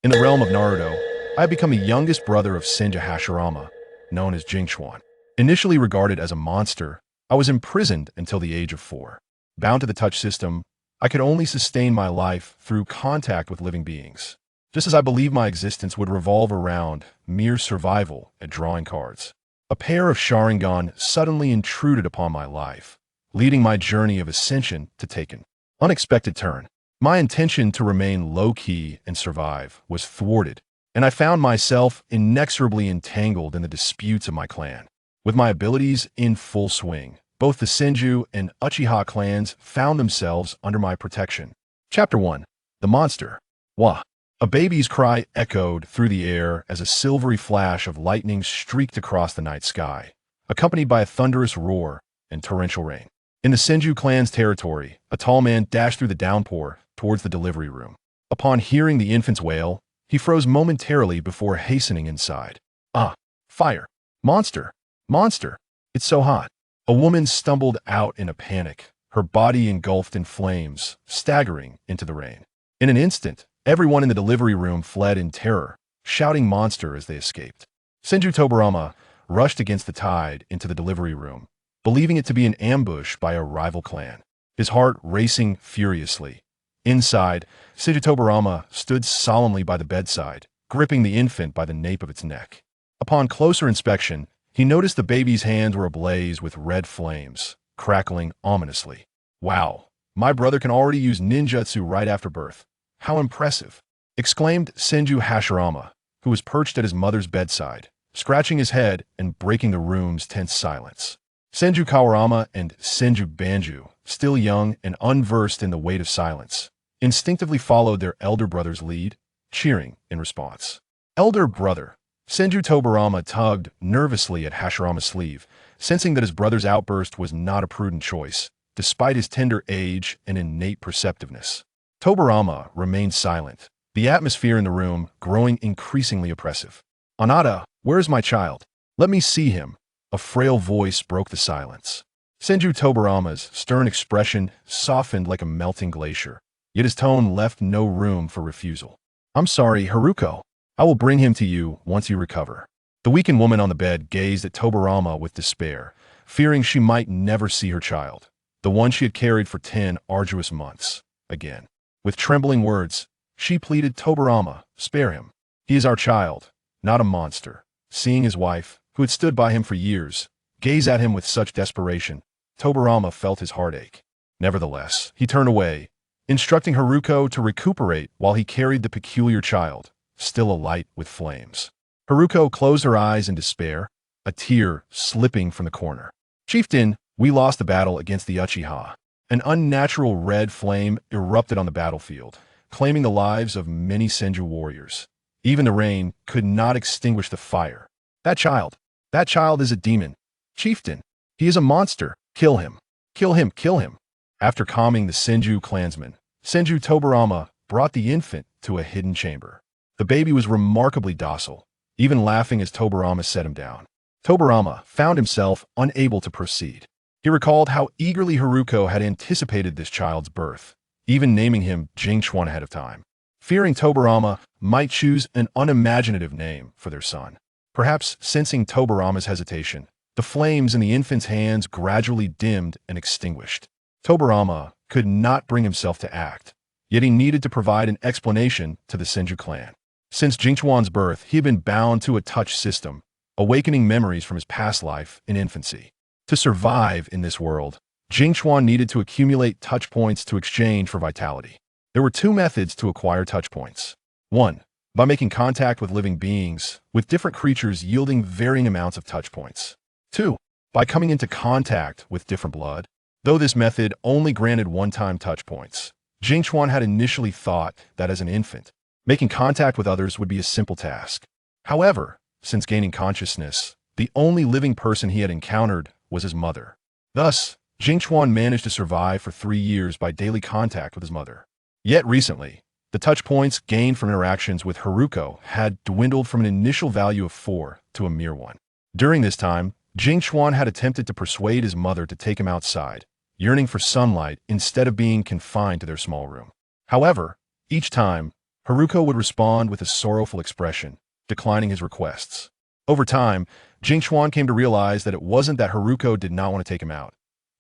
In the realm of Naruto, I have become the youngest brother of Senju Hashirama, known as Jingchuan. Initially regarded as a monster, I was imprisoned until the age of 4. Bound to the touch system, I could only sustain my life through contact with living beings, just as I believed my existence would revolve around mere survival at drawing cards. A pair of Sharingan suddenly intruded upon my life, leading my journey of ascension to take an unexpected turn. My intention to remain low-key and survive was thwarted, and I found myself inexorably entangled in the disputes of my clan. With my abilities in full swing, both the Senju and Uchiha clans found themselves under my protection. Chapter 1. The Monster. Wah! A baby's cry echoed through the air as a silvery flash of lightning streaked across the night sky, accompanied by a thunderous roar and torrential rain. In the Senju clan's territory, a tall man dashed through the downpour towards the delivery room. Upon hearing the infant's wail, he froze momentarily before hastening inside. Ah! Fire! Monster! Monster! It's so hot! A woman stumbled out in a panic, her body engulfed in flames, staggering into the rain. In an instant, everyone in the delivery room fled in terror, shouting monster as they escaped. Senju Tobarama rushed against the tide into the delivery room, believing it to be an ambush by a rival clan, his heart racing furiously. Inside, Senju Tobarama stood solemnly by the bedside, gripping the infant by the nape of its neck. Upon closer inspection, he noticed the baby's hands were ablaze with red flames, crackling ominously. Wow, my brother can already use ninjutsu right after birth. How impressive! Exclaimed Senju Hashirama, who was perched at his mother's bedside, scratching his head and breaking the room's tense silence. Senju Kawarama and Senju Banju, still young and unversed in the weight of silence, instinctively followed their elder brother's lead, cheering in response. Elder brother! Senju Tobarama tugged nervously at Hashirama's sleeve, sensing that his brother's outburst was not a prudent choice, despite his tender age and innate perceptiveness. Tobarama remained silent, the atmosphere in the room growing increasingly oppressive. Anata, where is my child? Let me see him. A frail voice broke the silence. Senju Tobarama's stern expression softened like a melting glacier, yet his tone left no room for refusal. I'm sorry, Haruko. I will bring him to you once you recover. The weakened woman on the bed gazed at Tobarama with despair, fearing she might never see her child, the one she had carried for 10 arduous months, again. With trembling words, she pleaded, Tobarama, spare him. He is our child, not a monster. Seeing his wife, who had stood by him for years, gaze at him with such desperation, Tobarama felt his heart ache. Nevertheless, he turned away, instructing Haruko to recuperate while he carried the peculiar child, still alight with flames. Haruko closed her eyes in despair, a tear slipping from the corner. Chieftain, we lost the battle against the Uchiha. An unnatural red flame erupted on the battlefield, claiming the lives of many Senju warriors. Even the rain could not extinguish the fire. That child is a demon. Chieftain, he is a monster. Kill him. Kill him, kill him. After calming the Senju clansmen, Senju Tobarama brought the infant to a hidden chamber. The baby was remarkably docile, even laughing as Tobarama set him down. Tobarama found himself unable to proceed. He recalled how eagerly Haruko had anticipated this child's birth, even naming him Jingchuan ahead of time, fearing Tobarama might choose an unimaginative name for their son. Perhaps sensing Tobarama's hesitation, the flames in the infant's hands gradually dimmed and extinguished. Tobarama could not bring himself to act, yet he needed to provide an explanation to the Senju clan. Since Jingchuan's birth, he had been bound to a touch system, awakening memories from his past life in infancy. To survive in this world, Jingchuan needed to accumulate touch points to exchange for vitality. There were 2 methods to acquire touch points. 1. By making contact with living beings, with different creatures yielding varying amounts of touch points. 2. By coming into contact with different blood. Though this method only granted one-time touch points, Jingchuan had initially thought that as an infant, making contact with others would be a simple task. However, since gaining consciousness, the only living person he had encountered was his mother. Thus, Jingchuan managed to survive for 3 years by daily contact with his mother. Yet recently, the touch points gained from interactions with Haruko had dwindled from an initial value of 4 to a mere 1. During this time, Jingchuan had attempted to persuade his mother to take him outside, yearning for sunlight instead of being confined to their small room. However, each time, Haruko would respond with a sorrowful expression, declining his requests. Over time, Jingchuan came to realize that it wasn't that Haruko did not want to take him out.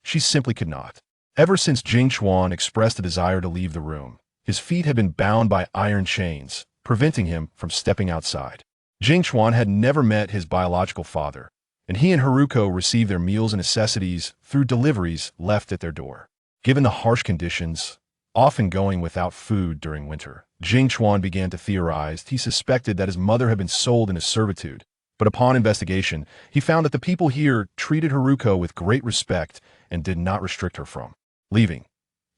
She simply could not. Ever since Jingchuan expressed a desire to leave the room, his feet had been bound by iron chains, preventing him from stepping outside. Jingchuan had never met his biological father, and he and Haruko received their meals and necessities through deliveries left at their door. Given the harsh conditions, often going without food during winter, Jingchuan began to theorize. He suspected that his mother had been sold into servitude, but upon investigation, he found that the people here treated Haruko with great respect and did not restrict her from leaving.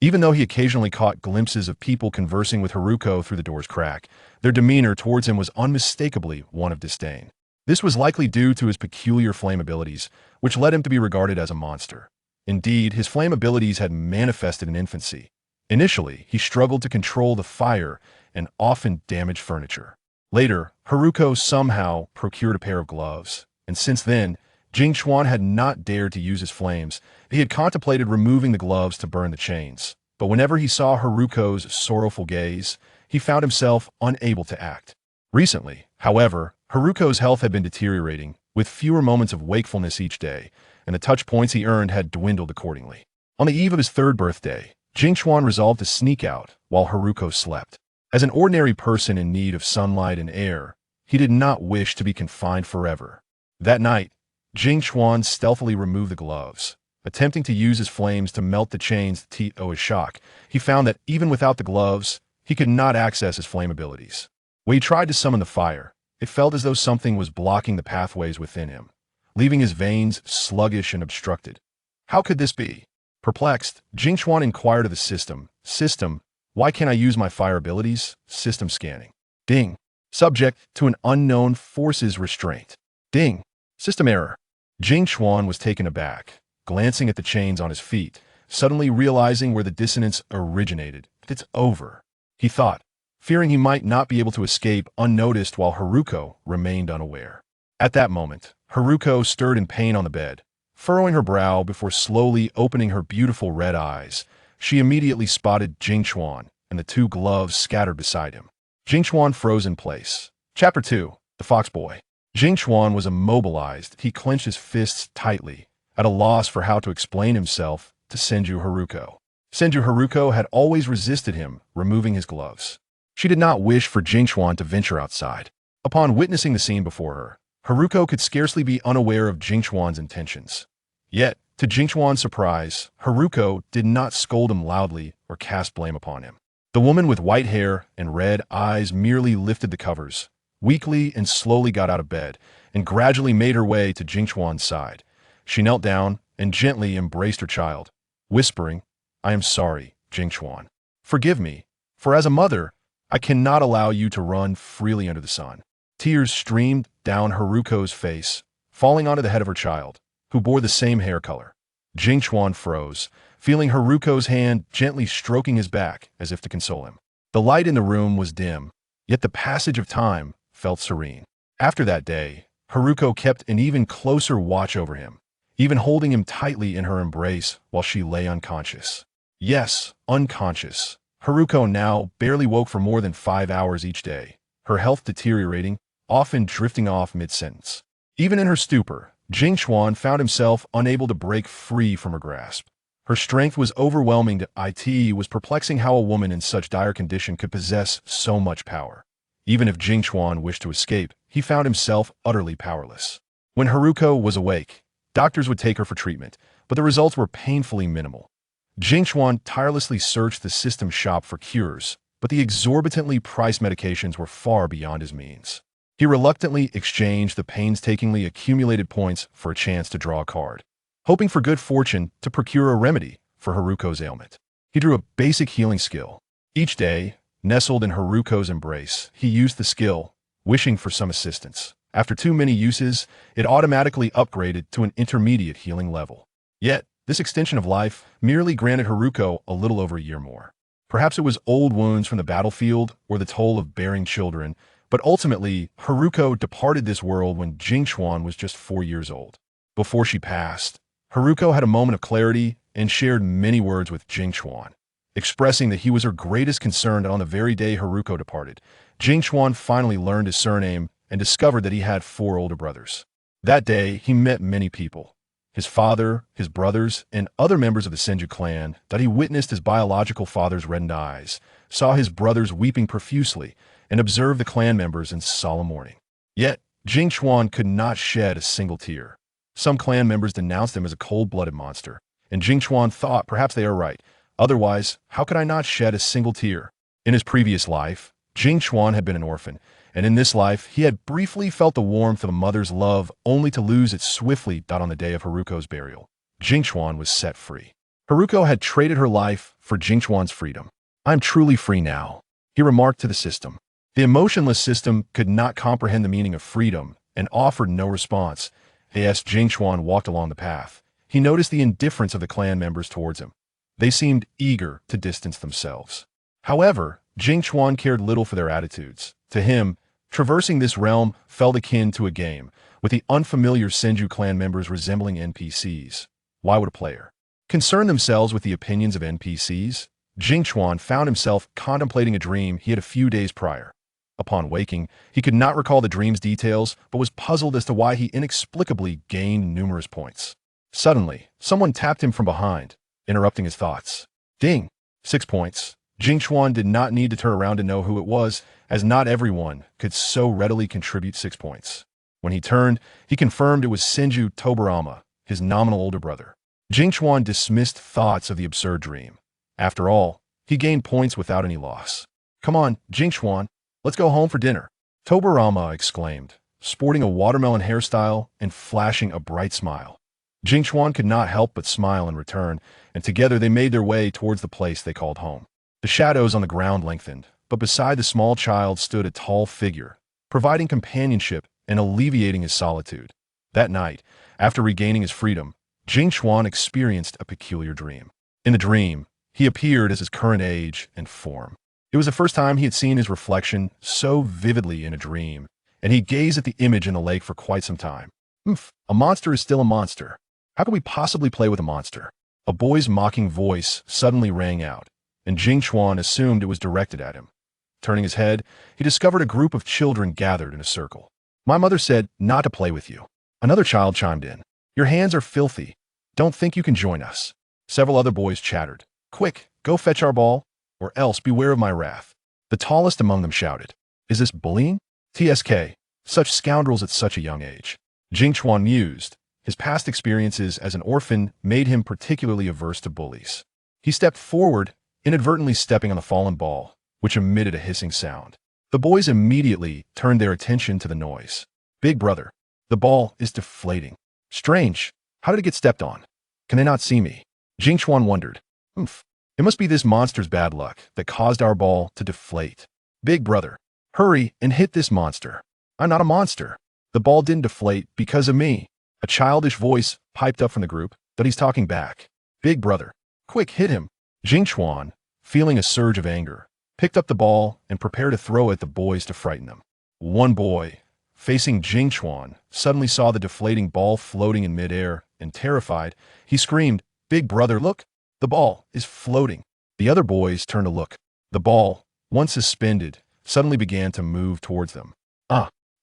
Even though he occasionally caught glimpses of people conversing with Haruko through the door's crack, their demeanor towards him was unmistakably one of disdain. This was likely due to his peculiar flame abilities, which led him to be regarded as a monster. Indeed, his flame abilities had manifested in infancy. Initially, he struggled to control the fire and often damaged furniture. Later, Haruko somehow procured a pair of gloves, and since then, Jingchuan had not dared to use his flames. He had contemplated removing the gloves to burn the chains, but whenever he saw Haruko's sorrowful gaze, he found himself unable to act. Recently, however, Haruko's health had been deteriorating, with fewer moments of wakefulness each day, and the touch points he earned had dwindled accordingly. On the eve of his third birthday, Jingchuan resolved to sneak out while Haruko slept. As an ordinary person in need of sunlight and air, he did not wish to be confined forever. That night, Jingchuan stealthily removed the gloves. Attempting to use his flames to melt the chains to his shock, he found that even without the gloves, he could not access his flame abilities. When he tried to summon the fire, it felt as though something was blocking the pathways within him, leaving his veins sluggish and obstructed. How could this be? Perplexed, Jingchuan inquired of the system. System, why can't I use my fire abilities? System scanning. Ding. Subject to an unknown force's restraint. Ding. System error. Jingchuan was taken aback, glancing at the chains on his feet, suddenly realizing where the dissonance originated. It's over, he thought, fearing he might not be able to escape unnoticed while Haruko remained unaware. At that moment, Haruko stirred in pain on the bed, furrowing her brow before slowly opening her beautiful red eyes. She immediately spotted Jingchuan and the two gloves scattered beside him. Jingchuan froze in place. Chapter 2. The Fox Boy. Jingchuan was immobilized. He clenched his fists tightly, at a loss for how to explain himself to Senju Haruko. Senju Haruko had always resisted him removing his gloves. She did not wish for Jingchuan to venture outside. Upon witnessing the scene before her, Haruko could scarcely be unaware of Jingchuan's intentions. Yet, to Jingchuan's surprise, Haruko did not scold him loudly or cast blame upon him. The woman with white hair and red eyes merely lifted the covers, weakly and slowly got out of bed, and gradually made her way to Jingchuan's side. She knelt down and gently embraced her child, whispering, "I am sorry, Jingchuan. Forgive me, for as a mother, I cannot allow you to run freely under the sun." Tears streamed down Haruko's face, falling onto the head of her child, who bore the same hair color. Jingchuan froze, feeling Haruko's hand gently stroking his back as if to console him. The light in the room was dim, yet the passage of time felt serene. After that day, Haruko kept an even closer watch over him, even holding him tightly in her embrace while she lay unconscious. Yes, unconscious. Haruko now barely woke for more than 5 hours each day, her health deteriorating, often drifting off mid-sentence. Even in her stupor, Jingchuan found himself unable to break free from her grasp. Her strength was overwhelming. It was perplexing how a woman in such dire condition could possess so much power. Even if Jingchuan wished to escape, he found himself utterly powerless. When Haruko was awake, doctors would take her for treatment, but the results were painfully minimal. Jingchuan tirelessly searched the system shop for cures, but the exorbitantly priced medications were far beyond his means. He reluctantly exchanged the painstakingly accumulated points for a chance to draw a card, hoping for good fortune to procure a remedy for Haruko's ailment. He drew a basic healing skill. Each day, nestled in Haruko's embrace, he used the skill, wishing for some assistance. After too many uses, it automatically upgraded to an intermediate healing level. Yet, this extension of life merely granted Haruko a little over a year more. Perhaps it was old wounds from the battlefield or the toll of bearing children, but ultimately, Haruko departed this world when Jingchuan was just 4 years old. Before she passed, Haruko had a moment of clarity and shared many words with Jingchuan. expressing that he was her greatest concern on the very day Haruko departed. Jingchuan finally learned his surname and discovered that he had 4 older brothers. That day, he met many people. His father, his brothers, and other members of the Senju clan, that he witnessed his biological father's reddened eyes, saw his brothers weeping profusely, and observed the clan members in solemn mourning. Yet, Jingchuan could not shed a single tear. Some clan members denounced him as a cold-blooded monster, and Jingchuan thought perhaps they are right. Otherwise, how could I not shed a single tear? In his previous life, Jingchuan had been an orphan, and in this life, he had briefly felt the warmth of a mother's love only to lose it swiftly on the day of Haruko's burial. Jingchuan was set free. Haruko had traded her life for Jingchuan's freedom. "I'm truly free now," he remarked to the system. The emotionless system could not comprehend the meaning of freedom and offered no response. As Jingchuan walked along the path, he noticed the indifference of the clan members towards him. They seemed eager to distance themselves. However, Jingchuan cared little for their attitudes. To him, traversing this realm felt akin to a game, with the unfamiliar Senju clan members resembling NPCs. Why would a player concern themselves with the opinions of NPCs? Jingchuan found himself contemplating a dream he had a few days prior. Upon waking, he could not recall the dream's details, but was puzzled as to why he inexplicably gained numerous points. Suddenly, someone tapped him from behind, interrupting his thoughts. Ding! 6 points. Jingchuan did not need to turn around to know who it was, as not everyone could so readily contribute 6 points. When he turned, he confirmed it was Senju Tobarama, his nominal older brother. Jingchuan dismissed thoughts of the absurd dream. After all, he gained points without any loss. "Come on, Jingchuan, let's go home for dinner," Tobarama exclaimed, sporting a watermelon hairstyle and flashing a bright smile. Jingchuan could not help but smile in return, and together they made their way towards the place they called home. The shadows on the ground lengthened, but beside the small child stood a tall figure, providing companionship and alleviating his solitude. That night, after regaining his freedom, Jingchuan experienced a peculiar dream. In the dream, he appeared as his current age and form. It was the first time he had seen his reflection so vividly in a dream, and he gazed at the image in the lake for quite some time. A monster is still a monster. How could we possibly play with a monster? A boy's mocking voice suddenly rang out, and Jingchuan assumed it was directed at him. Turning his head, he discovered a group of children gathered in a circle. "My mother said not to play with you." Another child chimed in. "Your hands are filthy. Don't think you can join us." Several other boys chattered. "Quick, go fetch our ball, or else beware of my wrath." The tallest among them shouted, "Is this bullying? TSK, such scoundrels at such a young age." Jingchuan mused. His past experiences as an orphan made him particularly averse to bullies. He stepped forward, inadvertently stepping on the fallen ball, which emitted a hissing sound. The boys immediately turned their attention to the noise. "Big brother, the ball is deflating. Strange, how did it get stepped on? Can they not see me?" Jingchuan wondered. It must be this monster's bad luck that caused our ball to deflate. "Big brother, hurry and hit this monster." "I'm not a monster. The ball didn't deflate because of me." A childish voice piped up from the group, but he's talking back. "Big brother, quick, hit him." Jingchuan, feeling a surge of anger, picked up the ball and prepared to throw at the boys to frighten them. One boy, facing Jingchuan, suddenly saw the deflating ball floating in midair, and terrified, he screamed, "Big brother, look! The ball is floating." The other boys turned to look. The ball, once suspended, suddenly began to move towards them.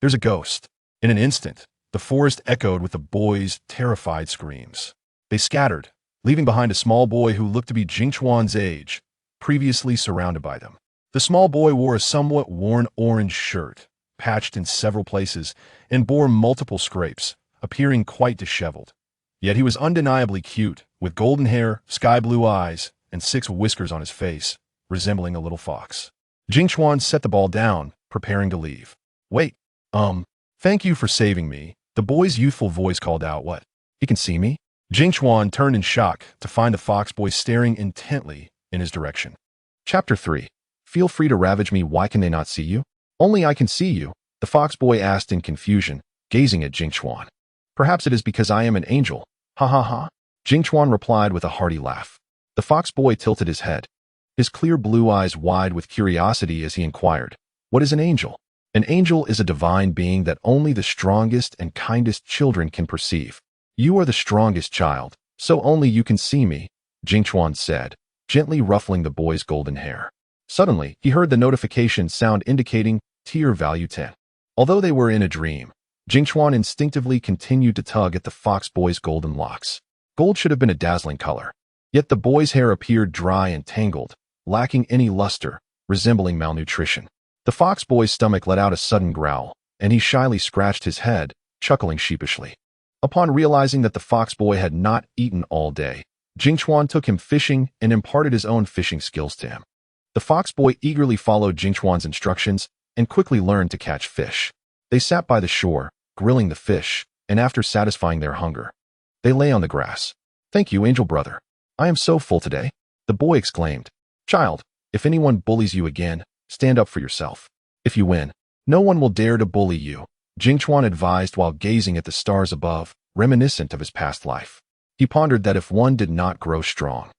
There's a ghost. In an instant, the forest echoed with the boys' terrified screams. They scattered, leaving behind a small boy who looked to be Jingchuan's age, previously surrounded by them. The small boy wore a somewhat worn orange shirt, patched in several places, and bore multiple scrapes, appearing quite disheveled. Yet he was undeniably cute, with golden hair, sky-blue eyes, and 6 whiskers on his face, resembling a little fox. Jingchuan set the ball down, preparing to leave. "Wait, thank you for saving me," the boy's youthful voice called out. "What? He can see me?" Jingchuan turned in shock to find the fox boy staring intently in his direction. Chapter 3. Feel free to ravage me. Why can they not see you? Only I can see you, the fox boy asked in confusion, gazing at Jingchuan. "Perhaps it is because I am an angel. Ha ha ha." Jingchuan replied with a hearty laugh. The fox boy tilted his head, his clear blue eyes wide with curiosity as he inquired, "What is an angel?" "An angel is a divine being that only the strongest and kindest children can perceive. You are the strongest child, so only you can see me," Jingchuan said, gently ruffling the boy's golden hair. Suddenly, he heard the notification sound indicating tier value 10. Although they were in a dream, Jingchuan instinctively continued to tug at the fox boy's golden locks. Gold should have been a dazzling color. Yet the boy's hair appeared dry and tangled, lacking any luster, resembling malnutrition. The fox boy's stomach let out a sudden growl, and he shyly scratched his head, chuckling sheepishly. Upon realizing that the fox boy had not eaten all day, Jingchuan took him fishing and imparted his own fishing skills to him. The fox boy eagerly followed Jingchuan's instructions and quickly learned to catch fish. They sat by the shore, grilling the fish, and after satisfying their hunger, they lay on the grass. "Thank you, angel brother. I am so full today," the boy exclaimed. "Child, if anyone bullies you again, stand up for yourself. If you win, no one will dare to bully you," Jingchuan advised while gazing at the stars above, reminiscent of his past life. He pondered that if one did not grow strong,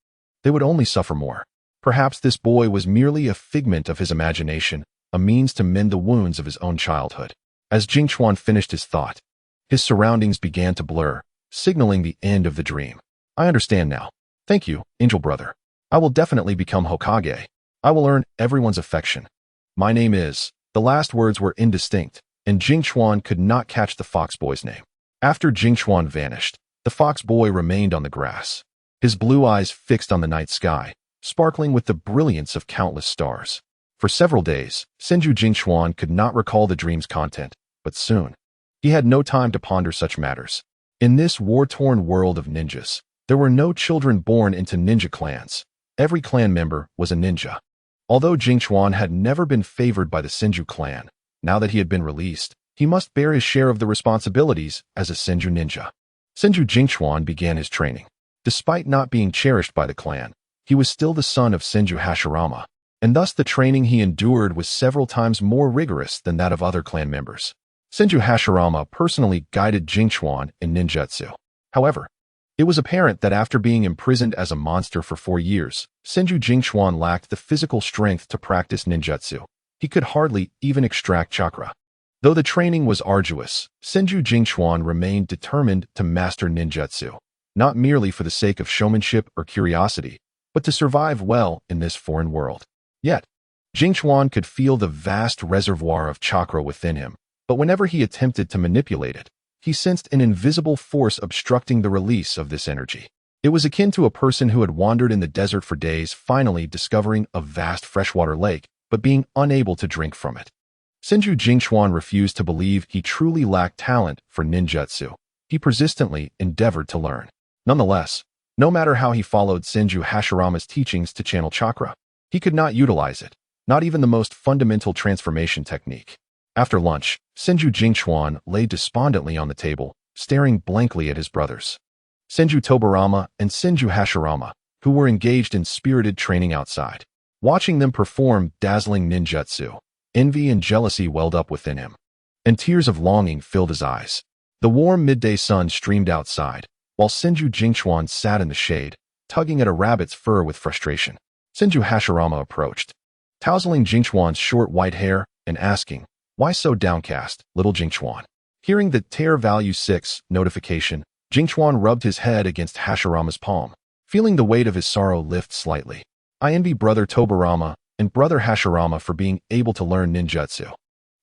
they would only suffer more. Perhaps this boy was merely a figment of his imagination, a means to mend the wounds of his own childhood. As Jingchuan finished his thought, his surroundings began to blur, signaling the end of the dream. "I understand now. Thank you, angel brother. I will definitely become Hokage. I will earn everyone's affection. My name is..." The last words were indistinct, and Jingchuan could not catch the fox boy's name. After Jingchuan vanished, the fox boy remained on the grass, his blue eyes fixed on the night sky, sparkling with the brilliance of countless stars. For several days, Senju Jingchuan could not recall the dream's content, but soon, he had no time to ponder such matters. In this war-torn world of ninjas, there were no children born into ninja clans. Every clan member was a ninja. Although Jingchuan had never been favored by the Senju clan, now that he had been released, he must bear his share of the responsibilities as a Senju ninja. Senju Jingchuan began his training. Despite not being cherished by the clan, he was still the son of Senju Hashirama, and thus the training he endured was several times more rigorous than that of other clan members. Senju Hashirama personally guided Jingchuan in ninjutsu. However, it was apparent that after being imprisoned as a monster for 4 years, Senju Jingchuan lacked the physical strength to practice ninjutsu. He could hardly even extract chakra. Though the training was arduous, Senju Jingchuan remained determined to master ninjutsu, not merely for the sake of showmanship or curiosity, but to survive well in this foreign world. Yet, Jingchuan could feel the vast reservoir of chakra within him, but whenever he attempted to manipulate it, he sensed an invisible force obstructing the release of this energy. It was akin to a person who had wandered in the desert for days, finally discovering a vast freshwater lake, but being unable to drink from it. Senju Jingchuan refused to believe he truly lacked talent for ninjutsu. He persistently endeavored to learn. Nonetheless, no matter how he followed Senju Hashirama's teachings to channel chakra, he could not utilize it, not even the most fundamental transformation technique. After lunch, Senju Jingchuan lay despondently on the table, staring blankly at his brothers, Senju Tobarama and Senju Hashirama, who were engaged in spirited training outside. Watching them perform dazzling ninjutsu, envy and jealousy welled up within him, and tears of longing filled his eyes. The warm midday sun streamed outside, while Senju Jingchuan sat in the shade, tugging at a rabbit's fur with frustration. Senju Hashirama approached, tousling Jingchuan's short white hair and asking, "Why so downcast, little Jingchuan?" Hearing the tier value 6 notification, Jingchuan rubbed his head against Hashirama's palm, feeling the weight of his sorrow lift slightly. "I envy brother Tobarama and brother Hashirama for being able to learn ninjutsu.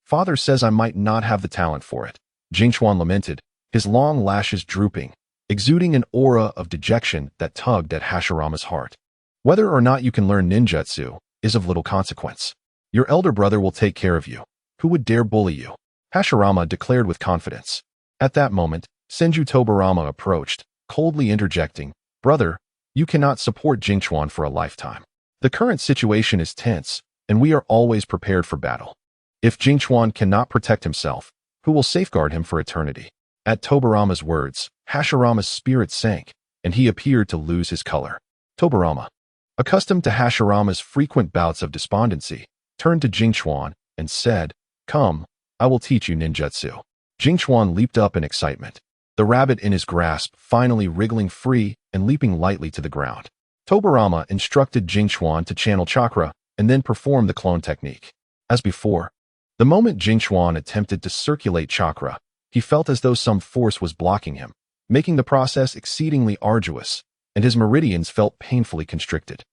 Father says I might not have the talent for it," Jingchuan lamented, his long lashes drooping, exuding an aura of dejection that tugged at Hashirama's heart. "Whether or not you can learn ninjutsu is of little consequence. Your elder brother will take care of you. Who would dare bully you?" Hashirama declared with confidence. At that moment, Senju Tobarama approached, coldly interjecting, "Brother, you cannot support Jingchuan for a lifetime. The current situation is tense, and we are always prepared for battle. If Jingchuan cannot protect himself, who will safeguard him for eternity?" At Tobarama's words, Hashirama's spirit sank, and he appeared to lose his color. Tobarama, accustomed to Hashirama's frequent bouts of despondency, turned to Jingchuan and said, "Come, I will teach you ninjutsu." Jingchuan leaped up in excitement, the rabbit in his grasp finally wriggling free and leaping lightly to the ground. Tobarama instructed Jingchuan to channel chakra and then perform the clone technique. As before, the moment Jingchuan attempted to circulate chakra, he felt as though some force was blocking him, making the process exceedingly arduous, and his meridians felt painfully constricted.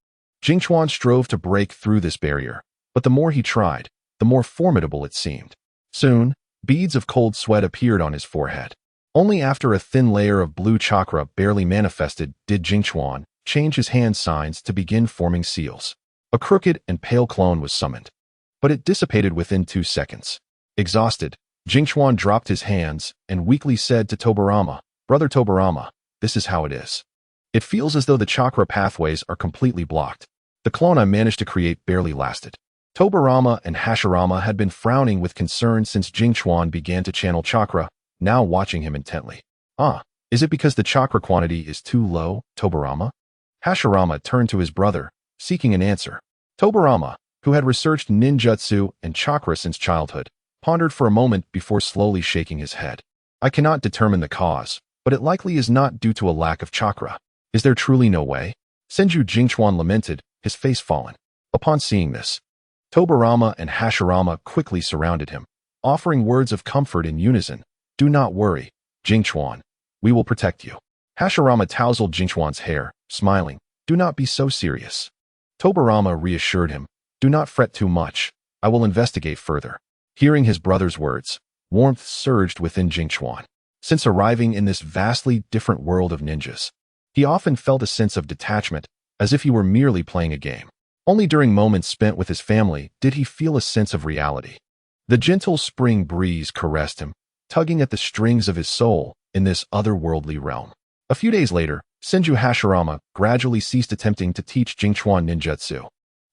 Jingchuan strove to break through this barrier, but the more he tried, the more formidable it seemed. Soon, beads of cold sweat appeared on his forehead. Only after a thin layer of blue chakra barely manifested did Jingchuan change his hand signs to begin forming seals. A crooked and pale clone was summoned, but it dissipated within 2 seconds. Exhausted, Jingchuan dropped his hands and weakly said to Tobarama, "Brother Tobarama, this is how it is. It feels as though the chakra pathways are completely blocked. The clone I managed to create barely lasted." Tobarama and Hashirama had been frowning with concern since Jingchuan began to channel chakra, now watching him intently. Is it because the chakra quantity is too low, Tobarama? Hashirama turned to his brother, seeking an answer. Tobarama, who had researched ninjutsu and chakra since childhood, pondered for a moment before slowly shaking his head. "I cannot determine the cause, but it likely is not due to a lack of chakra. Is there truly no way?" Senju Jingchuan lamented, his face fallen. Upon seeing this, Tobarama and Hashirama quickly surrounded him, offering words of comfort in unison. "Do not worry, Jingchuan. We will protect you." Hashirama tousled Jingchuan's hair, smiling. "Do not be so serious." Tobarama reassured him. "Do not fret too much. I will investigate further." Hearing his brother's words, warmth surged within Jingchuan. Since arriving in this vastly different world of ninjas, he often felt a sense of detachment, as if he were merely playing a game. Only during moments spent with his family did he feel a sense of reality. The gentle spring breeze caressed him, tugging at the strings of his soul in this otherworldly realm. A few days later, Senju Hashirama gradually ceased attempting to teach Jingchuan ninjutsu.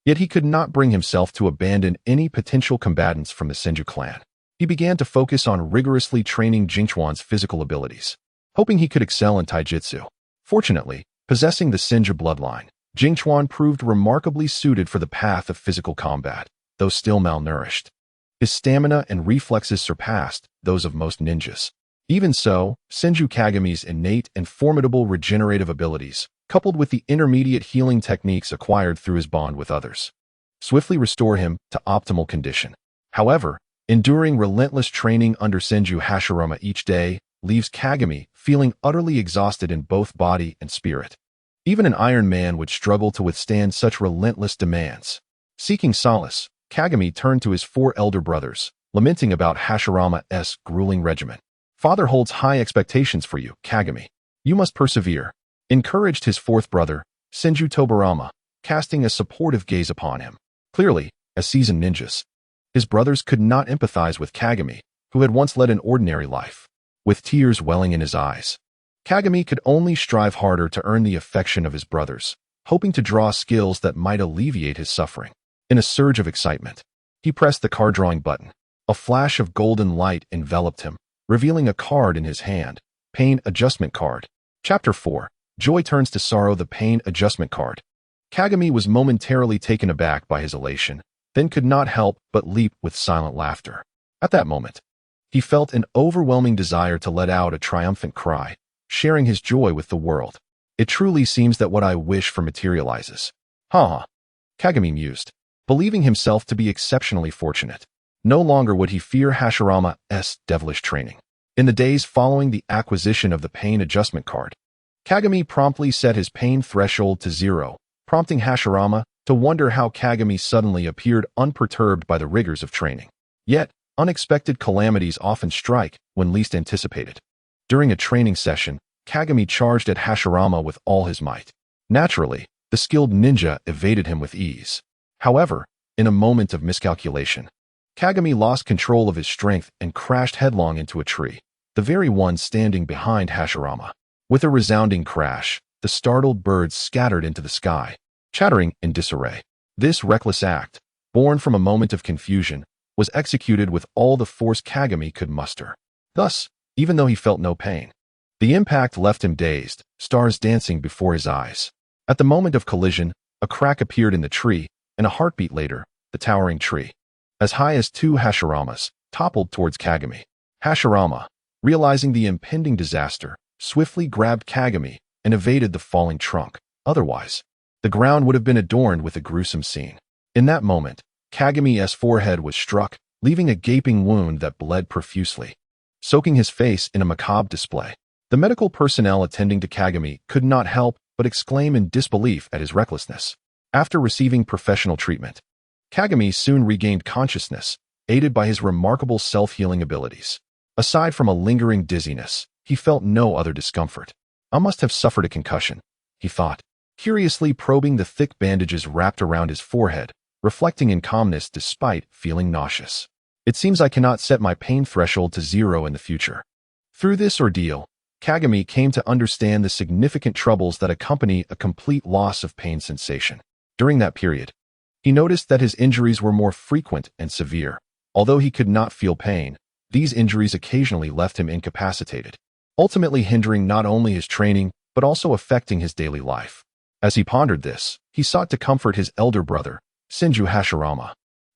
Yet he could not bring himself to abandon any potential combatants from the Senju clan. He began to focus on rigorously training Jingchuan's physical abilities, hoping he could excel in taijutsu. Fortunately, possessing the Senju bloodline, Jingchuan proved remarkably suited for the path of physical combat, though still malnourished. His stamina and reflexes surpassed those of most ninjas. Even so, Senju Kagami's innate and formidable regenerative abilities, coupled with the intermediate healing techniques acquired through his bond with others, swiftly restore him to optimal condition. However, enduring relentless training under Senju Hashirama each day leaves Kagami feeling utterly exhausted in both body and spirit. Even an Iron Man would struggle to withstand such relentless demands. Seeking solace, Kagami turned to his 4 elder brothers, lamenting about Hashirama's grueling regimen. "Father holds high expectations for you, Kagami. You must persevere," encouraged his 4th brother, Senju Tobarama, casting a supportive gaze upon him. Clearly, as seasoned ninjas, his brothers could not empathize with Kagami, who had once led an ordinary life. With tears welling in his eyes, Kagami could only strive harder to earn the affection of his brothers, hoping to draw skills that might alleviate his suffering. In a surge of excitement, he pressed the card-drawing button. A flash of golden light enveloped him, revealing a card in his hand, Pain Adjustment Card. Chapter 4. Joy Turns to Sorrow. The Pain Adjustment Card. Kagami was momentarily taken aback by his elation, then could not help but leap with silent laughter. At that moment, he felt an overwhelming desire to let out a triumphant cry, sharing his joy with the world. "It truly seems that what I wish for materializes." Kagami mused, believing himself to be exceptionally fortunate. No longer would he fear Hashirama's devilish training. In the days following the acquisition of the Pain Adjustment Card, Kagami promptly set his pain threshold to 0, prompting Hashirama to wonder how Kagami suddenly appeared unperturbed by the rigors of training. Yet, unexpected calamities often strike when least anticipated. During a training session, Kagami charged at Hashirama with all his might. Naturally, the skilled ninja evaded him with ease. However, in a moment of miscalculation, Kagami lost control of his strength and crashed headlong into a tree, the very one standing behind Hashirama. With a resounding crash, the startled birds scattered into the sky, chattering in disarray. This reckless act, born from a moment of confusion, was executed with all the force Kagami could muster. Thus, even though he felt no pain, the impact left him dazed, stars dancing before his eyes. At the moment of collision, a crack appeared in the tree, and a heartbeat later, the towering tree, as high as 2 Hashiramas, toppled towards Kagami. Hashirama, realizing the impending disaster, swiftly grabbed Kagami and evaded the falling trunk. Otherwise, the ground would have been adorned with a gruesome scene. In that moment, Kagami's forehead was struck, leaving a gaping wound that bled profusely, soaking his face in a macabre display. The medical personnel attending to Kagami could not help but exclaim in disbelief at his recklessness. After receiving professional treatment, Kagami soon regained consciousness, aided by his remarkable self-healing abilities. Aside from a lingering dizziness, he felt no other discomfort. I must have suffered a concussion, he thought, curiously probing the thick bandages wrapped around his forehead, reflecting in calmness despite feeling nauseous. It seems I cannot set my pain threshold to 0 in the future. Through this ordeal, Kagami came to understand the significant troubles that accompany a complete loss of pain sensation. During that period, he noticed that his injuries were more frequent and severe. Although he could not feel pain, these injuries occasionally left him incapacitated, ultimately hindering not only his training, but also affecting his daily life. As he pondered this, he sought to comfort his elder brother, Senju Hashirama,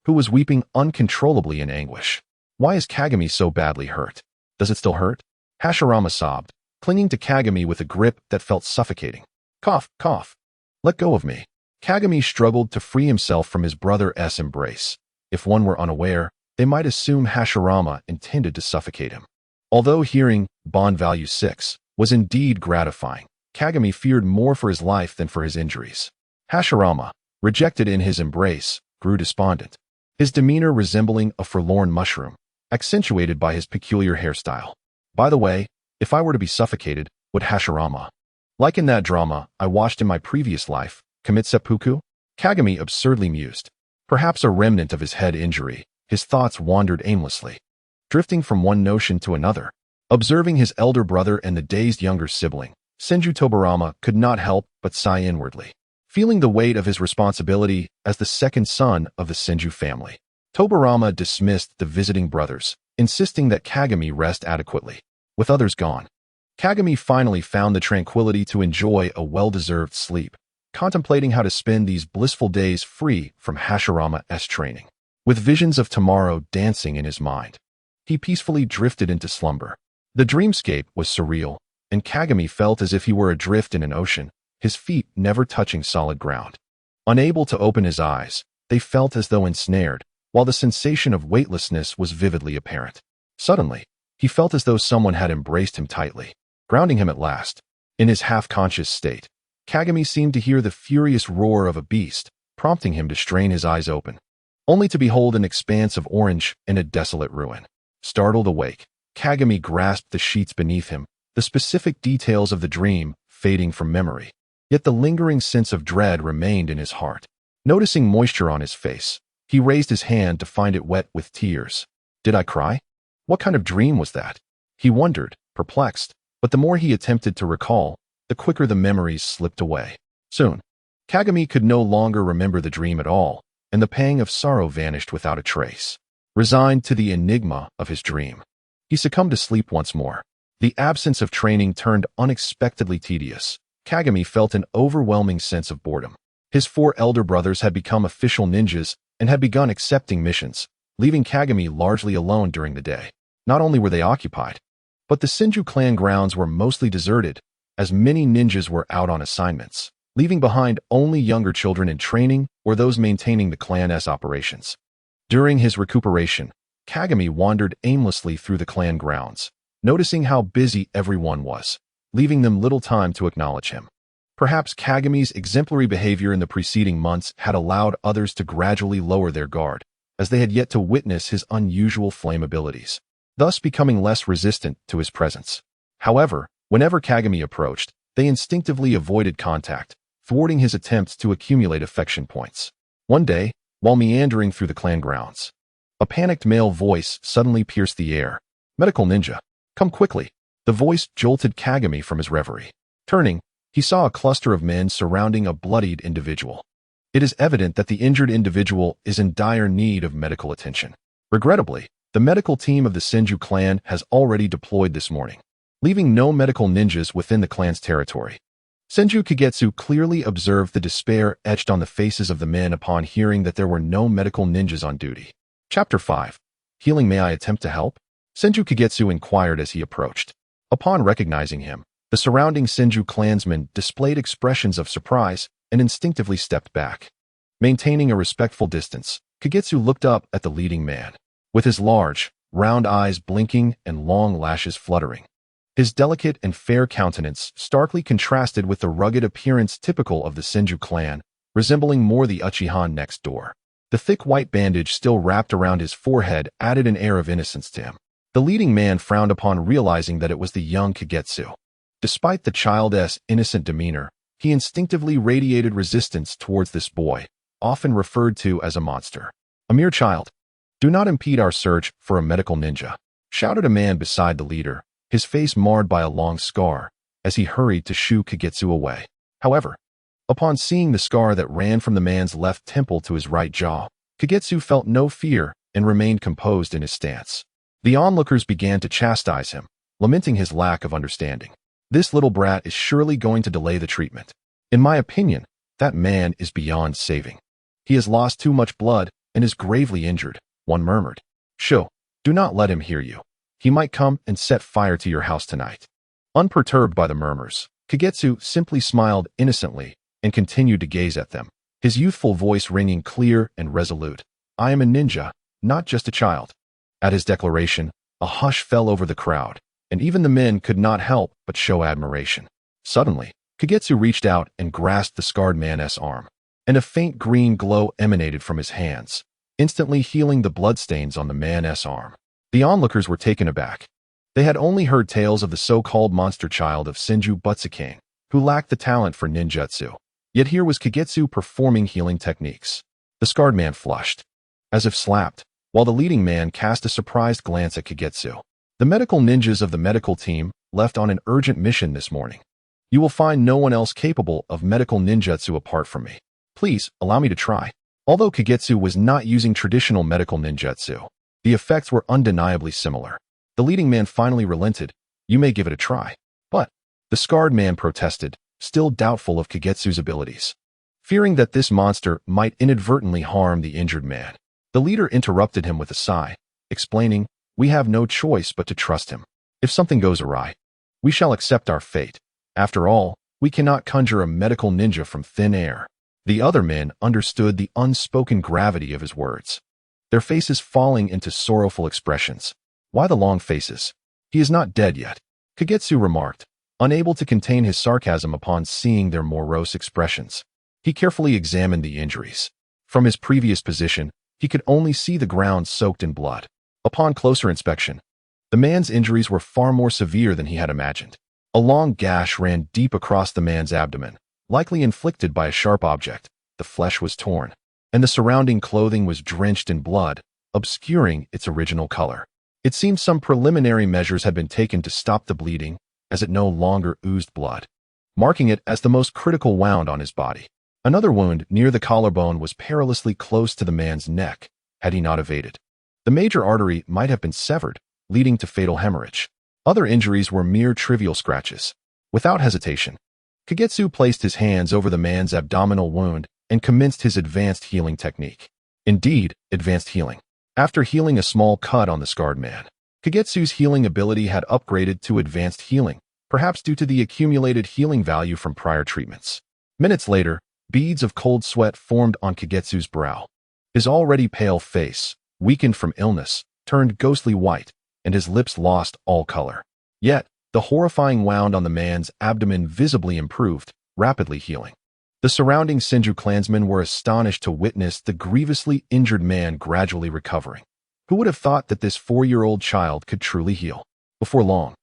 who was weeping uncontrollably in anguish. Why is Kagami so badly hurt? Does it still hurt? Hashirama sobbed, clinging to Kagami with a grip that felt suffocating. Cough, cough. Let go of me. Kagami struggled to free himself from his brother's embrace. If one were unaware, they might assume Hashirama intended to suffocate him. Although hearing bond value 6 was indeed gratifying, Kagami feared more for his life than for his injuries. Hashirama, rejected in his embrace, grew despondent, his demeanor resembling a forlorn mushroom, accentuated by his peculiar hairstyle. By the way, if I were to be suffocated, would Hashirama, like in that drama I watched in my previous life, commit seppuku? Kagami absurdly mused. Perhaps a remnant of his head injury, his thoughts wandered aimlessly, drifting from one notion to another. Observing his elder brother and the dazed younger sibling, Senju Tobarama could not help but sigh inwardly, feeling the weight of his responsibility as the second son of the Senju family. Tobarama dismissed the visiting brothers, insisting that Kagami rest adequately. With others gone, Kagami finally found the tranquility to enjoy a well-deserved sleep, contemplating how to spend these blissful days free from Hashirama's training. With visions of tomorrow dancing in his mind, he peacefully drifted into slumber. The dreamscape was surreal, and Kagami felt as if he were adrift in an ocean, his feet never touching solid ground. Unable to open his eyes, they felt as though ensnared, while the sensation of weightlessness was vividly apparent. Suddenly, he felt as though someone had embraced him tightly, grounding him at last. In his half-conscious state, Kagami seemed to hear the furious roar of a beast, prompting him to strain his eyes open, only to behold an expanse of orange and a desolate ruin. Startled awake, Kagami grasped the sheets beneath him, the specific details of the dream fading from memory. Yet the lingering sense of dread remained in his heart. Noticing moisture on his face, he raised his hand to find it wet with tears. Did I cry? What kind of dream was that? He wondered, perplexed, but the more he attempted to recall, the quicker the memories slipped away. Soon, Kagami could no longer remember the dream at all, and the pang of sorrow vanished without a trace. Resigned to the enigma of his dream, he succumbed to sleep once more. The absence of training turned unexpectedly tedious. Kagami felt an overwhelming sense of boredom. His 4 elder brothers had become official ninjas and had begun accepting missions, leaving Kagami largely alone during the day. Not only were they occupied, but the Senju clan grounds were mostly deserted, as many ninjas were out on assignments, leaving behind only younger children in training or those maintaining the clan's operations. During his recuperation, Kagami wandered aimlessly through the clan grounds, noticing how busy everyone was, leaving them little time to acknowledge him. Perhaps Kagami's exemplary behavior in the preceding months had allowed others to gradually lower their guard, as they had yet to witness his unusual flame abilities, thus becoming less resistant to his presence. However, whenever Kagami approached, they instinctively avoided contact, thwarting his attempts to accumulate affection points. One day, while meandering through the clan grounds, a panicked male voice suddenly pierced the air. "Medical ninja, come quickly." The voice jolted Kagami from his reverie. Turning, he saw a cluster of men surrounding a bloodied individual. It is evident that the injured individual is in dire need of medical attention. Regrettably, the medical team of the Senju clan has already deployed this morning, leaving no medical ninjas within the clan's territory. Senju Kagetsu clearly observed the despair etched on the faces of the men upon hearing that there were no medical ninjas on duty. Chapter 5. Healing. May I attempt to help? Senju Kagetsu inquired as he approached. Upon recognizing him, the surrounding Senju clansmen displayed expressions of surprise and instinctively stepped back. Maintaining a respectful distance, Kagetsu looked up at the leading man, with his large, round eyes blinking and long lashes fluttering. His delicate and fair countenance starkly contrasted with the rugged appearance typical of the Senju clan, resembling more the Uchiha next door. The thick white bandage still wrapped around his forehead added an air of innocence to him. The leading man frowned upon realizing that it was the young Kagetsu. Despite the child's innocent demeanor, he instinctively radiated resistance towards this boy, often referred to as a monster. A mere child. "Do not impede our search for a medical ninja," shouted a man beside the leader, his face marred by a long scar, as he hurried to shoo Kagetsu away. However, upon seeing the scar that ran from the man's left temple to his right jaw, Kagetsu felt no fear and remained composed in his stance. The onlookers began to chastise him, lamenting his lack of understanding. "This little brat is surely going to delay the treatment. In my opinion, that man is beyond saving. He has lost too much blood and is gravely injured," one murmured. "Sho, do not let him hear you. He might come and set fire to your house tonight." Unperturbed by the murmurs, Kagetsu simply smiled innocently and continued to gaze at them, his youthful voice ringing clear and resolute. "I am a ninja, not just a child." At his declaration, a hush fell over the crowd, and even the men could not help but show admiration. Suddenly, Kagetsu reached out and grasped the scarred man's arm, and a faint green glow emanated from his hands, instantly healing the bloodstains on the man's arm. The onlookers were taken aback. They had only heard tales of the so-called monster child of Senju Butsuken, who lacked the talent for ninjutsu. Yet here was Kagetsu performing healing techniques. The scarred man flushed, as if slapped, while the leading man cast a surprised glance at Kagetsu. "The medical ninjas of the medical team left on an urgent mission this morning. You will find no one else capable of medical ninjutsu apart from me. Please, allow me to try." Although Kagetsu was not using traditional medical ninjutsu, the effects were undeniably similar. The leading man finally relented. "You may give it a try." But the scarred man protested, still doubtful of Kagetsu's abilities. Fearing that this monster might inadvertently harm the injured man, the leader interrupted him with a sigh, explaining, "We have no choice but to trust him. If something goes awry, we shall accept our fate. After all, we cannot conjure a medical ninja from thin air." The other men understood the unspoken gravity of his words, their faces falling into sorrowful expressions. "Why the long faces? He is not dead yet," Kagetsu remarked, unable to contain his sarcasm upon seeing their morose expressions. He carefully examined the injuries. From his previous position, he could only see the ground soaked in blood. Upon closer inspection, the man's injuries were far more severe than he had imagined. A long gash ran deep across the man's abdomen, likely inflicted by a sharp object. The flesh was torn, and the surrounding clothing was drenched in blood, obscuring its original color. It seemed some preliminary measures had been taken to stop the bleeding, as it no longer oozed blood, marking it as the most critical wound on his body. Another wound near the collarbone was perilously close to the man's neck, had he not evaded. The major artery might have been severed, leading to fatal hemorrhage. Other injuries were mere trivial scratches. Without hesitation, Kagetsu placed his hands over the man's abdominal wound and commenced his advanced healing technique. Indeed, advanced healing. After healing a small cut on the scarred man, Kagetsu's healing ability had upgraded to advanced healing, perhaps due to the accumulated healing value from prior treatments. Minutes later, beads of cold sweat formed on Kagetsu's brow. His already pale face, weakened from illness, turned ghostly white, and his lips lost all color. Yet, the horrifying wound on the man's abdomen visibly improved, rapidly healing. The surrounding Senju clansmen were astonished to witness the grievously injured man gradually recovering. Who would have thought that this 4-year-old child could truly heal? Before long,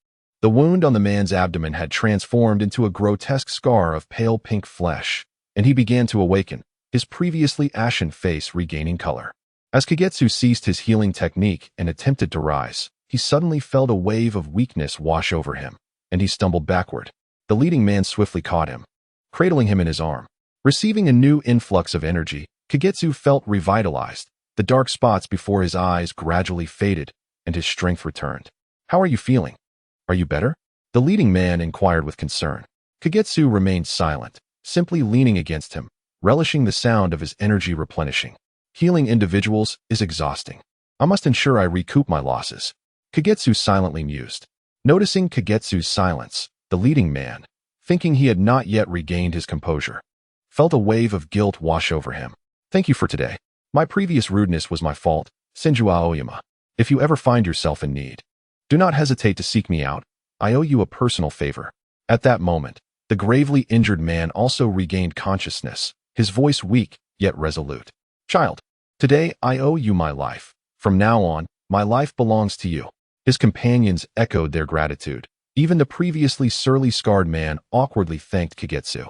the wound on the man's abdomen had transformed into a grotesque scar of pale pink flesh, and he began to awaken, his previously ashen face regaining color. As Kagetsu ceased his healing technique and attempted to rise, he suddenly felt a wave of weakness wash over him, and he stumbled backward. The leading man swiftly caught him, cradling him in his arm. Receiving a new influx of energy, Kagetsu felt revitalized. The dark spots before his eyes gradually faded, and his strength returned. "How are you feeling? Are you better?" the leading man inquired with concern. Kagetsu remained silent, simply leaning against him, relishing the sound of his energy replenishing. "Healing individuals is exhausting. I must ensure I recoup my losses," Kagetsu silently mused. Noticing Kagetsu's silence, the leading man, thinking he had not yet regained his composure, felt a wave of guilt wash over him. "Thank you for today. My previous rudeness was my fault, Senju Aoyama. If you ever find yourself in need, do not hesitate to seek me out. I owe you a personal favor." At that moment, the gravely injured man also regained consciousness, his voice weak yet resolute. "Child, today I owe you my life. From now on, my life belongs to you." His companions echoed their gratitude. Even the previously surly scarred man awkwardly thanked Kagetsu.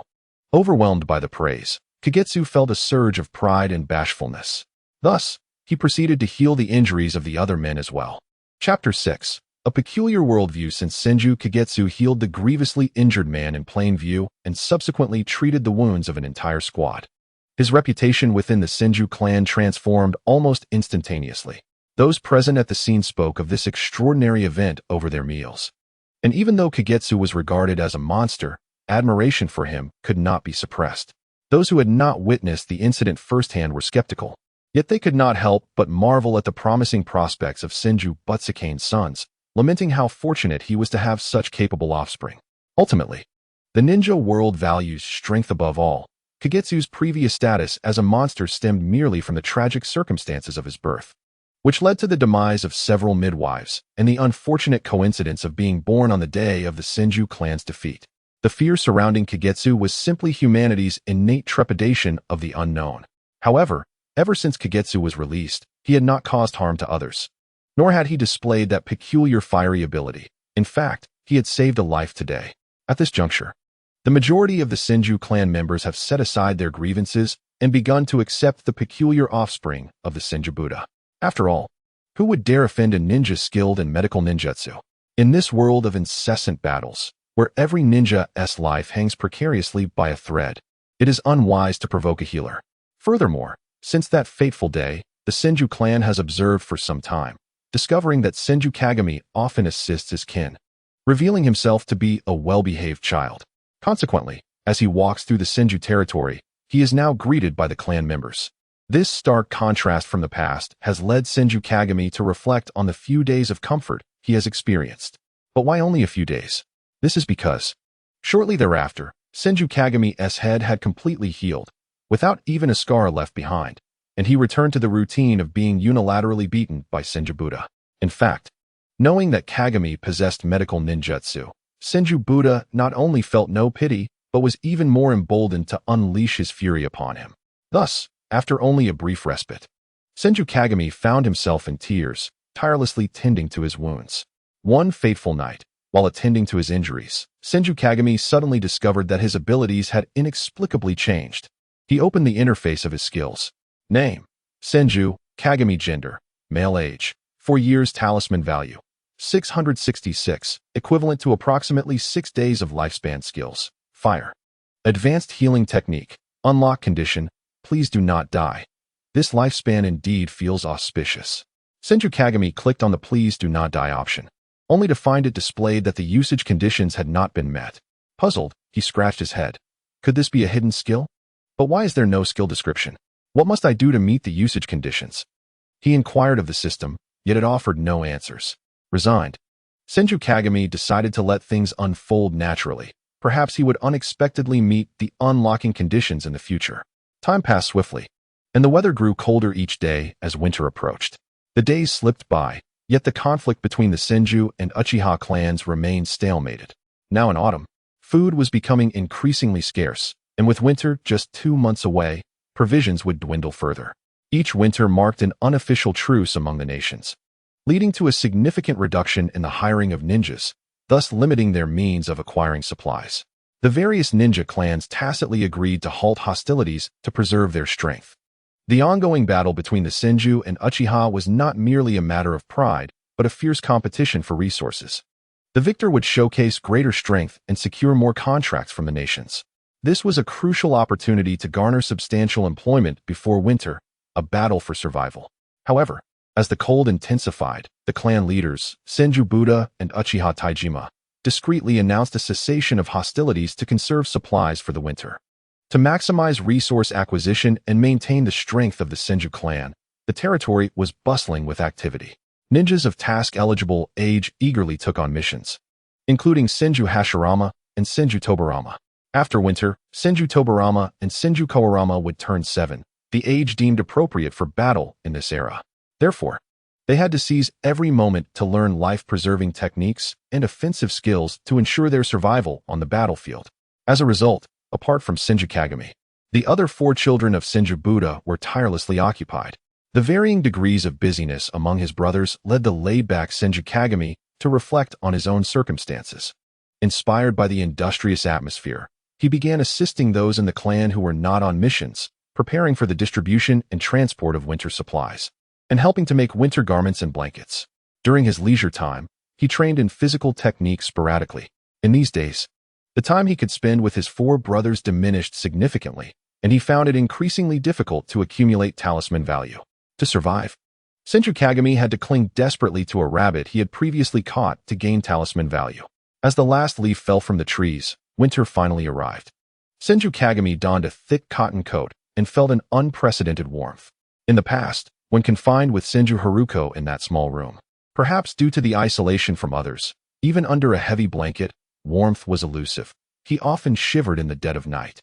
Overwhelmed by the praise, Kagetsu felt a surge of pride and bashfulness. Thus, he proceeded to heal the injuries of the other men as well. Chapter 6. A peculiar worldview. Since Senju Kagetsu healed the grievously injured man in plain view and subsequently treated the wounds of an entire squad, his reputation within the Senju clan transformed almost instantaneously. Those present at the scene spoke of this extraordinary event over their meals. And even though Kagetsu was regarded as a monster, admiration for him could not be suppressed. Those who had not witnessed the incident firsthand were skeptical. Yet they could not help but marvel at the promising prospects of Senju Butsukane's sons, lamenting how fortunate he was to have such capable offspring. Ultimately, the ninja world values strength above all. Kagetsu's previous status as a monster stemmed merely from the tragic circumstances of his birth, which led to the demise of several midwives and the unfortunate coincidence of being born on the day of the Senju clan's defeat. The fear surrounding Kagetsu was simply humanity's innate trepidation of the unknown. However, ever since Kagetsu was released, he had not caused harm to others, nor had he displayed that peculiar fiery ability. In fact, he had saved a life today. At this juncture, the majority of the Senju clan members have set aside their grievances and begun to accept the peculiar offspring of the Senju Buddha. After all, who would dare offend a ninja skilled in medical ninjutsu? In this world of incessant battles, where every ninja's life hangs precariously by a thread, it is unwise to provoke a healer. Furthermore, since that fateful day, the Senju clan has observed for some time, discovering that Senju Kagami often assists his kin, revealing himself to be a well-behaved child. Consequently, as he walks through the Senju territory, he is now greeted by the clan members. This stark contrast from the past has led Senju Kagami to reflect on the few days of comfort he has experienced. But why only a few days? This is because, shortly thereafter, Senju Kagami's head had completely healed, without even a scar left behind, and he returned to the routine of being unilaterally beaten by Senju Buddha. In fact, knowing that Kagami possessed medical ninjutsu, Senju Buddha not only felt no pity, but was even more emboldened to unleash his fury upon him. Thus, after only a brief respite, Senju Kagami found himself in tears, tirelessly tending to his wounds. One fateful night, while attending to his injuries, Senju Kagami suddenly discovered that his abilities had inexplicably changed. He opened the interface of his skills. Name: Senju Kagami. Gender: male. Age: 4 years. Talisman value: 666, equivalent to approximately 6 days of lifespan. Skills: Fire. Advanced healing technique. Unlock condition: please do not die. This lifespan indeed feels auspicious. Senju Kagami clicked on the please do not die option, only to find it displayed that the usage conditions had not been met. Puzzled, he scratched his head. Could this be a hidden skill? But why is there no skill description? What must I do to meet the usage conditions? He inquired of the system, yet it offered no answers. Resigned, Senju Kagami decided to let things unfold naturally. Perhaps he would unexpectedly meet the unlocking conditions in the future. Time passed swiftly, and the weather grew colder each day as winter approached. The days slipped by, yet the conflict between the Senju and Uchiha clans remained stalemated. Now in autumn, food was becoming increasingly scarce, and with winter just 2 months away, provisions would dwindle further. Each winter marked an unofficial truce among the nations, leading to a significant reduction in the hiring of ninjas, thus limiting their means of acquiring supplies. The various ninja clans tacitly agreed to halt hostilities to preserve their strength. The ongoing battle between the Senju and Uchiha was not merely a matter of pride, but a fierce competition for resources. The victor would showcase greater strength and secure more contracts from the nations. This was a crucial opportunity to garner substantial employment before winter, a battle for survival. However, as the cold intensified, the clan leaders, Senju Buddha and Uchiha Taijima, discreetly announced a cessation of hostilities to conserve supplies for the winter. To maximize resource acquisition and maintain the strength of the Senju clan, the territory was bustling with activity. Ninjas of task-eligible age eagerly took on missions, including Senju Hashirama and Senju Tobarama. After winter, Senju Tobarama and Senju Koarama would turn 7, the age deemed appropriate for battle in this era. Therefore, they had to seize every moment to learn life-preserving techniques and offensive skills to ensure their survival on the battlefield. As a result, apart from Senju Kagami, The other 4 children of Senju Buddha were tirelessly occupied. The varying degrees of busyness among his brothers led the laid-back Senju Kagami to reflect on his own circumstances. Inspired by the industrious atmosphere, he began assisting those in the clan who were not on missions, preparing for the distribution and transport of winter supplies, and helping to make winter garments and blankets. During his leisure time, he trained in physical techniques sporadically. In these days, the time he could spend with his 4 brothers diminished significantly, and he found it increasingly difficult to accumulate talisman value. To survive, Senju Kagami had to cling desperately to a rabbit he had previously caught to gain talisman value. As the last leaf fell from the trees, winter finally arrived. Senju Kagami donned a thick cotton coat and felt an unprecedented warmth. In the past, when confined with Senju Haruko in that small room, perhaps due to the isolation from others, even under a heavy blanket, warmth was elusive. He often shivered in the dead of night.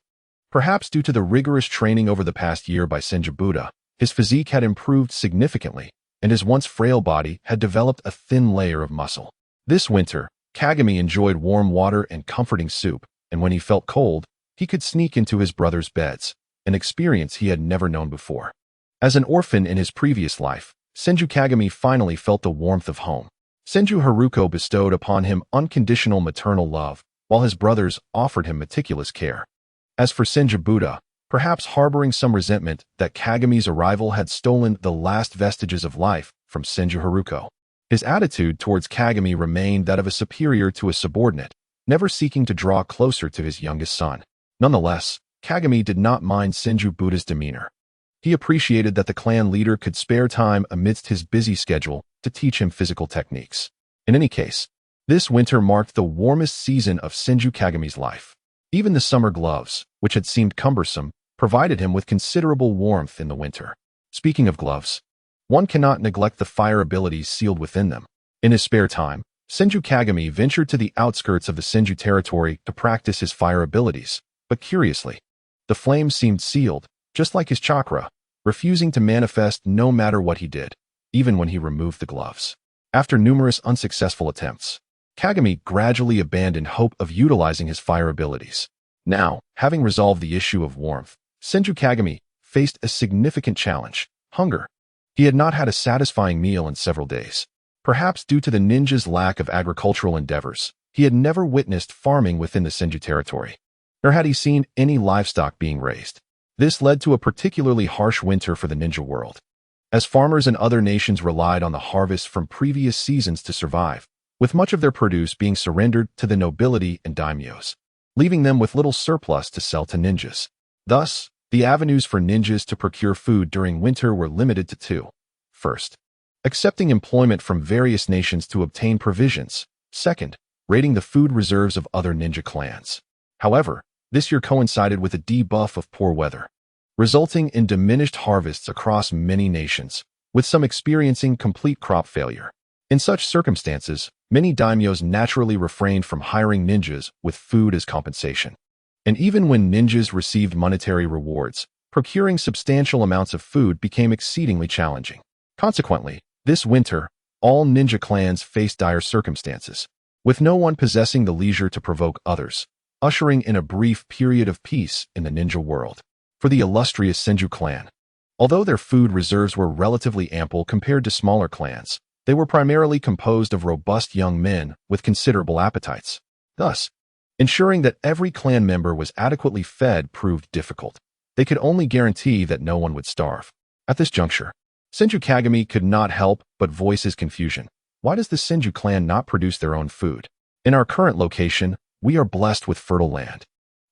Perhaps due to the rigorous training over the past year by Senju Buddha, his physique had improved significantly, and his once frail body had developed a thin layer of muscle. This winter, Kagami enjoyed warm water and comforting soup, and when he felt cold, he could sneak into his brothers' beds, an experience he had never known before. As an orphan in his previous life, Senju Kagami finally felt the warmth of home. Senju Haruko bestowed upon him unconditional maternal love, while his brothers offered him meticulous care. As for Senju Buddha, perhaps harboring some resentment that Kagami's arrival had stolen the last vestiges of life from Senju Haruko, his attitude towards Kagami remained that of a superior to a subordinate, never seeking to draw closer to his youngest son. Nonetheless, Kagami did not mind Senju Buddha's demeanor. He appreciated that the clan leader could spare time amidst his busy schedule to teach him physical techniques. In any case, this winter marked the warmest season of Senju Kagami's life. Even the summer gloves, which had seemed cumbersome, provided him with considerable warmth in the winter. Speaking of gloves, one cannot neglect the fire abilities sealed within them. In his spare time, Senju Kagami ventured to the outskirts of the Senju territory to practice his fire abilities, but curiously, the flames seemed sealed, just like his chakra, refusing to manifest no matter what he did, even when he removed the gloves. After numerous unsuccessful attempts, Kagami gradually abandoned hope of utilizing his fire abilities. Now, having resolved the issue of warmth, Senju Kagami faced a significant challenge: hunger. He had not had a satisfying meal in several days. Perhaps due to the ninja's lack of agricultural endeavors, he had never witnessed farming within the Senju territory, nor had he seen any livestock being raised. This led to a particularly harsh winter for the ninja world, as farmers in other nations relied on the harvests from previous seasons to survive, with much of their produce being surrendered to the nobility and daimyos, leaving them with little surplus to sell to ninjas. Thus, the avenues for ninjas to procure food during winter were limited to 2. First, accepting employment from various nations to obtain provisions. Second, raiding the food reserves of other ninja clans. However, this year coincided with a debuff of poor weather, resulting in diminished harvests across many nations, with some experiencing complete crop failure. In such circumstances, many daimyos naturally refrained from hiring ninjas with food as compensation. And even when ninjas received monetary rewards, procuring substantial amounts of food became exceedingly challenging. Consequently, this winter, all ninja clans faced dire circumstances, with no one possessing the leisure to provoke others, ushering in a brief period of peace in the ninja world. For the illustrious Senju clan, although their food reserves were relatively ample compared to smaller clans, they were primarily composed of robust young men with considerable appetites. Thus, ensuring that every clan member was adequately fed proved difficult. They could only guarantee that no one would starve. At this juncture, Senju Kagami could not help but voice his confusion. Why does the Senju clan not produce their own food? In our current location, we are blessed with fertile land,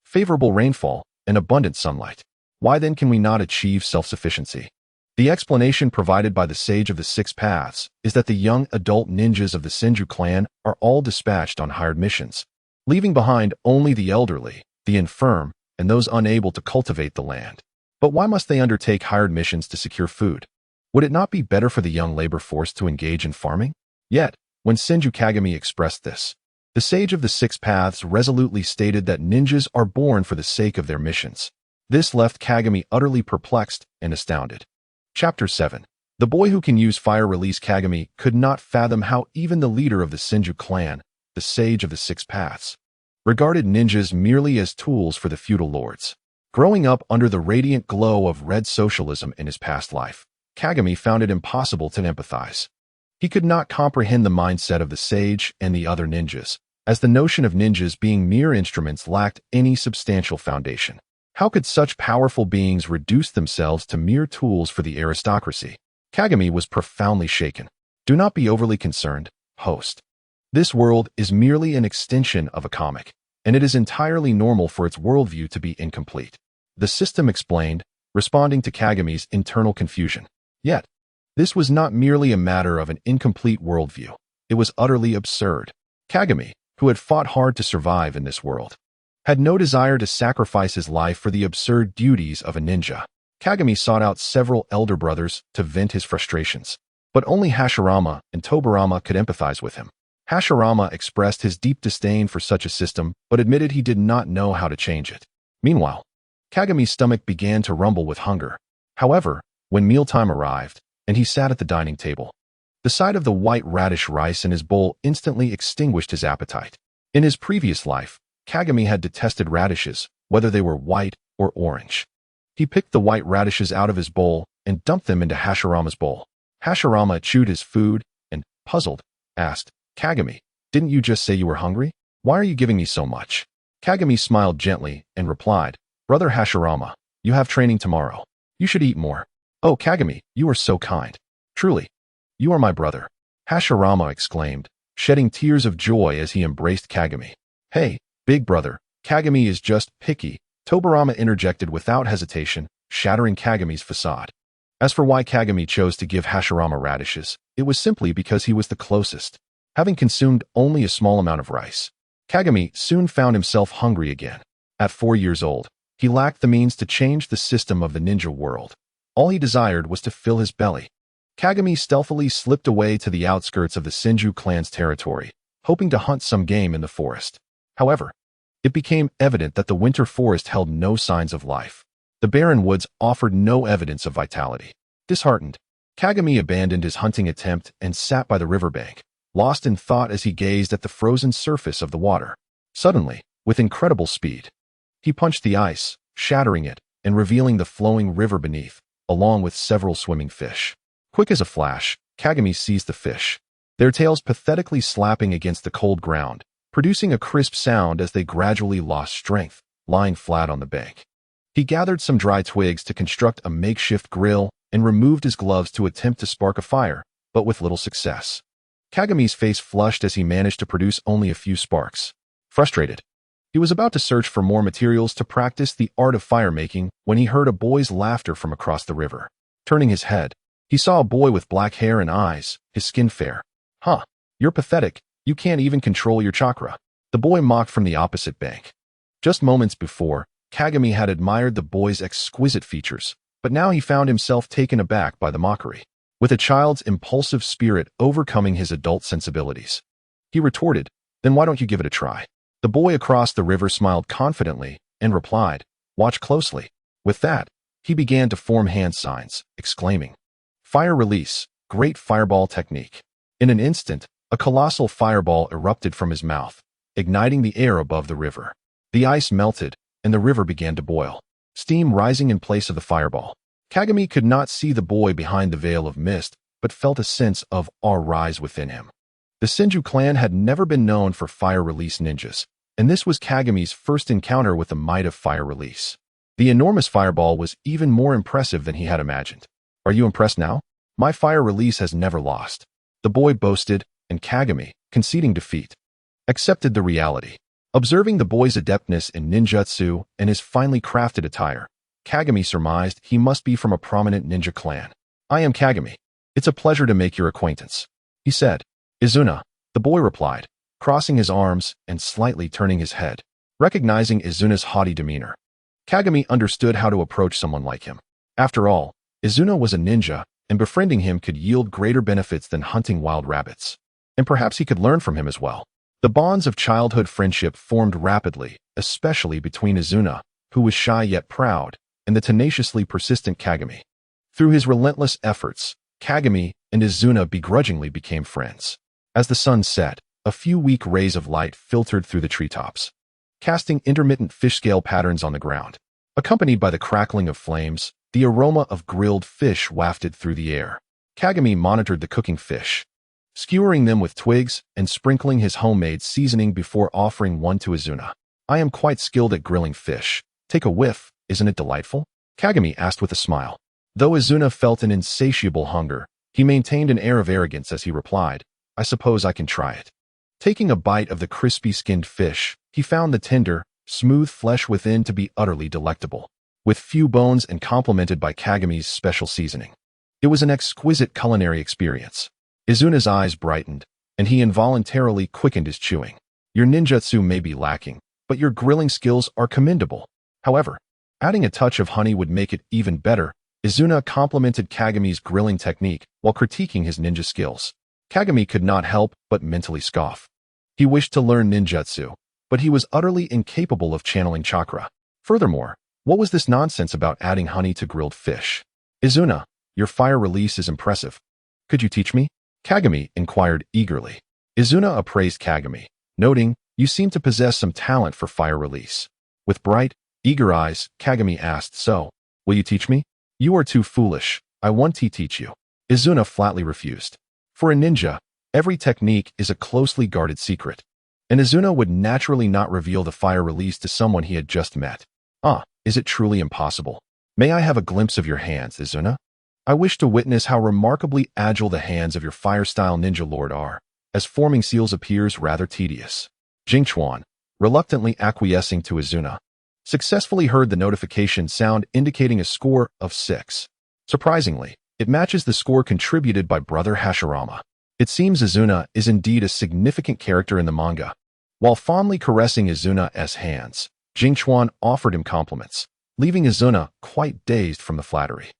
favorable rainfall, and abundant sunlight. Why then can we not achieve self-sufficiency? The explanation provided by the Sage of the Six Paths is that the young adult ninjas of the Senju clan are all dispatched on hired missions, leaving behind only the elderly, the infirm, and those unable to cultivate the land. But why must they undertake hired missions to secure food? Would it not be better for the young labor force to engage in farming? Yet, when Senju Kagami expressed this, the Sage of the Six Paths resolutely stated that ninjas are born for the sake of their missions. This left Kagami utterly perplexed and astounded. Chapter 7. The boy who can use fire release. Kagami could not fathom how even the leader of the Senju clan, the Sage of the Six Paths, regarded ninjas merely as tools for the feudal lords. Growing up under the radiant glow of red socialism in his past life, Kagami found it impossible to empathize. He could not comprehend the mindset of the sage and the other ninjas, as the notion of ninjas being mere instruments lacked any substantial foundation. How could such powerful beings reduce themselves to mere tools for the aristocracy? Kagami was profoundly shaken. Do not be overly concerned, host. This world is merely an extension of a comic, and it is entirely normal for its worldview to be incomplete. The system explained, responding to Kagami's internal confusion. Yet, this was not merely a matter of an incomplete worldview. It was utterly absurd. Kagami, who had fought hard to survive in this world, had no desire to sacrifice his life for the absurd duties of a ninja. Kagami sought out several elder brothers to vent his frustrations, but only Hashirama and Tobirama could empathize with him. Hashirama expressed his deep disdain for such a system, but admitted he did not know how to change it. Meanwhile, Kagami's stomach began to rumble with hunger. However, when mealtime arrived, and he sat at the dining table, the sight of the white radish rice in his bowl instantly extinguished his appetite. In his previous life, Kagami had detested radishes, whether they were white or orange. He picked the white radishes out of his bowl and dumped them into Hashirama's bowl. Hashirama chewed his food and, puzzled, asked, Kagami, didn't you just say you were hungry? Why are you giving me so much? Kagami smiled gently and replied, Brother Hashirama, you have training tomorrow. You should eat more. Oh, Kagami, you are so kind. Truly, you are my brother. Hashirama exclaimed, shedding tears of joy as he embraced Kagami. Hey, big brother, Kagami is just picky, Tobirama interjected without hesitation, shattering Kagami's facade. As for why Kagami chose to give Hashirama radishes, it was simply because he was the closest. Having consumed only a small amount of rice, Kagami soon found himself hungry again. At 4 years old, he lacked the means to change the system of the ninja world. All he desired was to fill his belly. Kagami stealthily slipped away to the outskirts of the Senju clan's territory, hoping to hunt some game in the forest. However, it became evident that the winter forest held no signs of life. The barren woods offered no evidence of vitality. Disheartened, Kagami abandoned his hunting attempt and sat by the riverbank, lost in thought as he gazed at the frozen surface of the water. Suddenly, with incredible speed, he punched the ice, shattering it and revealing the flowing river beneath, along with several swimming fish. Quick as a flash, Kagami seized the fish, their tails pathetically slapping against the cold ground, producing a crisp sound as they gradually lost strength, lying flat on the bank. He gathered some dry twigs to construct a makeshift grill and removed his gloves to attempt to spark a fire, but with little success. Kagami's face flushed as he managed to produce only a few sparks. Frustrated, he was about to search for more materials to practice the art of fire-making when he heard a boy's laughter from across the river. Turning his head, he saw a boy with black hair and eyes, his skin fair. Huh, you're pathetic, you can't even control your chakra. The boy mocked from the opposite bank. Just moments before, Kagami had admired the boy's exquisite features, but now he found himself taken aback by the mockery. With a child's impulsive spirit overcoming his adult sensibilities, he retorted, then why don't you give it a try? The boy across the river smiled confidently and replied, watch closely. With that, he began to form hand signs, exclaiming, fire release, great fireball technique. In an instant, a colossal fireball erupted from his mouth, igniting the air above the river. The ice melted, and the river began to boil, steam rising in place of the fireball. Kagami could not see the boy behind the veil of mist, but felt a sense of awe rise within him. The Senju clan had never been known for fire release ninjas, and this was Kagami's first encounter with the might of fire release. The enormous fireball was even more impressive than he had imagined. Are you impressed now? My fire release has never lost, the boy boasted, and Kagami, conceding defeat, accepted the reality. Observing the boy's adeptness in ninjutsu and his finely crafted attire, Kagami surmised he must be from a prominent ninja clan. I am Kagami. It's a pleasure to make your acquaintance, he said. Izuna, the boy replied, crossing his arms and slightly turning his head. Recognizing Izuna's haughty demeanor, Kagami understood how to approach someone like him. After all, Izuna was a ninja, and befriending him could yield greater benefits than hunting wild rabbits. And perhaps he could learn from him as well. The bonds of childhood friendship formed rapidly, especially between Izuna, who was shy yet proud, and the tenaciously persistent Kagami. Through his relentless efforts, Kagami and Izuna begrudgingly became friends. As the sun set, a few weak rays of light filtered through the treetops, casting intermittent fish scale patterns on the ground. Accompanied by the crackling of flames, the aroma of grilled fish wafted through the air. Kagami monitored the cooking fish, skewering them with twigs and sprinkling his homemade seasoning before offering one to Izuna. I am quite skilled at grilling fish. Take a whiff, isn't it delightful? Kagami asked with a smile. Though Izuna felt an insatiable hunger, he maintained an air of arrogance as he replied, I suppose I can try it. Taking a bite of the crispy skinned fish, he found the tender, smooth flesh within to be utterly delectable, with few bones and complemented by Kagami's special seasoning. It was an exquisite culinary experience. Izuna's eyes brightened, and he involuntarily quickened his chewing. Your ninjutsu may be lacking, but your grilling skills are commendable. However, adding a touch of honey would make it even better. Izuna complimented Kagami's grilling technique while critiquing his ninja skills. Kagami could not help but mentally scoff. He wished to learn ninjutsu, but he was utterly incapable of channeling chakra. Furthermore, what was this nonsense about adding honey to grilled fish? Izuna, your fire release is impressive. Could you teach me? Kagami inquired eagerly. Izuna appraised Kagami, noting, you seem to possess some talent for fire release. With bright, eager eyes, Kagami asked, so, will you teach me? You are too foolish. I want to teach you. Izuna flatly refused. For a ninja, every technique is a closely guarded secret, and Izuna would naturally not reveal the fire release to someone he had just met. Is it truly impossible? May I have a glimpse of your hands, Izuna? I wish to witness how remarkably agile the hands of your fire-style ninja lord are, as forming seals appears rather tedious. Jingchuan, reluctantly acquiescing to Izuna, successfully heard the notification sound indicating a score of 6. Surprisingly, it matches the score contributed by brother Hashirama. It seems Izuna is indeed a significant character in the manga. While fondly caressing Izuna's hands, Jingchuan offered him compliments, leaving Izuna quite dazed from the flattery.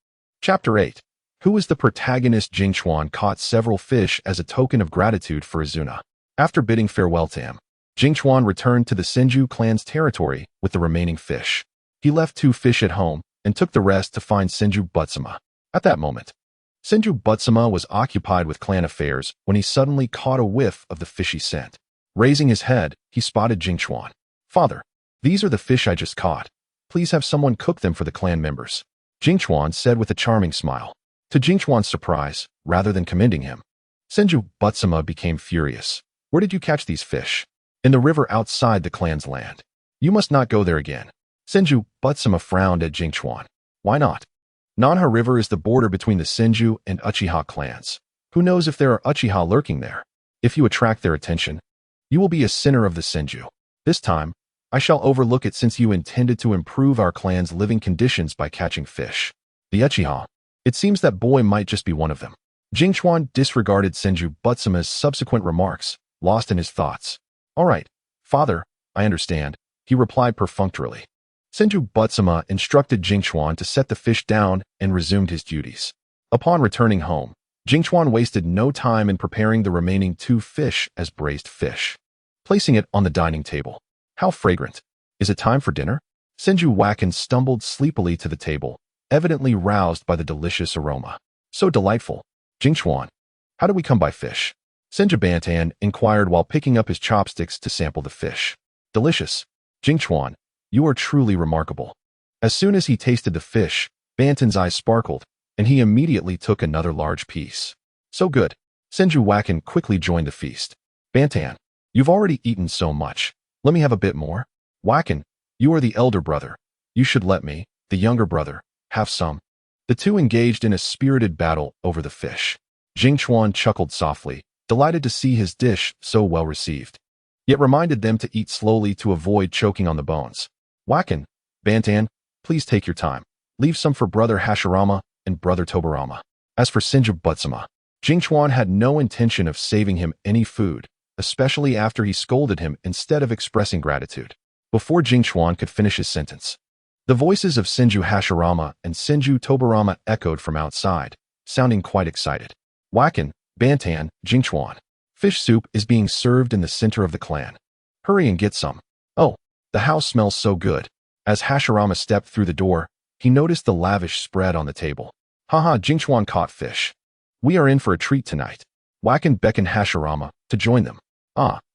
Chapter 8. Who is the protagonist? Jingchuan caught several fish as a token of gratitude for Izuna. After bidding farewell to him, Jingchuan returned to the Senju clan's territory with the remaining fish. He left 2 fish at home and took the rest to find Senju Butsuma. At that moment, Senju Butsuma was occupied with clan affairs when he suddenly caught a whiff of the fishy scent. Raising his head, he spotted Jingchuan. Father, these are the fish I just caught. Please have someone cook them for the clan members. Jingchuan said with a charming smile. To Jingchuan's surprise, rather than commending him, Senju Butsuma became furious. Where did you catch these fish? In the river outside the clan's land. You must not go there again. Senju Butsuma frowned at Jingchuan. Why not? Nanha River is the border between the Senju and Uchiha clans. Who knows if there are Uchiha lurking there? If you attract their attention, you will be a sinner of the Senju. This time, I shall overlook it since you intended to improve our clan's living conditions by catching fish. The Uchiha. It seems that boy might just be one of them. Jingchuan disregarded Senju Butsuma's subsequent remarks, lost in his thoughts. All right, father, I understand, he replied perfunctorily. Senju Butsuma instructed Jingchuan to set the fish down and resumed his duties. Upon returning home, Jingchuan wasted no time in preparing the remaining 2 fish as braised fish, placing it on the dining table. How fragrant. Is it time for dinner? Senju Wacken stumbled sleepily to the table, evidently roused by the delicious aroma. So delightful. Jingchuan, how do we come by fish? Senju Bantan inquired while picking up his chopsticks to sample the fish. Delicious. Jingchuan, you are truly remarkable. As soon as he tasted the fish, Bantan's eyes sparkled, and he immediately took another large piece. So good. Senju Wacken quickly joined the feast. Bantan, you've already eaten so much. Let me have a bit more. Wacken, you are the elder brother. You should let me, the younger brother, have some. The 2 engaged in a spirited battle over the fish. Jingchuan chuckled softly, delighted to see his dish so well received, yet reminded them to eat slowly to avoid choking on the bones. Wacken, Bantan, please take your time. Leave some for brother Hashirama and brother Tobarama. As for Senju Butsuma, Jingchuan had no intention of saving him any food, especially after he scolded him instead of expressing gratitude. Before Jingchuan could finish his sentence, the voices of Senju Hashirama and Senju Tobarama echoed from outside, sounding quite excited. Wacken, Bantan, Jingchuan. Fish soup is being served in the center of the clan. Hurry and get some. Oh, the house smells so good. As Hashirama stepped through the door, he noticed the lavish spread on the table. Haha, Jingchuan caught fish. We are in for a treat tonight. Wacken beckoned Hashirama to join them.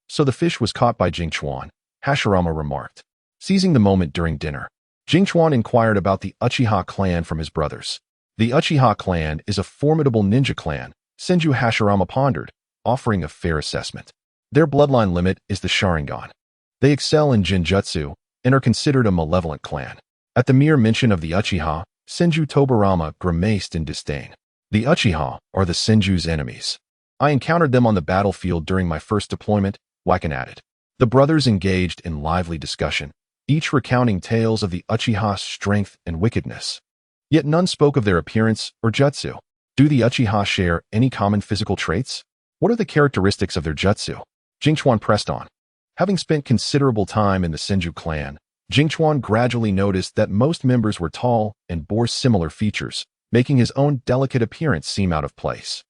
So the fish was caught by Jingchuan, Hashirama remarked. Seizing the moment during dinner, Jingchuan inquired about the Uchiha clan from his brothers. The Uchiha clan is a formidable ninja clan, Senju Hashirama pondered, offering a fair assessment. Their bloodline limit is the Sharingan. They excel in Jinjutsu and are considered a malevolent clan. At the mere mention of the Uchiha, Senju Tobirama grimaced in disdain. The Uchiha are the Senju's enemies. I encountered them on the battlefield during my first deployment, Wakan added. The brothers engaged in lively discussion, each recounting tales of the Uchiha's strength and wickedness. Yet none spoke of their appearance or jutsu. Do the Uchiha share any common physical traits? What are the characteristics of their jutsu? Jingchuan pressed on. Having spent considerable time in the Senju clan, Jingchuan gradually noticed that most members were tall and bore similar features, making his own delicate appearance seem out of place.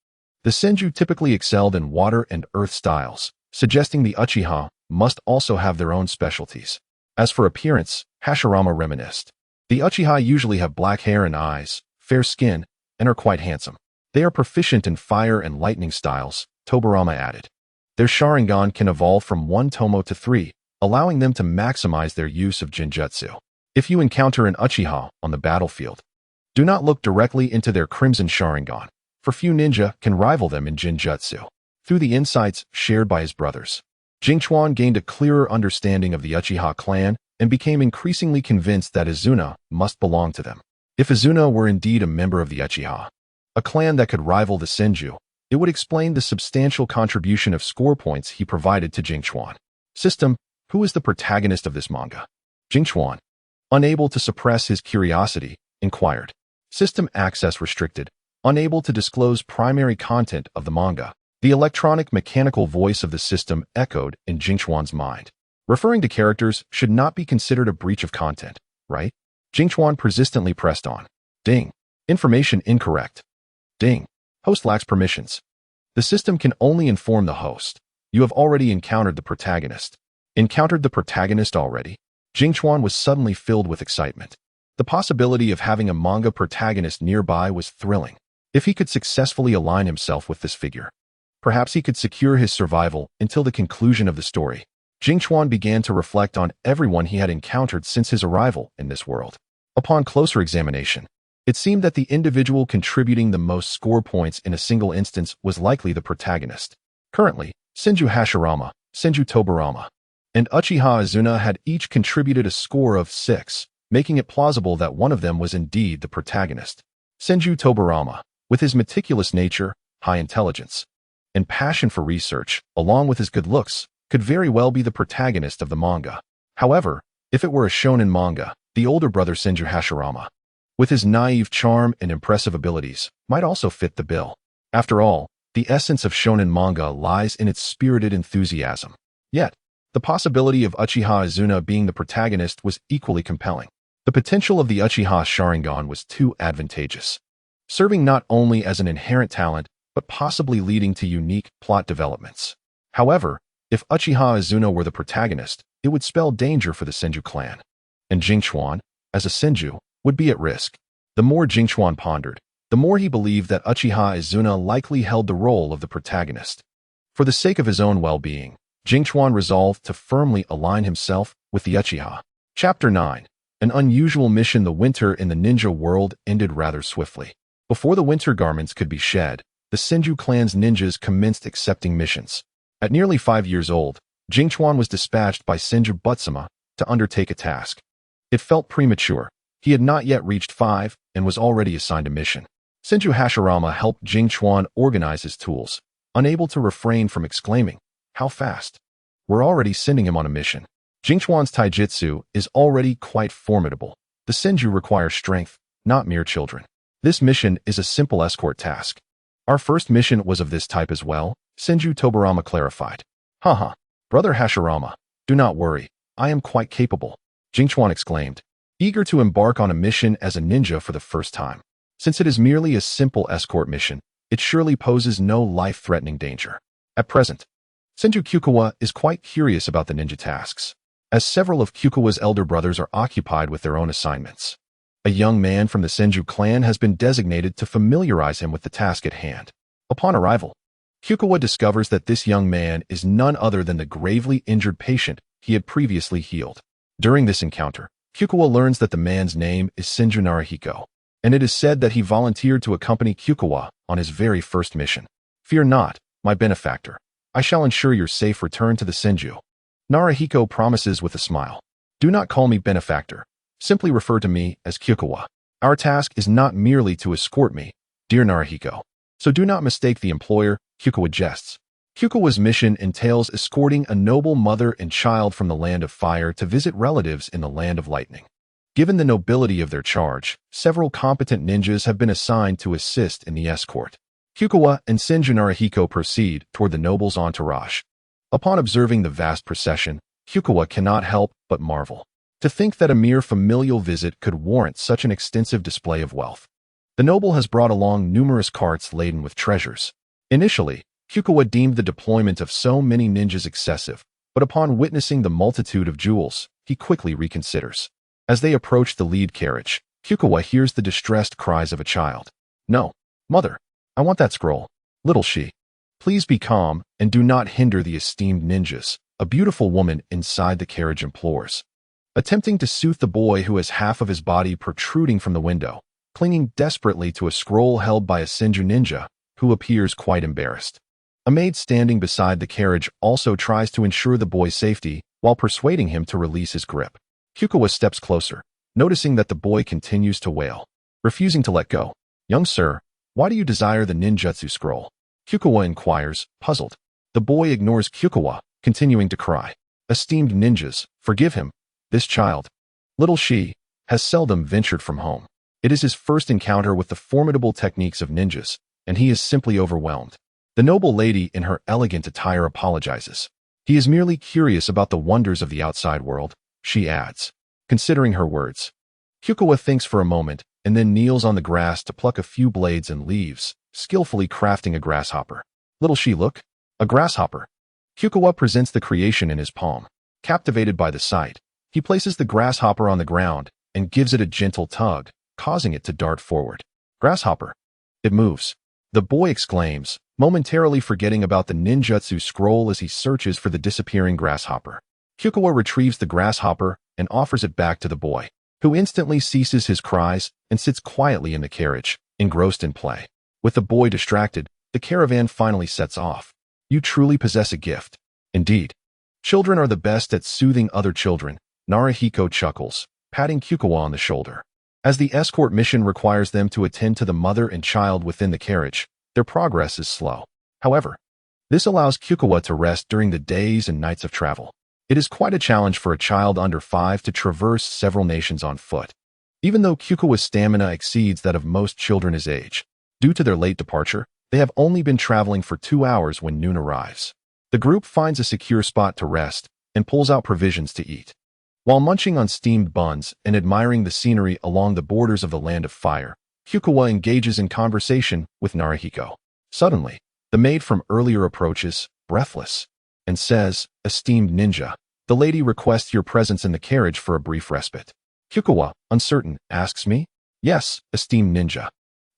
The Senju typically excelled in water and earth styles, suggesting the Uchiha must also have their own specialties. As for appearance, Hashirama reminisced. The Uchiha usually have black hair and eyes, fair skin, and are quite handsome. They are proficient in fire and lightning styles, Tobirama added. Their Sharingan can evolve from 1 Tomo to 3, allowing them to maximize their use of Jinjutsu. If you encounter an Uchiha on the battlefield, do not look directly into their Crimson Sharingan, for few ninja can rival them in Jinjutsu. Through the insights shared by his brothers, Jingchuan gained a clearer understanding of the Uchiha clan and became increasingly convinced that Izuna must belong to them. If Izuna were indeed a member of the Uchiha, a clan that could rival the Senju, it would explain the substantial contribution of score points he provided to Jingchuan. System, who is the protagonist of this manga? Jingchuan, unable to suppress his curiosity, inquired. System access restricted, unable to disclose primary content of the manga. The electronic mechanical voice of the system echoed in Jingchuan's mind. Referring to characters should not be considered a breach of content, right? Jingchuan persistently pressed on. Ding. Information incorrect. Ding. Host lacks permissions. The system can only inform the host. You have already encountered the protagonist. Encountered the protagonist already? Jingchuan was suddenly filled with excitement. The possibility of having a manga protagonist nearby was thrilling. If he could successfully align himself with this figure, perhaps he could secure his survival until the conclusion of the story. Jingchuan began to reflect on everyone he had encountered since his arrival in this world. Upon closer examination, it seemed that the individual contributing the most score points in a single instance was likely the protagonist. Currently, Senju Hashirama, Senju Tobirama, and Uchiha Izuna had each contributed a score of 6, making it plausible that one of them was indeed the protagonist. Senju Tobirama, with his meticulous nature, high intelligence, and passion for research, along with his good looks, could very well be the protagonist of the manga. However, if it were a shonen manga, the older brother Senju Hashirama, with his naive charm and impressive abilities, might also fit the bill. After all, the essence of shonen manga lies in its spirited enthusiasm. Yet, the possibility of Uchiha Izuna being the protagonist was equally compelling. The potential of the Uchiha Sharingan was too advantageous, serving not only as an inherent talent, but possibly leading to unique plot developments. However, if Uchiha Izuna were the protagonist, it would spell danger for the Senju clan. And Jingchuan, as a Senju, would be at risk. The more Jingchuan pondered, the more he believed that Uchiha Izuna likely held the role of the protagonist. For the sake of his own well-being, Jingchuan resolved to firmly align himself with the Uchiha. Chapter 9. An unusual mission. The winter in the ninja world ended rather swiftly. Before the winter garments could be shed, the Senju clan's ninjas commenced accepting missions. At nearly 5 years old, Jingchuan was dispatched by Senju Butsuma to undertake a task. It felt premature. He had not yet reached 5 and was already assigned a mission. Senju Hashirama helped Jingchuan organize his tools, unable to refrain from exclaiming, "How fast? We're already sending him on a mission." Jingchuan's taijutsu is already quite formidable. The Senju require strength, not mere children. This mission is a simple escort task. Our first mission was of this type as well, Senju Tobirama clarified. Haha, brother Hashirama, do not worry, I am quite capable, Jingchuan exclaimed, eager to embark on a mission as a ninja for the first time. Since it is merely a simple escort mission, it surely poses no life-threatening danger. At present, Senju Kyukawa is quite curious about the ninja tasks, as several of Kyukawa's elder brothers are occupied with their own assignments. A young man from the Senju clan has been designated to familiarize him with the task at hand. Upon arrival, Kyukawa discovers that this young man is none other than the gravely injured patient he had previously healed. During this encounter, Kikuwa learns that the man's name is Senju Narahiko, and it is said that he volunteered to accompany Kikuwa on his very first mission. Fear not, my benefactor. I shall ensure your safe return to the Senju. Narahiko promises with a smile. Do not call me benefactor. Simply refer to me as Kikuwa. Our task is not merely to escort me, dear Narahiko. So do not mistake the employer, Kikuwa jests. Kikuwa's mission entails escorting a noble mother and child from the land of fire to visit relatives in the land of lightning. Given the nobility of their charge, several competent ninjas have been assigned to assist in the escort. Kikuwa and Senju Narahiko proceed toward the noble's entourage. Upon observing the vast procession, Kikuwa cannot help but marvel. To think that a mere familial visit could warrant such an extensive display of wealth. The noble has brought along numerous carts laden with treasures. Initially, Kikuwa deemed the deployment of so many ninjas excessive, but upon witnessing the multitude of jewels, he quickly reconsiders. As they approach the lead carriage, Kikuwa hears the distressed cries of a child. No, mother, I want that scroll. Little she. Please be calm and do not hinder the esteemed ninjas, a beautiful woman inside the carriage implores. Attempting to soothe the boy who has half of his body protruding from the window, clinging desperately to a scroll held by a Senju ninja, who appears quite embarrassed. A maid standing beside the carriage also tries to ensure the boy's safety while persuading him to release his grip. Kikuwa steps closer, noticing that the boy continues to wail, refusing to let go. Young sir, why do you desire the ninjutsu scroll? Kikuwa inquires, puzzled. The boy ignores Kikuwa, continuing to cry. Esteemed ninjas, forgive him. This child, little she, has seldom ventured from home. It is his first encounter with the formidable techniques of ninjas, and he is simply overwhelmed. The noble lady in her elegant attire apologizes. He is merely curious about the wonders of the outside world, she adds, considering her words. Kikuwa thinks for a moment and then kneels on the grass to pluck a few blades and leaves, skillfully crafting a grasshopper. Little she, look, a grasshopper. Kikuwa presents the creation in his palm. Captivated by the sight, he places the grasshopper on the ground and gives it a gentle tug, causing it to dart forward. Grasshopper. It moves. The boy exclaims, momentarily forgetting about the ninjutsu scroll as he searches for the disappearing grasshopper. Kikuwa retrieves the grasshopper and offers it back to the boy, who instantly ceases his cries and sits quietly in the carriage, engrossed in play. With the boy distracted, the caravan finally sets off. You truly possess a gift. Indeed. Children are the best at soothing other children, Narahiko chuckles, patting Kikuwa on the shoulder. As the escort mission requires them to attend to the mother and child within the carriage, their progress is slow. However, this allows Kikuwa to rest during the days and nights of travel. It is quite a challenge for a child under 5 to traverse several nations on foot. Even though Kikuwa's stamina exceeds that of most children his age, due to their late departure, they have only been traveling for 2 hours when noon arrives. The group finds a secure spot to rest and pulls out provisions to eat. While munching on steamed buns and admiring the scenery along the borders of the land of fire, Kikuwa engages in conversation with Narahiko. Suddenly, the maid from earlier approaches, breathless, and says, Esteemed ninja, the lady requests your presence in the carriage for a brief respite. Kikuwa, uncertain, asks me, Yes, esteemed ninja.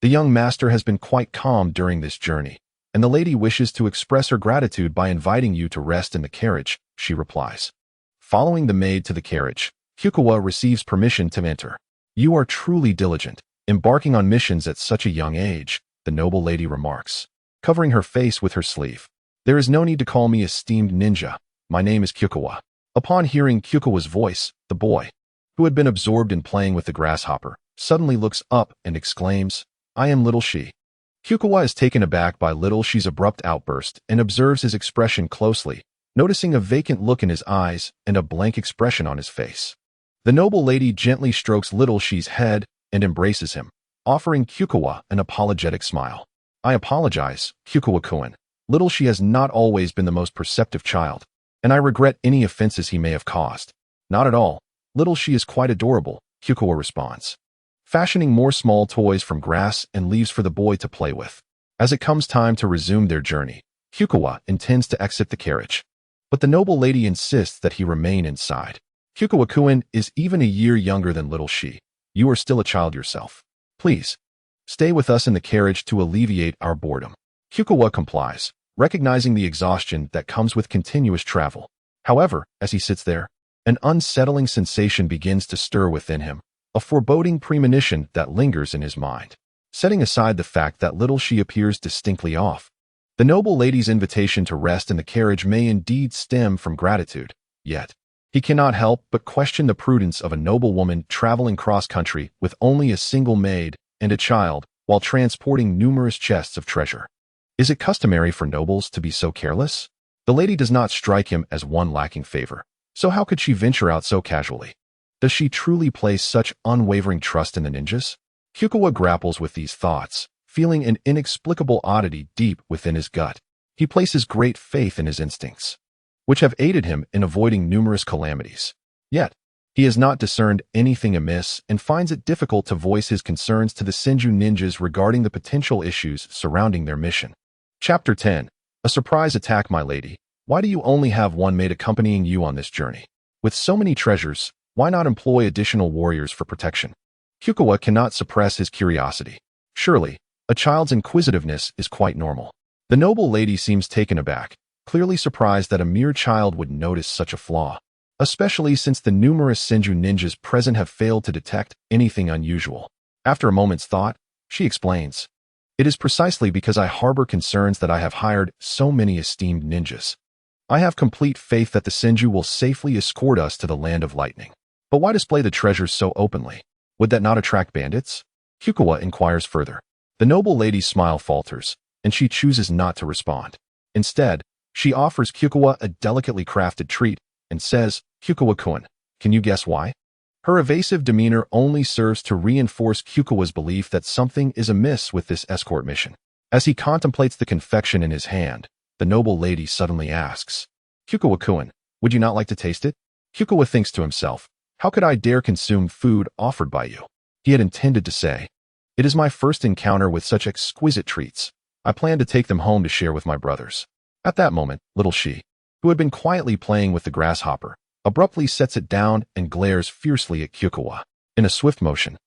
The young master has been quite calm during this journey, and the lady wishes to express her gratitude by inviting you to rest in the carriage, she replies. Following the maid to the carriage, Kikuwa receives permission to enter. You are truly diligent, embarking on missions at such a young age, the noble lady remarks, covering her face with her sleeve. There is no need to call me esteemed ninja. My name is Kikuwa. Upon hearing Kikuwa's voice, the boy, who had been absorbed in playing with the grasshopper, suddenly looks up and exclaims, I am Little She. Kikuwa is taken aback by Little She's abrupt outburst and observes his expression closely, noticing a vacant look in his eyes and a blank expression on his face. The noble lady gently strokes Little She's head and embraces him, offering Kikuwa an apologetic smile. I apologize, Kikuwa-kun. Little She has not always been the most perceptive child, and I regret any offenses he may have caused. Not at all. Little She is quite adorable, Kikuwa responds, fashioning more small toys from grass and leaves for the boy to play with. As it comes time to resume their journey, Kikuwa intends to exit the carriage, but the noble lady insists that he remain inside. Kikuwa-kun is even a year younger than Little She. You are still a child yourself. Please, stay with us in the carriage to alleviate our boredom. Kikuwa complies, recognizing the exhaustion that comes with continuous travel. However, as he sits there, An unsettling sensation begins to stir within him, a foreboding premonition that lingers in his mind. Setting aside the fact that little she appears distinctly off, the noble lady's invitation to rest in the carriage may indeed stem from gratitude, yet he cannot help but question the prudence of a noble woman traveling cross-country with only a single maid and a child while transporting numerous chests of treasure. Is it customary for nobles to be so careless? The lady does not strike him as one lacking favor, so how could she venture out so casually? Does she truly place such unwavering trust in the ninjas? Kikuwa grapples with these thoughts, feeling an inexplicable oddity deep within his gut. He places great faith in his instincts, which have aided him in avoiding numerous calamities. Yet, he has not discerned anything amiss and finds it difficult to voice his concerns to the Senju ninjas regarding the potential issues surrounding their mission. Chapter 10. A surprise attack, my lady. Why do you only have one maid accompanying you on this journey? With so many treasures, why not employ additional warriors for protection? Kikuwa cannot suppress his curiosity. Surely, a child's inquisitiveness is quite normal. The noble lady seems taken aback, clearly surprised that a mere child would notice such a flaw, especially since the numerous Senju ninjas present have failed to detect anything unusual. After a moment's thought, she explains, "It is precisely because I harbor concerns that I have hired so many esteemed ninjas. I have complete faith that the Senju will safely escort us to the land of lightning. But why display the treasures so openly? Would that not attract bandits?" Kikuwa inquires further. The noble lady's smile falters, and she chooses not to respond. Instead, she offers Kikuwa a delicately crafted treat and says, "Kikuwa-kun, can you guess why?" Her evasive demeanor only serves to reinforce Kikuwa's belief that something is amiss with this escort mission. As he contemplates the confection in his hand, the noble lady suddenly asks, "Kikuwa-kun, would you not like to taste it?" Kikuwa thinks to himself, "How could I dare consume food offered by you?" He had intended to say, "It is my first encounter with such exquisite treats. I plan to take them home to share with my brothers." At that moment, little she, who had been quietly playing with the grasshopper, abruptly sets it down and glares fiercely at Kikuwa. In a swift motion,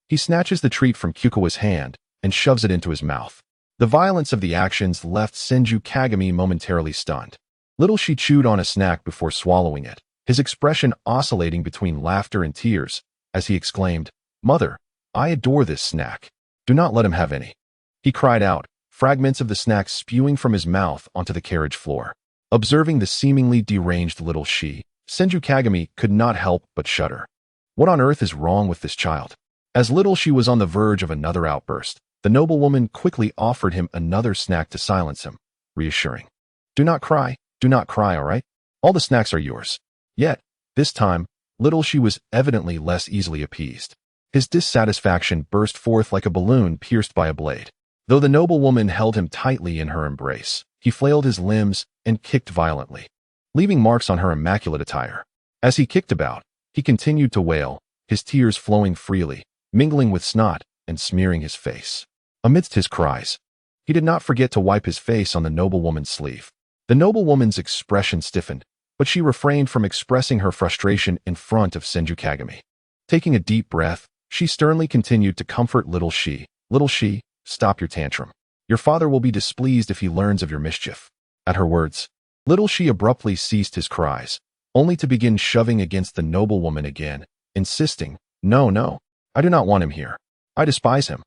he snatches the treat from Kikuwa's hand and shoves it into his mouth. The violence of the actions left Senju Kagami momentarily stunned. Little she chewed on a snack before swallowing it, his expression oscillating between laughter and tears, as he exclaimed, "Mother, I adore this snack. Do not let him have any." He cried out, fragments of the snack spewing from his mouth onto the carriage floor. Observing the seemingly deranged little she, Senju Kagami could not help but shudder. What on earth is wrong with this child? As little she was on the verge of another outburst, the noblewoman quickly offered him another snack to silence him, reassuring, do not cry, all right? All the snacks are yours." Yet, this time, little she was evidently less easily appeased. His dissatisfaction burst forth like a balloon pierced by a blade. Though the noblewoman held him tightly in her embrace, he flailed his limbs and kicked violently, leaving marks on her immaculate attire. As he kicked about, he continued to wail, his tears flowing freely, mingling with snot and smearing his face. Amidst his cries, he did not forget to wipe his face on the noblewoman's sleeve. The noblewoman's expression stiffened, but she refrained from expressing her frustration in front of Senju Kagami. Taking a deep breath, she sternly continued to comfort little she. "Little she, stop your tantrum. Your father will be displeased if he learns of your mischief." At her words, little she abruptly ceased his cries, only to begin shoving against the noblewoman again, insisting, No, I do not want him here. I despise him."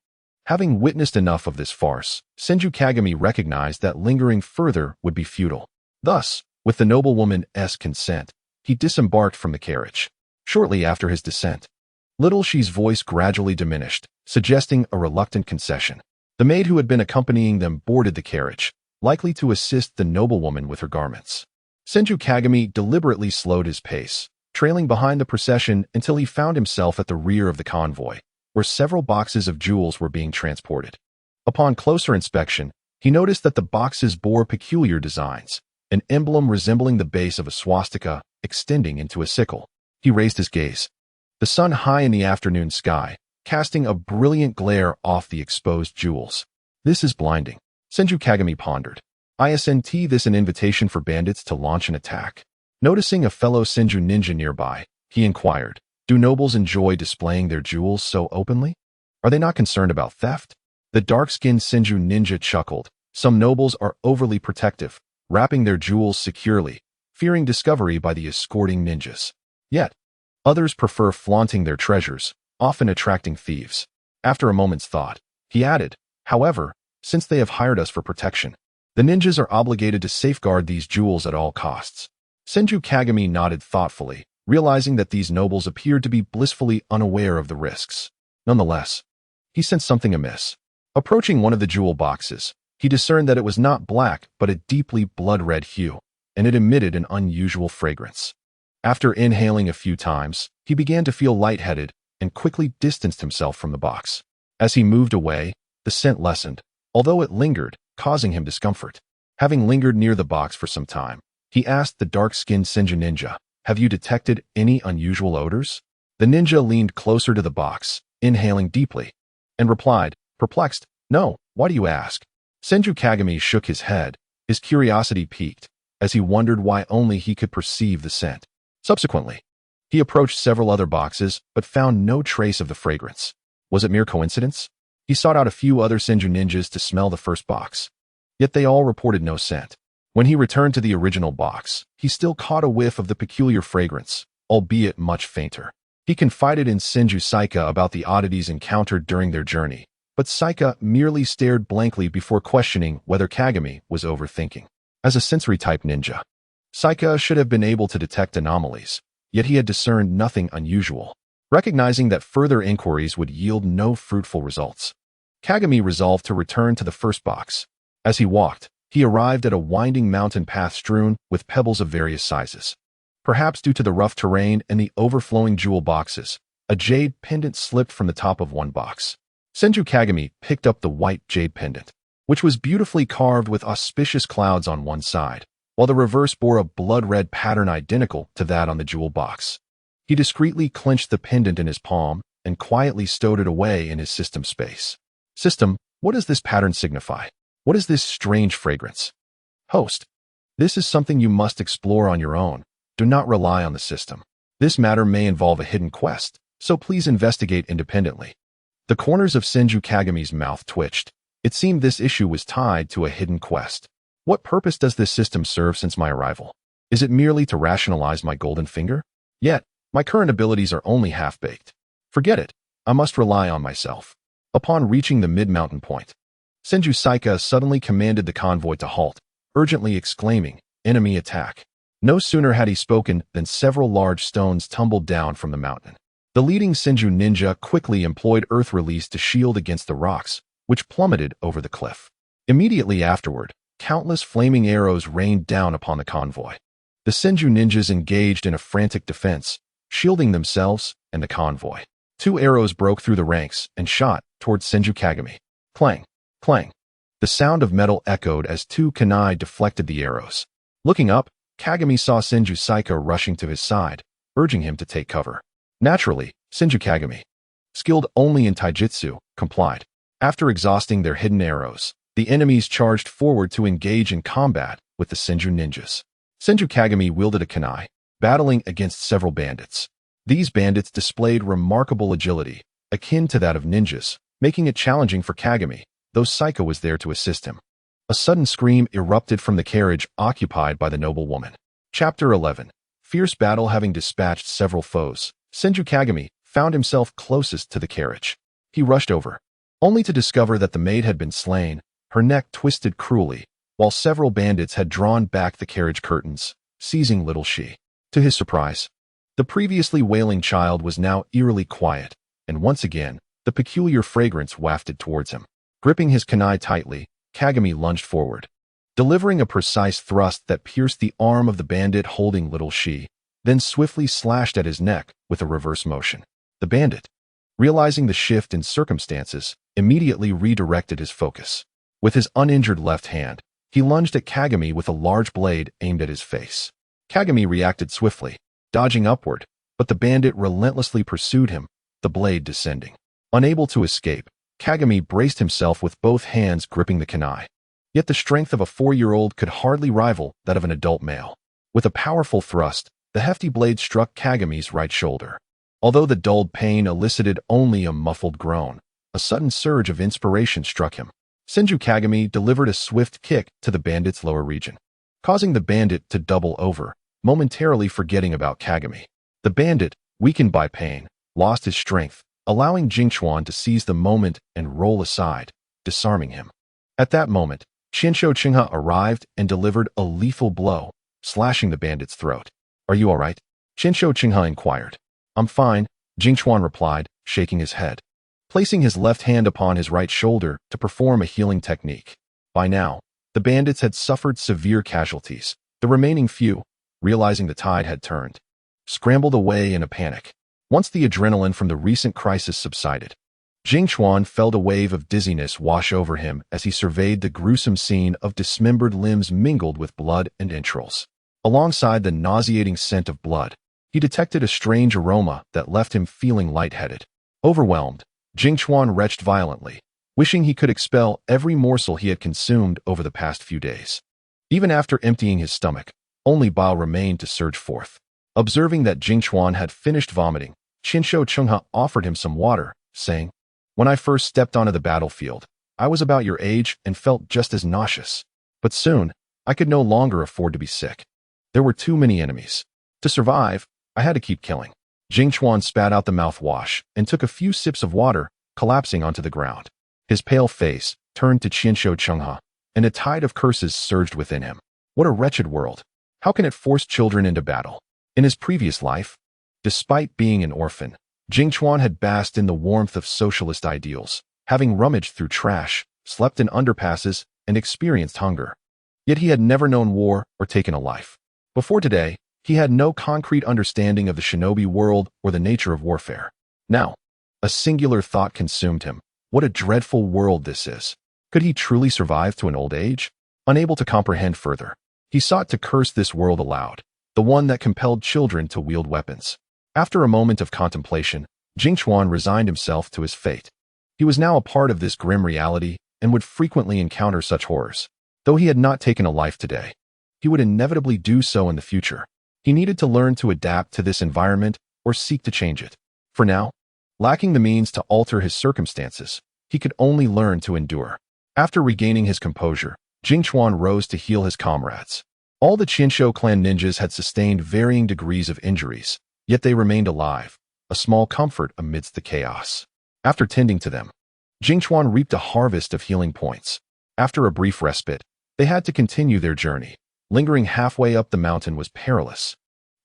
Having witnessed enough of this farce, Senju Kagami recognized that lingering further would be futile. Thus, with the noblewoman's consent, he disembarked from the carriage. Shortly after his descent, little she's voice gradually diminished, suggesting a reluctant concession. The maid who had been accompanying them boarded the carriage, likely to assist the noblewoman with her garments. Senju Kagami deliberately slowed his pace, trailing behind the procession until he found himself at the rear of the convoy, where several boxes of jewels were being transported. Upon closer inspection, he noticed that the boxes bore peculiar designs, an emblem resembling the base of a swastika extending into a sickle. He raised his gaze. The sun high in the afternoon sky, casting a brilliant glare off the exposed jewels. "This is blinding," Senju Kagami pondered. "Isn't this an invitation for bandits to launch an attack?" Noticing a fellow Senju ninja nearby, he inquired, "Do nobles enjoy displaying their jewels so openly? Are they not concerned about theft?" The dark-skinned Senju ninja chuckled. "Some nobles are overly protective, wrapping their jewels securely, fearing discovery by the escorting ninjas. Yet, others prefer flaunting their treasures, often attracting thieves. After a moment's thought, he added, however, since they have hired us for protection, the ninjas are obligated to safeguard these jewels at all costs. Senju Kagami nodded thoughtfully, realizing that these nobles appeared to be blissfully unaware of the risks. Nonetheless, he sensed something amiss. Approaching one of the jewel boxes, he discerned that it was not black but a deeply blood-red hue, and it emitted an unusual fragrance. After inhaling a few times, he began to feel lightheaded and quickly distanced himself from the box. As he moved away, the scent lessened, although it lingered, causing him discomfort. Having lingered near the box for some time, he asked the dark-skinned Senju ninja, "Have you detected any unusual odors?" The ninja leaned closer to the box, inhaling deeply, and replied, perplexed, "No, why do you ask?" Senju Kagami shook his head, his curiosity piqued, as he wondered why only he could perceive the scent. Subsequently, he approached several other boxes but found no trace of the fragrance. Was it mere coincidence? He sought out a few other Senju ninjas to smell the first box, yet they all reported no scent. When he returned to the original box, he still caught a whiff of the peculiar fragrance, albeit much fainter. He confided in Senju Saika about the oddities encountered during their journey, but Saika merely stared blankly before questioning whether Kagami was overthinking. As a sensory-type ninja, Saika should have been able to detect anomalies, yet he had discerned nothing unusual. Recognizing that further inquiries would yield no fruitful results, Kagami resolved to return to the first box. As he walked, he arrived at a winding mountain path strewn with pebbles of various sizes. Perhaps due to the rough terrain and the overflowing jewel boxes, a jade pendant slipped from the top of one box. Senju Kagami picked up the white jade pendant, which was beautifully carved with auspicious clouds on one side, while the reverse bore a blood-red pattern identical to that on the jewel box. He discreetly clenched the pendant in his palm and quietly stowed it away in his system space. System, what does this pattern signify? What is this strange fragrance? Host, this is something you must explore on your own. Do not rely on the system. This matter may involve a hidden quest, so please investigate independently. The corners of Senju Kagami's mouth twitched. It seemed this issue was tied to a hidden quest. What purpose does this system serve since my arrival? Is it merely to rationalize my golden finger? Yet, my current abilities are only half-baked. Forget it. I must rely on myself. Upon reaching the mid-mountain point, Senju Saika suddenly commanded the convoy to halt, urgently exclaiming, "Enemy attack." No sooner had he spoken than several large stones tumbled down from the mountain. The leading Senju ninja quickly employed earth release to shield against the rocks, which plummeted over the cliff. Immediately afterward, countless flaming arrows rained down upon the convoy. The Senju ninjas engaged in a frantic defense, shielding themselves and the convoy. 2 arrows broke through the ranks and shot towards Senju Kagami. Clang, clang. The sound of metal echoed as 2 kunai deflected the arrows. Looking up, Kagami saw Senju Saika rushing to his side, urging him to take cover. Naturally, Senju Kagami, skilled only in taijutsu, complied. After exhausting their hidden arrows, the enemies charged forward to engage in combat with the Senju ninjas. Senju Kagami wielded a kunai, battling against several bandits. These bandits displayed remarkable agility, akin to that of ninjas, making it challenging for Kagami, though Saika was there to assist him. A sudden scream erupted from the carriage occupied by the noble woman. Chapter 11. Fierce battle. Having dispatched several foes, Senju Kagami found himself closest to the carriage. He rushed over, only to discover that the maid had been slain, her neck twisted cruelly, while several bandits had drawn back the carriage curtains, seizing little she. To his surprise, the previously wailing child was now eerily quiet, and once again, the peculiar fragrance wafted towards him. Gripping his kunai tightly, Kagami lunged forward, delivering a precise thrust that pierced the arm of the bandit holding little she, then swiftly slashed at his neck with a reverse motion. The bandit, realizing the shift in circumstances, immediately redirected his focus. With his uninjured left hand, he lunged at Kagami with a large blade aimed at his face. Kagami reacted swiftly, dodging upward, but the bandit relentlessly pursued him, the blade descending. Unable to escape, Kagami braced himself with both hands gripping the kunai. Yet the strength of a 4-year-old could hardly rival that of an adult male. With a powerful thrust, the hefty blade struck Kagami's right shoulder. Although the dulled pain elicited only a muffled groan, a sudden surge of inspiration struck him. Senju Kagami delivered a swift kick to the bandit's lower region, causing the bandit to double over, momentarily forgetting about Kagami. The bandit, weakened by pain, lost his strength, allowing Jingchuan to seize the moment and roll aside, disarming him. At that moment, Qianshou Qinghe arrived and delivered a lethal blow, slashing the bandit's throat. "Are you all right?" Qianshou Qinghe inquired. "I'm fine," Jingchuan replied, shaking his head, placing his left hand upon his right shoulder to perform a healing technique. By now, the bandits had suffered severe casualties. The remaining few, realizing the tide had turned, scrambled away in a panic. Once the adrenaline from the recent crisis subsided, Jingchuan felt a wave of dizziness wash over him as he surveyed the gruesome scene of dismembered limbs mingled with blood and entrails. Alongside the nauseating scent of blood, he detected a strange aroma that left him feeling lightheaded. Overwhelmed, Jingchuan retched violently, wishing he could expel every morsel he had consumed over the past few days. Even after emptying his stomach, only bile remained to surge forth. Observing that Jingchuan had finished vomiting, Qianshou Qinghe offered him some water, saying, "When I first stepped onto the battlefield, I was about your age and felt just as nauseous. But soon, I could no longer afford to be sick. There were too many enemies. To survive, I had to keep killing." Jingchuan spat out the mouthwash and took a few sips of water, collapsing onto the ground. His pale face turned to Qianshou Qinghe, and a tide of curses surged within him. What a wretched world! How can it force children into battle? In his previous life, despite being an orphan, Jingchuan had basked in the warmth of socialist ideals, having rummaged through trash, slept in underpasses, and experienced hunger. Yet he had never known war or taken a life. Before today, he had no concrete understanding of the shinobi world or the nature of warfare. Now, a singular thought consumed him. What a dreadful world this is. Could he truly survive to an old age? Unable to comprehend further, he sought to curse this world aloud, the one that compelled children to wield weapons. After a moment of contemplation, Jingchuan resigned himself to his fate. He was now a part of this grim reality and would frequently encounter such horrors. Though he had not taken a life today, he would inevitably do so in the future. He needed to learn to adapt to this environment or seek to change it. For now, lacking the means to alter his circumstances, he could only learn to endure. After regaining his composure, Jingchuan rose to heal his comrades. All the Qianshou clan ninjas had sustained varying degrees of injuries, yet they remained alive, a small comfort amidst the chaos. After tending to them, Jingchuan reaped a harvest of healing points. After a brief respite, they had to continue their journey. Lingering halfway up the mountain was perilous,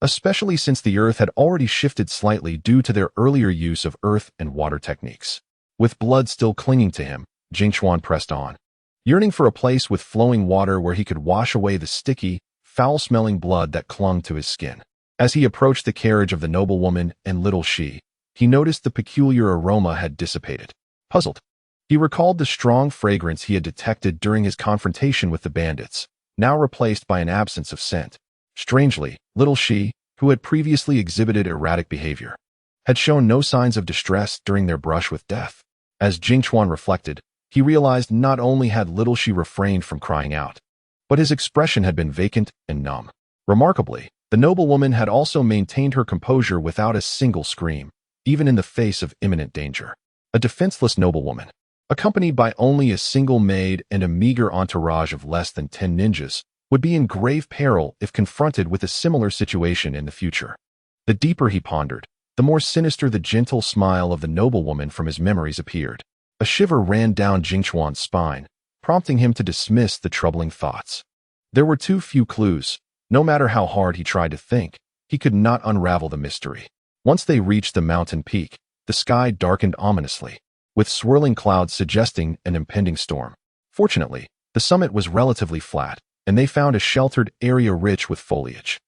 especially since the earth had already shifted slightly due to their earlier use of earth and water techniques. With blood still clinging to him, Jingchuan pressed on, yearning for a place with flowing water where he could wash away the sticky, foul-smelling blood that clung to his skin. As he approached the carriage of the noblewoman and little she, he noticed the peculiar aroma had dissipated. Puzzled, he recalled the strong fragrance he had detected during his confrontation with the bandits, now replaced by an absence of scent. Strangely, little she, who had previously exhibited erratic behavior, had shown no signs of distress during their brush with death. As Jingchuan reflected, he realized not only had little she refrained from crying out, but his expression had been vacant and numb. Remarkably, the noblewoman had also maintained her composure without a single scream, even in the face of imminent danger. A defenseless noblewoman, accompanied by only a single maid and a meager entourage of less than 10 ninjas, would be in grave peril if confronted with a similar situation in the future. The deeper he pondered, the more sinister the gentle smile of the noblewoman from his memories appeared. A shiver ran down Jingchuan's spine, prompting him to dismiss the troubling thoughts. There were too few clues. No matter how hard he tried to think, he could not unravel the mystery. Once they reached the mountain peak, the sky darkened ominously, with swirling clouds suggesting an impending storm. Fortunately, the summit was relatively flat, and they found a sheltered area rich with foliage.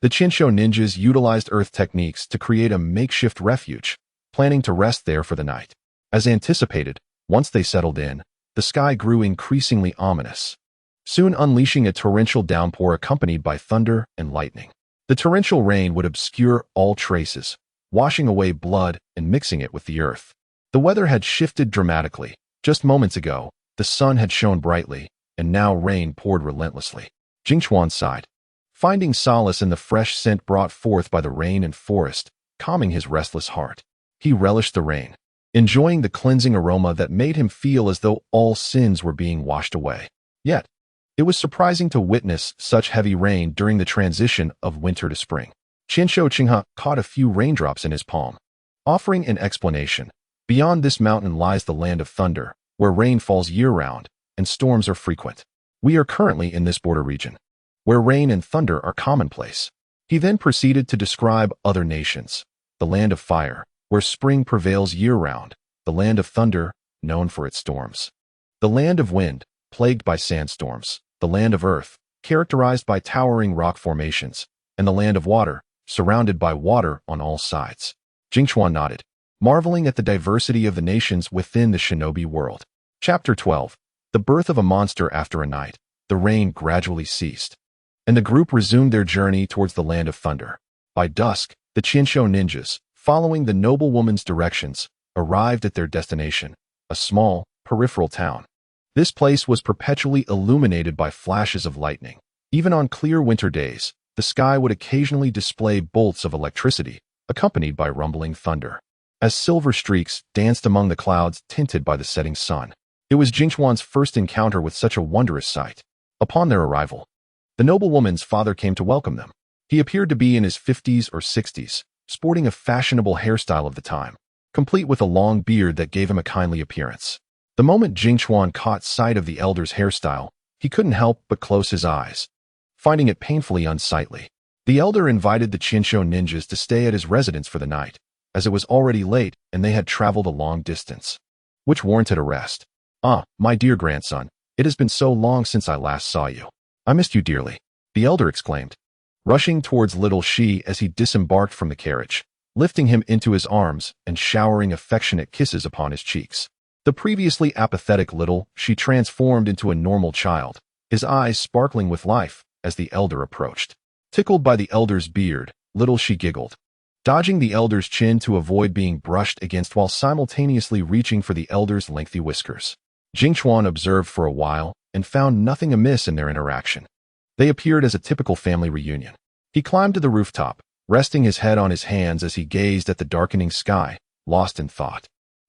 The Qianshou ninjas utilized earth techniques to create a makeshift refuge, planning to rest there for the night. As anticipated, once they settled in, the sky grew increasingly ominous, soon unleashing a torrential downpour accompanied by thunder and lightning. The torrential rain would obscure all traces, washing away blood and mixing it with the earth. The weather had shifted dramatically. Just moments ago, the sun had shone brightly, and now rain poured relentlessly. Jingchuan sighed, finding solace in the fresh scent brought forth by the rain and forest, calming his restless heart. He relished the rain, enjoying the cleansing aroma that made him feel as though all sins were being washed away. Yet, it was surprising to witness such heavy rain during the transition of winter to spring. Qinsho Qinghe caught a few raindrops in his palm, offering an explanation. Beyond this mountain lies the land of thunder, where rain falls year-round and storms are frequent. We are currently in this border region, where rain and thunder are commonplace. He then proceeded to describe other nations. The land of fire, where spring prevails year-round. The land of thunder, known for its storms. The land of wind, plagued by sandstorms. The land of earth, characterized by towering rock formations. And the land of water, surrounded by water on all sides. Jingchuan nodded, marveling at the diversity of the nations within the shinobi world. Chapter 12. The birth of a monster after a night. The rain gradually ceased, and the group resumed their journey towards the land of thunder. By dusk, the Qinsho ninjas, following the noblewoman's directions, arrived at their destination, a small, peripheral town. This place was perpetually illuminated by flashes of lightning. Even on clear winter days, the sky would occasionally display bolts of electricity, accompanied by rumbling thunder, as silver streaks danced among the clouds tinted by the setting sun. It was Jingchuan's first encounter with such a wondrous sight. Upon their arrival, the noblewoman's father came to welcome them. He appeared to be in his 50s or 60s, sporting a fashionable hairstyle of the time, complete with a long beard that gave him a kindly appearance. The moment Jingchuan caught sight of the elder's hairstyle, he couldn't help but close his eyes, finding it painfully unsightly. The elder invited the Qinsho ninjas to stay at his residence for the night, as it was already late and they had traveled a long distance, which warranted a rest. "Ah, my dear grandson, it has been so long since I last saw you. I missed you dearly," the elder exclaimed, rushing towards little Shi as he disembarked from the carriage, lifting him into his arms and showering affectionate kisses upon his cheeks. The previously apathetic little Shi transformed into a normal child, his eyes sparkling with life as the elder approached. Tickled by the elder's beard, little Shi giggled, dodging the elder's chin to avoid being brushed against while simultaneously reaching for the elder's lengthy whiskers. Jingchuan observed for a while and found nothing amiss in their interaction. They appeared as a typical family reunion. He climbed to the rooftop, resting his head on his hands as he gazed at the darkening sky, lost in thought.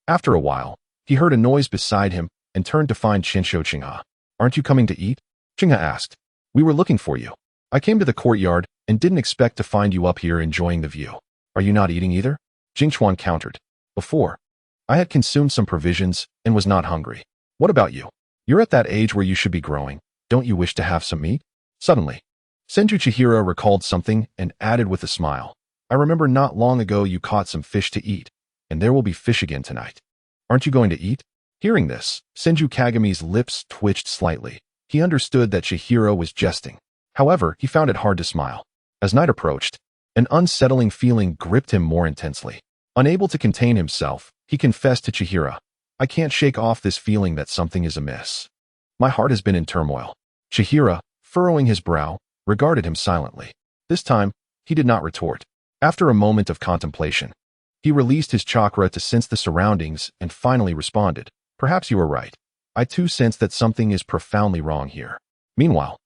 After a while, he heard a noise beside him and turned to find Qinsho Qinghe. "Aren't you coming to eat?" Qinghe asked. "We were looking for you. I came to the courtyard and didn't expect to find you up here enjoying the view. Are you not eating either?" Jingchuan countered. "Before, I had consumed some provisions and was not hungry. What about you? You're at that age where you should be growing. Don't you wish to have some meat?" Suddenly, Senju Chihiro recalled something and added with a smile, "I remember not long ago you caught some fish to eat, and there will be fish again tonight. Aren't you going to eat?" Hearing this, Senju Kagami's lips twitched slightly. He understood that Chihiro was jesting. However, he found it hard to smile. As night approached, an unsettling feeling gripped him more intensely. Unable to contain himself, he confessed to Chihiro, "I can't shake off this feeling that something is amiss. My heart has been in turmoil." Chihiro, furrowing his brow, regarded him silently. This time, he did not retort. After a moment of contemplation, he released his chakra to sense the surroundings and finally responded, "Perhaps you are right. I too sense that something is profoundly wrong here." Meanwhile,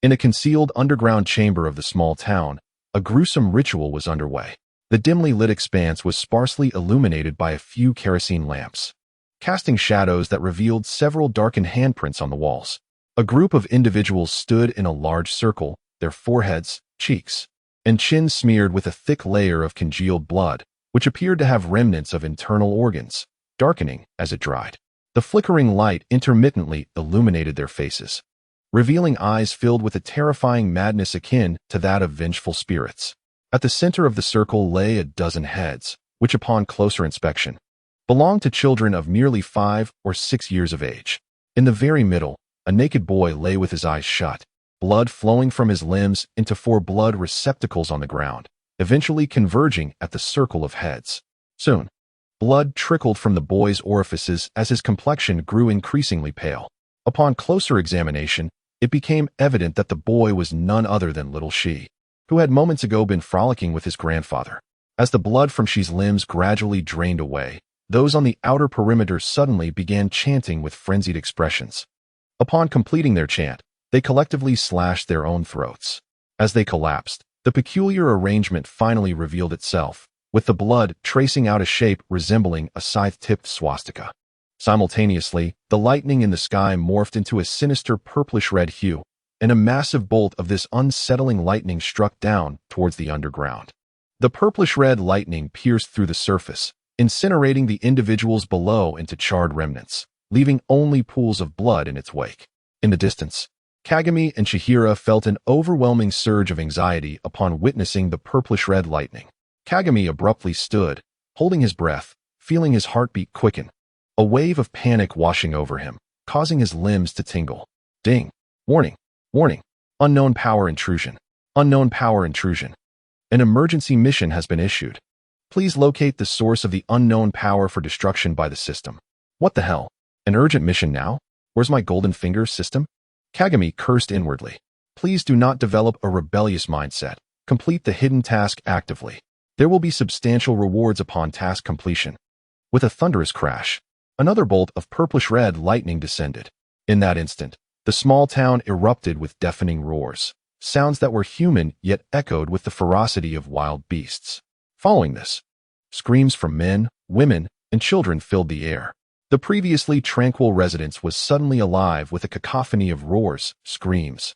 in a concealed underground chamber of the small town, a gruesome ritual was underway. The dimly lit expanse was sparsely illuminated by a few kerosene lamps, casting shadows that revealed several darkened handprints on the walls. A group of individuals stood in a large circle, their foreheads, cheeks, and chins smeared with a thick layer of congealed blood, which appeared to have remnants of internal organs, darkening as it dried. The flickering light intermittently illuminated their faces, revealing eyes filled with a terrifying madness akin to that of vengeful spirits. At the center of the circle lay a dozen heads, which upon closer inspection, belonged to children of merely 5 or 6 years of age. In the very middle, a naked boy lay with his eyes shut, blood flowing from his limbs into 4 blood receptacles on the ground, eventually converging at the circle of heads. Soon, blood trickled from the boy's orifices as his complexion grew increasingly pale. Upon closer examination, it became evident that the boy was none other than little Shi, who had moments ago been frolicking with his grandfather. As the blood from Shi's limbs gradually drained away, those on the outer perimeter suddenly began chanting with frenzied expressions. Upon completing their chant, they collectively slashed their own throats. As they collapsed, the peculiar arrangement finally revealed itself, with the blood tracing out a shape resembling a scythe-tipped swastika. Simultaneously, the lightning in the sky morphed into a sinister purplish-red hue, and a massive bolt of this unsettling lightning struck down towards the underground. The purplish-red lightning pierced through the surface, incinerating the individuals below into charred remnants, leaving only pools of blood in its wake. In the distance, Kagami and Chihira felt an overwhelming surge of anxiety upon witnessing the purplish-red lightning. Kagami abruptly stood, holding his breath, feeling his heartbeat quicken, a wave of panic washing over him, causing his limbs to tingle. Ding! Warning! Warning! Unknown power intrusion. Unknown power intrusion. An emergency mission has been issued. Please locate the source of the unknown power for destruction by the system. What the hell? An urgent mission now? Where's my golden finger system? Kagami cursed inwardly. Please do not develop a rebellious mindset. Complete the hidden task actively. There will be substantial rewards upon task completion. With a thunderous crash, another bolt of purplish-red lightning descended. In that instant, the small town erupted with deafening roars, sounds that were human yet echoed with the ferocity of wild beasts. Following this, screams from men, women, and children filled the air. The previously tranquil residence was suddenly alive with a cacophony of roars, screams,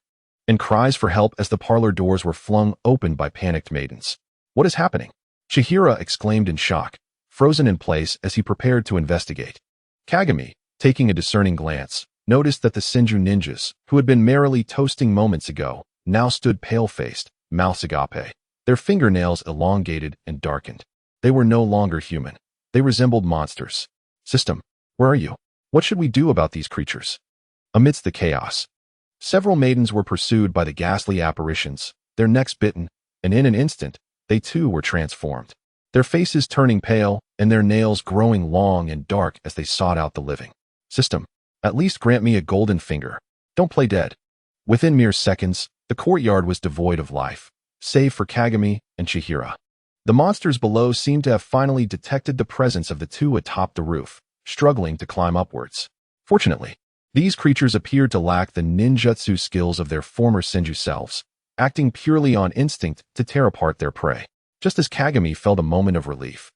and cries for help as the parlor doors were flung open by panicked maidens. What is happening? Chihira exclaimed in shock, frozen in place as he prepared to investigate. Kagami, taking a discerning glance, noticed that the Senju ninjas, who had been merrily toasting moments ago, now stood pale-faced, mouths agape, their fingernails elongated and darkened. They were no longer human. They resembled monsters. System, where are you? What should we do about these creatures? Amidst the chaos, several maidens were pursued by the ghastly apparitions, their necks bitten, and in an instant, they too were transformed, their faces turning pale and their nails growing long and dark as they sought out the living. System, at least grant me a golden finger. Don't play dead. Within mere seconds, the courtyard was devoid of life, save for Kagami and Chihira. The monsters below seemed to have finally detected the presence of the two atop the roof, struggling to climb upwards. Fortunately, these creatures appeared to lack the ninjutsu skills of their former Senju selves, acting purely on instinct to tear apart their prey. Just as Kagami felt a moment of relief,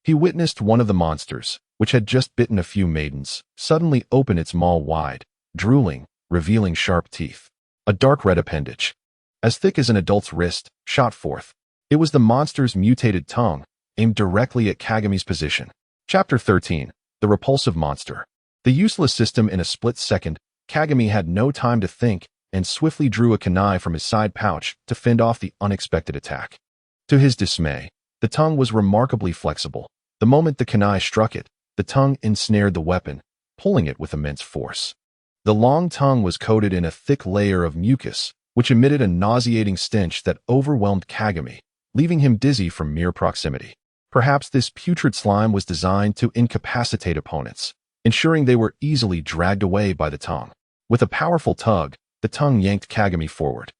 he witnessed one of the monsters, which had just bitten a few maidens, suddenly open its maw wide, drooling, revealing sharp teeth. A dark red appendage, as thick as an adult's wrist, shot forth. It was the monster's mutated tongue, aimed directly at Kagami's position. Chapter 13. The Repulsive Monster. The useless system. In a split second, Kagami had no time to think and swiftly drew a kunai from his side pouch to fend off the unexpected attack. To his dismay, the tongue was remarkably flexible. The moment the kunai struck it, the tongue ensnared the weapon, pulling it with immense force. The long tongue was coated in a thick layer of mucus, which emitted a nauseating stench that overwhelmed Kagami, leaving him dizzy from mere proximity. Perhaps this putrid slime was designed to incapacitate opponents, ensuring they were easily dragged away by the tongue. With a powerful tug, the tongue yanked Kagami forward.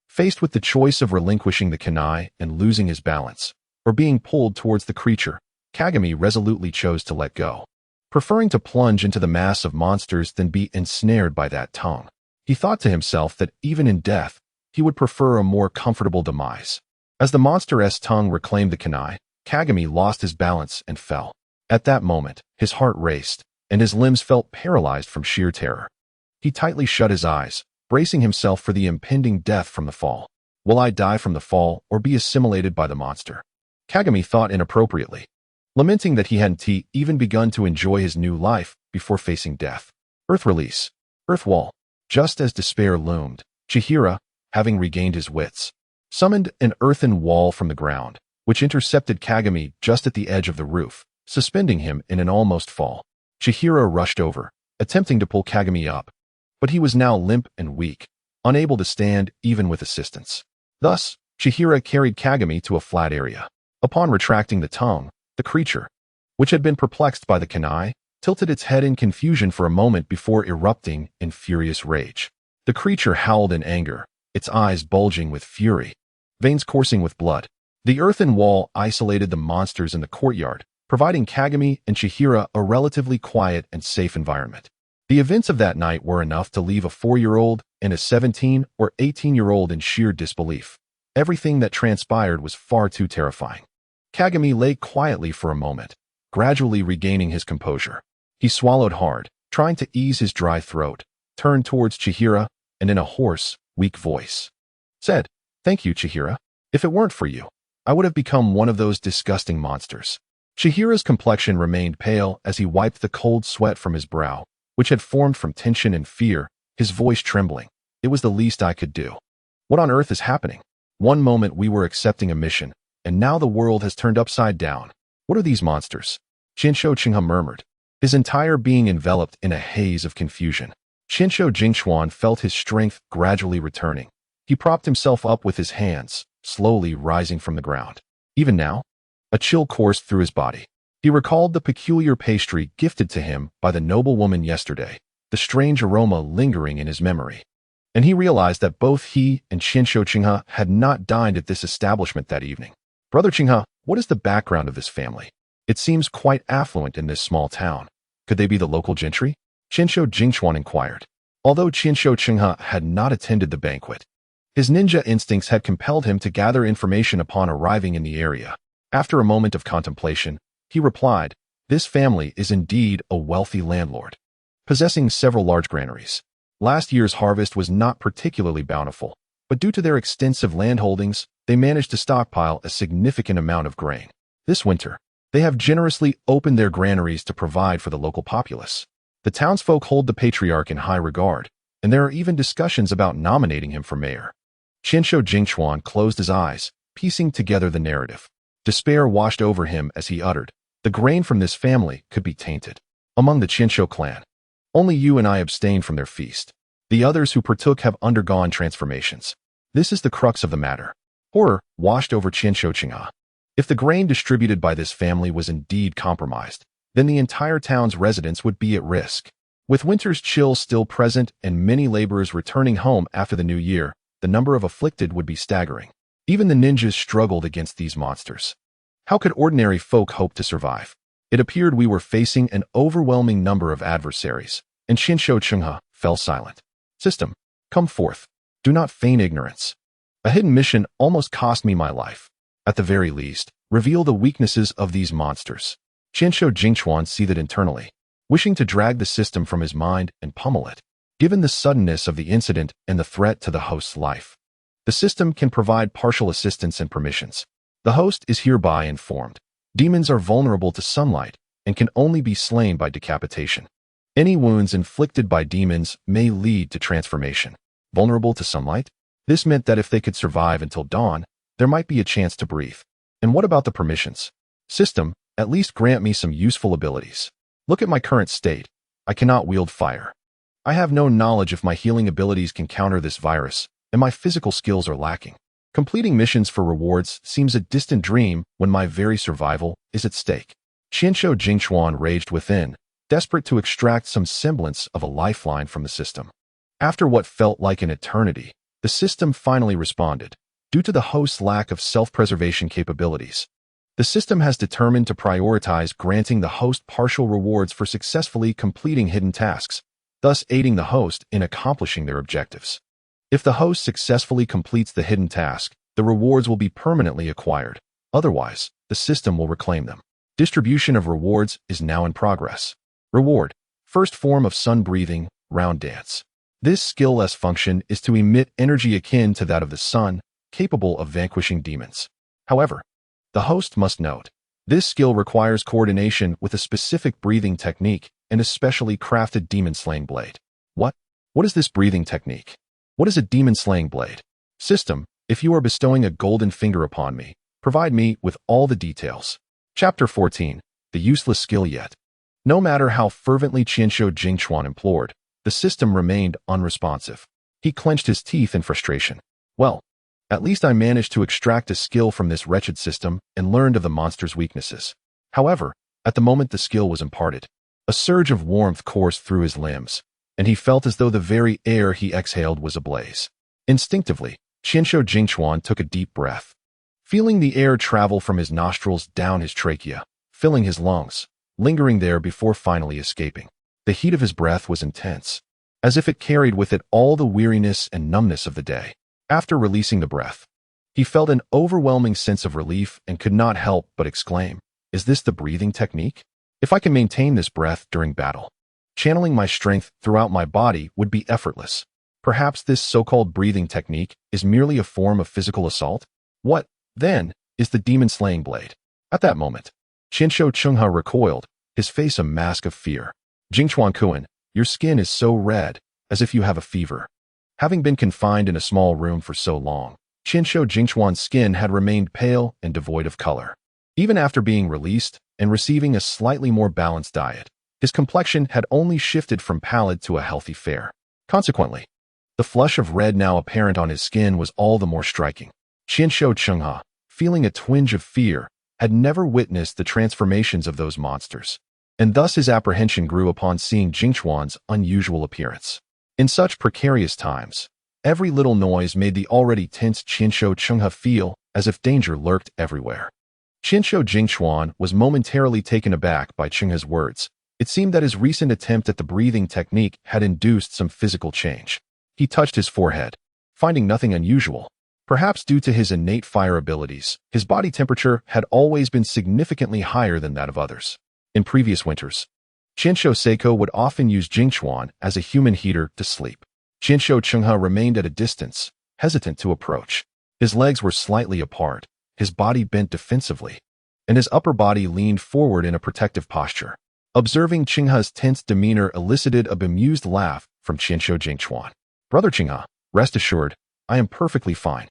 Faced with the choice of relinquishing the kunai and losing his balance, or being pulled towards the creature, Kagami resolutely chose to let go, preferring to plunge into the mass of monsters than be ensnared by that tongue. He thought to himself that even in death, he would prefer a more comfortable demise. As the monster's tongue reclaimed the kunai, Kagami lost his balance and fell. At that moment, his heart raced, and his limbs felt paralyzed from sheer terror. He tightly shut his eyes, bracing himself for the impending death from the fall. Will I die from the fall or be assimilated by the monster? Kagami thought inappropriately, lamenting that he hadn't even begun to enjoy his new life before facing death. Earth release. Earth wall. Just as despair loomed, Chihira, having regained his wits, summoned an earthen wall from the ground, which intercepted Kagami just at the edge of the roof, suspending him in an almost fall. Chihira rushed over, attempting to pull Kagami up, but he was now limp and weak, unable to stand even with assistance. Thus, Chihira carried Kagami to a flat area. Upon retracting the tongue, the creature, which had been perplexed by the kunai, tilted its head in confusion for a moment before erupting in furious rage. The creature howled in anger, its eyes bulging with fury, veins coursing with blood. The earthen wall isolated the monsters in the courtyard, providing Kagami and Chihira a relatively quiet and safe environment. The events of that night were enough to leave a 4-year-old and a 17 or 18-year-old in sheer disbelief. Everything that transpired was far too terrifying. Kagami lay quietly for a moment, gradually regaining his composure. He swallowed hard, trying to ease his dry throat, turned towards Chihira, and in a hoarse, weak voice, said, "Thank you, Chihira. If it weren't for you, I would have become one of those disgusting monsters. Chihira's complexion remained pale as he wiped the cold sweat from his brow, which had formed from tension and fear, his voice trembling. It was the least I could do. What on earth is happening? One moment we were accepting a mission, and now the world has turned upside down. What are these monsters? Qinshu Qinghe murmured, his entire being enveloped in a haze of confusion. Qinshu Jingquan felt his strength gradually returning. He propped himself up with his hands, slowly rising from the ground. Even now, a chill coursed through his body. He recalled the peculiar pastry gifted to him by the noblewoman yesterday, the strange aroma lingering in his memory. And he realized that both he and Qinshu Qinghe had not dined at this establishment that evening. Brother Qinghe, what is the background of this family? It seems quite affluent in this small town. Could they be the local gentry? Qinshu Jingquan inquired. Although Qinshu Qinghe had not attended the banquet, his ninja instincts had compelled him to gather information upon arriving in the area. After a moment of contemplation, he replied, "This family is indeed a wealthy landlord, possessing several large granaries. Last year's harvest was not particularly bountiful, but due to their extensive landholdings, they managed to stockpile a significant amount of grain. This winter, they have generously opened their granaries to provide for the local populace. The townsfolk hold the patriarch in high regard, and there are even discussions about nominating him for mayor." Qinshu Jingquan closed his eyes, piecing together the narrative. Despair washed over him as he uttered, "The grain from this family could be tainted. Among the Qinshu clan, only you and I abstained from their feast. The others who partook have undergone transformations. This is the crux of the matter." Horror washed over Qinshu Qinghe. If the grain distributed by this family was indeed compromised, then the entire town's residents would be at risk. With winter's chill still present and many laborers returning home after the new year, the number of afflicted would be staggering. Even the ninjas struggled against these monsters. How could ordinary folk hope to survive? It appeared we were facing an overwhelming number of adversaries, and Qinshu Qinghe fell silent. "System, come forth. Do not feign ignorance. A hidden mission almost cost me my life. At the very least, reveal the weaknesses of these monsters." Qinshu Jingquan seethed internally, wishing to drag the system from his mind and pummel it. Given the suddenness of the incident and the threat to the host's life, the system can provide partial assistance and permissions. The host is hereby informed. Demons are vulnerable to sunlight and can only be slain by decapitation. Any wounds inflicted by demons may lead to transformation. Vulnerable to sunlight? This meant that if they could survive until dawn, there might be a chance to breathe. And what about the permissions? System, at least grant me some useful abilities. Look at my current state. I cannot wield fire. I have no knowledge if my healing abilities can counter this virus, and my physical skills are lacking. Completing missions for rewards seems a distant dream when my very survival is at stake. Qinshu Jingquan raged within, desperate to extract some semblance of a lifeline from the system. After what felt like an eternity, the system finally responded. Due to the host's lack of self-preservation capabilities, the system has determined to prioritize granting the host partial rewards for successfully completing hidden tasks, thus aiding the host in accomplishing their objectives. If the host successfully completes the hidden task, the rewards will be permanently acquired. Otherwise, the system will reclaim them. Distribution of rewards is now in progress. Reward: first form of sun breathing, round dance. This skill-less function is to emit energy akin to that of the sun, capable of vanquishing demons. However, the host must note, this skill requires coordination with a specific breathing technique and a specially crafted demon-slaying blade. What is this breathing technique? What is a demon-slaying blade? System, if you are bestowing a golden finger upon me, provide me with all the details. Chapter 14, The Useless Skill Yet. No matter how fervently Qinshu Jingquan implored, the system remained unresponsive. He clenched his teeth in frustration. Well, at least I managed to extract a skill from this wretched system and learned of the monster's weaknesses. However, at the moment the skill was imparted, a surge of warmth coursed through his limbs, and he felt as though the very air he exhaled was ablaze. Instinctively, Qinshu Jingquan took a deep breath. Feeling the air travel from his nostrils down his trachea, filling his lungs, lingering there before finally escaping. The heat of his breath was intense, as if it carried with it all the weariness and numbness of the day. After releasing the breath, he felt an overwhelming sense of relief and could not help but exclaim, "Is this the breathing technique? If I can maintain this breath during battle, channeling my strength throughout my body would be effortless. Perhaps this so-called breathing technique is merely a form of physical assault? What, then, is the demon-slaying blade. At that moment, Qianshou Chenghe recoiled, his face a mask of fear. Jingchuan Kuan, your skin is so red, as if you have a fever. Having been confined in a small room for so long, Qianshou Jingchuan's skin had remained pale and devoid of color. Even after being released and receiving a slightly more balanced diet, his complexion had only shifted from pallid to a healthy fair. Consequently, the flush of red now apparent on his skin was all the more striking. Qianshou Chenghe, feeling a twinge of fear, had never witnessed the transformations of those monsters, and thus his apprehension grew upon seeing Jingchuan's unusual appearance. In such precarious times, every little noise made the already tense Qianshou Chenghe feel as if danger lurked everywhere. Qianshou Jingchuan was momentarily taken aback by Chenghe's words. It seemed that his recent attempt at the breathing technique had induced some physical change. He touched his forehead, finding nothing unusual. Perhaps due to his innate fire abilities, his body temperature had always been significantly higher than that of others. In previous winters, Qianshou Seiko would often use Jingchuan as a human heater to sleep. Qianshou Chenghe remained at a distance, hesitant to approach. His legs were slightly apart, his body bent defensively, and his upper body leaned forward in a protective posture. Observing Chenghe's tense demeanor elicited a bemused laugh from Qianshou Jingchuan. Brother Chenghe, rest assured, I am perfectly fine.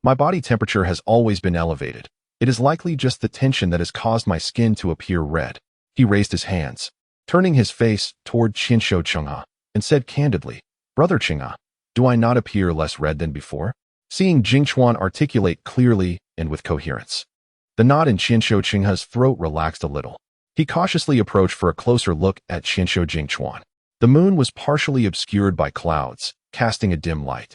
My body temperature has always been elevated. It is likely just the tension that has caused my skin to appear red. He raised his hands, turning his face toward Qianshou Chenghe, and said candidly, Brother Chenghe, do I not appear less red than before? Seeing Jingchuan articulate clearly and with coherence, the knot in Qianshou Chenghe's throat relaxed a little. He cautiously approached for a closer look at Qianshou Jingchuan. The moon was partially obscured by clouds, casting a dim light.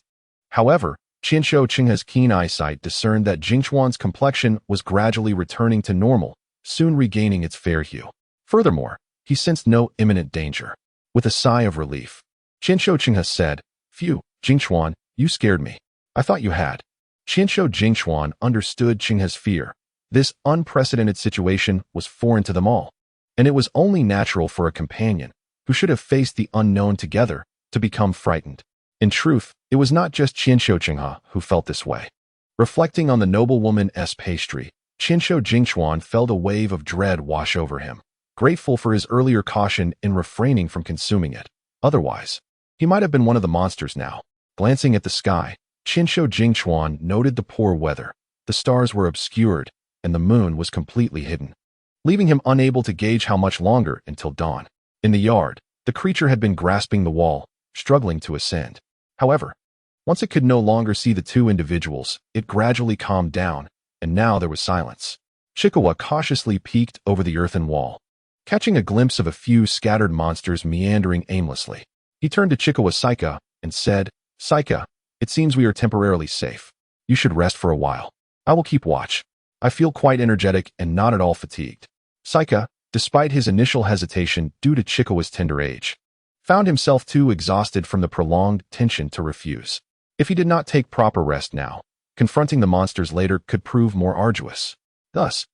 However, Qianshou Chenghe's keen eyesight discerned that Jingchuan's complexion was gradually returning to normal, soon regaining its fair hue. Furthermore, he sensed no imminent danger. With a sigh of relief, Qianshou Chenghe said, Phew, Jingchuan, you scared me. I thought you had. Qianshou Jingchuan understood Chenghe's fear. This unprecedented situation was foreign to them all, and it was only natural for a companion, who should have faced the unknown together, to become frightened. In truth, it was not just Qianshou Chenghe who felt this way. Reflecting on the noblewoman's pastry, Qianshou Jingchuan felt a wave of dread wash over him, grateful for his earlier caution in refraining from consuming it. Otherwise, he might have been one of the monsters now. Glancing at the sky, Qianshou Jingchuan noted the poor weather. The stars were obscured, and the moon was completely hidden, leaving him unable to gauge how much longer until dawn. In the yard, the creature had been grasping the wall, struggling to ascend. However, once it could no longer see the two individuals, it gradually calmed down, and now there was silence. Chikawa cautiously peeked over the earthen wall, catching a glimpse of a few scattered monsters meandering aimlessly. He turned to Chikawa Saika and said, Saika, it seems we are temporarily safe. You should rest for a while. I will keep watch. I feel quite energetic and not at all fatigued. Saika, despite his initial hesitation due to Chikawa's tender age, found himself too exhausted from the prolonged tension to refuse. If he did not take proper rest now, confronting the monsters later could prove more arduous. Thus,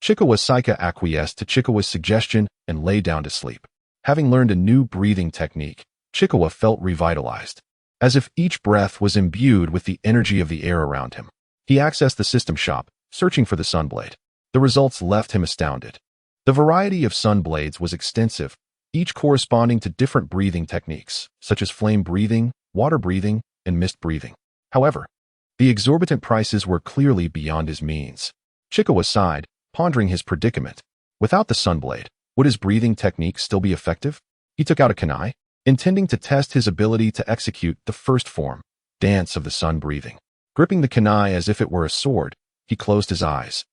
Chikawa Saika acquiesced to Chikawa's suggestion and lay down to sleep. Having learned a new breathing technique, Chikawa felt revitalized, as if each breath was imbued with the energy of the air around him. He accessed the system shop, searching for the sunblade. The results left him astounded. The variety of sunblades was extensive, each corresponding to different breathing techniques, such as flame breathing, water breathing, and mist breathing. However, the exorbitant prices were clearly beyond his means. Chikawa sighed, pondering his predicament. Without the sunblade, would his breathing technique still be effective? He took out a kunai, intending to test his ability to execute the first form, dance of the sun breathing. Gripping the kunai as if it were a sword, he closed his eyes,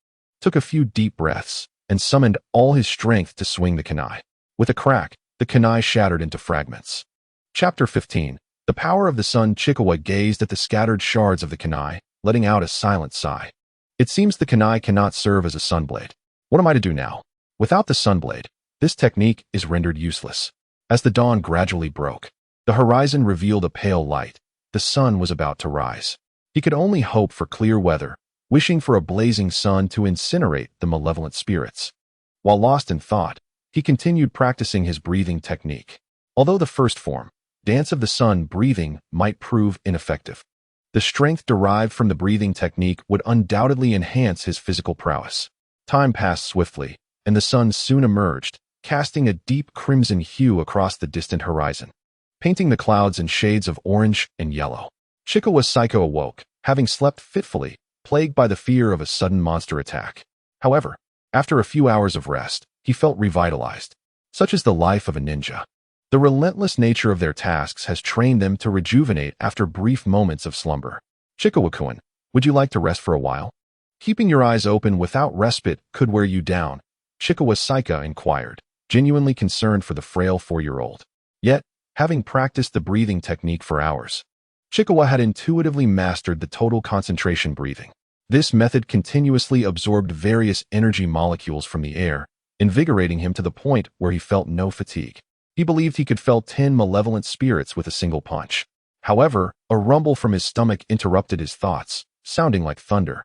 took a few deep breaths, and summoned all his strength to swing the kunai. With a crack, the kunai shattered into fragments. Chapter 15. The Power of the Sun. Chikawa gazed at the scattered shards of the kunai, letting out a silent sigh. It seems the kunai cannot serve as a sunblade. What am I to do now? Without the sunblade, this technique is rendered useless. As the dawn gradually broke, the horizon revealed a pale light. The sun was about to rise. He could only hope for clear weather, wishing for a blazing sun to incinerate the malevolent spirits. While lost in thought, he continued practicing his breathing technique. Although the first form, dance of the sun breathing, might prove ineffective, The strength derived from the breathing technique would undoubtedly enhance his physical prowess. Time passed swiftly, and the sun soon emerged, casting a deep crimson hue across the distant horizon, painting the clouds in shades of orange and yellow. Isekai'd awoke, having slept fitfully, plagued by the fear of a sudden monster attack. However, after a few hours of rest, he felt revitalized. Such is the life of a ninja. The relentless nature of their tasks has trained them to rejuvenate after brief moments of slumber. Isekai'd, would you like to rest for a while? Keeping your eyes open without respite could wear you down, Isekai'd inquired, genuinely concerned for the frail 4-year-old. Yet, having practiced the breathing technique for hours, Isekai'd had intuitively mastered the total concentration breathing. This method continuously absorbed various energy molecules from the air, invigorating him to the point where he felt no fatigue. He believed he could fell 10 malevolent spirits with a single punch. However, a rumble from his stomach interrupted his thoughts, sounding like thunder.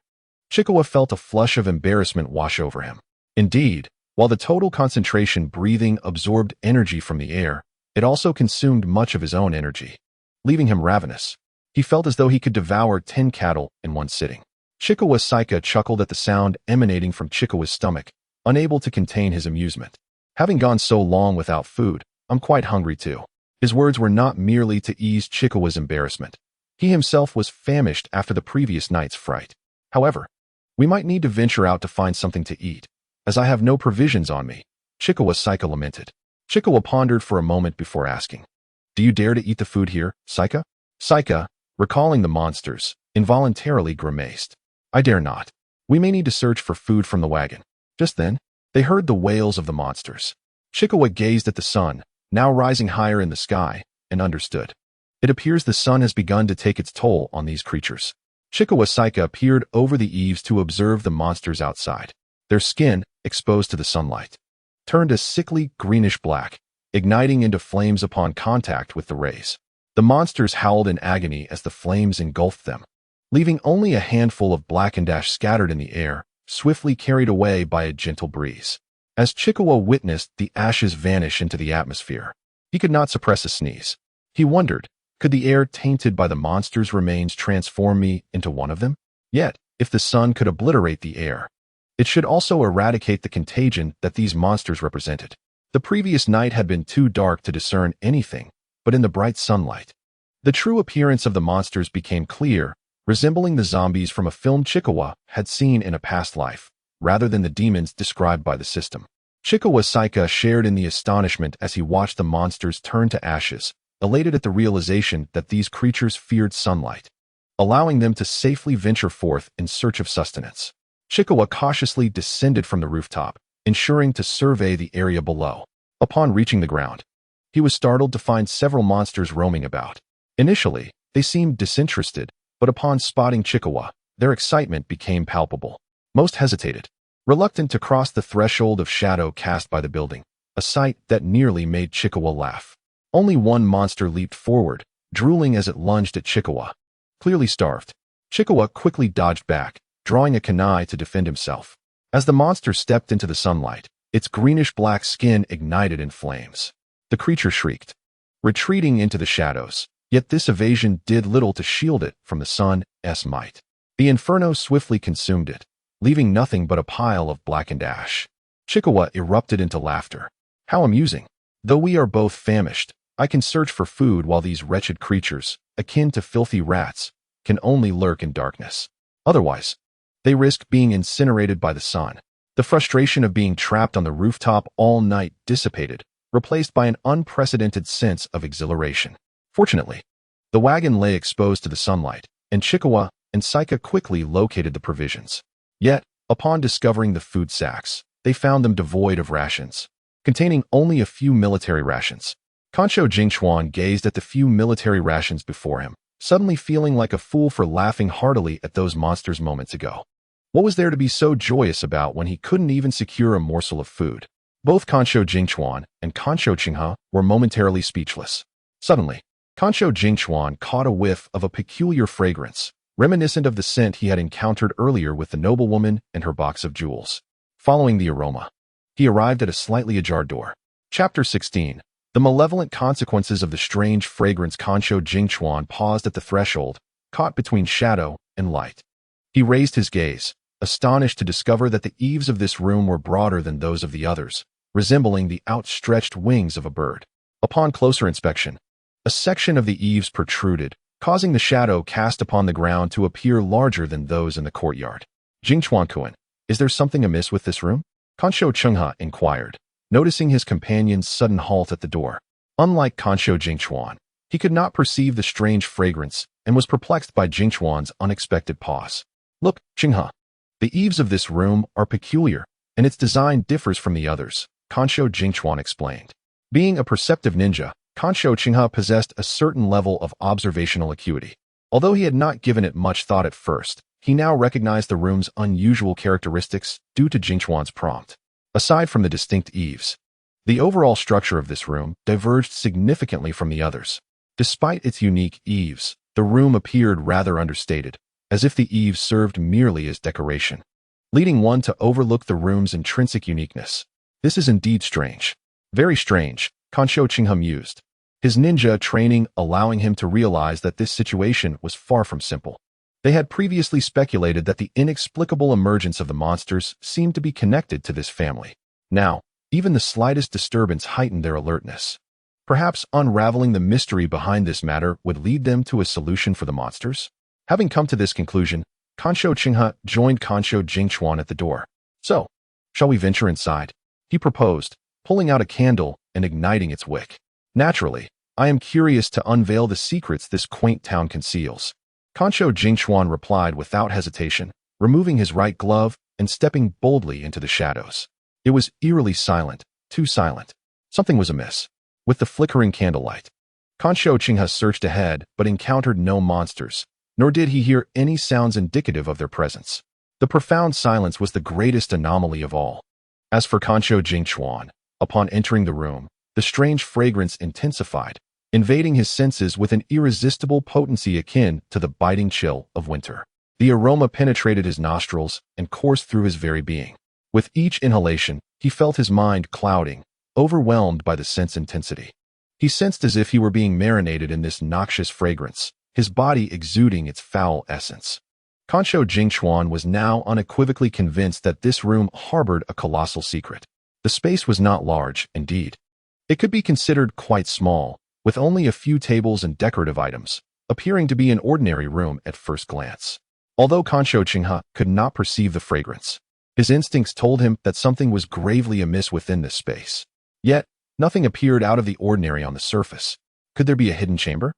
Isekai'd felt a flush of embarrassment wash over him. Indeed, while the total concentration breathing absorbed energy from the air, it also consumed much of his own energy, leaving him ravenous. He felt as though he could devour 10 cattle in one sitting. Isekai'd chuckled at the sound emanating from Isekai'd's stomach, unable to contain his amusement. Having gone so long without food, I'm quite hungry too. His words were not merely to ease Isekai'd's embarrassment. He himself was famished after the previous night's fright. However, we might need to venture out to find something to eat, as I have no provisions on me, Isekai'd lamented. Isekai'd pondered for a moment before asking, do you dare to eat the food here, Isekai'd? Isekai'd, recalling the monsters, involuntarily grimaced. I dare not. We may need to search for food from the wagon. Just then, they heard the wails of the monsters. Isekai'd gazed at the sun, now rising higher in the sky, and understood. It appears the sun has begun to take its toll on these creatures. Isekai'd peered over the eaves to observe the monsters outside. Their skin, exposed to the sunlight, turned a sickly greenish black, igniting into flames upon contact with the rays. The monsters howled in agony as the flames engulfed them, leaving only a handful of blackened ash scattered in the air, swiftly carried away by a gentle breeze. As Isekai'd witnessed the ashes vanish into the atmosphere, he could not suppress a sneeze. He wondered, could the air tainted by the monster's remains transform me into one of them? Yet, if the sun could obliterate the air, it should also eradicate the contagion that these monsters represented. The previous night had been too dark to discern anything, but in the bright sunlight, the true appearance of the monsters became clear, resembling the zombies from a film Isekai'd had seen in a past life, rather than the demons described by the system. Isekai'd shared in the astonishment as he watched the monsters turn to ashes, elated at the realization that these creatures feared sunlight, allowing them to safely venture forth in search of sustenance. Isekai'd cautiously descended from the rooftop, ensuring to survey the area below. Upon reaching the ground, he was startled to find several monsters roaming about. Initially, they seemed disinterested, but upon spotting Isekai'd, their excitement became palpable. Most hesitated, reluctant to cross the threshold of shadow cast by the building, a sight that nearly made Isekai'd laugh. Only one monster leaped forward, drooling as it lunged at Isekai'd. Clearly starved, Isekai'd quickly dodged back, drawing a kunai to defend himself. As the monster stepped into the sunlight, its greenish-black skin ignited in flames. The creature shrieked, retreating into the shadows, yet this evasion did little to shield it from the sun's might. The inferno swiftly consumed it, leaving nothing but a pile of blackened ash. Isekai'd erupted into laughter. How amusing! Though we are both famished, I can search for food while these wretched creatures, akin to filthy rats, can only lurk in darkness. Otherwise, they risk being incinerated by the sun. The frustration of being trapped on the rooftop all night dissipated, replaced by an unprecedented sense of exhilaration. Fortunately, the wagon lay exposed to the sunlight, and Isekai'd and Isekai'd quickly located the provisions. Yet, upon discovering the food sacks, they found them devoid of rations, containing only a few military rations. Kansho Jingchuan gazed at the few military rations before him, suddenly feeling like a fool for laughing heartily at those monsters moments ago. What was there to be so joyous about when he couldn't even secure a morsel of food? Both Kansho Jingchuan and Kansho Qinghe were momentarily speechless. Suddenly, Kansho Jingchuan caught a whiff of a peculiar fragrance, reminiscent of the scent he had encountered earlier with the noblewoman and her box of jewels. Following the aroma, he arrived at a slightly ajar door. Chapter 16. The malevolent consequences of the strange fragrance. Kansho Jingchuan paused at the threshold, caught between shadow and light. He raised his gaze, astonished to discover that the eaves of this room were broader than those of the others, resembling the outstretched wings of a bird. Upon closer inspection, a section of the eaves protruded, causing the shadow cast upon the ground to appear larger than those in the courtyard. Jingchuan-kun, is there something amiss with this room? Kansho Chungha inquired, noticing his companion's sudden halt at the door. Unlike Kansho Jingchuan, he could not perceive the strange fragrance and was perplexed by Jingchuan's unexpected pause. Look, Chungha, the eaves of this room are peculiar, and its design differs from the others, Kansho Jingchuan explained. Being a perceptive ninja, Kansho Chungha possessed a certain level of observational acuity. Although he had not given it much thought at first, he now recognized the room's unusual characteristics due to Jingchuan's prompt. Aside from the distinct eaves, the overall structure of this room diverged significantly from the others. Despite its unique eaves, the room appeared rather understated, as if the eaves served merely as decoration, leading one to overlook the room's intrinsic uniqueness. This is indeed strange. Very strange, Kansho Chungha mused, his ninja training allowing him to realize that this situation was far from simple. They had previously speculated that the inexplicable emergence of the monsters seemed to be connected to this family. Now, even the slightest disturbance heightened their alertness. Perhaps unraveling the mystery behind this matter would lead them to a solution for the monsters? Having come to this conclusion, Kansho Chungha joined Kansho Jingchuan at the door. So, shall we venture inside? He proposed, pulling out a candle and igniting its wick. Naturally, I am curious to unveil the secrets this quaint town conceals. Kansho Jingchuan replied without hesitation, removing his right glove and stepping boldly into the shadows. It was eerily silent, too silent. Something was amiss. With the flickering candlelight, Kansho Chungha searched ahead but encountered no monsters, nor did he hear any sounds indicative of their presence. The profound silence was the greatest anomaly of all. As for Kansho Jingchuan, upon entering the room, the strange fragrance intensified, invading his senses with an irresistible potency akin to the biting chill of winter. The aroma penetrated his nostrils and coursed through his very being. With each inhalation, he felt his mind clouding, overwhelmed by the sense intensity. He sensed as if he were being marinated in this noxious fragrance, his body exuding its foul essence. Kansho Jingchuan was now unequivocally convinced that this room harbored a colossal secret. The space was not large, indeed. It could be considered quite small, with only a few tables and decorative items, appearing to be an ordinary room at first glance. Although Kansho Chungha could not perceive the fragrance, his instincts told him that something was gravely amiss within this space. Yet, nothing appeared out of the ordinary on the surface. Could there be a hidden chamber?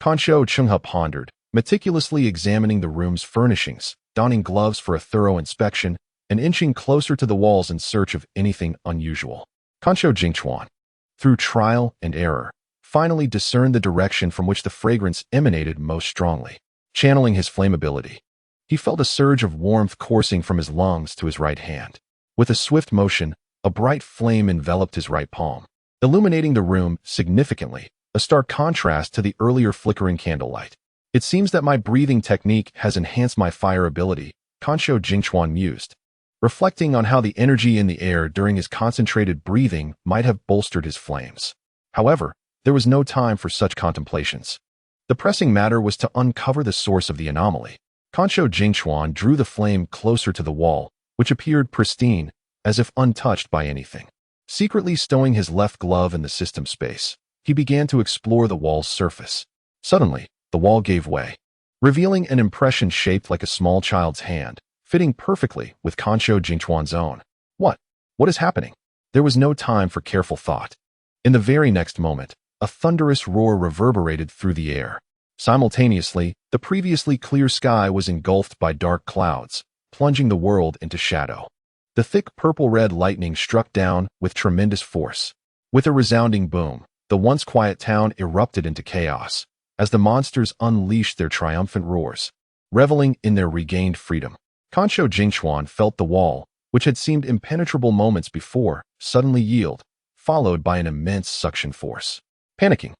Kansho Chungha pondered, meticulously examining the room's furnishings, donning gloves for a thorough inspection, and inching closer to the walls in search of anything unusual. Kansho Jingchuan, through trial and error, finally discerned the direction from which the fragrance emanated most strongly. Channeling his flame ability, he felt a surge of warmth coursing from his lungs to his right hand. With a swift motion, a bright flame enveloped his right palm, illuminating the room significantly, a stark contrast to the earlier flickering candlelight. It seems that my breathing technique has enhanced my fire ability, Kansho Jingchuan mused, reflecting on how the energy in the air during his concentrated breathing might have bolstered his flames. However, there was no time for such contemplations. The pressing matter was to uncover the source of the anomaly. Kansho Jingchuan drew the flame closer to the wall, which appeared pristine, as if untouched by anything. Secretly stowing his left glove in the system space, he began to explore the wall's surface. Suddenly, the wall gave way, revealing an impression shaped like a small child's hand, fitting perfectly with Kansho Jingchuan's own. What is happening? There was no time for careful thought. In the very next moment, a thunderous roar reverberated through the air. Simultaneously, the previously clear sky was engulfed by dark clouds, plunging the world into shadow. The thick purple-red lightning struck down with tremendous force. With a resounding boom, the once quiet town erupted into chaos, as the monsters unleashed their triumphant roars, reveling in their regained freedom. Kansho Jingchuan felt the wall, which had seemed impenetrable moments before, suddenly yield, followed by an immense suction force. Panicking,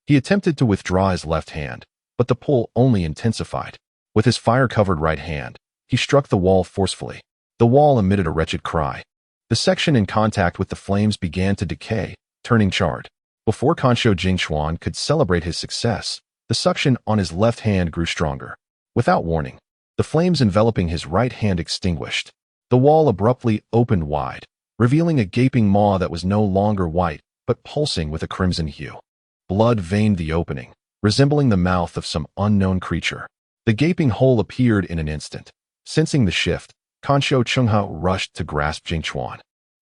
he attempted to withdraw his left hand, but the pull only intensified. With his fire-covered right hand, he struck the wall forcefully. The wall emitted a wretched cry. The section in contact with the flames began to decay, turning charred. Before Kansho Jingchuan could celebrate his success, the suction on his left hand grew stronger. Without warning, the flames enveloping his right hand extinguished. The wall abruptly opened wide, revealing a gaping maw that was no longer white, but pulsing with a crimson hue. Blood veined the opening, resembling the mouth of some unknown creature. The gaping hole appeared in an instant. Sensing the shift, Kansho Chungha rushed to grasp Jingchuan,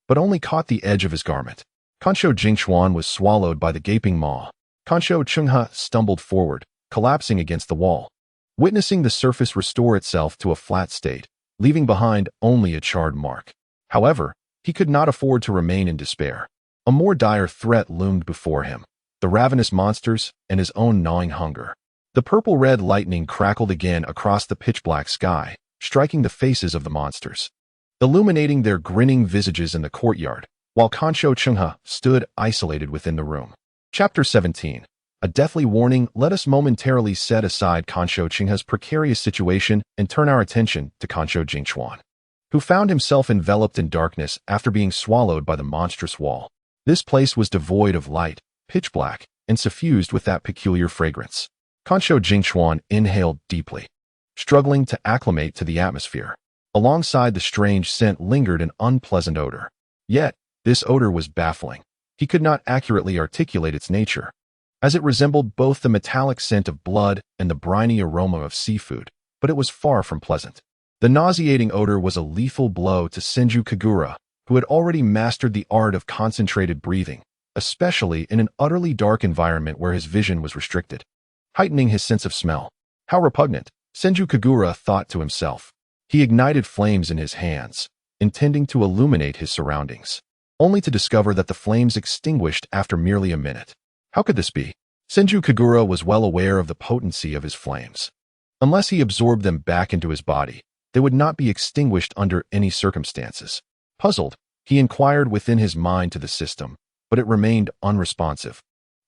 but only caught the edge of his garment. Kansho Jingchuan was swallowed by the gaping maw. Kansho Chungha stumbled forward, collapsing against the wall, witnessing the surface restore itself to a flat state, leaving behind only a charred mark. However, he could not afford to remain in despair. A more dire threat loomed before him, the ravenous monsters and his own gnawing hunger. The purple-red lightning crackled again across the pitch-black sky, striking the faces of the monsters, illuminating their grinning visages in the courtyard, while Kansho Chungha stood isolated within the room. Chapter 17. A deathly warning. Let us momentarily set aside Kansho Chungha's precarious situation and turn our attention to Kansho Jingchuan, who found himself enveloped in darkness after being swallowed by the monstrous wall. This place was devoid of light, pitch black, and suffused with that peculiar fragrance. Kansho Jingchuan inhaled deeply, struggling to acclimate to the atmosphere. Alongside the strange scent lingered an unpleasant odor. Yet, this odor was baffling. He could not accurately articulate its nature, as it resembled both the metallic scent of blood and the briny aroma of seafood, but it was far from pleasant. The nauseating odor was a lethal blow to Senju Kagura, who had already mastered the art of concentrated breathing, especially in an utterly dark environment where his vision was restricted, heightening his sense of smell. How repugnant, Senju Kagura thought to himself. He ignited flames in his hands, intending to illuminate his surroundings, only to discover that the flames extinguished after merely a minute. How could this be? Senju Kagura was well aware of the potency of his flames. Unless he absorbed them back into his body, they would not be extinguished under any circumstances. Puzzled, he inquired within his mind to the system, but it remained unresponsive,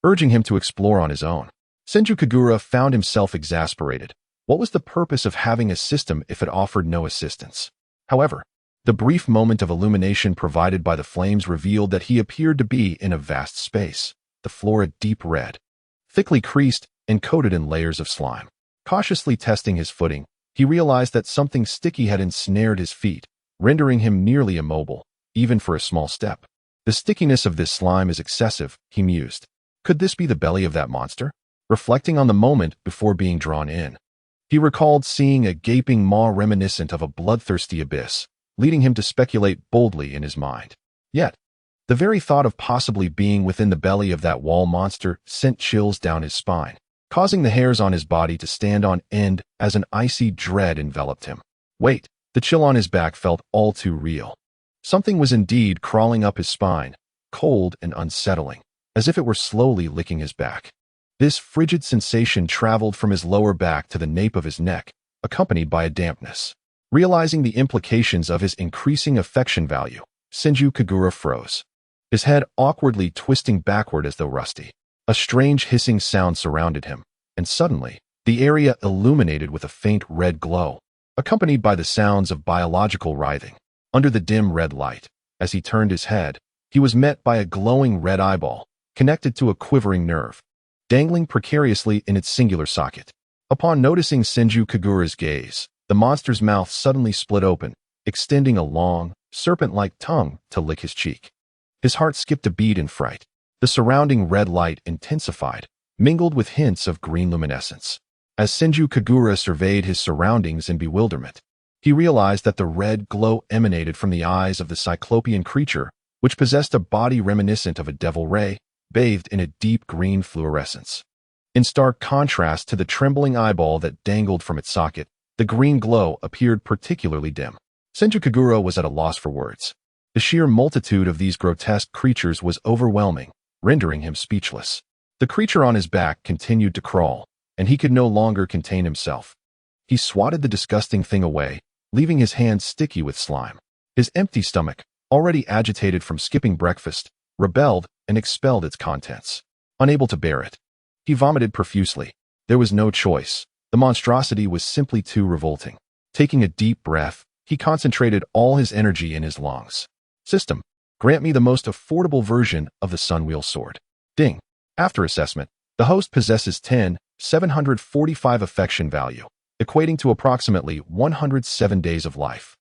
urging him to explore on his own. Senju Kagura found himself exasperated. What was the purpose of having a system if it offered no assistance? However, the brief moment of illumination provided by the flames revealed that he appeared to be in a vast space, the floor a deep red, thickly creased and coated in layers of slime. Cautiously testing his footing, he realized that something sticky had ensnared his feet, rendering him nearly immobile, even for a small step. The stickiness of this slime is excessive, he mused. Could this be the belly of that monster? Reflecting on the moment before being drawn in, he recalled seeing a gaping maw reminiscent of a bloodthirsty abyss, leading him to speculate boldly in his mind. Yet, the very thought of possibly being within the belly of that wall monster sent chills down his spine, causing the hairs on his body to stand on end as an icy dread enveloped him. Wait, the chill on his back felt all too real. Something was indeed crawling up his spine, cold and unsettling, as if it were slowly licking his back. This frigid sensation traveled from his lower back to the nape of his neck, accompanied by a dampness. Realizing the implications of his increasing affection value, Senju Kagura froze, his head awkwardly twisting backward as though rusty. A strange hissing sound surrounded him, and suddenly, the area illuminated with a faint red glow, accompanied by the sounds of biological writhing. Under the dim red light, as he turned his head, he was met by a glowing red eyeball, connected to a quivering nerve, dangling precariously in its singular socket. Upon noticing Senju Kagura's gaze, the monster's mouth suddenly split open, extending a long, serpent-like tongue to lick his cheek. His heart skipped a beat in fright. The surrounding red light intensified, mingled with hints of green luminescence. As Senju Kagura surveyed his surroundings in bewilderment, he realized that the red glow emanated from the eyes of the cyclopean creature, which possessed a body reminiscent of a devil ray, bathed in a deep green fluorescence. In stark contrast to the trembling eyeball that dangled from its socket, the green glow appeared particularly dim. Senju Kagura was at a loss for words. The sheer multitude of these grotesque creatures was overwhelming, rendering him speechless. The creature on his back continued to crawl, and he could no longer contain himself. He swatted the disgusting thing away, leaving his hands sticky with slime. His empty stomach, already agitated from skipping breakfast, rebelled and expelled its contents. Unable to bear it, he vomited profusely. There was no choice. The monstrosity was simply too revolting. Taking a deep breath, he concentrated all his energy in his lungs. System, grant me the most affordable version of the Sunwheel Sword. Ding. After assessment, the host possesses 10,745 affection value. equating to approximately 107 days of life.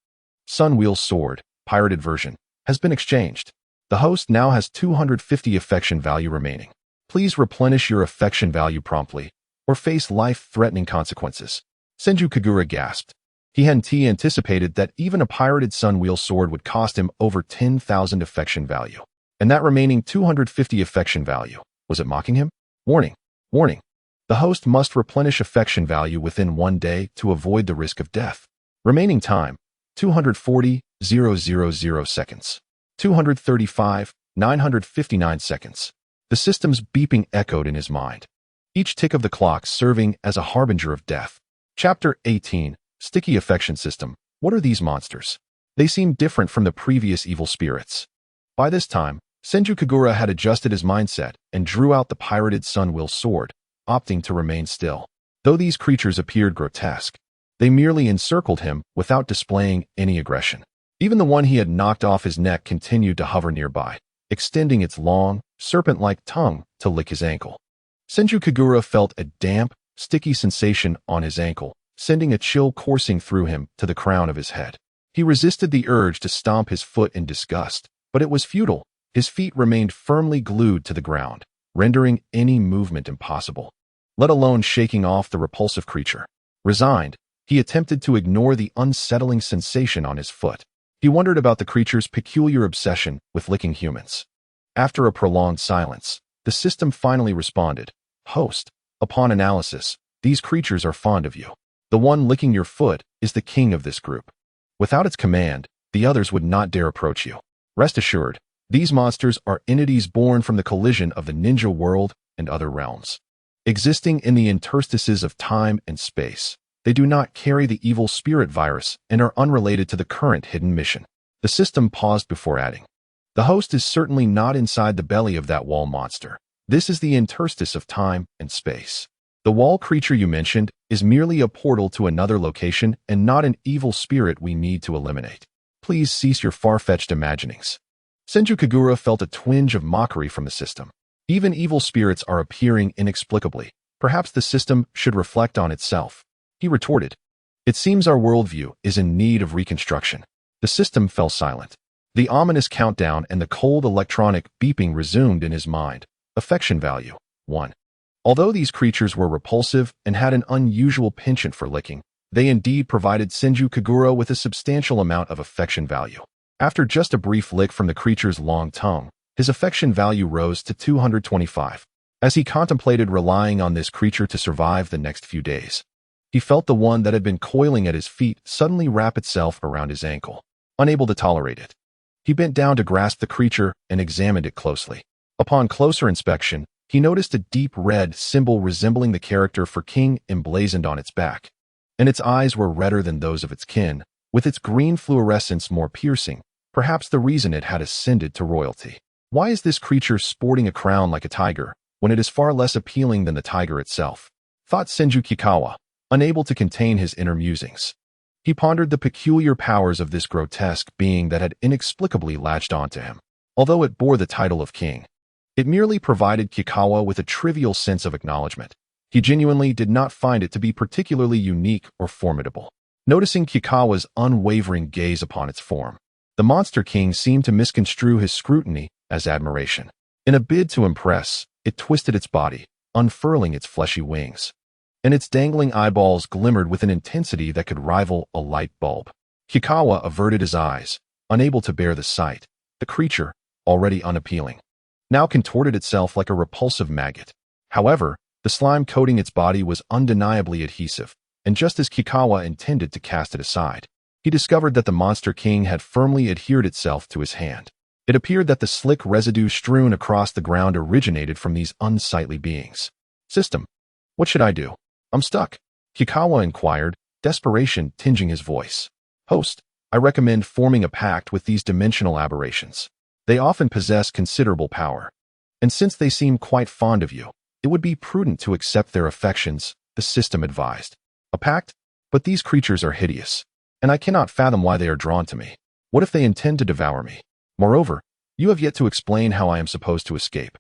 Sun Wheel Sword, pirated version, has been exchanged. The host now has 250 affection value remaining. Please replenish your affection value promptly, or face life-threatening consequences. Senju Kagura gasped. He hadn't anticipated that even a pirated Sun Wheel Sword would cost him over 10,000 affection value. And that remaining 250 affection value, was it mocking him? Warning. Warning. The host must replenish affection value within 1 day to avoid the risk of death. Remaining time, 240,000 seconds. 235,959 seconds. The system's beeping echoed in his mind, each tick of the clock serving as a harbinger of death. Chapter 18, Sticky Affection System. What are these monsters? They seem different from the previous evil spirits. By this time, Senju Kagura had adjusted his mindset and drew out the pirated Sun Wheel Sword, opting to remain still. Though these creatures appeared grotesque, they merely encircled him without displaying any aggression. Even the one he had knocked off his neck continued to hover nearby, extending its long, serpent-like tongue to lick his ankle. Senju Kagura felt a damp, sticky sensation on his ankle, sending a chill coursing through him to the crown of his head. He resisted the urge to stomp his foot in disgust, but it was futile. His feet remained firmly glued to the ground, rendering any movement impossible, let alone shaking off the repulsive creature. Resigned, he attempted to ignore the unsettling sensation on his foot. He wondered about the creature's peculiar obsession with licking humans. After a prolonged silence, the system finally responded. Host, upon analysis, these creatures are fond of you. The one licking your foot is the king of this group. Without its command, the others would not dare approach you. Rest assured, these monsters are entities born from the collision of the ninja world and other realms. Existing in the interstices of time and space, they do not carry the evil spirit virus and are unrelated to the current hidden mission. The system paused before adding. The host is certainly not inside the belly of that wall monster. This is the interstice of time and space. The wall creature you mentioned is merely a portal to another location and not an evil spirit we need to eliminate. Please cease your far-fetched imaginings. Senju Kagura felt a twinge of mockery from the system. Even evil spirits are appearing inexplicably. Perhaps the system should reflect on itself. He retorted. It seems our worldview is in need of reconstruction. The system fell silent. The ominous countdown and the cold electronic beeping resumed in his mind. Affection value, 1. Although these creatures were repulsive and had an unusual penchant for licking, they indeed provided Senju Kagura with a substantial amount of affection value. After just a brief lick from the creature's long tongue, his affection value rose to 225. As he contemplated relying on this creature to survive the next few days, he felt the one that had been coiling at his feet suddenly wrap itself around his ankle. Unable to tolerate it, he bent down to grasp the creature and examined it closely. Upon closer inspection, he noticed a deep red symbol resembling the character for king emblazoned on its back, and its eyes were redder than those of its kin, with its green fluorescence more piercing, perhaps the reason it had ascended to royalty. Why is this creature sporting a crown like a tiger, when it is far less appealing than the tiger itself? Thought Senju Kikawa, unable to contain his inner musings. He pondered the peculiar powers of this grotesque being that had inexplicably latched onto him. Although it bore the title of king, it merely provided Kikawa with a trivial sense of acknowledgement. He genuinely did not find it to be particularly unique or formidable. Noticing Kikawa's unwavering gaze upon its form, the Monster King seemed to misconstrue his scrutiny as admiration. In a bid to impress, it twisted its body, unfurling its fleshy wings, and its dangling eyeballs glimmered with an intensity that could rival a light bulb. Kikawa averted his eyes, unable to bear the sight. The creature, already unappealing, now contorted itself like a repulsive maggot. However, the slime coating its body was undeniably adhesive, and just as Kikawa intended to cast it aside, he discovered that the Monster King had firmly adhered itself to his hand. It appeared that the slick residue strewn across the ground originated from these unsightly beings. System, what should I do? I'm stuck, Kikawa inquired, desperation tinging his voice. Host, I recommend forming a pact with these dimensional aberrations. They often possess considerable power, and since they seem quite fond of you, it would be prudent to accept their affections, the system advised. A pact? But these creatures are hideous, and I cannot fathom why they are drawn to me. What if they intend to devour me? Moreover, you have yet to explain how I am supposed to escape.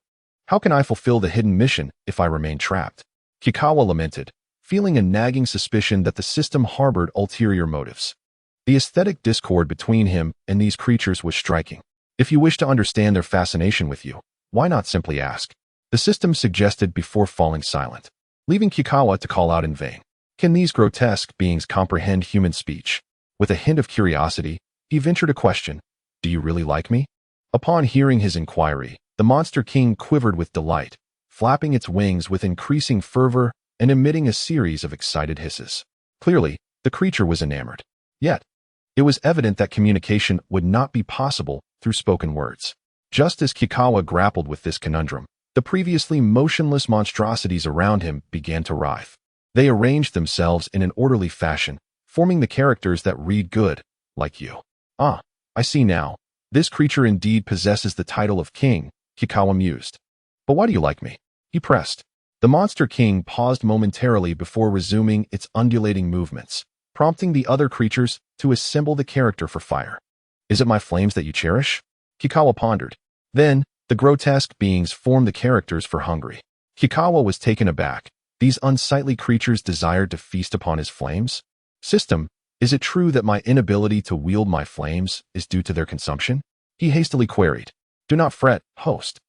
How can I fulfill the hidden mission if I remain trapped? Kikawa lamented, feeling a nagging suspicion that the system harbored ulterior motives. The aesthetic discord between him and these creatures was striking. If you wish to understand their fascination with you, why not simply ask? The system suggested before falling silent, leaving Kikawa to call out in vain. Can these grotesque beings comprehend human speech? With a hint of curiosity, he ventured a question. Do you really like me? Upon hearing his inquiry, the Monster King quivered with delight, flapping its wings with increasing fervor and emitting a series of excited hisses. Clearly, the creature was enamored. Yet, it was evident that communication would not be possible through spoken words. Just as Kikawa grappled with this conundrum, the previously motionless monstrosities around him began to writhe. They arranged themselves in an orderly fashion, forming the characters that read good, like you. Ah, I see now. This creature indeed possesses the title of king, Kikawa mused. But why do you like me? He pressed. The Monster King paused momentarily before resuming its undulating movements, prompting the other creatures to assemble the character for fire. Is it my flames that you cherish? Kikawa pondered. Then, the grotesque beings formed the characters for hungry. Kikawa was taken aback. These unsightly creatures desired to feast upon his flames? System, is it true that my inability to wield my flames is due to their consumption? He hastily queried. Do not fret, host.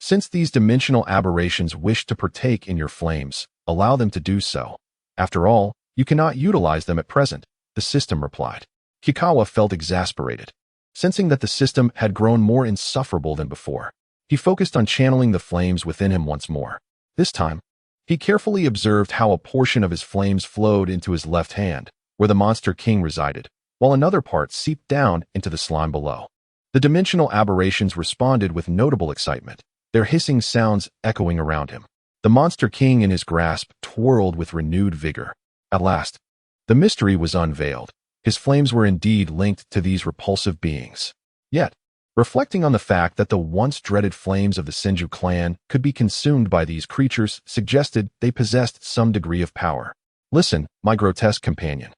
Since these dimensional aberrations wish to partake in your flames, allow them to do so. After all, you cannot utilize them at present, the system replied. Kikawa felt exasperated. Sensing that the system had grown more insufferable than before, he focused on channeling the flames within him once more. This time, he carefully observed how a portion of his flames flowed into his left hand, where the Monster King resided, while another part seeped down into the slime below. The dimensional aberrations responded with notable excitement, their hissing sounds echoing around him. The Monster King in his grasp twirled with renewed vigor. At last, the mystery was unveiled. His flames were indeed linked to these repulsive beings. Yet, reflecting on the fact that the once dreaded flames of the Senju clan could be consumed by these creatures suggested they possessed some degree of power. Listen, my grotesque companion.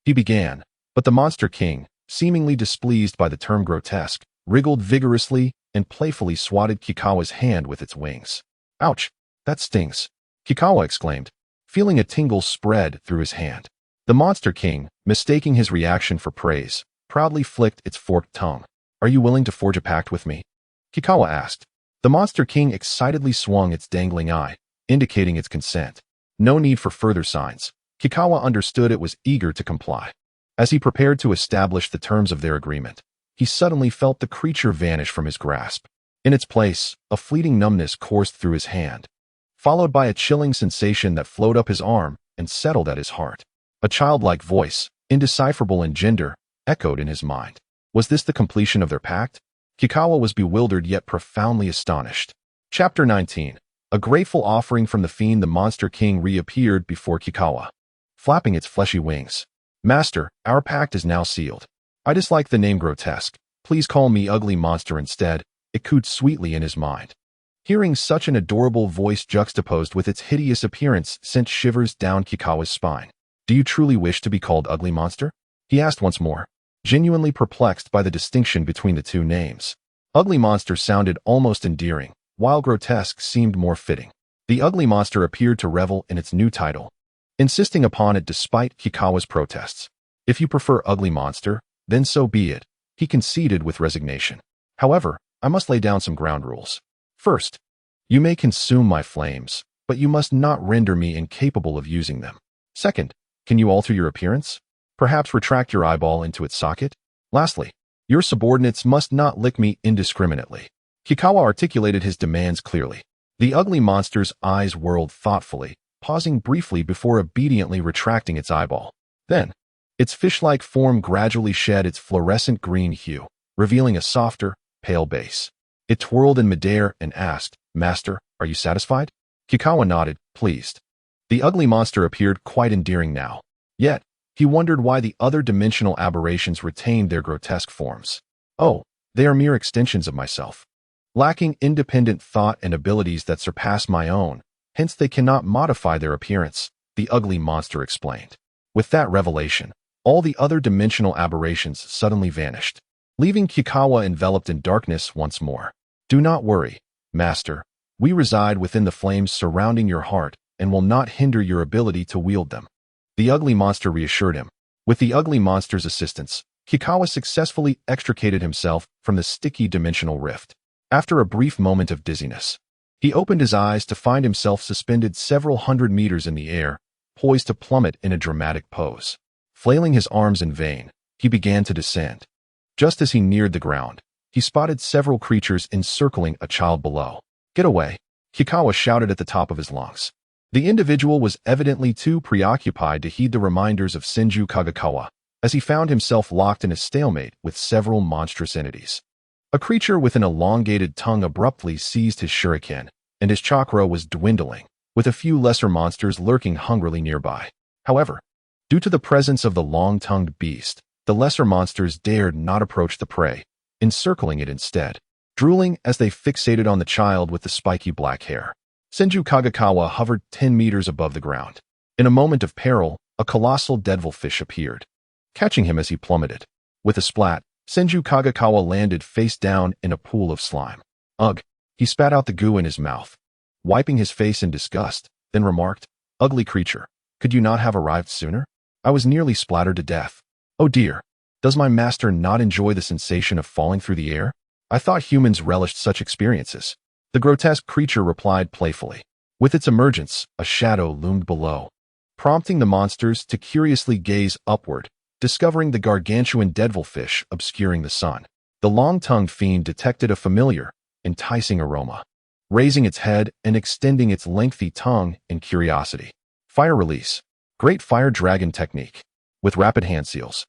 He began, but the Monster King, seemingly displeased by the term grotesque, wriggled vigorously and playfully swatted Kikawa's hand with its wings. Ouch, that stings, Kikawa exclaimed, feeling a tingle spread through his hand. The Monster King, mistaking his reaction for praise, proudly flicked its forked tongue. Are you willing to forge a pact with me? Kikawa asked. The Monster King excitedly swung its dangling eye, indicating its consent. No need for further signs. Kikawa understood it was eager to comply. As he prepared to establish the terms of their agreement, he suddenly felt the creature vanish from his grasp. In its place, a fleeting numbness coursed through his hand, followed by a chilling sensation that flowed up his arm and settled at his heart. A childlike voice, indecipherable in gender, echoed in his mind. Was this the completion of their pact? Kikawa was bewildered yet profoundly astonished. Chapter 19. A grateful offering from the fiend. The Monster King reappeared before Kikawa, flapping its fleshy wings. Master, our pact is now sealed. I dislike the name grotesque. Please call me ugly monster instead, it cooed sweetly in his mind. Hearing such an adorable voice juxtaposed with its hideous appearance sent shivers down Kikawa's spine. Do you truly wish to be called ugly monster? He asked once more, genuinely perplexed by the distinction between the two names. Ugly monster sounded almost endearing, while grotesque seemed more fitting. The ugly monster appeared to revel in its new title, insisting upon it despite Kikawa's protests. If you prefer ugly monster, then so be it, he conceded with resignation. However, I must lay down some ground rules. First, you may consume my flames, but you must not render me incapable of using them. Second, can you alter your appearance? Perhaps retract your eyeball into its socket? Lastly, your subordinates must not lick me indiscriminately. Kikawa articulated his demands clearly. The ugly monster's eyes whirled thoughtfully, pausing briefly before obediently retracting its eyeball. Then, its fish-like form gradually shed its fluorescent green hue, revealing a softer, pale base. It twirled in midair and asked, Master, are you satisfied? Kikawa nodded, pleased. The ugly monster appeared quite endearing now. Yet, he wondered why the other dimensional aberrations retained their grotesque forms. Oh, they are mere extensions of myself, lacking independent thought and abilities that surpass my own, hence they cannot modify their appearance, the ugly monster explained. With that revelation, all the other dimensional aberrations suddenly vanished, leaving Kikawa enveloped in darkness once more. Do not worry, Master. We reside within the flames surrounding your heart, and will not hinder your ability to wield them. The ugly monster reassured him. With the ugly monster's assistance, Kikawa successfully extricated himself from the sticky dimensional rift. After a brief moment of dizziness, he opened his eyes to find himself suspended several hundred meters in the air, poised to plummet in a dramatic pose. Flailing his arms in vain, he began to descend. Just as he neared the ground, he spotted several creatures encircling a child below. "Get away!" Kikawa shouted at the top of his lungs. The individual was evidently too preoccupied to heed the reminders of Senju Kagekawa, as he found himself locked in a stalemate with several monstrous entities. A creature with an elongated tongue abruptly seized his shuriken, and his chakra was dwindling, with a few lesser monsters lurking hungrily nearby. However, due to the presence of the long-tongued beast, the lesser monsters dared not approach the prey, encircling it instead, drooling as they fixated on the child with the spiky black hair. Senju Kagekawa hovered 10 meters above the ground. In a moment of peril, a colossal devilfish appeared, catching him as he plummeted. With a splat, Senju Kagekawa landed face down in a pool of slime. "Ugh!" He spat out the goo in his mouth, wiping his face in disgust, then remarked, "Ugly creature, could you not have arrived sooner? I was nearly splattered to death. Oh dear, does my master not enjoy the sensation of falling through the air? I thought humans relished such experiences." The grotesque creature replied playfully. With its emergence, a shadow loomed below, prompting the monsters to curiously gaze upward, discovering the gargantuan devilfish obscuring the sun. The long-tongued fiend detected a familiar, enticing aroma, raising its head and extending its lengthy tongue in curiosity. Fire release. Great fire dragon technique. With rapid hand seals,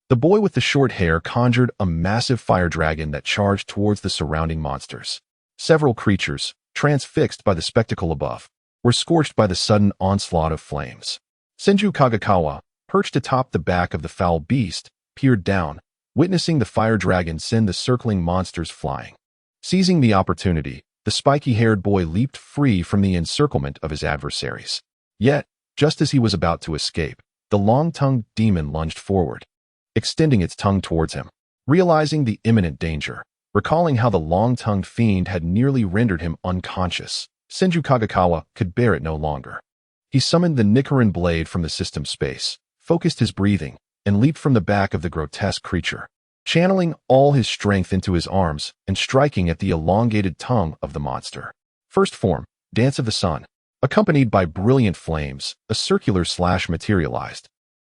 the boy with the short hair conjured a massive fire dragon that charged towards the surrounding monsters. Several creatures, transfixed by the spectacle above, were scorched by the sudden onslaught of flames. Senju Kagekawa, perched atop the back of the foul beast, peered down, witnessing the fire dragon send the circling monsters flying. Seizing the opportunity, the spiky-haired boy leaped free from the encirclement of his adversaries. Yet, just as he was about to escape, the long-tongued demon lunged forward, extending its tongue towards him. Realizing the imminent danger, recalling how the long-tongued fiend had nearly rendered him unconscious, Senju Kagekawa could bear it no longer. He summoned the Nichiren blade from the system space, focused his breathing, and leaped from the back of the grotesque creature, channeling all his strength into his arms and striking at the elongated tongue of the monster. First form, Dance of the Sun. Accompanied by brilliant flames, a circular slash materialized,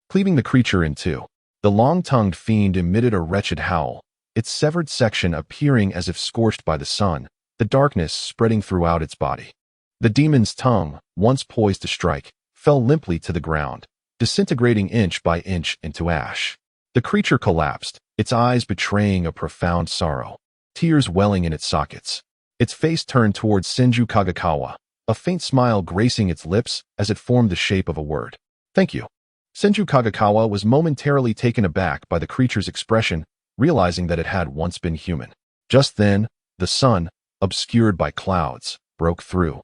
cleaving the creature in two. The long-tongued fiend emitted a wretched howl, its severed section appearing as if scorched by the sun, the darkness spreading throughout its body. The demon's tongue, once poised to strike, fell limply to the ground, disintegrating inch by inch into ash. The creature collapsed, its eyes betraying a profound sorrow, tears welling in its sockets. Its face turned towards Senju Kagekawa, a faint smile gracing its lips as it formed the shape of a word. "Thank you." Senju Kagekawa was momentarily taken aback by the creature's expression, realizing that it had once been human. Just then, the sun, obscured by clouds, broke through,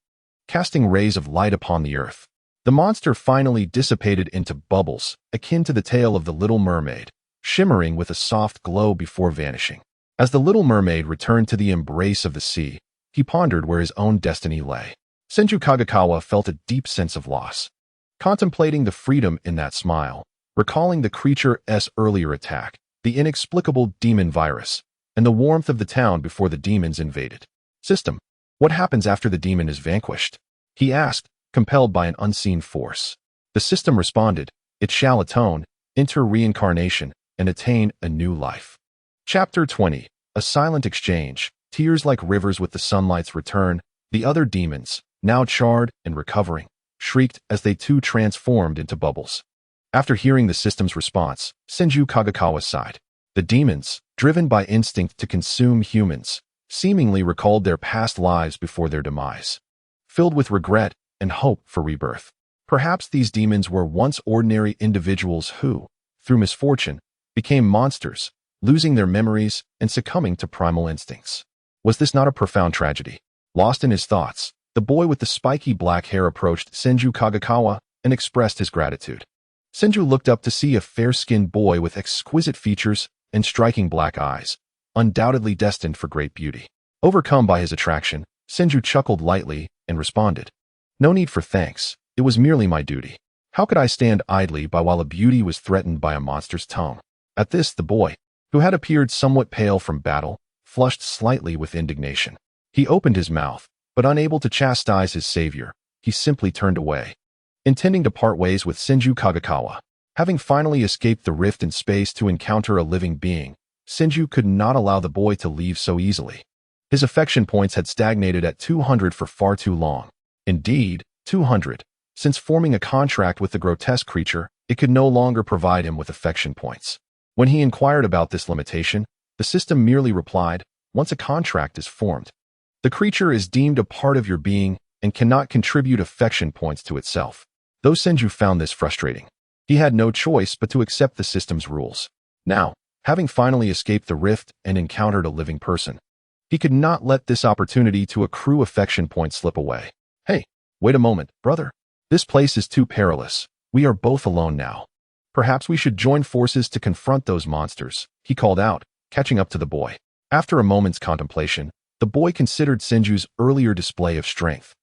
casting rays of light upon the earth. The monster finally dissipated into bubbles, akin to the tail of the Little Mermaid, shimmering with a soft glow before vanishing. As the Little Mermaid returned to the embrace of the sea, he pondered where his own destiny lay. Senju Kagekawa felt a deep sense of loss, contemplating the freedom in that smile, recalling the creature's earlier attack, the inexplicable demon virus, and the warmth of the town before the demons invaded. "System, what happens after the demon is vanquished?" he asked, compelled by an unseen force. The system responded, "It shall atone, enter reincarnation, and attain a new life." Chapter 20. A silent exchange. Tears like rivers with the sunlight's return. The other demons, now charred and recovering, shrieked as they too transformed into bubbles. After hearing the system's response, Senju Kagekawa sighed. The demons, driven by instinct to consume humans, seemingly recalled their past lives before their demise, filled with regret and hope for rebirth. Perhaps these demons were once ordinary individuals who, through misfortune, became monsters, losing their memories and succumbing to primal instincts. Was this not a profound tragedy? Lost in his thoughts, the boy with the spiky black hair approached Senju Kagekawa and expressed his gratitude. Senju looked up to see a fair-skinned boy with exquisite features and striking black eyes, undoubtedly destined for great beauty. Overcome by his attraction, Senju chuckled lightly and responded, "No need for thanks. It was merely my duty. How could I stand idly by while a beauty was threatened by a monster's tongue? At this, the boy, who had appeared somewhat pale from battle, flushed slightly with indignation. He opened his mouth, but unable to chastise his savior, he simply turned away, intending to part ways with Senju Kagekawa. Having finally escaped the rift in space to encounter a living being, Senju could not allow the boy to leave so easily. His affection points had stagnated at 200 for far too long. Indeed, 200. Since forming a contract with the grotesque creature, it could no longer provide him with affection points. When he inquired about this limitation, the system merely replied, "Once a contract is formed, the creature is deemed a part of your being and cannot contribute affection points to itself." Though Senju found this frustrating, he had no choice but to accept the system's rules. Now, having finally escaped the rift and encountered a living person, he could not let this opportunity to accrue affection points slip away. "Hey, wait a moment, brother. This place is too perilous. We are both alone now. Perhaps we should join forces to confront those monsters," he called out, catching up to the boy. After a moment's contemplation, the boy considered Senju's earlier display of strength,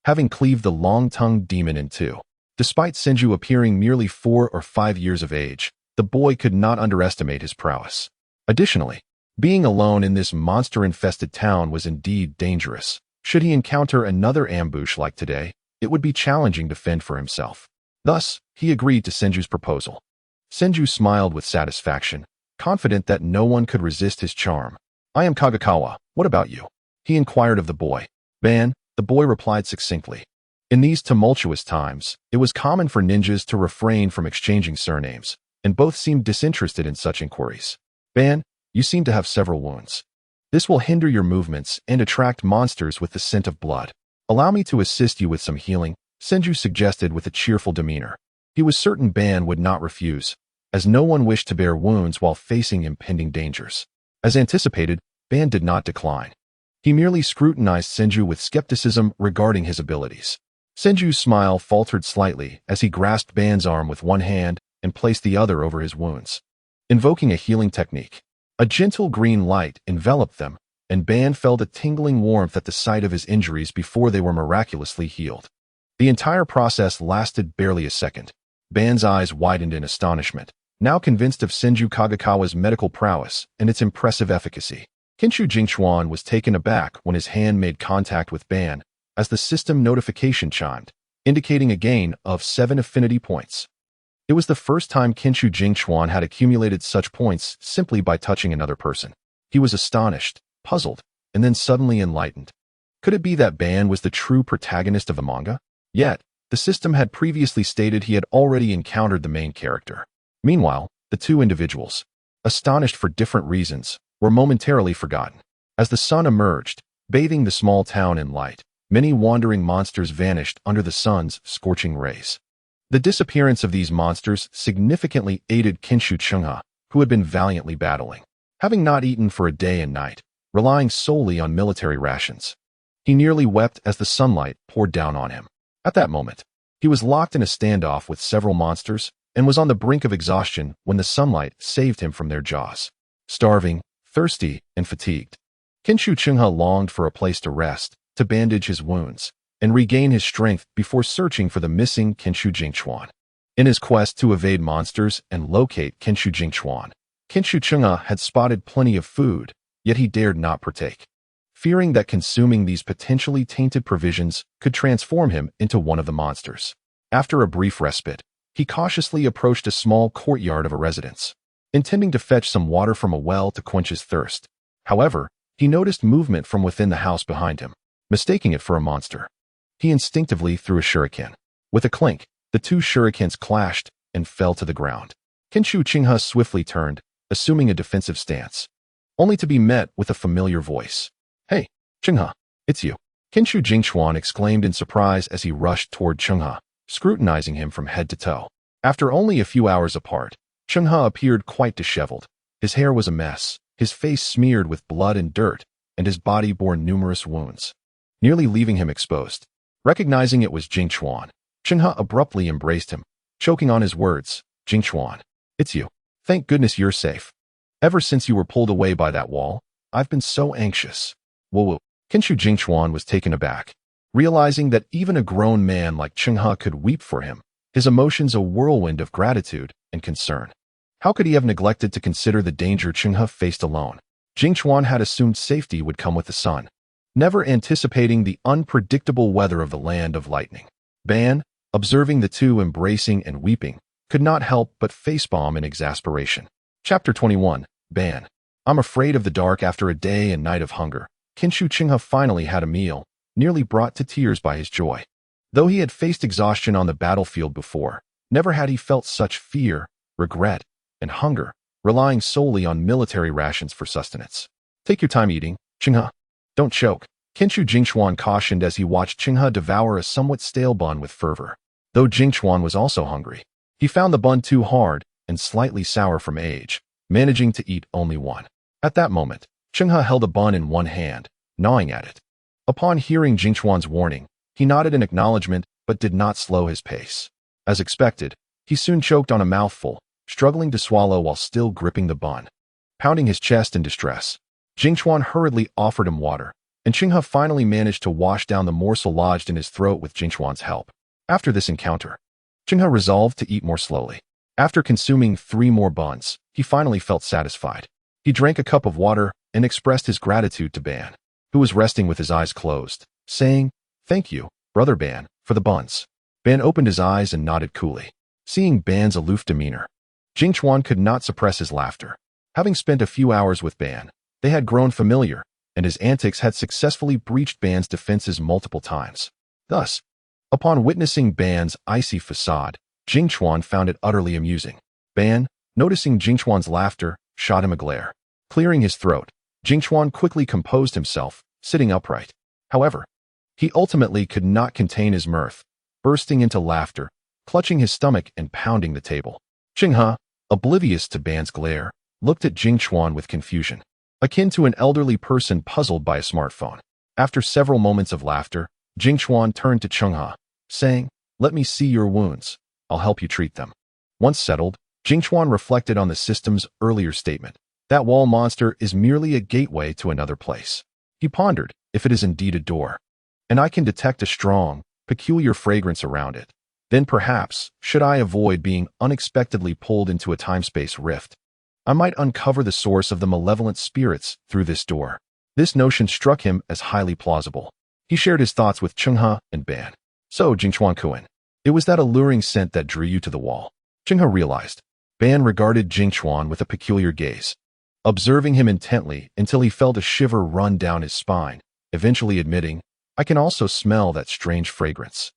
having cleaved the long-tongued demon in two. Despite Senju appearing merely 4 or 5 years of age, the boy could not underestimate his prowess. Additionally, being alone in this monster-infested town was indeed dangerous. Should he encounter another ambush like today, it would be challenging to fend for himself. Thus, he agreed to Senju's proposal. Senju smiled with satisfaction, confident that no one could resist his charm. "I am Kagekawa. What about you?" he inquired of the boy. "Ban," the boy replied succinctly. In these tumultuous times, it was common for ninjas to refrain from exchanging surnames, and both seemed disinterested in such inquiries. "Ban, you seem to have several wounds. This will hinder your movements and attract monsters with the scent of blood. Allow me to assist you with some healing," Senju suggested with a cheerful demeanor. He was certain Ban would not refuse, as no one wished to bear wounds while facing impending dangers. As anticipated, Ban did not decline. He merely scrutinized Senju with skepticism regarding his abilities. Senju's smile faltered slightly as he grasped Ban's arm with one hand and placed the other over his wounds. Invoking a healing technique, a gentle green light enveloped them, and Ban felt a tingling warmth at the sight of his injuries before they were miraculously healed. The entire process lasted barely a second. Ban's eyes widened in astonishment, now convinced of Senju Kagekawa's medical prowess and its impressive efficacy. Kenshu Jingchuan was taken aback when his hand made contact with Ban, as the system notification chimed, indicating a gain of 7 affinity points. It was the first time Kenshu Jingchuan had accumulated such points simply by touching another person. He was astonished, puzzled, and then suddenly enlightened. Could it be that Ban was the true protagonist of the manga? Yet, the system had previously stated he had already encountered the main character. Meanwhile, the two individuals, astonished for different reasons, were momentarily forgotten. As the sun emerged, bathing the small town in light, many wandering monsters vanished under the sun's scorching rays. The disappearance of these monsters significantly aided Kenshu Chungha, who had been valiantly battling. Having not eaten for a day and night, relying solely on military rations, he nearly wept as the sunlight poured down on him. At that moment, he was locked in a standoff with several monsters and was on the brink of exhaustion when the sunlight saved him from their jaws. Starving, thirsty, and fatigued, Kenshu Chungha longed for a place to rest, to bandage his wounds, and regain his strength before searching for the missing Kenshu Jingchuan. In his quest to evade monsters and locate Kenshu Jingchuan, Kenshu Chungha had spotted plenty of food, yet he dared not partake, fearing that consuming these potentially tainted provisions could transform him into one of the monsters. After a brief respite, he cautiously approached a small courtyard of a residence, intending to fetch some water from a well to quench his thirst. However, he noticed movement from within the house behind him, mistaking it for a monster. He instinctively threw a shuriken. With a clink, the two shurikens clashed and fell to the ground. Kenshu Chungha swiftly turned, assuming a defensive stance, only to be met with a familiar voice. "Hey, Chungha, it's you." Kenshu Jingchuan exclaimed in surprise as he rushed toward Chungha, scrutinizing him from head to toe. After only a few hours apart, Chungha appeared quite disheveled. His hair was a mess, his face smeared with blood and dirt, and his body bore numerous wounds, nearly leaving him exposed. Recognizing it was Jingchuan, Chungha abruptly embraced him, choking on his words. "Jingchuan, it's you. Thank goodness you're safe. Ever since you were pulled away by that wall, I've been so anxious." Whoa. Kenshu Jingchuan was taken aback. Realizing that even a grown man like Chungha could weep for him, his emotions a whirlwind of gratitude and concern. How could he have neglected to consider the danger Chungha faced alone? Jingchuan had assumed safety would come with the sun, never anticipating the unpredictable weather of the land of lightning. Ban, observing the two embracing and weeping, could not help but facepalm in exasperation. Chapter 21. Ban. I'm afraid of the dark. After a day and night of hunger, Kinshu Chungha finally had a meal, nearly brought to tears by his joy. Though he had faced exhaustion on the battlefield before, never had he felt such fear, regret, and hunger, relying solely on military rations for sustenance. Take your time eating, Chungha. Don't choke, Kinshu Jingchuan cautioned as he watched Chungha devour a somewhat stale bun with fervor. Though Jingchuan was also hungry, he found the bun too hard and slightly sour from age, managing to eat only one. At that moment, Chungha held a bun in one hand, gnawing at it. Upon hearing Jingchuan's warning, he nodded in acknowledgement but did not slow his pace. As expected, he soon choked on a mouthful, struggling to swallow while still gripping the bun. Pounding his chest in distress, Jingchuan hurriedly offered him water, and Chungha finally managed to wash down the morsel lodged in his throat with Jingchuan's help. After this encounter, Chungha resolved to eat more slowly. After consuming 3 more buns, he finally felt satisfied. He drank a cup of water and expressed his gratitude to Ban, who was resting with his eyes closed, saying, "Thank you, Brother Ban, for the buns." Ban opened his eyes and nodded coolly. Seeing Ban's aloof demeanor, Jingchuan could not suppress his laughter. Having spent a few hours with Ban, they had grown familiar, and his antics had successfully breached Ban's defenses multiple times. Thus, upon witnessing Ban's icy facade, Jingchuan found it utterly amusing. Ban, noticing Jingchuan's laughter, shot him a glare. Clearing his throat, Jingchuan quickly composed himself, sitting upright. However, he ultimately could not contain his mirth, bursting into laughter, clutching his stomach and pounding the table. Chungha, oblivious to Ban's glare, looked at Jingchuan with confusion, akin to an elderly person puzzled by a smartphone. After several moments of laughter, Jingchuan turned to Chungha, saying, "Let me see your wounds. I'll help you treat them." Once settled, Jingchuan reflected on the system's earlier statement. That wall monster is merely a gateway to another place. He pondered if it is indeed a door, and I can detect a strong, peculiar fragrance around it. Then perhaps, should I avoid being unexpectedly pulled into a time-space rift, I might uncover the source of the malevolent spirits through this door. This notion struck him as highly plausible. He shared his thoughts with Chungha and Ban. "So, Jingchuan-kun, it was that alluring scent that drew you to the wall," Chungha realized. Ban regarded Jingchuan with a peculiar gaze, observing him intently until he felt a shiver run down his spine, eventually admitting, "I can also smell that strange fragrance."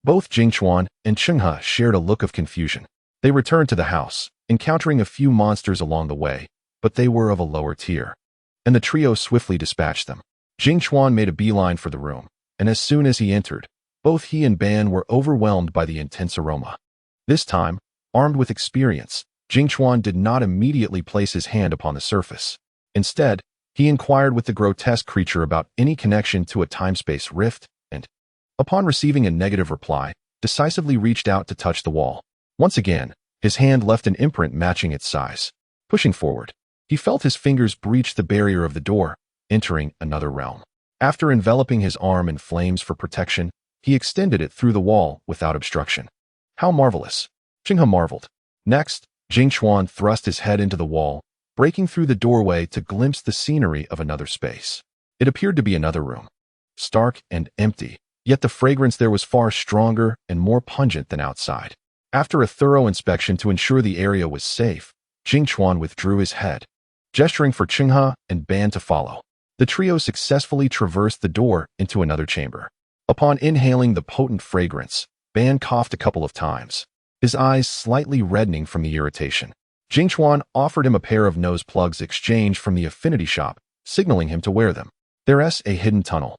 Both Jingchuan and Chungha shared a look of confusion. They returned to the house, encountering a few monsters along the way, but they were of a lower tier, and the trio swiftly dispatched them. Jingchuan made a beeline for the room, and as soon as he entered, both he and Ban were overwhelmed by the intense aroma. This time, armed with experience, Jingchuan did not immediately place his hand upon the surface. Instead, he inquired with the grotesque creature about any connection to a time-space rift, and, upon receiving a negative reply, decisively reached out to touch the wall. Once again, his hand left an imprint matching its size. Pushing forward, he felt his fingers breach the barrier of the door, entering another realm. After enveloping his arm in flames for protection, he extended it through the wall without obstruction. How marvelous! Chungha marveled. Next, Jingchuan thrust his head into the wall, breaking through the doorway to glimpse the scenery of another space. It appeared to be another room, stark and empty, yet the fragrance there was far stronger and more pungent than outside. After a thorough inspection to ensure the area was safe, Jingchuan withdrew his head, gesturing for Chungha and Ban to follow. The trio successfully traversed the door into another chamber. Upon inhaling the potent fragrance, Ban coughed a couple of times, his eyes slightly reddening from the irritation. Jingchuan offered him a pair of nose plugs exchanged from the affinity shop, signaling him to wear them. There's a hidden tunnel.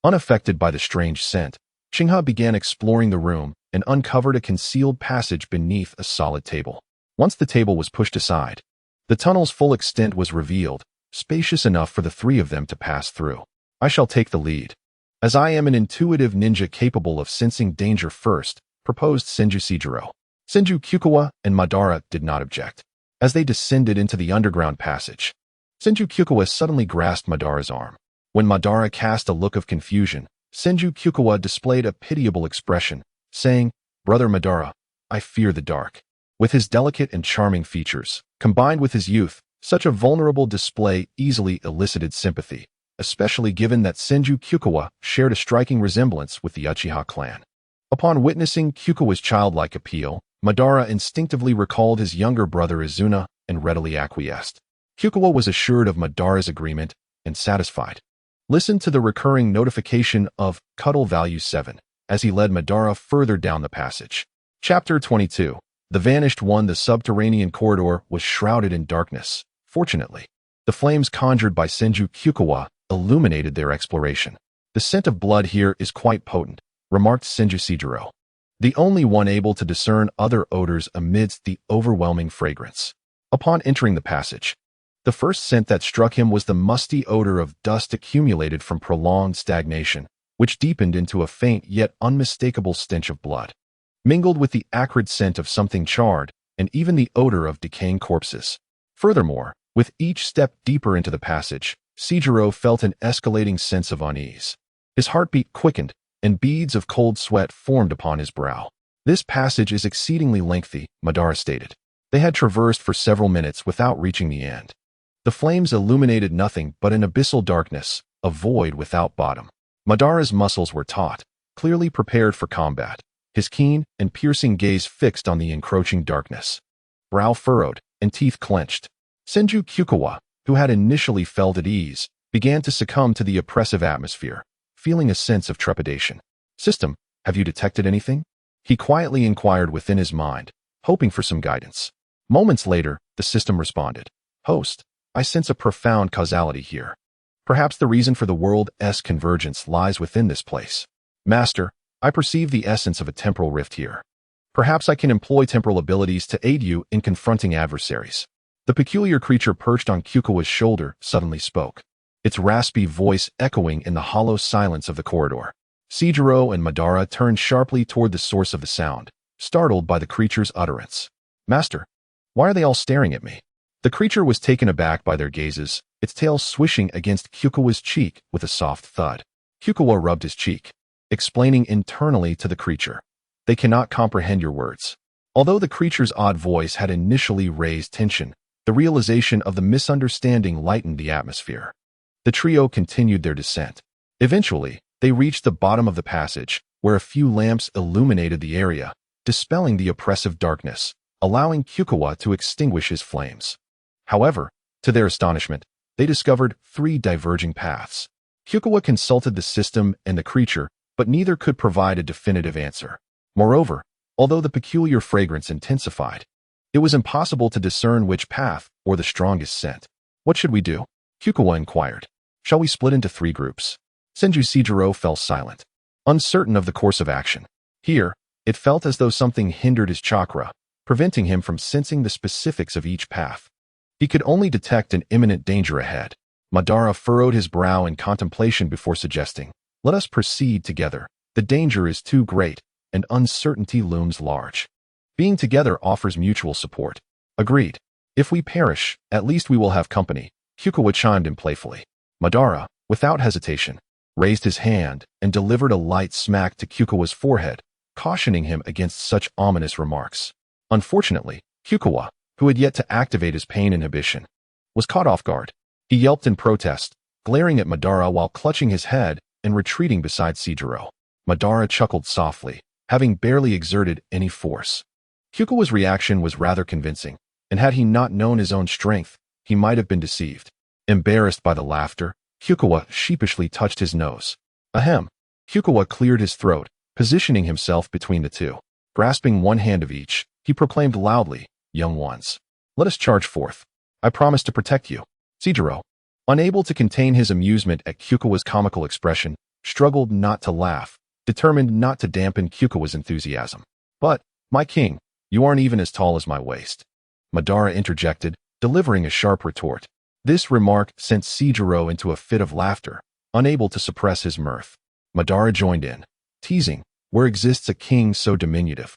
Unaffected by the strange scent, Chungha began exploring the room and uncovered a concealed passage beneath a solid table. Once the table was pushed aside, the tunnel's full extent was revealed, spacious enough for the 3 of them to pass through. "I shall take the lead, as I am an intuitive ninja capable of sensing danger first," proposed Senju Sejiro. Senju Kyukawa and Madara did not object. As they descended into the underground passage, Senju Kyukawa suddenly grasped Madara's arm. When Madara cast a look of confusion, Senju Kikuwa displayed a pitiable expression, saying, "Brother Madara, I fear the dark." With his delicate and charming features, combined with his youth, such a vulnerable display easily elicited sympathy, especially given that Senju Kikuwa shared a striking resemblance with the Uchiha clan. Upon witnessing Kikuwa's childlike appeal, Madara instinctively recalled his younger brother Izuna and readily acquiesced. Kikuwa was assured of Madara's agreement and satisfied. Listen to the recurring notification of Cuddle Value 7 as he led Madara further down the passage. Chapter 22. The Vanished One. The subterranean corridor was shrouded in darkness. Fortunately, the flames conjured by Senju Kikuwa illuminated their exploration. "The scent of blood here is quite potent," remarked Senju Sijiro, the only one able to discern other odors amidst the overwhelming fragrance. Upon entering the passage, the first scent that struck him was the musty odor of dust accumulated from prolonged stagnation, which deepened into a faint yet unmistakable stench of blood, mingled with the acrid scent of something charred and even the odor of decaying corpses. Furthermore, with each step deeper into the passage, Sijiro felt an escalating sense of unease. His heartbeat quickened, and beads of cold sweat formed upon his brow. "This passage is exceedingly lengthy," Madara stated. They had traversed for several minutes without reaching the end. The flames illuminated nothing but an abyssal darkness, a void without bottom. Madara's muscles were taut, clearly prepared for combat, his keen and piercing gaze fixed on the encroaching darkness. Brow furrowed and teeth clenched, Senju Kikuwa, who had initially felt at ease, began to succumb to the oppressive atmosphere, feeling a sense of trepidation. "System, have you detected anything?" he quietly inquired within his mind, hoping for some guidance. Moments later, the system responded, "Host, I sense a profound causality here. Perhaps the reason for the world's convergence lies within this place. Master, I perceive the essence of a temporal rift here. Perhaps I can employ temporal abilities to aid you in confronting adversaries." The peculiar creature perched on Kikuwa's shoulder suddenly spoke, its raspy voice echoing in the hollow silence of the corridor. Sijiro and Madara turned sharply toward the source of the sound, startled by the creature's utterance. "Master, why are they all staring at me?" The creature was taken aback by their gazes, its tail swishing against Kikuwa's cheek with a soft thud. Kikuwa rubbed his cheek, explaining internally to the creature, "They cannot comprehend your words." Although the creature's odd voice had initially raised tension, the realization of the misunderstanding lightened the atmosphere. The trio continued their descent. Eventually, they reached the bottom of the passage, where a few lamps illuminated the area, dispelling the oppressive darkness, allowing Kikuwa to extinguish his flames. However, to their astonishment, they discovered 3 diverging paths. Kikuwa consulted the system and the creature, but neither could provide a definitive answer. Moreover, although the peculiar fragrance intensified, it was impossible to discern which path or the strongest scent. "What should we do?" Kikuwa inquired. "Shall we split into 3 groups?" Senju Sijiro fell silent, uncertain of the course of action. Here, it felt as though something hindered his chakra, preventing him from sensing the specifics of each path. He could only detect an imminent danger ahead. Madara furrowed his brow in contemplation before suggesting, "Let us proceed together. The danger is too great, and uncertainty looms large. Being together offers mutual support." "Agreed. If we perish, at least we will have company," Kikuwa chimed in playfully. Madara, without hesitation, raised his hand and delivered a light smack to Kikuwa's forehead, cautioning him against such ominous remarks. Unfortunately, Kikuwa, who had yet to activate his pain inhibition, was caught off guard. He yelped in protest, glaring at Madara while clutching his head and retreating beside Sijiro. Madara chuckled softly, having barely exerted any force. Kikuwa's reaction was rather convincing, and had he not known his own strength, he might have been deceived. Embarrassed by the laughter, Kikuwa sheepishly touched his nose. Ahem. Kikuwa cleared his throat, positioning himself between the two. Grasping one hand of each, he proclaimed loudly, "Young ones, let us charge forth. I promise to protect you." Sijiro, unable to contain his amusement at Kikuwa's comical expression, struggled not to laugh, determined not to dampen Kikuwa's enthusiasm. "But, my king, you aren't even as tall as my waist," Madara interjected, delivering a sharp retort. This remark sent Sijiro into a fit of laughter, unable to suppress his mirth. Madara joined in, teasing, "Where exists a king so diminutive?"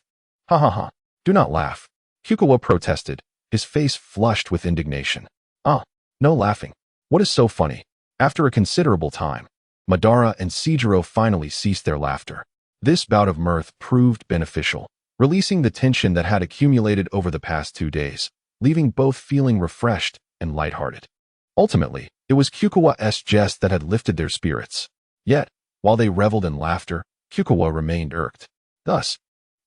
"Ha ha ha, do not laugh," Kikuwa protested, his face flushed with indignation. "Ah, no laughing. What is so funny?" After a considerable time, Madara and Seijiro finally ceased their laughter. This bout of mirth proved beneficial, releasing the tension that had accumulated over the past 2 days, leaving both feeling refreshed and lighthearted. Ultimately, it was Kikuwa's jest that had lifted their spirits. Yet, while they reveled in laughter, Kikuwa remained irked. Thus,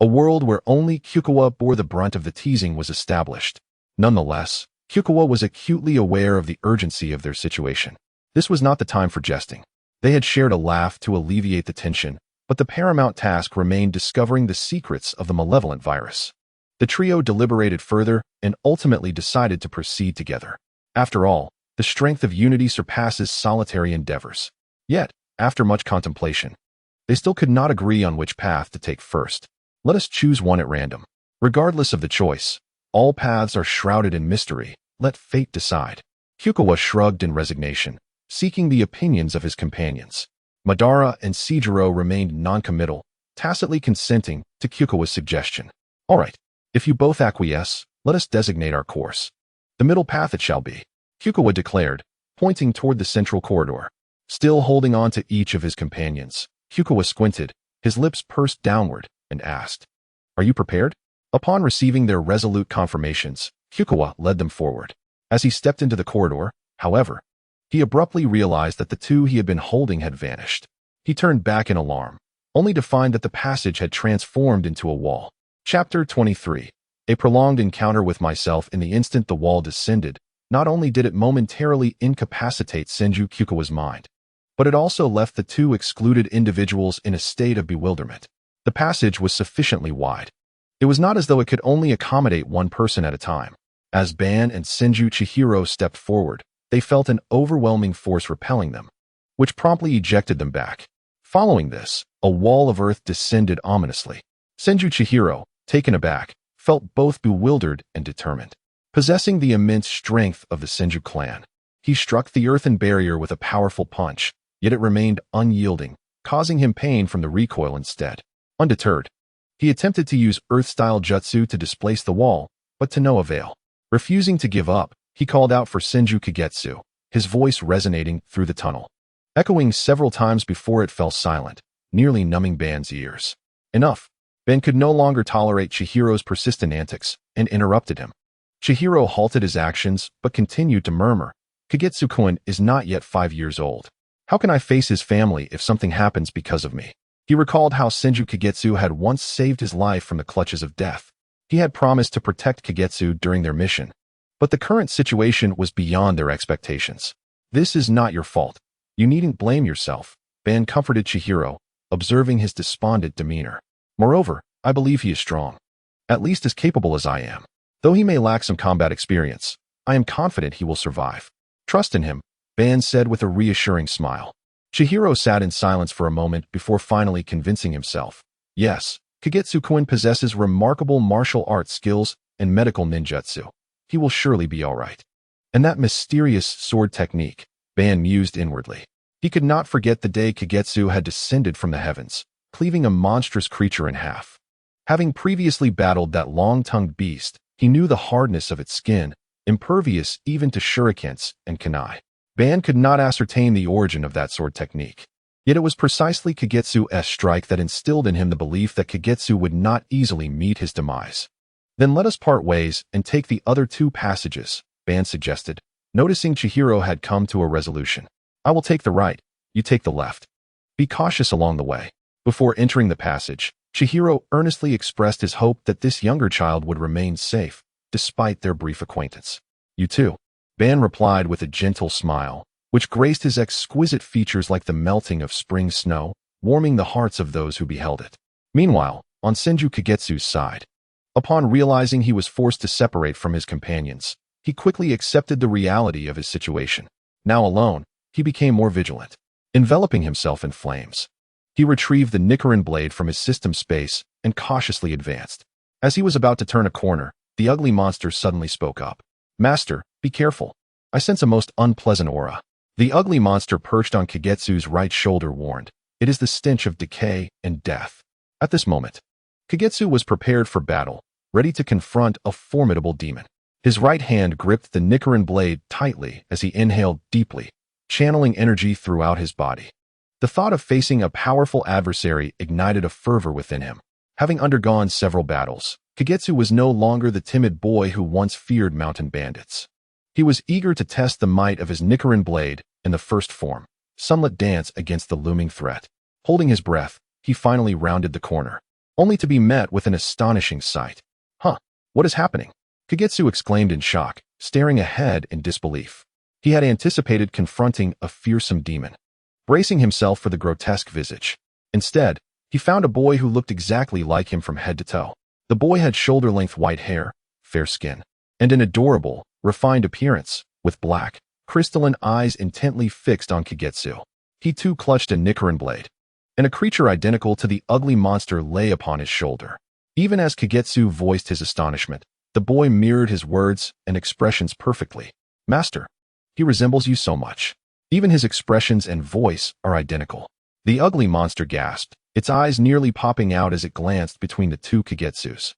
a world where only Kikuwa bore the brunt of the teasing was established. Nonetheless, Kikuwa was acutely aware of the urgency of their situation. This was not the time for jesting. They had shared a laugh to alleviate the tension, but the paramount task remained discovering the secrets of the malevolent virus. The trio deliberated further and ultimately decided to proceed together. After all, the strength of unity surpasses solitary endeavors. Yet, after much contemplation, they still could not agree on which path to take first. Let us choose one at random. Regardless of the choice, all paths are shrouded in mystery. Let fate decide. Kikuwa shrugged in resignation, seeking the opinions of his companions. Madara and Seijiro remained non-committal, tacitly consenting to Kikuwa's suggestion. All right, if you both acquiesce, let us designate our course. The middle path it shall be, Kikuwa declared, pointing toward the central corridor. Still holding on to each of his companions, Kikuwa squinted, his lips pursed downward, and asked, "Are you prepared?" Upon receiving their resolute confirmations, Kikuwa led them forward. As he stepped into the corridor, however, he abruptly realized that the two he had been holding had vanished. He turned back in alarm, only to find that the passage had transformed into a wall. Chapter 23. A prolonged encounter with myself. In the instant the wall descended, not only did it momentarily incapacitate Senju Kikuwa's mind, but it also left the two excluded individuals in a state of bewilderment. The passage was sufficiently wide. It was not as though it could only accommodate one person at a time. As Ban and Senju Chihiro stepped forward, they felt an overwhelming force repelling them, which promptly ejected them back. Following this, a wall of earth descended ominously. Senju Chihiro, taken aback, felt both bewildered and determined. Possessing the immense strength of the Senju clan, he struck the earthen barrier with a powerful punch, yet it remained unyielding, causing him pain from the recoil instead. Undeterred, he attempted to use earth-style jutsu to displace the wall, but to no avail. Refusing to give up, he called out for Senju Kagetsu, his voice resonating through the tunnel, echoing several times before it fell silent, nearly numbing Ban's ears. Enough. Ben could no longer tolerate Chihiro's persistent antics and interrupted him. Chihiro halted his actions but continued to murmur, "Kagetsu-kun is not yet 5 years old. How can I face his family if something happens because of me?" He recalled how Senju Kagetsu had once saved his life from the clutches of death. He had promised to protect Kagetsu during their mission, but the current situation was beyond their expectations. "This is not your fault. You needn't blame yourself," Ban comforted Chihiro, observing his despondent demeanor. "Moreover, I believe he is strong, at least as capable as I am. Though he may lack some combat experience, I am confident he will survive. Trust in him," Ban said with a reassuring smile. Chihiro sat in silence for a moment before finally convincing himself. Yes, Kagetsu-kun possesses remarkable martial arts skills and medical ninjutsu. He will surely be all right. And that mysterious sword technique, Ban mused inwardly. He could not forget the day Kagetsu had descended from the heavens, cleaving a monstrous creature in half. Having previously battled that long-tongued beast, he knew the hardness of its skin, impervious even to shurikens and kunai. Ban could not ascertain the origin of that sword technique. Yet it was precisely Kagetsu's strike that instilled in him the belief that Kagetsu would not easily meet his demise. "Then let us part ways and take the other 2 passages," Ban suggested, noticing Chihiro had come to a resolution. "I will take the right, you take the left. Be cautious along the way." Before entering the passage, Chihiro earnestly expressed his hope that this younger child would remain safe, despite their brief acquaintance. "You too," Ban replied with a gentle smile, which graced his exquisite features like the melting of spring snow, warming the hearts of those who beheld it. Meanwhile, on Senju Kagetsu's side, upon realizing he was forced to separate from his companions, he quickly accepted the reality of his situation. Now alone, he became more vigilant, enveloping himself in flames. He retrieved the Nichiren blade from his system space and cautiously advanced. As he was about to turn a corner, the ugly monster suddenly spoke up. "Master, be careful. I sense a most unpleasant aura." The ugly monster perched on Kagetsu's right shoulder warned, "It is the stench of decay and death." At this moment, Kagetsu was prepared for battle, ready to confront a formidable demon. His right hand gripped the Nichiren blade tightly as he inhaled deeply, channeling energy throughout his body. The thought of facing a powerful adversary ignited a fervor within him. Having undergone several battles, Kagetsu was no longer the timid boy who once feared mountain bandits. He was eager to test the might of his Nichiren blade in the first form, sunlit dance against the looming threat. Holding his breath, he finally rounded the corner, only to be met with an astonishing sight. Huh, what is happening? Kagetsu exclaimed in shock, staring ahead in disbelief. He had anticipated confronting a fearsome demon, bracing himself for the grotesque visage. Instead, he found a boy who looked exactly like him from head to toe. The boy had shoulder-length white hair, fair skin, and an adorable, refined appearance, with black, crystalline eyes intently fixed on Kagetsu. He too clutched a Nichiren blade, and a creature identical to the ugly monster lay upon his shoulder. Even as Kagetsu voiced his astonishment, the boy mirrored his words and expressions perfectly. Master, he resembles you so much. Even his expressions and voice are identical. The ugly monster gasped, its eyes nearly popping out as it glanced between the two Kagetsus.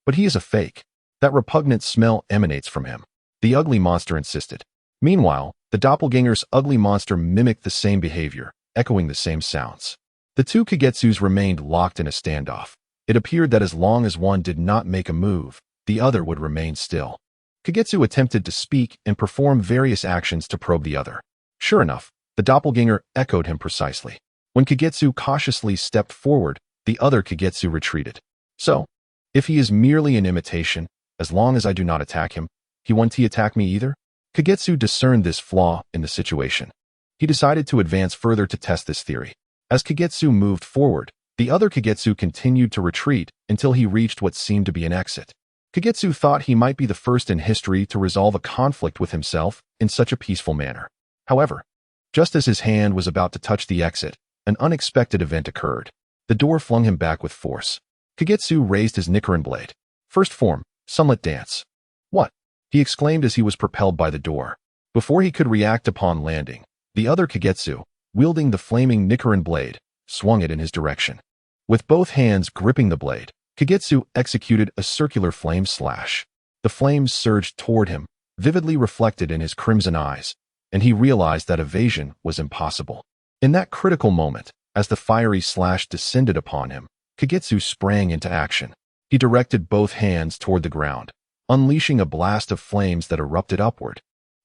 But he is a fake. That repugnant smell emanates from him, the ugly monster insisted. Meanwhile, the doppelganger's ugly monster mimicked the same behavior, echoing the same sounds. The two Kagetsus remained locked in a standoff. It appeared that as long as one did not make a move, the other would remain still. Kagetsu attempted to speak and perform various actions to probe the other. Sure enough, the doppelganger echoed him precisely. When Kagetsu cautiously stepped forward, the other Kagetsu retreated. So, if he is merely an imitation, as long as I do not attack him, he won't attack me either? Kagetsu discerned this flaw in the situation. He decided to advance further to test this theory. As Kagetsu moved forward, the other Kagetsu continued to retreat until he reached what seemed to be an exit. Kagetsu thought he might be the first in history to resolve a conflict with himself in such a peaceful manner. However, just as his hand was about to touch the exit, an unexpected event occurred. The door flung him back with force. Kagetsu raised his Nichiren blade. First form, sunlit dance. What? He exclaimed as he was propelled by the door. Before he could react upon landing, the other Kagetsu, wielding the flaming Nichiren blade, swung it in his direction. With both hands gripping the blade, Kagetsu executed a circular flame slash. The flames surged toward him, vividly reflected in his crimson eyes, and he realized that evasion was impossible. In that critical moment, as the fiery slash descended upon him, Kagetsu sprang into action. He directed both hands toward the ground, unleashing a blast of flames that erupted upward,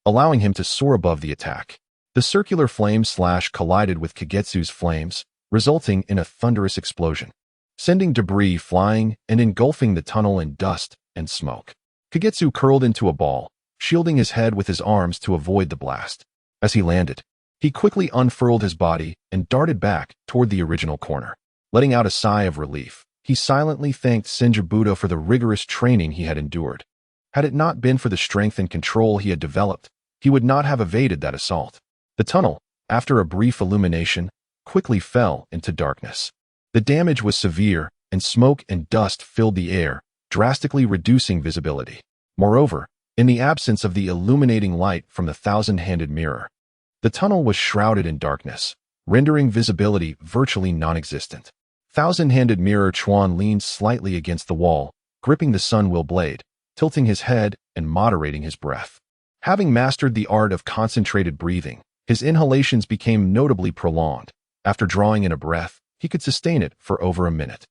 allowing him to soar above the attack. The circular flame slash collided with Kagetsu's flames, resulting in a thunderous explosion, sending debris flying and engulfing the tunnel in dust and smoke. Kagetsu curled into a ball, shielding his head with his arms to avoid the blast. As he landed, he quickly unfurled his body and darted back toward the original corner. Letting out a sigh of relief, he silently thanked Senju Buddha for the rigorous training he had endured. Had it not been for the strength and control he had developed, he would not have evaded that assault. The tunnel, after a brief illumination, quickly fell into darkness. The damage was severe, and smoke and dust filled the air, drastically reducing visibility. Moreover, in the absence of the illuminating light from the thousand-handed mirror, the tunnel was shrouded in darkness, rendering visibility virtually non-existent. Thousand-handed mirror Chuan leaned slightly against the wall, gripping the sun-will blade, tilting his head and moderating his breath. Having mastered the art of concentrated breathing, his inhalations became notably prolonged. After drawing in a breath, he could sustain it for over a minute,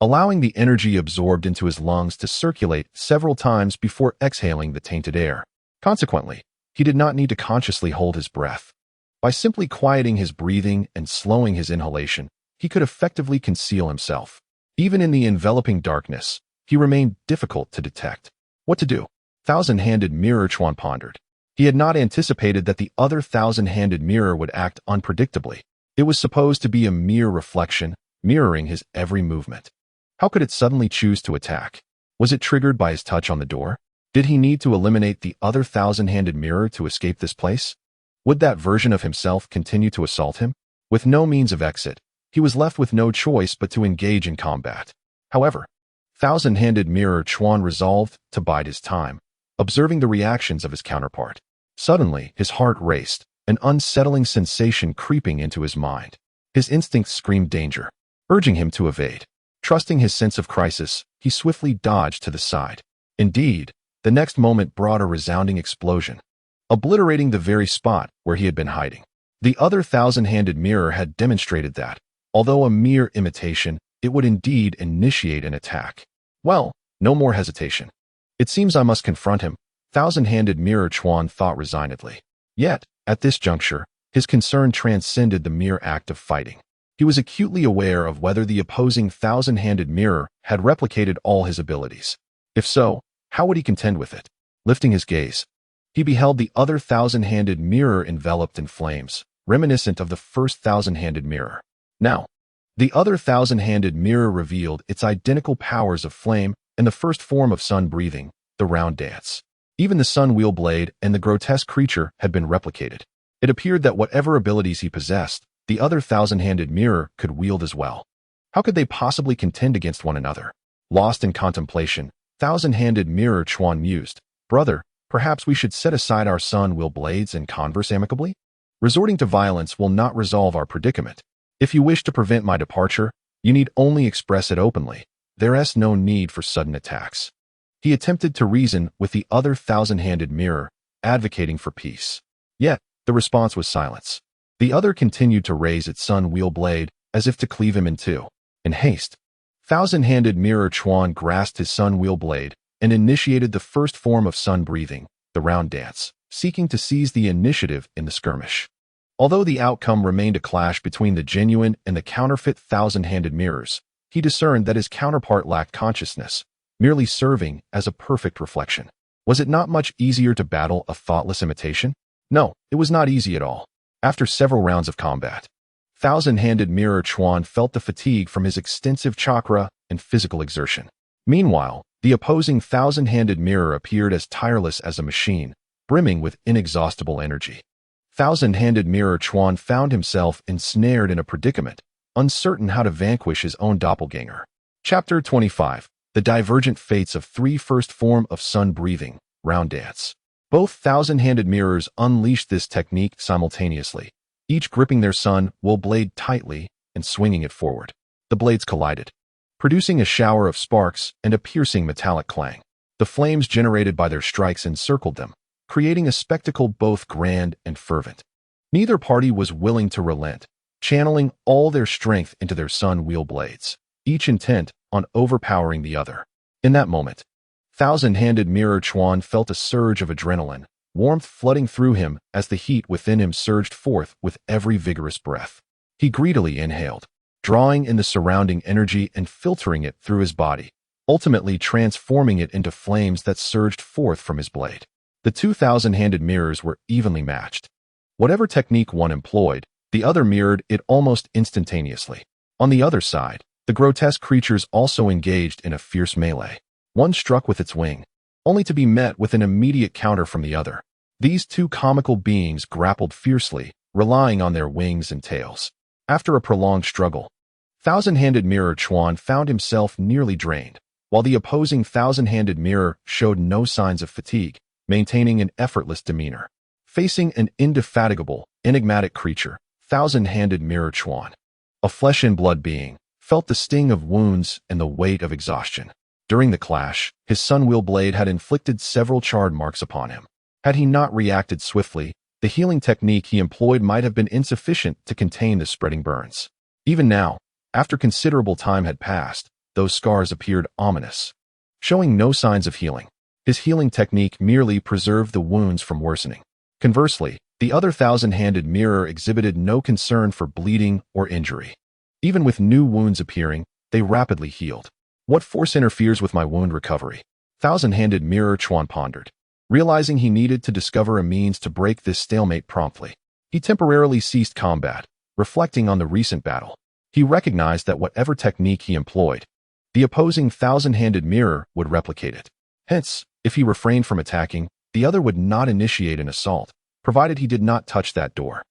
allowing the energy absorbed into his lungs to circulate several times before exhaling the tainted air. Consequently, he did not need to consciously hold his breath. By simply quieting his breathing and slowing his inhalation, he could effectively conceal himself. Even in the enveloping darkness, he remained difficult to detect. What to do? Thousand-handed mirror Chuan pondered. He had not anticipated that the other thousand-handed mirror would act unpredictably. It was supposed to be a mere reflection, mirroring his every movement. How could it suddenly choose to attack? Was it triggered by his touch on the door? Did he need to eliminate the other thousand-handed mirror to escape this place? Would that version of himself continue to assault him? With no means of exit, he was left with no choice but to engage in combat. However, thousand-handed mirror Chuan resolved to bide his time, observing the reactions of his counterpart. Suddenly, his heart raced, an unsettling sensation creeping into his mind. His instincts screamed danger, urging him to evade. Trusting his sense of crisis, he swiftly dodged to the side. Indeed, the next moment brought a resounding explosion, obliterating the very spot where he had been hiding. The other thousand-handed mirror had demonstrated that, although a mere imitation, it would indeed initiate an attack. Well, no more hesitation. It seems I must confront him, thousand-handed mirror Chuan thought resignedly. Yet, at this juncture, his concern transcended the mere act of fighting. He was acutely aware of whether the opposing thousand-handed mirror had replicated all his abilities. If so, how would he contend with it? Lifting his gaze, he beheld the other thousand-handed mirror enveloped in flames, reminiscent of the first thousand-handed mirror. Now, the other thousand-handed mirror revealed its identical powers of flame and the first form of sun breathing, the round dance. Even the sun wheel blade and the grotesque creature had been replicated. It appeared that whatever abilities he possessed, the other thousand-handed mirror could wield as well. How could they possibly contend against one another? Lost in contemplation, thousand-handed mirror Chuan mused, "Brother, perhaps we should set aside our sun wheel blades and converse amicably? Resorting to violence will not resolve our predicament. If you wish to prevent my departure, you need only express it openly. There is no need for sudden attacks." He attempted to reason with the other thousand-handed mirror, advocating for peace. Yet, the response was silence. The other continued to raise its sun wheel blade, as if to cleave him in two. In haste, thousand-handed mirror Chuan grasped his sun wheel blade and initiated the first form of sun breathing, the round dance, seeking to seize the initiative in the skirmish. Although the outcome remained a clash between the genuine and the counterfeit thousand-handed mirrors, he discerned that his counterpart lacked consciousness, merely serving as a perfect reflection. Was it not much easier to battle a thoughtless imitation? No, it was not easy at all. After several rounds of combat, thousand-handed mirror Chuan felt the fatigue from his extensive chakra and physical exertion. Meanwhile, the opposing thousand-handed mirror appeared as tireless as a machine, brimming with inexhaustible energy. Thousand-handed mirror Chuan found himself ensnared in a predicament, uncertain how to vanquish his own doppelganger. Chapter 25. The Divergent Fates of First Form of Sun Breathing, Round Dance. Both thousand-handed mirrors unleashed this technique simultaneously, each gripping their sun wheel blade tightly and swinging it forward. The blades collided, producing a shower of sparks and a piercing metallic clang. The flames generated by their strikes encircled them, creating a spectacle both grand and fervent. Neither party was willing to relent, channeling all their strength into their sun wheel blades, each intent on overpowering the other. In that moment, thousand-handed mirror Chuan felt a surge of adrenaline, warmth flooding through him as the heat within him surged forth with every vigorous breath. He greedily inhaled, drawing in the surrounding energy and filtering it through his body, ultimately transforming it into flames that surged forth from his blade. The two thousand-handed mirrors were evenly matched. Whatever technique one employed, the other mirrored it almost instantaneously. On the other side, the grotesque creatures also engaged in a fierce melee. One struck with its wing, only to be met with an immediate counter from the other. These two comical beings grappled fiercely, relying on their wings and tails. After a prolonged struggle, thousand-handed mirror Chuan found himself nearly drained, while the opposing thousand-handed mirror showed no signs of fatigue, maintaining an effortless demeanor. Facing an indefatigable, enigmatic creature, thousand-handed mirror Chuan, a flesh-and-blood being, felt the sting of wounds and the weight of exhaustion. During the clash, his sun wheel blade had inflicted several charred marks upon him. Had he not reacted swiftly, the healing technique he employed might have been insufficient to contain the spreading burns. Even now, after considerable time had passed, those scars appeared ominous, showing no signs of healing. His healing technique merely preserved the wounds from worsening. Conversely, the other thousand-handed mirror exhibited no concern for bleeding or injury. Even with new wounds appearing, they rapidly healed. What force interferes with my wound recovery? Thousand-handed mirror Chuan pondered. Realizing he needed to discover a means to break this stalemate promptly, he temporarily ceased combat, reflecting on the recent battle. He recognized that whatever technique he employed, the opposing thousand-handed mirror would replicate it. Hence, if he refrained from attacking, the other would not initiate an assault, provided he did not touch that door.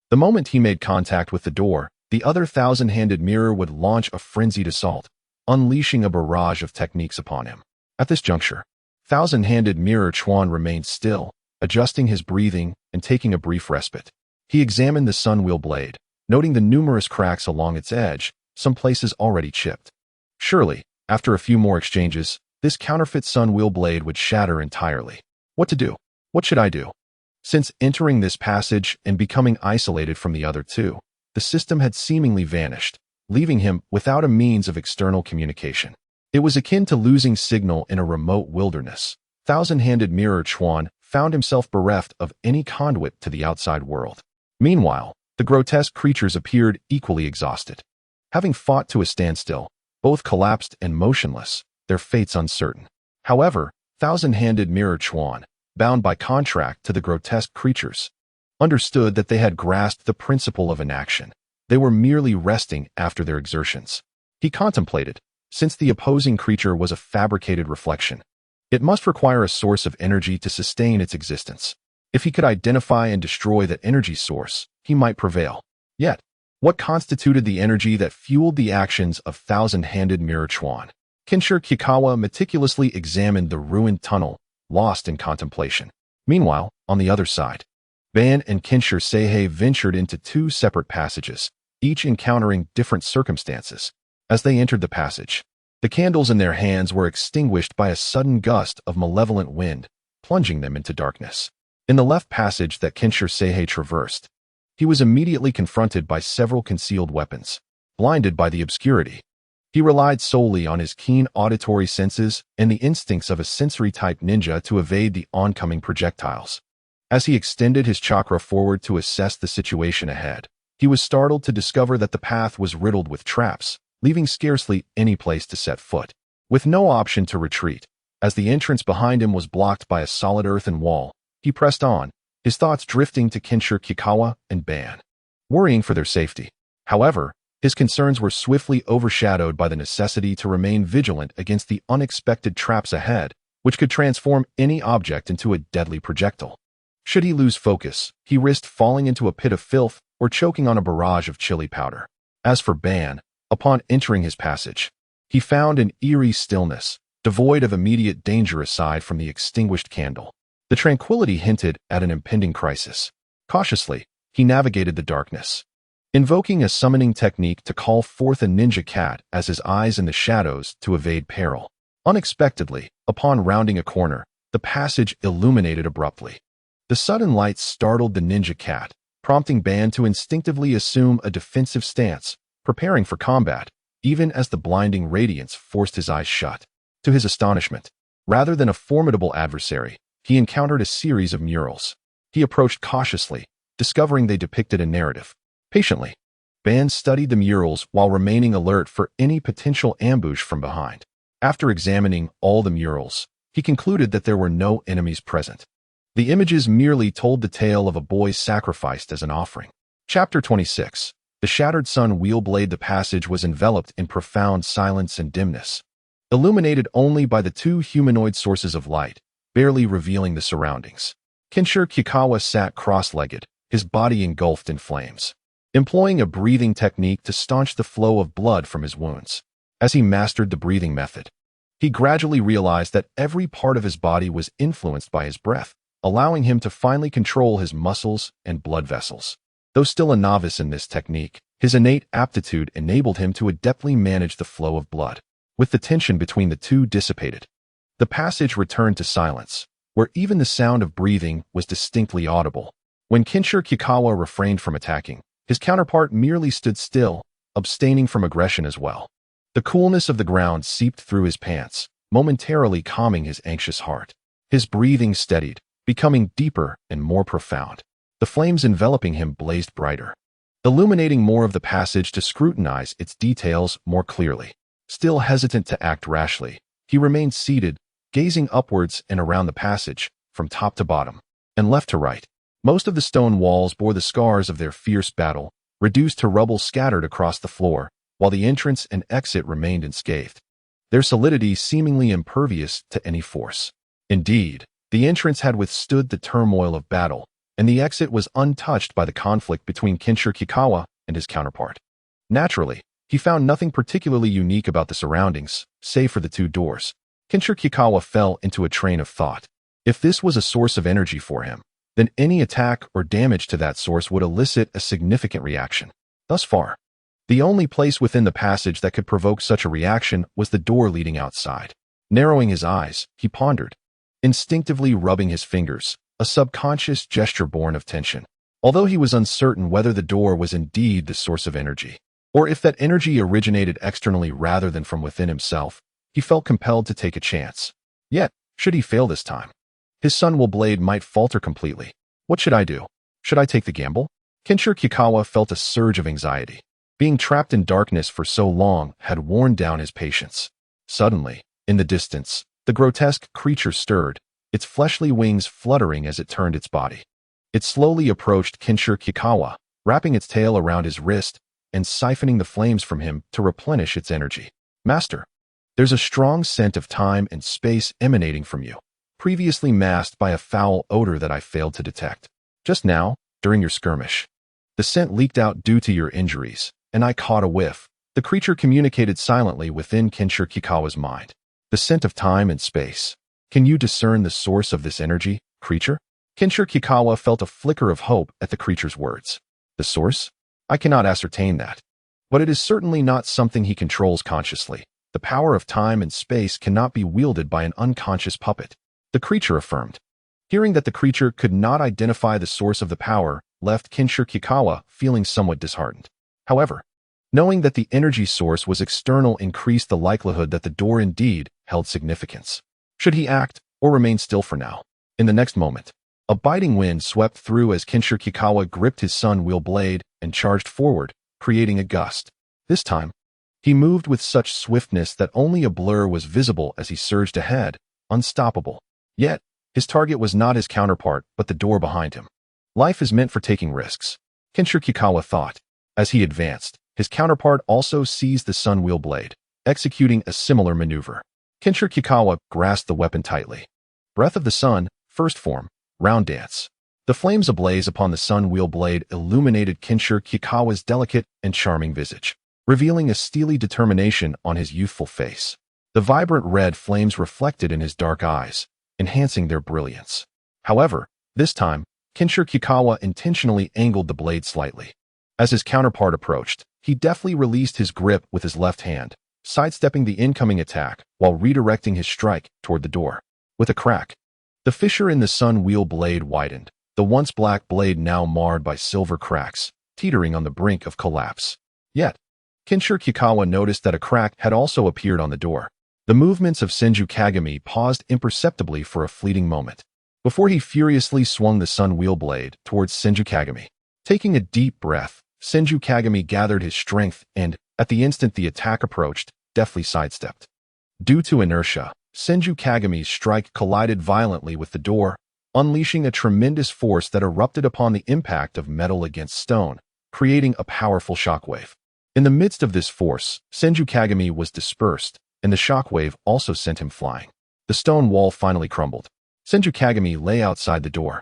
The moment he made contact with the door, the other thousand-handed mirror would launch a frenzied assault, unleashing a barrage of techniques upon him. At this juncture, thousand-handed mirror Chuan remained still, adjusting his breathing and taking a brief respite. He examined the sun wheel blade, noting the numerous cracks along its edge, some places already chipped. Surely, after a few more exchanges, this counterfeit sun wheel blade would shatter entirely. What to do? What should I do? Since entering this passage and becoming isolated from the other two, the system had seemingly vanished, leaving him without a means of external communication. It was akin to losing signal in a remote wilderness. Thousand-handed mirror Chuan found himself bereft of any conduit to the outside world. Meanwhile, the grotesque creatures appeared equally exhausted. Having fought to a standstill, both collapsed and motionless, their fates uncertain. However, thousand-handed mirror Chuan, bound by contract to the grotesque creatures, understood that they had grasped the principle of inaction. They were merely resting after their exertions. He contemplated, since the opposing creature was a fabricated reflection, it must require a source of energy to sustain its existence. If he could identify and destroy that energy source, he might prevail. Yet, what constituted the energy that fueled the actions of thousand-handed mirror Chuan? Kinshir Kikawa meticulously examined the ruined tunnel, lost in contemplation. Meanwhile, on the other side, Ban and Kinshir Seihei ventured into two separate passages, each encountering different circumstances. As they entered the passage, the candles in their hands were extinguished by a sudden gust of malevolent wind, plunging them into darkness. In the left passage that Kinshir Seihei traversed, he was immediately confronted by several concealed weapons. Blinded by the obscurity, he relied solely on his keen auditory senses and the instincts of a sensory-type ninja to evade the oncoming projectiles. As he extended his chakra forward to assess the situation ahead, he was startled to discover that the path was riddled with traps, leaving scarcely any place to set foot. With no option to retreat, as the entrance behind him was blocked by a solid earthen wall, he pressed on, his thoughts drifting to Kinshir Kikawa and Ban, worrying for their safety. However, his concerns were swiftly overshadowed by the necessity to remain vigilant against the unexpected traps ahead, which could transform any object into a deadly projectile. Should he lose focus, he risked falling into a pit of filth or choking on a barrage of chili powder. As for Ban, upon entering his passage, he found an eerie stillness, devoid of immediate danger aside from the extinguished candle. The tranquility hinted at an impending crisis. Cautiously, he navigated the darkness, invoking a summoning technique to call forth a ninja cat as his eyes in the shadows to evade peril. Unexpectedly, upon rounding a corner, the passage illuminated abruptly. The sudden light startled the ninja cat, prompting Ban to instinctively assume a defensive stance, preparing for combat, even as the blinding radiance forced his eyes shut. To his astonishment, rather than a formidable adversary, he encountered a series of murals. He approached cautiously, discovering they depicted a narrative. Patiently, Ban studied the murals while remaining alert for any potential ambush from behind. After examining all the murals, he concluded that there were no enemies present. The images merely told the tale of a boy sacrificed as an offering. Chapter 26. The shattered sun wheelblade. The passage was enveloped in profound silence and dimness, illuminated only by the two humanoid sources of light, barely revealing the surroundings. Kinshir Kikawa sat cross-legged, his body engulfed in flames, employing a breathing technique to staunch the flow of blood from his wounds. As he mastered the breathing method, he gradually realized that every part of his body was influenced by his breath, allowing him to finally control his muscles and blood vessels. Though still a novice in this technique, his innate aptitude enabled him to adeptly manage the flow of blood. With the tension between the two dissipated, the passage returned to silence, where even the sound of breathing was distinctly audible. When Kinshir Kikawa refrained from attacking, his counterpart merely stood still, abstaining from aggression as well. The coolness of the ground seeped through his pants, momentarily calming his anxious heart. His breathing steadied, becoming deeper and more profound. The flames enveloping him blazed brighter, illuminating more of the passage to scrutinize its details more clearly. Still hesitant to act rashly, he remained seated, gazing upwards and around the passage, from top to bottom, and left to right. Most of the stone walls bore the scars of their fierce battle, reduced to rubble scattered across the floor, while the entrance and exit remained unscathed, their solidity seemingly impervious to any force. Indeed, the entrance had withstood the turmoil of battle, and the exit was untouched by the conflict between Kinshir Kikawa and his counterpart. Naturally, he found nothing particularly unique about the surroundings, save for the two doors. Kinshir Kikawa fell into a train of thought. If this was a source of energy for him, then any attack or damage to that source would elicit a significant reaction. Thus far, the only place within the passage that could provoke such a reaction was the door leading outside. Narrowing his eyes, he pondered, instinctively rubbing his fingers, a subconscious gesture born of tension. Although he was uncertain whether the door was indeed the source of energy, or if that energy originated externally rather than from within himself, he felt compelled to take a chance. Yet, should he fail this time, his Sun Will blade might falter completely. What should I do? Should I take the gamble? Kenshiro Kikawa felt a surge of anxiety. Being trapped in darkness for so long had worn down his patience. Suddenly, in the distance, the grotesque creature stirred, its fleshly wings fluttering as it turned its body. It slowly approached Kenshiro Kikawa, wrapping its tail around his wrist and siphoning the flames from him to replenish its energy. Master, there's a strong scent of time and space emanating from you, previously masked by a foul odor that I failed to detect. Just now, during your skirmish, the scent leaked out due to your injuries, and I caught a whiff. The creature communicated silently within Kenshiro Kikawa's mind. The scent of time and space. Can you discern the source of this energy, creature? Kenshiro Kikawa felt a flicker of hope at the creature's words. The source? I cannot ascertain that. But it is certainly not something he controls consciously. The power of time and space cannot be wielded by an unconscious puppet, the creature affirmed. Hearing that the creature could not identify the source of the power left Kenshiro Kikawa feeling somewhat disheartened. However, knowing that the energy source was external increased the likelihood that the door indeed held significance. Should he act or remain still for now? In the next moment, a biting wind swept through as Kenshiro Kikawa gripped his Sun Wheel blade and charged forward, creating a gust. This time, he moved with such swiftness that only a blur was visible as he surged ahead, unstoppable. Yet, his target was not his counterpart, but the door behind him. Life is meant for taking risks, Kenshiro Kikawa thought. As he advanced, his counterpart also seized the Sun Wheel blade, executing a similar maneuver. Kenshiro Kikawa grasped the weapon tightly. Breath of the Sun, first form, round dance. The flames ablaze upon the Sun Wheel blade illuminated Kenshiro Kikawa's delicate and charming visage, revealing a steely determination on his youthful face. The vibrant red flames reflected in his dark eyes, enhancing their brilliance. However, this time, Kenshiro Kikawa intentionally angled the blade slightly. As his counterpart approached, he deftly released his grip with his left hand, sidestepping the incoming attack while redirecting his strike toward the door. With a crack, the fissure in the Sun Wheel blade widened, the once black blade now marred by silver cracks, teetering on the brink of collapse. Yet, Kenshiro Kikawa noticed that a crack had also appeared on the door. The movements of Senju Kagami paused imperceptibly for a fleeting moment, before he furiously swung the Sun Wheel blade towards Senju Kagami. Taking a deep breath, Senju Kagami gathered his strength and, at the instant the attack approached, deftly sidestepped. Due to inertia, Senju Kagami's strike collided violently with the door, unleashing a tremendous force that erupted upon the impact of metal against stone, creating a powerful shockwave. In the midst of this force, Senju Kagami was dispersed, and the shockwave also sent him flying. The stone wall finally crumbled. Senju Kagami lay outside the door,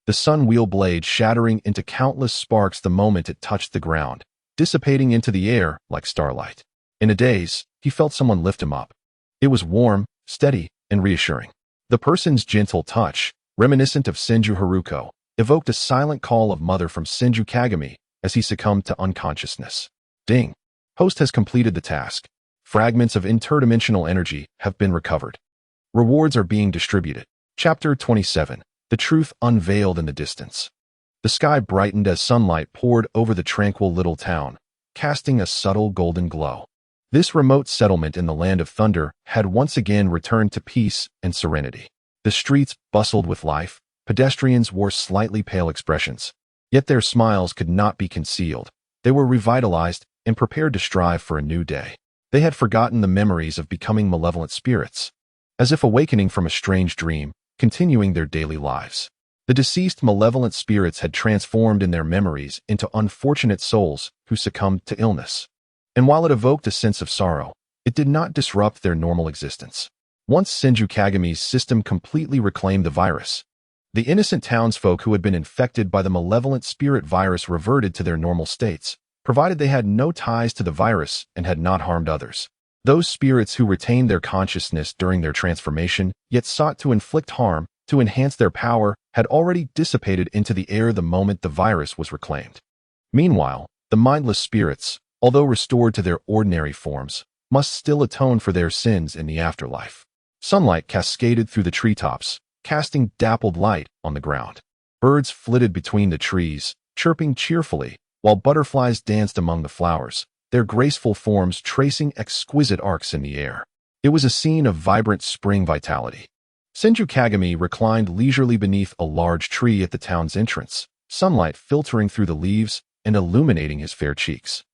the Sun Wheel blade shattering into countless sparks the moment it touched the ground, dissipating into the air like starlight. In a daze, he felt someone lift him up. It was warm, steady, and reassuring. The person's gentle touch, reminiscent of Senju Haruko, evoked a silent call of mother from Senju Kagami as he succumbed to unconsciousness. Ding! Host has completed the task. Fragments of interdimensional energy have been recovered. Rewards are being distributed. Chapter 27. The Truth Unveiled in the Distance. The sky brightened as sunlight poured over the tranquil little town, casting a subtle golden glow. This remote settlement in the Land of Thunder had once again returned to peace and serenity. The streets bustled with life, pedestrians wore slightly pale expressions. Yet their smiles could not be concealed. They were revitalized and prepared to strive for a new day. They had forgotten the memories of becoming malevolent spirits. As if awakening from a strange dream, continuing their daily lives. The deceased malevolent spirits had transformed in their memories into unfortunate souls who succumbed to illness. And while it evoked a sense of sorrow, it did not disrupt their normal existence. Once Senju Kagami's system completely reclaimed the virus, the innocent townsfolk who had been infected by the malevolent spirit virus reverted to their normal states, provided they had no ties to the virus and had not harmed others. Those spirits who retained their consciousness during their transformation, yet sought to inflict harm, to enhance their power, had already dissipated into the air the moment the virus was reclaimed. Meanwhile, the mindless spirits, although restored to their ordinary forms, must still atone for their sins in the afterlife. Sunlight cascaded through the treetops, casting dappled light on the ground. Birds flitted between the trees, chirping cheerfully, while butterflies danced among the flowers, their graceful forms tracing exquisite arcs in the air. It was a scene of vibrant spring vitality. Senju Kagami reclined leisurely beneath a large tree at the town's entrance, sunlight filtering through the leaves and illuminating his fair cheeks.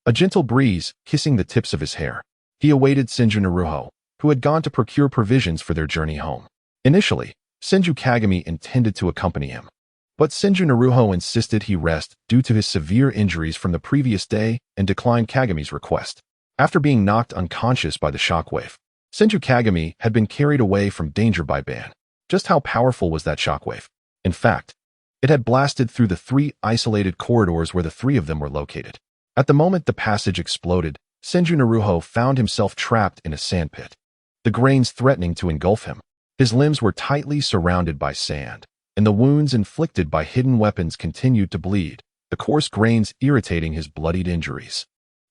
A gentle breeze kissing the tips of his hair. He awaited Senju Naruho, who had gone to procure provisions for their journey home. Initially, Senju Kagami intended to accompany him, but Senju Naruho insisted he rest due to his severe injuries from the previous day and declined Kagami's request. After being knocked unconscious by the shockwave, Senju Kagami had been carried away from danger by Ban. Just how powerful was that shockwave? In fact, it had blasted through the 3 isolated corridors where the 3 of them were located. At the moment the passage exploded, Senju Naruho found himself trapped in a sandpit, the grains threatening to engulf him. His limbs were tightly surrounded by sand, and the wounds inflicted by hidden weapons continued to bleed, the coarse grains irritating his bloodied injuries,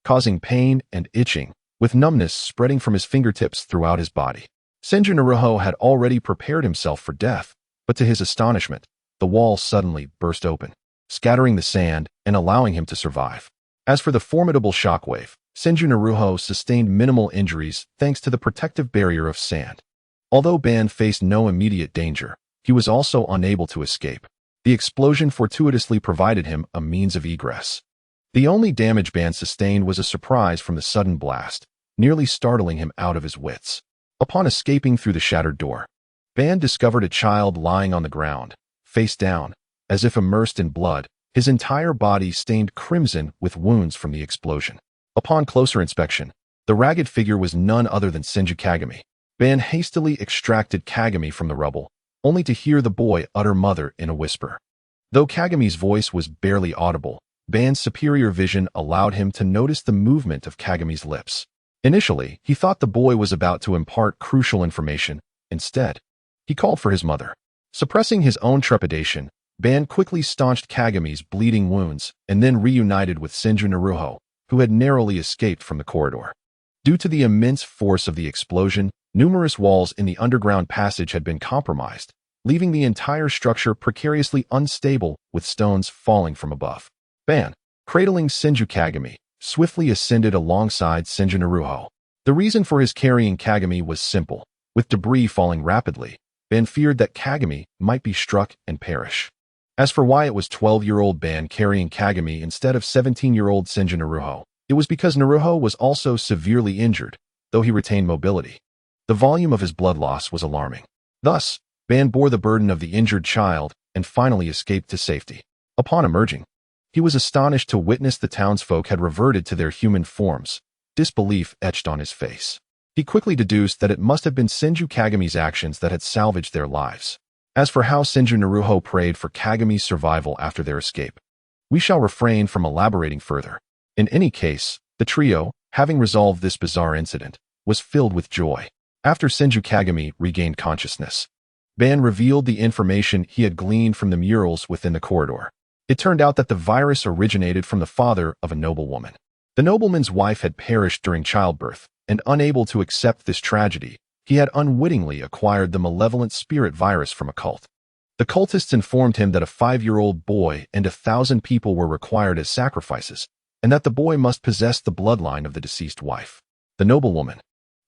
causing pain and itching, with numbness spreading from his fingertips throughout his body. Senju Naruho had already prepared himself for death, but to his astonishment, the wall suddenly burst open, scattering the sand and allowing him to survive. As for the formidable shockwave, Senju Naruho sustained minimal injuries thanks to the protective barrier of sand. Although Ban faced no immediate danger, he was also unable to escape. The explosion fortuitously provided him a means of egress. The only damage Ban sustained was a surprise from the sudden blast, nearly startling him out of his wits. Upon escaping through the shattered door, Ban discovered a child lying on the ground, face down, as if immersed in blood, his entire body stained crimson with wounds from the explosion. Upon closer inspection, the ragged figure was none other than Senju Kagami. Ban hastily extracted Kagami from the rubble, only to hear the boy utter "mother" in a whisper. Though Kagami's voice was barely audible, Ban's superior vision allowed him to notice the movement of Kagami's lips. Initially, he thought the boy was about to impart crucial information. Instead, he called for his mother. Suppressing his own trepidation, Ban quickly staunched Kagami's bleeding wounds and then reunited with Senju Naruho, who had narrowly escaped from the corridor. Due to the immense force of the explosion, numerous walls in the underground passage had been compromised, leaving the entire structure precariously unstable with stones falling from above. Ban, cradling Senju Kagami, swiftly ascended alongside Senju Naruho. The reason for his carrying Kagami was simple. With debris falling rapidly, Ban feared that Kagami might be struck and perish. As for why it was 12-year-old Ban carrying Kagami instead of 17-year-old Senju Naruho, it was because Naruho was also severely injured, though he retained mobility. The volume of his blood loss was alarming. Thus, Ban bore the burden of the injured child and finally escaped to safety. Upon emerging, he was astonished to witness the townsfolk had reverted to their human forms, disbelief etched on his face. He quickly deduced that it must have been Senju Kagami's actions that had salvaged their lives. As for how Senju Naruho prayed for Kagami's survival after their escape, we shall refrain from elaborating further. In any case, the trio, having resolved this bizarre incident, was filled with joy. After Senju Kagami regained consciousness, Ban revealed the information he had gleaned from the murals within the corridor. It turned out that the virus originated from the father of a noblewoman. The nobleman's wife had perished during childbirth, and unable to accept this tragedy, he had unwittingly acquired the malevolent spirit virus from a cult. The cultists informed him that a 5-year-old boy and 1,000 people were required as sacrifices, and that the boy must possess the bloodline of the deceased wife. The noblewoman,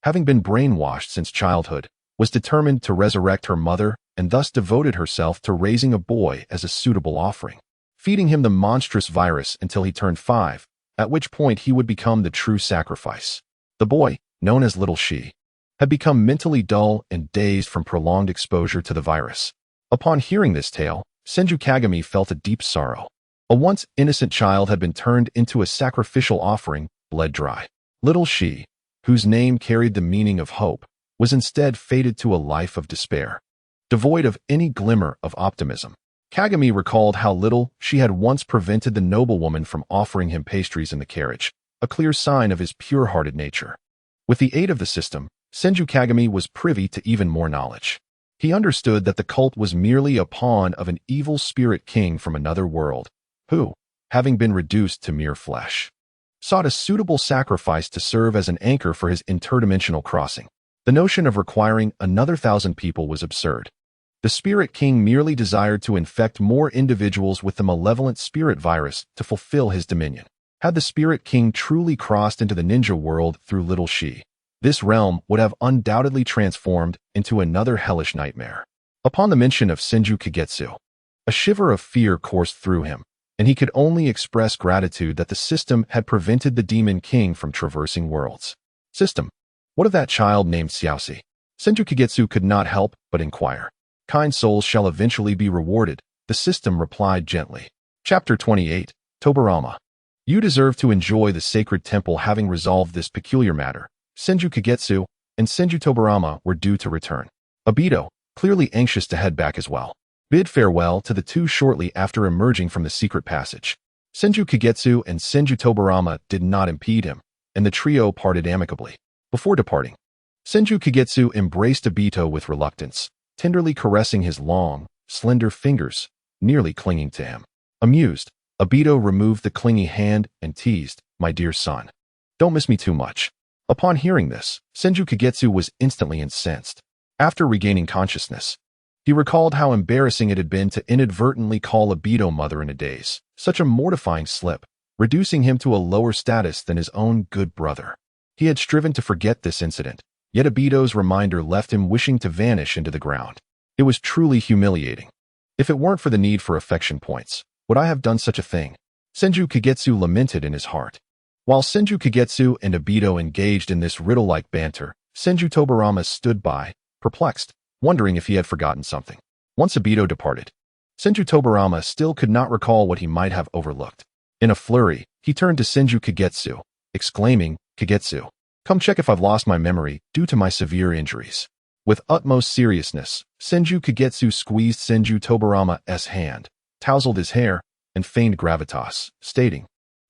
having been brainwashed since childhood, was determined to resurrect her mother and thus devoted herself to raising a boy as a suitable offering, feeding him the monstrous virus until he turned 5, at which point he would become the true sacrifice. The boy, known as Little She, had become mentally dull and dazed from prolonged exposure to the virus. Upon hearing this tale, Senju Kagami felt a deep sorrow. A once innocent child had been turned into a sacrificial offering, bled dry. Little She, whose name carried the meaning of hope, was instead fated to a life of despair, devoid of any glimmer of optimism. Kagami recalled how Little She had once prevented the noblewoman from offering him pastries in the carriage, a clear sign of his pure-hearted nature. With the aid of the system, Senju Kagami was privy to even more knowledge. He understood that the cult was merely a pawn of an evil spirit king from another world, who, having been reduced to mere flesh, sought a suitable sacrifice to serve as an anchor for his interdimensional crossing. The notion of requiring another 1,000 people was absurd. The Spirit King merely desired to infect more individuals with the malevolent spirit virus to fulfill his dominion. Had the Spirit King truly crossed into the ninja world through Little She, this realm would have undoubtedly transformed into another hellish nightmare. Upon the mention of Senju Kagetsu, a shiver of fear coursed through him, and he could only express gratitude that the system had prevented the Demon King from traversing worlds. System, what of that child named Xiaoxi? Senju Kagetsu could not help but inquire. Kind souls shall eventually be rewarded, the system replied gently. Chapter 28, Tobarama. You deserve to enjoy the sacred temple having resolved this peculiar matter. Senju Kagetsu and Senju Tobarama were due to return. Obito, clearly anxious to head back as well, bid farewell to the two shortly after emerging from the secret passage. Senju Kagetsu and Senju Tobarama did not impede him, and the trio parted amicably. Before departing, Senju Kagetsu embraced Obito with reluctance, tenderly caressing his long, slender fingers, nearly clinging to him. Amused, Obito removed the clingy hand and teased, "My dear son, don't miss me too much." Upon hearing this, Senju Kagetsu was instantly incensed. After regaining consciousness, he recalled how embarrassing it had been to inadvertently call Obito mother in a daze. Such a mortifying slip, reducing him to a lower status than his own good brother. He had striven to forget this incident, yet Obito's reminder left him wishing to vanish into the ground. It was truly humiliating. If it weren't for the need for affection points, would I have done such a thing? Senju Kagetsu lamented in his heart. While Senju Kagetsu and Obito engaged in this riddle-like banter, Senju Tobarama stood by, perplexed, wondering if he had forgotten something. Once Obito departed, Senju Tobarama still could not recall what he might have overlooked. In a flurry, he turned to Senju Kagetsu, exclaiming, "Kagetsu, come check if I've lost my memory due to my severe injuries." With utmost seriousness, Senju Kagetsu squeezed Senju Tobarama's hand, tousled his hair, and feigned gravitas, stating,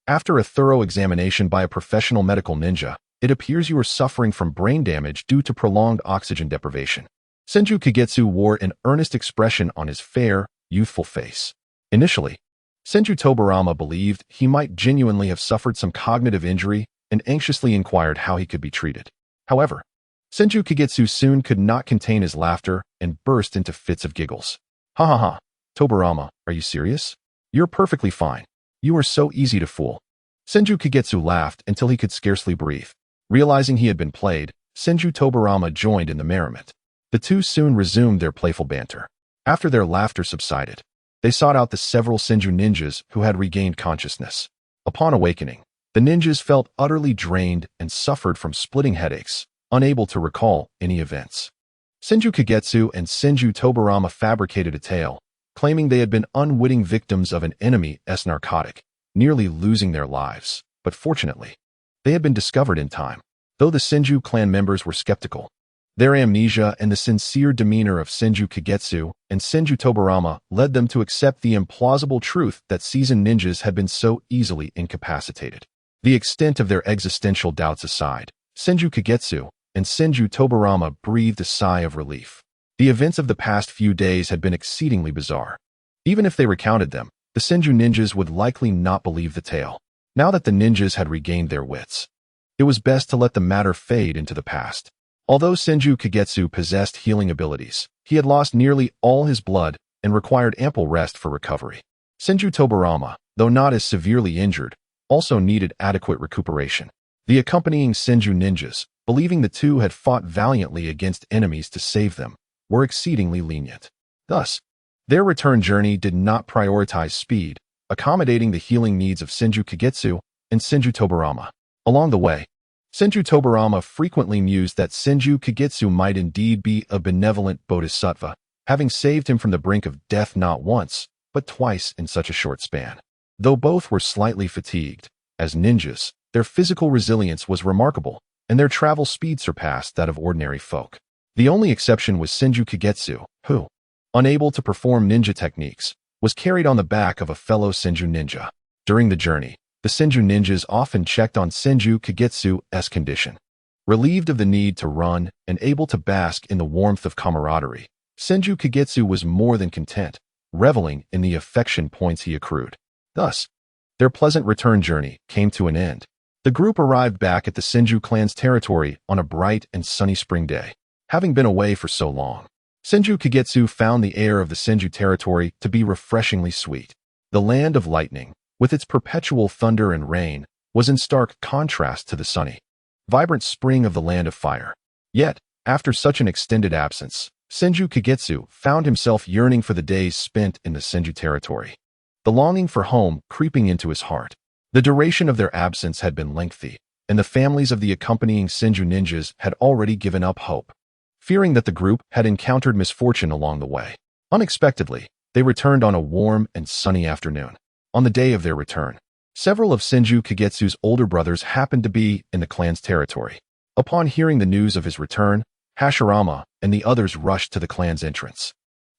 "After a thorough examination by a professional medical ninja, it appears you are suffering from brain damage due to prolonged oxygen deprivation." Senju Kagetsu wore an earnest expression on his fair, youthful face. Initially, Senju Tobarama believed he might genuinely have suffered some cognitive injury and anxiously inquired how he could be treated. However, Senju Kagetsu soon could not contain his laughter and burst into fits of giggles. "Ha ha ha, Tobarama, are you serious? You're perfectly fine. You are so easy to fool." Senju Kagetsu laughed until he could scarcely breathe. Realizing he had been played, Senju Tobarama joined in the merriment. The two soon resumed their playful banter. After their laughter subsided, they sought out the several Senju ninjas who had regained consciousness. Upon awakening, the ninjas felt utterly drained and suffered from splitting headaches, unable to recall any events. Senju Kagetsu and Senju Tobarama fabricated a tale, claiming they had been unwitting victims of an enemy's narcotic, nearly losing their lives. But fortunately, they had been discovered in time. Though the Senju clan members were skeptical, their amnesia and the sincere demeanor of Senju Kagetsu and Senju Tobarama led them to accept the implausible truth that seasoned ninjas had been so easily incapacitated. The extent of their existential doubts aside, Senju Kagetsu and Senju Tobarama breathed a sigh of relief. The events of the past few days had been exceedingly bizarre. Even if they recounted them, the Senju ninjas would likely not believe the tale. Now that the ninjas had regained their wits, it was best to let the matter fade into the past. Although Senju Kagetsu possessed healing abilities, he had lost nearly all his blood and required ample rest for recovery. Senju Tobarama, though not as severely injured, also needed adequate recuperation. The accompanying Senju ninjas, believing the two had fought valiantly against enemies to save them, were exceedingly lenient. Thus, their return journey did not prioritize speed, accommodating the healing needs of Senju Kagetsu and Senju Tobarama. Along the way, Senju Tobarama frequently mused that Senju Kagetsu might indeed be a benevolent bodhisattva, having saved him from the brink of death not once, but twice in such a short span. Though both were slightly fatigued, as ninjas, their physical resilience was remarkable, and their travel speed surpassed that of ordinary folk. The only exception was Senju Kagetsu, who, unable to perform ninja techniques, was carried on the back of a fellow Senju ninja. During the journey, the Senju ninjas often checked on Senju Kagetsu's condition. Relieved of the need to run and able to bask in the warmth of camaraderie, Senju Kagetsu was more than content, reveling in the affection points he accrued. Thus, their pleasant return journey came to an end. The group arrived back at the Senju clan's territory on a bright and sunny spring day. Having been away for so long, Senju Kagetsu found the air of the Senju territory to be refreshingly sweet. The land of lightning, with its perpetual thunder and rain, was in stark contrast to the sunny, vibrant spring of the land of fire. Yet, after such an extended absence, Senju Kagetsu found himself yearning for the days spent in the Senju territory. The longing for home creeping into his heart. The duration of their absence had been lengthy, and the families of the accompanying Senju ninjas had already given up hope, fearing that the group had encountered misfortune along the way. Unexpectedly, they returned on a warm and sunny afternoon. On the day of their return, several of Senju Kagetsu's older brothers happened to be in the clan's territory. Upon hearing the news of his return, Hashirama and the others rushed to the clan's entrance.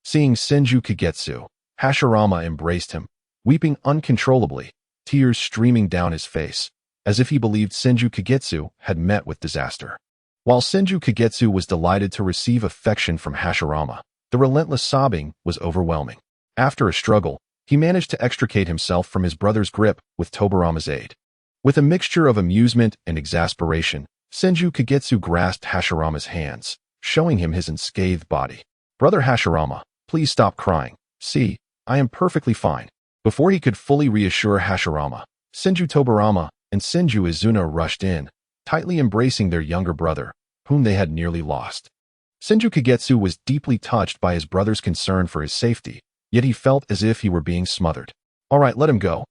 Seeing Senju Kagetsu, Hashirama embraced him, weeping uncontrollably, tears streaming down his face, as if he believed Senju Kagetsu had met with disaster. While Senju Kagetsu was delighted to receive affection from Hashirama, the relentless sobbing was overwhelming. After a struggle, he managed to extricate himself from his brother's grip with Tobarama's aid. With a mixture of amusement and exasperation, Senju Kagetsu grasped Hashirama's hands, showing him his unscathed body. "Brother Hashirama, please stop crying. See, I am perfectly fine." Before he could fully reassure Hashirama, Senju Tobarama and Senju Izuna rushed in, tightly embracing their younger brother, whom they had nearly lost. Senju Kagetsu was deeply touched by his brother's concern for his safety, yet he felt as if he were being smothered. "All right, let him go.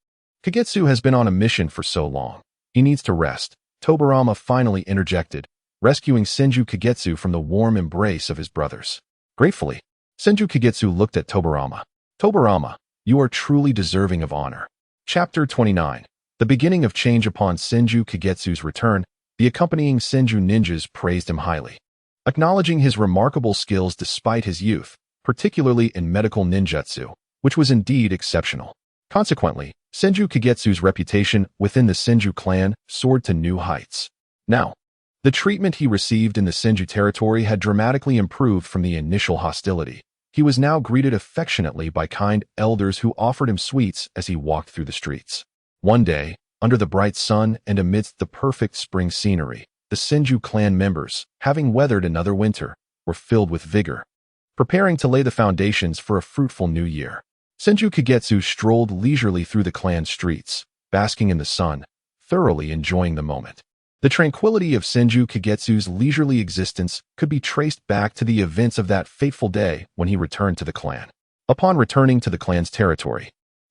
Kagetsu has been on a mission for so long. He needs to rest," Tobarama finally interjected, rescuing Senju Kagetsu from the warm embrace of his brothers. Gratefully, Senju Kagetsu looked at Tobarama. "Tobarama, you are truly deserving of honor." Chapter 29. The beginning of change. Upon Senju Kagetsu's return, the accompanying Senju ninjas praised him highly, acknowledging his remarkable skills despite his youth, particularly in medical ninjutsu, which was indeed exceptional. Consequently, Senju Kagetsu's reputation within the Senju clan soared to new heights. Now, the treatment he received in the Senju territory had dramatically improved from the initial hostility. He was now greeted affectionately by kind elders who offered him sweets as he walked through the streets. One day, under the bright sun and amidst the perfect spring scenery, the Senju clan members, having weathered another winter, were filled with vigor, preparing to lay the foundations for a fruitful new year. Senju Kagetsu strolled leisurely through the clan streets, basking in the sun, thoroughly enjoying the moment. The tranquility of Senju Kagetsu's leisurely existence could be traced back to the events of that fateful day when he returned to the clan. Upon returning to the clan's territory,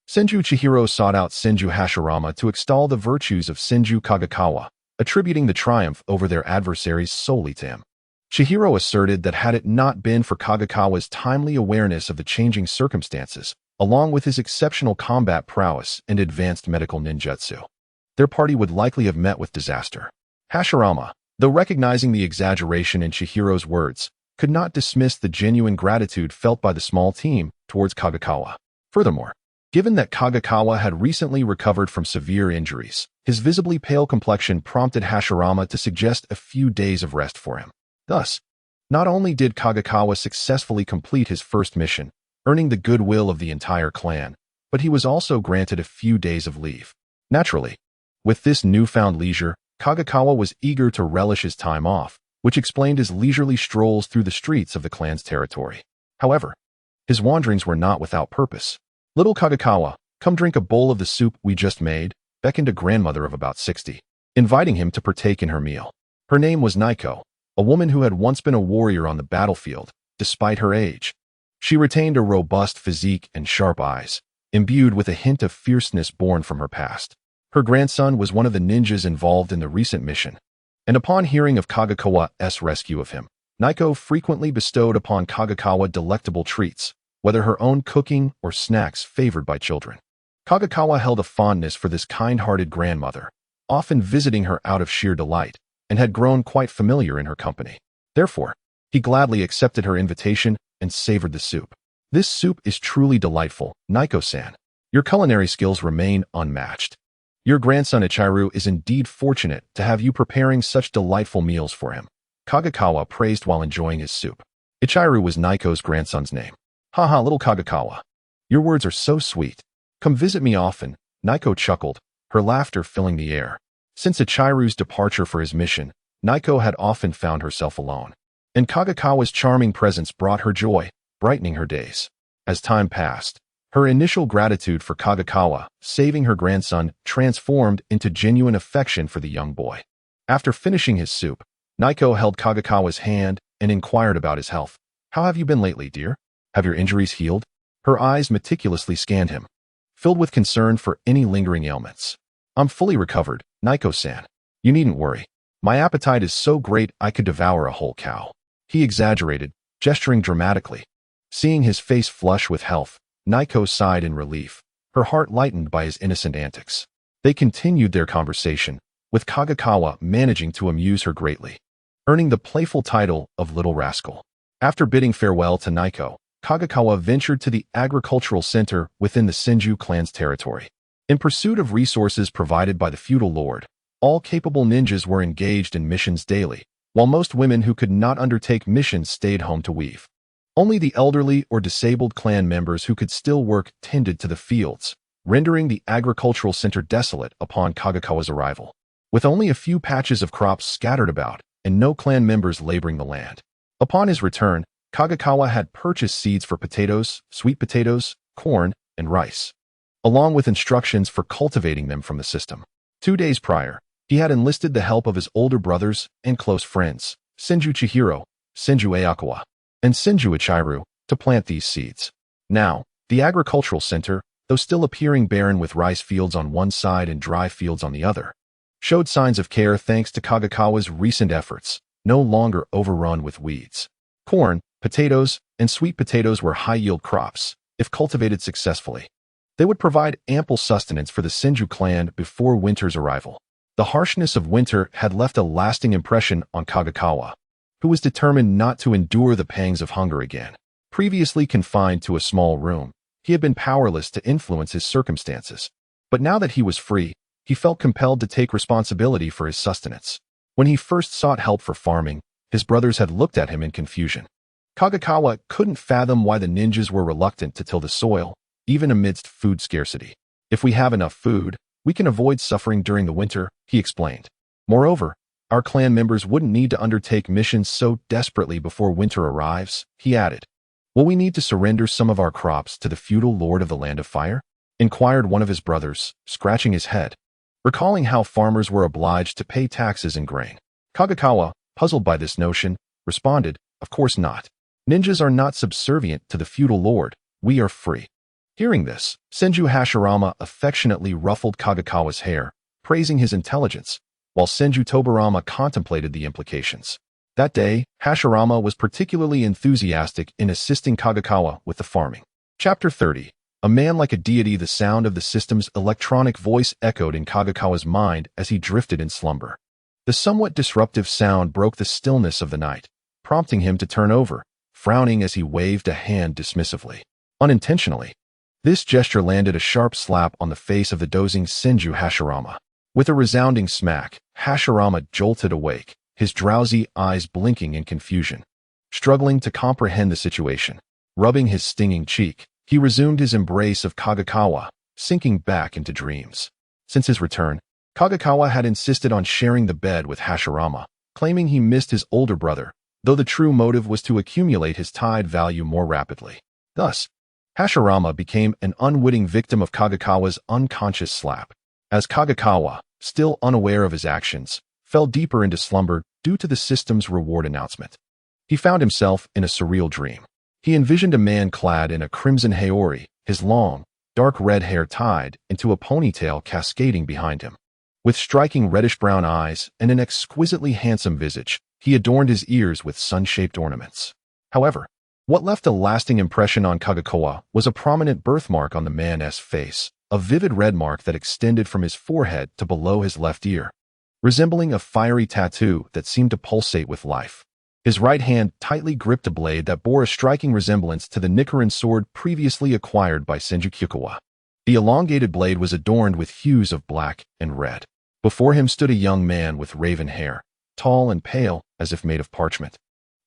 Senju Chihiro sought out Senju Hashirama to extol the virtues of Senju Kagekawa, attributing the triumph over their adversaries solely to him. Chihiro asserted that had it not been for Kagekawa's timely awareness of the changing circumstances, along with his exceptional combat prowess and advanced medical ninjutsu, their party would likely have met with disaster. Hashirama, though recognizing the exaggeration in Chihiro's words, could not dismiss the genuine gratitude felt by the small team towards Kagekawa. Furthermore, given that Kagekawa had recently recovered from severe injuries, his visibly pale complexion prompted Hashirama to suggest a few days of rest for him. Thus, not only did Kagekawa successfully complete his first mission, earning the goodwill of the entire clan, but he was also granted a few days of leave. Naturally, with this newfound leisure, Kagekawa was eager to relish his time off, which explained his leisurely strolls through the streets of the clan's territory. However, his wanderings were not without purpose. "Little Kagekawa, come drink a bowl of the soup we just made," beckoned a grandmother of about 60, inviting him to partake in her meal. Her name was Naiko, a woman who had once been a warrior on the battlefield, despite her age. She retained a robust physique and sharp eyes, imbued with a hint of fierceness born from her past. Her grandson was one of the ninjas involved in the recent mission, and upon hearing of Kagekawa's rescue of him, Naiko frequently bestowed upon Kagekawa delectable treats, whether her own cooking or snacks favored by children. Kagekawa held a fondness for this kind-hearted grandmother, often visiting her out of sheer delight, and had grown quite familiar in her company. Therefore, he gladly accepted her invitation and savored the soup. "This soup is truly delightful, Naiko-san. Your culinary skills remain unmatched. Your grandson Ichiru is indeed fortunate to have you preparing such delightful meals for him," Kagekawa praised while enjoying his soup. Ichiru was Naiko's grandson's name. "Haha, little Kagekawa. Your words are so sweet. Come visit me often," Naiko chuckled, her laughter filling the air. Since Ichiru's departure for his mission, Naiko had often found herself alone. and Kagekawa's charming presence brought her joy, brightening her days. As time passed, her initial gratitude for Kagekawa saving her grandson transformed into genuine affection for the young boy. After finishing his soup, Naiko held Kagekawa's hand and inquired about his health. "How have you been lately, dear? Have your injuries healed?" Her eyes meticulously scanned him, filled with concern for any lingering ailments. "I'm fully recovered, Naiko-san. You needn't worry. My appetite is so great I could devour a whole cow." He exaggerated, gesturing dramatically. Seeing his face flush with health, Naiko sighed in relief, her heart lightened by his innocent antics. They continued their conversation, with Kagekawa managing to amuse her greatly, earning the playful title of Little Rascal. After bidding farewell to Naiko, Kagekawa ventured to the agricultural center within the Senju clan's territory. In pursuit of resources provided by the feudal lord, all capable ninjas were engaged in missions daily, while most women who could not undertake missions stayed home to weave. Only the elderly or disabled clan members who could still work tended to the fields, rendering the agricultural center desolate upon Kagekawa's arrival. With only a few patches of crops scattered about and no clan members laboring the land. Upon his return, Kagekawa had purchased seeds for potatoes, sweet potatoes, corn, and rice, along with instructions for cultivating them from the system. 2 days prior, he had enlisted the help of his older brothers and close friends, Senju Chihiro, Senju Ayakawa, and Senju Ichiru, to plant these seeds. Now, the agricultural center, though still appearing barren with rice fields on one side and dry fields on the other, showed signs of care thanks to Kagekawa's recent efforts, no longer overrun with weeds. Corn, potatoes, and sweet potatoes were high-yield crops, if cultivated successfully. They would provide ample sustenance for the Senju clan before winter's arrival. The harshness of winter had left a lasting impression on Kagekawa, who was determined not to endure the pangs of hunger again. Previously confined to a small room, he had been powerless to influence his circumstances. But now that he was free, he felt compelled to take responsibility for his sustenance. When he first sought help for farming, his brothers had looked at him in confusion. Kagekawa couldn't fathom why the ninjas were reluctant to till the soil, even amidst food scarcity. "If we have enough food, we can avoid suffering during the winter," he explained. "Moreover, our clan members wouldn't need to undertake missions so desperately before winter arrives," he added. "Will we need to surrender some of our crops to the feudal lord of the Land of Fire?" inquired one of his brothers, scratching his head, recalling how farmers were obliged to pay taxes and grain. Kagekawa, puzzled by this notion, responded, "Of course not. Ninjas are not subservient to the feudal lord. We are free." Hearing this, Senju Hashirama affectionately ruffled Kagekawa's hair, praising his intelligence, while Senju Tobarama contemplated the implications. That day, Hashirama was particularly enthusiastic in assisting Kagekawa with the farming. Chapter 30. A man like a deity. The sound of the system's electronic voice echoed in Kagekawa's mind as he drifted in slumber. The somewhat disruptive sound broke the stillness of the night, prompting him to turn over, frowning as he waved a hand dismissively. Unintentionally, this gesture landed a sharp slap on the face of the dozing Senju Hashirama. With a resounding smack, Hashirama jolted awake, his drowsy eyes blinking in confusion. Struggling to comprehend the situation, rubbing his stinging cheek, he resumed his embrace of Kagekawa, sinking back into dreams. Since his return, Kagekawa had insisted on sharing the bed with Hashirama, claiming he missed his older brother, though the true motive was to accumulate his tide value more rapidly. Thus, Hashirama became an unwitting victim of Kagekawa's unconscious slap. As Kagekawa, still unaware of his actions, fell deeper into slumber due to the system's reward announcement, he found himself in a surreal dream. He envisioned a man clad in a crimson haori, his long, dark red hair tied into a ponytail cascading behind him. With striking reddish-brown eyes and an exquisitely handsome visage, he adorned his ears with sun-shaped ornaments. However, what left a lasting impression on Kagekawa was a prominent birthmark on the man's face, a vivid red mark that extended from his forehead to below his left ear, resembling a fiery tattoo that seemed to pulsate with life. His right hand tightly gripped a blade that bore a striking resemblance to the Nichiren sword previously acquired by Senju Kyukawa. The elongated blade was adorned with hues of black and red. Before him stood a young man with raven hair, tall and pale as if made of parchment,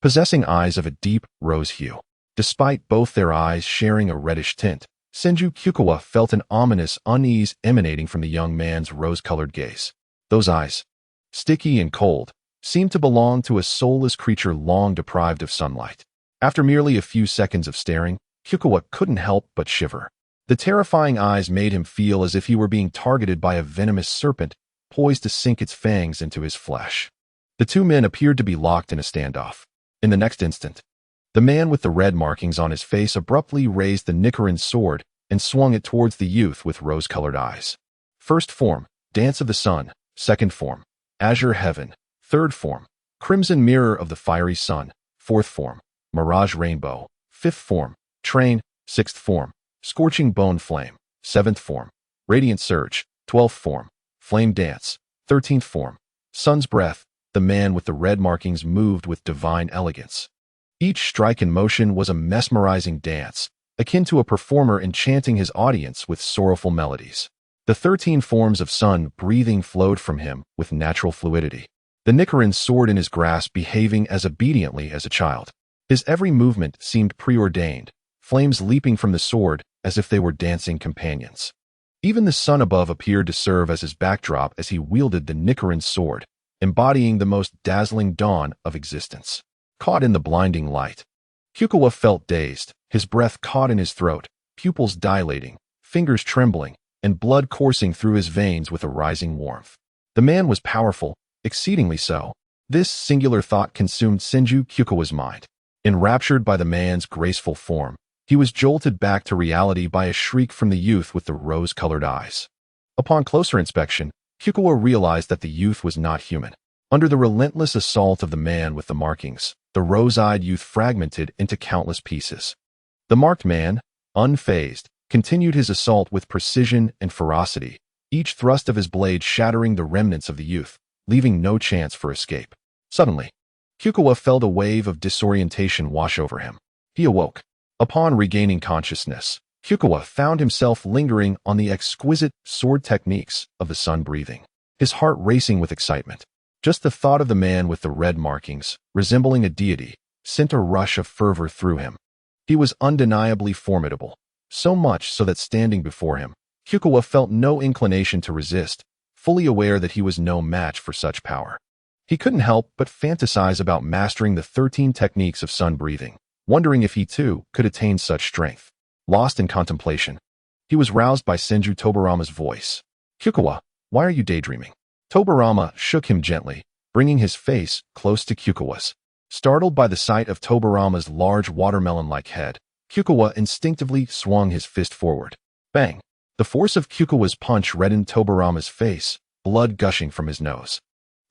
possessing eyes of a deep rose hue. Despite both their eyes sharing a reddish tint, Senju Kyukawa felt an ominous unease emanating from the young man's rose-colored gaze. Those eyes, sticky and cold, seemed to belong to a soulless creature long deprived of sunlight. After merely a few seconds of staring, Kikuwa couldn't help but shiver. The terrifying eyes made him feel as if he were being targeted by a venomous serpent, poised to sink its fangs into his flesh. The two men appeared to be locked in a standoff. In the next instant, the man with the red markings on his face abruptly raised the Nichiren sword and swung it towards the youth with rose-colored eyes. First form, Dance of the Sun. Second form, Azure Heaven. Third form, Crimson Mirror of the Fiery Sun. Fourth form, Mirage Rainbow. Fifth form, Train. Sixth form, Scorching Bone Flame. Seventh form, Radiant Surge. 12th form, Flame Dance. 13th form, Sun's Breath. The man with the red markings moved with divine elegance. Each strike and motion was a mesmerizing dance, akin to a performer enchanting his audience with sorrowful melodies. The 13 forms of sun breathing flowed from him with natural fluidity. The Nichiren sword in his grasp behaving as obediently as a child. His every movement seemed preordained, flames leaping from the sword as if they were dancing companions. Even the sun above appeared to serve as his backdrop as he wielded the Nichiren sword, embodying the most dazzling dawn of existence. Caught in the blinding light, Kikuwa felt dazed, his breath caught in his throat, pupils dilating, fingers trembling, and blood coursing through his veins with a rising warmth. The man was powerful, exceedingly so. This singular thought consumed Senju Kikuwa's mind. Enraptured by the man's graceful form, he was jolted back to reality by a shriek from the youth with the rose-colored eyes. Upon closer inspection, Kikuwa realized that the youth was not human. Under the relentless assault of the man with the markings, the rose-eyed youth fragmented into countless pieces. The marked man, unfazed, continued his assault with precision and ferocity, each thrust of his blade shattering the remnants of the youth, leaving no chance for escape. Suddenly, Kikuwa felt a wave of disorientation wash over him. He awoke. Upon regaining consciousness, Kikuwa found himself lingering on the exquisite sword techniques of the sun breathing, his heart racing with excitement. Just the thought of the man with the red markings, resembling a deity, sent a rush of fervor through him. He was undeniably formidable, so much so that standing before him, Kikuwa felt no inclination to resist, fully aware that he was no match for such power. He couldn't help but fantasize about mastering the 13 techniques of sun breathing, wondering if he too could attain such strength. Lost in contemplation, he was roused by Senju Tobarama's voice. "Kikuwa, why are you daydreaming?" Tobarama shook him gently, bringing his face close to Kikuwa's. Startled by the sight of Tobarama's large watermelon-like head, Kikuwa instinctively swung his fist forward. Bang! The force of Kikuwa's punch reddened Tobarama's face, blood gushing from his nose.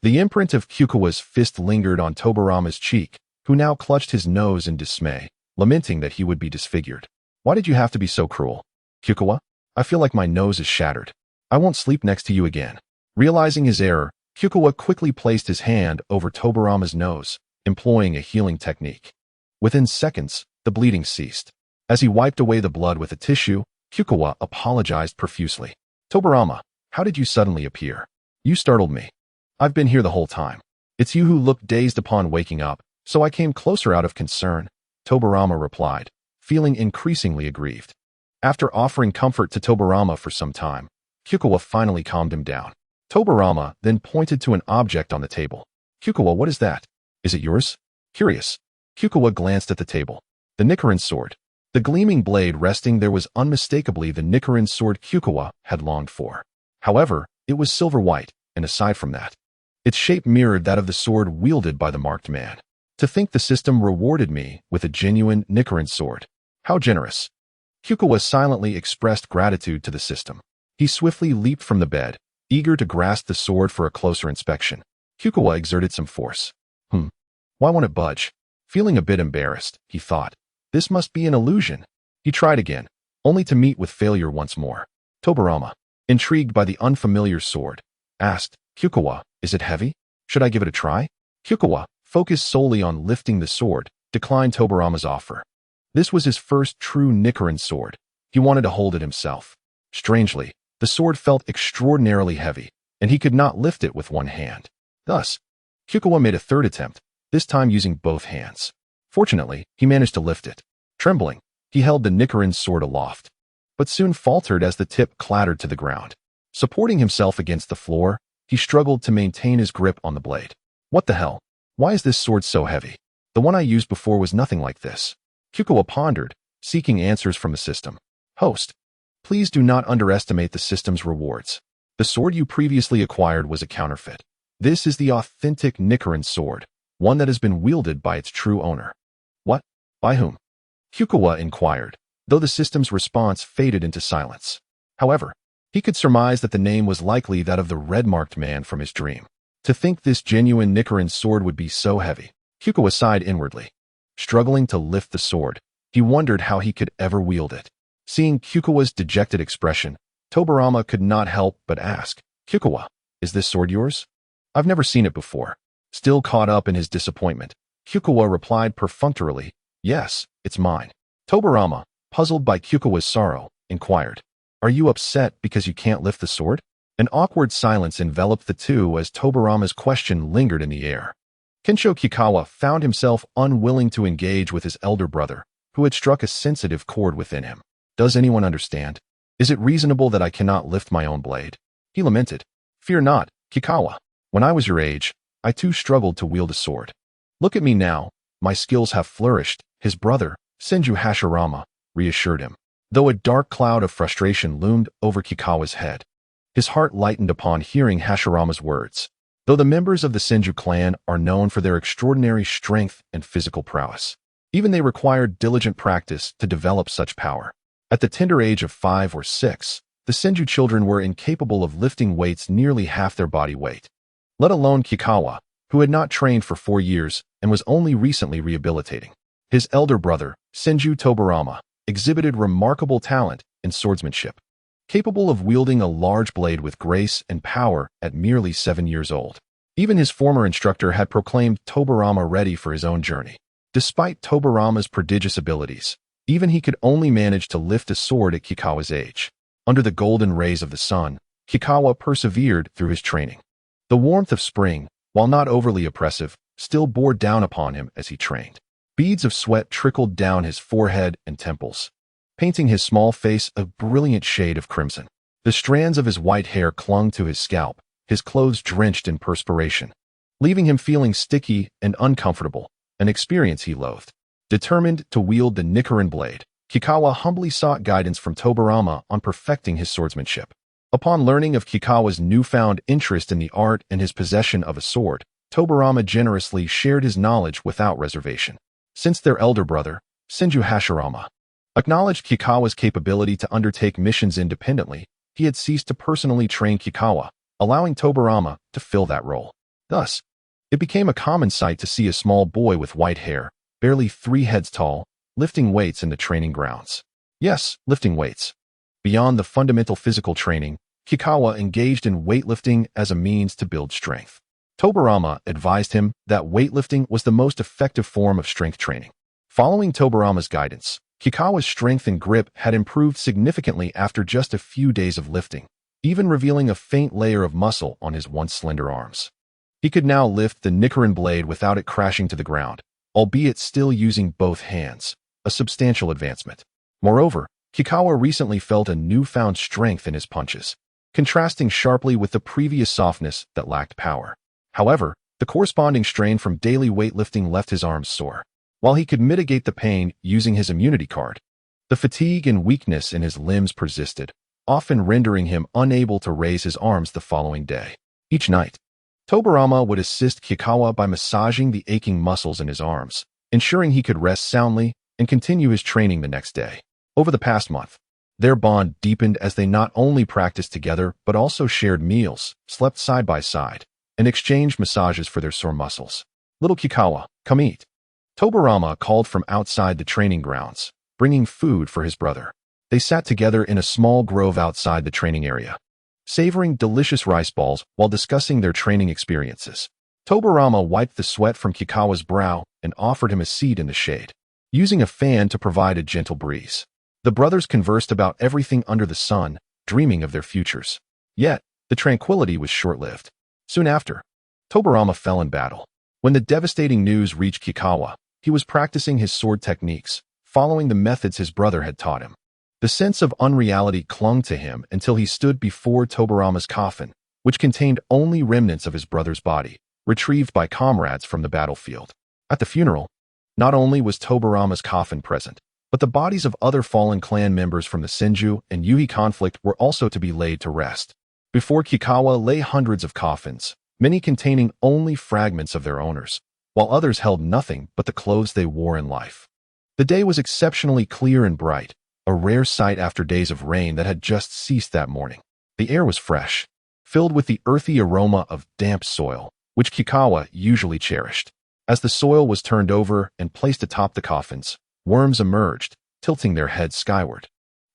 The imprint of Kikuwa's fist lingered on Tobarama's cheek, who now clutched his nose in dismay, lamenting that he would be disfigured. "Why did you have to be so cruel? Kikuwa, I feel like my nose is shattered. I won't sleep next to you again." Realizing his error, Kikuwa quickly placed his hand over Tobarama's nose, employing a healing technique. Within seconds, the bleeding ceased. As he wiped away the blood with a tissue, Kikuwa apologized profusely. "Tobarama, how did you suddenly appear? You startled me. I've been here the whole time. It's you who looked dazed upon waking up, so I came closer out of concern," Tobarama replied, feeling increasingly aggrieved. After offering comfort to Tobarama for some time, Kikuwa finally calmed him down. Tobarama then pointed to an object on the table. "Kikuwa, what is that? Is it yours?" Curious, Kikuwa glanced at the table. The Nichiren sword. The gleaming blade resting there was unmistakably the Nichiren sword Kikuwa had longed for. However, it was silver white, and aside from that, its shape mirrored that of the sword wielded by the marked man. To think the system rewarded me with a genuine Nichiren sword. How generous. Kikuwa silently expressed gratitude to the system. He swiftly leaped from the bed, eager to grasp the sword for a closer inspection. Kikuwa exerted some force. Why won't it budge? Feeling a bit embarrassed, he thought, this must be an illusion. He tried again, only to meet with failure once more. Tobarama, intrigued by the unfamiliar sword, asked, "Kikuwa, is it heavy? Should I give it a try?" Kikuwa, focused solely on lifting the sword, declined Tobarama's offer. This was his first true Nichiren sword. He wanted to hold it himself. Strangely, the sword felt extraordinarily heavy, and he could not lift it with one hand. Thus, Kikuwa made a third attempt, this time using both hands. Fortunately, he managed to lift it. Trembling, he held the Nichiren sword aloft, but soon faltered as the tip clattered to the ground. Supporting himself against the floor, he struggled to maintain his grip on the blade. What the hell? Why is this sword so heavy? The one I used before was nothing like this. Kikuwa pondered, seeking answers from the system. Host, please do not underestimate the system's rewards. The sword you previously acquired was a counterfeit. This is the authentic Nichiren sword, one that has been wielded by its true owner. What? By whom? Kikuwa inquired, though the system's response faded into silence. However, he could surmise that the name was likely that of the red-marked man from his dream. To think this genuine Nichiren sword would be so heavy, Kikuwa sighed inwardly. Struggling to lift the sword, he wondered how he could ever wield it. Seeing Kikuwa's dejected expression, Tobirama could not help but ask, Kikuwa, is this sword yours? I've never seen it before. Still caught up in his disappointment, Kikuwa replied perfunctorily, yes, it's mine. Tobirama, puzzled by Kikuwa's sorrow, inquired, are you upset because you can't lift the sword? An awkward silence enveloped the two as Tobirama's question lingered in the air. Kensho Kikawa found himself unwilling to engage with his elder brother, who had struck a sensitive chord within him. Does anyone understand? Is it reasonable that I cannot lift my own blade? He lamented. Fear not, Kikawa. When I was your age, I too struggled to wield a sword. Look at me now, my skills have flourished, his brother, Senju Hashirama, reassured him. Though a dark cloud of frustration loomed over Kikawa's head, his heart lightened upon hearing Hashirama's words. Though the members of the Senju clan are known for their extraordinary strength and physical prowess, even they required diligent practice to develop such power. At the tender age of 5 or 6, the Senju children were incapable of lifting weights nearly half their body weight. Let alone Kikawa, who had not trained for 4 years and was only recently rehabilitating. His elder brother, Senju Tobirama, exhibited remarkable talent in swordsmanship, capable of wielding a large blade with grace and power at merely 7 years old. Even his former instructor had proclaimed Tobirama ready for his own journey. Despite Tobirama's prodigious abilities, even he could only manage to lift a sword at Kikawa's age. Under the golden rays of the sun, Kikawa persevered through his training. The warmth of spring, while not overly oppressive, still bore down upon him as he trained. Beads of sweat trickled down his forehead and temples, painting his small face a brilliant shade of crimson. The strands of his white hair clung to his scalp, his clothes drenched in perspiration, leaving him feeling sticky and uncomfortable, an experience he loathed. Determined to wield the Nichiren blade, Kikawa humbly sought guidance from Tobirama on perfecting his swordsmanship. Upon learning of Kikawa's newfound interest in the art and his possession of a sword, Tobirama generously shared his knowledge without reservation. Since their elder brother, Senju Hashirama, acknowledged Kikawa's capability to undertake missions independently, he had ceased to personally train Kikawa, allowing Tobirama to fill that role. Thus, it became a common sight to see a small boy with white hair, barely 3 heads tall, lifting weights in the training grounds. Yes, lifting weights. Beyond the fundamental physical training, Kikawa engaged in weightlifting as a means to build strength. Tobirama advised him that weightlifting was the most effective form of strength training. Following Tobirama's guidance, Kikawa's strength and grip had improved significantly after just a few days of lifting, even revealing a faint layer of muscle on his once slender arms. He could now lift the Nichiren blade without it crashing to the ground, albeit still using both hands, a substantial advancement. Moreover, Kikawa recently felt a newfound strength in his punches, contrasting sharply with the previous softness that lacked power. However, the corresponding strain from daily weightlifting left his arms sore. While he could mitigate the pain using his immunity card, the fatigue and weakness in his limbs persisted, often rendering him unable to raise his arms the following day. Each night, Tobirama would assist Kikawa by massaging the aching muscles in his arms, ensuring he could rest soundly and continue his training the next day. Over the past month, their bond deepened as they not only practiced together but also shared meals, slept side by side, and exchanged massages for their sore muscles. Little Kikawa, come eat. Tobirama called from outside the training grounds, bringing food for his brother. They sat together in a small grove outside the training area, savoring delicious rice balls while discussing their training experiences. Tobirama wiped the sweat from Kikawa's brow and offered him a seat in the shade, using a fan to provide a gentle breeze. The brothers conversed about everything under the sun, dreaming of their futures. Yet, the tranquility was short-lived. Soon after, Tobirama fell in battle. When the devastating news reached Kikawa, he was practicing his sword techniques, following the methods his brother had taught him. The sense of unreality clung to him until he stood before Tobirama's coffin, which contained only remnants of his brother's body, retrieved by comrades from the battlefield. At the funeral, not only was Tobarama's coffin present, but the bodies of other fallen clan members from the Senju and Yui conflict were also to be laid to rest. Before Kikawa lay hundreds of coffins, many containing only fragments of their owners, while others held nothing but the clothes they wore in life. The day was exceptionally clear and bright, a rare sight after days of rain that had just ceased that morning. The air was fresh, filled with the earthy aroma of damp soil, which Kikawa usually cherished. As the soil was turned over and placed atop the coffins, worms emerged, tilting their heads skyward.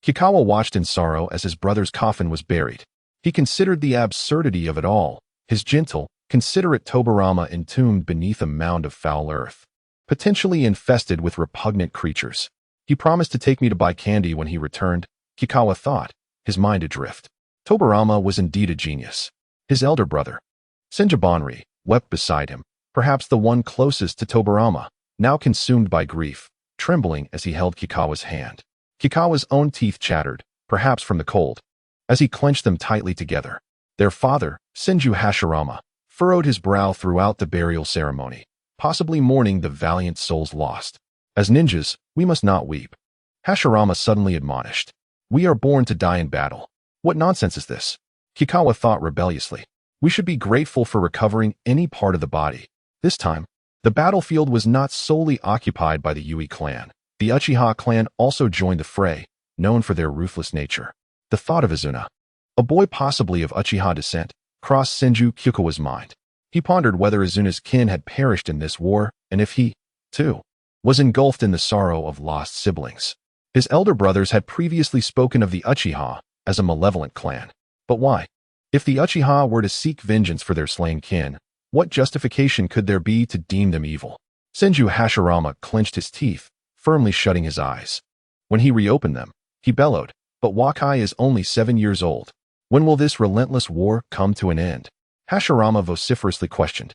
Kikawa watched in sorrow as his brother's coffin was buried. He considered the absurdity of it all, his gentle, considerate Tobarama entombed beneath a mound of foul earth, potentially infested with repugnant creatures. He promised to take me to buy candy when he returned, Kikawa thought, his mind adrift. Tobarama was indeed a genius. His elder brother, Senju, wept beside him, perhaps the one closest to Tobarama, now consumed by grief, trembling as he held Kikawa's hand. Kikawa's own teeth chattered, perhaps from the cold, as he clenched them tightly together. Their father, Senju Hashirama, furrowed his brow throughout the burial ceremony, possibly mourning the valiant souls lost. As ninjas, we must not weep, Hashirama suddenly admonished. We are born to die in battle. What nonsense is this? Kikawa thought rebelliously. We should be grateful for recovering any part of the body. This time, the battlefield was not solely occupied by the Yui clan. The Uchiha clan also joined the fray, known for their ruthless nature. The thought of Izuna, a boy possibly of Uchiha descent, crossed Senju Kikukawa's mind. He pondered whether Izuna's kin had perished in this war, and if he, too, was engulfed in the sorrow of lost siblings. His elder brothers had previously spoken of the Uchiha as a malevolent clan. But why? If the Uchiha were to seek vengeance for their slain kin, what justification could there be to deem them evil? Senju Hashirama clenched his teeth, firmly shutting his eyes. When he reopened them, he bellowed, "But Wakai is only 7 years old. When will this relentless war come to an end?" Hashirama vociferously questioned,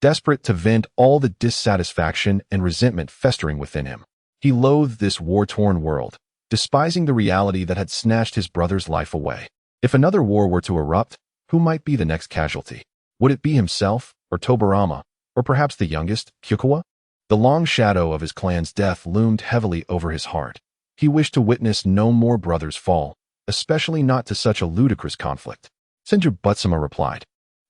desperate to vent all the dissatisfaction and resentment festering within him. He loathed this war-torn world, despising the reality that had snatched his brother's life away. If another war were to erupt, who might be the next casualty? Would it be himself, or Tobarama, or perhaps the youngest, Kikukawa? The long shadow of his clan's death loomed heavily over his heart. He wished to witness no more brothers fall, especially not to such a ludicrous conflict. Senju Butsuma replied,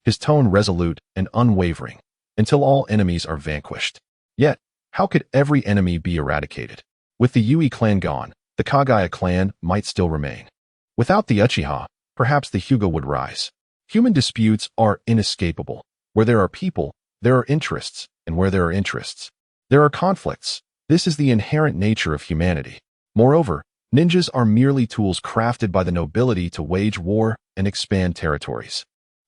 his tone resolute and unwavering, "Until all enemies are vanquished." Yet, how could every enemy be eradicated? With the Yui clan gone, the Kagaya clan might still remain. Without the Uchiha, perhaps the Hyuga would rise. Human disputes are inescapable. Where there are people, there are interests, and where there are interests, there are conflicts. This is the inherent nature of humanity. Moreover, ninjas are merely tools crafted by the nobility to wage war and expand territories.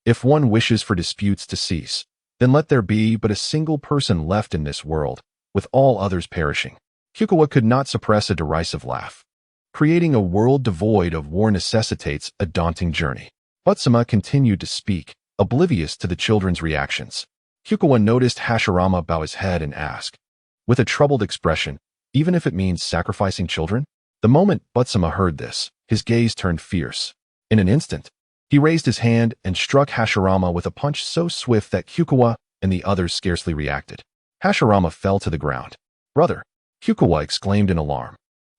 If one wishes for disputes to cease, then let there be but a single person left in this world, with all others perishing. Kikukawa could not suppress a derisive laugh. Creating a world devoid of war necessitates a daunting journey. Butsuma continued to speak, oblivious to the children's reactions. Kikukawa noticed Hashirama bow his head and ask, with a troubled expression, "Even if it means sacrificing children?" The moment Butsuma heard this, his gaze turned fierce. In an instant, he raised his hand and struck Hashirama with a punch so swift that Kikukawa and the others scarcely reacted. Hashirama fell to the ground. "Brother!" Kikukawa exclaimed in alarm.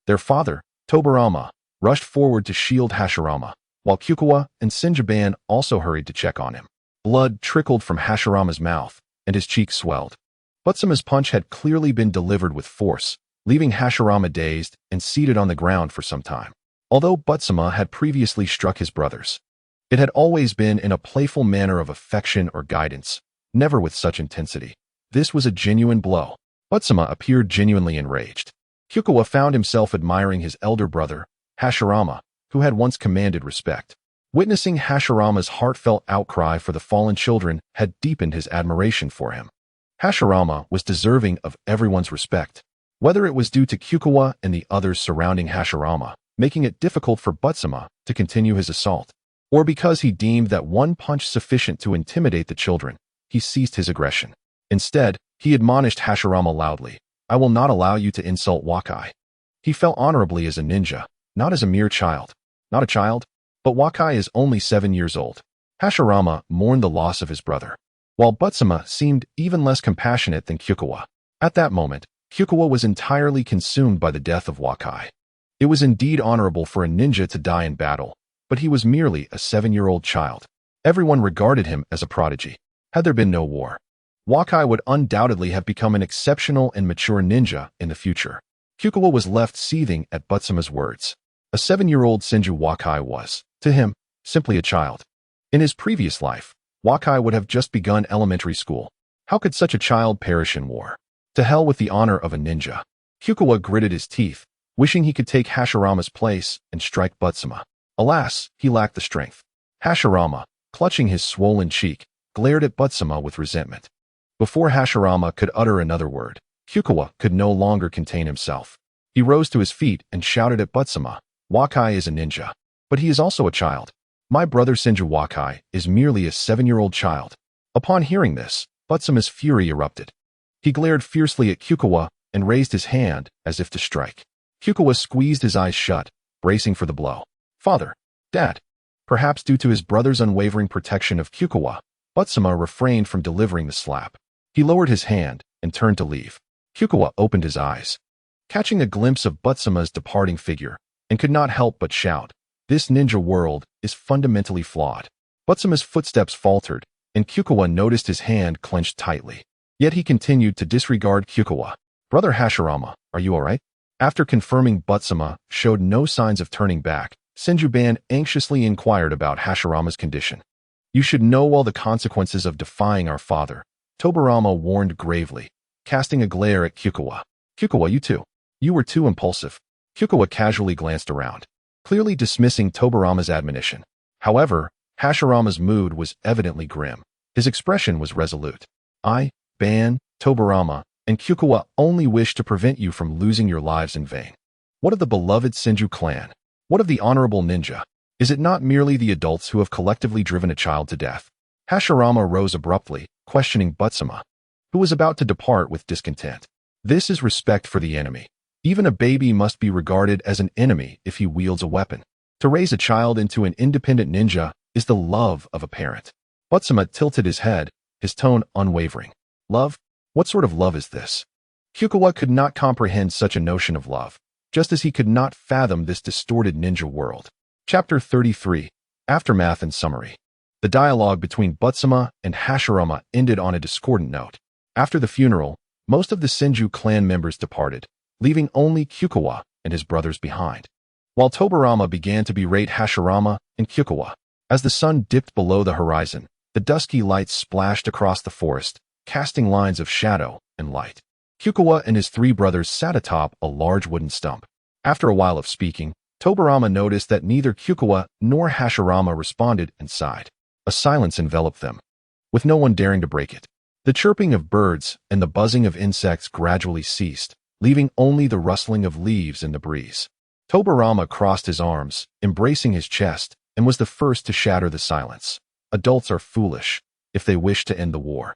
Their father, Tobarama, rushed forward to shield Hashirama, while Kikukawa and Senjuban also hurried to check on him. Blood trickled from Hashirama's mouth, and his cheeks swelled. Butsuma's punch had clearly been delivered with force, leaving Hashirama dazed and seated on the ground for some time. Although Butsuma had previously struck his brothers, it had always been in a playful manner of affection or guidance, never with such intensity. This was a genuine blow. Butsuma appeared genuinely enraged. Kikukawa found himself admiring his elder brother, Hashirama, who had once commanded respect. Witnessing Hashirama's heartfelt outcry for the fallen children had deepened his admiration for him. Hashirama was deserving of everyone's respect, whether it was due to Kikukawa and the others surrounding Hashirama, making it difficult for Butsuma to continue his assault, or because he deemed that one punch sufficient to intimidate the children, he ceased his aggression. Instead, he admonished Hashirama loudly, "I will not allow you to insult Wakai." He felt honorably as a ninja, not as a mere child. Not a child, but Wakai is only 7 years old. Hashirama mourned the loss of his brother. while Butsuma seemed even less compassionate than Kikuwa. At that moment, Kikuwa was entirely consumed by the death of Wakai. It was indeed honorable for a ninja to die in battle, but he was merely a 7-year-old child. Everyone regarded him as a prodigy. Had there been no war, Wakai would undoubtedly have become an exceptional and mature ninja in the future. Kikuwa was left seething at Butsuma's words. A 7-year-old Senju Wakai was, to him, simply a child. In his previous life, Wakai would have just begun elementary school. How could such a child perish in war? To hell with the honor of a ninja. Kikuwa gritted his teeth, wishing he could take Hashirama's place and strike Butsuma. Alas, he lacked the strength. Hashirama, clutching his swollen cheek, glared at Butsuma with resentment. Before Hashirama could utter another word, Kikuwa could no longer contain himself. He rose to his feet and shouted at Butsuma, "Wakai is a ninja, but he is also a child. My brother Senju Wakai is merely a 7-year-old child." Upon hearing this, Butsuma's fury erupted. He glared fiercely at Kikuwa and raised his hand as if to strike. Kikuwa squeezed his eyes shut, bracing for the blow. Father, Dad. Perhaps due to his brother's unwavering protection of Kikuwa, Butsuma refrained from delivering the slap. He lowered his hand and turned to leave. Kikuwa opened his eyes, catching a glimpse of Butsuma's departing figure, and could not help but shout, "This ninja world is fundamentally flawed." Butsuma's footsteps faltered, and Kikuwa noticed his hand clenched tightly. Yet he continued to disregard Kikuwa. "Brother Hashirama, are you all right?" After confirming Butsuma showed no signs of turning back, Senjuban anxiously inquired about Hashirama's condition. "You should know all the consequences of defying our father," Tobarama warned gravely, casting a glare at Kikuwa. "Kikuwa, you too. You were too impulsive." Kikuwa casually glanced around, clearly dismissing Tobarama's admonition. However, Hashirama's mood was evidently grim. His expression was resolute. "I, Ban, Tobarama, and Kikuwa only wish to prevent you from losing your lives in vain. What of the beloved Senju clan? What of the honorable ninja? Is it not merely the adults who have collectively driven a child to death?" Hashirama rose abruptly, questioning Butsuma, who was about to depart with discontent. "This is respect for the enemy. Even a baby must be regarded as an enemy if he wields a weapon. To raise a child into an independent ninja is the love of a parent." Butsuma tilted his head, his tone unwavering. "Love? What sort of love is this?" Kikuwa could not comprehend such a notion of love, just as he could not fathom this distorted ninja world. Chapter 33, Aftermath and Summary. The dialogue between Butsuma and Hashirama ended on a discordant note. After the funeral, most of the Senju clan members departed, leaving only Kikuwa and his brothers behind. While Tobarama began to berate Hashirama and Kikuwa, as the sun dipped below the horizon, the dusky lights splashed across the forest, casting lines of shadow and light. Kikuwa and his 3 brothers sat atop a large wooden stump. After a while of speaking, Tobarama noticed that neither Kikuwa nor Hashirama responded and sighed. A silence enveloped them, with no one daring to break it. The chirping of birds and the buzzing of insects gradually ceased, leaving only the rustling of leaves in the breeze. Tobarama crossed his arms, embracing his chest, and was the first to shatter the silence. Adults are foolish if they wish to end the war.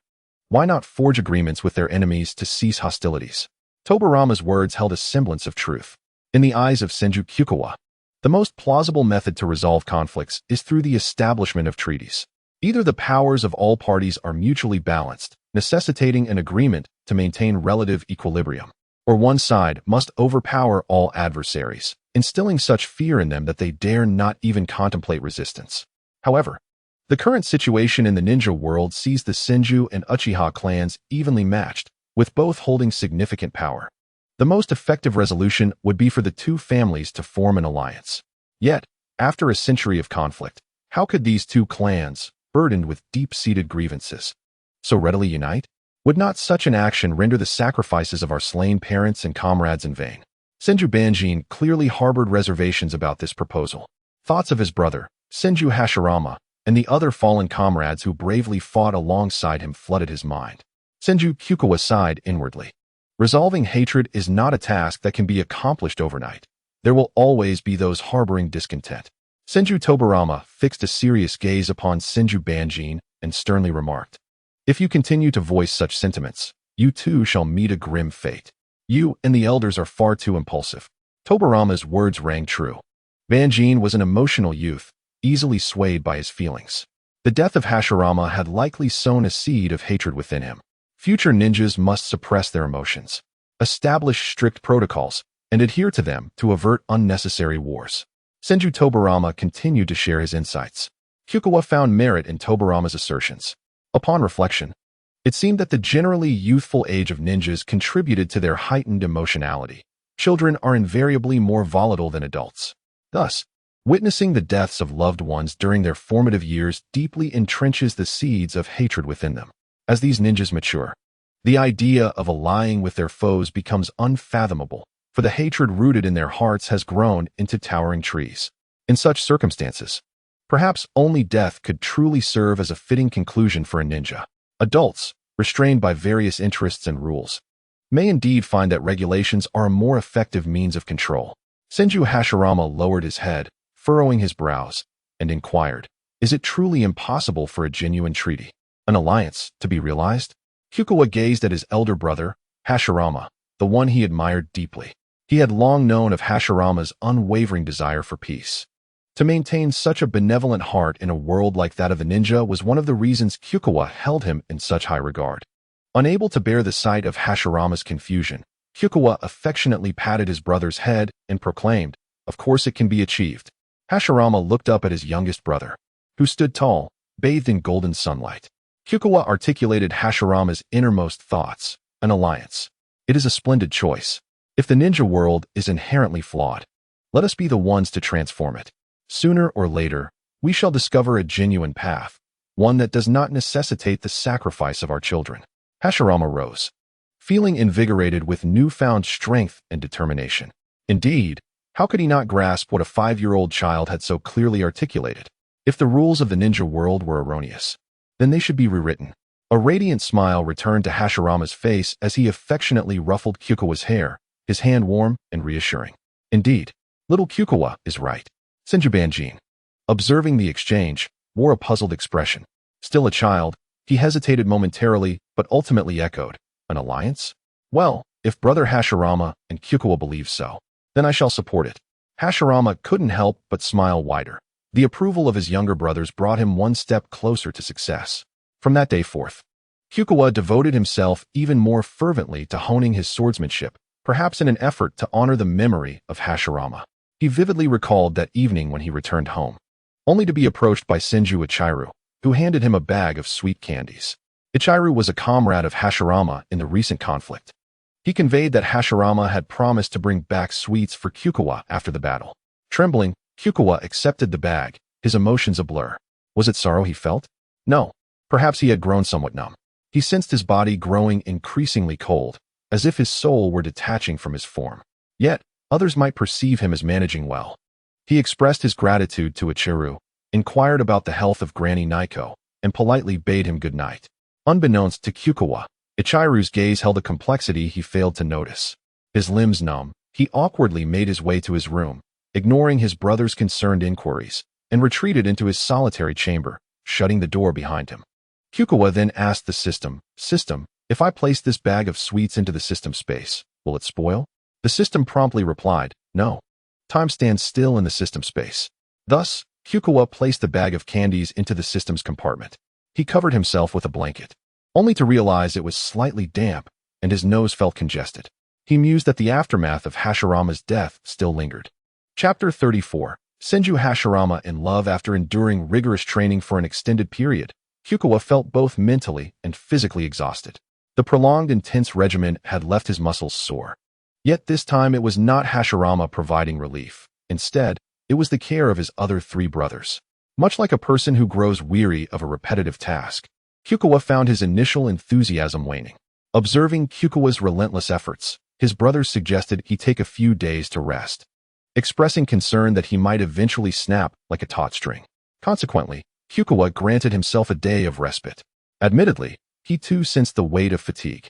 Why not forge agreements with their enemies to cease hostilities? Tobarama's words held a semblance of truth. In the eyes of Senju Kikuwa, the most plausible method to resolve conflicts is through the establishment of treaties. Either the powers of all parties are mutually balanced, necessitating an agreement to maintain relative equilibrium, or one side must overpower all adversaries, instilling such fear in them that they dare not even contemplate resistance. However, the current situation in the ninja world sees the Senju and Uchiha clans evenly matched, with both holding significant power. The most effective resolution would be for the 2 families to form an alliance. Yet, after a century of conflict, how could these 2 clans, burdened with deep-seated grievances, so readily unite? Would not such an action render the sacrifices of our slain parents and comrades in vain? Senju Banjin clearly harbored reservations about this proposal. Thoughts of his brother, Senju Hashirama, and the other fallen comrades who bravely fought alongside him flooded his mind. Senju Kikuwa sighed inwardly. Resolving hatred is not a task that can be accomplished overnight. There will always be those harboring discontent. Senju Tobarama fixed a serious gaze upon Senju Banjin and sternly remarked, "If you continue to voice such sentiments, you too shall meet a grim fate. You and the elders are far too impulsive." Tobarama's words rang true. Banjin was an emotional youth, easily swayed by his feelings. The death of Hashirama had likely sown a seed of hatred within him. Future ninjas must suppress their emotions, establish strict protocols, and adhere to them to avert unnecessary wars. Senju Tobarama continued to share his insights. Kyukawa found merit in Tobarama's assertions. Upon reflection, it seemed that the generally youthful age of ninjas contributed to their heightened emotionality. Children are invariably more volatile than adults. Thus, witnessing the deaths of loved ones during their formative years deeply entrenches the seeds of hatred within them. As these ninjas mature, the idea of allying with their foes becomes unfathomable, for the hatred rooted in their hearts has grown into towering trees. In such circumstances, perhaps only death could truly serve as a fitting conclusion for a ninja. Adults, restrained by various interests and rules, may indeed find that regulations are a more effective means of control. Senju Hashirama lowered his head, furrowing his brows, and inquired, "Is it truly impossible for a genuine treaty, an alliance, to be realized?" Kyukawa gazed at his elder brother, Hashirama, the one he admired deeply. He had long known of Hashirama's unwavering desire for peace. To maintain such a benevolent heart in a world like that of the ninja was one of the reasons Kyukawa held him in such high regard. Unable to bear the sight of Hashirama's confusion, Kyukawa affectionately patted his brother's head and proclaimed, "Of course it can be achieved." Hashirama looked up at his youngest brother, who stood tall, bathed in golden sunlight. Kyukawa articulated Hashirama's innermost thoughts: an alliance. It is a splendid choice. If the ninja world is inherently flawed, let us be the ones to transform it. Sooner or later, we shall discover a genuine path, one that does not necessitate the sacrifice of our children. Hashirama rose, feeling invigorated with newfound strength and determination. Indeed, how could he not grasp what a 5-year-old child had so clearly articulated? If the rules of the ninja world were erroneous, then they should be rewritten. A radiant smile returned to Hashirama's face as he affectionately ruffled Kyukawa's hair, his hand warm and reassuring. Indeed, little Kyukawa is right. Senju Banjin, observing the exchange, wore a puzzled expression. Still a child, he hesitated momentarily but ultimately echoed, "An alliance? Well, if brother Hashirama and Kyukawa believe so, then I shall support it." Hashirama couldn't help but smile wider. The approval of his younger brothers brought him one step closer to success. From that day forth, Kyukawa devoted himself even more fervently to honing his swordsmanship, perhaps in an effort to honor the memory of Hashirama. He vividly recalled that evening when he returned home, only to be approached by Senju Ichiru, who handed him a bag of sweet candies. Ichiru was a comrade of Hashirama in the recent conflict. He conveyed that Hashirama had promised to bring back sweets for Kyukawa after the battle. Trembling, Kyukawa accepted the bag, his emotions a blur. Was it sorrow he felt? No. Perhaps he had grown somewhat numb. He sensed his body growing increasingly cold, as if his soul were detaching from his form. Yet, others might perceive him as managing well. He expressed his gratitude to Ichiru, inquired about the health of Granny Naiko, and politely bade him good night. Unbeknownst to Kyukawa, Ichiru's gaze held a complexity he failed to notice. His limbs numb, he awkwardly made his way to his room, ignoring his brother's concerned inquiries, and retreated into his solitary chamber, shutting the door behind him. Kyukawa then asked the system, "If I place this bag of sweets into the system space, will it spoil?" The system promptly replied, "No. Time stands still in the system space." Thus, Kyukawa placed the bag of candies into the system's compartment. He covered himself with a blanket, only to realize it was slightly damp, and his nose felt congested. He mused that the aftermath of Hashirama's death still lingered. Chapter 34. Senju Hashirama in love. After enduring rigorous training for an extended period, Kyukawa felt both mentally and physically exhausted. The prolonged intense regimen had left his muscles sore. Yet this time it was not Hashirama providing relief. Instead, it was the care of his other 3 brothers. Much like a person who grows weary of a repetitive task, Kyukawa found his initial enthusiasm waning. Observing Kyukawa's relentless efforts, his brothers suggested he take a few days to rest, expressing concern that he might eventually snap like a taut string. Consequently, Kyukawa granted himself a day of respite. Admittedly, he too sensed the weight of fatigue.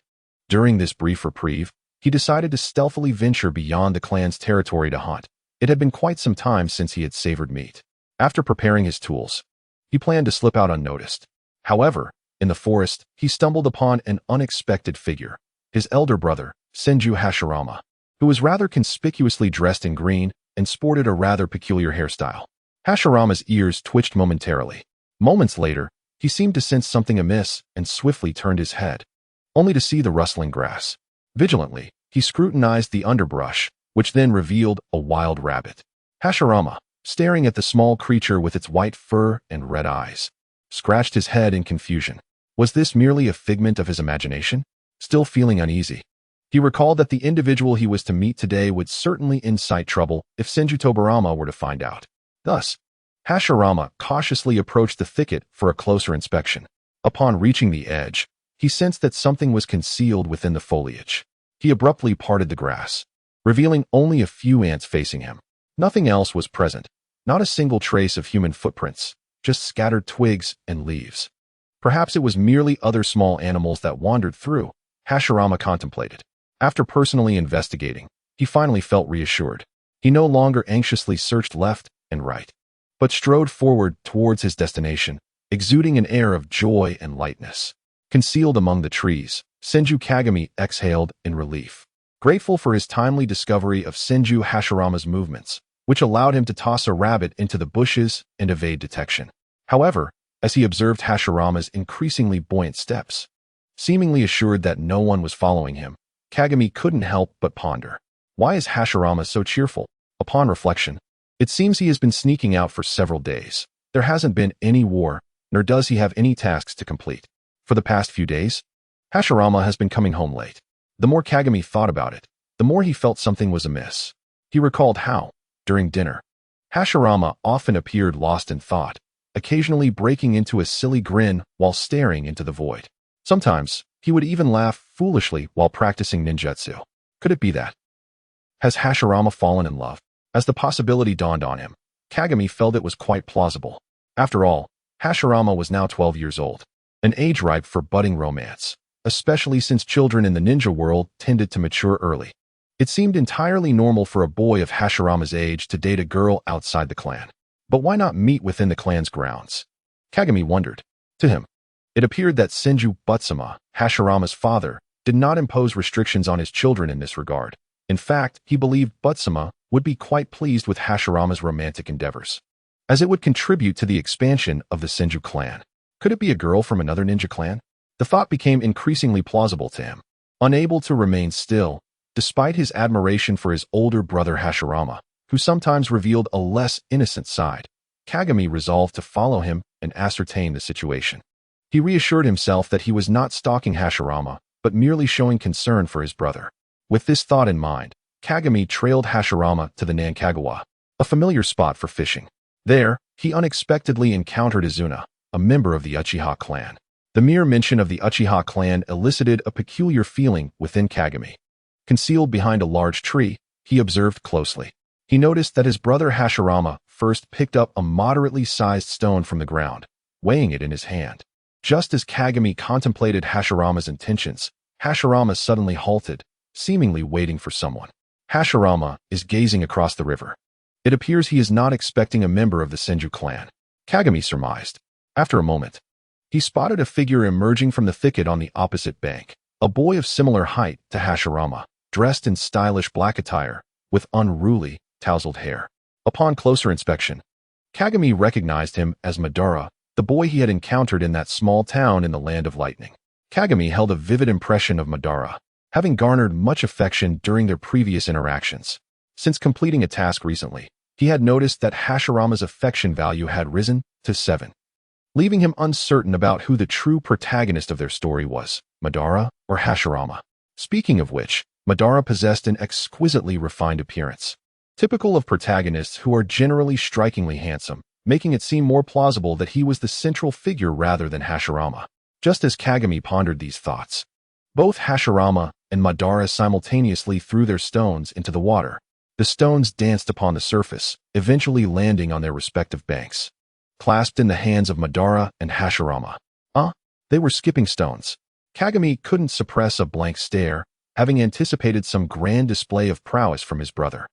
During this brief reprieve, he decided to stealthily venture beyond the clan's territory to hunt. It had been quite some time since he had savored meat. After preparing his tools, he planned to slip out unnoticed. However, in the forest, he stumbled upon an unexpected figure, his elder brother, Senju Hashirama, who was rather conspicuously dressed in green and sported a rather peculiar hairstyle. Hashirama's ears twitched momentarily. Moments later, he seemed to sense something amiss and swiftly turned his head, only to see the rustling grass. Vigilantly, he scrutinized the underbrush, which then revealed a wild rabbit. Hashirama, staring at the small creature with its white fur and red eyes, scratched his head in confusion. Was this merely a figment of his imagination? Still feeling uneasy, he recalled that the individual he was to meet today would certainly incite trouble if Senju Tobarama were to find out. Thus, Hashirama cautiously approached the thicket for a closer inspection. Upon reaching the edge, he sensed that something was concealed within the foliage. He abruptly parted the grass, revealing only a few ants facing him. Nothing else was present, not a single trace of human footprints, just scattered twigs and leaves. Perhaps it was merely other small animals that wandered through, Hashirama contemplated. After personally investigating, he finally felt reassured. He no longer anxiously searched left and right, but strode forward towards his destination, exuding an air of joy and lightness. Concealed among the trees, Senju Kagami exhaled in relief, grateful for his timely discovery of Senju Hashirama's movements, which allowed him to toss a rabbit into the bushes and evade detection. However, as he observed Hashirama's increasingly buoyant steps, seemingly assured that no one was following him, Kagami couldn't help but ponder. Why is Hashirama so cheerful? Upon reflection, it seems he has been sneaking out for several days. There hasn't been any war, nor does he have any tasks to complete. For the past few days, Hashirama has been coming home late. The more Kagami thought about it, the more he felt something was amiss. He recalled how, during dinner, Hashirama often appeared lost in thought, occasionally breaking into a silly grin while staring into the void. Sometimes, he would even laugh foolishly while practicing ninjutsu. Could it be that? Has Hashirama fallen in love? As the possibility dawned on him, Kagami felt it was quite plausible. After all, Hashirama was now 12 years old, an age ripe for budding romance, especially since children in the ninja world tended to mature early. It seemed entirely normal for a boy of Hashirama's age to date a girl outside the clan. But why not meet within the clan's grounds? Kagami wondered. To him, it appeared that Senju Butsama, Hashirama's father, did not impose restrictions on his children in this regard. In fact, he believed Butsama would be quite pleased with Hashirama's romantic endeavors, as it would contribute to the expansion of the Senju clan. Could it be a girl from another ninja clan? The thought became increasingly plausible to him. Unable to remain still, despite his admiration for his older brother Hashirama, who sometimes revealed a less innocent side, Kagami resolved to follow him and ascertain the situation. He reassured himself that he was not stalking Hashirama, but merely showing concern for his brother. With this thought in mind, Kagami trailed Hashirama to the Nankagawa, a familiar spot for fishing. There, he unexpectedly encountered Izuna, a member of the Uchiha clan. The mere mention of the Uchiha clan elicited a peculiar feeling within Kagami. Concealed behind a large tree, he observed closely. He noticed that his brother Hashirama first picked up a moderately sized stone from the ground, weighing it in his hand. Just as Kagami contemplated Hashirama's intentions, Hashirama suddenly halted, seemingly waiting for someone. Hashirama is gazing across the river. It appears he is not expecting a member of the Senju clan, Kagami surmised. After a moment, he spotted a figure emerging from the thicket on the opposite bank, a boy of similar height to Hashirama, dressed in stylish black attire, with unruly, tousled hair. Upon closer inspection, Kagami recognized him as Madara, the boy he had encountered in that small town in the Land of Lightning. Kagami held a vivid impression of Madara, having garnered much affection during their previous interactions. Since completing a task recently, he had noticed that Hashirama's affection value had risen to 7, leaving him uncertain about who the true protagonist of their story was, Madara or Hashirama. Speaking of which, Madara possessed an exquisitely refined appearance, typical of protagonists who are generally strikingly handsome, making it seem more plausible that he was the central figure rather than Hashirama. Just as Kagami pondered these thoughts, both Hashirama and Madara simultaneously threw their stones into the water. The stones danced upon the surface, eventually landing on their respective banks, clasped in the hands of Madara and Hashirama. They were skipping stones. Kagami couldn't suppress a blank stare, having anticipated some grand display of prowess from his brother,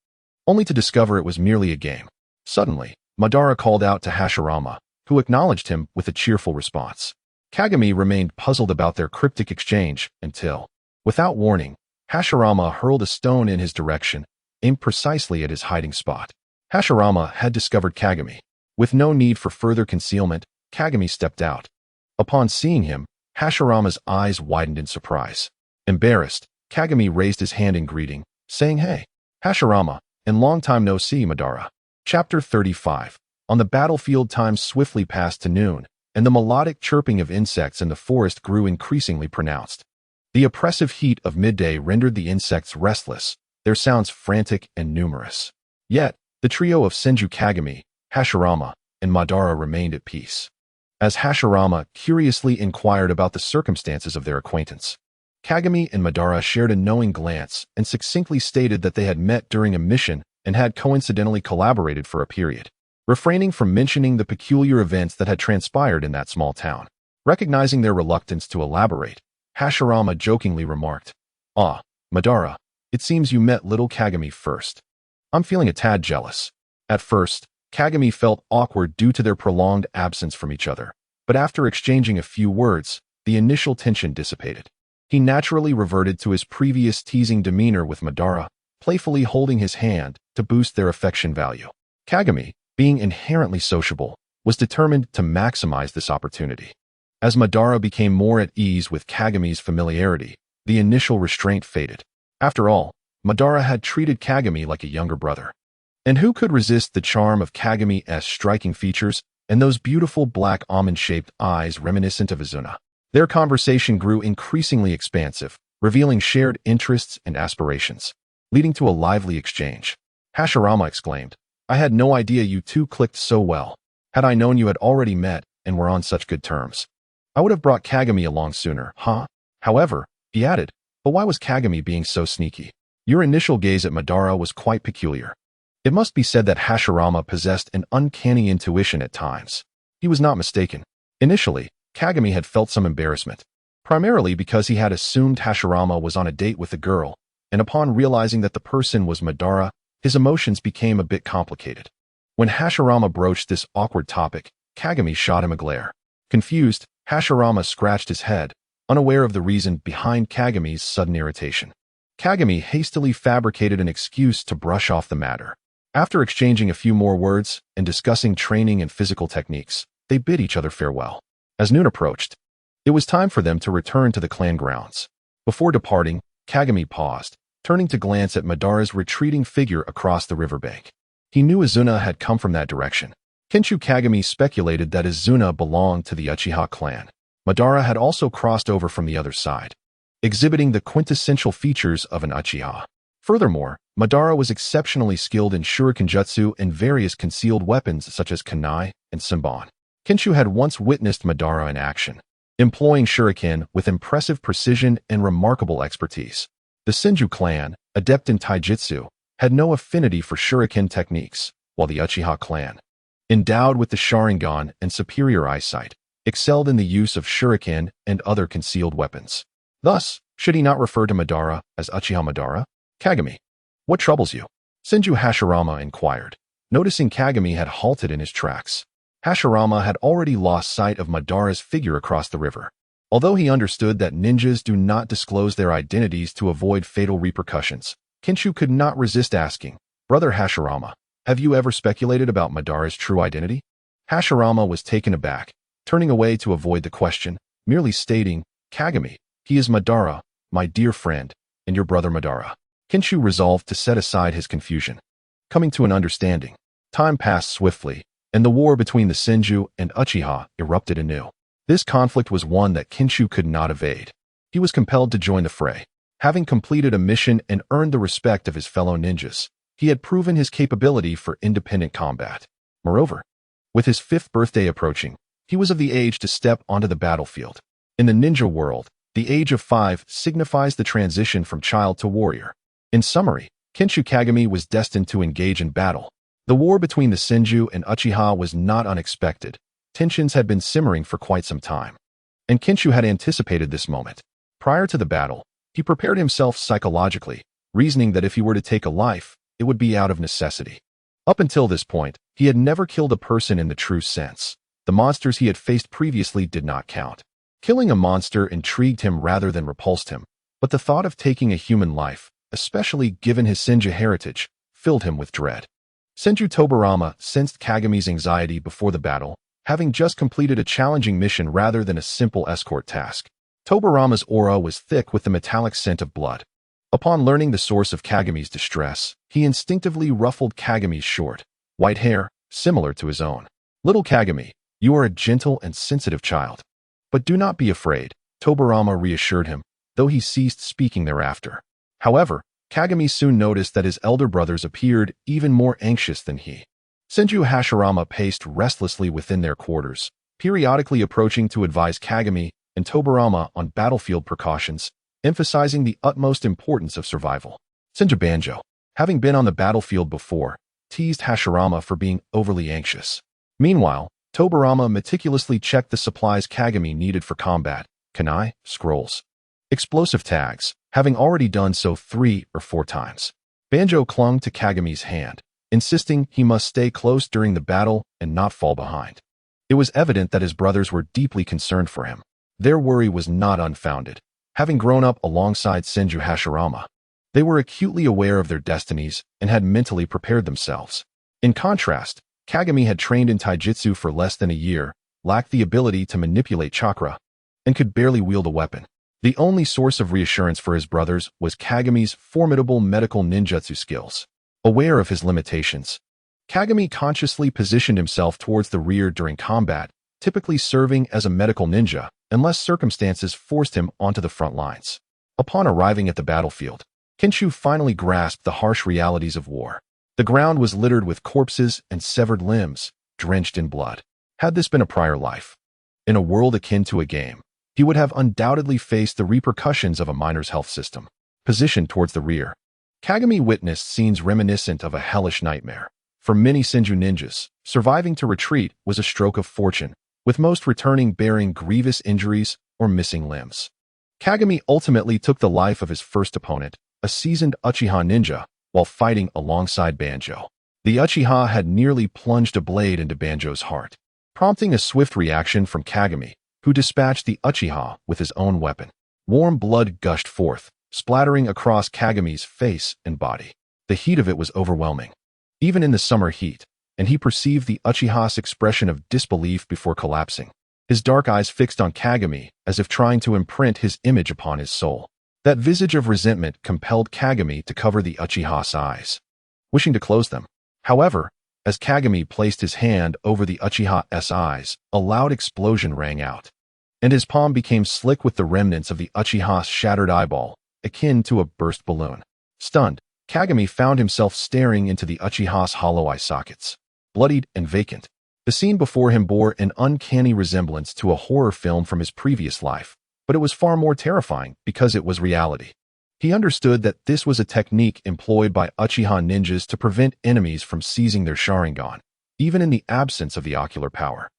only to discover it was merely a game. Suddenly, Madara called out to Hashirama, who acknowledged him with a cheerful response. Kagami remained puzzled about their cryptic exchange until, without warning, Hashirama hurled a stone in his direction, aimed precisely at his hiding spot. Hashirama had discovered Kagami. With no need for further concealment, Kagami stepped out. Upon seeing him, Hashirama's eyes widened in surprise. Embarrassed, Kagami raised his hand in greeting, saying, "Hey, Hashirama, and long time no see, Madara." Chapter 35. On the battlefield, time swiftly passed to noon, and the melodic chirping of insects in the forest grew increasingly pronounced. The oppressive heat of midday rendered the insects restless, their sounds frantic and numerous. Yet, the trio of Senju Kagami, Hashirama, and Madara remained at peace. As Hashirama curiously inquired about the circumstances of their acquaintance, Kagami and Madara shared a knowing glance and succinctly stated that they had met during a mission and had coincidentally collaborated for a period, refraining from mentioning the peculiar events that had transpired in that small town. Recognizing their reluctance to elaborate, Hashirama jokingly remarked, "Ah, Madara, it seems you met little Kagami first. I'm feeling a tad jealous." At first, Kagami felt awkward due to their prolonged absence from each other, but after exchanging a few words, the initial tension dissipated. He naturally reverted to his previous teasing demeanor with Madara, playfully holding his hand to boost their affection value. Kagami, being inherently sociable, was determined to maximize this opportunity. As Madara became more at ease with Kagami's familiarity, the initial restraint faded. After all, Madara had treated Kagami like a younger brother. And who could resist the charm of Kagami's striking features and those beautiful black almond-shaped eyes reminiscent of Izuna? Their conversation grew increasingly expansive, revealing shared interests and aspirations, leading to a lively exchange. Hashirama exclaimed, "I had no idea you two clicked so well. Had I known you had already met and were on such good terms, I would have brought Kagami along sooner, huh?" However, he added, "But why was Kagami being so sneaky?" Your initial gaze at Madara was quite peculiar. It must be said that Hashirama possessed an uncanny intuition at times. He was not mistaken. Initially, Kagami had felt some embarrassment, primarily because he had assumed Hashirama was on a date with a girl, and upon realizing that the person was Madara, his emotions became a bit complicated. When Hashirama broached this awkward topic, Kagami shot him a glare. Confused, Hashirama scratched his head, unaware of the reason behind Kagami's sudden irritation. Kagami hastily fabricated an excuse to brush off the matter. After exchanging a few more words and discussing training and physical techniques, they bid each other farewell. As noon approached, it was time for them to return to the clan grounds. Before departing, Kagami paused, turning to glance at Madara's retreating figure across the riverbank. He knew Izuna had come from that direction. Kenshu Kagami speculated that Izuna belonged to the Uchiha clan. Madara had also crossed over from the other side, exhibiting the quintessential features of an Uchiha. Furthermore, Madara was exceptionally skilled in shuriken jutsu and various concealed weapons such as kunai and senbon. Kenshu had once witnessed Madara in action, employing shuriken with impressive precision and remarkable expertise. The Senju clan, adept in taijutsu, had no affinity for shuriken techniques, while the Uchiha clan, endowed with the Sharingan and superior eyesight, excelled in the use of shuriken and other concealed weapons. Thus, should he not refer to Madara as Uchiha Madara? "Kagami, what troubles you?" Senju Hashirama inquired, noticing Kagami had halted in his tracks. Hashirama had already lost sight of Madara's figure across the river. Although he understood that ninjas do not disclose their identities to avoid fatal repercussions, Kenshu could not resist asking, "Brother Hashirama, have you ever speculated about Madara's true identity?" Hashirama was taken aback, turning away to avoid the question, merely stating, "Kagami, he is Madara, my dear friend, and your brother Madara." Kenshu resolved to set aside his confusion. Coming to an understanding, time passed swiftly, and the war between the Senju and Uchiha erupted anew. This conflict was one that Kenshu could not evade. He was compelled to join the fray. Having completed a mission and earned the respect of his fellow ninjas, he had proven his capability for independent combat. Moreover, with his 5th birthday approaching, he was of the age to step onto the battlefield. In the ninja world, the age of 5 signifies the transition from child to warrior. In summary, Kenshu Kagami was destined to engage in battle. The war between the Senju and Uchiha was not unexpected. Tensions had been simmering for quite some time, and Kenshu had anticipated this moment. Prior to the battle, he prepared himself psychologically, reasoning that if he were to take a life, it would be out of necessity. Up until this point, he had never killed a person in the true sense. The monsters he had faced previously did not count. Killing a monster intrigued him rather than repulsed him, but the thought of taking a human life, especially given his Senju heritage, filled him with dread. Senju Tobarama sensed Kagami's anxiety before the battle having just completed a challenging mission rather than a simple escort task. Tobarama's aura was thick with the metallic scent of blood. Upon learning the source of Kagami's distress, he instinctively ruffled Kagami's short, white hair, similar to his own. "Little Kagami, you are a gentle and sensitive child. But do not be afraid," Tobarama reassured him, though he ceased speaking thereafter. However, Kagami soon noticed that his elder brothers appeared even more anxious than he. Senju Hashirama paced restlessly within their quarters, periodically approaching to advise Kagami and Tobarama on battlefield precautions, emphasizing the utmost importance of survival. Senju Banjo, having been on the battlefield before, teased Hashirama for being overly anxious. Meanwhile, Tobarama meticulously checked the supplies Kagami needed for combat: kunai, scrolls, explosive tags, having already done so 3 or 4 times. Banjo clung to Kagami's hand, insisting he must stay close during the battle and not fall behind. It was evident that his brothers were deeply concerned for him. Their worry was not unfounded. Having grown up alongside Senju Hashirama, they were acutely aware of their destinies and had mentally prepared themselves. In contrast, Kagami had trained in taijutsu for less than a year, lacked the ability to manipulate chakra, and could barely wield a weapon. The only source of reassurance for his brothers was Kagami's formidable medical ninjutsu skills. Aware of his limitations, Kagami consciously positioned himself towards the rear during combat, typically serving as a medical ninja, unless circumstances forced him onto the front lines. Upon arriving at the battlefield, Kenshu finally grasped the harsh realities of war. The ground was littered with corpses and severed limbs, drenched in blood. Had this been a prior life, in a world akin to a game, he would have undoubtedly faced the repercussions of a miner's health system. Positioned towards the rear, Kagami witnessed scenes reminiscent of a hellish nightmare. For many Senju ninjas, surviving to retreat was a stroke of fortune, with most returning bearing grievous injuries or missing limbs. Kagami ultimately took the life of his first opponent, a seasoned Uchiha ninja, while fighting alongside Banjo. The Uchiha had nearly plunged a blade into Banjo's heart, prompting a swift reaction from Kagami, who dispatched the Uchiha with his own weapon. Warm blood gushed forth, splattering across Kagami's face and body. The heat of it was overwhelming, even in the summer heat, and he perceived the Uchiha's expression of disbelief before collapsing, his dark eyes fixed on Kagami as if trying to imprint his image upon his soul. That visage of resentment compelled Kagami to cover the Uchiha's eyes, wishing to close them. However, as Kagami placed his hand over the Uchiha's eyes, a loud explosion rang out, and his palm became slick with the remnants of the Uchiha's shattered eyeball, akin to a burst balloon. Stunned, Kagami found himself staring into the Uchiha's hollow eye sockets, bloodied and vacant. The scene before him bore an uncanny resemblance to a horror film from his previous life, but it was far more terrifying because it was reality. He understood that this was a technique employed by Uchiha ninjas to prevent enemies from seizing their Sharingan, even in the absence of the ocular power.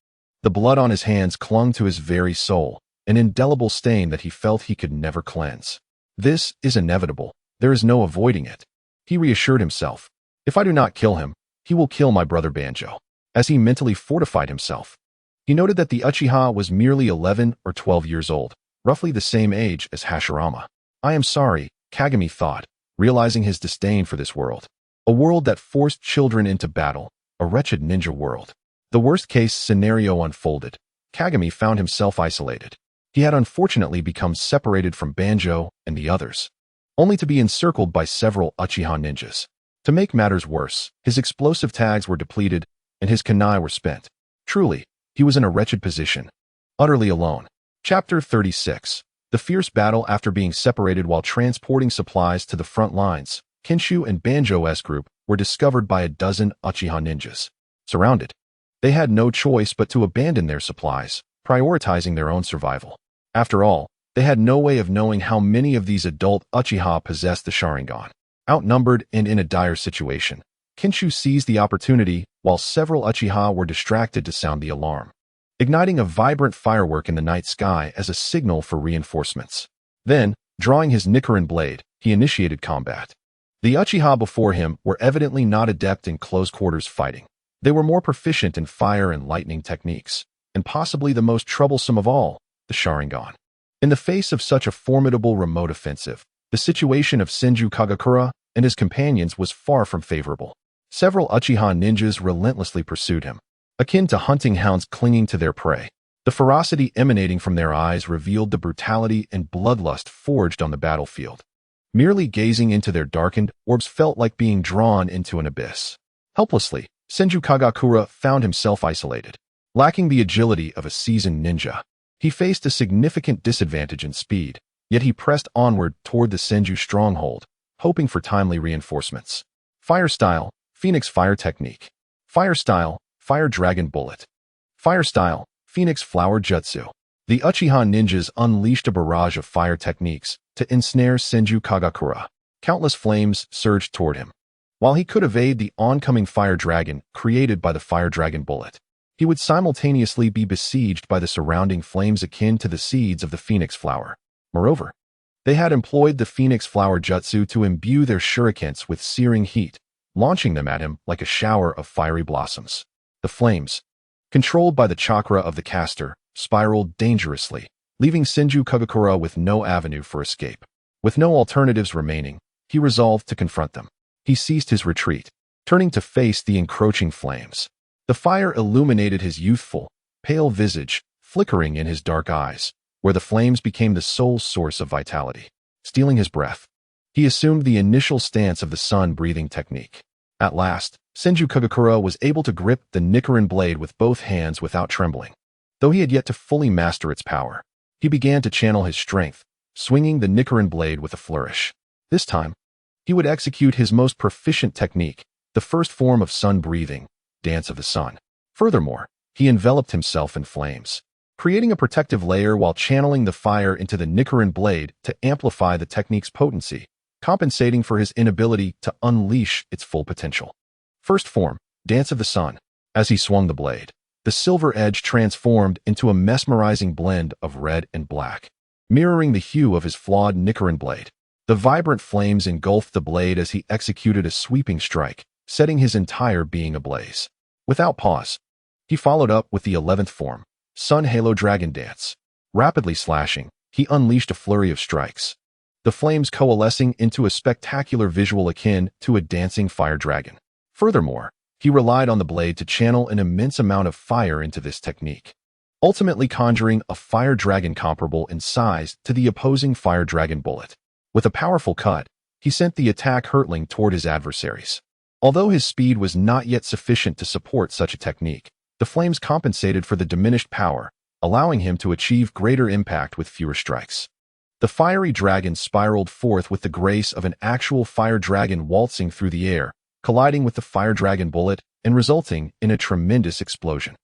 The blood on his hands clung to his very soul, an indelible stain that he felt he could never cleanse. This is inevitable. There is no avoiding it. He reassured himself. If I do not kill him, he will kill my brother Banjo. As he mentally fortified himself, he noted that the Uchiha was merely 11 or 12 years old, roughly the same age as Hashirama. I am sorry, Kagami thought, realizing his disdain for this world. A world that forced children into battle, a wretched ninja world. The worst-case scenario unfolded. Kagami found himself isolated. He had unfortunately become separated from Banjo and the others, only to be encircled by several Uchiha ninjas. To make matters worse, his explosive tags were depleted, and his kunai were spent. Truly, he was in a wretched position, utterly alone. Chapter 36. The fierce battle after being separated while transporting supplies to the front lines. Kenshu and Banjo's group were discovered by a dozen Uchiha ninjas. Surrounded, they had no choice but to abandon their supplies, prioritizing their own survival. After all, they had no way of knowing how many of these adult Uchiha possessed the Sharingan. Outnumbered and in a dire situation, Kenshu seized the opportunity while several Uchiha were distracted to sound the alarm, igniting a vibrant firework in the night sky as a signal for reinforcements. Then, drawing his Nikarin blade, he initiated combat. The Uchiha before him were evidently not adept in close-quarters fighting. They were more proficient in fire and lightning techniques, and possibly the most troublesome of all, the Sharingan. In the face of such a formidable remote offensive, the situation of Senju Kagakura and his companions was far from favorable. Several Uchiha ninjas relentlessly pursued him, akin to hunting hounds clinging to their prey. The ferocity emanating from their eyes revealed the brutality and bloodlust forged on the battlefield. Merely gazing into their darkened orbs felt like being drawn into an abyss. Helplessly, Senju Kagakura found himself isolated. Lacking the agility of a seasoned ninja, he faced a significant disadvantage in speed, yet he pressed onward toward the Senju stronghold, hoping for timely reinforcements. Fire Style, Phoenix Fire Technique. Fire Style, Fire Dragon Bullet. Fire Style, Phoenix Flower Jutsu. The Uchiha ninjas unleashed a barrage of fire techniques to ensnare Senju Kagakura. Countless flames surged toward him. While he could evade the oncoming fire dragon created by the fire dragon bullet, he would simultaneously be besieged by the surrounding flames akin to the seeds of the phoenix flower. Moreover, they had employed the phoenix flower jutsu to imbue their shurikens with searing heat, launching them at him like a shower of fiery blossoms. The flames, controlled by the chakra of the caster, spiraled dangerously, leaving Senju Kagakura with no avenue for escape. With no alternatives remaining, he resolved to confront them. He ceased his retreat, turning to face the encroaching flames. The fire illuminated his youthful, pale visage, flickering in his dark eyes, where the flames became the sole source of vitality. Stealing his breath, he assumed the initial stance of the sun-breathing technique. At last, Senju Kagakura was able to grip the Nichiren blade with both hands without trembling. Though he had yet to fully master its power, he began to channel his strength, swinging the Nichiren blade with a flourish. This time, he would execute his most proficient technique, the first form of sun-breathing, Dance of the Sun. Furthermore, he enveloped himself in flames, creating a protective layer while channeling the fire into the Nichiren blade to amplify the technique's potency, compensating for his inability to unleash its full potential. First form, Dance of the Sun. As he swung the blade, the silver edge transformed into a mesmerizing blend of red and black, mirroring the hue of his flawed Nichiren blade. The vibrant flames engulfed the blade as he executed a sweeping strike, setting his entire being ablaze. Without pause, he followed up with the 11th form, Sun Halo Dragon Dance. Rapidly slashing, he unleashed a flurry of strikes, the flames coalescing into a spectacular visual akin to a dancing fire dragon. Furthermore, he relied on the blade to channel an immense amount of fire into this technique, ultimately conjuring a fire dragon comparable in size to the opposing fire dragon bullet. With a powerful cut, he sent the attack hurtling toward his adversaries. Although his speed was not yet sufficient to support such a technique, the flames compensated for the diminished power, allowing him to achieve greater impact with fewer strikes. The fiery dragon spiraled forth with the grace of an actual fire dragon waltzing through the air, colliding with the fire dragon bullet and resulting in a tremendous explosion.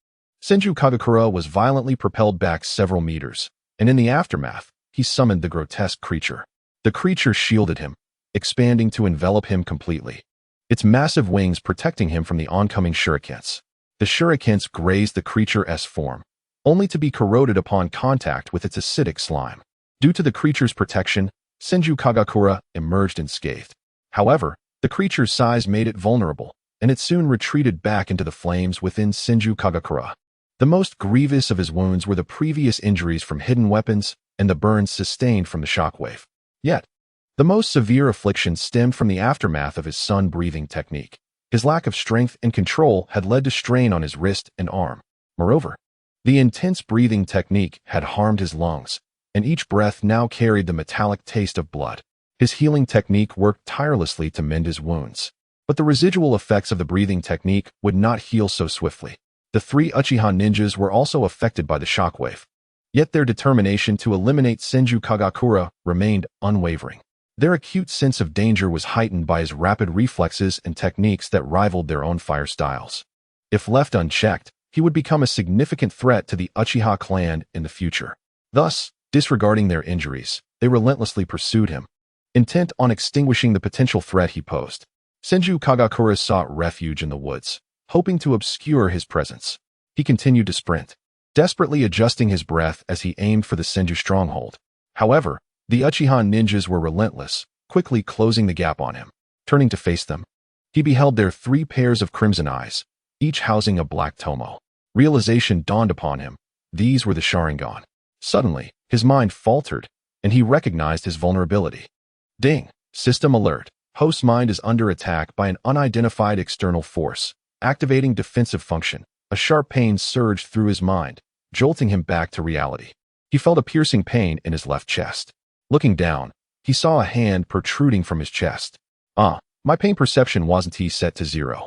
Senju Kagakura was violently propelled back several meters, and in the aftermath, he summoned the grotesque creature. The creature shielded him, expanding to envelop him completely, its massive wings protecting him from the oncoming shurikens. The shurikens grazed the creature's form, only to be corroded upon contact with its acidic slime. Due to the creature's protection, Senju Kagakura emerged unscathed. However, the creature's size made it vulnerable, and it soon retreated back into the flames within Senju Kagakura. The most grievous of his wounds were the previous injuries from hidden weapons and the burns sustained from the shockwave. Yet, the most severe affliction stemmed from the aftermath of his sun-breathing technique. His lack of strength and control had led to strain on his wrist and arm. Moreover, the intense breathing technique had harmed his lungs, and each breath now carried the metallic taste of blood. His healing technique worked tirelessly to mend his wounds, but the residual effects of the breathing technique would not heal so swiftly. The 3 Uchiha ninjas were also affected by the shockwave, yet their determination to eliminate Senju Kagakura remained unwavering. Their acute sense of danger was heightened by his rapid reflexes and techniques that rivaled their own fire styles. If left unchecked, he would become a significant threat to the Uchiha clan in the future. Thus, disregarding their injuries, they relentlessly pursued him, intent on extinguishing the potential threat he posed. Senju Kagakura sought refuge in the woods, hoping to obscure his presence. He continued to sprint, desperately adjusting his breath as he aimed for the Senju stronghold. However, the Uchiha ninjas were relentless, quickly closing the gap on him. Turning to face them, he beheld their 3 pairs of crimson eyes, each housing a black tomo. Realization dawned upon him. These were the Sharingan. Suddenly, his mind faltered, and he recognized his vulnerability. Ding! System alert. Host's mind is under attack by an unidentified external force. Activating defensive function. A sharp pain surged through his mind, jolting him back to reality. He felt a piercing pain in his left chest. Looking down, he saw a hand protruding from his chest. My pain perception wasn't set to 0.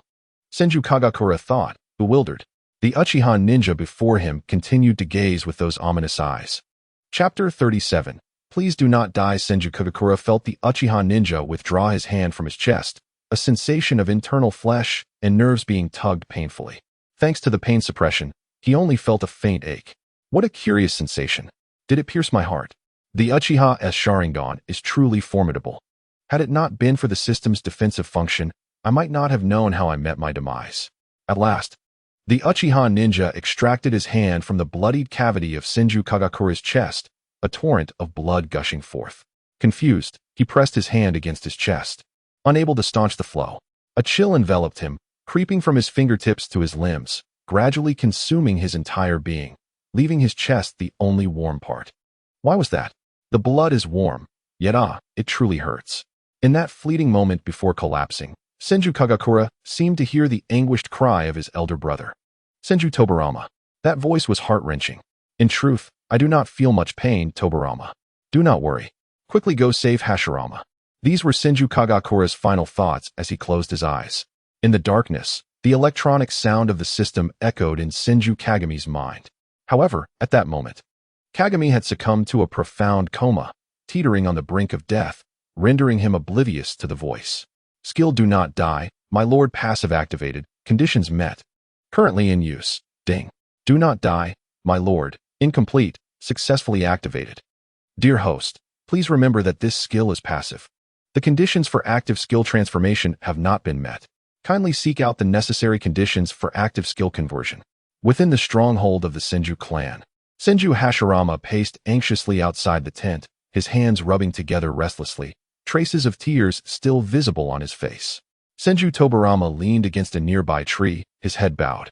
Senju Kagakura thought, bewildered. The Uchiha ninja before him continued to gaze with those ominous eyes. Chapter 37. Please do not die. Senju Kagakura felt the Uchiha ninja withdraw his hand from his chest, a sensation of internal flesh and nerves being tugged painfully. Thanks to the pain suppression, he only felt a faint ache. What a curious sensation. Did it pierce my heart? The Uchiha's Sharingan is truly formidable. Had it not been for the system's defensive function, I might not have known how I met my demise. At last, the Uchiha ninja extracted his hand from the bloodied cavity of Senju Kagakura's chest, a torrent of blood gushing forth. Confused, he pressed his hand against his chest. Unable to staunch the flow, a chill enveloped him, creeping from his fingertips to his limbs, gradually consuming his entire being, leaving his chest the only warm part. Why was that? The blood is warm, yet it truly hurts. In that fleeting moment before collapsing, Senju Kagakura seemed to hear the anguished cry of his elder brother. Senju Tobarama. That voice was heart-wrenching. In truth, I do not feel much pain, Tobarama. Do not worry. Quickly go save Hashirama. These were Senju Kagakura's final thoughts as he closed his eyes. In the darkness, the electronic sound of the system echoed in Senju Kagami's mind. However, at that moment, Kagami had succumbed to a profound coma, teetering on the brink of death, rendering him oblivious to the voice. Skill do not die, my lord. Passive activated, conditions met. Currently in use. Ding. Do not die, my lord. Incomplete, successfully activated. Dear host, please remember that this skill is passive. The conditions for active skill transformation have not been met. Kindly seek out the necessary conditions for active skill conversion. Within the stronghold of the Senju clan, Senju Hashirama paced anxiously outside the tent, his hands rubbing together restlessly, traces of tears still visible on his face. Senju Tobarama leaned against a nearby tree, his head bowed.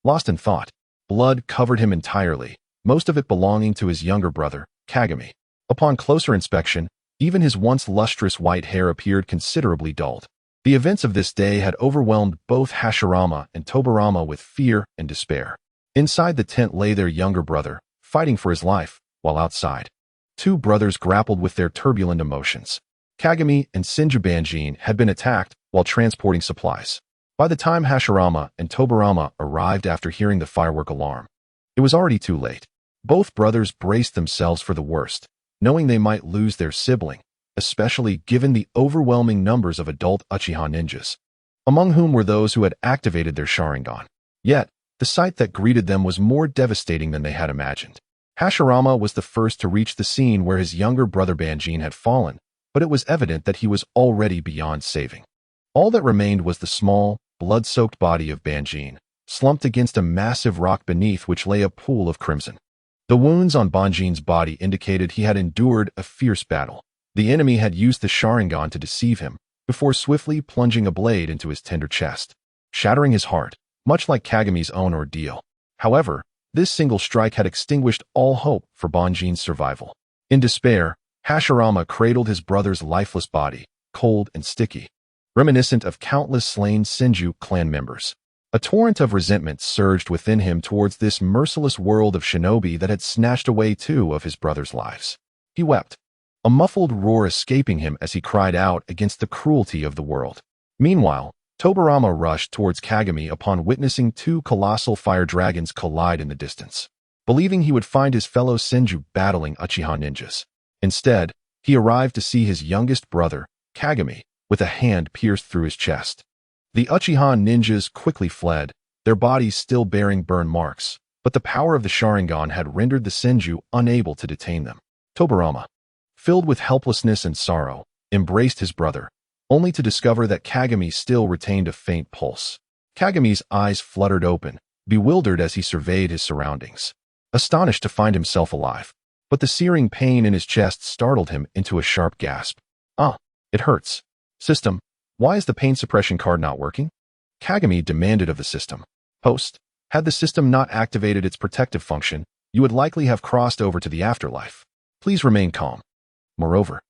Lost in thought, blood covered him entirely, most of it belonging to his younger brother, Kagami. Upon closer inspection, even his once lustrous white hair appeared considerably dulled. The events of this day had overwhelmed both Hashirama and Tobarama with fear and despair. Inside the tent lay their younger brother, fighting for his life, while outside, two brothers grappled with their turbulent emotions. Kagami and Senju Banjin had been attacked while transporting supplies. By the time Hashirama and Tobarama arrived after hearing the firework alarm, it was already too late. Both brothers braced themselves for the worst, knowing they might lose their sibling, especially given the overwhelming numbers of adult Uchiha ninjas, among whom were those who had activated their Sharingan. Yet, the sight that greeted them was more devastating than they had imagined. Hashirama was the first to reach the scene where his younger brother Banjin had fallen, but it was evident that he was already beyond saving. All that remained was the small, blood-soaked body of Banjin, slumped against a massive rock beneath which lay a pool of crimson. The wounds on Banjin's body indicated he had endured a fierce battle. The enemy had used the Sharingan to deceive him, before swiftly plunging a blade into his tender chest, shattering his heart, much like Kagami's own ordeal. However, this single strike had extinguished all hope for Banjin's survival. In despair, Hashirama cradled his brother's lifeless body, cold and sticky, reminiscent of countless slain Senju clan members. A torrent of resentment surged within him towards this merciless world of shinobi that had snatched away two of his brother's lives. He wept, a muffled roar escaping him as he cried out against the cruelty of the world. Meanwhile, Tobarama rushed towards Kagami upon witnessing two colossal fire dragons collide in the distance, believing he would find his fellow Senju battling Uchiha ninjas. Instead, he arrived to see his youngest brother, Kagami, with a hand pierced through his chest. The Uchiha ninjas quickly fled, their bodies still bearing burn marks, but the power of the Sharingan had rendered the Senju unable to detain them. Tobarama, filled with helplessness and sorrow, embraced his brother, only to discover that Kagami still retained a faint pulse. Kagami's eyes fluttered open, bewildered as he surveyed his surroundings, astonished to find himself alive. But the searing pain in his chest startled him into a sharp gasp. It hurts. System, why is the pain suppression card not working? Kagami demanded of the system. Host, had the system not activated its protective function, you would likely have crossed over to the afterlife. Please remain calm. Moreover,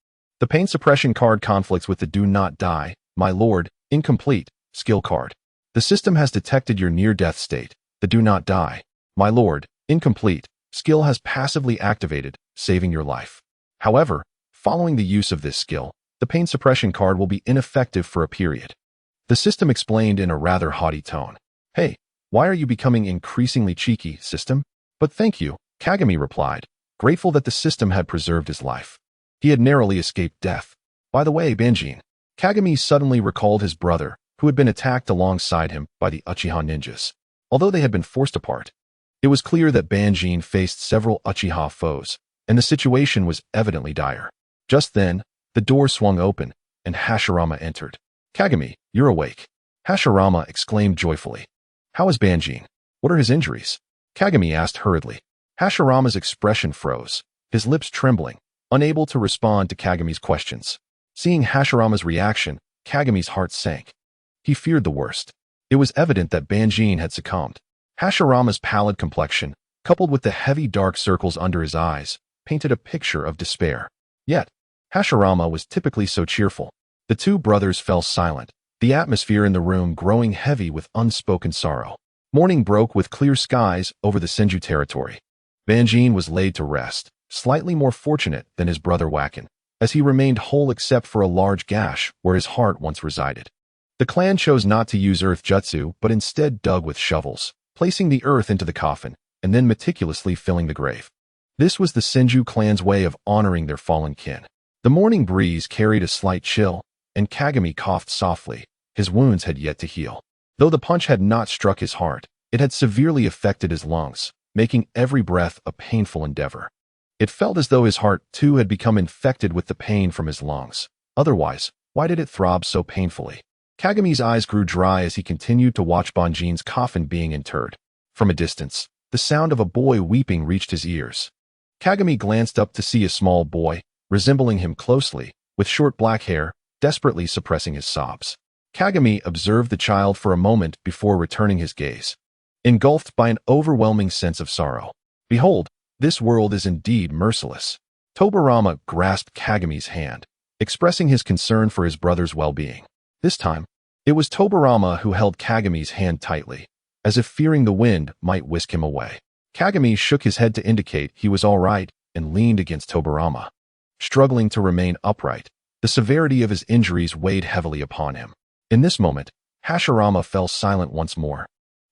the pain suppression card conflicts with the Do Not Die, my lord, incomplete, skill card. The system has detected your near-death state, The do not die. My lord, incomplete. Skill has passively activated, saving your life. However, following the use of this skill, the pain suppression card will be ineffective for a period. The system explained in a rather haughty tone. Hey, why are you becoming increasingly cheeky, system? But thank you, Kagami replied, grateful that the system had preserved his life. He had narrowly escaped death. By the way, Banjin. Kagami suddenly recalled his brother, who had been attacked alongside him by the Uchiha ninjas. Although they had been forced apart, it was clear that Banjin faced several Uchiha foes, and the situation was evidently dire. Just then, the door swung open, and Hashirama entered. Kagami, you're awake. Hashirama exclaimed joyfully. How is Banjin? What are his injuries? Kagami asked hurriedly. Hashirama's expression froze, his lips trembling, unable to respond to Kagami's questions. Seeing Hashirama's reaction, Kagami's heart sank. He feared the worst. It was evident that Banjin had succumbed. Hashirama's pallid complexion, coupled with the heavy dark circles under his eyes, painted a picture of despair. Yet, Hashirama was typically so cheerful. The two brothers fell silent, the atmosphere in the room growing heavy with unspoken sorrow. Morning broke with clear skies over the Senju territory. Banjin was laid to rest, slightly more fortunate than his brother Wakin, as he remained whole except for a large gash where his heart once resided. The clan chose not to use earth jutsu but instead dug with shovels, placing the earth into the coffin, and then meticulously filling the grave. This was the Senju clan's way of honoring their fallen kin. The morning breeze carried a slight chill, and Kagami coughed softly. His wounds had yet to heal. Though the punch had not struck his heart, it had severely affected his lungs, making every breath a painful endeavor. It felt as though his heart, too, had become infected with the pain from his lungs. Otherwise, why did it throb so painfully? Kagami's eyes grew dry as he continued to watch Banjin's coffin being interred. From a distance, the sound of a boy weeping reached his ears. Kagami glanced up to see a small boy, resembling him closely, with short black hair, desperately suppressing his sobs. Kagami observed the child for a moment before returning his gaze, engulfed by an overwhelming sense of sorrow. Behold, this world is indeed merciless. Tobarama grasped Kagami's hand, expressing his concern for his brother's well-being. This time, it was Tobarama who held Kagami's hand tightly, as if fearing the wind might whisk him away. Kagami shook his head to indicate he was all right and leaned against Tobarama. Struggling to remain upright, the severity of his injuries weighed heavily upon him. In this moment, Hashirama fell silent once more,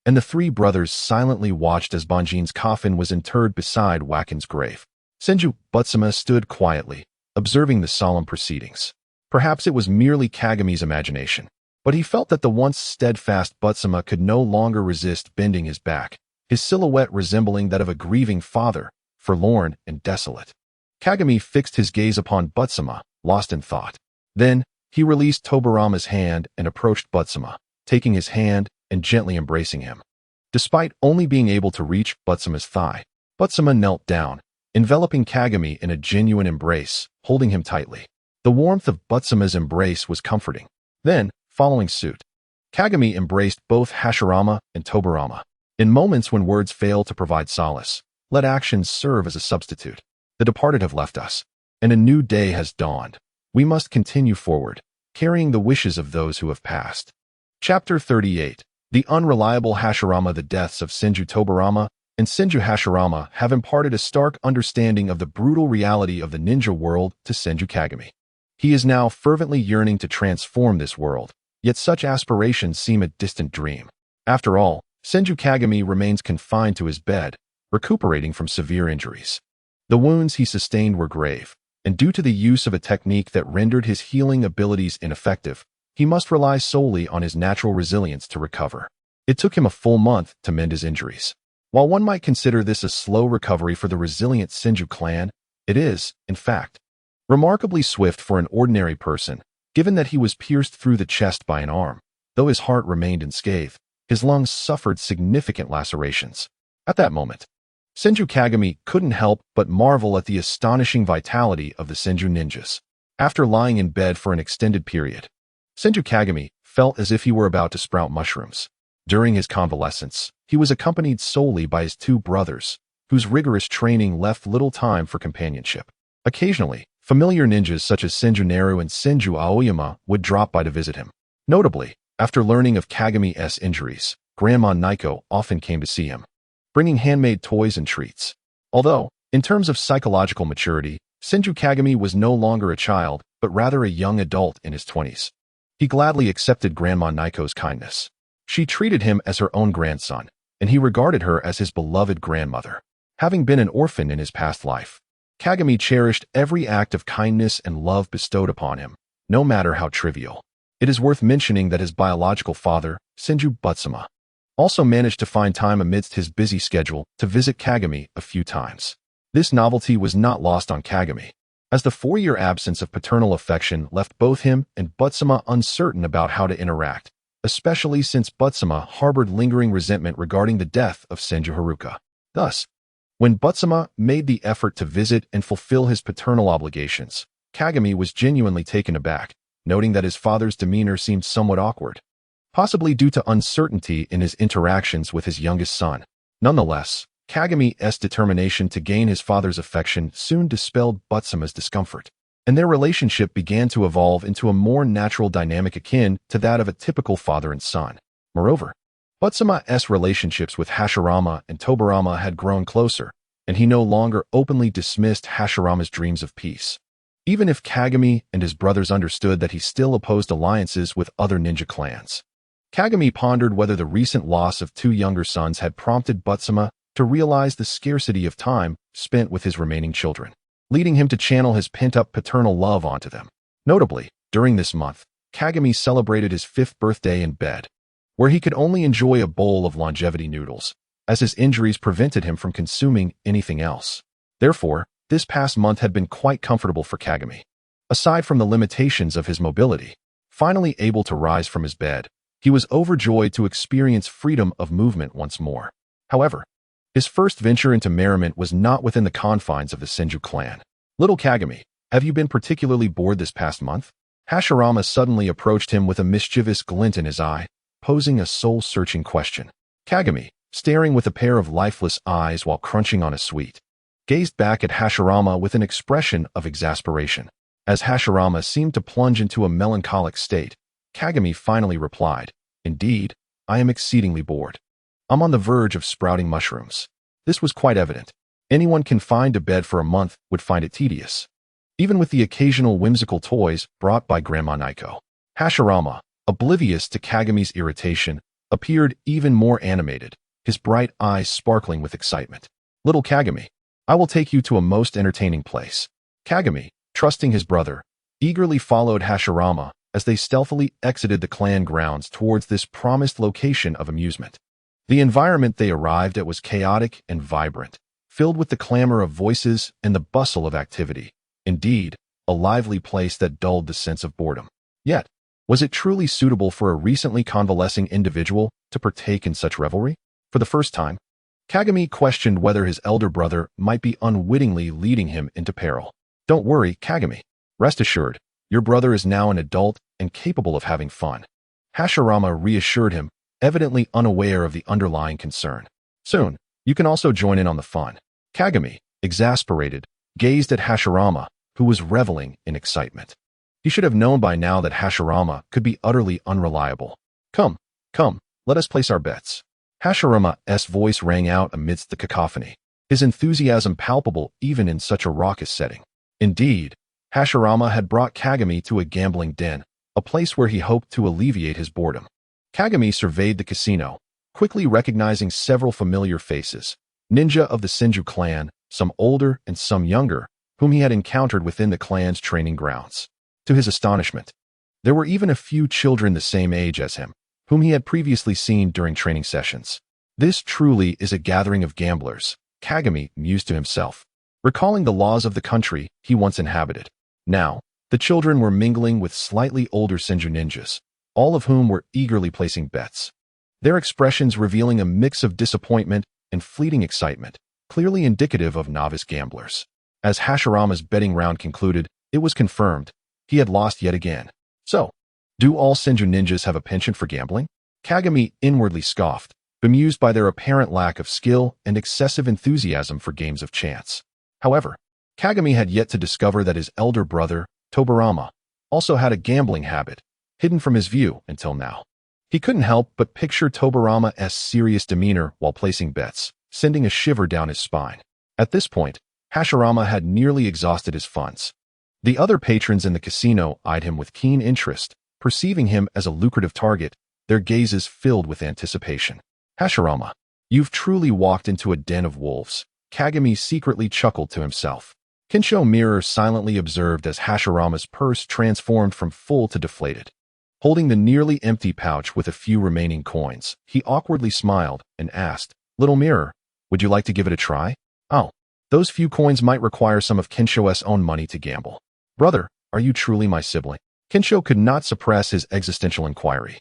and the three brothers silently watched as Banjin's coffin was interred beside Wakin's grave. Senju Butsuma stood quietly, observing the solemn proceedings. Perhaps it was merely Kagami's imagination, but he felt that the once steadfast Butsuma could no longer resist bending his back, his silhouette resembling that of a grieving father, forlorn and desolate. Kagami fixed his gaze upon Butsuma, lost in thought. Then, he released Tobarama's hand and approached Butsuma, taking his hand and gently embracing him. Despite only being able to reach Butsuma's thigh, Butsuma knelt down, enveloping Kagami in a genuine embrace, holding him tightly. The warmth of Butsuma's embrace was comforting. Then, following suit, Kagami embraced both Hashirama and Tobarama. In moments when words fail to provide solace, let actions serve as a substitute. The departed have left us, and a new day has dawned. We must continue forward, carrying the wishes of those who have passed. Chapter 38. The unreliable Hashirama. The deaths of Senju Tobarama and Senju Hashirama have imparted a stark understanding of the brutal reality of the ninja world to Senju Kagami. He is now fervently yearning to transform this world, yet such aspirations seem a distant dream. After all, Senju Kagami remains confined to his bed, recuperating from severe injuries. The wounds he sustained were grave, and due to the use of a technique that rendered his healing abilities ineffective, he must rely solely on his natural resilience to recover. It took him a full month to mend his injuries. While one might consider this a slow recovery for the resilient Senju clan, it is, in fact, remarkably swift for an ordinary person, given that he was pierced through the chest by an arm. Though his heart remained unscathed, his lungs suffered significant lacerations. At that moment, Senju Kagami couldn't help but marvel at the astonishing vitality of the Senju ninjas. After lying in bed for an extended period, Senju Kagami felt as if he were about to sprout mushrooms. During his convalescence, he was accompanied solely by his two brothers, whose rigorous training left little time for companionship. Occasionally, familiar ninjas such as Senju Neru and Senju Aoyama would drop by to visit him. Notably, after learning of Kagami's injuries, Grandma Naiko often came to see him, bringing handmade toys and treats. Although, in terms of psychological maturity, Senju Kagami was no longer a child, but rather a young adult in his 20s. He gladly accepted Grandma Naiko's kindness. She treated him as her own grandson, and he regarded her as his beloved grandmother. Having been an orphan in his past life, Kagami cherished every act of kindness and love bestowed upon him, no matter how trivial. It is worth mentioning that his biological father, Senju Butsuma, also managed to find time amidst his busy schedule to visit Kagami a few times. This novelty was not lost on Kagami, as the 4-year absence of paternal affection left both him and Butsuma uncertain about how to interact, especially since Butsuma harbored lingering resentment regarding the death of Senju Haruka. Thus, when Butsuma made the effort to visit and fulfill his paternal obligations, Kagami was genuinely taken aback, noting that his father's demeanor seemed somewhat awkward, possibly due to uncertainty in his interactions with his youngest son. Nonetheless, Kagami's determination to gain his father's affection soon dispelled Butsuma's discomfort, and their relationship began to evolve into a more natural dynamic akin to that of a typical father and son. Moreover, Butsuma's relationships with Hashirama and Tobarama had grown closer, and he no longer openly dismissed Hashirama's dreams of peace. Even if Kagami and his brothers understood that he still opposed alliances with other ninja clans, Kagami pondered whether the recent loss of 2 younger sons had prompted Butsuma to realize the scarcity of time spent with his remaining children, leading him to channel his pent-up paternal love onto them. Notably, during this month, Kagami celebrated his 5th birthday in bed, where he could only enjoy a bowl of longevity noodles, as his injuries prevented him from consuming anything else. Therefore, this past month had been quite comfortable for Kagami. Aside from the limitations of his mobility, finally able to rise from his bed, he was overjoyed to experience freedom of movement once more. However, his first venture into merriment was not within the confines of the Senju clan. "Little Kagami, have you been particularly bored this past month?" Hashirama suddenly approached him with a mischievous glint in his eye, posing a soul-searching question. Kagami, staring with a pair of lifeless eyes while crunching on a sweet, gazed back at Hashirama with an expression of exasperation. As Hashirama seemed to plunge into a melancholic state, Kagami finally replied, "Indeed, I am exceedingly bored. I'm on the verge of sprouting mushrooms." This was quite evident. Anyone confined to bed for a month would find it tedious, even with the occasional whimsical toys brought by Grandma Naiko. Hashirama, oblivious to Kagami's irritation, appeared even more animated, his bright eyes sparkling with excitement. "Little Kagami, I will take you to a most entertaining place." Kagami, trusting his brother, eagerly followed Hashirama as they stealthily exited the clan grounds towards this promised location of amusement. The environment they arrived at was chaotic and vibrant, filled with the clamor of voices and the bustle of activity. Indeed, a lively place that dulled the sense of boredom. Yet, was it truly suitable for a recently convalescing individual to partake in such revelry? For the first time, Kagami questioned whether his elder brother might be unwittingly leading him into peril. "Don't worry, Kagami. Rest assured, your brother is now an adult and capable of having fun." Hashirama reassured him, evidently unaware of the underlying concern. "Soon, you can also join in on the fun." Kagami, exasperated, gazed at Hashirama, who was reveling in excitement. He should have known by now that Hashirama could be utterly unreliable. Come, let us place our bets." Hashirama's voice rang out amidst the cacophony, his enthusiasm palpable even in such a raucous setting. Indeed, Hashirama had brought Kagami to a gambling den, a place where he hoped to alleviate his boredom. Kagami surveyed the casino, quickly recognizing several familiar faces, ninja of the Senju clan, some older and some younger, whom he had encountered within the clan's training grounds. To his astonishment, there were even a few children the same age as him, whom he had previously seen during training sessions. "This truly is a gathering of gamblers," Kagami mused to himself, recalling the laws of the country he once inhabited. Now, the children were mingling with slightly older Senju ninjas, all of whom were eagerly placing bets, their expressions revealing a mix of disappointment and fleeting excitement, clearly indicative of novice gamblers. As Hashirama's betting round concluded, it was confirmed he had lost yet again. "So, do all Senju ninjas have a penchant for gambling?" Kagami inwardly scoffed, bemused by their apparent lack of skill and excessive enthusiasm for games of chance. However, Kagami had yet to discover that his elder brother, Tobarama, also had a gambling habit, hidden from his view until now. He couldn't help but picture Tobarama's serious demeanor while placing bets, sending a shiver down his spine. At this point, Hashirama had nearly exhausted his funds. The other patrons in the casino eyed him with keen interest, perceiving him as a lucrative target, their gazes filled with anticipation. Hashirama, you've truly walked into a den of wolves, Kagami secretly chuckled to himself. Kinsho Mirror silently observed as Hashirama's purse transformed from full to deflated. Holding the nearly empty pouch with a few remaining coins, he awkwardly smiled and asked, Little Mirror, would you like to give it a try? Oh, those few coins might require some of Kinsho's own money to gamble. Brother, are you truly my sibling? Kinsho could not suppress his existential inquiry.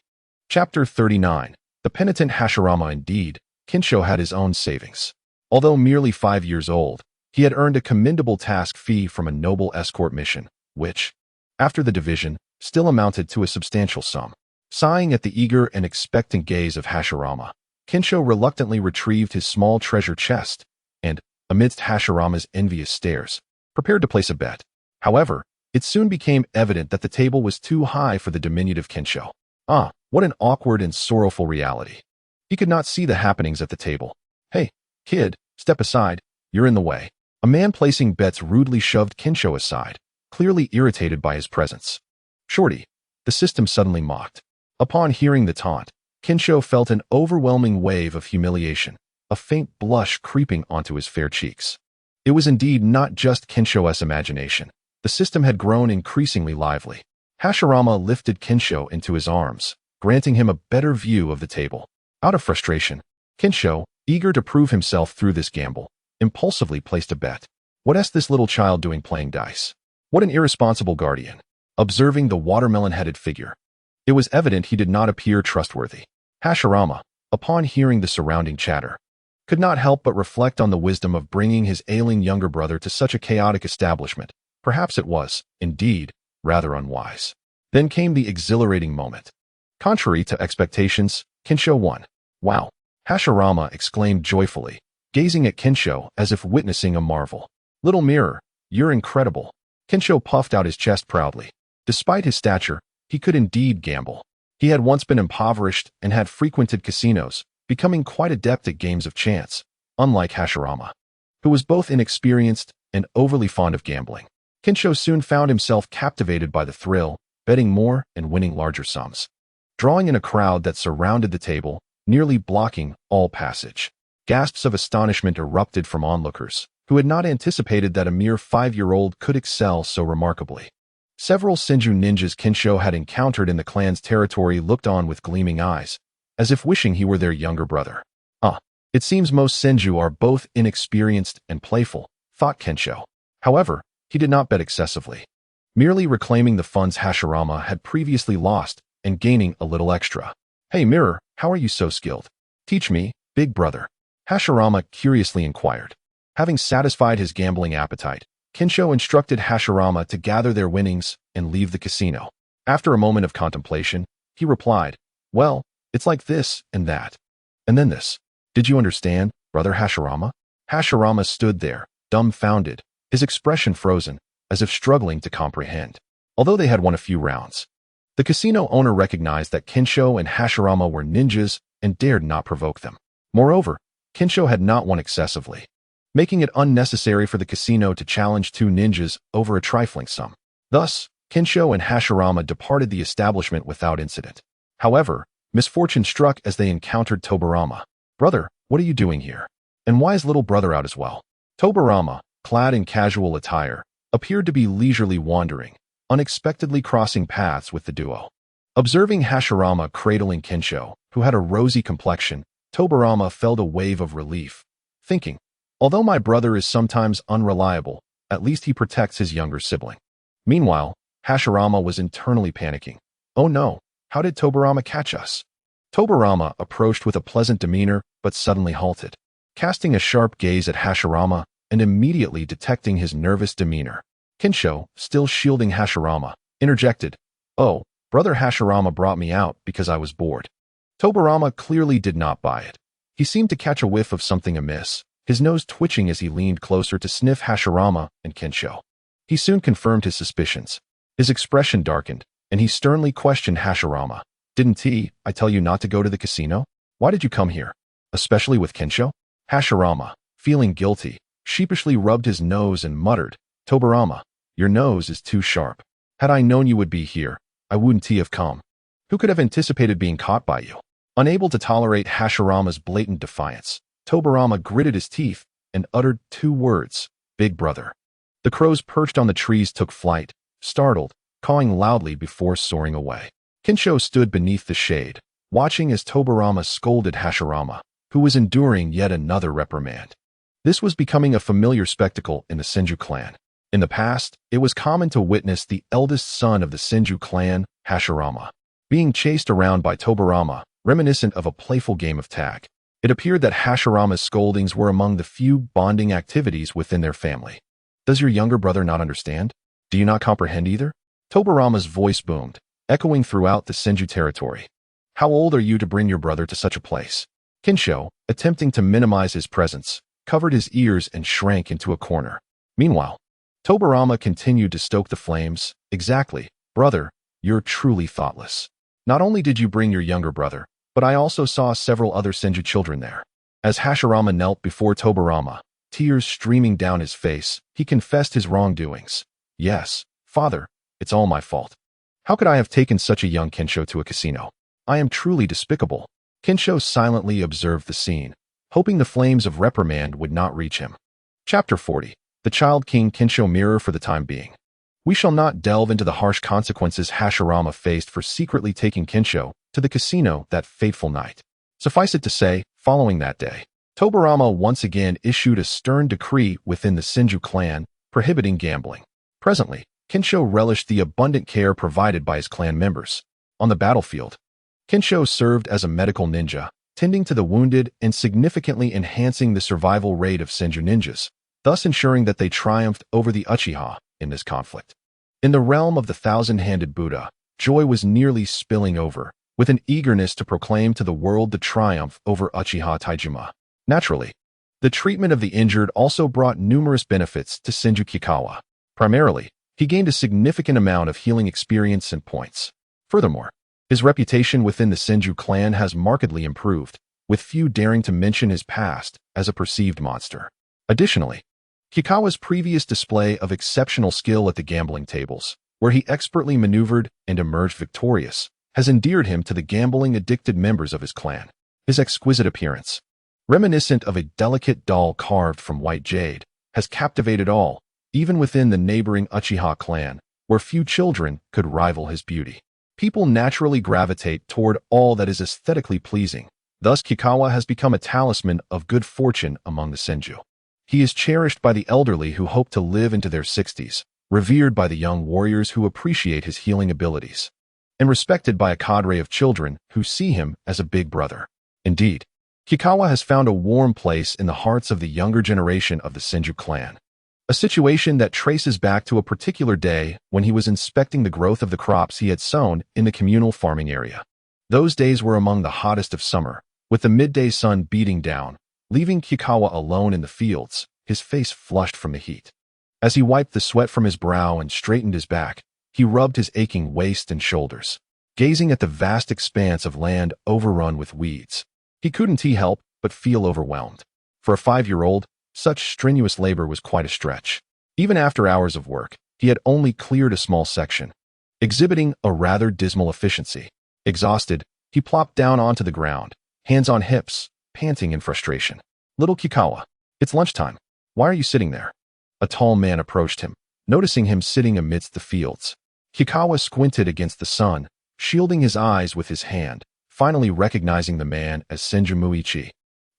Chapter 39. The Penitent Hashirama. Indeed, Kinsho had his own savings. Although merely 5 years old, he had earned a commendable task fee from a noble escort mission, which, after the division, still amounted to a substantial sum. Sighing at the eager and expectant gaze of Hashirama, Kinsho reluctantly retrieved his small treasure chest and, amidst Hashirama's envious stares, prepared to place a bet. However, it soon became evident that the table was too high for the diminutive Kinsho. Ah, what an awkward and sorrowful reality. He could not see the happenings at the table. Hey, kid, step aside, you're in the way. A man placing bets rudely shoved Kinsho aside, clearly irritated by his presence. Shorty, the system suddenly mocked. Upon hearing the taunt, Kinsho felt an overwhelming wave of humiliation, a faint blush creeping onto his fair cheeks. It was indeed not just Kinsho's imagination. The system had grown increasingly lively. Hashirama lifted Kinsho into his arms, granting him a better view of the table. Out of frustration, Kinsho, eager to prove himself through this gamble, impulsively placed a bet. What's this little child doing playing dice? What an irresponsible guardian. Observing the watermelon-headed figure, it was evident he did not appear trustworthy. Hashirama, upon hearing the surrounding chatter, could not help but reflect on the wisdom of bringing his ailing younger brother to such a chaotic establishment. Perhaps it was, indeed, rather unwise. Then came the exhilarating moment. Contrary to expectations, Kinsho won. Wow! Hashirama exclaimed joyfully, gazing at Kinsho as if witnessing a marvel. Little Mirror, you're incredible. Kinsho puffed out his chest proudly. Despite his stature, he could indeed gamble. He had once been impoverished and had frequented casinos, becoming quite adept at games of chance, unlike Hashirama, who was both inexperienced and overly fond of gambling. Kinsho soon found himself captivated by the thrill, betting more and winning larger sums, drawing in a crowd that surrounded the table, nearly blocking all passage. Gasps of astonishment erupted from onlookers, who had not anticipated that a mere 5-year-old could excel so remarkably. Several Senju ninjas Kinsho had encountered in the clan's territory looked on with gleaming eyes, as if wishing he were their younger brother. It seems most Senju are both inexperienced and playful, thought Kinsho. However, he did not bet excessively, merely reclaiming the funds Hashirama had previously lost and gaining a little extra. Hey Mirror, how are you so skilled? Teach me, big brother. Hashirama curiously inquired. Having satisfied his gambling appetite, Kinsho instructed Hashirama to gather their winnings and leave the casino. After a moment of contemplation, he replied, Well, it's like this and that. And then this. Did you understand, brother Hashirama? Hashirama stood there, dumbfounded, his expression frozen, as if struggling to comprehend. Although they had won a few rounds, the casino owner recognized that Kinsho and Hashirama were ninjas and dared not provoke them. Moreover, Kinsho had not won excessively, making it unnecessary for the casino to challenge two ninjas over a trifling sum. Thus, Kinsho and Hashirama departed the establishment without incident. However, misfortune struck as they encountered Tobarama. Brother, what are you doing here? And why is little brother out as well? Tobarama, clad in casual attire, appeared to be leisurely wandering, unexpectedly crossing paths with the duo. Observing Hashirama cradling Kinsho, who had a rosy complexion, Tobarama felt a wave of relief, thinking, although my brother is sometimes unreliable, at least he protects his younger sibling. Meanwhile, Hashirama was internally panicking. Oh no, how did Tobarama catch us? Tobarama approached with a pleasant demeanor but suddenly halted, casting a sharp gaze at Hashirama and immediately detecting his nervous demeanor. Kinsho, still shielding Hashirama, interjected, Oh, brother Hashirama brought me out because I was bored. Tobarama clearly did not buy it. He seemed to catch a whiff of something amiss, his nose twitching as he leaned closer to sniff Hashirama and Kinsho. He soon confirmed his suspicions. His expression darkened, and he sternly questioned Hashirama. Didn't I tell you not to go to the casino? Why did you come here? Especially with Kensho? Hashirama, feeling guilty, sheepishly rubbed his nose and muttered, Tobarama, your nose is too sharp. Had I known you would be here, I wouldn't have come. Who could have anticipated being caught by you? Unable to tolerate Hashirama's blatant defiance, Tobarama gritted his teeth and uttered 2 words, Big Brother. The crows perched on the trees took flight, startled, cawing loudly before soaring away. Kensho stood beneath the shade, watching as Tobarama scolded Hashirama, who was enduring yet another reprimand. This was becoming a familiar spectacle in the Senju clan. In the past, it was common to witness the eldest son of the Senju clan, Hashirama, being chased around by Tobarama, reminiscent of a playful game of tag. It appeared that Hashirama's scoldings were among the few bonding activities within their family. Does your younger brother not understand? Do you not comprehend either? Tobarama's voice boomed, echoing throughout the Senju territory. How old are you to bring your brother to such a place? Kensho, attempting to minimize his presence, covered his ears and shrank into a corner. Meanwhile, Tobarama continued to stoke the flames. Exactly, brother, you're truly thoughtless. Not only did you bring your younger brother, but I also saw several other Senju children there. As Hashirama knelt before Tobarama, tears streaming down his face, he confessed his wrongdoings. Yes, father, it's all my fault. How could I have taken such a young Kensho to a casino? I am truly despicable. Kensho silently observed the scene, hoping the flames of reprimand would not reach him. Chapter 40. The Child King Kensho Mirror for the time being. We shall not delve into the harsh consequences Hashirama faced for secretly taking Kensho to the casino that fateful night. Suffice it to say, following that day, Tobarama once again issued a stern decree within the Senju clan prohibiting gambling. Presently, Kensho relished the abundant care provided by his clan members. On the battlefield, Kensho served as a medical ninja, tending to the wounded and significantly enhancing the survival rate of Senju ninjas, thus ensuring that they triumphed over the Uchiha in this conflict. In the realm of the thousand-handed Buddha, joy was nearly spilling over, with an eagerness to proclaim to the world the triumph over Uchiha Taijima. Naturally, the treatment of the injured also brought numerous benefits to Senju Kikawa. Primarily, he gained a significant amount of healing experience and points. Furthermore, his reputation within the Senju clan has markedly improved, with few daring to mention his past as a perceived monster. Additionally, Kikawa's previous display of exceptional skill at the gambling tables, where he expertly maneuvered and emerged victorious, has endeared him to the gambling-addicted members of his clan. His exquisite appearance, reminiscent of a delicate doll carved from white jade, has captivated all, even within the neighboring Uchiha clan, where few children could rival his beauty. People naturally gravitate toward all that is aesthetically pleasing. Thus, Kikawa has become a talisman of good fortune among the Senju. He is cherished by the elderly who hope to live into their 60s, revered by the young warriors who appreciate his healing abilities, and respected by a cadre of children who see him as a big brother. Indeed, Kikawa has found a warm place in the hearts of the younger generation of the Senju clan. A situation that traces back to a particular day when he was inspecting the growth of the crops he had sown in the communal farming area. Those days were among the hottest of summer, with the midday sun beating down, leaving Kikawa alone in the fields, his face flushed from the heat. As he wiped the sweat from his brow and straightened his back, he rubbed his aching waist and shoulders, gazing at the vast expanse of land overrun with weeds. He couldn't help but feel overwhelmed. For a 5-year-old, such strenuous labor was quite a stretch. Even after hours of work, he had only cleared a small section, exhibiting a rather dismal efficiency. Exhausted, he plopped down onto the ground, hands on hips, panting in frustration. Little Kikawa, it's lunchtime. Why are you sitting there? A tall man approached him, noticing him sitting amidst the fields. Kikawa squinted against the sun, shielding his eyes with his hand, finally recognizing the man as Senju Muichi,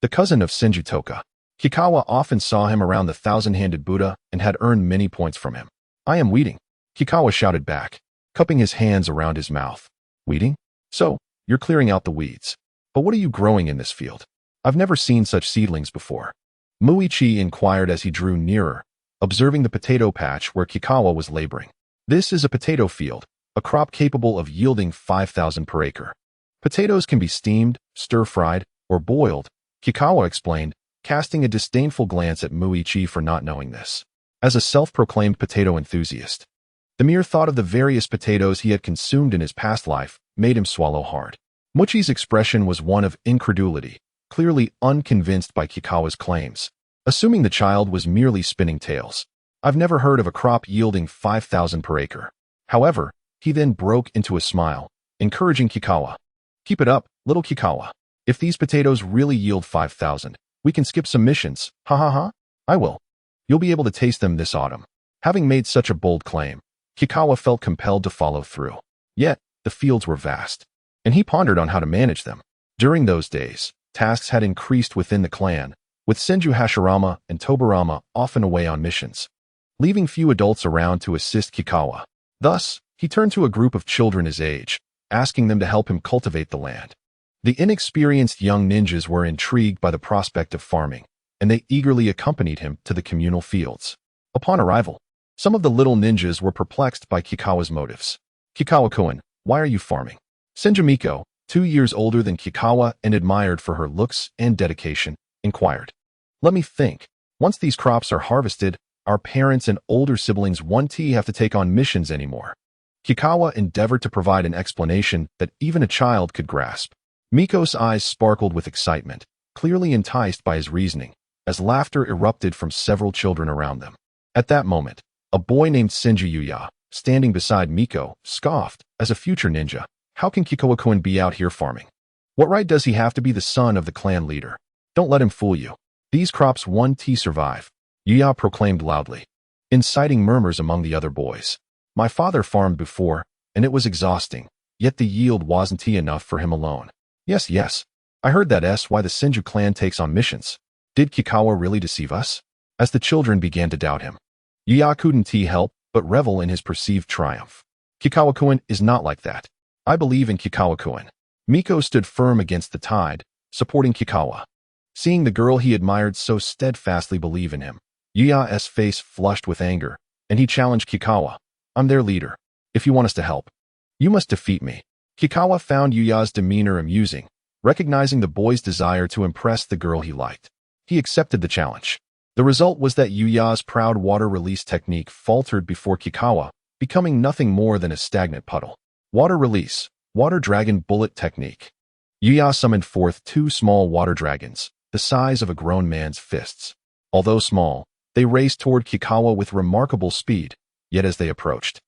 the cousin of Senju Toka. Kikawa often saw him around the thousand-handed Buddha and had earned many points from him. I am weeding, Kikawa shouted back, cupping his hands around his mouth. Weeding? So, you're clearing out the weeds. But what are you growing in this field? I've never seen such seedlings before. Muichi inquired as he drew nearer, observing the potato patch where Kikawa was laboring. This is a potato field, a crop capable of yielding 5,000 per acre. Potatoes can be steamed, stir-fried, or boiled, Kikawa explained, casting a disdainful glance at Muichi for not knowing this. As a self-proclaimed potato enthusiast, the mere thought of the various potatoes he had consumed in his past life made him swallow hard. Muchi's expression was one of incredulity, clearly unconvinced by Kikawa's claims, assuming the child was merely spinning tales. I've never heard of a crop yielding 5,000 per acre. However, he then broke into a smile, encouraging Kikawa. Keep it up, little Kikawa. If these potatoes really yield 5,000, we can skip some missions, ha ha ha. I will. You'll be able to taste them this autumn. Having made such a bold claim, Kikawa felt compelled to follow through. Yet, the fields were vast, and he pondered on how to manage them. During those days, tasks had increased within the clan, with Senju Hashirama and Tobarama often away on missions, leaving few adults around to assist Kikawa. Thus, he turned to a group of children his age, asking them to help him cultivate the land. The inexperienced young ninjas were intrigued by the prospect of farming, and they eagerly accompanied him to the communal fields. Upon arrival, some of the little ninjas were perplexed by Kikawa's motives. Kikawa-kun, why are you farming? Senju Miko, 2 years older than Kikawa and admired for her looks and dedication, inquired. Let me think. Once these crops are harvested, our parents and older siblings won't have to take on missions anymore. Kikawa endeavored to provide an explanation that even a child could grasp. Miko's eyes sparkled with excitement, clearly enticed by his reasoning, as laughter erupted from several children around them. At that moment, a boy named Senju Yuya, standing beside Miko, scoffed. As a future ninja, how can Kikawa-kun be out here farming? What right does he have to be the son of the clan leader? Don't let him fool you. These crops won't survive, Yuya proclaimed loudly, inciting murmurs among the other boys. My father farmed before, and it was exhausting, yet the yield wasn't enough for him alone. Yes, I heard that's why the Senju clan takes on missions. Did Kikawa really deceive us? As the children began to doubt him, Yuya couldn't help but revel in his perceived triumph. Kikawa-kun is not like that. I believe in Kikawa-kun. Miko stood firm against the tide, supporting Kikawa. Seeing the girl he admired so steadfastly believe in him, Yuya's face flushed with anger, and he challenged Kikawa. I'm their leader. If you want us to help, you must defeat me. Kikawa found Yuya's demeanor amusing, recognizing the boy's desire to impress the girl he liked. He accepted the challenge. The result was that Yuya's proud water release technique faltered before Kikawa, becoming nothing more than a stagnant puddle. Water release, water dragon bullet technique. Yuya summoned forth 2 small water dragons, the size of a grown man's fists. Although small, they raced toward Kikawa with remarkable speed, yet as they approached,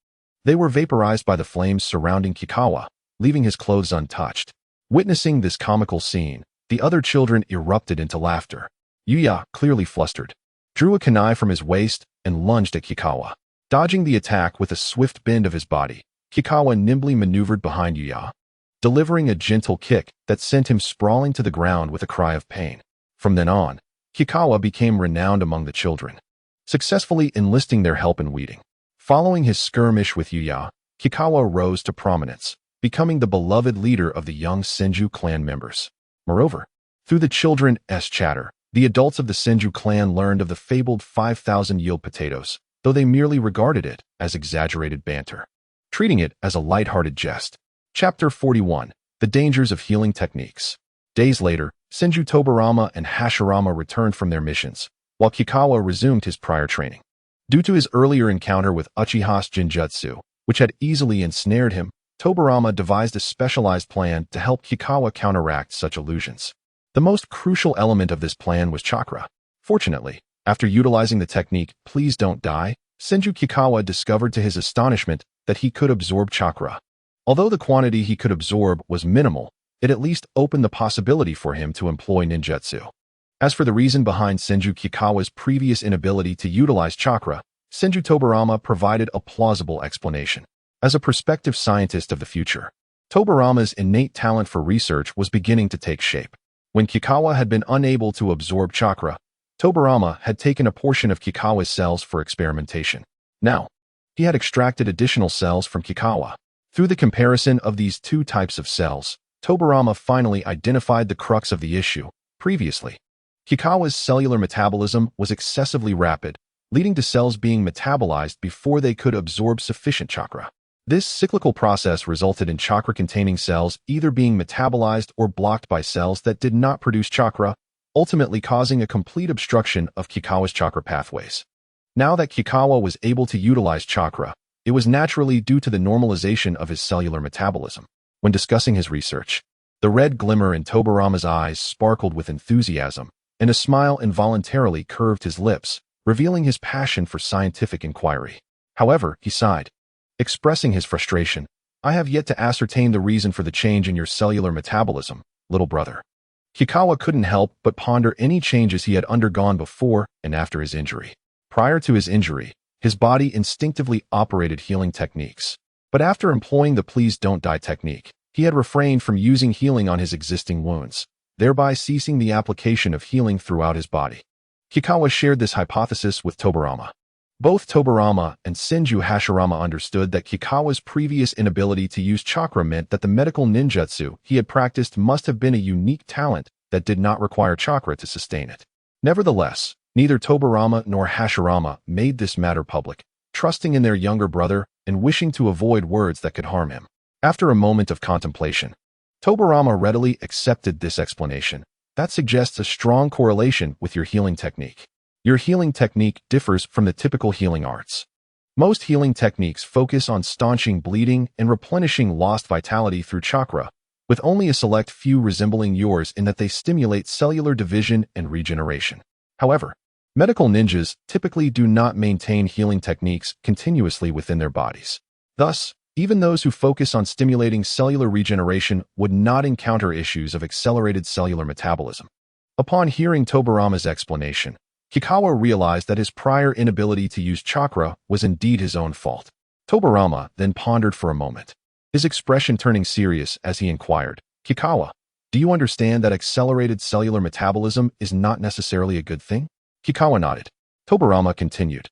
they were vaporized by the flames surrounding Kikawa, leaving his clothes untouched. Witnessing this comical scene, the other children erupted into laughter. Yuya, clearly flustered, drew a kunai from his waist and lunged at Kikawa. Dodging the attack with a swift bend of his body, Kikawa nimbly maneuvered behind Yuya, delivering a gentle kick that sent him sprawling to the ground with a cry of pain. From then on, Kikawa became renowned among the children, successfully enlisting their help in weeding. Following his skirmish with Yuya, Kikawa rose to prominence, becoming the beloved leader of the young Senju clan members. Moreover, through the children's chatter, the adults of the Senju clan learned of the fabled 5,000 yield potatoes, though they merely regarded it as exaggerated banter, treating it as a light-hearted jest. Chapter 41. The Dangers of Healing Techniques. Days later, Senju Tobarama and Hashirama returned from their missions, while Kikawa resumed his prior training. Due to his earlier encounter with Uchiha's Jinjutsu, which had easily ensnared him, Tobarama devised a specialized plan to help Kikawa counteract such illusions. The most crucial element of this plan was chakra. Fortunately, after utilizing the technique Please Don't Die, Senju Kikawa discovered to his astonishment that he could absorb chakra. Although the quantity he could absorb was minimal, it at least opened the possibility for him to employ ninjutsu. As for the reason behind Senju Kikawa's previous inability to utilize chakra, Senju Tobarama provided a plausible explanation. As a prospective scientist of the future, Tobarama's innate talent for research was beginning to take shape. When Kikawa had been unable to absorb chakra, Tobarama had taken a portion of Kikawa's cells for experimentation. Now, he had extracted additional cells from Kikawa. Through the comparison of these 2 types of cells, Tobarama finally identified the crux of the issue. Previously, Kikawa's cellular metabolism was excessively rapid, leading to cells being metabolized before they could absorb sufficient chakra. This cyclical process resulted in chakra-containing cells either being metabolized or blocked by cells that did not produce chakra, ultimately causing a complete obstruction of Kikawa's chakra pathways. Now that Kikawa was able to utilize chakra, it was naturally due to the normalization of his cellular metabolism. when discussing his research. The red glimmer in Tobarama's eyes sparkled with enthusiasm, and a smile involuntarily curved his lips, revealing his passion for scientific inquiry. However, he sighed, expressing his frustration. I have yet to ascertain the reason for the change in your cellular metabolism, little brother. Kikawa couldn't help but ponder any changes he had undergone before and after his injury. Prior to his injury, his body instinctively operated healing techniques. But after employing the please don't die technique, he had refrained from using healing on his existing wounds, thereby ceasing the application of healing throughout his body. Kikawa shared this hypothesis with Tobarama. Both Tobarama and Senju Hashirama understood that Kikawa's previous inability to use chakra meant that the medical ninjutsu he had practiced must have been a unique talent that did not require chakra to sustain it. Nevertheless, neither Tobarama nor Hashirama made this matter public, trusting in their younger brother and wishing to avoid words that could harm him. After a moment of contemplation, Tobarama readily accepted this explanation. That suggests a strong correlation with your healing technique. Your healing technique differs from the typical healing arts. Most healing techniques focus on staunching bleeding and replenishing lost vitality through chakra, with only a select few resembling yours in that they stimulate cellular division and regeneration. However, medical ninjas typically do not maintain healing techniques continuously within their bodies. Thus, even those who focus on stimulating cellular regeneration would not encounter issues of accelerated cellular metabolism. Upon hearing Tobarama's explanation, Kikawa realized that his prior inability to use chakra was indeed his own fault. Tobarama then pondered for a moment, his expression turning serious as he inquired, Kikawa, do you understand that accelerated cellular metabolism is not necessarily a good thing? Kikawa nodded. Tobarama continued,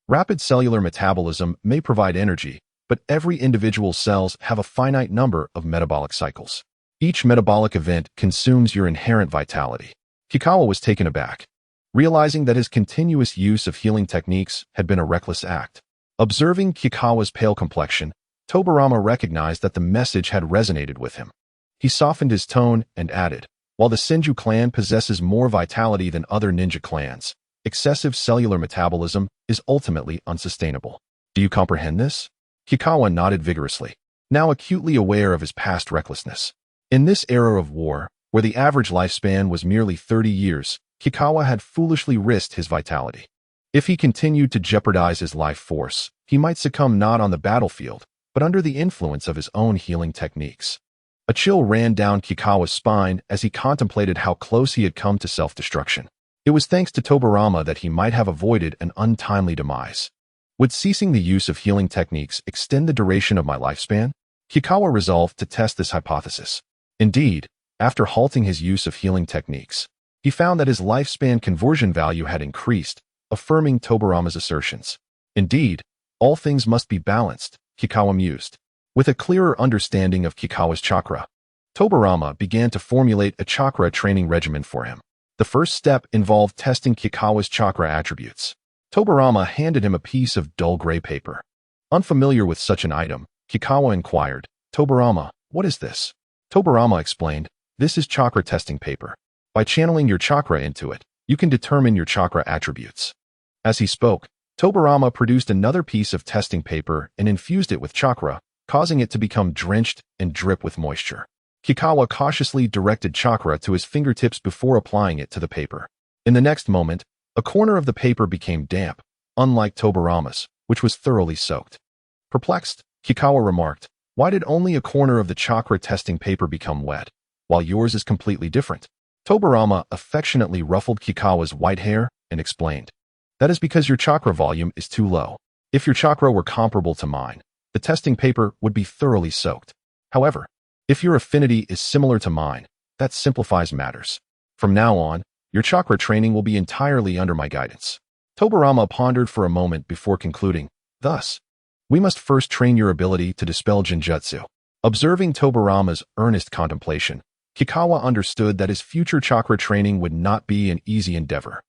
rapid cellular metabolism may provide energy, but every individual's cells have a finite number of metabolic cycles. Each metabolic event consumes your inherent vitality. Kikawa was taken aback, realizing that his continuous use of healing techniques had been a reckless act. Observing Kikawa's pale complexion, Tobarama recognized that the message had resonated with him. He softened his tone and added, while the Senju clan possesses more vitality than other ninja clans, excessive cellular metabolism is ultimately unsustainable. Do you comprehend this? Kikawa nodded vigorously, now acutely aware of his past recklessness. In this era of war, where the average lifespan was merely 30 years, Kikawa had foolishly risked his vitality. If he continued to jeopardize his life force, he might succumb not on the battlefield, but under the influence of his own healing techniques. A chill ran down Kikawa's spine as he contemplated how close he had come to self-destruction. It was thanks to Tobarama that he might have avoided an untimely demise. Would ceasing the use of healing techniques extend the duration of my lifespan? Kikawa resolved to test this hypothesis. Indeed, after halting his use of healing techniques, he found that his lifespan conversion value had increased, affirming Tobarama's assertions. Indeed, all things must be balanced, Kikawa mused. With a clearer understanding of Kikawa's chakra, Tobarama began to formulate a chakra training regimen for him. The first step involved testing Kikawa's chakra attributes. Tobarama handed him a piece of dull gray paper. Unfamiliar with such an item, Kikawa inquired, Tobarama, what is this? Tobarama explained, this is chakra testing paper. By channeling your chakra into it, you can determine your chakra attributes. As he spoke, Tobarama produced another piece of testing paper and infused it with chakra, causing it to become drenched and drip with moisture. Kikawa cautiously directed chakra to his fingertips before applying it to the paper. In the next moment, a corner of the paper became damp, unlike Tobarama's, which was thoroughly soaked. Perplexed, Kikawa remarked, why did only a corner of the chakra testing paper become wet, while yours is completely different? Tobarama affectionately ruffled Kikawa's white hair and explained, that is because your chakra volume is too low. If your chakra were comparable to mine, the testing paper would be thoroughly soaked. However, if your affinity is similar to mine, that simplifies matters. From now on, your chakra training will be entirely under my guidance. Tobarama pondered for a moment before concluding, thus, we must first train your ability to dispel genjutsu. Observing Tobarama's earnest contemplation, Kikawa understood that his future chakra training would not be an easy endeavor.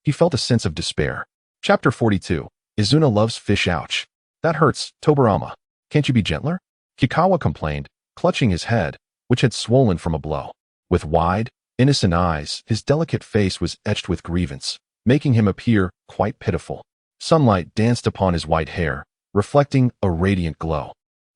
He felt a sense of despair. Chapter 42. Izuna loves fish. Ouch. That hurts, Tobarama. Can't you be gentler? Kikawa complained, clutching his head, which had swollen from a blow. With wide, innocent eyes, his delicate face was etched with grievance, making him appear quite pitiful. Sunlight danced upon his white hair, reflecting a radiant glow.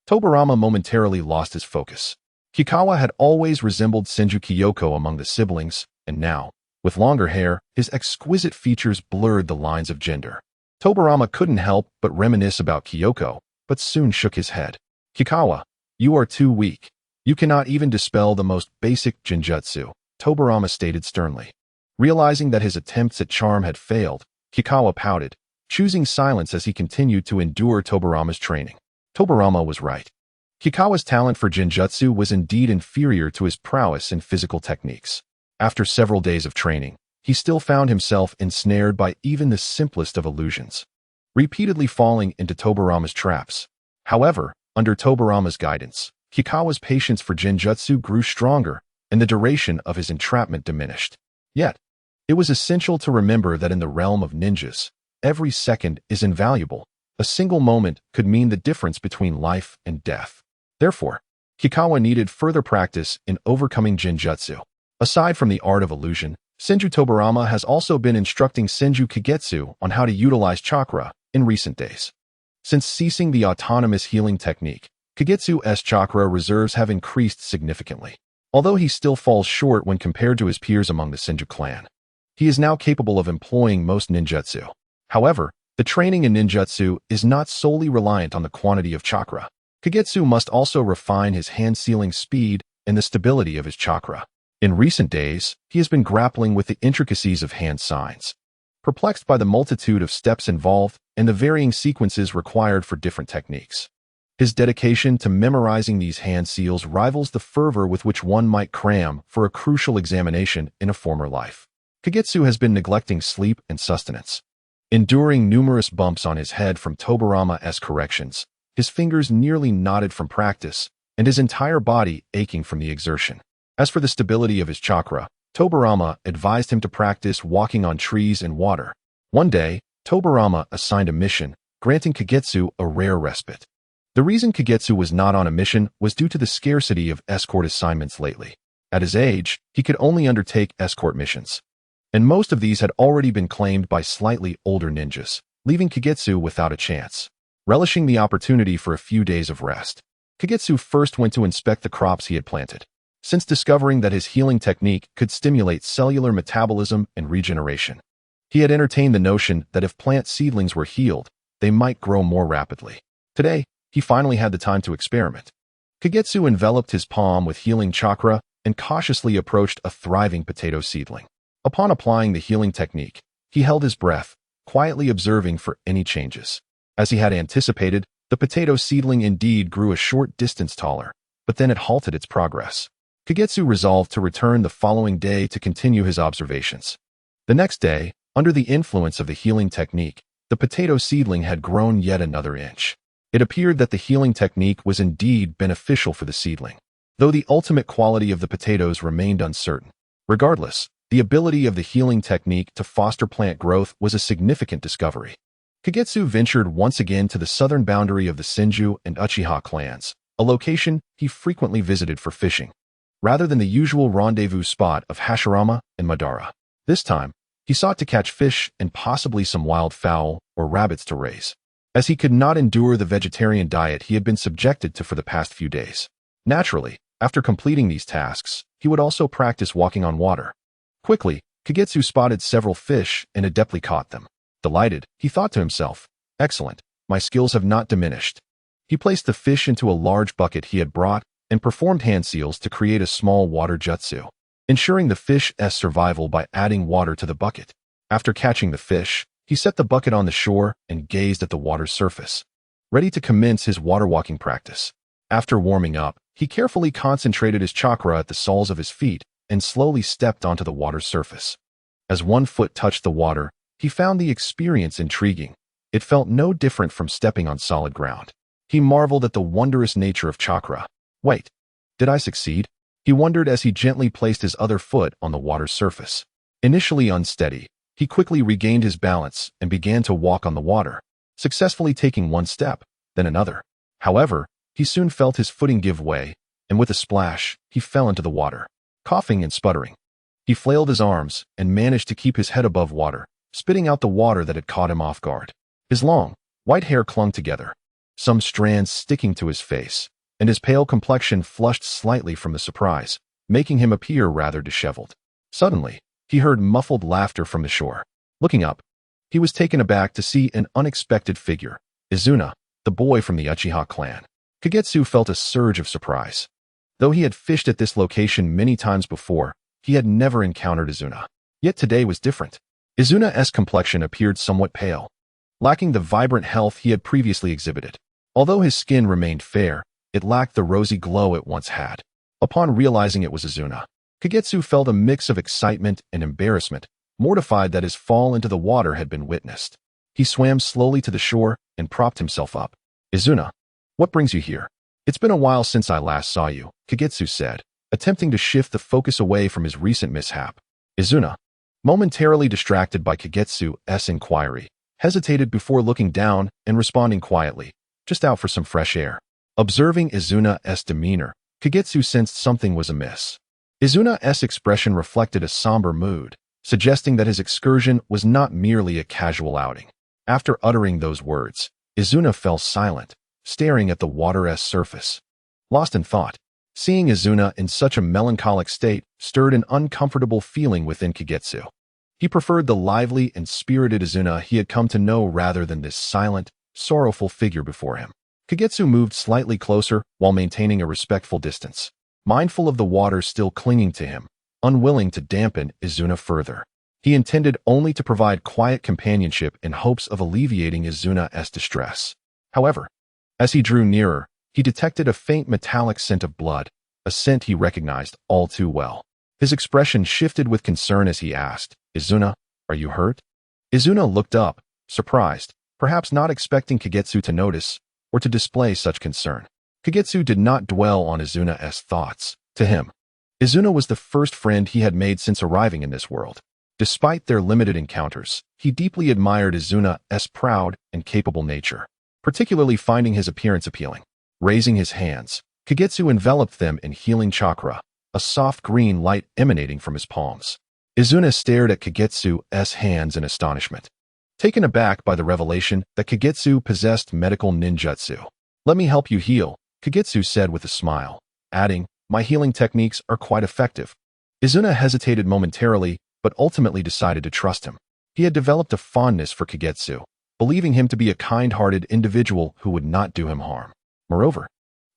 Tobarama momentarily lost his focus. Kikawa had always resembled Senju Kyoko among the siblings, and now, with longer hair, his exquisite features blurred the lines of gender. Tobarama couldn't help but reminisce about Kyoko, but soon shook his head. Kikawa, you are too weak. You cannot even dispel the most basic genjutsu, Tobarama stated sternly. Realizing that his attempts at charm had failed, Kikawa pouted, choosing silence as he continued to endure Tobarama's training. Tobarama was right. Kikawa's talent for genjutsu was indeed inferior to his prowess in physical techniques. After several days of training, he still found himself ensnared by even the simplest of illusions, repeatedly falling into Tobarama's traps. However, under Tobarama's guidance, Kikawa's patience for genjutsu grew stronger, and the duration of his entrapment diminished. Yet, it was essential to remember that in the realm of ninjas, every second is invaluable. A single moment could mean the difference between life and death. Therefore, Kikawa needed further practice in overcoming genjutsu. Aside from the art of illusion, Senju Tobarama has also been instructing Senju Kagetsu on how to utilize chakra in recent days. Since ceasing the autonomous healing technique, Kagetsu's chakra reserves have increased significantly. Although he still falls short when compared to his peers among the Senju clan, he is now capable of employing most ninjutsu. However, the training in ninjutsu is not solely reliant on the quantity of chakra. Kagetsu must also refine his hand-sealing speed and the stability of his chakra. In recent days, he has been grappling with the intricacies of hand signs, perplexed by the multitude of steps involved and the varying sequences required for different techniques. His dedication to memorizing these hand seals rivals the fervor with which one might cram for a crucial examination in a former life. Kagetsu has been neglecting sleep and sustenance, enduring numerous bumps on his head from Tobarama's corrections, his fingers nearly knotted from practice, and his entire body aching from the exertion. As for the stability of his chakra, Tobarama advised him to practice walking on trees and water. One day, Tobarama assigned a mission, granting Kagetsu a rare respite. The reason Kagetsu was not on a mission was due to the scarcity of escort assignments lately. At his age, he could only undertake escort missions, and most of these had already been claimed by slightly older ninjas, leaving Kagetsu without a chance. Relishing the opportunity for a few days of rest, Kagetsu first went to inspect the crops he had planted. Since discovering that his healing technique could stimulate cellular metabolism and regeneration, he had entertained the notion that if plant seedlings were healed, they might grow more rapidly. Today, he finally had the time to experiment. Kagetsu enveloped his palm with healing chakra and cautiously approached a thriving potato seedling. Upon applying the healing technique, he held his breath, quietly observing for any changes. As he had anticipated, the potato seedling indeed grew a short distance taller, but then it halted its progress. Kagetsu resolved to return the following day to continue his observations. The next day, under the influence of the healing technique, the potato seedling had grown yet another inch. It appeared that the healing technique was indeed beneficial for the seedling, though the ultimate quality of the potatoes remained uncertain. Regardless, the ability of the healing technique to foster plant growth was a significant discovery. Kagetsu ventured once again to the southern boundary of the Senju and Uchiha clans, a location he frequently visited for fishing, rather than the usual rendezvous spot of Hashirama and Madara. This time, he sought to catch fish and possibly some wild fowl or rabbits to raise, as he could not endure the vegetarian diet he had been subjected to for the past few days. Naturally, after completing these tasks, he would also practice walking on water. Quickly, Kagetsu spotted several fish and adeptly caught them. Delighted, he thought to himself, "Excellent, my skills have not diminished." He placed the fish into a large bucket he had brought and performed hand seals to create a small water jutsu, ensuring the fish's survival by adding water to the bucket. After catching the fish, he set the bucket on the shore and gazed at the water's surface, ready to commence his water walking practice. After warming up, he carefully concentrated his chakra at the soles of his feet and slowly stepped onto the water's surface. As one foot touched the water, he found the experience intriguing. It felt no different from stepping on solid ground. He marveled at the wondrous nature of chakra. Wait, did I succeed? He wondered as he gently placed his other foot on the water's surface. Initially unsteady, he quickly regained his balance and began to walk on the water, successfully taking one step, then another. However, he soon felt his footing give way, and with a splash, he fell into the water, coughing and sputtering. He flailed his arms and managed to keep his head above water, spitting out the water that had caught him off guard. His long, white hair clung together, some strands sticking to his face, and his pale complexion flushed slightly from the surprise, making him appear rather disheveled. Suddenly, he heard muffled laughter from the shore. Looking up, he was taken aback to see an unexpected figure, Izuna, the boy from the Uchiha clan. Kagetsu felt a surge of surprise. Though he had fished at this location many times before, he had never encountered Izuna. Yet today was different. Izuna's complexion appeared somewhat pale, lacking the vibrant health he had previously exhibited. Although his skin remained fair, it lacked the rosy glow it once had. Upon realizing it was Izuna, Kagetsu felt a mix of excitement and embarrassment, mortified that his fall into the water had been witnessed. He swam slowly to the shore and propped himself up. Izuna, what brings you here? It's been a while since I last saw you, Kagetsu said, attempting to shift the focus away from his recent mishap. Izuna, momentarily distracted by Kagetsu's inquiry, hesitated before looking down and responding quietly, just out for some fresh air. Observing Izuna's demeanor, Kagetsu sensed something was amiss. Izuna's expression reflected a somber mood, suggesting that his excursion was not merely a casual outing. After uttering those words, Izuna fell silent, staring at the water's surface. Lost in thought, seeing Izuna in such a melancholic state stirred an uncomfortable feeling within Kagetsu. He preferred the lively and spirited Izuna he had come to know rather than this silent, sorrowful figure before him. Kagetsu moved slightly closer while maintaining a respectful distance, mindful of the water still clinging to him, unwilling to dampen Izuna further. He intended only to provide quiet companionship in hopes of alleviating Izuna's distress. However, as he drew nearer, he detected a faint metallic scent of blood, a scent he recognized all too well. His expression shifted with concern as he asked, Izuna, are you hurt? Izuna looked up, surprised, perhaps not expecting Kagetsu to notice or to display such concern. Kagetsu did not dwell on Izuna's thoughts. To him, Izuna was the first friend he had made since arriving in this world. Despite their limited encounters, he deeply admired Izuna's proud and capable nature, particularly finding his appearance appealing. Raising his hands, Kagetsu enveloped them in healing chakra, a soft green light emanating from his palms. Izuna stared at Kagetsu's hands in astonishment, taken aback by the revelation that Kagetsu possessed medical ninjutsu. Let me help you heal, Kagetsu said with a smile, adding, my healing techniques are quite effective. Izuna hesitated momentarily, but ultimately decided to trust him. He had developed a fondness for Kagetsu, believing him to be a kind-hearted individual who would not do him harm. Moreover,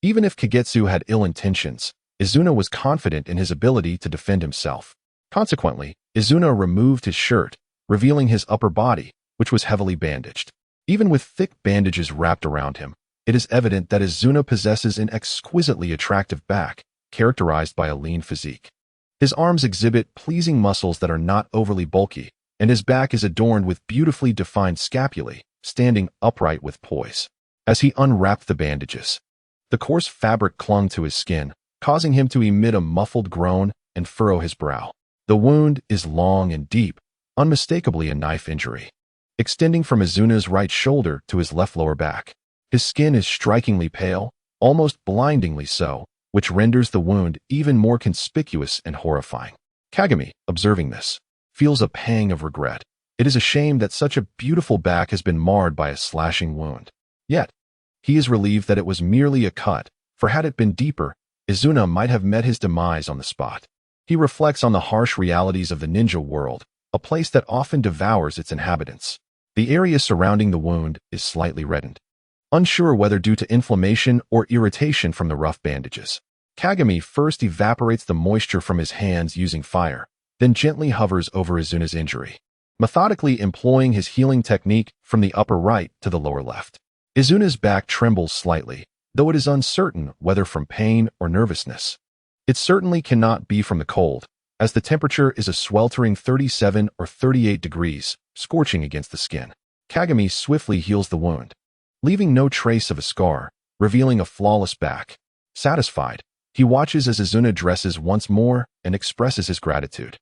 even if Kagetsu had ill intentions, Izuna was confident in his ability to defend himself. Consequently, Izuna removed his shirt, revealing his upper body, which was heavily bandaged. Even with thick bandages wrapped around him, it is evident that Izuna possesses an exquisitely attractive back, characterized by a lean physique. His arms exhibit pleasing muscles that are not overly bulky, and his back is adorned with beautifully defined scapulae, standing upright with poise. As he unwrapped the bandages, the coarse fabric clung to his skin, causing him to emit a muffled groan and furrow his brow. The wound is long and deep, unmistakably a knife injury, extending from Izuna's right shoulder to his left lower back. His skin is strikingly pale, almost blindingly so, which renders the wound even more conspicuous and horrifying. Kagami, observing this, feels a pang of regret. It is a shame that such a beautiful back has been marred by a slashing wound. Yet, he is relieved that it was merely a cut, for had it been deeper, Izuna might have met his demise on the spot. He reflects on the harsh realities of the ninja world, a place that often devours its inhabitants. The area surrounding the wound is slightly reddened, unsure whether due to inflammation or irritation from the rough bandages. Kagami first evaporates the moisture from his hands using fire, then gently hovers over Izuna's injury, methodically employing his healing technique from the upper right to the lower left. Izuna's back trembles slightly, though it is uncertain whether from pain or nervousness. It certainly cannot be from the cold, as the temperature is a sweltering 37 or 38 degrees, scorching against the skin. Kagami swiftly heals the wound, leaving no trace of a scar, revealing a flawless back. Satisfied, he watches as Izuna dresses once more and expresses his gratitude.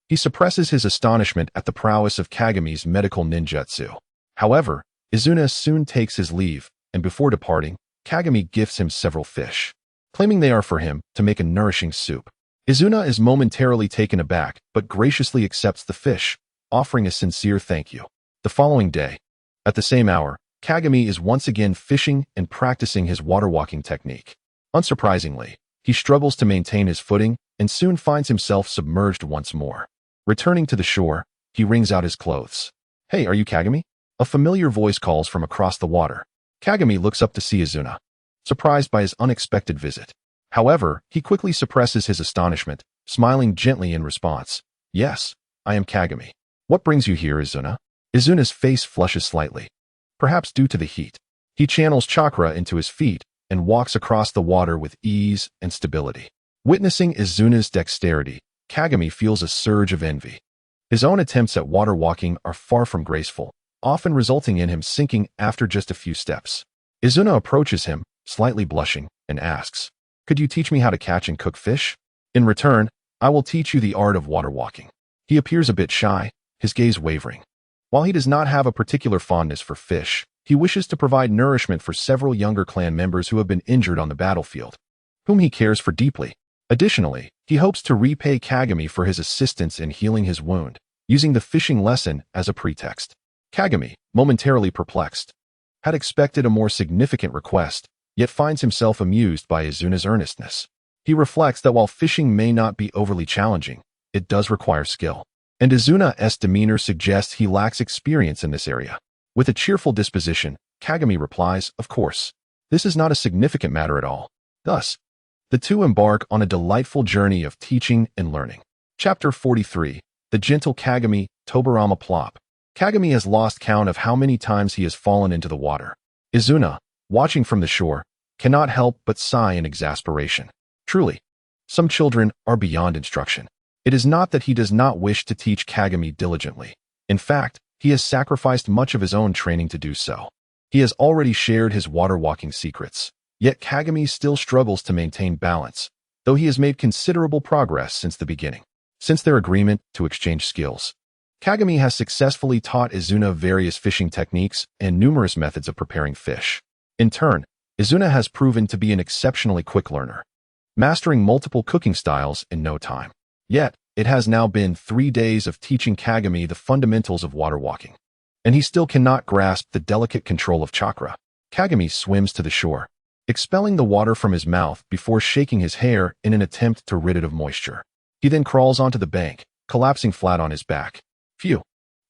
He suppresses his astonishment at the prowess of Kagami's medical ninjutsu. However, Izuna soon takes his leave, and before departing, Kagami gifts him several fish, claiming they are for him to make a nourishing soup. Izuna is momentarily taken aback, but graciously accepts the fish, offering a sincere thank you. The following day, at the same hour, Kagami is once again fishing and practicing his water walking technique. Unsurprisingly, he struggles to maintain his footing and soon finds himself submerged once more. Returning to the shore, he wrings out his clothes. "Hey, are you Kagami?" A familiar voice calls from across the water. Kagami looks up to see Izuna, surprised by his unexpected visit. However, he quickly suppresses his astonishment, smiling gently in response. "Yes, I am Kagami. What brings you here, Izuna?" Izuna's face flushes slightly, perhaps due to the heat. He channels chakra into his feet and walks across the water with ease and stability. Witnessing Izuna's dexterity, Kagami feels a surge of envy. His own attempts at water walking are far from graceful, often resulting in him sinking after just a few steps. Izuna approaches him, slightly blushing, and asks, "Could you teach me how to catch and cook fish? In return, I will teach you the art of water walking." He appears a bit shy, his gaze wavering. While he does not have a particular fondness for fish, he wishes to provide nourishment for several younger clan members who have been injured on the battlefield, whom he cares for deeply. Additionally, he hopes to repay Kagami for his assistance in healing his wound, using the fishing lesson as a pretext. Kagami, momentarily perplexed, had expected a more significant request, yet finds himself amused by Izuna's earnestness. He reflects that while fishing may not be overly challenging, it does require skill, and Izuna's demeanor suggests he lacks experience in this area. With a cheerful disposition, Kagami replies, "Of course. This is not a significant matter at all." Thus, the two embark on a delightful journey of teaching and learning. Chapter 43. The Gentle Kagami, Tobarama Plop. Kagami has lost count of how many times he has fallen into the water. Izuna, watching from the shore, cannot help but sigh in exasperation. Truly, some children are beyond instruction. It is not that he does not wish to teach Kagami diligently. In fact, he has sacrificed much of his own training to do so. He has already shared his water walking secrets. Yet Kagami still struggles to maintain balance, though he has made considerable progress since the beginning. Since their agreement to exchange skills, Kagami has successfully taught Izuna various fishing techniques and numerous methods of preparing fish. In turn, Izuna has proven to be an exceptionally quick learner, mastering multiple cooking styles in no time. Yet, it has now been 3 days of teaching Kagami the fundamentals of water walking, and he still cannot grasp the delicate control of chakra. Kagami swims to the shore, expelling the water from his mouth before shaking his hair in an attempt to rid it of moisture. He then crawls onto the bank, collapsing flat on his back. "Phew,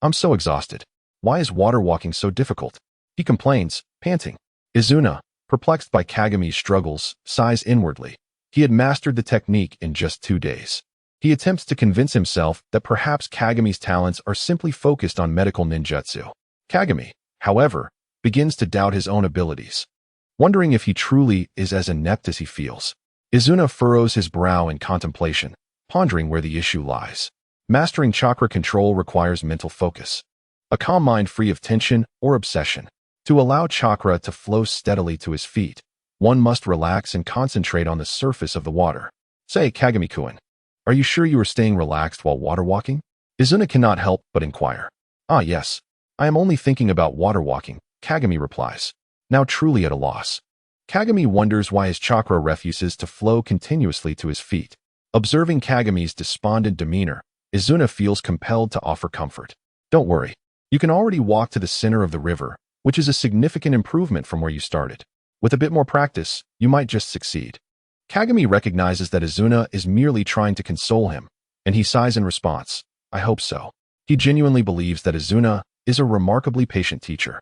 I'm so exhausted. Why is water walking so difficult?" he complains, panting. Izuna, perplexed by Kagami's struggles, sighs inwardly. He had mastered the technique in just 2 days. He attempts to convince himself that perhaps Kagami's talents are simply focused on medical ninjutsu. Kagami, however, begins to doubt his own abilities, wondering if he truly is as inept as he feels. Izuna furrows his brow in contemplation, pondering where the issue lies. Mastering chakra control requires mental focus, a calm mind free of tension or obsession. To allow chakra to flow steadily to his feet, one must relax and concentrate on the surface of the water. "Say, Kagami-kun, are you sure you are staying relaxed while water walking?" Izuna cannot help but inquire. "Ah, yes. I am only thinking about water walking," Kagami replies, now truly at a loss. Kagami wonders why his chakra refuses to flow continuously to his feet. Observing Kagami's despondent demeanor, Izuna feels compelled to offer comfort. "Don't worry. You can already walk to the center of the river, which is a significant improvement from where you started. With a bit more practice, you might just succeed." Kagami recognizes that Izuna is merely trying to console him, and he sighs in response. "I hope so." He genuinely believes that Izuna is a remarkably patient teacher.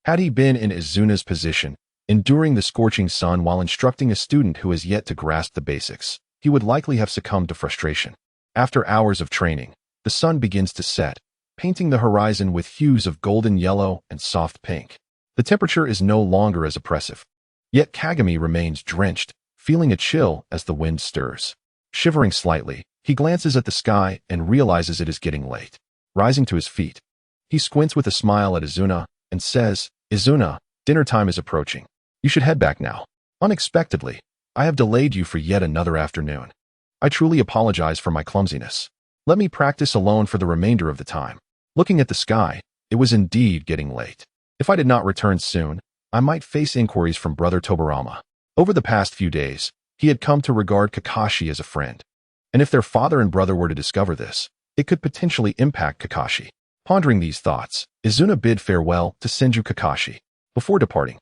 Had he been in Izuna's position, enduring the scorching sun while instructing a student who has yet to grasp the basics, he would likely have succumbed to frustration. After hours of training, the sun begins to set, painting the horizon with hues of golden yellow and soft pink. The temperature is no longer as oppressive. Yet Kagami remains drenched, feeling a chill as the wind stirs. Shivering slightly, he glances at the sky and realizes it is getting late. Rising to his feet, he squints with a smile at Izuna and says, "Izuna, dinner time is approaching. You should head back now. Unexpectedly, I have delayed you for yet another afternoon. I truly apologize for my clumsiness. Let me practice alone for the remainder of the time." Looking at the sky, it was indeed getting late. If I did not return soon, I might face inquiries from Brother Tobarama. Over the past few days, he had come to regard Kakashi as a friend. And if their father and brother were to discover this, it could potentially impact Kakashi. Pondering these thoughts, Izuna bid farewell to Senju Kakashi. Before departing,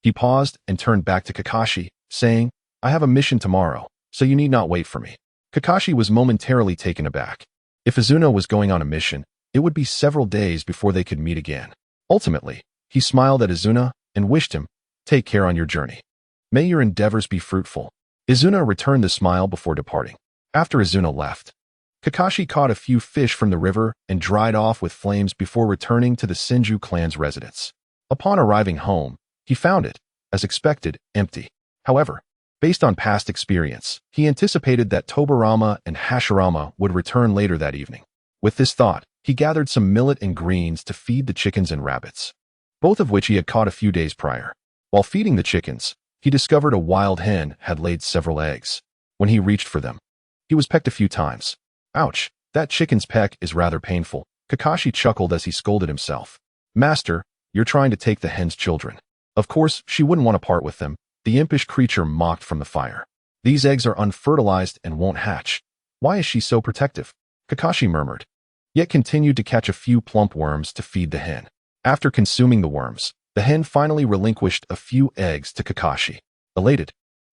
he paused and turned back to Kakashi, saying, I have a mission tomorrow, so you need not wait for me. Kakashi was momentarily taken aback. If Izuna was going on a mission, it would be several days before they could meet again. Ultimately, he smiled at Izuna and wished him, "Take care on your journey. May your endeavors be fruitful." Izuna returned the smile before departing. After Izuna left, Kakashi caught a few fish from the river and dried off with flames before returning to the Senju clan's residence. Upon arriving home, he found it, as expected, empty. However, based on past experience, he anticipated that Tobirama and Hashirama would return later that evening. With this thought, he gathered some millet and greens to feed the chickens and rabbits, both of which he had caught a few days prior. While feeding the chickens, he discovered a wild hen had laid several eggs. When he reached for them, he was pecked a few times. Ouch, that chicken's peck is rather painful. Kakashi chuckled as he scolded himself. Master, you're trying to take the hen's children. Of course, she wouldn't want to part with them, the impish creature mocked from the fire. These eggs are unfertilized and won't hatch. Why is she so protective? Kakashi murmured, yet continued to catch a few plump worms to feed the hen. After consuming the worms, the hen finally relinquished a few eggs to Kakashi. Elated,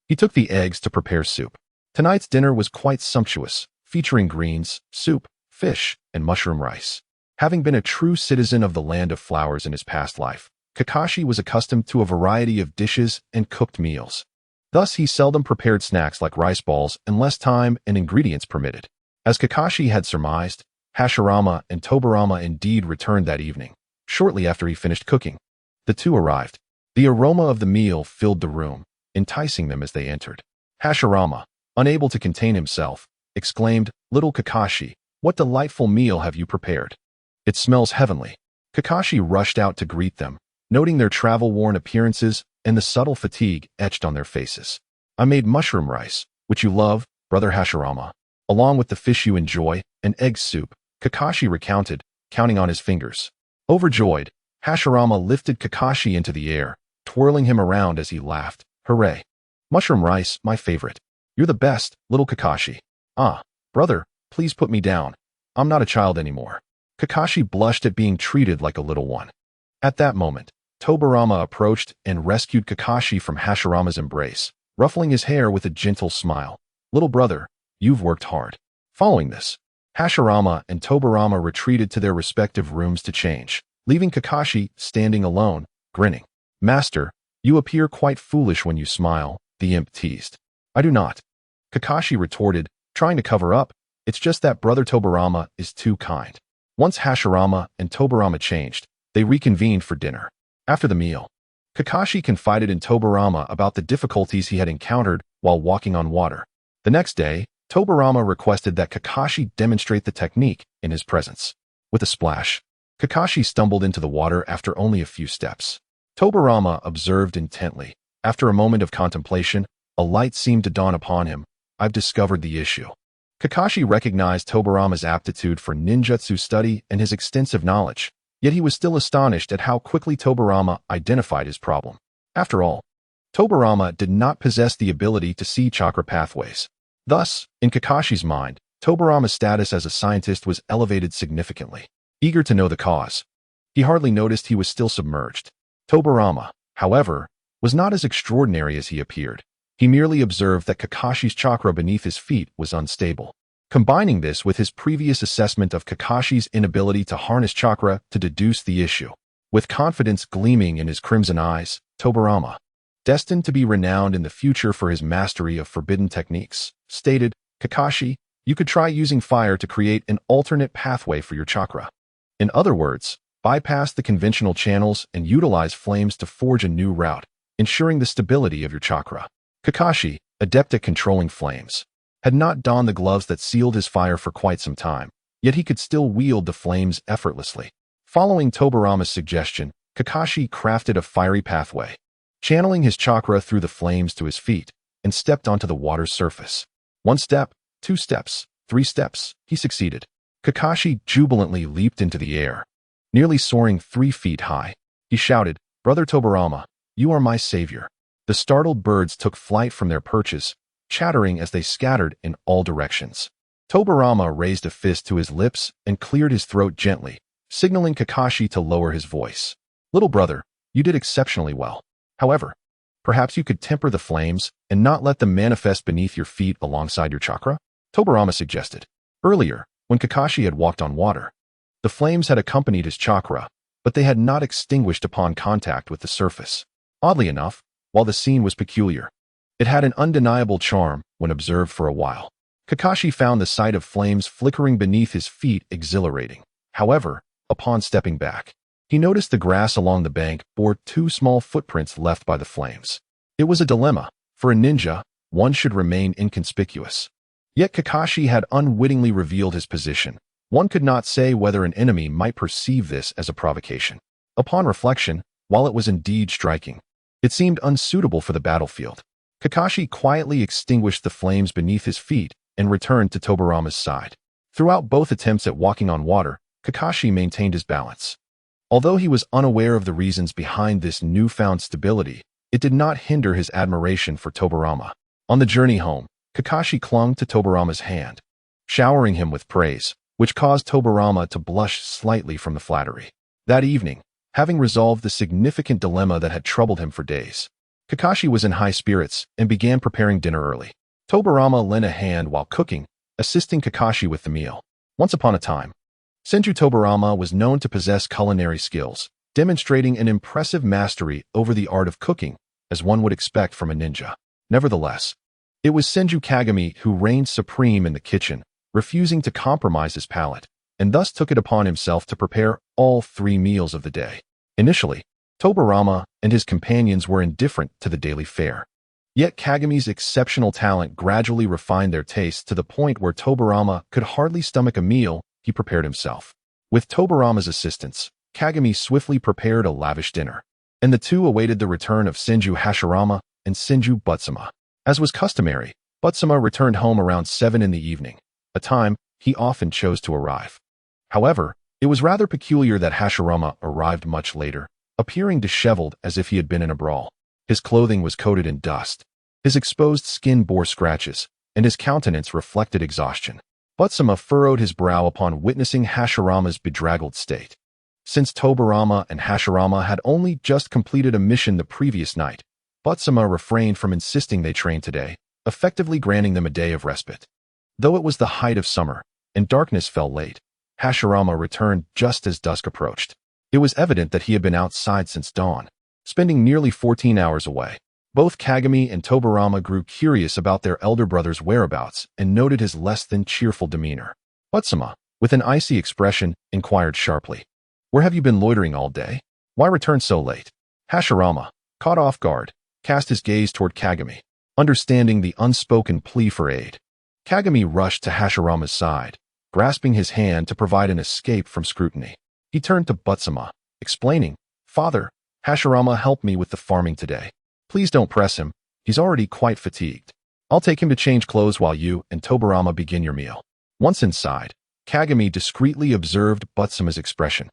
he took the eggs to prepare soup. Tonight's dinner was quite sumptuous, featuring greens, soup, fish, and mushroom rice. Having been a true citizen of the land of flowers in his past life, Kakashi was accustomed to a variety of dishes and cooked meals. Thus, he seldom prepared snacks like rice balls unless time and ingredients permitted. As Kakashi had surmised, Hashirama and Tobirama indeed returned that evening, shortly after he finished cooking. The two arrived. The aroma of the meal filled the room, enticing them as they entered. Hashirama, unable to contain himself, exclaimed, "Little Kakashi, what delightful meal have you prepared? It smells heavenly." Kakashi rushed out to greet them, noting their travel-worn appearances and the subtle fatigue etched on their faces. "I made mushroom rice, which you love, brother Hashirama, along with the fish you enjoy, and egg soup," Kakashi recounted, counting on his fingers. Overjoyed, Hashirama lifted Kakashi into the air, twirling him around as he laughed. "Hooray! Mushroom rice, my favorite. You're the best, little Kakashi." "Ah, brother, please put me down. I'm not a child anymore." Kakashi blushed at being treated like a little one. At that moment, Tobirama approached and rescued Kakashi from Hashirama's embrace, ruffling his hair with a gentle smile. "Little brother, you've worked hard." Following this, Hashirama and Tobirama retreated to their respective rooms to change, leaving Kakashi standing alone, grinning. "Master, you appear quite foolish when you smile," the imp teased. "I do not," Kakashi retorted, trying to cover up. "It's just that brother Tobirama is too kind." Once Hashirama and Tobirama changed, they reconvened for dinner. After the meal, Kakashi confided in Tobirama about the difficulties he had encountered while walking on water. The next day, Tobirama requested that Kakashi demonstrate the technique in his presence. With a splash, Kakashi stumbled into the water after only a few steps. Tobirama observed intently. After a moment of contemplation, a light seemed to dawn upon him. "I've discovered the issue." Kakashi recognized Tobirama's aptitude for ninjutsu study and his extensive knowledge, yet he was still astonished at how quickly Tobirama identified his problem. After all, Tobirama did not possess the ability to see chakra pathways. Thus, in Kakashi's mind, Tobirama's status as a scientist was elevated significantly. Eager to know the cause, he hardly noticed he was still submerged. Tobirama, however, was not as extraordinary as he appeared. He merely observed that Kakashi's chakra beneath his feet was unstable. Combining this with his previous assessment of Kakashi's inability to harness chakra to deduce the issue, with confidence gleaming in his crimson eyes, Tobirama, destined to be renowned in the future for his mastery of forbidden techniques, stated, "Kakashi, you could try using fire to create an alternate pathway for your chakra. In other words, bypass the conventional channels and utilize flames to forge a new route, ensuring the stability of your chakra." Kakashi, adept at controlling flames, had not donned the gloves that sealed his fire for quite some time, yet he could still wield the flames effortlessly. Following Tobirama's suggestion, Kakashi crafted a fiery pathway, channeling his chakra through the flames to his feet, and stepped onto the water's surface. 1 step, 2 steps, 3 steps, he succeeded. Kakashi jubilantly leaped into the air, nearly soaring 3 feet high. He shouted, "Brother Tobirama, you are my savior." The startled birds took flight from their perches, chattering as they scattered in all directions. Tobirama raised a fist to his lips and cleared his throat gently, signaling Kakashi to lower his voice. "Little brother, you did exceptionally well. However, Perhaps you could temper the flames and not let them manifest beneath your feet alongside your chakra? Tobirama suggested. Earlier, when Kakashi had walked on water, the flames had accompanied his chakra, but they had not extinguished upon contact with the surface. Oddly enough, while the scene was peculiar, it had an undeniable charm when observed for a while. Kakashi found the sight of flames flickering beneath his feet exhilarating. However, upon stepping back, he noticed the grass along the bank bore 2 small footprints left by the flames. It was a dilemma. For a ninja, one should remain inconspicuous. Yet Kakashi had unwittingly revealed his position. One could not say whether an enemy might perceive this as a provocation. Upon reflection, while it was indeed striking, it seemed unsuitable for the battlefield. Kakashi quietly extinguished the flames beneath his feet and returned to Tobirama's side. Throughout both attempts at walking on water, Kakashi maintained his balance. Although he was unaware of the reasons behind this newfound stability, it did not hinder his admiration for Tobirama. On the journey home, Kakashi clung to Tobirama's hand, showering him with praise, which caused Tobirama to blush slightly from the flattery. That evening, having resolved the significant dilemma that had troubled him for days, Kakashi was in high spirits and began preparing dinner early. Tobirama lent a hand while cooking, assisting Kakashi with the meal. Once upon a time, Senju Tobirama was known to possess culinary skills, demonstrating an impressive mastery over the art of cooking, as one would expect from a ninja. Nevertheless, it was Senju Kagami who reigned supreme in the kitchen, refusing to compromise his palate, and thus took it upon himself to prepare all 3 meals of the day. Initially, Tobirama and his companions were indifferent to the daily fare. Yet Kagami's exceptional talent gradually refined their tastes to the point where Tobirama could hardly stomach a meal he prepared himself. With Tobirama's assistance, Kagami swiftly prepared a lavish dinner, and the two awaited the return of Senju Hashirama and Senju Butsuma. As was customary, Butsuma returned home around 7 in the evening, a time he often chose to arrive. However, it was rather peculiar that Hashirama arrived much later, appearing disheveled as if he had been in a brawl. His clothing was coated in dust, his exposed skin bore scratches, and his countenance reflected exhaustion. Butsuma furrowed his brow upon witnessing Hashirama's bedraggled state. Since Tobirama and Hashirama had only just completed a mission the previous night, Butsuma refrained from insisting they train today, effectively granting them a day of respite. Though it was the height of summer, and darkness fell late, Hashirama returned just as dusk approached. It was evident that he had been outside since dawn, spending nearly 14 hours away. Both Kagami and Tobirama grew curious about their elder brother's whereabouts and noted his less than cheerful demeanor. Butsuma, with an icy expression, inquired sharply, "Where have you been loitering all day? Why return so late?" Hashirama, caught off guard, cast his gaze toward Kagami, understanding the unspoken plea for aid. Kagami rushed to Hashirama's side, grasping his hand to provide an escape from scrutiny. He turned to Butsuma, explaining, "Father, Hashirama helped me with the farming today. Please don't press him, he's already quite fatigued. I'll take him to change clothes while you and Tobirama begin your meal." Once inside, Kagami discreetly observed Butsuma's expression.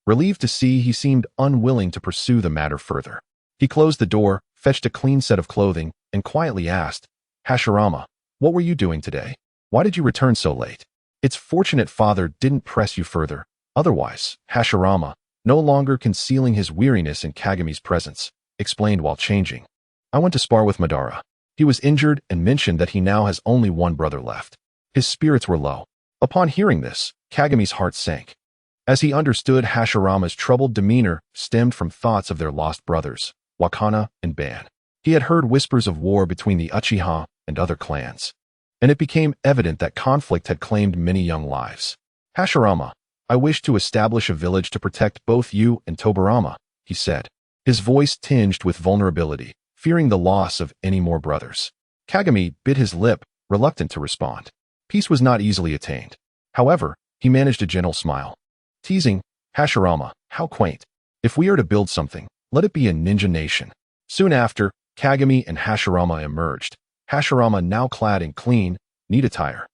Relieved to see he seemed unwilling to pursue the matter further. He closed the door, fetched a clean set of clothing, and quietly asked, "Hashirama, what were you doing today? Why did you return so late?" "It's fortunate father didn't press you further. Otherwise," Hashirama, no longer concealing his weariness in Kagami's presence, explained while changing, "I went to spar with Madara. He was injured and mentioned that he now has only one brother left. His spirits were low." Upon hearing this, Kagami's heart sank, as he understood Hashirama's troubled demeanor stemmed from thoughts of their lost brothers, Wakana and Ban. He had heard whispers of war between the Uchiha and other clans, and it became evident that conflict had claimed many young lives. "Hashirama, I wish to establish a village to protect both you and Tobirama," he said, his voice tinged with vulnerability, fearing the loss of any more brothers. Kagami bit his lip, reluctant to respond. Peace was not easily attained. However, he managed a gentle smile. Teasing, "Hashirama, how quaint. If we are to build something, let it be a ninja nation." Soon after, Kagami and Hashirama emerged, Hashirama now clad in clean, neat attire,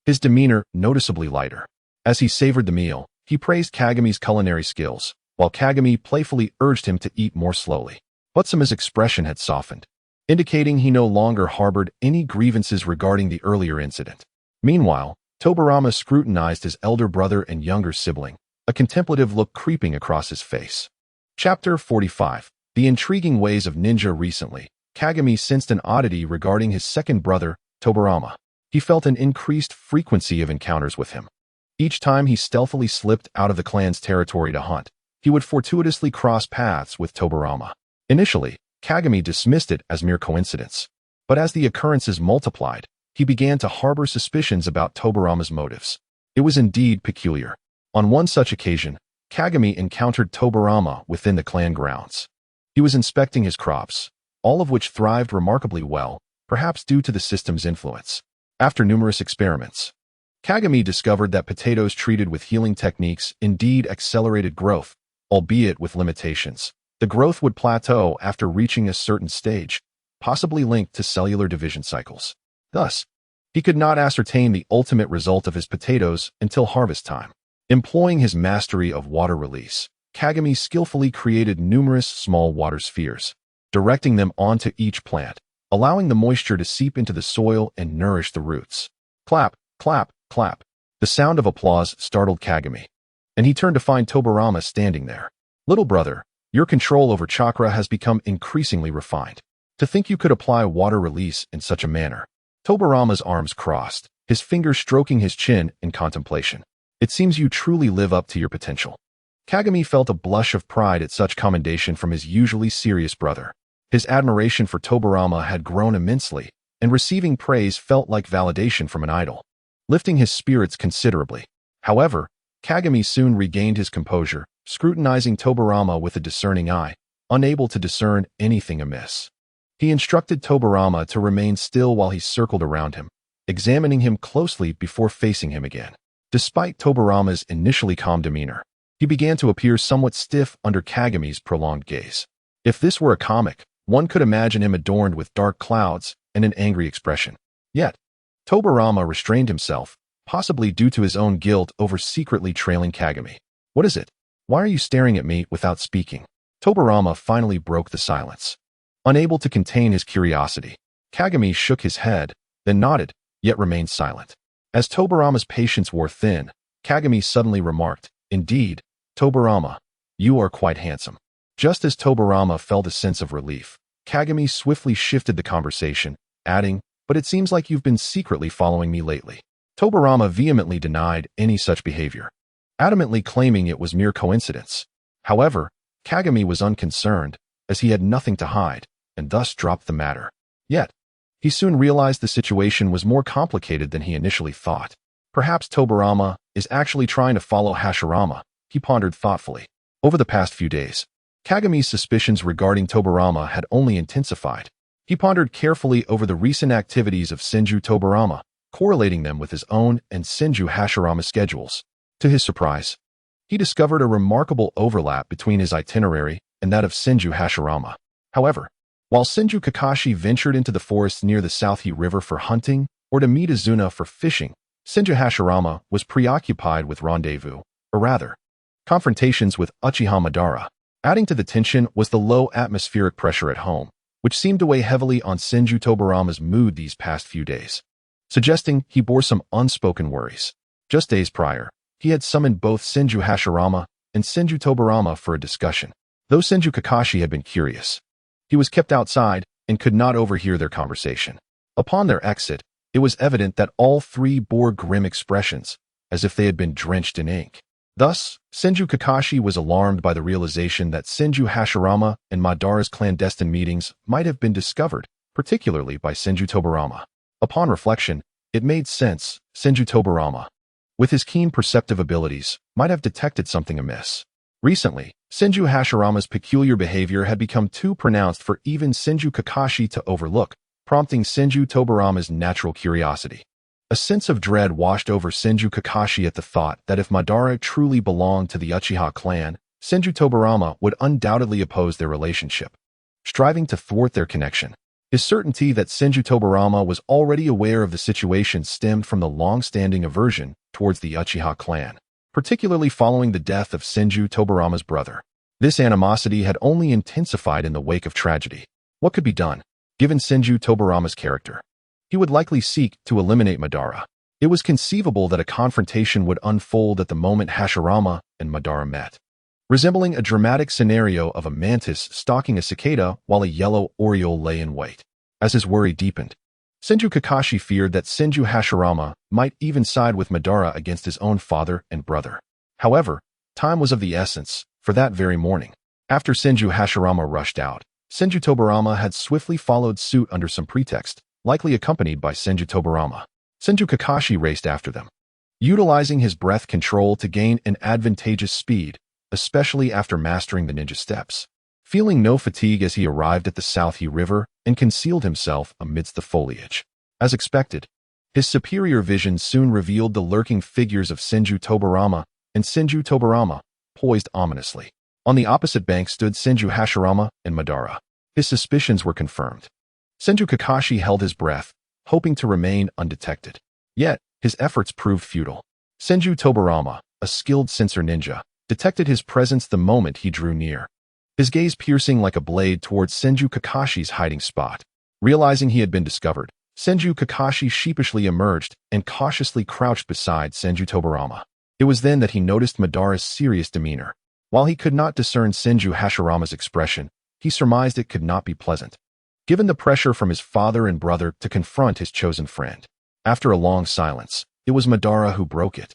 his demeanor noticeably lighter. As he savored the meal, he praised Kagami's culinary skills, while Kagami playfully urged him to eat more slowly. Butsuma's expression had softened, indicating he no longer harbored any grievances regarding the earlier incident. Meanwhile, Tobirama scrutinized his elder brother and younger sibling, a contemplative look creeping across his face. Chapter 45. The intriguing ways of ninja. Recently, Kagami sensed an oddity regarding his second brother, Tobarama. He felt an increased frequency of encounters with him. Each time he stealthily slipped out of the clan's territory to hunt, he would fortuitously cross paths with Tobarama. Initially, Kagami dismissed it as mere coincidence, but as the occurrences multiplied, he began to harbor suspicions about Tobarama's motives. It was indeed peculiar. On one such occasion, Kagami encountered Tobarama within the clan grounds. He was inspecting his crops, all of which thrived remarkably well, perhaps due to the system's influence. After numerous experiments, Kagami discovered that potatoes treated with healing techniques indeed accelerated growth, albeit with limitations. The growth would plateau after reaching a certain stage, possibly linked to cellular division cycles. Thus, he could not ascertain the ultimate result of his potatoes until harvest time. Employing his mastery of water release, Kagami skillfully created numerous small water spheres, directing them onto each plant, allowing the moisture to seep into the soil and nourish the roots. Clap, clap, clap. The sound of applause startled Kagami, and he turned to find Tobarama standing there. Little brother, your control over chakra has become increasingly refined. To think you could apply water release in such a manner. Tobarama's arms crossed, his fingers stroking his chin in contemplation. It seems you truly live up to your potential. Kagami felt a blush of pride at such commendation from his usually serious brother. His admiration for Tobarama had grown immensely, and receiving praise felt like validation from an idol, lifting his spirits considerably. However, Kagami soon regained his composure, scrutinizing Tobarama with a discerning eye, unable to discern anything amiss. He instructed Tobarama to remain still while he circled around him, examining him closely before facing him again. Despite Tobarama's initially calm demeanor, he began to appear somewhat stiff under Kagami's prolonged gaze. If this were a comic, one could imagine him adorned with dark clouds and an angry expression. Yet, Tobarama restrained himself, possibly due to his own guilt over secretly trailing Kagami. What is it? Why are you staring at me without speaking? Tobarama finally broke the silence. Unable to contain his curiosity, Kagami shook his head, then nodded, yet remained silent. As Tobarama's patience wore thin, Kagami suddenly remarked, "Indeed, Tobarama, you are quite handsome." Just as Tobarama felt a sense of relief, Kagami swiftly shifted the conversation, adding, "But it seems like you've been secretly following me lately." Tobarama vehemently denied any such behavior, adamantly claiming it was mere coincidence. However, Kagami was unconcerned, as he had nothing to hide, and thus dropped the matter. Yet, he soon realized the situation was more complicated than he initially thought. Perhaps Tobarama is actually trying to follow Hashirama, he pondered thoughtfully. Over the past few days, Kagami's suspicions regarding Tobarama had only intensified. He pondered carefully over the recent activities of Senju Tobarama, correlating them with his own and Senju Hashirama's schedules. To his surprise, he discovered a remarkable overlap between his itinerary and that of Senju Hashirama. However, while Senju Kakashi ventured into the forests near the South Heat River for hunting or to meet Izuna for fishing, Senju Hashirama was preoccupied with rendezvous, or rather, confrontations with Uchiha Madara. Adding to the tension was the low atmospheric pressure at home, which seemed to weigh heavily on Senju Tobarama's mood these past few days, suggesting he bore some unspoken worries. Just days prior, he had summoned both Senju Hashirama and Senju Tobarama for a discussion. Though Senju Kakashi had been curious, he was kept outside and could not overhear their conversation. Upon their exit, it was evident that all three bore grim expressions, as if they had been drenched in ink. Thus, Senju Kakashi was alarmed by the realization that Senju Hashirama and Madara's clandestine meetings might have been discovered, particularly by Senju Tobarama. Upon reflection, it made sense. Senju Tobarama, with his keen perceptive abilities, might have detected something amiss. Recently, Senju Hashirama's peculiar behavior had become too pronounced for even Senju Kakashi to overlook, prompting Senju Tobarama's natural curiosity. A sense of dread washed over Senju Kakashi at the thought that if Madara truly belonged to the Uchiha clan, Senju Tobarama would undoubtedly oppose their relationship, striving to thwart their connection. His certainty that Senju Tobarama was already aware of the situation stemmed from the long-standing aversion towards the Uchiha clan, particularly following the death of Senju Tobarama's brother. This animosity had only intensified in the wake of tragedy. What could be done? Given Senju Tobarama's character, he would likely seek to eliminate Madara. It was conceivable that a confrontation would unfold at the moment Hashirama and Madara met. resembling a dramatic scenario of a mantis stalking a cicada while a yellow oriole lay in wait. As his worry deepened, Senju Kakashi feared that Senju Hashirama might even side with Madara against his own father and brother. However, time was of the essence for that very morning. After Senju Hashirama rushed out, Senju Tobarama had swiftly followed suit under some pretext, likely accompanied by Senju Tobarama. Senju Kakashi raced after them, utilizing his breath control to gain an advantageous speed, especially after mastering the ninja steps. Feeling no fatigue as he arrived at the South River and concealed himself amidst the foliage. As expected, his superior vision soon revealed the lurking figures of Senju Tobarama and Senju Tobarama, poised ominously. On the opposite bank stood Senju Hashirama and Madara. His suspicions were confirmed. Senju Kakashi held his breath, hoping to remain undetected. Yet, his efforts proved futile. Senju Tobarama, a skilled sensor ninja, detected his presence the moment he drew near, his gaze piercing like a blade towards Senju Kakashi's hiding spot. Realizing he had been discovered, Senju Kakashi sheepishly emerged and cautiously crouched beside Senju Tobarama. It was then that he noticed Madara's serious demeanor. While he could not discern Senju Hashirama's expression, he surmised it could not be pleasant, given the pressure from his father and brother to confront his chosen friend. After a long silence, it was Madara who broke it,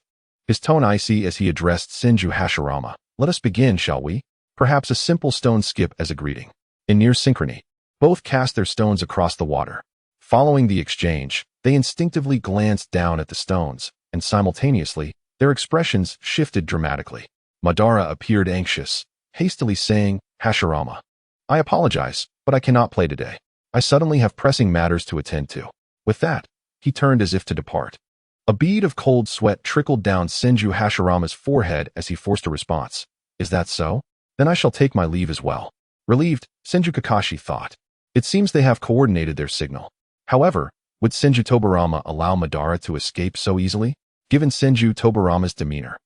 his tone icy as he addressed Senju Hashirama. "Let us begin, shall we?" Perhaps a simple stone skip as a greeting. In near synchrony, both cast their stones across the water. Following the exchange, they instinctively glanced down at the stones, and simultaneously, their expressions shifted dramatically. Madara appeared anxious, hastily saying, "Hashirama, I apologize, but I cannot play today. I suddenly have pressing matters to attend to." With that, he turned as if to depart. A bead of cold sweat trickled down Senju Hashirama's forehead as he forced a response. "Is that so? Then I shall take my leave as well." Relieved, Senju Kakashi thought. It seems they have coordinated their signal. However, would Senju Tobarama allow Madara to escape so easily, given Senju Tobarama's demeanor?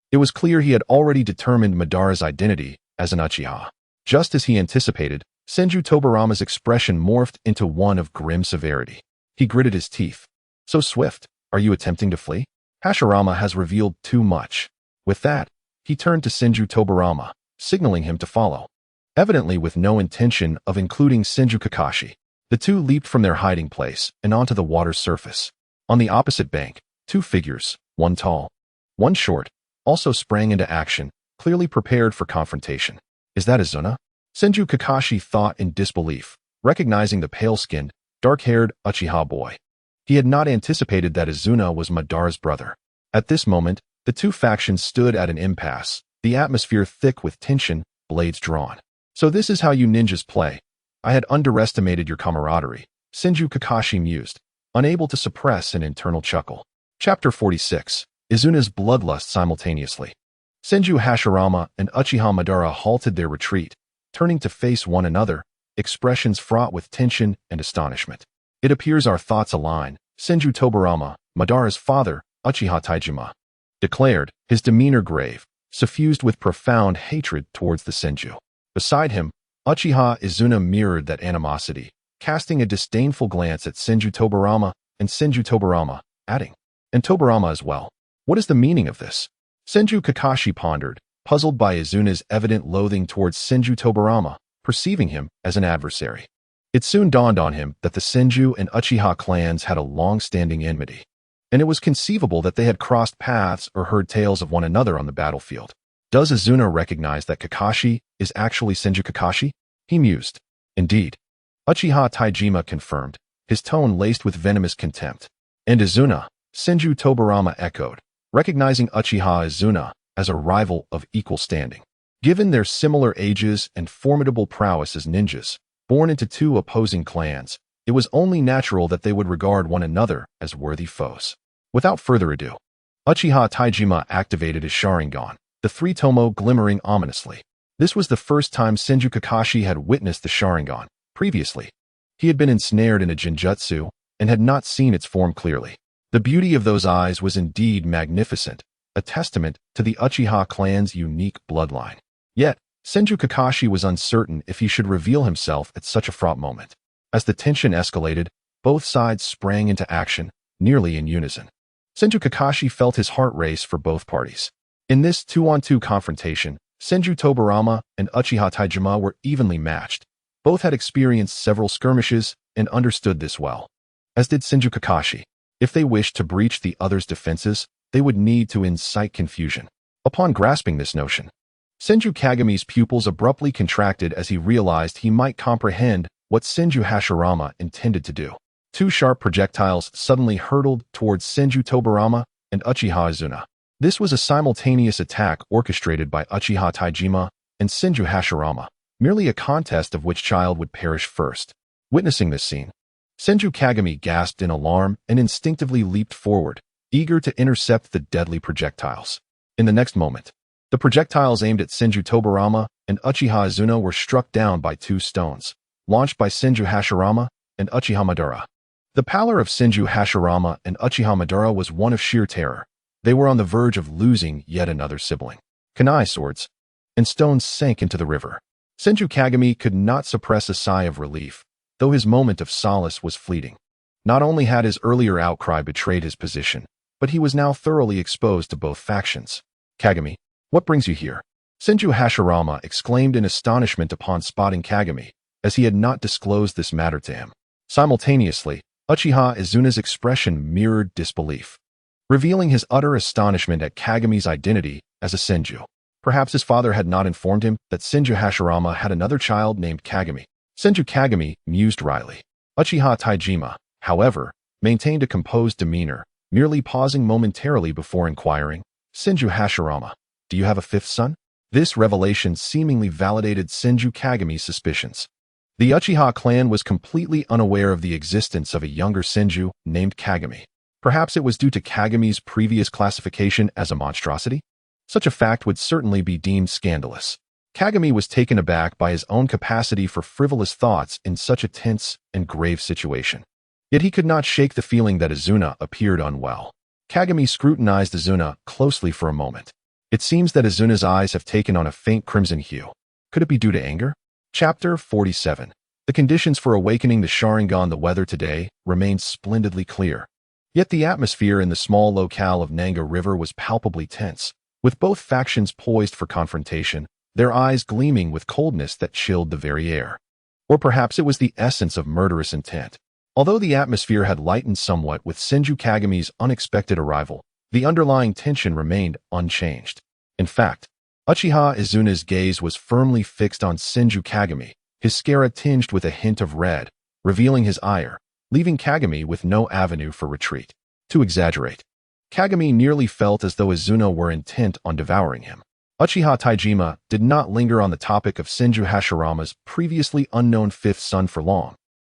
It was clear he had already determined Madara's identity as an Uchiha. Just as he anticipated, Senju Tobarama's expression morphed into one of grim severity. He gritted his teeth. "So swift, are you attempting to flee? Hashirama has revealed too much." With that, he turned to Senju Tobarama, signaling him to follow. Evidently with no intention of including Senju Kakashi, the two leaped from their hiding place and onto the water's surface. On the opposite bank, two figures, one tall, one short, also sprang into action, clearly prepared for confrontation. "Is that Izuna?" Senju Kakashi thought in disbelief, recognizing the pale-skinned, dark-haired Uchiha boy. He had not anticipated that Izuna was Madara's brother. At this moment, the two factions stood at an impasse, the atmosphere thick with tension, blades drawn. "So this is how you ninjas play. I had underestimated your camaraderie," Senju Kakashi mused, unable to suppress an internal chuckle. Chapter 46. Izuna's bloodlust simultaneously. Senju Hashirama and Uchiha Madara halted their retreat, turning to face one another, expressions fraught with tension and astonishment. "It appears our thoughts align," Senju Tobarama, Madara's father, Uchiha Taijima, declared, his demeanor grave, suffused with profound hatred towards the Senju. Beside him, Uchiha Izuna mirrored that animosity, casting a disdainful glance at Senju Tobarama and Senju Tobarama, adding, "And Tobarama as well. What is the meaning of this?" Senju Kakashi pondered, puzzled by Izuna's evident loathing towards Senju Tobarama, perceiving him as an adversary. It soon dawned on him that the Senju and Uchiha clans had a long-standing enmity, and it was conceivable that they had crossed paths or heard tales of one another on the battlefield. Does Izuna recognize that Kakashi is actually Senju Kakashi? He mused. Indeed. Uchiha Taijima confirmed, his tone laced with venomous contempt. And Izuna, Senju Tobarama echoed, recognizing Uchiha Izuna as a rival of equal standing. Given their similar ages and formidable prowess as ninjas, born into two opposing clans, it was only natural that they would regard one another as worthy foes. Without further ado, Uchiha Taijima activated his Sharingan, the three-tomo glimmering ominously. This was the first time Senju Kakashi had witnessed the Sharingan. Previously, he had been ensnared in a genjutsu and had not seen its form clearly. The beauty of those eyes was indeed magnificent, a testament to the Uchiha clan's unique bloodline. Yet, Senju Kakashi was uncertain if he should reveal himself at such a fraught moment. As the tension escalated, both sides sprang into action, nearly in unison. Senju Kakashi felt his heart race for both parties. In this two-on-two confrontation, Senju Tobarama and Uchiha Taijima were evenly matched. Both had experienced several skirmishes and understood this well. As did Senju Kakashi. If they wished to breach the other's defenses, they would need to incite confusion. Upon grasping this notion, Senju Kagami's pupils abruptly contracted as he realized he might comprehend what Senju Hashirama intended to do. Two sharp projectiles suddenly hurtled towards Senju Tobarama and Uchiha Izuna. This was a simultaneous attack orchestrated by Uchiha Taijima and Senju Hashirama, merely a contest of which child would perish first. Witnessing this scene, Senju Kagami gasped in alarm and instinctively leaped forward, eager to intercept the deadly projectiles. In the next moment, the projectiles aimed at Senju Tobarama and Uchiha Izuna were struck down by two stones, launched by Senju Hashirama and Uchiha Madara. The pallor of Senju Hashirama and Uchiha Madara was one of sheer terror. They were on the verge of losing yet another sibling. Kunai swords and stones sank into the river. Senju Kagami could not suppress a sigh of relief, though his moment of solace was fleeting. Not only had his earlier outcry betrayed his position, but he was now thoroughly exposed to both factions. Kagami, what brings you here? Senju Hashirama exclaimed in astonishment upon spotting Kagami, as he had not disclosed this matter to him. Simultaneously, Uchiha Izuna's expression mirrored disbelief, revealing his utter astonishment at Kagami's identity as a Senju. Perhaps his father had not informed him that Senju Hashirama had another child named Kagami. Senju Kagami mused wryly. Uchiha Taijima, however, maintained a composed demeanor, merely pausing momentarily before inquiring, Senju Hashirama, do you have a fifth son? This revelation seemingly validated Senju Kagami's suspicions. The Uchiha clan was completely unaware of the existence of a younger Senju named Kagami. Perhaps it was due to Kagami's previous classification as a monstrosity? Such a fact would certainly be deemed scandalous. Kagami was taken aback by his own capacity for frivolous thoughts in such a tense and grave situation. Yet he could not shake the feeling that Izuna appeared unwell. Kagami scrutinized Izuna closely for a moment. It seems that Izuna's eyes have taken on a faint crimson hue. Could it be due to anger? Chapter 47. The conditions for awakening the Sharingan. The weather today remained splendidly clear. Yet the atmosphere in the small locale of Nanga River was palpably tense, with both factions poised for confrontation, their eyes gleaming with coldness that chilled the very air. Or perhaps it was the essence of murderous intent. Although the atmosphere had lightened somewhat with Senju Kagami's unexpected arrival, the underlying tension remained unchanged. In fact, Uchiha Izuna's gaze was firmly fixed on Senju Kagami, his scara tinged with a hint of red, revealing his ire, leaving Kagami with no avenue for retreat. To exaggerate, Kagami nearly felt as though Izuna were intent on devouring him. Uchiha Taijima did not linger on the topic of Senju Hashirama's previously unknown fifth son for long,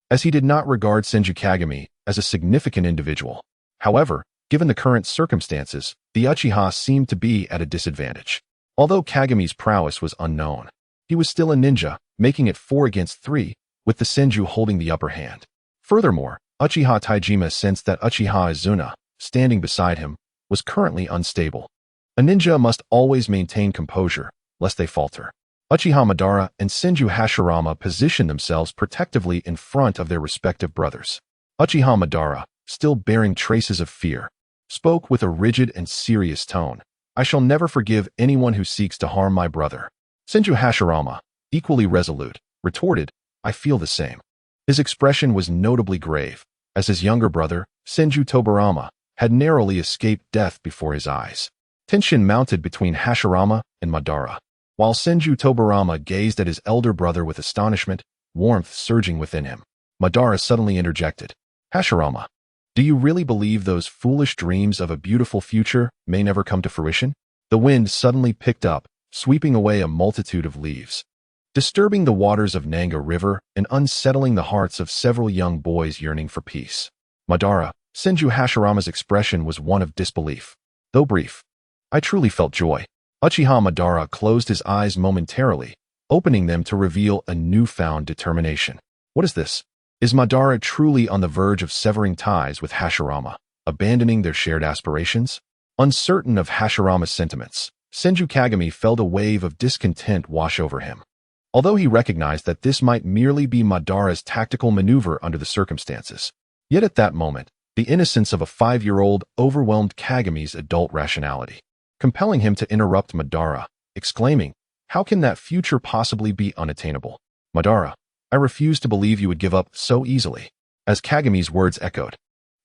as he did not regard Senju Kagami as a significant individual. However, given the current circumstances, the Uchiha seemed to be at a disadvantage. Although Kagami's prowess was unknown, he was still a ninja, making it 4 against 3, with the Senju holding the upper hand. Furthermore, Uchiha Taijima sensed that Uchiha Izuna, standing beside him, was currently unstable. A ninja must always maintain composure, lest they falter. Uchiha Madara and Senju Hashirama positioned themselves protectively in front of their respective brothers. Uchiha Madara, still bearing traces of fear, spoke with a rigid and serious tone. I shall never forgive anyone who seeks to harm my brother. Senju Hashirama, equally resolute, retorted, I feel the same. His expression was notably grave, as his younger brother, Senju Tobarama, had narrowly escaped death before his eyes. Tension mounted between Hashirama and Madara, while Senju Tobarama gazed at his elder brother with astonishment, warmth surging within him. Madara suddenly interjected, Hashirama, do you really believe those foolish dreams of a beautiful future may never come to fruition? The wind suddenly picked up, sweeping away a multitude of leaves, disturbing the waters of Nanga River and unsettling the hearts of several young boys yearning for peace. Madara, Senju Hashirama's expression was one of disbelief. Though brief, I truly felt joy. Uchiha Madara closed his eyes momentarily, opening them to reveal a newfound determination. What is this? Is Madara truly on the verge of severing ties with Hashirama, abandoning their shared aspirations? Uncertain of Hashirama's sentiments, Senju Kagami felt a wave of discontent wash over him. Although he recognized that this might merely be Madara's tactical maneuver under the circumstances, yet at that moment, the innocence of a 5-year-old overwhelmed Kagami's adult rationality, compelling him to interrupt Madara, exclaiming, How can that future possibly be unattainable? Madara, I refuse to believe you would give up so easily. As Kagami's words echoed,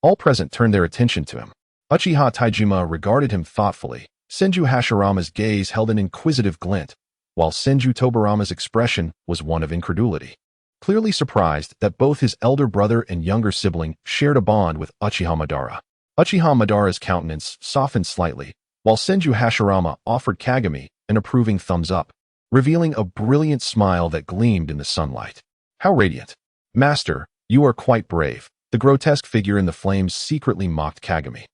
all present turned their attention to him. Uchiha Taijima regarded him thoughtfully. Senju Hashirama's gaze held an inquisitive glint, while Senju Tobirama's expression was one of incredulity. Clearly surprised that both his elder brother and younger sibling shared a bond with Uchiha Madara. Uchiha Madara's countenance softened slightly, while Senju Hashirama offered Kagami an approving thumbs up, revealing a brilliant smile that gleamed in the sunlight. How radiant! Master, you are quite brave. The grotesque figure in the flames secretly mocked Kagami.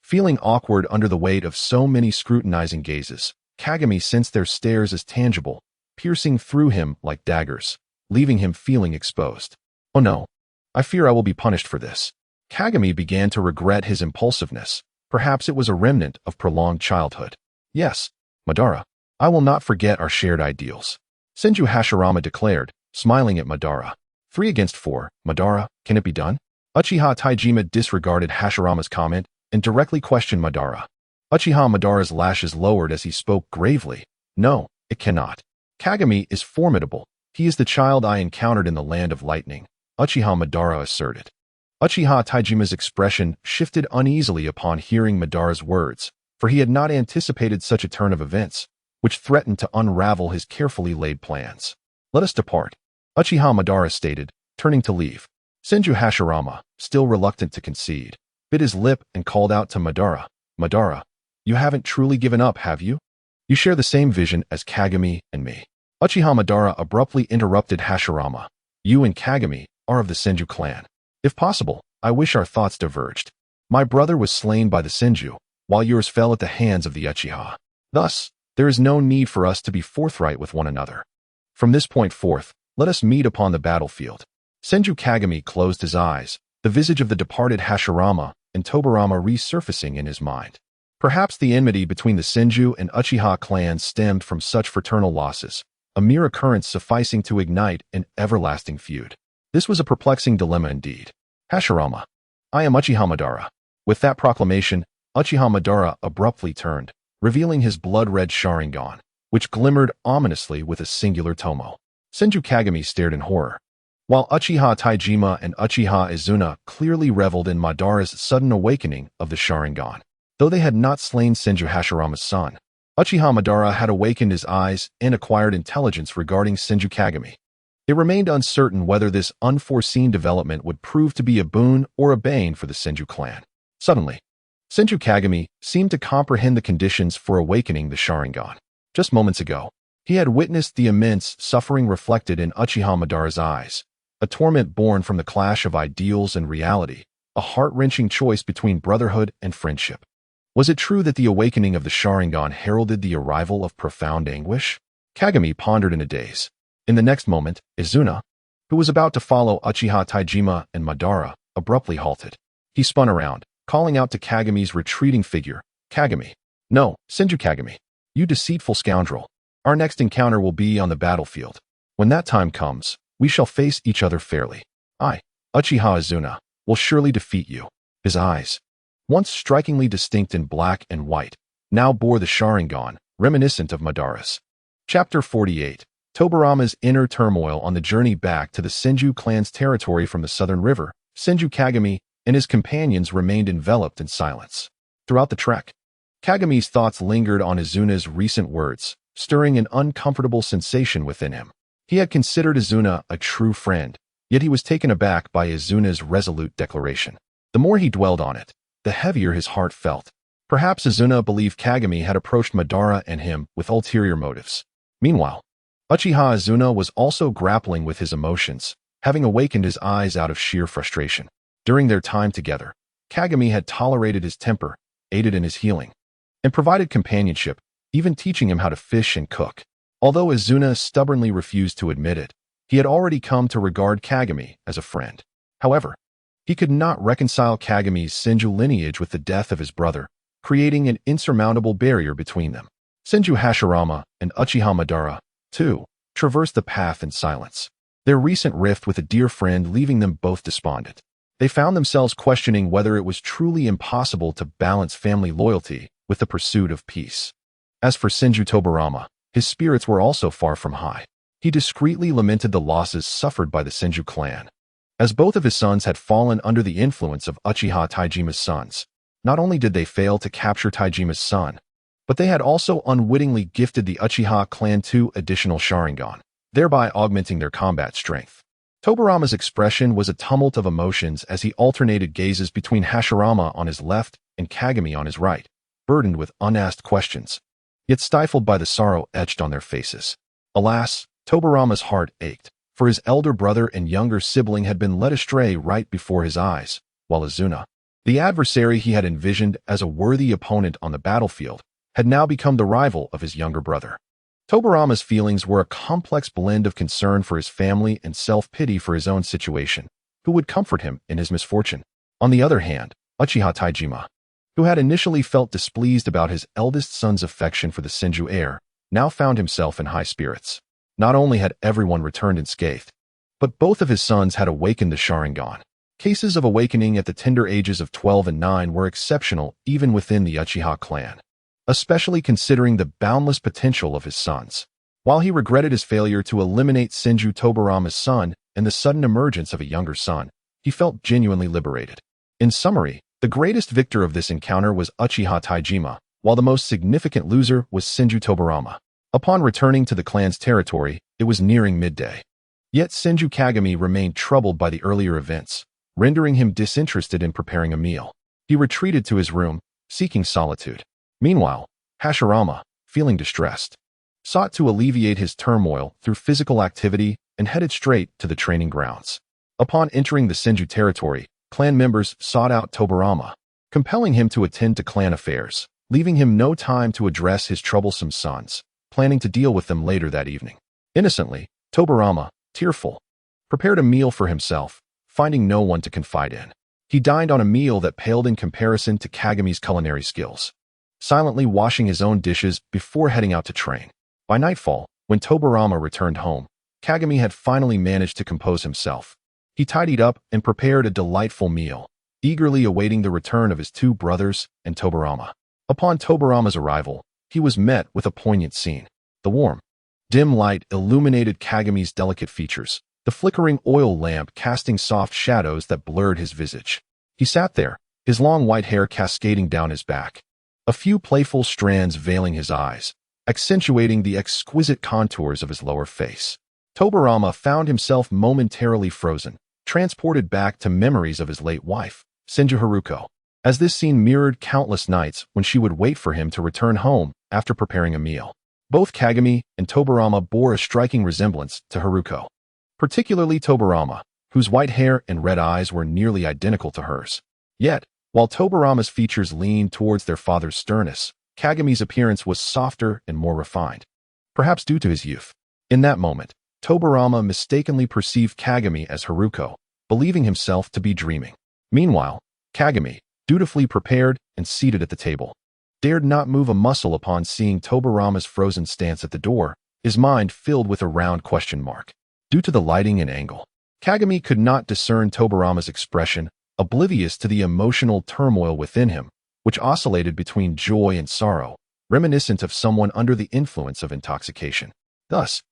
Feeling awkward under the weight of so many scrutinizing gazes, Kagami sensed their stares as tangible, piercing through him like daggers, leaving him feeling exposed. Oh no, I fear I will be punished for this. Kagami began to regret his impulsiveness. Perhaps it was a remnant of prolonged childhood. Yes, Madara, I will not forget our shared ideals. Senju Hashirama declared, smiling at Madara. 3 against 4, Madara, can it be done? Uchiha Taijima disregarded Hashirama's comment and directly questioned Madara. Uchiha Madara's lashes lowered as he spoke gravely. No, it cannot. Kagami is formidable. He is the child I encountered in the land of lightning, Uchiha Madara asserted. Uchiha Taijima's expression shifted uneasily upon hearing Madara's words, for he had not anticipated such a turn of events, which threatened to unravel his carefully laid plans. Let us depart, Uchiha Madara stated, turning to leave. Senju Hashirama, still reluctant to concede, bit his lip and called out to Madara. Madara, you haven't truly given up, have you? You share the same vision as Kagami and me. Uchiha Madara abruptly interrupted Hashirama. You and Kagami are of the Senju clan. If possible, I wish our thoughts diverged. My brother was slain by the Senju, while yours fell at the hands of the Uchiha. Thus, there is no need for us to be forthright with one another. From this point forth, let us meet upon the battlefield. Senju Kagami closed his eyes, the visage of the departed Hashirama and Tobirama resurfacing in his mind. Perhaps the enmity between the Senju and Uchiha clans stemmed from such fraternal losses, a mere occurrence sufficing to ignite an everlasting feud. This was a perplexing dilemma indeed. Hashirama, I am Uchiha Madara. With that proclamation, Uchiha Madara abruptly turned, revealing his blood-red Sharingan, which glimmered ominously with a singular tomo. Senju Kagami stared in horror, while Uchiha Taijima and Uchiha Izuna clearly reveled in Madara's sudden awakening of the Sharingan. Though they had not slain Senju Hashirama's son, Uchiha Madara had awakened his eyes and acquired intelligence regarding Senju Kagami. It remained uncertain whether this unforeseen development would prove to be a boon or a bane for the Senju clan. Suddenly, Senju Kagami seemed to comprehend the conditions for awakening the Sharingan. Just moments ago, he had witnessed the immense suffering reflected in Uchiha Madara's eyes, a torment born from the clash of ideals and reality, a heart-wrenching choice between brotherhood and friendship. Was it true that the awakening of the Sharingan heralded the arrival of profound anguish? Kagami pondered in a daze. In the next moment, Izuna, who was about to follow Uchiha Taijima and Madara, abruptly halted. He spun around, calling out to Kagami's retreating figure, Kagami. No, Senju Kagami. You deceitful scoundrel. Our next encounter will be on the battlefield. When that time comes, we shall face each other fairly. I, Uchiha Izuna, will surely defeat you. His eyes, once strikingly distinct in black and white, now bore the Sharingan, reminiscent of Madara's. Chapter 48. Tobirama's inner turmoil on the journey back to the Senju clan's territory from the southern river. Senju Kagami and his companions remained enveloped in silence. Throughout the trek, Kagami's thoughts lingered on Izuna's recent words, stirring an uncomfortable sensation within him. He had considered Izuna a true friend, yet he was taken aback by Izuna's resolute declaration. The more he dwelled on it, the heavier his heart felt. Perhaps Izuna believed Kagami had approached Madara and him with ulterior motives. Meanwhile, Uchiha Izuna was also grappling with his emotions, having awakened his eyes out of sheer frustration. During their time together, Kagami had tolerated his temper, aided in his healing, and provided companionship, even teaching him how to fish and cook. Although Izuna stubbornly refused to admit it, he had already come to regard Kagami as a friend. However, he could not reconcile Kagami's Senju lineage with the death of his brother, creating an insurmountable barrier between them. Senju Hashirama and Uchiha Madara, too, traversed the path in silence, their recent rift with a dear friend leaving them both despondent. They found themselves questioning whether it was truly impossible to balance family loyalty with the pursuit of peace. As for Senju Tobirama, his spirits were also far from high. He discreetly lamented the losses suffered by the Senju clan. As both of his sons had fallen under the influence of Uchiha Taijima's sons, not only did they fail to capture Taijima's son, but they had also unwittingly gifted the Uchiha clan 2 additional Sharingan, thereby augmenting their combat strength. Tobarama's expression was a tumult of emotions as he alternated gazes between Hashirama on his left and Kagami on his right, burdened with unasked questions, yet stifled by the sorrow etched on their faces. Alas, Tobarama's heart ached, for his elder brother and younger sibling had been led astray right before his eyes, while Azuna, the adversary he had envisioned as a worthy opponent on the battlefield, had now become the rival of his younger brother. Tobarama's feelings were a complex blend of concern for his family and self-pity for his own situation. Who would comfort him in his misfortune? On the other hand, Uchiha Taijima, who had initially felt displeased about his eldest son's affection for the Senju heir, now found himself in high spirits. Not only had everyone returned unscathed, but both of his sons had awakened the Sharingan. Cases of awakening at the tender ages of 12 and 9 were exceptional even within the Uchiha clan, especially considering the boundless potential of his sons. While he regretted his failure to eliminate Senju Tobarama's son and the sudden emergence of a younger son, he felt genuinely liberated. In summary, the greatest victor of this encounter was Uchiha Taijima, while the most significant loser was Senju Tobarama. Upon returning to the clan's territory, it was nearing midday. Yet Senju Kagami remained troubled by the earlier events, rendering him disinterested in preparing a meal. He retreated to his room, seeking solitude. Meanwhile, Hashirama, feeling distressed, sought to alleviate his turmoil through physical activity and headed straight to the training grounds. Upon entering the Senju territory, clan members sought out Tobarama, compelling him to attend to clan affairs, leaving him no time to address his troublesome sons, planning to deal with them later that evening. Innocently, Tobarama, tearful, prepared a meal for himself, finding no one to confide in. He dined on a meal that paled in comparison to Kagami's culinary skills, silently washing his own dishes before heading out to train. By nightfall, when Tobarama returned home, Kagami had finally managed to compose himself. He tidied up and prepared a delightful meal, eagerly awaiting the return of his 2 brothers and Tobarama. Upon Tobarama's arrival, he was met with a poignant scene. The warm, dim light illuminated Kagami's delicate features, the flickering oil lamp casting soft shadows that blurred his visage. He sat there, his long white hair cascading down his back, a few playful strands veiling his eyes, accentuating the exquisite contours of his lower face. Tobarama found himself momentarily frozen, transported back to memories of his late wife, Senju Haruko, as this scene mirrored countless nights when she would wait for him to return home after preparing a meal. Both Kagami and Tobarama bore a striking resemblance to Haruko, particularly Tobarama, whose white hair and red eyes were nearly identical to hers. Yet, while Tobarama's features leaned towards their father's sternness, Kagami's appearance was softer and more refined, perhaps due to his youth. In that moment, Tobarama mistakenly perceived Kagami as Haruko, believing himself to be dreaming. Meanwhile, Kagami, dutifully prepared and seated at the table, dared not move a muscle upon seeing Tobarama's frozen stance at the door, his mind filled with a round question mark. Due to the lighting and angle, Kagami could not discern Tobarama's expression, oblivious to the emotional turmoil within him, which oscillated between joy and sorrow, reminiscent of someone under the influence of intoxication. Thus,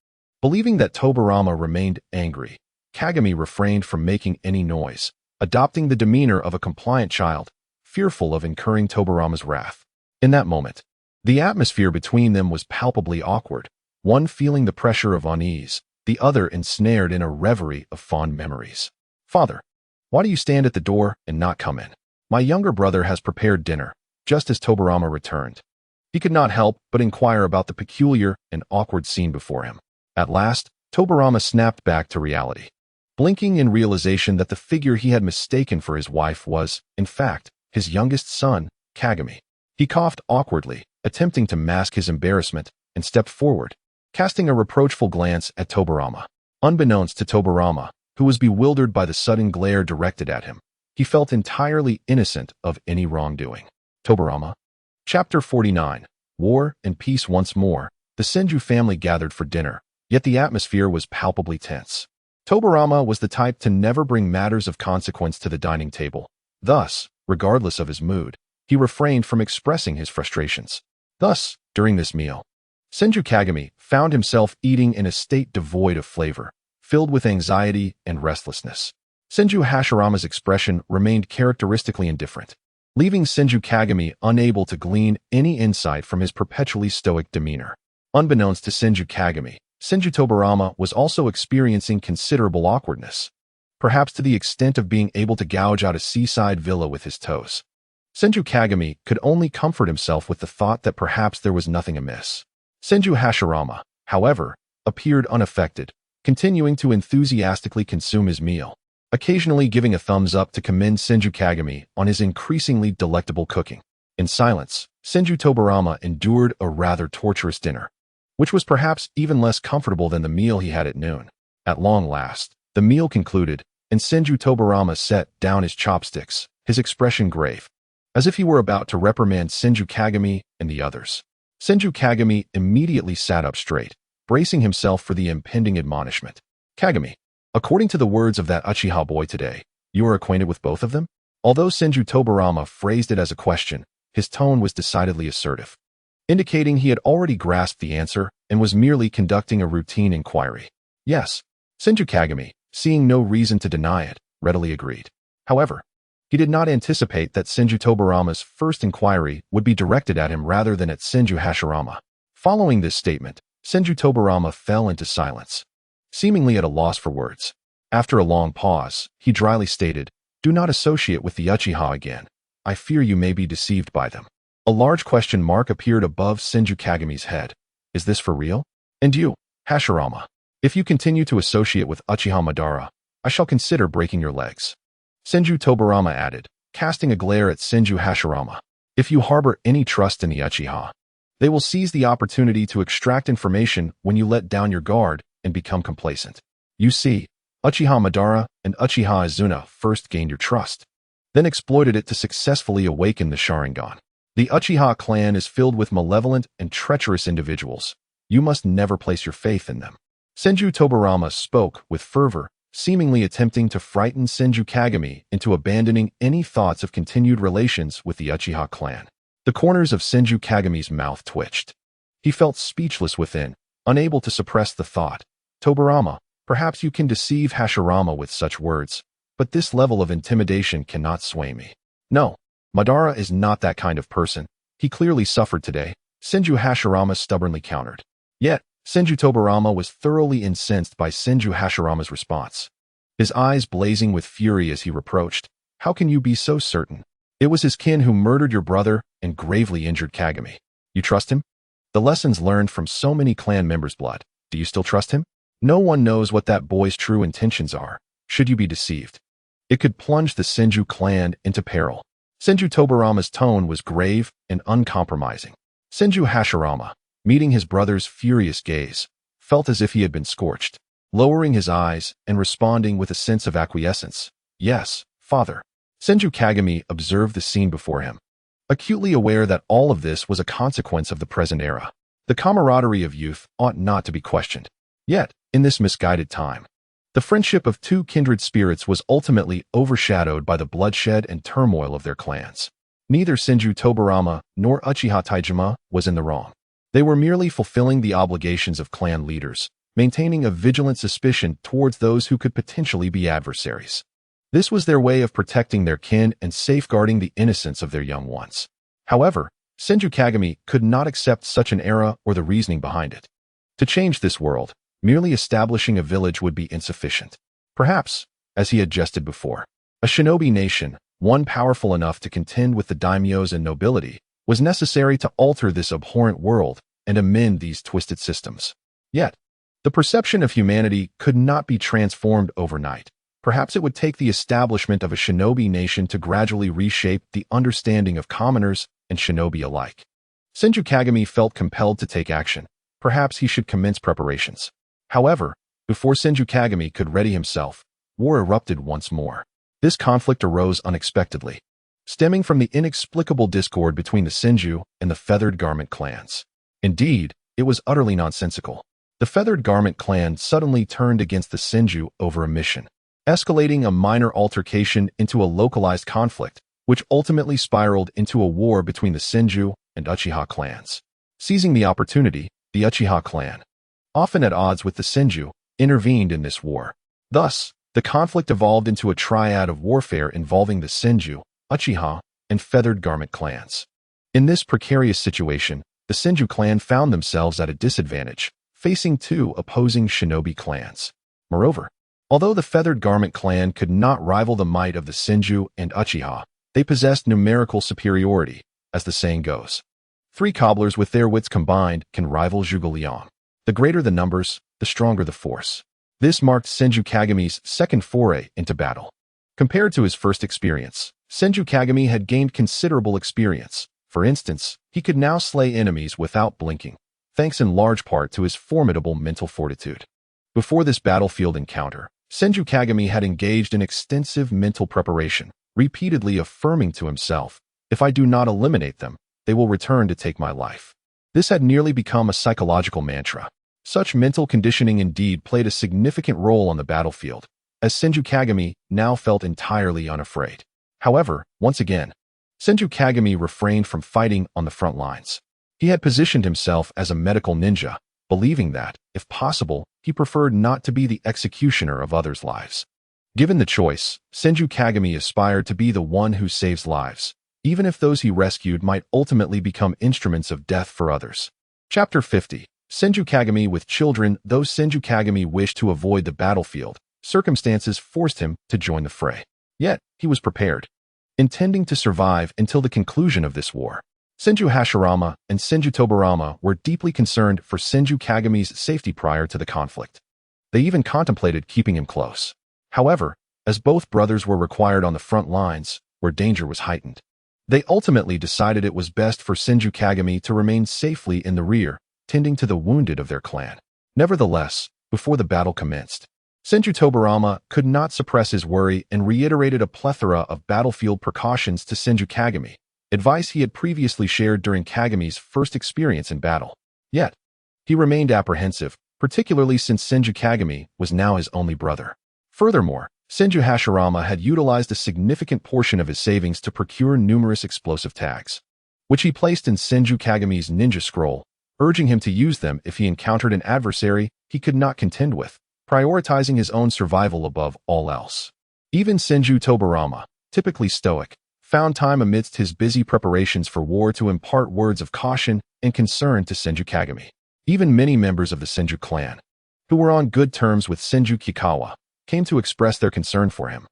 believing that Tobarama remained angry, Kagami refrained from making any noise, adopting the demeanor of a compliant child, fearful of incurring Tobarama's wrath. In that moment, the atmosphere between them was palpably awkward, one feeling the pressure of unease, the other ensnared in a reverie of fond memories. "Father, why do you stand at the door and not come in? My younger brother has prepared dinner," just as Tobarama returned. He could not help but inquire about the peculiar and awkward scene before him. At last, Tobarama snapped back to reality, blinking in realization that the figure he had mistaken for his wife was, in fact, his youngest son, Kagami. He coughed awkwardly, attempting to mask his embarrassment, and stepped forward, casting a reproachful glance at Tobarama. Unbeknownst to Tobarama, who was bewildered by the sudden glare directed at him, he felt entirely innocent of any wrongdoing. Tobarama. Chapter 49. War and Peace. Once more, the Senju family gathered for dinner, yet the atmosphere was palpably tense. Tobarama was the type to never bring matters of consequence to the dining table. Thus, regardless of his mood, he refrained from expressing his frustrations. Thus, during this meal, Senju Kagami found himself eating in a state devoid of flavor, filled with anxiety and restlessness. Senju Hashirama's expression remained characteristically indifferent, leaving Senju Kagami unable to glean any insight from his perpetually stoic demeanor. Unbeknownst to Senju Kagami, Senju Tobarama was also experiencing considerable awkwardness, perhaps to the extent of being able to gouge out a seaside villa with his toes. Senju Kagami could only comfort himself with the thought that perhaps there was nothing amiss. Senju Hashirama, however, appeared unaffected, continuing to enthusiastically consume his meal, occasionally giving a thumbs up to commend Senju Kagami on his increasingly delectable cooking. In silence, Senju Tobarama endured a rather torturous dinner, which was perhaps even less comfortable than the meal he had at noon. At long last, the meal concluded, and Senju Tobarama set down his chopsticks, his expression grave, as if he were about to reprimand Senju Kagami and the others. Senju Kagami immediately sat up straight, bracing himself for the impending admonishment. Kagami, according to the words of that Uchiha boy today, you are acquainted with both of them? Although Senju Tobarama phrased it as a question, his tone was decidedly assertive, indicating he had already grasped the answer and was merely conducting a routine inquiry. Yes, Senju Kagami, seeing no reason to deny it, readily agreed. However, he did not anticipate that Senju Tobarama's first inquiry would be directed at him rather than at Senju Hashirama. Following this statement, Senju Tobarama fell into silence, seemingly at a loss for words. After a long pause, he dryly stated, "Do not associate with the Uchiha again. I fear you may be deceived by them." A large question mark appeared above Senju Kagami's head. Is this for real? And you, Hashirama, if you continue to associate with Uchiha Madara, I shall consider breaking your legs. Senju Tobarama added, casting a glare at Senju Hashirama. If you harbor any trust in the Uchiha, they will seize the opportunity to extract information when you let down your guard and become complacent. You see, Uchiha Madara and Uchiha Izuna first gained your trust, then exploited it to successfully awaken the Sharingan. The Uchiha clan is filled with malevolent and treacherous individuals. You must never place your faith in them. Senju Tobarama spoke with fervor, seemingly attempting to frighten Senju Kagami into abandoning any thoughts of continued relations with the Uchiha clan. The corners of Senju Kagami's mouth twitched. He felt speechless within, unable to suppress the thought. Tobarama, perhaps you can deceive Hashirama with such words, but this level of intimidation cannot sway me. No, Madara is not that kind of person. He clearly suffered today, Senju Hashirama stubbornly countered. Yet, Senju Tobarama was thoroughly incensed by Senju Hashirama's response, his eyes blazing with fury as he reproached, "How can you be so certain? It was his kin who murdered your brother and gravely injured Kagami. You trust him? The lessons learned from so many clan members' blood. Do you still trust him? No one knows what that boy's true intentions are. Should you be deceived, it could plunge the Senju clan into peril." Senju Tobarama's tone was grave and uncompromising. Senju Hashirama, meeting his brother's furious gaze, felt as if he had been scorched, lowering his eyes and responding with a sense of acquiescence. "Yes, father." Senju Kagami observed the scene before him, acutely aware that all of this was a consequence of the present era. The camaraderie of youth ought not to be questioned. Yet, in this misguided time, the friendship of two kindred spirits was ultimately overshadowed by the bloodshed and turmoil of their clans. Neither Senju Tobarama nor Uchiha Taijima was in the wrong. They were merely fulfilling the obligations of clan leaders, maintaining a vigilant suspicion towards those who could potentially be adversaries. This was their way of protecting their kin and safeguarding the innocence of their young ones. However, Senju Kagami could not accept such an era or the reasoning behind it. To change this world, merely establishing a village would be insufficient. Perhaps, as he had jested before, a shinobi nation, one powerful enough to contend with the daimyos and nobility, was necessary to alter this abhorrent world and amend these twisted systems. Yet, the perception of humanity could not be transformed overnight. Perhaps it would take the establishment of a shinobi nation to gradually reshape the understanding of commoners and shinobi alike. Senju Kagami felt compelled to take action. Perhaps he should commence preparations. However, before Senju Kagami could ready himself, war erupted once more. This conflict arose unexpectedly, stemming from the inexplicable discord between the Senju and the Feathered Garment clans. Indeed, it was utterly nonsensical. The Feathered Garment clan suddenly turned against the Senju over a mission, escalating a minor altercation into a localized conflict, which ultimately spiraled into a war between the Senju and Uchiha clans. Seizing the opportunity, the Uchiha clan, often at odds with the Senju, intervened in this war. Thus, the conflict evolved into a triad of warfare involving the Senju, Uchiha, and Feathered Garment clans. In this precarious situation, the Senju clan found themselves at a disadvantage, facing two opposing shinobi clans. Moreover, although the Feathered Garment clan could not rival the might of the Senju and Uchiha, they possessed numerical superiority, as the saying goes. 3 cobblers with their wits combined can rival Zhuge Liang. The greater the numbers, the stronger the force. This marked Senju Kagami's second foray into battle. Compared to his first experience, Senju Kagami had gained considerable experience. For instance, he could now slay enemies without blinking, thanks in large part to his formidable mental fortitude. Before this battlefield encounter, Senju Kagami had engaged in extensive mental preparation, repeatedly affirming to himself, "If I do not eliminate them, they will return to take my life." This had nearly become a psychological mantra. Such mental conditioning indeed played a significant role on the battlefield, as Senju Kagami now felt entirely unafraid. However, once again, Senju Kagami refrained from fighting on the front lines. He had positioned himself as a medical ninja, believing that, if possible, he preferred not to be the executioner of others' lives. Given the choice, Senju Kagami aspired to be the one who saves lives, even if those he rescued might ultimately become instruments of death for others. Chapter 50. Senju Kagami with children. Though Senju Kagami wished to avoid the battlefield, circumstances forced him to join the fray. Yet, he was prepared, intending to survive until the conclusion of this war. Senju Hashirama and Senju Tobarama were deeply concerned for Senju Kagami's safety prior to the conflict. They even contemplated keeping him close. However, as both brothers were required on the front lines, where danger was heightened, they ultimately decided it was best for Senju Kagami to remain safely in the rear, tending to the wounded of their clan. Nevertheless, before the battle commenced, Senju Tobarama could not suppress his worry and reiterated a plethora of battlefield precautions to Senju Kagami, advice he had previously shared during Kagami's first experience in battle. Yet, he remained apprehensive, particularly since Senju Kagami was now his only brother. Furthermore, Senju Hashirama had utilized a significant portion of his savings to procure numerous explosive tags, which he placed in Senju Kagami's ninja scroll, urging him to use them if he encountered an adversary he could not contend with, prioritizing his own survival above all else. Even Senju Tobarama, typically stoic, found time amidst his busy preparations for war to impart words of caution and concern to Senju Kagami. Even many members of the Senju clan, who were on good terms with Senju Kikawa, came to express their concern for him,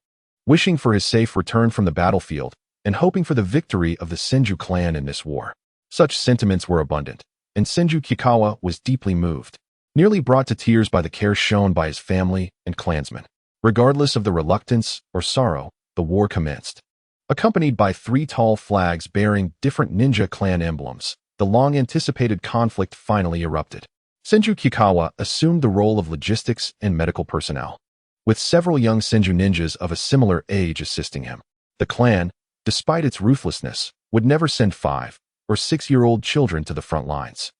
wishing for his safe return from the battlefield and hoping for the victory of the Senju clan in this war. Such sentiments were abundant, and Senju Kikawa was deeply moved, nearly brought to tears by the care shown by his family and clansmen. Regardless of the reluctance or sorrow, the war commenced. Accompanied by 3 tall flags bearing different ninja clan emblems, the long-anticipated conflict finally erupted. Senju Kikawa assumed the role of logistics and medical personnel, with several young Senju ninjas of a similar age assisting him. The clan, despite its ruthlessness, would never send 5- or 6-year-old children to the front lines.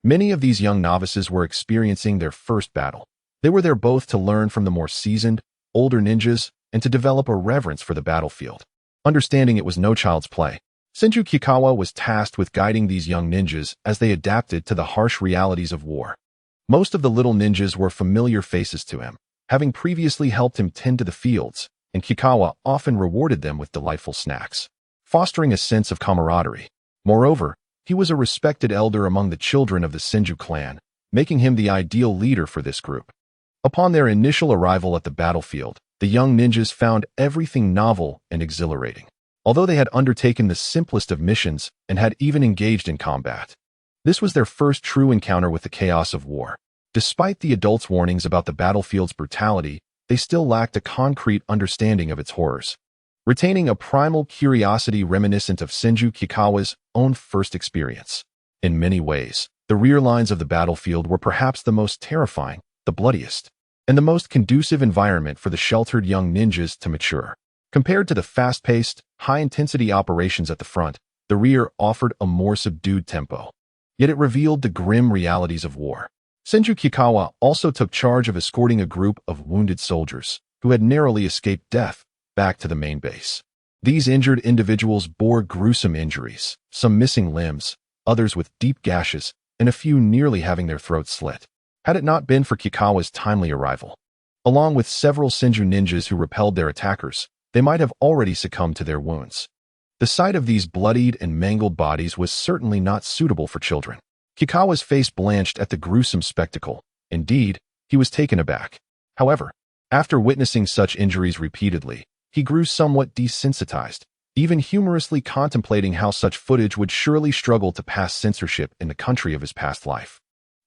Many of these young novices were experiencing their first battle. They were there both to learn from the more seasoned, older ninjas and to develop a reverence for the battlefield. Understanding it was no child's play, Senju Kikawa was tasked with guiding these young ninjas as they adapted to the harsh realities of war. Most of the little ninjas were familiar faces to him, having previously helped him tend to the fields, and Kikawa often rewarded them with delightful snacks, fostering a sense of camaraderie. Moreover, he was a respected elder among the children of the Senju clan, making him the ideal leader for this group. Upon their initial arrival at the battlefield, the young ninjas found everything novel and exhilarating, although they had undertaken the simplest of missions and had even engaged in combat. This was their first true encounter with the chaos of war. Despite the adults' warnings about the battlefield's brutality, they still lacked a concrete understanding of its horrors, retaining a primal curiosity reminiscent of Senju Kikawa's own first experience. In many ways, the rear lines of the battlefield were perhaps the most terrifying, the bloodiest, and the most conducive environment for the sheltered young ninjas to mature. Compared to the fast-paced, high-intensity operations at the front, the rear offered a more subdued tempo. Yet it revealed the grim realities of war. Senju Kikawa also took charge of escorting a group of wounded soldiers who had narrowly escaped death back to the main base. These injured individuals bore gruesome injuries, some missing limbs, others with deep gashes, and a few nearly having their throats slit. Had it not been for Kikawa's timely arrival, along with several Senju ninjas who repelled their attackers, they might have already succumbed to their wounds. The sight of these bloodied and mangled bodies was certainly not suitable for children. Kikawa's face blanched at the gruesome spectacle. Indeed, he was taken aback. However, after witnessing such injuries repeatedly, he grew somewhat desensitized, even humorously contemplating how such footage would surely struggle to pass censorship in the country of his past life.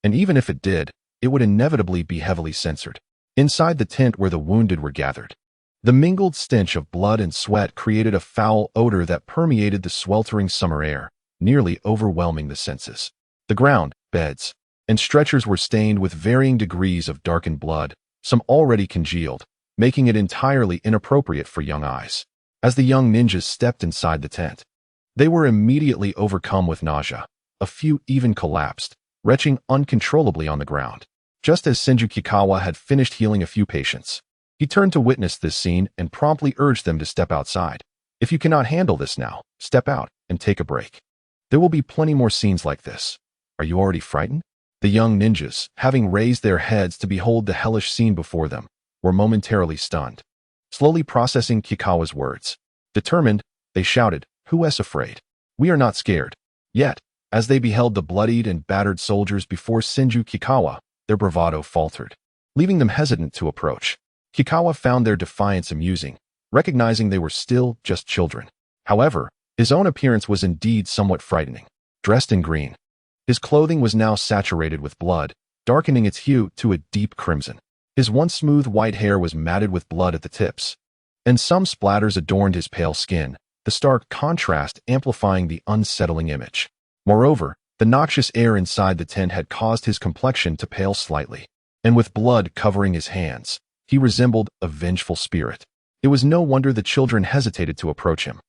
And even if it did, it would inevitably be heavily censored. Inside the tent where the wounded were gathered, the mingled stench of blood and sweat created a foul odor that permeated the sweltering summer air, nearly overwhelming the senses. The ground, beds, and stretchers were stained with varying degrees of darkened blood, some already congealed, making it entirely inappropriate for young eyes. As the young ninjas stepped inside the tent, they were immediately overcome with nausea. A few even collapsed, retching uncontrollably on the ground. Just as Senju Kikawa had finished healing a few patients, he turned to witness this scene and promptly urged them to step outside. If you cannot handle this now, step out and take a break. There will be plenty more scenes like this. Are you already frightened? The young ninjas, having raised their heads to behold the hellish scene before them, were momentarily stunned. Slowly processing Kikawa's words, determined, they shouted, "Who is afraid? We are not scared." Yet, as they beheld the bloodied and battered soldiers before Senju Kikawa, their bravado faltered, leaving them hesitant to approach. Kikawa found their defiance amusing, recognizing they were still just children. However, his own appearance was indeed somewhat frightening. Dressed in green, his clothing was now saturated with blood, darkening its hue to a deep crimson. His once smooth white hair was matted with blood at the tips, and some splatters adorned his pale skin, the stark contrast amplifying the unsettling image. Moreover, the noxious air inside the tent had caused his complexion to pale slightly, and with blood covering his hands, he resembled a vengeful spirit. It was no wonder the children hesitated to approach him.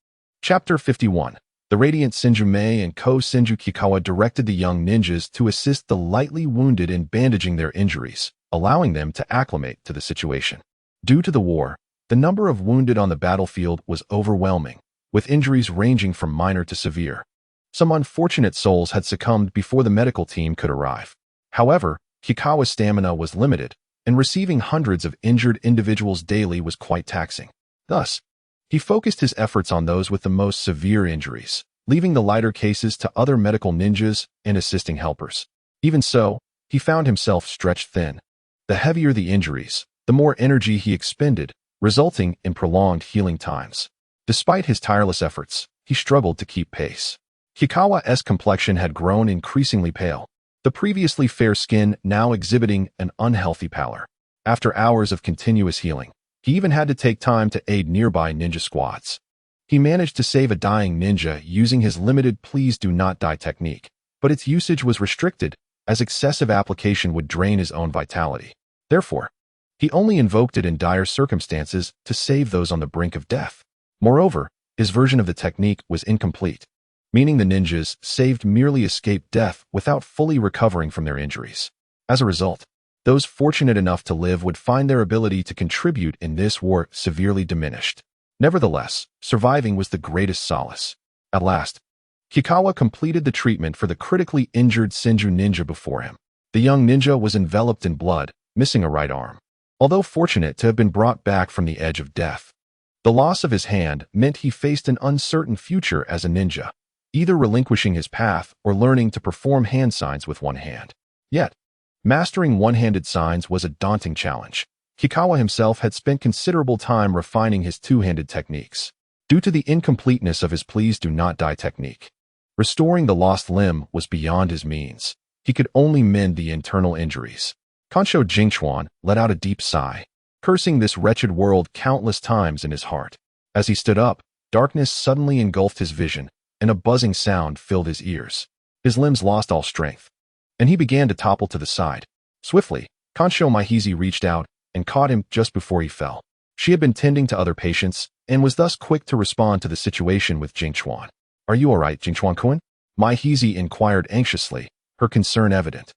Chapter 51. The radiant Senju Mei and Senju Kikawa directed the young ninjas to assist the lightly wounded in bandaging their injuries, allowing them to acclimate to the situation. Due to the war, the number of wounded on the battlefield was overwhelming, with injuries ranging from minor to severe. Some unfortunate souls had succumbed before the medical team could arrive. However, Kikawa's stamina was limited, and receiving hundreds of injured individuals daily was quite taxing. Thus, he focused his efforts on those with the most severe injuries, leaving the lighter cases to other medical ninjas and assisting helpers. Even so, he found himself stretched thin. The heavier the injuries, the more energy he expended, resulting in prolonged healing times. Despite his tireless efforts, he struggled to keep pace. Kikawa's complexion had grown increasingly pale, the previously fair skin now exhibiting an unhealthy pallor. After hours of continuous healing, he even had to take time to aid nearby ninja squads. He managed to save a dying ninja using his limited "please do not die" technique, but its usage was restricted, as excessive application would drain his own vitality. Therefore, he only invoked it in dire circumstances to save those on the brink of death. Moreover, his version of the technique was incomplete, meaning the ninjas saved merely escaped death without fully recovering from their injuries. As a result, those fortunate enough to live would find their ability to contribute in this war severely diminished. Nevertheless, surviving was the greatest solace. At last, Kikawa completed the treatment for the critically injured Senju ninja before him. The young ninja was enveloped in blood, missing a right arm. Although fortunate to have been brought back from the edge of death, the loss of his hand meant he faced an uncertain future as a ninja, either relinquishing his path or learning to perform hand signs with one hand. Yet, mastering one-handed signs was a daunting challenge. Kikawa himself had spent considerable time refining his two-handed techniques. Due to the incompleteness of his "please do not die" technique, restoring the lost limb was beyond his means. He could only mend the internal injuries. Kansho Jingchuan let out a deep sigh, cursing this wretched world countless times in his heart. As he stood up, darkness suddenly engulfed his vision, and a buzzing sound filled his ears. His limbs lost all strength, and he began to topple to the side. Swiftly, Kansho Maihizi reached out and caught him just before he fell. She had been tending to other patients and was thus quick to respond to the situation with Jingchuan. "Are you all right, Jingchuan-kun?" Maihizi inquired anxiously, her concern evident.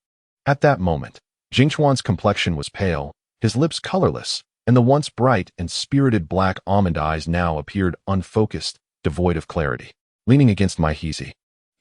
At that moment, Jingchuan's complexion was pale, his lips colorless, and the once bright and spirited black almond eyes now appeared unfocused, devoid of clarity. Leaning against Maihizi,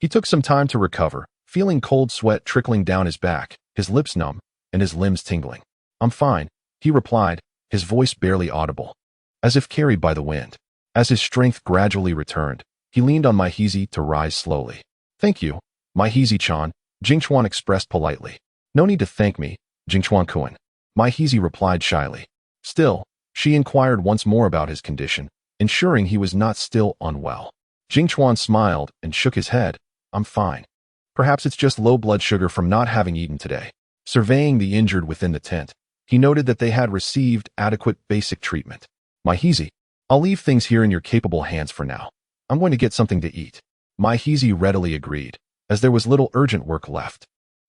he took some time to recover, feeling cold sweat trickling down his back, his lips numb, and his limbs tingling. "I'm fine," he replied, his voice barely audible, as if carried by the wind. As his strength gradually returned, he leaned on Maihizi to rise slowly. "Thank you, Maihizi-chan," Jingchuan expressed politely. "No need to thank me, Jingchuan-kun," Maihizi replied shyly. Still, she inquired once more about his condition, ensuring he was not still unwell. Jingchuan smiled and shook his head. "I'm fine. Perhaps it's just low blood sugar from not having eaten today." Surveying the injured within the tent, he noted that they had received adequate basic treatment. "Maihizi, I'll leave things here in your capable hands for now. I'm going to get something to eat." Maihizi readily agreed, as there was little urgent work left.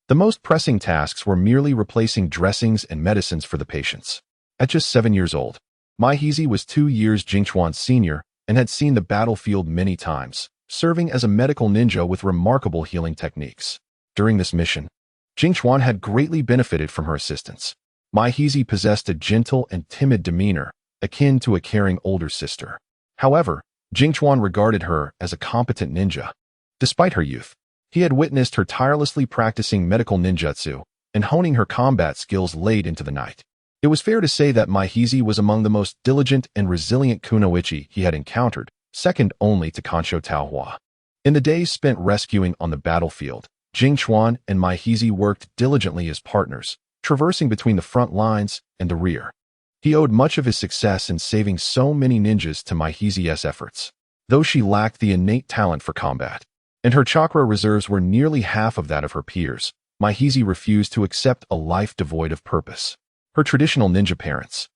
The most pressing tasks were merely replacing dressings and medicines for the patients. At just 7 years old, Maihizi was 2 years Jingchuan's senior and had seen the battlefield many times, serving as a medical ninja with remarkable healing techniques. During this mission, Jingchuan had greatly benefited from her assistance. Maihizi possessed a gentle and timid demeanor, akin to a caring older sister. However, Jingchuan regarded her as a competent ninja. Despite her youth, he had witnessed her tirelessly practicing medical ninjutsu and honing her combat skills late into the night. It was fair to say that Maihizi was among the most diligent and resilient kunoichi he had encountered, second only to Kansho Taohua. In the days spent rescuing on the battlefield, Jingchuan and Maihizi worked diligently as partners, traversing between the front lines and the rear. He owed much of his success in saving so many ninjas to Maihizi's efforts, though she lacked the innate talent for combat, and her chakra reserves were nearly half of that of her peers. Maihizi refused to accept a life devoid of purpose. Her traditional ninja parents,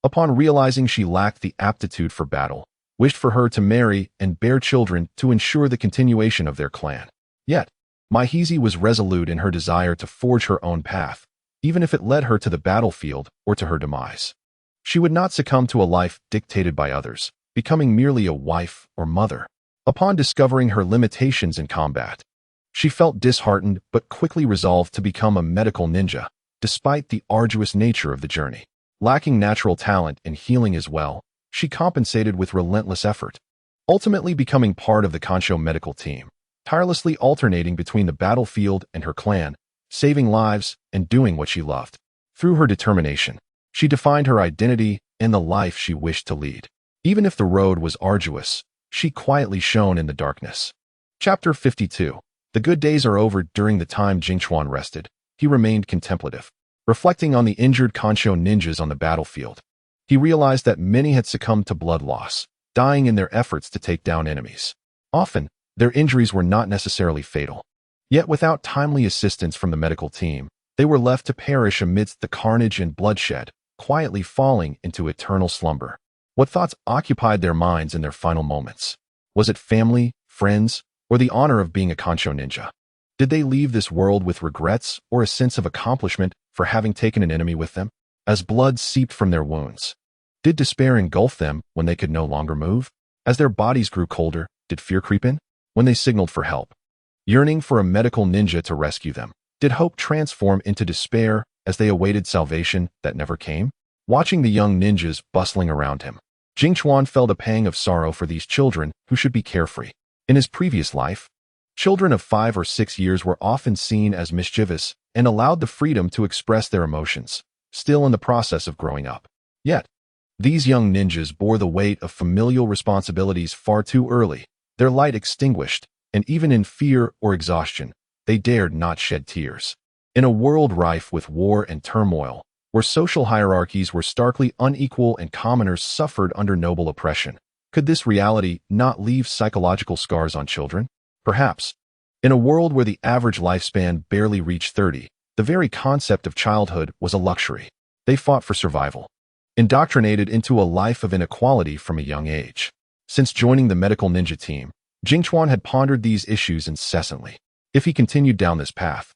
upon realizing she lacked the aptitude for battle, wished for her to marry and bear children to ensure the continuation of their clan. Yet, Maihizi was resolute in her desire to forge her own path, even if it led her to the battlefield or to her demise. She would not succumb to a life dictated by others, becoming merely a wife or mother. Upon discovering her limitations in combat, she felt disheartened but quickly resolved to become a medical ninja, despite the arduous nature of the journey. Lacking natural talent in healing as well, she compensated with relentless effort, ultimately becoming part of the Kansho medical team, tirelessly alternating between the battlefield and her clan, saving lives and doing what she loved. Through her determination, she defined her identity and the life she wished to lead. Even if the road was arduous, she quietly shone in the darkness. Chapter 52. The good days are over. During the time Jingchuan rested, he remained contemplative, reflecting on the injured Kansho ninjas on the battlefield. He realized that many had succumbed to blood loss, dying in their efforts to take down enemies. Often, their injuries were not necessarily fatal. Yet without timely assistance from the medical team, they were left to perish amidst the carnage and bloodshed, quietly falling into eternal slumber. What thoughts occupied their minds in their final moments? Was it family, friends, or the honor of being a Kansho ninja? Did they leave this world with regrets or a sense of accomplishment for having taken an enemy with them? As blood seeped from their wounds, did despair engulf them when they could no longer move? As their bodies grew colder, did fear creep in? When they signaled for help, yearning for a medical ninja to rescue them, did hope transform into despair as they awaited salvation that never came? Watching the young ninjas bustling around him, Jingchuan felt a pang of sorrow for these children who should be carefree. In his previous life, children of 5 or 6 years were often seen as mischievous and allowed the freedom to express their emotions, still in the process of growing up. Yet, these young ninjas bore the weight of familial responsibilities far too early, their light extinguished, and even in fear or exhaustion, they dared not shed tears. In a world rife with war and turmoil, where social hierarchies were starkly unequal and commoners suffered under noble oppression, could this reality not leave psychological scars on children? Perhaps. In a world where the average lifespan barely reached 30, the very concept of childhood was a luxury. They fought for survival, indoctrinated into a life of inequality from a young age. Since joining the medical ninja team, Jingchuan had pondered these issues incessantly. If he continued down this path,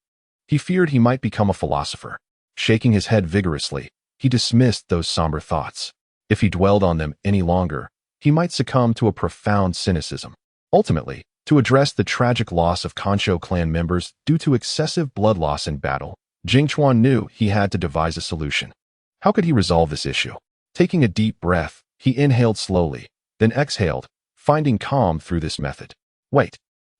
he feared he might become a philosopher. Shaking his head vigorously, he dismissed those somber thoughts. If he dwelled on them any longer, he might succumb to a profound cynicism. Ultimately, to address the tragic loss of Kansho clan members due to excessive blood loss in battle, Jingchuan knew he had to devise a solution. How could he resolve this issue? Taking a deep breath, he inhaled slowly, then exhaled, finding calm through this method. Wait.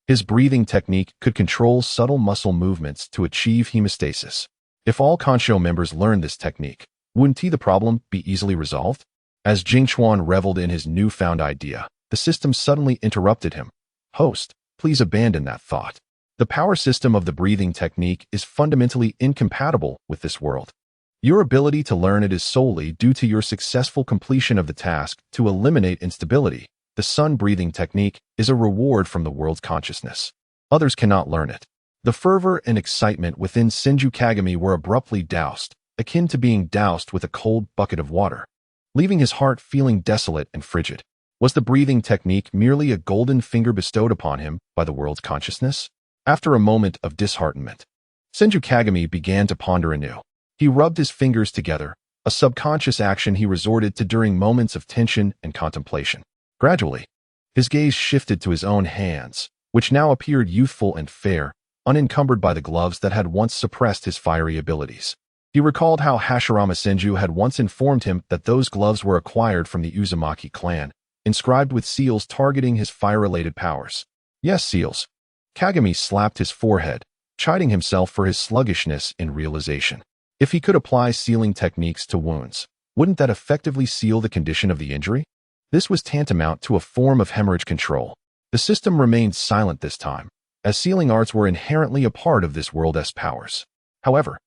His breathing technique could control subtle muscle movements to achieve hemostasis. If all Kansho members learned this technique, wouldn't the problem be easily resolved? As Jingchuan reveled in his newfound idea, the system suddenly interrupted him. Host, please abandon that thought. The power system of the breathing technique is fundamentally incompatible with this world. Your ability to learn it is solely due to your successful completion of the task to eliminate instability. The sun breathing technique is a reward from the world's consciousness. Others cannot learn it. The fervor and excitement within Senju Kagami were abruptly doused, akin to being doused with a cold bucket of water, leaving his heart feeling desolate and frigid. Was the breathing technique merely a golden finger bestowed upon him by the world's consciousness? After a moment of disheartenment, Senju Kagami began to ponder anew. He rubbed his fingers together, a subconscious action he resorted to during moments of tension and contemplation. Gradually, his gaze shifted to his own hands, which now appeared youthful and fair, unencumbered by the gloves that had once suppressed his fiery abilities. He recalled how Hashirama Senju had once informed him that those gloves were acquired from the Uzumaki clan, inscribed with seals targeting his fire-related powers. Yes, seals. Kagami slapped his forehead, chiding himself for his sluggishness in realization. If he could apply sealing techniques to wounds, wouldn't that effectively seal the condition of the injury? This was tantamount to a form of hemorrhage control. The system remained silent this time, as sealing arts were inherently a part of this world's powers. However,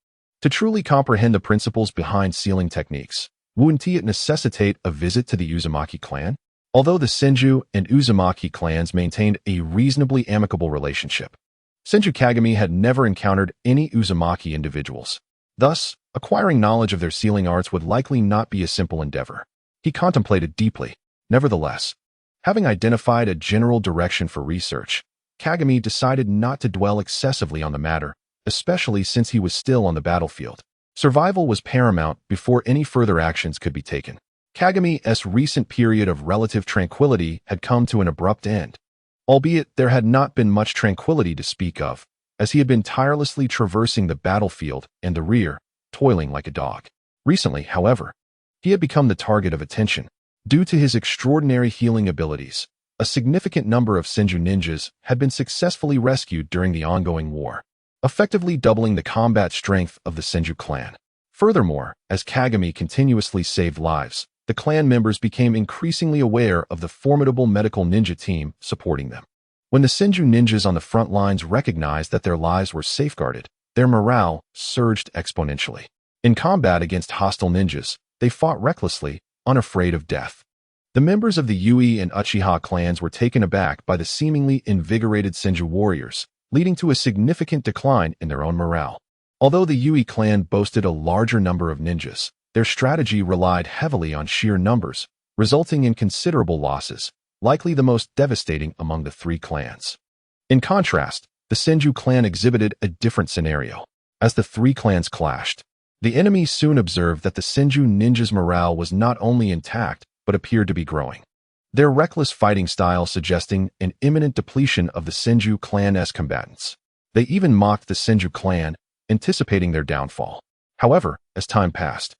to truly comprehend the principles behind sealing techniques, wouldn't it necessitate a visit to the Uzumaki clan? Although the Senju and Uzumaki clans maintained a reasonably amicable relationship, Senju Kagami had never encountered any Uzumaki individuals. Thus, acquiring knowledge of their sealing arts would likely not be a simple endeavor. He contemplated deeply. Nevertheless, having identified a general direction for research, Kagami decided not to dwell excessively on the matter, especially since he was still on the battlefield. Survival was paramount before any further actions could be taken. Kagami's recent period of relative tranquility had come to an abrupt end, albeit there had not been much tranquility to speak of, as he had been tirelessly traversing the battlefield and the rear, toiling like a dog. Recently, however, he had become the target of attention. Due to his extraordinary healing abilities, a significant number of Senju ninjas had been successfully rescued during the ongoing war, effectively doubling the combat strength of the Senju clan. Furthermore, as Kagami continuously saved lives, the clan members became increasingly aware of the formidable medical ninja team supporting them. When the Senju ninjas on the front lines recognized that their lives were safeguarded, their morale surged exponentially. In combat against hostile ninjas, they fought recklessly, unafraid of death. The members of the Yui and Uchiha clans were taken aback by the seemingly invigorated Senju warriors, leading to a significant decline in their own morale. Although the Yui clan boasted a larger number of ninjas, their strategy relied heavily on sheer numbers, resulting in considerable losses, likely the most devastating among the three clans. In contrast, the Senju clan exhibited a different scenario. As the three clans clashed, the enemy soon observed that the Senju ninjas' morale was not only intact, but appeared to be growing. Their reckless fighting style suggesting an imminent depletion of the Senju clan's combatants. They even mocked the Senju clan, anticipating their downfall. However, as time passed,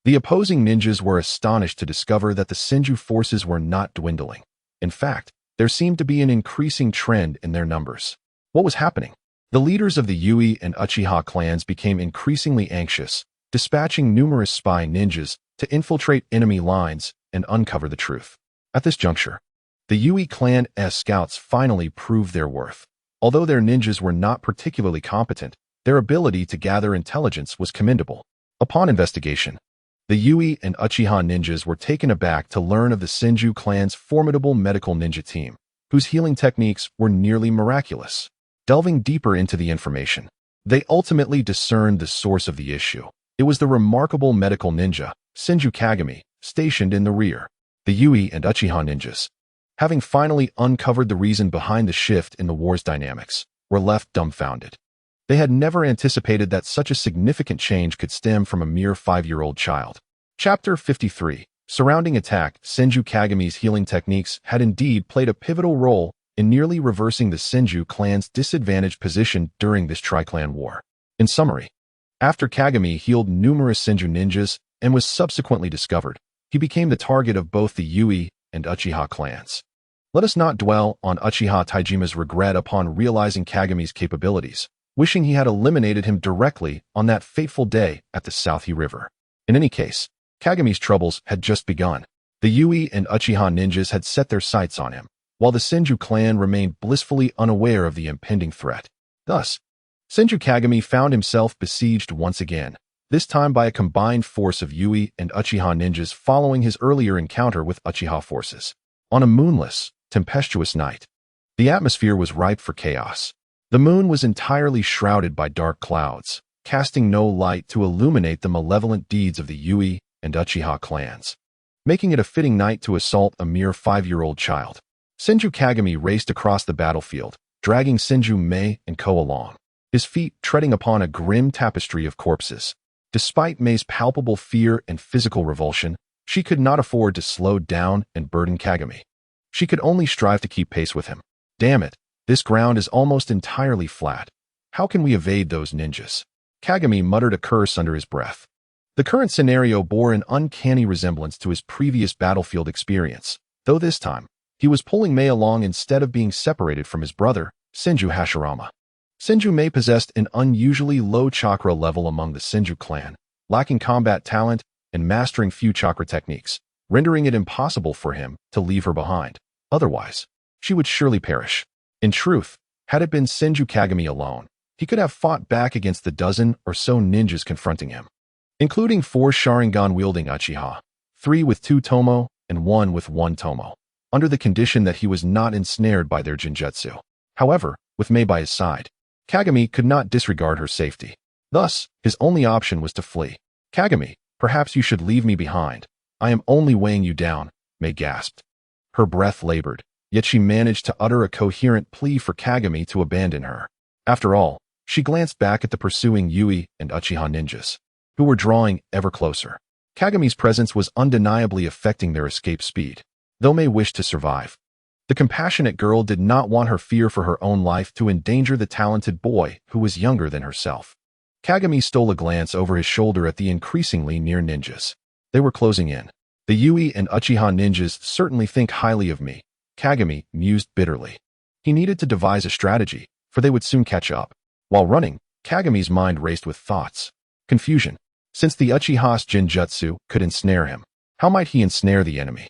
the opposing ninjas were astonished to discover that the Senju forces were not dwindling. In fact, there seemed to be an increasing trend in their numbers. What was happening? The leaders of the Yui and Uchiha clans became increasingly anxious, dispatching numerous spy ninjas to infiltrate enemy lines and uncover the truth. At this juncture, the Yui clan's scouts finally proved their worth. Although their ninjas were not particularly competent, their ability to gather intelligence was commendable. Upon investigation, the Yui and Uchiha ninjas were taken aback to learn of the Senju clan's formidable medical ninja team, whose healing techniques were nearly miraculous. Delving deeper into the information, they ultimately discerned the source of the issue. It was the remarkable medical ninja, Senju Kagami, stationed in the rear. The Yui and Uchiha ninjas, having finally uncovered the reason behind the shift in the war's dynamics, were left dumbfounded. They had never anticipated that such a significant change could stem from a mere 5-year-old child. Chapter 53. Surrounding attack. Senju Kagami's healing techniques had indeed played a pivotal role in nearly reversing the Senju clan's disadvantaged position during this tri-clan war. In summary, after Kagami healed numerous Senju ninjas and was subsequently discovered, he became the target of both the Yui and Uchiha clans. Let us not dwell on Uchiha Taijima's regret upon realizing Kagami's capabilities, wishing he had eliminated him directly on that fateful day at the Southie River. In any case, Kagami's troubles had just begun. The Yui and Uchiha ninjas had set their sights on him, while the Senju clan remained blissfully unaware of the impending threat. Thus, Senju Kagami found himself besieged once again, this time by a combined force of Yui and Uchiha ninjas following his earlier encounter with Uchiha forces. On a moonless, tempestuous night, the atmosphere was ripe for chaos. The moon was entirely shrouded by dark clouds, casting no light to illuminate the malevolent deeds of the Yui and Uchiha clans, making it a fitting night to assault a mere 5-year-old child. Senju Kagami raced across the battlefield, dragging Senju Mei and Ko along, his feet treading upon a grim tapestry of corpses. Despite Mei's palpable fear and physical revulsion, she could not afford to slow down and burden Kagami. She could only strive to keep pace with him. Damn it, this ground is almost entirely flat. How can we evade those ninjas? Kagami muttered a curse under his breath. The current scenario bore an uncanny resemblance to his previous battlefield experience, though this time, he was pulling Mei along instead of being separated from his brother, Senju Hashirama. Senju Mei possessed an unusually low chakra level among the Senju clan, lacking combat talent and mastering few chakra techniques, rendering it impossible for him to leave her behind. Otherwise, she would surely perish. In truth, had it been Senju Kagami alone, he could have fought back against the dozen or so ninjas confronting him, including 4 Sharingan-wielding Uchiha, 3 with 2 Tomo and 1 with 1 Tomo, under the condition that he was not ensnared by their Jinjutsu. However, with Mei by his side, Kagami could not disregard her safety. Thus, his only option was to flee. Kagami, perhaps you should leave me behind. I am only weighing you down, Mei gasped. Her breath labored, yet she managed to utter a coherent plea for Kagami to abandon her. After all, she glanced back at the pursuing Yui and Uchiha ninjas, who were drawing ever closer. Kagami's presence was undeniably affecting their escape speed, though Mei wished to survive. The compassionate girl did not want her fear for her own life to endanger the talented boy who was younger than herself. Kagami stole a glance over his shoulder at the increasingly near ninjas. They were closing in. The Yui and Uchiha ninjas certainly think highly of me, Kagami mused bitterly. He needed to devise a strategy, for they would soon catch up. While running, Kagami's mind raced with thoughts. Confusion. Since the Uchiha's Jinjutsu could ensnare him, how might he ensnare the enemy?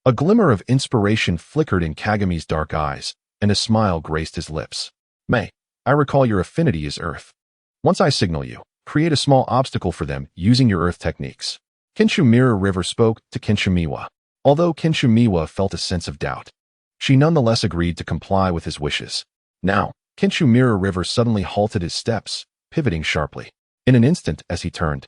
A glimmer of inspiration flickered in Kagami's dark eyes, and a smile graced his lips. Mei, I recall your affinity is earth. Once I signal you, create a small obstacle for them using your earth techniques. Kenshu Mirror River spoke to Kenshu Miwa. Although Kenshu Miwa felt a sense of doubt, she nonetheless agreed to comply with his wishes. Now, Kenshu Mirror River suddenly halted his steps, pivoting sharply. In an instant as he turned,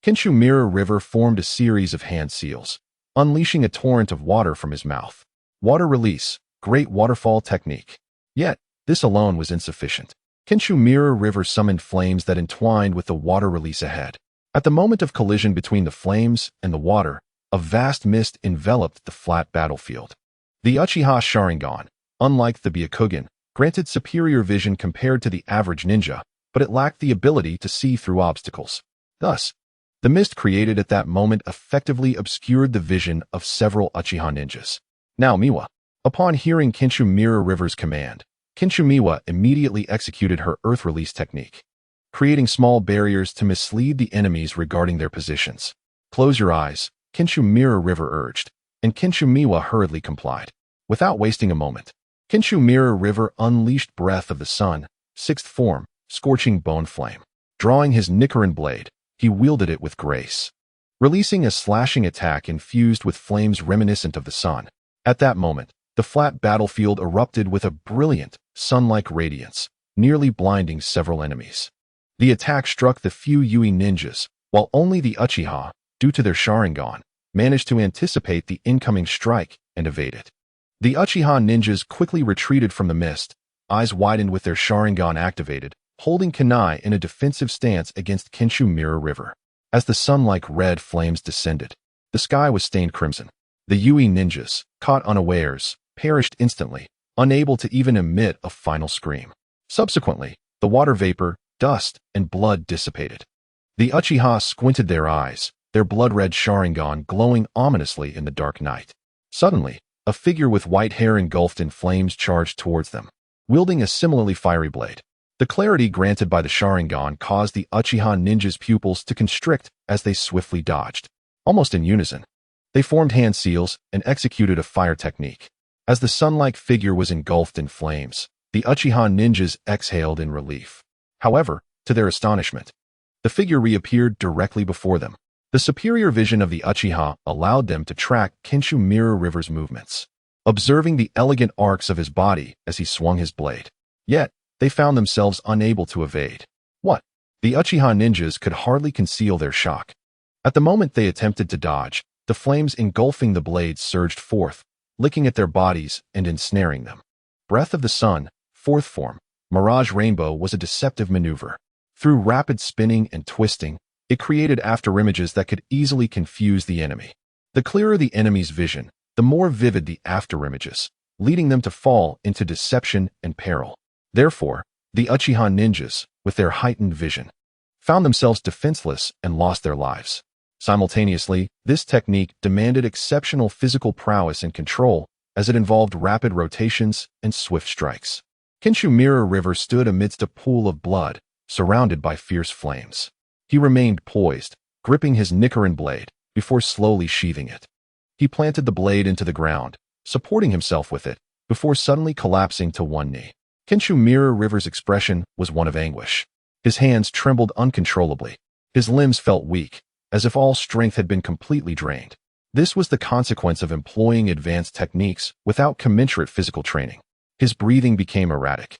Kenshu Mirror River formed a series of hand seals, unleashing a torrent of water from his mouth. Water release, great waterfall technique. Yet, this alone was insufficient. Kenshu Mirror River summoned flames that entwined with the water release ahead. At the moment of collision between the flames and the water, a vast mist enveloped the flat battlefield. The Uchiha Sharingan, unlike the Byakugan, granted superior vision compared to the average ninja, but it lacked the ability to see through obstacles. Thus, the mist created at that moment effectively obscured the vision of several Uchiha ninjas. Now Miwa. Upon hearing Kenshu Mirror River's command, Kenshu Miwa immediately executed her earth release technique, creating small barriers to mislead the enemies regarding their positions. Close your eyes, Kenshu Mirror River urged, and Kenshu Miwa hurriedly complied. Without wasting a moment, Kenshu Mirror River unleashed Breath of the Sun, 6th form, scorching bone flame. Drawing his Nichiren blade, he wielded it with grace, releasing a slashing attack infused with flames reminiscent of the sun. At that moment, the flat battlefield erupted with a brilliant, sun-like radiance, nearly blinding several enemies. The attack struck the few Yui ninjas, while only the Uchiha, due to their Sharingan, managed to anticipate the incoming strike and evade it. The Uchiha ninjas quickly retreated from the mist, eyes widened with their Sharingan activated, holding kunai in a defensive stance against Kenshu Mirror River. As the sun-like red flames descended, the sky was stained crimson. The Yui ninjas, caught unawares, perished instantly, unable to even emit a final scream. Subsequently, the water vapor, dust, and blood dissipated. The Uchiha squinted their eyes, their blood-red Sharingan glowing ominously in the dark night. Suddenly, A figure with white hair engulfed in flames charged towards them, wielding a similarly fiery blade. The clarity granted by the Sharingan caused the Uchiha ninja's pupils to constrict as they swiftly dodged. Almost in unison, they formed hand seals and executed a fire technique. As the sun-like figure was engulfed in flames, the Uchiha ninjas exhaled in relief. However, to their astonishment, the figure reappeared directly before them. The superior vision of the Uchiha allowed them to track Kenshu Mirror River's movements, observing the elegant arcs of his body as he swung his blade. Yet, they found themselves unable to evade. What? The Uchiha ninjas could hardly conceal their shock. At the moment they attempted to dodge, the flames engulfing the blades surged forth, licking at their bodies and ensnaring them. Breath of the Sun, fourth form, Mirage Rainbow was a deceptive maneuver. Through rapid spinning and twisting, it created afterimages that could easily confuse the enemy. The clearer the enemy's vision, the more vivid the afterimages, leading them to fall into deception and peril. Therefore, the Uchiha ninjas, with their heightened vision, found themselves defenseless and lost their lives. Simultaneously, this technique demanded exceptional physical prowess and control, as it involved rapid rotations and swift strikes. Kenshu Mirror River stood amidst a pool of blood, surrounded by fierce flames. He remained poised, gripping his Nichiren blade, before slowly sheathing it. He planted the blade into the ground, supporting himself with it, before suddenly collapsing to one knee. Kenshu Mirror River's expression was one of anguish. His hands trembled uncontrollably. His limbs felt weak, as if all strength had been completely drained. This was the consequence of employing advanced techniques without commensurate physical training. His breathing became erratic,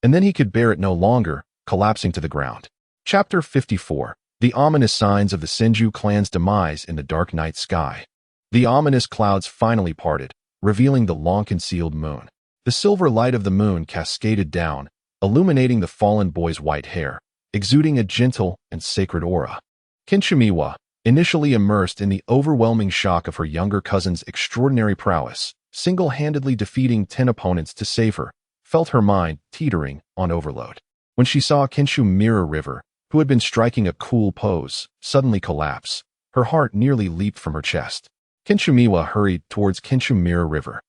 and then he could bear it no longer, collapsing to the ground. Chapter 54. The ominous signs of the Senju clan's demise in the dark night sky. The ominous clouds finally parted, revealing the long-concealed moon. The silver light of the moon cascaded down, illuminating the fallen boy's white hair, exuding a gentle and sacred aura. Kenshumiwa, initially immersed in the overwhelming shock of her younger cousin's extraordinary prowess, single-handedly defeating 10 opponents to save her, felt her mind teetering on overload. When she saw Kenshu Mirror River, who had been striking a cool pose, suddenly collapse, her heart nearly leaped from her chest. Kenshumiwa hurried towards Kenshu Mirror River.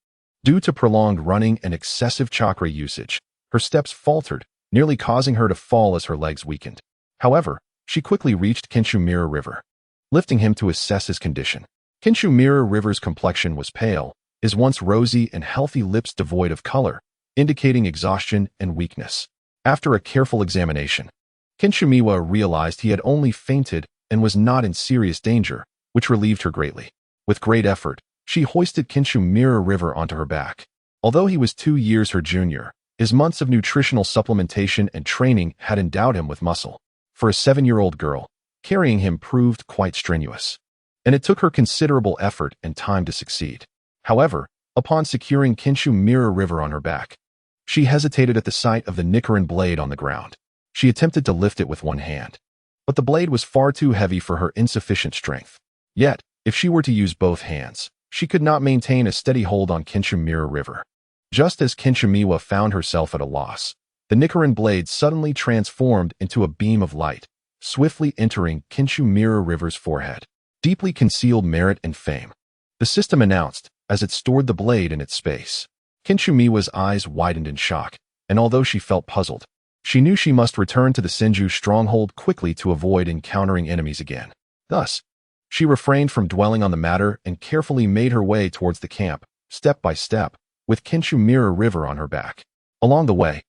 Due to prolonged running and excessive chakra usage, her steps faltered, nearly causing her to fall as her legs weakened. However, she quickly reached Kenshu Mirror River, lifting him to assess his condition. Kenshu Mirror River's complexion was pale, his once rosy and healthy lips devoid of color, indicating exhaustion and weakness. After a careful examination, Kenshumiwa realized he had only fainted and was not in serious danger, which relieved her greatly. With great effort, she hoisted Kenshu Mirror River onto her back. Although he was 2 years her junior, his months of nutritional supplementation and training had endowed him with muscle. For a 7-year-old girl, carrying him proved quite strenuous, and it took her considerable effort and time to succeed. However, upon securing Kenshu Mirror River on her back, she hesitated at the sight of the Nichiren blade on the ground. She attempted to lift it with one hand, but the blade was far too heavy for her insufficient strength. Yet, if she were to use both hands, she could not maintain a steady hold on Kenshu Mirror River. Just as Kenshumiwa found herself at a loss, the Nichiren blade suddenly transformed into a beam of light, swiftly entering Kenshu Mirror River's forehead. Deeply concealed merit and fame, the system announced, as it stored the blade in its space. Kenshumiwa's eyes widened in shock, and although she felt puzzled, she knew she must return to the Senju stronghold quickly to avoid encountering enemies again. Thus, she refrained from dwelling on the matter and carefully made her way towards the camp, step by step, with Kenshu Mirror River on her back. Along the way,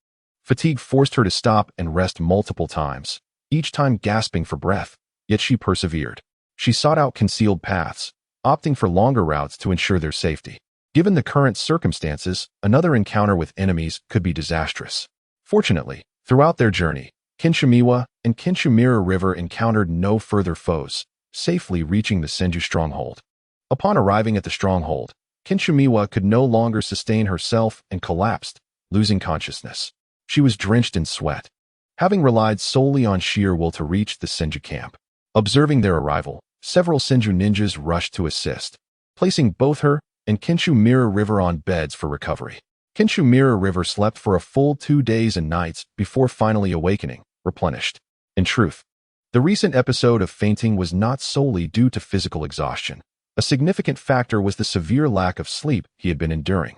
fatigue forced her to stop and rest multiple times, each time gasping for breath, yet she persevered. She sought out concealed paths, opting for longer routes to ensure their safety. Given the current circumstances, another encounter with enemies could be disastrous. Fortunately, throughout their journey, Kenshumiwa and Kenshu Mirror River encountered no further foes, safely reaching the Senju stronghold. Upon arriving at the stronghold, Kenshumiwa could no longer sustain herself and collapsed, losing consciousness. She was drenched in sweat, having relied solely on sheer will to reach the Senju camp. Observing their arrival, several Senju ninjas rushed to assist, placing both her and Kenshu Mirror River on beds for recovery. Kenshu Mirror River slept for a full 2 days and nights before finally awakening, replenished. In truth, the recent episode of fainting was not solely due to physical exhaustion. A significant factor was the severe lack of sleep he had been enduring.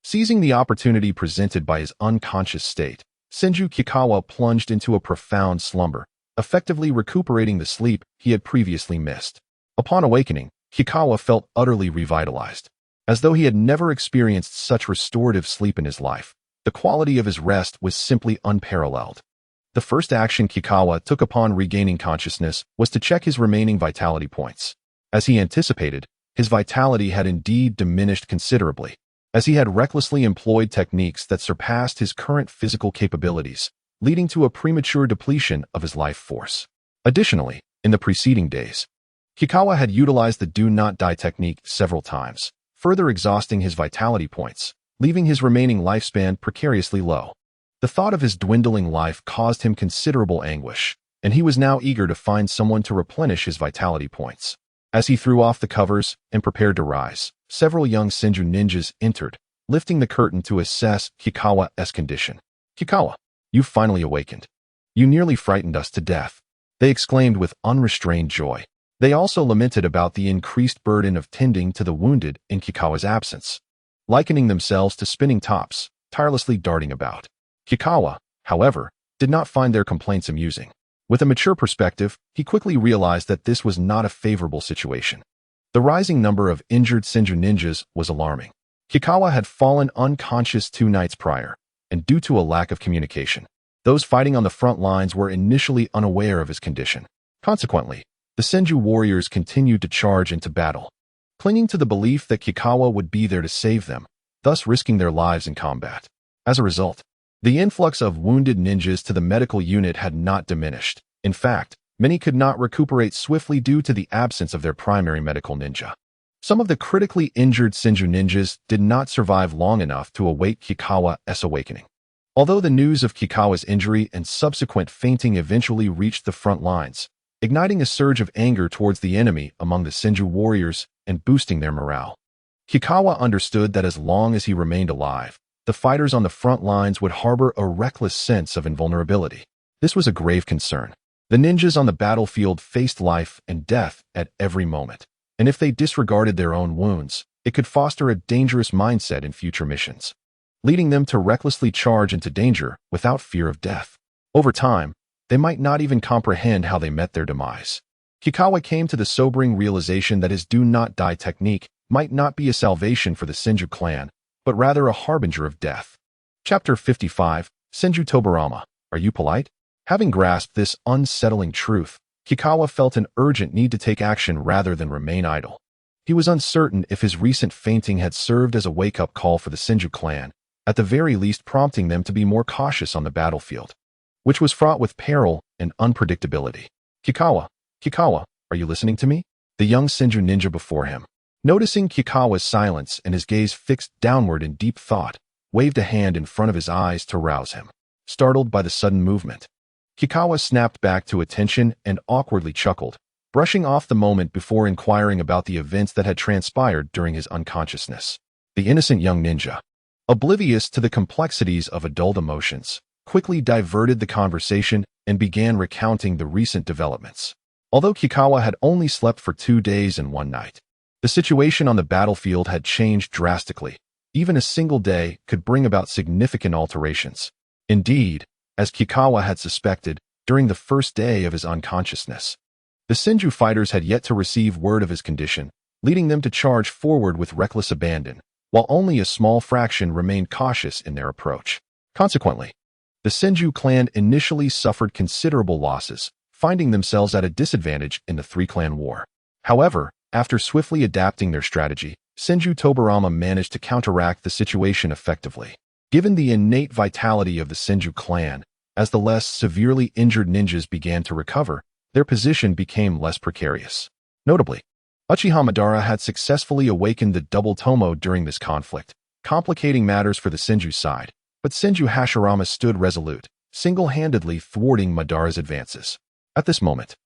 Seizing the opportunity presented by his unconscious state, Senju Kikawa plunged into a profound slumber, effectively recuperating the sleep he had previously missed. Upon awakening, Kikawa felt utterly revitalized. As though he had never experienced such restorative sleep in his life, the quality of his rest was simply unparalleled. The first action Kikawa took upon regaining consciousness was to check his remaining vitality points. As he anticipated, his vitality had indeed diminished considerably, as he had recklessly employed techniques that surpassed his current physical capabilities, leading to a premature depletion of his life force. Additionally, in the preceding days, Kikawa had utilized the Do Not Die technique several times, further exhausting his vitality points, leaving his remaining lifespan precariously low. The thought of his dwindling life caused him considerable anguish, and he was now eager to find someone to replenish his vitality points. As he threw off the covers and prepared to rise, several young Senju ninjas entered, lifting the curtain to assess Kikawa's condition. "Kikawa, you've finally awakened. You nearly frightened us to death," they exclaimed with unrestrained joy. They also lamented about the increased burden of tending to the wounded in Kikawa's absence, likening themselves to spinning tops, tirelessly darting about. Kikawa, however, did not find their complaints amusing. With a mature perspective, he quickly realized that this was not a favorable situation. The rising number of injured Senju ninjas was alarming. Kikawa had fallen unconscious 2 nights prior, and due to a lack of communication, those fighting on the front lines were initially unaware of his condition. Consequently, the Senju warriors continued to charge into battle, clinging to the belief that Kikawa would be there to save them, thus risking their lives in combat. As a result, the influx of wounded ninjas to the medical unit had not diminished. In fact, many could not recuperate swiftly due to the absence of their primary medical ninja. Some of the critically injured Senju ninjas did not survive long enough to await Kikawa's awakening. Although the news of Kikawa's injury and subsequent fainting eventually reached the front lines, igniting a surge of anger towards the enemy among the Senju warriors and boosting their morale. Kikawa understood that as long as he remained alive, the fighters on the front lines would harbor a reckless sense of invulnerability. This was a grave concern. The ninjas on the battlefield faced life and death at every moment, and if they disregarded their own wounds, it could foster a dangerous mindset in future missions, leading them to recklessly charge into danger without fear of death. Over time, they might not even comprehend how they met their demise. Kikawa came to the sobering realization that his Do Not Die technique might not be a salvation for the Senju clan, but rather a harbinger of death. Chapter 55, Senju Tobarama, Are You Polite? Having grasped this unsettling truth, Kikawa felt an urgent need to take action rather than remain idle. He was uncertain if his recent fainting had served as a wake-up call for the Senju clan, at the very least prompting them to be more cautious on the battlefield, which was fraught with peril and unpredictability. Kikawa, are you listening to me?" The young Senju ninja before him, noticing Kikawa's silence and his gaze fixed downward in deep thought, waved a hand in front of his eyes to rouse him. Startled by the sudden movement, Kikawa snapped back to attention and awkwardly chuckled, brushing off the moment before inquiring about the events that had transpired during his unconsciousness. The innocent young ninja, oblivious to the complexities of adult emotions, quickly diverted the conversation and began recounting the recent developments. Although Kikawa had only slept for 2 days and 1 night, the situation on the battlefield had changed drastically. Even a single day could bring about significant alterations. Indeed, as Kikawa had suspected, during the first day of his unconsciousness, the Senju fighters had yet to receive word of his condition, leading them to charge forward with reckless abandon, while only a small fraction remained cautious in their approach. Consequently, the Senju clan initially suffered considerable losses, finding themselves at a disadvantage in the 3-clan war. However, after swiftly adapting their strategy, Senju Tobarama managed to counteract the situation effectively. Given the innate vitality of the Senju clan, as the less severely injured ninjas began to recover, their position became less precarious. Notably, Uchiha Madara had successfully awakened the double Tomo during this conflict, complicating matters for the Senju side, but Senju Hashirama stood resolute, single-handedly thwarting Madara's advances. At this moment,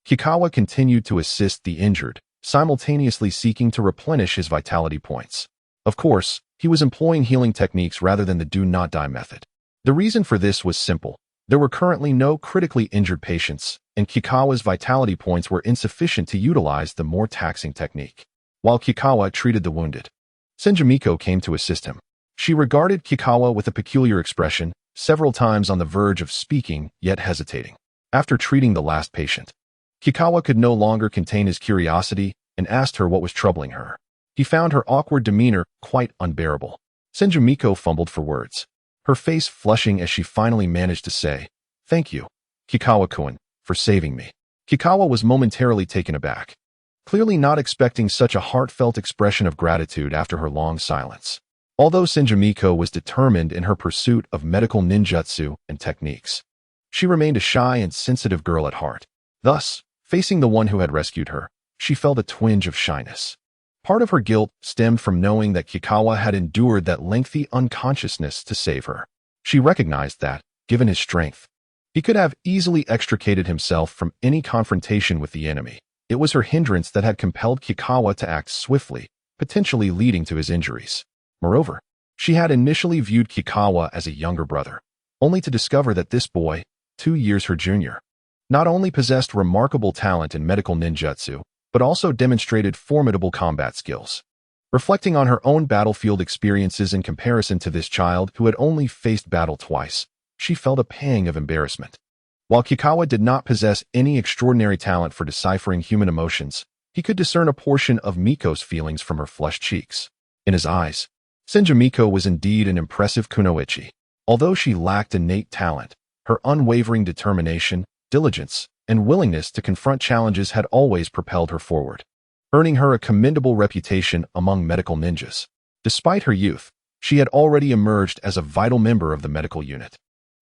Kikawa continued to assist the injured, simultaneously seeking to replenish his vitality points. Of course, he was employing healing techniques rather than the Do Not Die method. The reason for this was simple. There were currently no critically injured patients, and Kikawa's vitality points were insufficient to utilize the more taxing technique. while Kikawa treated the wounded. Senju came to assist him. She regarded Kikawa with a peculiar expression, several times on the verge of speaking, yet hesitating. After treating the last patient, Kikawa could no longer contain his curiosity and asked her what was troubling her. He found her awkward demeanor quite unbearable. Senju fumbled for words, her face flushing as she finally managed to say, "Thank you, Kikawa-kun, for saving me." Kikawa was momentarily taken aback, clearly not expecting such a heartfelt expression of gratitude after her long silence. Although Senju was determined in her pursuit of medical ninjutsu and techniques, she remained a shy and sensitive girl at heart. Thus, facing the one who had rescued her, she felt a twinge of shyness. Part of her guilt stemmed from knowing that Kikawa had endured that lengthy unconsciousness to save her. She recognized that, given his strength, he could have easily extricated himself from any confrontation with the enemy. It was her hindrance that had compelled Kikawa to act swiftly, potentially leading to his injuries. Moreover, she had initially viewed Kikawa as a younger brother, only to discover that this boy, 2 years her junior, not only possessed remarkable talent in medical ninjutsu, but also demonstrated formidable combat skills. Reflecting on her own battlefield experiences in comparison to this child who had only faced battle twice, she felt a pang of embarrassment. While Kikawa did not possess any extraordinary talent for deciphering human emotions, he could discern a portion of Miko's feelings from her flushed cheeks. In his eyes, Senju was indeed an impressive kunoichi. Although she lacked innate talent, her unwavering determination, diligence, and willingness to confront challenges had always propelled her forward, earning her a commendable reputation among medical ninjas. Despite her youth, she had already emerged as a vital member of the medical unit.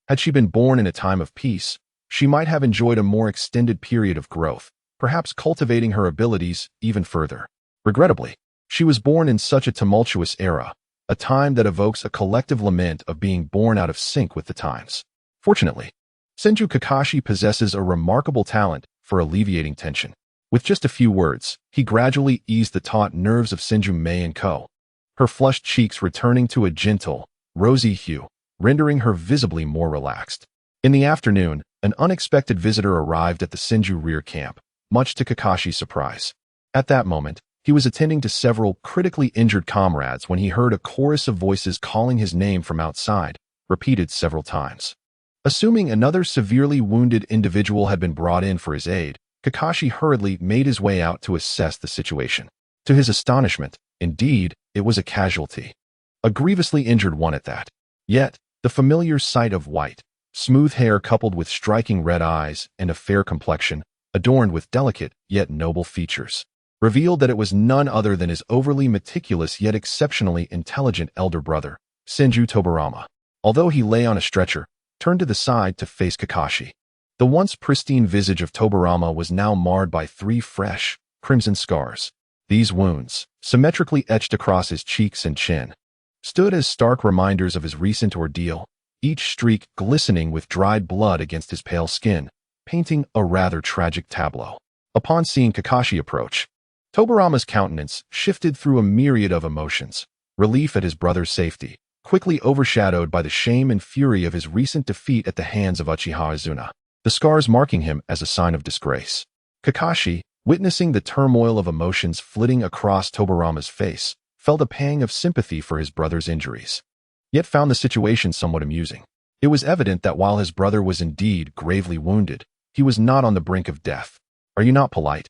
Had she been born in a time of peace, she might have enjoyed a more extended period of growth, perhaps cultivating her abilities even further. Regrettably, she was born in such a tumultuous era, a time that evokes a collective lament of being born out of sync with the times. Fortunately, Senju Kakashi possesses a remarkable talent for alleviating tension. With just a few words, he gradually eased the taut nerves of Senju Mei and Co., her flushed cheeks returning to a gentle, rosy hue, rendering her visibly more relaxed. In the afternoon, an unexpected visitor arrived at the Senju rear camp, much to Kakashi's surprise. At that moment, he was attending to several critically injured comrades when he heard a chorus of voices calling his name from outside, repeated several times. Assuming another severely wounded individual had been brought in for his aid, Kakashi hurriedly made his way out to assess the situation. To his astonishment, indeed, it was a casualty. A grievously injured one at that. Yet, the familiar sight of white, smooth hair coupled with striking red eyes and a fair complexion, adorned with delicate yet noble features, revealed that it was none other than his overly meticulous yet exceptionally intelligent elder brother, Senju Tobarama. Although he lay on a stretcher, turned to the side to face Kakashi, the once pristine visage of Tobarama was now marred by 3 fresh, crimson scars. These wounds, symmetrically etched across his cheeks and chin, stood as stark reminders of his recent ordeal, each streak glistening with dried blood against his pale skin, painting a rather tragic tableau. Upon seeing Kakashi approach, Tobarama's countenance shifted through a myriad of emotions, relief at his brother's safety, quickly overshadowed by the shame and fury of his recent defeat at the hands of Uchiha Izuna, the scars marking him as a sign of disgrace. Kakashi, witnessing the turmoil of emotions flitting across Tobarama's face, felt a pang of sympathy for his brother's injuries, yet found the situation somewhat amusing. It was evident that while his brother was indeed gravely wounded, he was not on the brink of death. "Are you not polite?"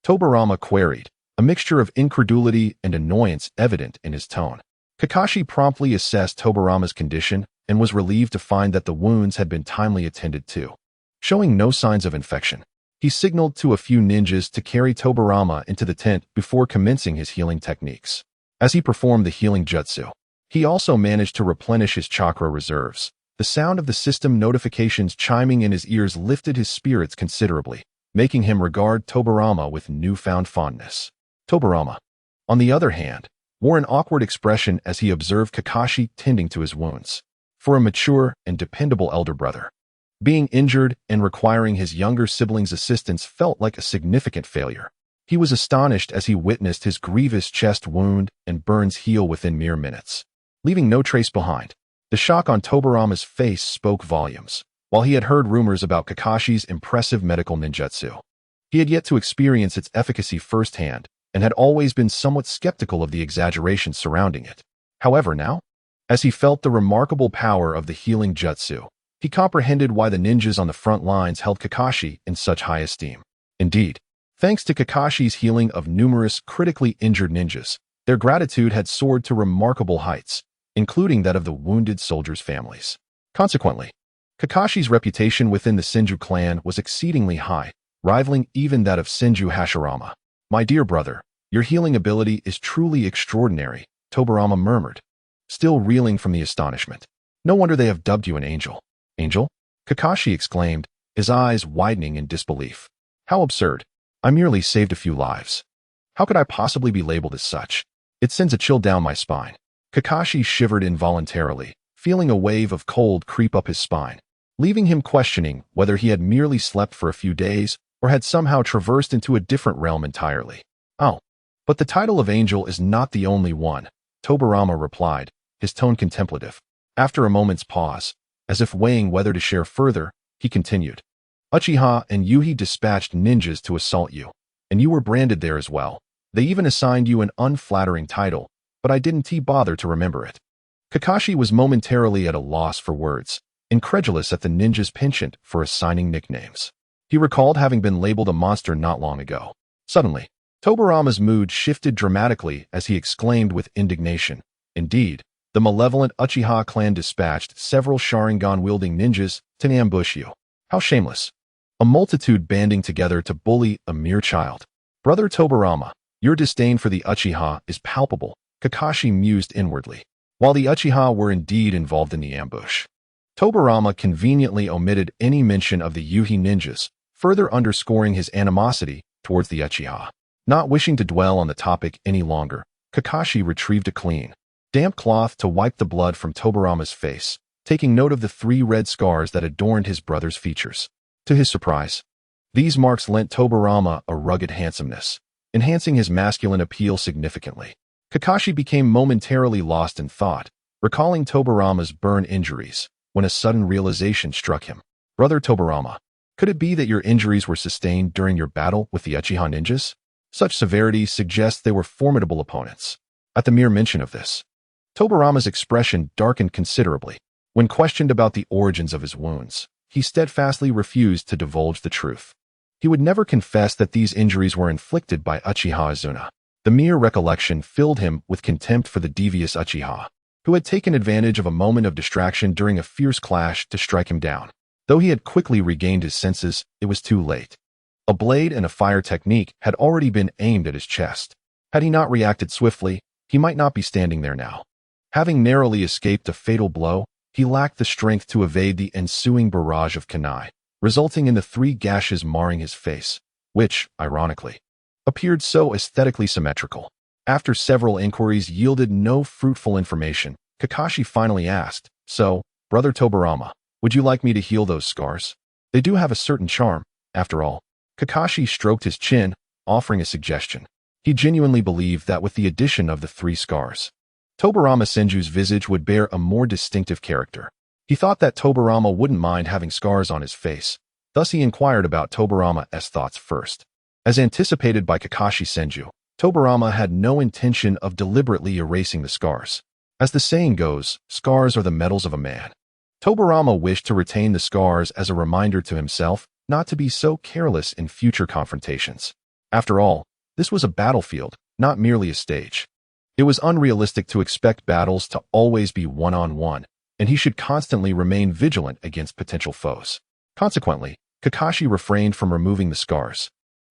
Tobarama queried, a mixture of incredulity and annoyance evident in his tone. Kakashi promptly assessed Tobarama's condition and was relieved to find that the wounds had been timely attended to. Showing no signs of infection, he signaled to a few ninjas to carry Tobarama into the tent before commencing his healing techniques. As he performed the healing jutsu, he also managed to replenish his chakra reserves. The sound of the system notifications chiming in his ears lifted his spirits considerably, making him regard Tobarama with newfound fondness. Tobarama, on the other hand, wore an awkward expression as he observed Kakashi tending to his wounds. For a mature and dependable elder brother, being injured and requiring his younger sibling's assistance felt like a significant failure. He was astonished as he witnessed his grievous chest wound and burns heal within mere minutes, leaving no trace behind. The shock on Tobarama's face spoke volumes. While he had heard rumors about Kakashi's impressive medical ninjutsu, he had yet to experience its efficacy firsthand, and had always been somewhat skeptical of the exaggeration surrounding it. However, now, as he felt the remarkable power of the healing jutsu, he comprehended why the ninjas on the front lines held Kakashi in such high esteem. Indeed, thanks to Kakashi's healing of numerous critically injured ninjas, their gratitude had soared to remarkable heights, including that of the wounded soldiers' families. Consequently, Kakashi's reputation within the Senju clan was exceedingly high, rivaling even that of Senju Hashirama. "My dear brother, your healing ability is truly extraordinary," Tobirama murmured, still reeling from the astonishment. "No wonder they have dubbed you an angel." "Angel?" Kakashi exclaimed, his eyes widening in disbelief. "How absurd. I merely saved a few lives. How could I possibly be labeled as such? It sends a chill down my spine." Kakashi shivered involuntarily, feeling a wave of cold creep up his spine, leaving him questioning whether he had merely slept for a few days or had somehow traversed into a different realm entirely. "Oh, but the title of angel is not the only one," Tobirama replied, his tone contemplative. After a moment's pause, as if weighing whether to share further, he continued. "Uchiha and Yuhi dispatched ninjas to assault you, and you were branded there as well. They even assigned you an unflattering title, but I didn't bother to remember it." Kakashi was momentarily at a loss for words, incredulous at the ninja's penchant for assigning nicknames. He recalled having been labeled a monster not long ago. Suddenly, Tobirama's mood shifted dramatically as he exclaimed with indignation, "Indeed, the malevolent Uchiha clan dispatched several Sharingan-wielding ninjas to ambush you. How shameless. A multitude banding together to bully a mere child. Brother Tobirama, your disdain for the Uchiha is palpable," Kakashi mused inwardly. While the Uchiha were indeed involved in the ambush, Tobirama conveniently omitted any mention of the Yuhi ninjas, further underscoring his animosity towards the Uchiha. Not wishing to dwell on the topic any longer, Kakashi retrieved a clean, damp cloth to wipe the blood from Tobirama's face, taking note of the 3 red scars that adorned his brother's features. To his surprise, these marks lent Tobirama a rugged handsomeness, enhancing his masculine appeal significantly. Kakashi became momentarily lost in thought, recalling Tobirama's burn injuries, when a sudden realization struck him. "Brother Tobirama, could it be that your injuries were sustained during your battle with the Uchiha ninjas? Such severity suggests they were formidable opponents." At the mere mention of this, Tobirama's expression darkened considerably. When questioned about the origins of his wounds, he steadfastly refused to divulge the truth. He would never confess that these injuries were inflicted by Uchiha Izuna. The mere recollection filled him with contempt for the devious Uchiha, who had taken advantage of a moment of distraction during a fierce clash to strike him down. Though he had quickly regained his senses, it was too late. A blade and a fire technique had already been aimed at his chest. Had he not reacted swiftly, he might not be standing there now. Having narrowly escaped a fatal blow, he lacked the strength to evade the ensuing barrage of kunai, resulting in the 3 gashes marring his face, which, ironically, appeared so aesthetically symmetrical. After several inquiries yielded no fruitful information, Kakashi finally asked, "So, Brother Tobirama, would you like me to heal those scars? They do have a certain charm, after all." Kakashi stroked his chin, offering a suggestion. He genuinely believed that with the addition of the 3 scars, Tobirama Senju's visage would bear a more distinctive character. He thought that Tobirama wouldn't mind having scars on his face, thus he inquired about Tobirama's thoughts first. As anticipated by Kakashi Senju, Tobirama had no intention of deliberately erasing the scars. As the saying goes, scars are the medals of a man. Tobirama wished to retain the scars as a reminder to himself not to be so careless in future confrontations. After all, this was a battlefield, not merely a stage. It was unrealistic to expect battles to always be one-on-one, and he should constantly remain vigilant against potential foes. Consequently, Kakashi refrained from removing the scars.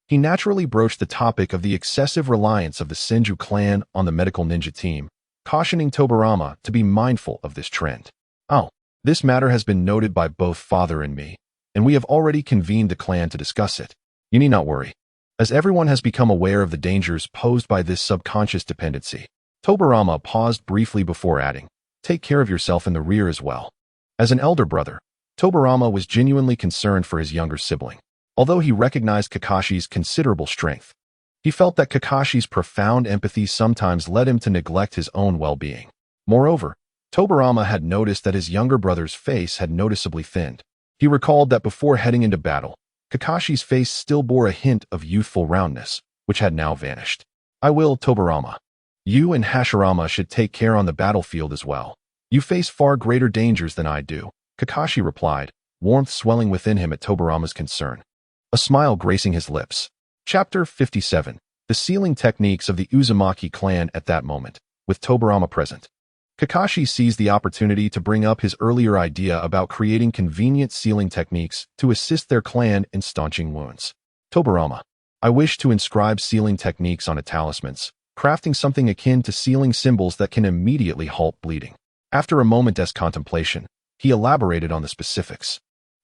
He naturally broached the topic of the excessive reliance of the Senju clan on the medical ninja team, cautioning Tobirama to be mindful of this trend. "Oh, this matter has been noted by both father and me, and we have already convened the clan to discuss it. You need not worry, as everyone has become aware of the dangers posed by this subconscious dependency." Tobirama paused briefly before adding, "Take care of yourself in the rear as well." As an elder brother, Tobirama was genuinely concerned for his younger sibling. Although he recognized Kakashi's considerable strength, he felt that Kakashi's profound empathy sometimes led him to neglect his own well-being. Moreover, Tobirama had noticed that his younger brother's face had noticeably thinned. He recalled that before heading into battle, Kakashi's face still bore a hint of youthful roundness, which had now vanished. I will, Tobarama. You and Hashirama should take care on the battlefield as well. You face far greater dangers than I do, Kakashi replied, warmth swelling within him at Tobarama's concern. A smile gracing his lips. Chapter 57. The Sealing Techniques of the Uzumaki clan at that moment, with Tobarama present. Kakashi seized the opportunity to bring up his earlier idea about creating convenient sealing techniques to assist their clan in staunching wounds. Tobarama, I wish to inscribe sealing techniques on a talismans, crafting something akin to sealing symbols that can immediately halt bleeding. After a moment's contemplation, he elaborated on the specifics.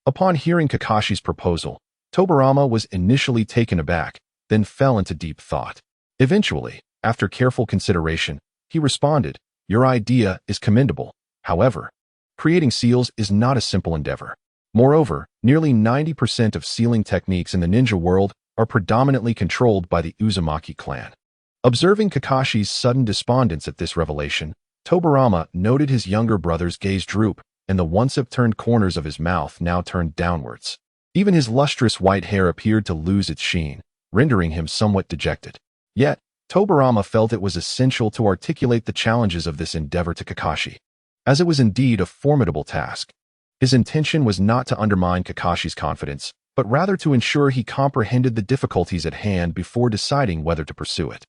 Upon hearing Kakashi's proposal, Tobarama was initially taken aback, then fell into deep thought. Eventually, after careful consideration, he responded, Your idea is commendable. However, creating seals is not a simple endeavor. Moreover, nearly 90% of sealing techniques in the ninja world are predominantly controlled by the Uzumaki clan. Observing Kakashi's sudden despondence at this revelation, Tobarama noted his younger brother's gaze droop, and the once upturned corners of his mouth now turned downwards. Even his lustrous white hair appeared to lose its sheen, rendering him somewhat dejected. Yet, Tobarama felt it was essential to articulate the challenges of this endeavor to Kakashi, as it was indeed a formidable task. His intention was not to undermine Kakashi's confidence, but rather to ensure he comprehended the difficulties at hand before deciding whether to pursue it.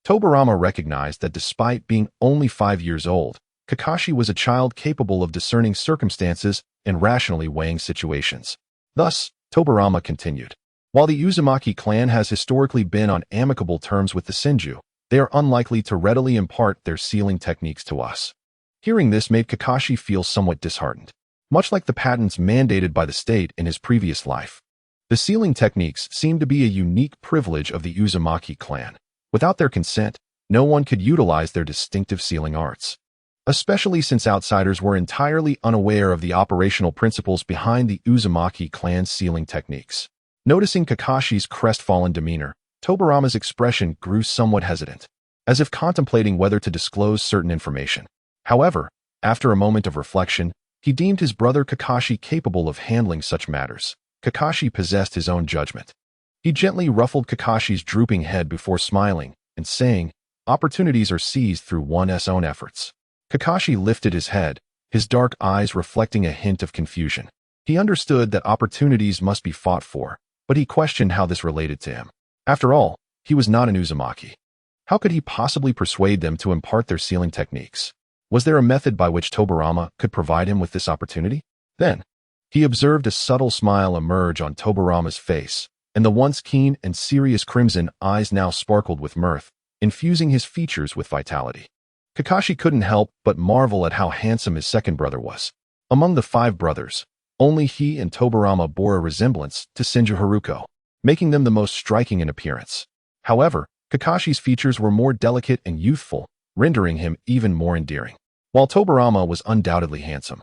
Tobarama recognized that despite being only 5 years old, Kakashi was a child capable of discerning circumstances and rationally weighing situations. Thus, Tobarama continued. While the Uzumaki clan has historically been on amicable terms with the Senju, they are unlikely to readily impart their sealing techniques to us. Hearing this made Kakashi feel somewhat disheartened. Much like the patents mandated by the state in his previous life, the sealing techniques seemed to be a unique privilege of the Uzumaki clan. Without their consent, no one could utilize their distinctive sealing arts, especially since outsiders were entirely unaware of the operational principles behind the Uzumaki clan's sealing techniques. Noticing Kakashi's crestfallen demeanor, Tobarama's expression grew somewhat hesitant, as if contemplating whether to disclose certain information. However, after a moment of reflection, he deemed his brother Kakashi capable of handling such matters. Kakashi possessed his own judgment. He gently ruffled Kakashi's drooping head before smiling and saying, Opportunities are seized through one's own efforts. Kakashi lifted his head, his dark eyes reflecting a hint of confusion. He understood that opportunities must be fought for, but he questioned how this related to him. After all, he was not an Uzumaki. How could he possibly persuade them to impart their sealing techniques? Was there a method by which Tobarama could provide him with this opportunity? Then, he observed a subtle smile emerge on Tobarama's face, and the once keen and serious crimson eyes now sparkled with mirth, infusing his features with vitality. Kakashi couldn't help but marvel at how handsome his second brother was. Among the 5 brothers, only he and Tobarama bore a resemblance to Senju Haruko, making them the most striking in appearance. However, Kakashi's features were more delicate and youthful, rendering him even more endearing. While Tobarama was undoubtedly handsome,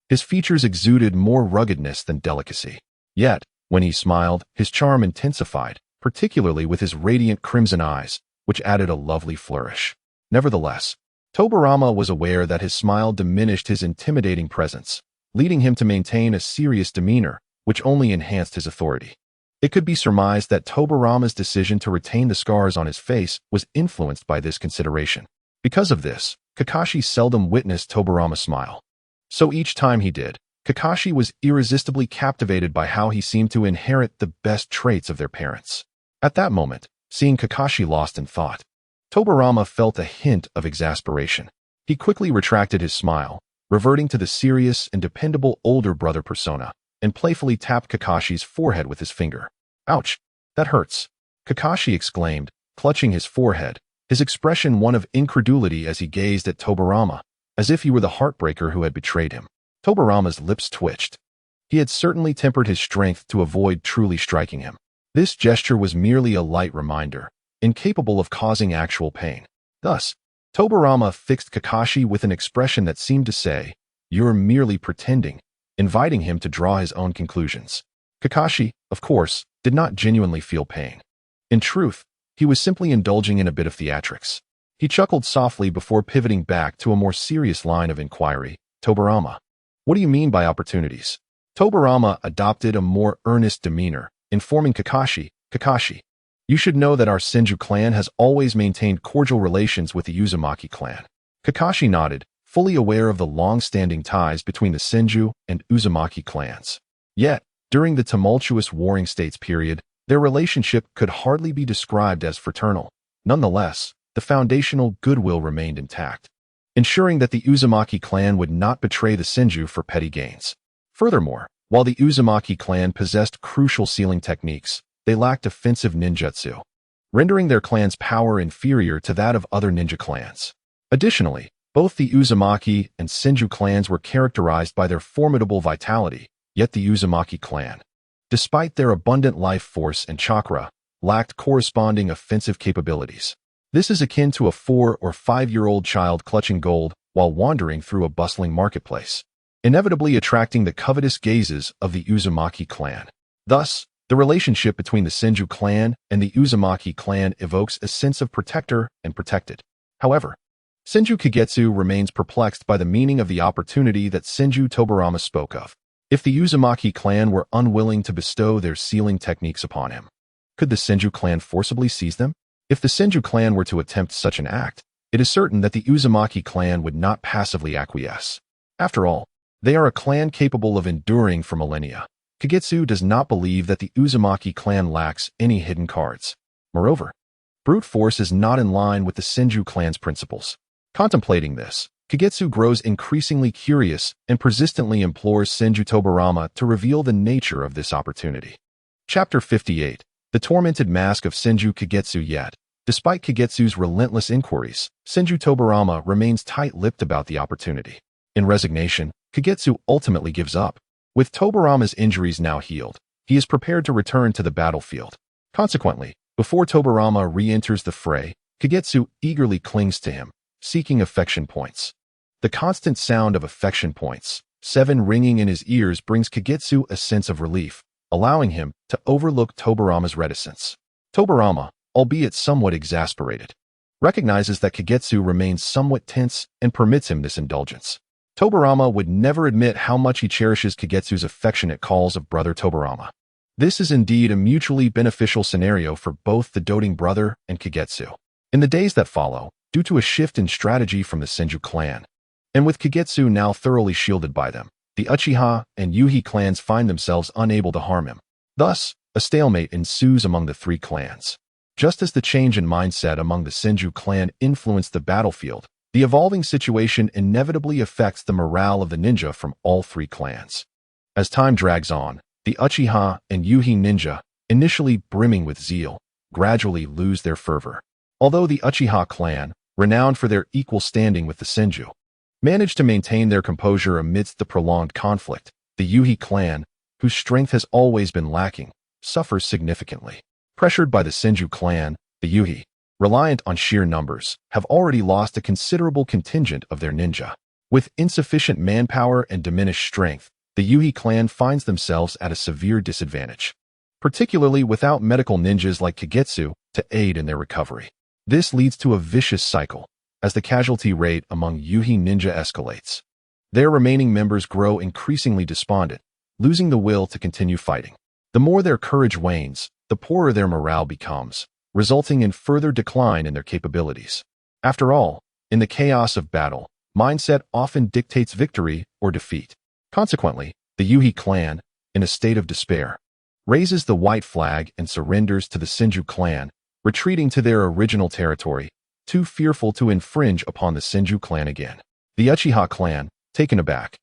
his features exuded more ruggedness than delicacy. Yet, when he smiled, his charm intensified, particularly with his radiant crimson eyes, which added a lovely flourish. Nevertheless, Tobarama was aware that his smile diminished his intimidating presence, leading him to maintain a serious demeanor, which only enhanced his authority. It could be surmised that Tobarama's decision to retain the scars on his face was influenced by this consideration. Because of this, Kakashi seldom witnessed Tobarama smile. So each time he did, Kakashi was irresistibly captivated by how he seemed to inherit the best traits of their parents. At that moment, seeing Kakashi lost in thought, Tobarama felt a hint of exasperation. He quickly retracted his smile, reverting to the serious and dependable older brother persona, and playfully tapped Kakashi's forehead with his finger. Ouch, that hurts, Kakashi exclaimed, clutching his forehead, his expression one of incredulity as he gazed at Tobarama, as if he were the heartbreaker who had betrayed him. Tobarama's lips twitched. He had certainly tempered his strength to avoid truly striking him. This gesture was merely a light reminder, incapable of causing actual pain. Thus, Tobarama fixed Kakashi with an expression that seemed to say, "You're merely pretending," inviting him to draw his own conclusions. Kakashi, of course, did not genuinely feel pain. In truth, he was simply indulging in a bit of theatrics. He chuckled softly before pivoting back to a more serious line of inquiry. Tobarama, what do you mean by opportunities? Tobarama adopted a more earnest demeanor, informing Kakashi, You should know that our Senju clan has always maintained cordial relations with the Uzumaki clan. Kakashi nodded, fully aware of the long-standing ties between the Senju and Uzumaki clans. Yet, during the tumultuous Warring States period, their relationship could hardly be described as fraternal. Nonetheless, the foundational goodwill remained intact, ensuring that the Uzumaki clan would not betray the Senju for petty gains. Furthermore, while the Uzumaki clan possessed crucial sealing techniques, they lacked offensive ninjutsu, rendering their clan's power inferior to that of other ninja clans. Additionally, both the Uzumaki and Senju clans were characterized by their formidable vitality, yet the Uzumaki clan, despite their abundant life force and chakra, lacked corresponding offensive capabilities. This is akin to a 4- or 5-year-old child clutching gold while wandering through a bustling marketplace, inevitably attracting the covetous gazes of the Uzumaki clan. Thus, the relationship between the Senju clan and the Uzumaki clan evokes a sense of protector and protected. However, Senju Kagetsu remains perplexed by the meaning of the opportunity that Senju Tobarama spoke of. If the Uzumaki clan were unwilling to bestow their sealing techniques upon him, could the Senju clan forcibly seize them? If the Senju clan were to attempt such an act, it is certain that the Uzumaki clan would not passively acquiesce. After all, they are a clan capable of enduring for millennia. Kagetsu does not believe that the Uzumaki clan lacks any hidden cards. Moreover, brute force is not in line with the Senju clan's principles. Contemplating this, Kagetsu grows increasingly curious and persistently implores Senju Tobarama to reveal the nature of this opportunity. Chapter 58. The Tormented Mask of Senju Kagetsu. Yet, despite Kagetsu's relentless inquiries, Senju Tobarama remains tight-lipped about the opportunity. In resignation, Kagetsu ultimately gives up. With Tobarama's injuries now healed, he is prepared to return to the battlefield. Consequently, before Tobarama re-enters the fray, Kagetsu eagerly clings to him, seeking affection points. The constant sound of affection points, 7 ringing in his ears, brings Kagetsu a sense of relief, allowing him to overlook Tobarama's reticence. Tobarama, albeit somewhat exasperated, recognizes that Kagetsu remains somewhat tense and permits him this indulgence. Tobarama would never admit how much he cherishes Kagetsu's affectionate calls of brother Tobarama. This is indeed a mutually beneficial scenario for both the doting brother and Kagetsu. In the days that follow, due to a shift in strategy from the Senju clan, and with Kagetsu now thoroughly shielded by them, the Uchiha and Yuhi clans find themselves unable to harm him. Thus, a stalemate ensues among the 3 clans. Just as the change in mindset among the Senju clan influenced the battlefield, the evolving situation inevitably affects the morale of the ninja from all 3 clans. As time drags on, the Uchiha and Yuhi ninja, initially brimming with zeal, gradually lose their fervor. Although the Uchiha clan, renowned for their equal standing with the Senju, managed to maintain their composure amidst the prolonged conflict, the Yuhi clan, whose strength has always been lacking, suffers significantly. Pressured by the Senju clan, the Yuhi, reliant on sheer numbers, have already lost a considerable contingent of their ninja. With insufficient manpower and diminished strength, the Yuhi clan finds themselves at a severe disadvantage, particularly without medical ninjas like Kagetsu to aid in their recovery. This leads to a vicious cycle, as the casualty rate among Yuhi ninja escalates. Their remaining members grow increasingly despondent, losing the will to continue fighting. The more their courage wanes, the poorer their morale becomes, resulting in further decline in their capabilities. After all, in the chaos of battle, mindset often dictates victory or defeat. Consequently, the Yuhi clan, in a state of despair, raises the white flag and surrenders to the Senju clan, retreating to their original territory, too fearful to infringe upon the Senju clan again. The Uchiha clan, taken aback,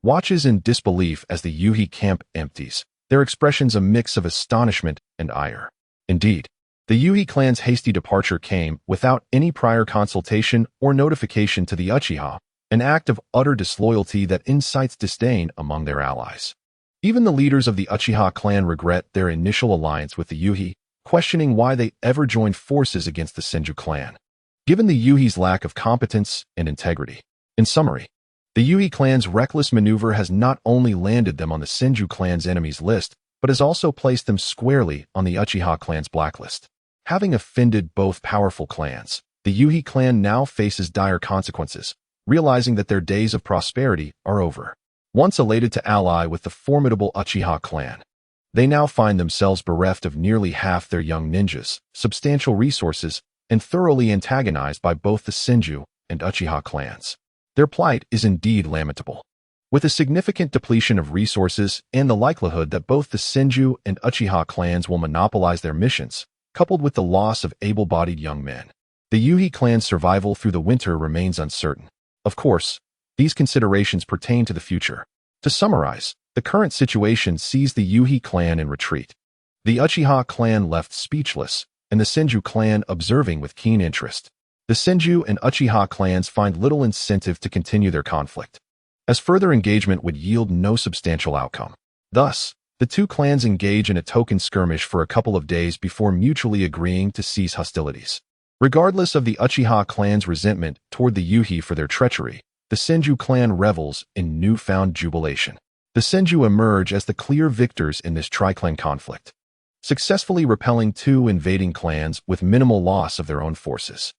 watches in disbelief as the Yuhi camp empties, their expressions a mix of astonishment and ire. Indeed, the Yuhi clan's hasty departure came without any prior consultation or notification to the Uchiha, an act of utter disloyalty that incites disdain among their allies. Even the leaders of the Uchiha clan regret their initial alliance with the Yuhi, questioning why they ever joined forces against the Senju clan, given the Yuhi's lack of competence and integrity. In summary, the Yuhi clan's reckless maneuver has not only landed them on the Senju clan's enemies list, but has also placed them squarely on the Uchiha clan's blacklist. Having offended both powerful clans, the Yuhi clan now faces dire consequences, realizing that their days of prosperity are over. Once elated to ally with the formidable Uchiha clan, They now find themselves bereft of nearly half their young ninjas, substantial resources, and thoroughly antagonized by both the Senju and Uchiha clans. Their plight is indeed lamentable. With a significant depletion of resources and the likelihood that both the Senju and Uchiha clans will monopolize their missions, coupled with the loss of able-bodied young men, the Yuhi clan's survival through the winter remains uncertain. Of course, these considerations pertain to the future. To summarize, the current situation sees the Yuhi clan in retreat. The Uchiha clan left speechless, and the Senju clan observing with keen interest. The Senju and Uchiha clans find little incentive to continue their conflict, as further engagement would yield no substantial outcome. Thus, the two clans engage in a token skirmish for a couple of days before mutually agreeing to cease hostilities. Regardless of the Uchiha clan's resentment toward the Yuhi for their treachery, the Senju clan revels in newfound jubilation. The Senju emerge as the clear victors in this tri-clan conflict, successfully repelling two invading clans with minimal loss of their own forces.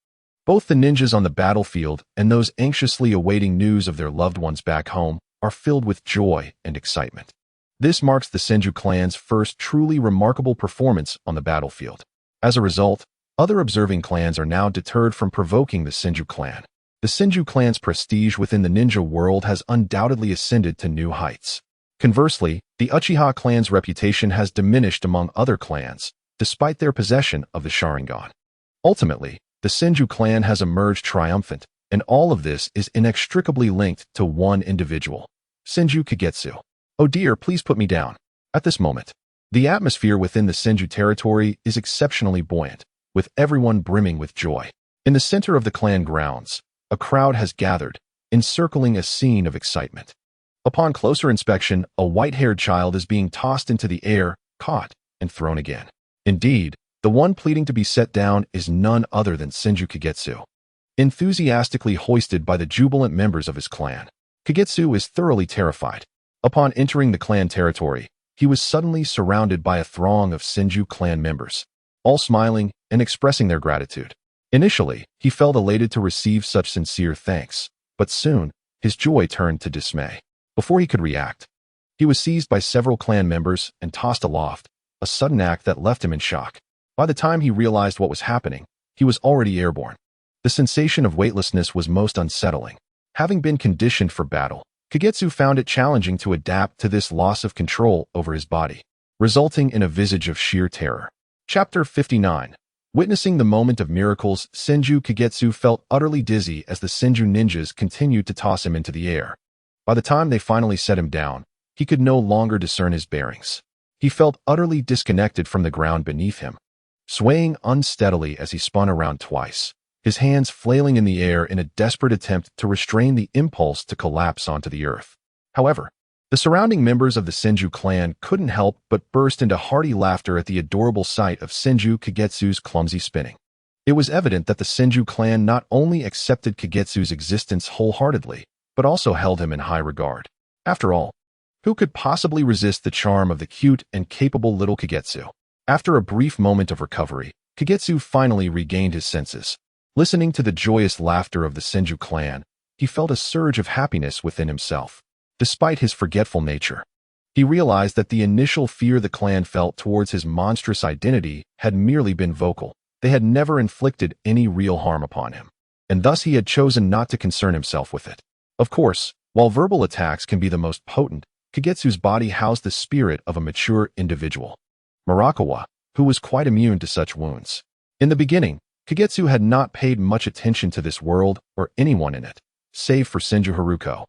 Both the ninjas on the battlefield and those anxiously awaiting news of their loved ones back home are filled with joy and excitement. This marks the Senju clan's first truly remarkable performance on the battlefield. As a result, other observing clans are now deterred from provoking the Senju clan. The Senju clan's prestige within the ninja world has undoubtedly ascended to new heights. Conversely, the Uchiha clan's reputation has diminished among other clans, despite their possession of the Sharingan. Ultimately, the Senju clan has emerged triumphant, and all of this is inextricably linked to one individual, Senju Kagetsu. Oh dear, please put me down. At this moment, the atmosphere within the Senju territory is exceptionally buoyant, with everyone brimming with joy. In the center of the clan grounds, a crowd has gathered, encircling a scene of excitement. Upon closer inspection, a white-haired child is being tossed into the air, caught, and thrown again. Indeed, the one pleading to be set down is none other than Senju Kagetsu. Enthusiastically hoisted by the jubilant members of his clan, Kagetsu is thoroughly terrified. Upon entering the clan territory, he was suddenly surrounded by a throng of Senju clan members, all smiling and expressing their gratitude. Initially, he felt elated to receive such sincere thanks, but soon, his joy turned to dismay. Before he could react, he was seized by several clan members and tossed aloft, a sudden act that left him in shock. By the time he realized what was happening, he was already airborne. The sensation of weightlessness was most unsettling. Having been conditioned for battle, Kagetsu found it challenging to adapt to this loss of control over his body, resulting in a visage of sheer terror. Chapter 59. Witnessing the moment of miracles, Senju Kagetsu felt utterly dizzy as the Senju ninjas continued to toss him into the air. By the time they finally set him down, he could no longer discern his bearings. He felt utterly disconnected from the ground beneath him, swaying unsteadily as he spun around twice, his hands flailing in the air in a desperate attempt to restrain the impulse to collapse onto the earth. However, the surrounding members of the Senju clan couldn't help but burst into hearty laughter at the adorable sight of Senju Kagetsu's clumsy spinning. It was evident that the Senju clan not only accepted Kagetsu's existence wholeheartedly, but also held him in high regard. After all, who could possibly resist the charm of the cute and capable little Kagetsu? After a brief moment of recovery, Kagetsu finally regained his senses. Listening to the joyous laughter of the Senju clan, he felt a surge of happiness within himself. Despite his forgetful nature, he realized that the initial fear the clan felt towards his monstrous identity had merely been vocal. They had never inflicted any real harm upon him, and thus he had chosen not to concern himself with it. Of course, while verbal attacks can be the most potent, Kagetsu's body housed the spirit of a mature individual, Murakawa, who was quite immune to such wounds. In the beginning, Kagetsu had not paid much attention to this world or anyone in it, save for Senju Haruko,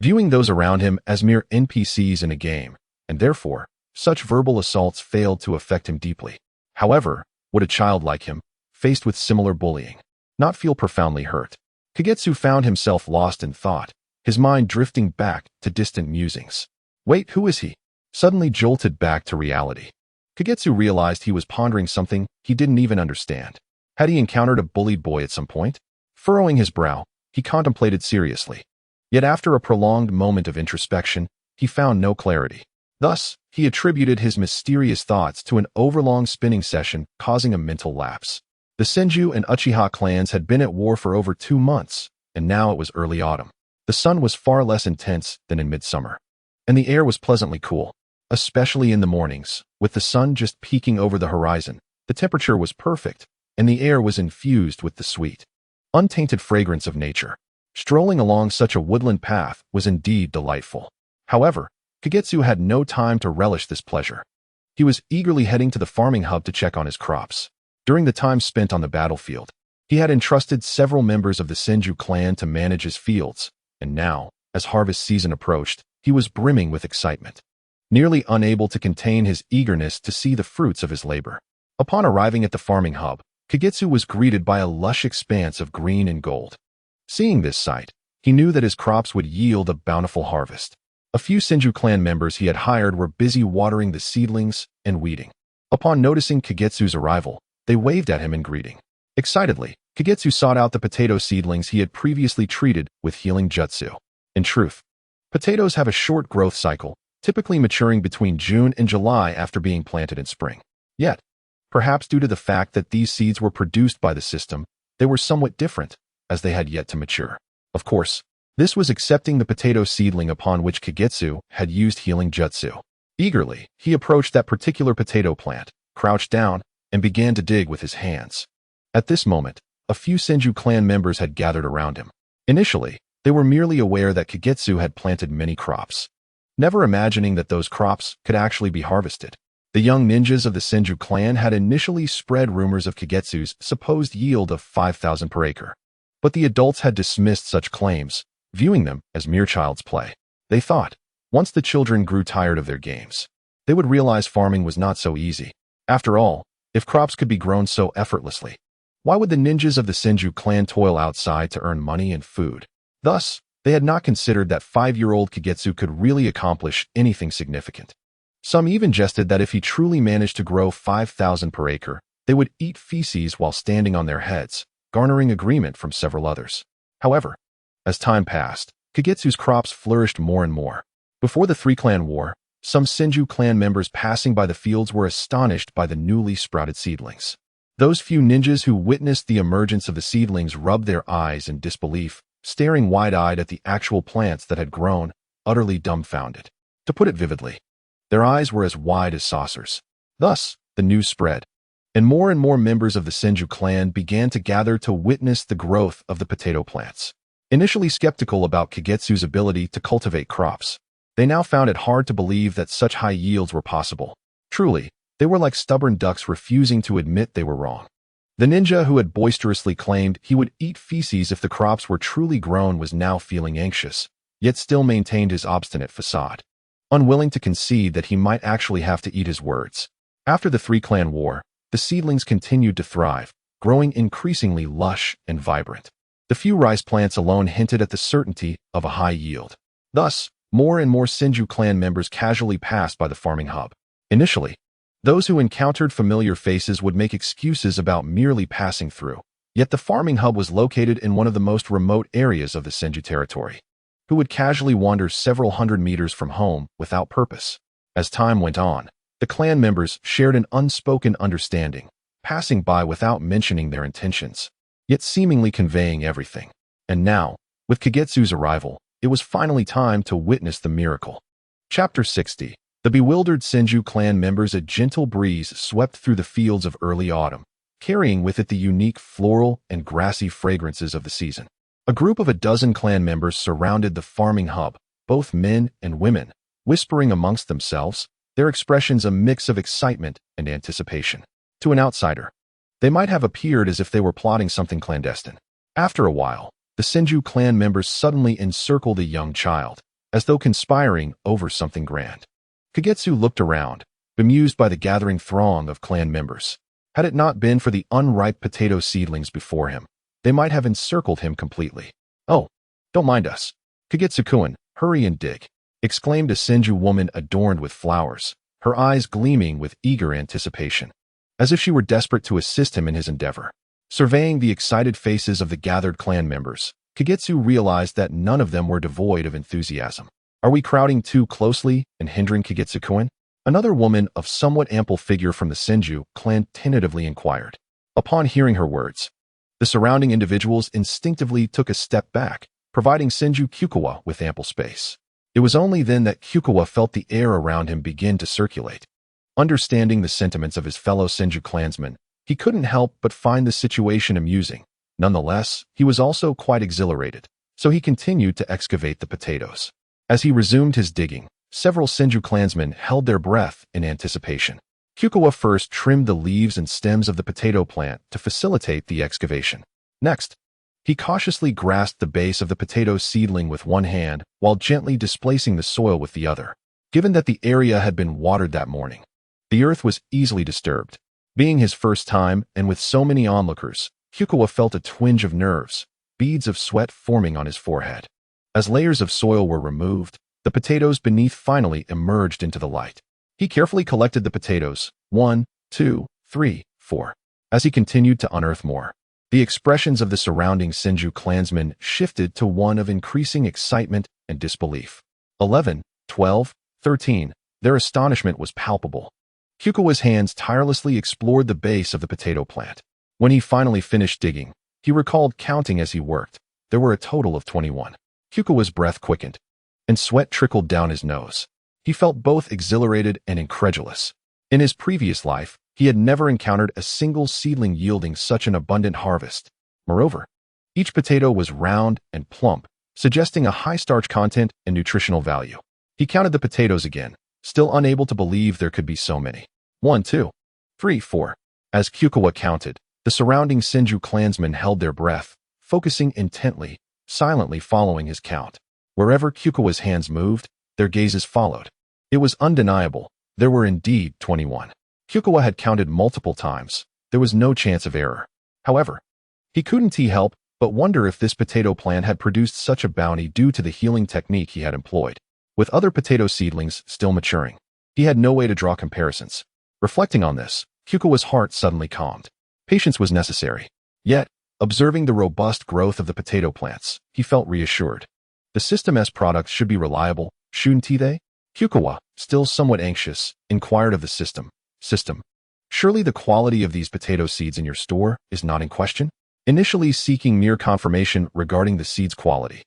viewing those around him as mere NPCs in a game, and therefore, such verbal assaults failed to affect him deeply. However, would a child like him, faced with similar bullying, not feel profoundly hurt? Kagetsu found himself lost in thought, his mind drifting back to distant musings. Wait, who is he? Suddenly jolted back to reality. Kagetsu realized he was pondering something he didn't even understand. Had he encountered a bullied boy at some point? Furrowing his brow, he contemplated seriously. Yet after a prolonged moment of introspection, he found no clarity. Thus, he attributed his mysterious thoughts to an overlong spinning session causing a mental lapse. The Senju and Uchiha clans had been at war for over 2 months, and now it was early autumn. The sun was far less intense than in midsummer, and the air was pleasantly cool. especially in the mornings, with the sun just peeking over the horizon. The temperature was perfect, and the air was infused with the sweet, untainted fragrance of nature. Strolling along such a woodland path was indeed delightful. However, Kagetsu had no time to relish this pleasure. He was eagerly heading to the farming hub to check on his crops. During the time spent on the battlefield, he had entrusted several members of the Senju clan to manage his fields, and now, as harvest season approached, he was brimming with excitement, nearly unable to contain his eagerness to see the fruits of his labor. Upon arriving at the farming hub, Kagetsu was greeted by a lush expanse of green and gold. Seeing this sight, he knew that his crops would yield a bountiful harvest. A few Senju clan members he had hired were busy watering the seedlings and weeding. Upon noticing Kagetsu's arrival, they waved at him in greeting. Excitedly, Kagetsu sought out the potato seedlings he had previously treated with healing jutsu. In truth, potatoes have a short growth cycle, typically maturing between June and July after being planted in spring. Yet, perhaps due to the fact that these seeds were produced by the system, they were somewhat different, as they had yet to mature. Of course, this was accepting the potato seedling upon which Kagetsu had used healing jutsu. Eagerly, he approached that particular potato plant, crouched down, and began to dig with his hands. At this moment, a few Senju clan members had gathered around him. Initially, they were merely aware that Kagetsu had planted many crops, never imagining that those crops could actually be harvested. The young ninjas of the Senju clan had initially spread rumors of Kagetsu's supposed yield of 5,000 per acre. But the adults had dismissed such claims, viewing them as mere child's play. They thought, once the children grew tired of their games, they would realize farming was not so easy. After all, if crops could be grown so effortlessly, why would the ninjas of the Senju clan toil outside to earn money and food? Thus, they had not considered that 5-year-old Kagetsu could really accomplish anything significant. Some even jested that if he truly managed to grow 5,000 per acre, they would eat feces while standing on their heads, garnering agreement from several others. However, as time passed, Kagetsu's crops flourished more and more. Before the three-clan war, some Senju clan members passing by the fields were astonished by the newly sprouted seedlings. Those few ninjas who witnessed the emergence of the seedlings rubbed their eyes in disbelief, staring wide-eyed at the actual plants that had grown, utterly dumbfounded. To put it vividly, their eyes were as wide as saucers. Thus, the news spread, and more members of the Senju clan began to gather to witness the growth of the potato plants. Initially skeptical about Kagetsu's ability to cultivate crops, they now found it hard to believe that such high yields were possible. Truly, they were like stubborn ducks refusing to admit they were wrong. The ninja who had boisterously claimed he would eat feces if the crops were truly grown was now feeling anxious, yet still maintained his obstinate facade, unwilling to concede that he might actually have to eat his words. After the three-clan war, the seedlings continued to thrive, growing increasingly lush and vibrant. The few rice plants alone hinted at the certainty of a high yield. Thus, more and more Senju clan members casually passed by the farming hub. Initially, those who encountered familiar faces would make excuses about merely passing through. Yet the farming hub was located in one of the most remote areas of the Senju territory. Who would casually wander several hundred meters from home without purpose? As time went on, the clan members shared an unspoken understanding, passing by without mentioning their intentions, yet seemingly conveying everything. And now, with Kagetsu's arrival, it was finally time to witness the miracle. Chapter 60. The bewildered Senju clan members. A gentle breeze swept through the fields of early autumn, carrying with it the unique floral and grassy fragrances of the season. A group of a dozen clan members surrounded the farming hub, both men and women, whispering amongst themselves, their expressions a mix of excitement and anticipation. To an outsider, they might have appeared as if they were plotting something clandestine. After a while, the Senju clan members suddenly encircled a young child, as though conspiring over something grand. Kagetsu looked around, bemused by the gathering throng of clan members. Had it not been for the unripe potato seedlings before him, they might have encircled him completely. "Oh, don't mind us. Kagetsu-kun, hurry and dig," exclaimed a Senju woman adorned with flowers, her eyes gleaming with eager anticipation, as if she were desperate to assist him in his endeavor. Surveying the excited faces of the gathered clan members, Kagetsu realized that none of them were devoid of enthusiasm. "Are we crowding too closely and hindering Kagetsu-kun?" Another woman of somewhat ample figure from the Senju clan tentatively inquired. Upon hearing her words, the surrounding individuals instinctively took a step back, providing Senju Kyukawa with ample space. It was only then that Kikukawa felt the air around him begin to circulate. Understanding the sentiments of his fellow Senju clansmen, he couldn't help but find the situation amusing. Nonetheless, he was also quite exhilarated, so he continued to excavate the potatoes. As he resumed his digging, several Senju clansmen held their breath in anticipation. Kikukawa first trimmed the leaves and stems of the potato plant to facilitate the excavation. Next, he cautiously grasped the base of the potato seedling with one hand while gently displacing the soil with the other. Given that the area had been watered that morning, the earth was easily disturbed. Being his first time and with so many onlookers, Kikukawa felt a twinge of nerves, beads of sweat forming on his forehead. As layers of soil were removed, the potatoes beneath finally emerged into the light. He carefully collected the potatoes, 1, 2, 3, 4. As he continued to unearth more, the expressions of the surrounding Senju clansmen shifted to one of increasing excitement and disbelief. 11, 12, 13. Their astonishment was palpable. Kikukawa's hands tirelessly explored the base of the potato plant. When he finally finished digging, he recalled counting as he worked. There were a total of 21. Kikukawa's breath quickened, and sweat trickled down his nose. He felt both exhilarated and incredulous. In his previous life, he had never encountered a single seedling yielding such an abundant harvest. Moreover, each potato was round and plump, suggesting a high starch content and nutritional value. He counted the potatoes again, still unable to believe there could be so many. 1, 2, 3, 4. As Kikukawa counted, the surrounding Senju clansmen held their breath, focusing intently, silently following his count. Wherever Kikukawa's hands moved, their gazes followed. It was undeniable. There were indeed 21. Kikukawa had counted multiple times. There was no chance of error. However, he couldn't help but wonder if this potato plant had produced such a bounty due to the healing technique he had employed. With other potato seedlings still maturing, he had no way to draw comparisons. Reflecting on this, Kikukawa's heart suddenly calmed. Patience was necessary. Yet, observing the robust growth of the potato plants, he felt reassured. The system's products should be reliable, shouldn't they? Kikukawa, still somewhat anxious, inquired of the system. Surely the quality of these potato seeds in your store is not in question? Initially seeking mere confirmation regarding the seed's quality,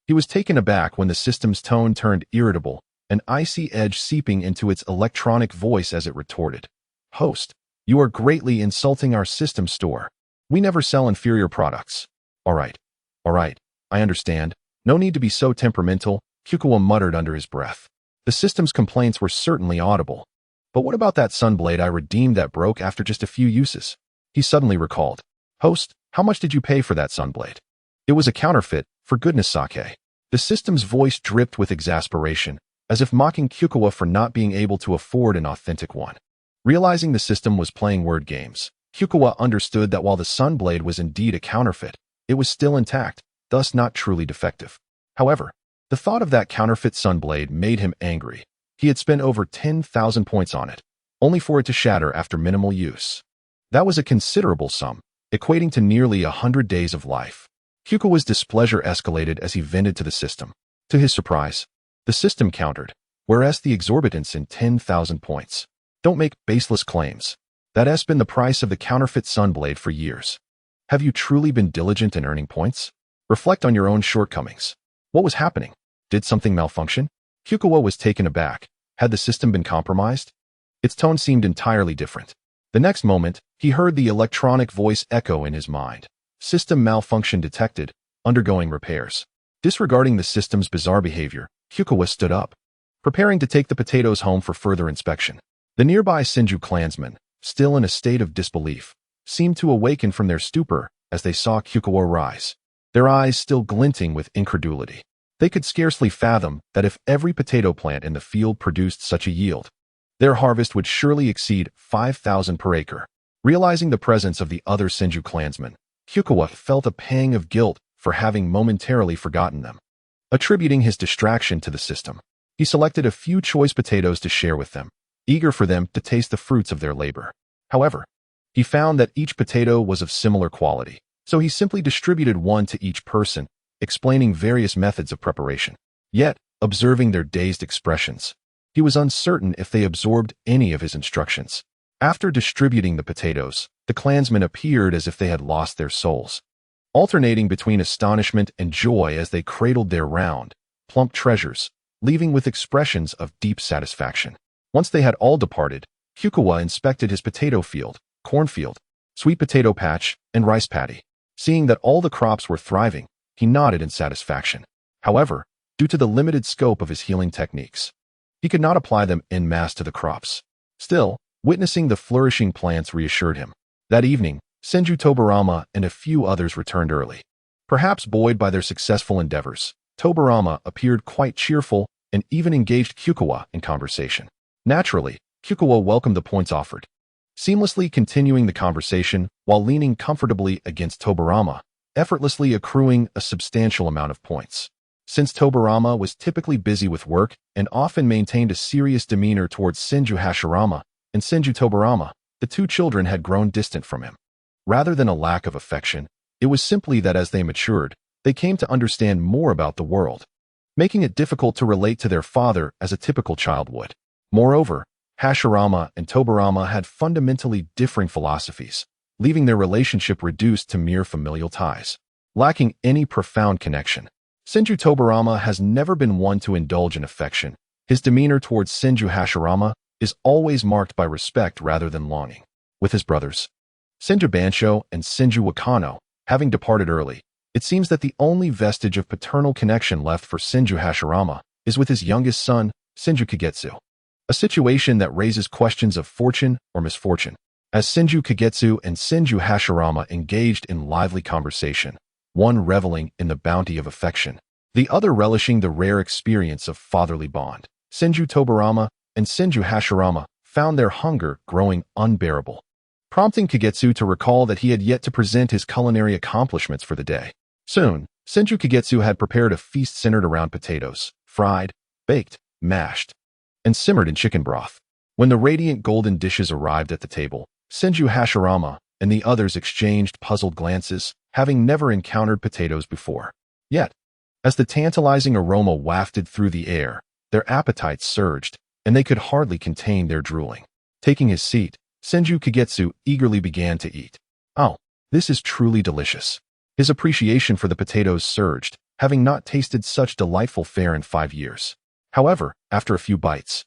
he was taken aback when the system's tone turned irritable, an icy edge seeping into its electronic voice as it retorted. Host, you are greatly insulting our system store. We never sell inferior products. All right, I understand. No need to be so temperamental, Kikukawa muttered under his breath. The system's complaints were certainly audible. But what about that sunblade I redeemed that broke after just a few uses? He suddenly recalled. Host, how much did you pay for that sunblade? It was a counterfeit, for goodness sake. The system's voice dripped with exasperation, as if mocking Kikukawa for not being able to afford an authentic one. Realizing the system was playing word games, Kikukawa understood that while the sunblade was indeed a counterfeit, it was still intact, thus not truly defective. However, the thought of that counterfeit sunblade made him angry. He had spent over 10,000 points on it, only for it to shatter after minimal use. That was a considerable sum, equating to nearly 100 days of life. Kikukawa's displeasure escalated as he vented to the system. To his surprise, the system countered, whereas the exorbitance in 10,000 points. Don't make baseless claims. That has been the price of the counterfeit sunblade for years. Have you truly been diligent in earning points? Reflect on your own shortcomings. What was happening? Did something malfunction? Kikukawa was taken aback. Had the system been compromised? Its tone seemed entirely different. The next moment, he heard the electronic voice echo in his mind. System malfunction detected, undergoing repairs. Disregarding the system's bizarre behavior, Kikukawa stood up, preparing to take the potatoes home for further inspection. The nearby Senju clansmen, still in a state of disbelief, seemed to awaken from their stupor as they saw Kikukawa rise, their eyes still glinting with incredulity. They could scarcely fathom that if every potato plant in the field produced such a yield, their harvest would surely exceed 5,000 per acre. Realizing the presence of the other Senju clansmen, Kikukawa felt a pang of guilt for having momentarily forgotten them. Attributing his distraction to the system, he selected a few choice potatoes to share with them, eager for them to taste the fruits of their labor. However, he found that each potato was of similar quality, so he simply distributed one to each person, explaining various methods of preparation. Yet, observing their dazed expressions, he was uncertain if they absorbed any of his instructions. After distributing the potatoes, the clansmen appeared as if they had lost their souls, alternating between astonishment and joy as they cradled their round, plump treasures, leaving with expressions of deep satisfaction. Once they had all departed, Kikukawa inspected his potato field, cornfield, sweet potato patch, and rice paddy. Seeing that all the crops were thriving, he nodded in satisfaction. However, due to the limited scope of his healing techniques, he could not apply them en masse to the crops. Still, witnessing the flourishing plants reassured him. That evening, Senju Tobarama and a few others returned early. Perhaps buoyed by their successful endeavors, Tobarama appeared quite cheerful and even engaged Kikukawa in conversation. Naturally, Kikukawa welcomed the points offered, seamlessly continuing the conversation while leaning comfortably against Tobarama, effortlessly accruing a substantial amount of points. Since Tobarama was typically busy with work and often maintained a serious demeanor towards Senju Hashirama and Senju Tobarama, the two children had grown distant from him. Rather than a lack of affection, it was simply that as they matured, they came to understand more about the world, making it difficult to relate to their father as a typical child would. Moreover, Hashirama and Tobarama had fundamentally differing philosophies, leaving their relationship reduced to mere familial ties, lacking any profound connection. Senju Tobarama has never been one to indulge in affection. His demeanor towards Senju Hashirama is always marked by respect rather than longing. With his brothers, Senju Bansho and Senju Wakano, having departed early, it seems that the only vestige of paternal connection left for Senju Hashirama is with his youngest son, Senju Kagetsu. A situation that raises questions of fortune or misfortune. As Senju Kagetsu and Senju Hashirama engaged in lively conversation, one reveling in the bounty of affection, the other relishing the rare experience of fatherly bond, Senju Tobarama and Senju Hashirama found their hunger growing unbearable, prompting Kagetsu to recall that he had yet to present his culinary accomplishments for the day. Soon, Senju Kagetsu had prepared a feast centered around potatoes, fried, baked, mashed, and simmered in chicken broth. When the radiant golden dishes arrived at the table, Senju Hashirama and the others exchanged puzzled glances, having never encountered potatoes before. Yet, as the tantalizing aroma wafted through the air, their appetites surged, and they could hardly contain their drooling. Taking his seat, Senju Kagetsu eagerly began to eat. Oh, this is truly delicious. His appreciation for the potatoes surged, having not tasted such delightful fare in 5 years. However, after a few bites,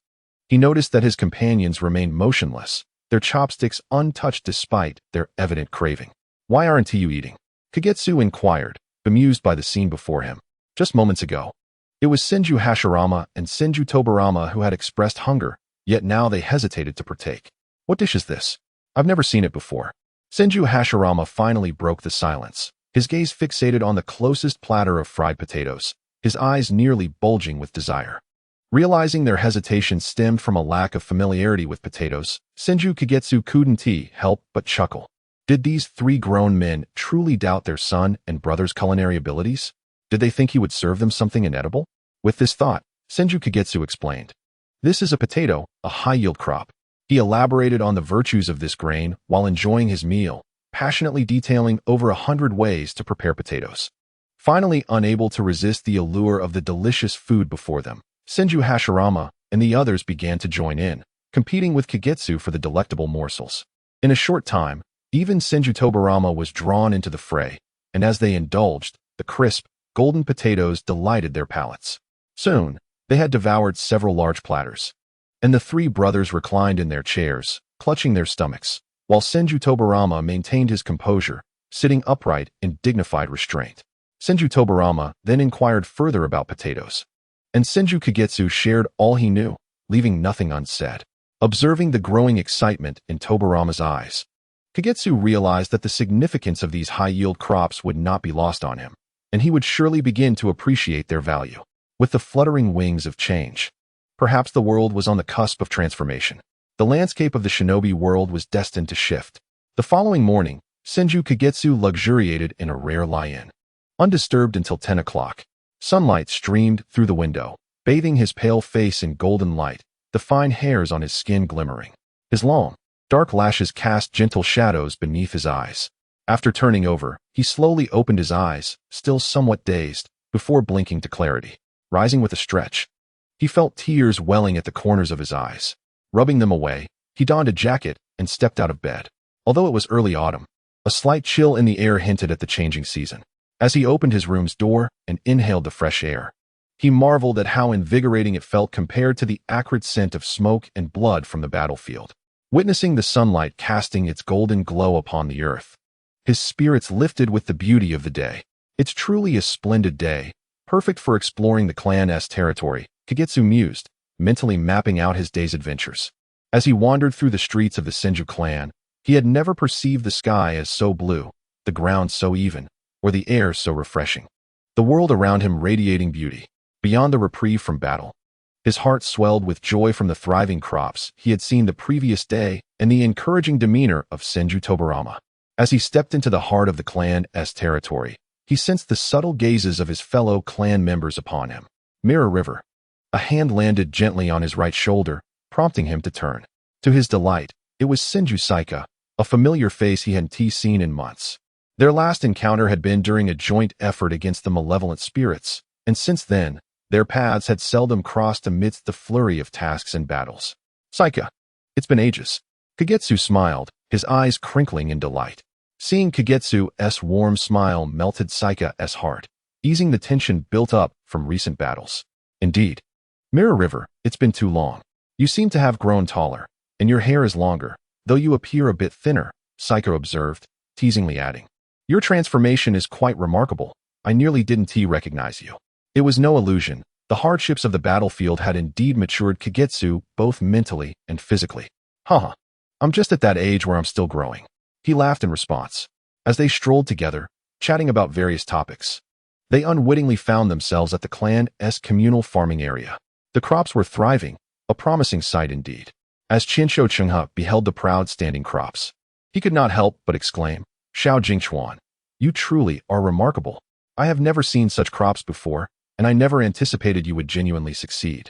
he noticed that his companions remained motionless, their chopsticks untouched despite their evident craving. "Why aren't you eating?" Kagetsu inquired, bemused by the scene before him. Just moments ago, it was Senju Hashirama and Senju Tobarama who had expressed hunger, yet now they hesitated to partake. "What dish is this? I've never seen it before." Senju Hashirama finally broke the silence, his gaze fixated on the closest platter of fried potatoes, his eyes nearly bulging with desire. Realizing their hesitation stemmed from a lack of familiarity with potatoes, Senju Kagetsu couldn't help but chuckle. Did these 3 grown men truly doubt their son and brother's culinary abilities? Did they think he would serve them something inedible? With this thought, Senju Kagetsu explained. "This is a potato, a high-yield crop." He elaborated on the virtues of this grain while enjoying his meal, passionately detailing over 100 ways to prepare potatoes. Finally, unable to resist the allure of the delicious food before them, Senju Hashirama and the others began to join in, competing with Kagetsu for the delectable morsels. In a short time, even Senju Tobarama was drawn into the fray, and as they indulged, the crisp, golden potatoes delighted their palates. Soon, they had devoured several large platters, and the 3 brothers reclined in their chairs, clutching their stomachs, while Senju Tobarama maintained his composure, sitting upright in dignified restraint. Senju Tobarama then inquired further about potatoes, and Senju Kagetsu shared all he knew, leaving nothing unsaid. Observing the growing excitement in Tobarama's eyes, Kagetsu realized that the significance of these high-yield crops would not be lost on him, and he would surely begin to appreciate their value. With the fluttering wings of change, perhaps the world was on the cusp of transformation. The landscape of the shinobi world was destined to shift. The following morning, Senju Kagetsu luxuriated in a rare lie-in. Undisturbed until 10 o'clock, sunlight streamed through the window, bathing his pale face in golden light, the fine hairs on his skin glimmering. His long, dark lashes cast gentle shadows beneath his eyes. After turning over, he slowly opened his eyes, still somewhat dazed, before blinking to clarity. Rising with a stretch, he felt tears welling at the corners of his eyes. Rubbing them away, he donned a jacket and stepped out of bed. Although it was early autumn, a slight chill in the air hinted at the changing season. As he opened his room's door and inhaled the fresh air, He marveled at how invigorating it felt compared to the acrid scent of smoke and blood from the battlefield. Witnessing the sunlight casting its golden glow upon the earth, his spirits lifted with the beauty of the day. It's truly a splendid day, perfect for exploring the clan's territory, Kagetsu mused, mentally mapping out his day's adventures. As he wandered through the streets of the Senju clan, he had never perceived the sky as so blue, the ground so even, or the air so refreshing. The world around him radiating beauty, beyond the reprieve from battle. His heart swelled with joy from the thriving crops he had seen the previous day and the encouraging demeanor of Senju Tobarama. As he stepped into the heart of the clan's territory, he sensed the subtle gazes of his fellow clan members upon him. Mirror River. A hand landed gently on his right shoulder, prompting him to turn. To his delight, it was Senju Saika, a familiar face he hadn't seen in months. Their last encounter had been during a joint effort against the malevolent spirits, and since then, their paths had seldom crossed amidst the flurry of tasks and battles. Saika. It's been ages. Kagetsu smiled, his eyes crinkling in delight. Seeing Kagetsu's warm smile melted Saika's heart, easing the tension built up from recent battles. Indeed. Mirror River, it's been too long. You seem to have grown taller, and your hair is longer, though you appear a bit thinner, Saika observed, teasingly adding. Your transformation is quite remarkable. I nearly didn't recognize you. It was no illusion. The hardships of the battlefield had indeed matured Kagetsu both mentally and physically. Haha. I'm just at that age where I'm still growing. He laughed in response. As they strolled together, chatting about various topics, they unwittingly found themselves at the clan's communal farming area. The crops were thriving, a promising sight indeed. As Qinsho Chenghe beheld the proud standing crops, he could not help but exclaim, Xiao Jingchuan, you truly are remarkable. I have never seen such crops before, and I never anticipated you would genuinely succeed.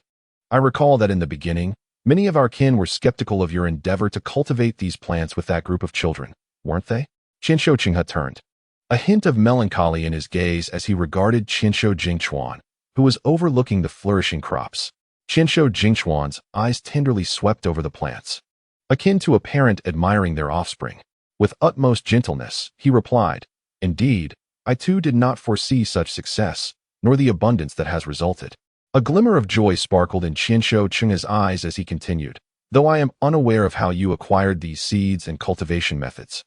I recall that in the beginning, many of our kin were skeptical of your endeavor to cultivate these plants with that group of children, weren't they? Qinsho Chenghe turned, a hint of melancholy in his gaze as he regarded Qinsho Jingchuan, who was overlooking the flourishing crops. Qinsho Jingchuan's eyes tenderly swept over the plants, akin to a parent admiring their offspring. With utmost gentleness, he replied, Indeed, I too did not foresee such success, nor the abundance that has resulted. A glimmer of joy sparkled in Qinsho Chenghe's eyes as he continued, Though I am unaware of how you acquired these seeds and cultivation methods,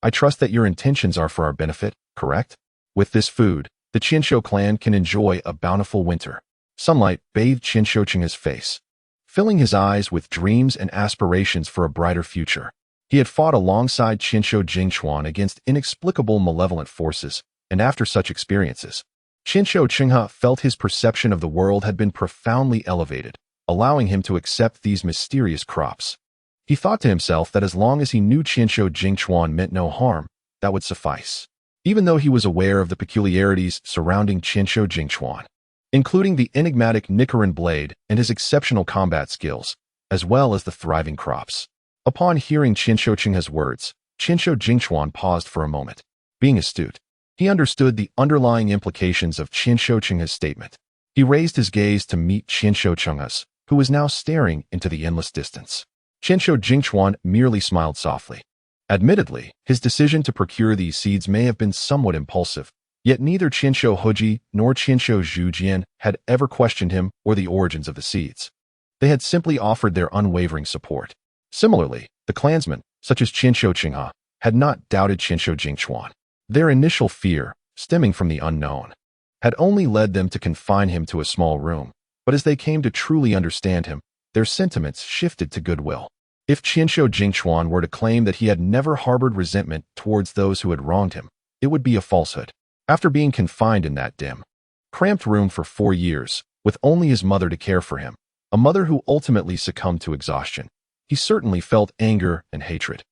I trust that your intentions are for our benefit, correct? With this food, the Qinsho clan can enjoy a bountiful winter. Sunlight bathed Qinsho Chenghe's face, filling his eyes with dreams and aspirations for a brighter future. He had fought alongside Qinsho Jingchuan against inexplicable malevolent forces, and after such experiences, Qinsho Chenghe felt his perception of the world had been profoundly elevated, allowing him to accept these mysterious crops. He thought to himself that as long as he knew Qinsho Jingchuan meant no harm, that would suffice. Even though he was aware of the peculiarities surrounding Qinsho Jingchuan, including the enigmatic Nichiren blade and his exceptional combat skills, as well as the thriving crops. Upon hearing Qinsho Chenghe's words, Qinsho Jingchuan paused for a moment. Being astute, he understood the underlying implications of Qinsho Chenghe's statement. He raised his gaze to meet Qinsho Chenghe's, who was now staring into the endless distance. Qinsho Jingchuan merely smiled softly. Admittedly, his decision to procure these seeds may have been somewhat impulsive, yet neither Qinsho Huji nor Qinsho Zhujian had ever questioned him or the origins of the seeds. They had simply offered their unwavering support. Similarly, the clansmen, such as Qinsho Chenghe, had not doubted Qinsho Jingchuan. Their initial fear, stemming from the unknown, had only led them to confine him to a small room, but as they came to truly understand him, their sentiments shifted to goodwill. If Qinsho Jingchuan were to claim that he had never harbored resentment towards those who had wronged him, it would be a falsehood. After being confined in that dim, cramped room for 4 years, with only his mother to care for him, a mother who ultimately succumbed to exhaustion, he certainly felt anger and hatred.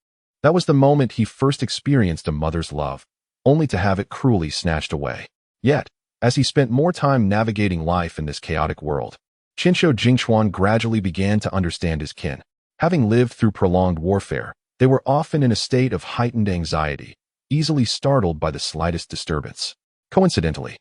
That was the moment he first experienced a mother's love, only to have it cruelly snatched away. Yet, as he spent more time navigating life in this chaotic world, Qinsho Jingchuan gradually began to understand his kin. Having lived through prolonged warfare, they were often in a state of heightened anxiety, easily startled by the slightest disturbance. Coincidentally,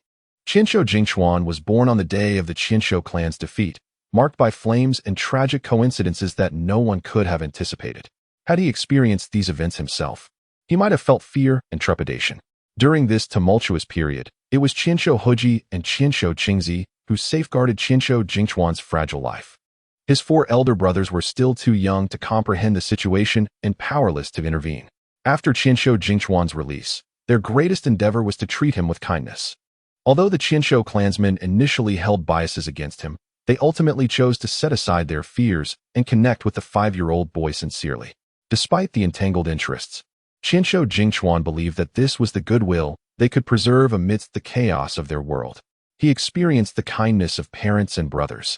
Qinsho Jingchuan was born on the day of the Qinsho clan's defeat, marked by flames and tragic coincidences that no one could have anticipated. Had he experienced these events himself, he might have felt fear and trepidation. During this tumultuous period, it was Qinsho Huji and Qinsho Qingzi who safeguarded Qinshu Jingchuan's fragile life. His 4 elder brothers were still too young to comprehend the situation and powerless to intervene. After Qinshu Jingchuan's release, their greatest endeavor was to treat him with kindness. Although the Qinshu clansmen initially held biases against him, they ultimately chose to set aside their fears and connect with the 5-year-old boy sincerely. Despite the entangled interests, Qinshu Jingchuan believed that this was the goodwill they could preserve amidst the chaos of their world. He experienced the kindness of parents and brothers,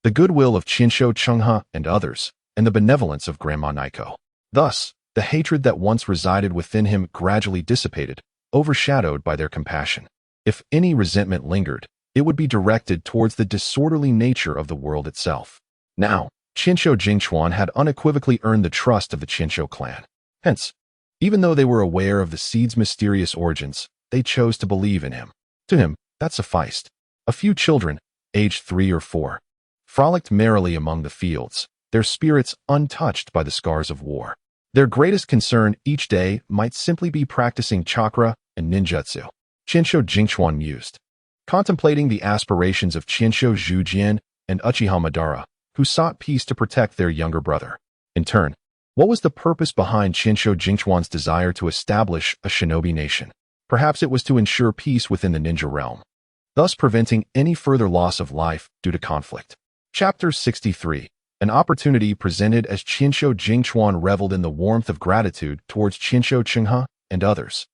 the goodwill of Qinshu Chenghe and others, and the benevolence of Grandma Naiko. Thus, the hatred that once resided within him gradually dissipated, overshadowed by their compassion. If any resentment lingered, it would be directed towards the disorderly nature of the world itself. Now, Qinshu Jingchuan had unequivocally earned the trust of the Qinshu clan. Hence, even though they were aware of the seed's mysterious origins, they chose to believe in him. To him, that sufficed. A few children, aged 3 or 4, frolicked merrily among the fields, their spirits untouched by the scars of war. Their greatest concern each day might simply be practicing chakra and ninjutsu. Qinshu Jingchuan mused, contemplating the aspirations of Qinshu Zhujian and Uchiha Madara, who sought peace to protect their younger brother. In turn, what was the purpose behind Qinshu Jingchuan's desire to establish a shinobi nation? Perhaps it was to ensure peace within the ninja realm, thus preventing any further loss of life due to conflict. Chapter 63. An opportunity presented as Qinshu Jingchuan reveled in the warmth of gratitude towards Qinshu Chenghe and others.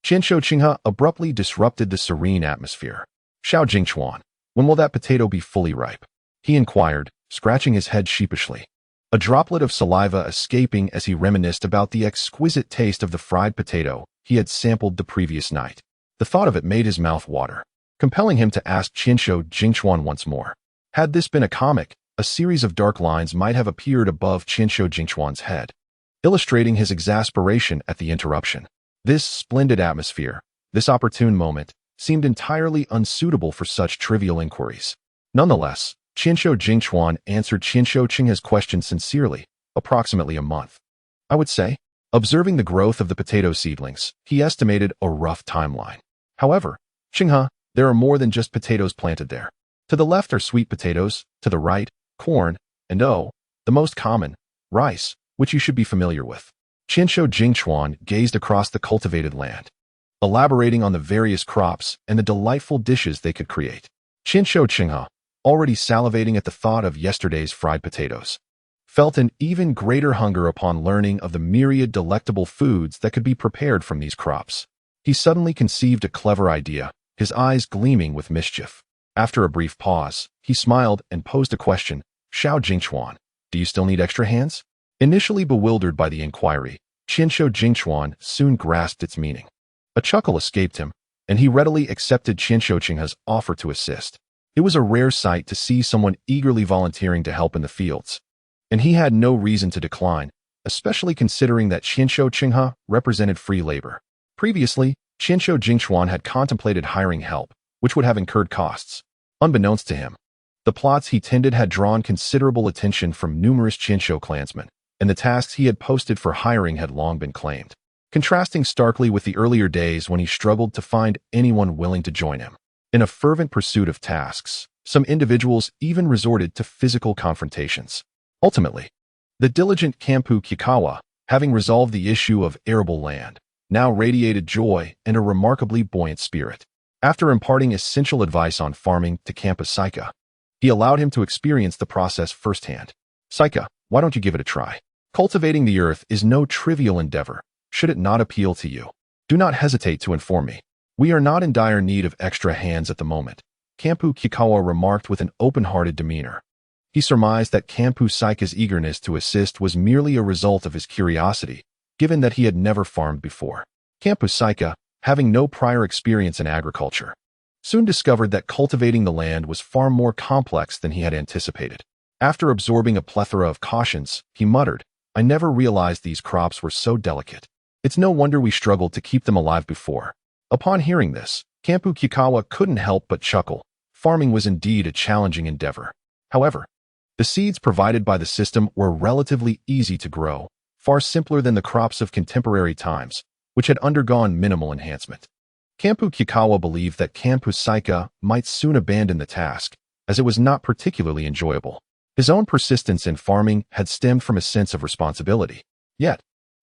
Qinshu Chenghe abruptly disrupted the serene atmosphere. Xiao Jingchuan, when will that potato be fully ripe? He inquired, scratching his head sheepishly, a droplet of saliva escaping as he reminisced about the exquisite taste of the fried potato he had sampled the previous night. The thought of it made his mouth water, compelling him to ask Qinshu Jingchuan once more. Had this been a comic, a series of dark lines might have appeared above Qinshu Jingchuan's head, illustrating his exasperation at the interruption. This splendid atmosphere, this opportune moment, seemed entirely unsuitable for such trivial inquiries. Nonetheless, Qinshu Jingchuan answered Qinshu Chenghe's question sincerely, approximately a month. I would say, observing the growth of the potato seedlings, he estimated a rough timeline. However, Chenghe, there are more than just potatoes planted there. To the left are sweet potatoes, to the right, corn, and the most common, rice, which you should be familiar with. Qinshu Jingchuan gazed across the cultivated land, elaborating on the various crops and the delightful dishes they could create. Qinshu Chenghe, already salivating at the thought of yesterday's fried potatoes, felt an even greater hunger upon learning of the myriad delectable foods that could be prepared from these crops. He suddenly conceived a clever idea, his eyes gleaming with mischief. After a brief pause, he smiled and posed a question. Xiao Jingchuan, do you still need extra hands? Initially bewildered by the inquiry, Qinshu Jingchuan soon grasped its meaning. A chuckle escaped him, and he readily accepted Qinshu Chenghe's offer to assist. It was a rare sight to see someone eagerly volunteering to help in the fields, and he had no reason to decline, especially considering that Qinshu Chenghe represented free labor. Previously, Qinshu Jingchuan had contemplated hiring help, which would have incurred costs. Unbeknownst to him, the plots he tended had drawn considerable attention from numerous Qinshu clansmen, and the tasks he had posted for hiring had long been claimed, contrasting starkly with the earlier days when he struggled to find anyone willing to join him. In a fervent pursuit of tasks, some individuals even resorted to physical confrontations. Ultimately, the diligent Kampu Kikawa, having resolved the issue of arable land, now radiated joy and a remarkably buoyant spirit. After imparting essential advice on farming to Kampu Saika, he allowed him to experience the process firsthand. Saika, why don't you give it a try? Cultivating the earth is no trivial endeavor. Should it not appeal to you, do not hesitate to inform me. We are not in dire need of extra hands at the moment, Kampu Kikawa remarked with an open-hearted demeanor. He surmised that Kampu Saika's eagerness to assist was merely a result of his curiosity, given that he had never farmed before. Kampu Saika, having no prior experience in agriculture, soon discovered that cultivating the land was far more complex than he had anticipated. After absorbing a plethora of cautions, he muttered, I never realized these crops were so delicate. It's no wonder we struggled to keep them alive before. Upon hearing this, Kampu Kikawa couldn't help but chuckle. Farming was indeed a challenging endeavor. However, the seeds provided by the system were relatively easy to grow, far simpler than the crops of contemporary times, which had undergone minimal enhancement. Kampu Kikawa believed that Kampu Saika might soon abandon the task, as it was not particularly enjoyable. His own persistence in farming had stemmed from a sense of responsibility. Yet,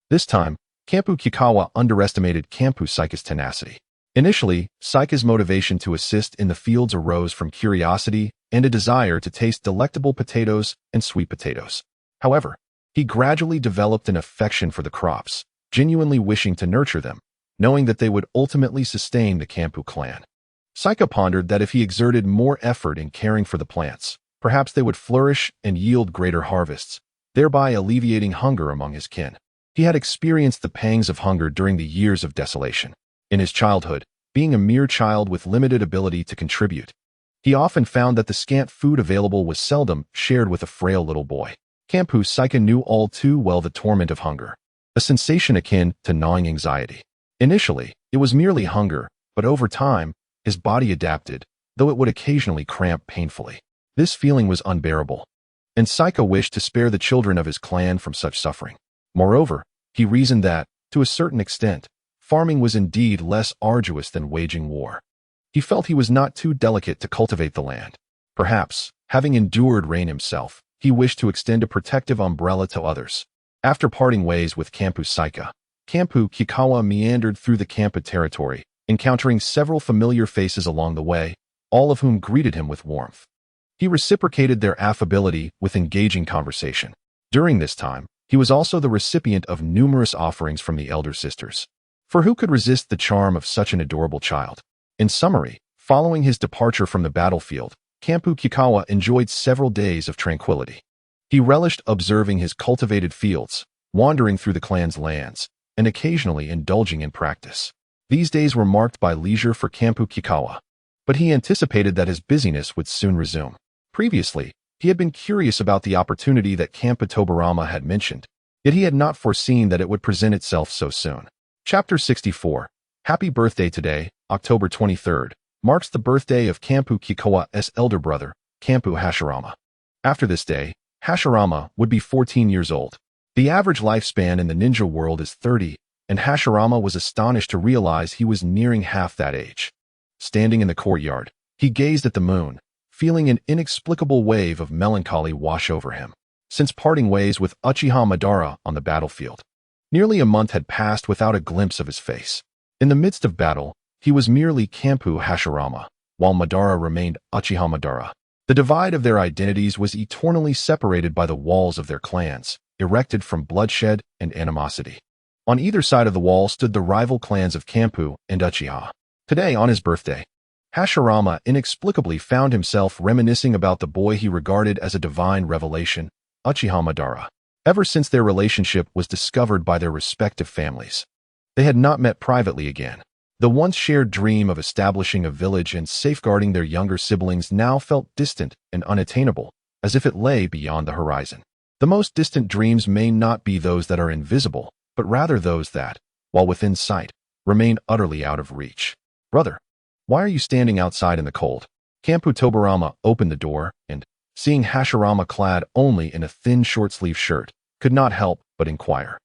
this time, Kampu Kikawa underestimated Kampu Saika's tenacity. Initially, Saika's motivation to assist in the fields arose from curiosity and a desire to taste delectable potatoes and sweet potatoes. However, he gradually developed an affection for the crops, genuinely wishing to nurture them, knowing that they would ultimately sustain the Kampu clan. Saika pondered that if he exerted more effort in caring for the plants, perhaps they would flourish and yield greater harvests, thereby alleviating hunger among his kin. He had experienced the pangs of hunger during the years of desolation. In his childhood, being a mere child with limited ability to contribute, he often found that the scant food available was seldom shared with a frail little boy. Kampu Saika knew all too well the torment of hunger, a sensation akin to gnawing anxiety. Initially, it was merely hunger, but over time, his body adapted, though it would occasionally cramp painfully. This feeling was unbearable, and Saika wished to spare the children of his clan from such suffering. Moreover, he reasoned that, to a certain extent, farming was indeed less arduous than waging war. He felt he was not too delicate to cultivate the land. Perhaps, having endured rain himself, he wished to extend a protective umbrella to others. After parting ways with Kampu Saika, Kampu Kikawa meandered through the Kampa territory, encountering several familiar faces along the way, all of whom greeted him with warmth. He reciprocated their affability with engaging conversation. During this time, he was also the recipient of numerous offerings from the elder sisters. For who could resist the charm of such an adorable child? In summary, following his departure from the battlefield, Kampu Kikawa enjoyed several days of tranquility. He relished observing his cultivated fields, wandering through the clan's lands, and occasionally indulging in practice. These days were marked by leisure for Kampu Kikawa, but he anticipated that his busyness would soon resume. Previously, he had been curious about the opportunity that Kampa Tobarama had mentioned, yet he had not foreseen that it would present itself so soon. Chapter 64. Happy birthday today, October 23rd, marks the birthday of Kampu Kikawa's elder brother, Kampu Hashirama. After this day, Hashirama would be 14 years old. The average lifespan in the ninja world is 30, and Hashirama was astonished to realize he was nearing half that age. Standing in the courtyard, he gazed at the moon, feeling an inexplicable wave of melancholy wash over him. Since parting ways with Uchiha Madara on the battlefield, nearly a month had passed without a glimpse of his face. In the midst of battle, he was merely Kampu Hashirama, while Madara remained Uchiha Madara. The divide of their identities was eternally separated by the walls of their clans, erected from bloodshed and animosity. On either side of the wall stood the rival clans of Kampu and Uchiha. Today, on his birthday, Hashirama inexplicably found himself reminiscing about the boy he regarded as a divine revelation, Uchiha Madara. Ever since their relationship was discovered by their respective families, they had not met privately again. The once shared dream of establishing a village and safeguarding their younger siblings now felt distant and unattainable, as if it lay beyond the horizon. The most distant dreams may not be those that are invisible, but rather those that, while within sight, remain utterly out of reach. Brother, why are you standing outside in the cold? Kampu Tobarama opened the door and, seeing Hashirama clad only in a thin short-sleeved shirt, could not help but inquire.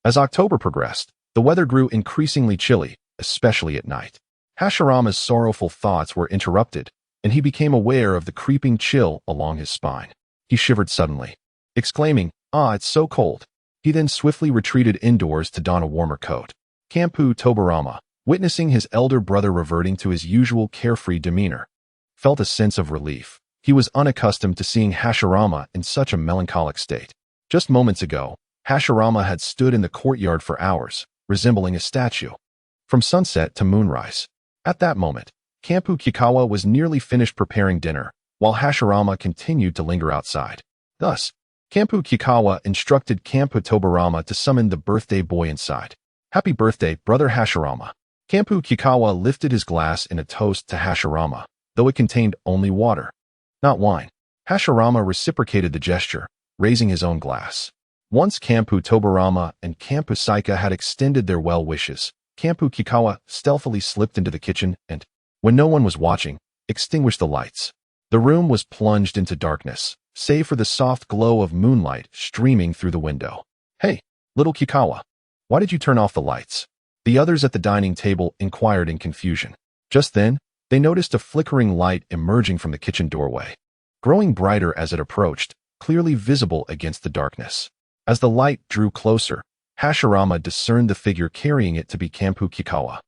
As October progressed, the weather grew increasingly chilly, especially at night. Hashirama's sorrowful thoughts were interrupted, and he became aware of the creeping chill along his spine. He shivered suddenly, exclaiming, "Ah, it's so cold." He then swiftly retreated indoors to don a warmer coat. Kampu Tobarama, witnessing his elder brother reverting to his usual carefree demeanor, felt a sense of relief. He was unaccustomed to seeing Hashirama in such a melancholic state. Just moments ago, Hashirama had stood in the courtyard for hours, resembling a statue, from sunset to moonrise. At that moment, Kampu Kikawa was nearly finished preparing dinner, while Hashirama continued to linger outside. Thus, Kampu Kikawa instructed Kampu Tobarama to summon the birthday boy inside. "Happy birthday, brother Hashirama." Kampu Kikawa lifted his glass in a toast to Hashirama, though it contained only water, not wine. Hashirama reciprocated the gesture, raising his own glass. Once Kampu Tobarama and Kampu Saika had extended their well wishes, Kampu Kikawa stealthily slipped into the kitchen and, when no one was watching, extinguished the lights. The room was plunged into darkness, save for the soft glow of moonlight streaming through the window. "Hey, little Kikawa, why did you turn off the lights?" The others at the dining table inquired in confusion. Just then, they noticed a flickering light emerging from the kitchen doorway. growing brighter as it approached, clearly visible against the darkness. As the light drew closer, Hashirama discerned the figure carrying it to be Kampu Kikawa,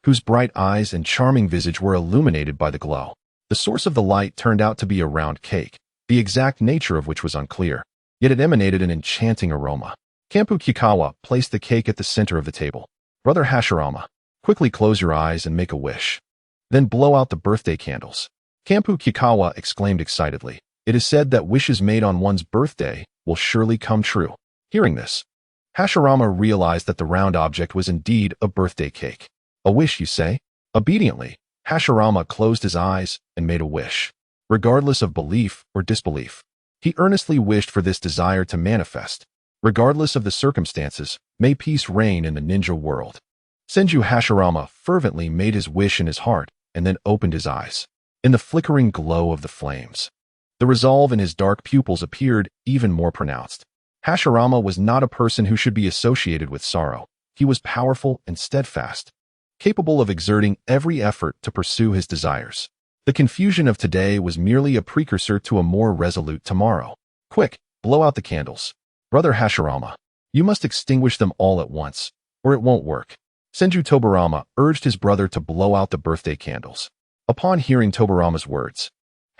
whose bright eyes and charming visage were illuminated by the glow. The source of the light turned out to be a round cake, the exact nature of which was unclear, yet it emanated an enchanting aroma. Kampu Kikawa placed the cake at the center of the table. "Brother Hashirama, quickly close your eyes and make a wish. Then blow out the birthday candles." Kampu Kikawa exclaimed excitedly. "It is said that wishes made on one's birthday will surely come true." Hearing this, Hashirama realized that the round object was indeed a birthday cake. "A wish, you say?" Obediently, Hashirama closed his eyes and made a wish. Regardless of belief or disbelief, he earnestly wished for this desire to manifest. Regardless of the circumstances, may peace reign in the ninja world. Senju Hashirama fervently made his wish in his heart and then opened his eyes. In the flickering glow of the flames, the resolve in his dark pupils appeared even more pronounced. Hashirama was not a person who should be associated with sorrow. He was powerful and steadfast, capable of exerting every effort to pursue his desires. The confusion of today was merely a precursor to a more resolute tomorrow. "Quick, blow out the candles. Brother Hashirama, you must extinguish them all at once, or it won't work." Senju Tobarama urged his brother to blow out the birthday candles. Upon hearing Tobarama's words,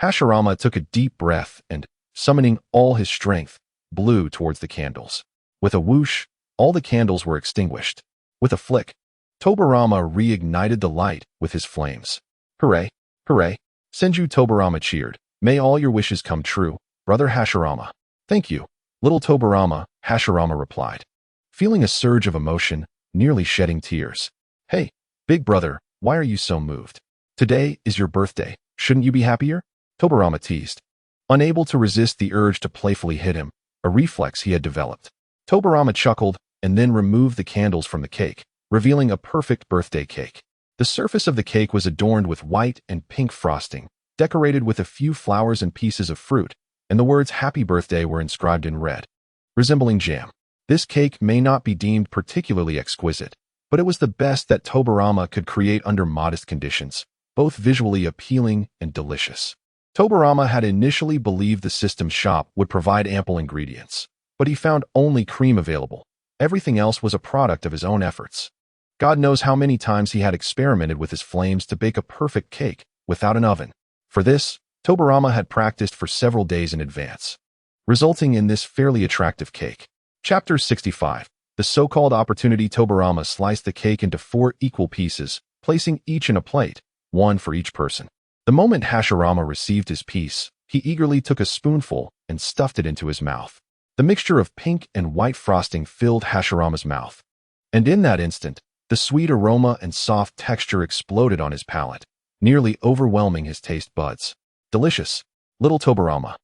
Hashirama took a deep breath and, summoning all his strength, blew towards the candles. With a whoosh, all the candles were extinguished. With a flick, Tobarama reignited the light with his flames. "Hooray! Hooray!" Senju Tobarama cheered. "May all your wishes come true, Brother Hashirama." "Thank you, little Tobarama," Hashirama replied, feeling a surge of emotion, nearly shedding tears. "Hey, big brother, why are you so moved? Today is your birthday. Shouldn't you be happier?" Tobarama teased, unable to resist the urge to playfully hit him, a reflex he had developed. Tobarama chuckled and then removed the candles from the cake, revealing a perfect birthday cake. The surface of the cake was adorned with white and pink frosting, decorated with a few flowers and pieces of fruit, and the words "Happy Birthday" were inscribed in red, resembling jam. This cake may not be deemed particularly exquisite, but it was the best that Tobarama could create under modest conditions, both visually appealing and delicious. Tobarama had initially believed the system's shop would provide ample ingredients, but he found only cream available. Everything else was a product of his own efforts. God knows how many times he had experimented with his flames to bake a perfect cake without an oven. For this, Tobarama had practiced for several days in advance, resulting in this fairly attractive cake. Chapter 65. The so-called opportunity. Tobarama sliced the cake into 4 equal pieces, placing each in a plate, one for each person. The moment Hashirama received his piece, he eagerly took a spoonful and stuffed it into his mouth. The mixture of pink and white frosting filled Hashirama's mouth, and in that instant, the sweet aroma and soft texture exploded on his palate, nearly overwhelming his taste buds. "Delicious, little Tobarama.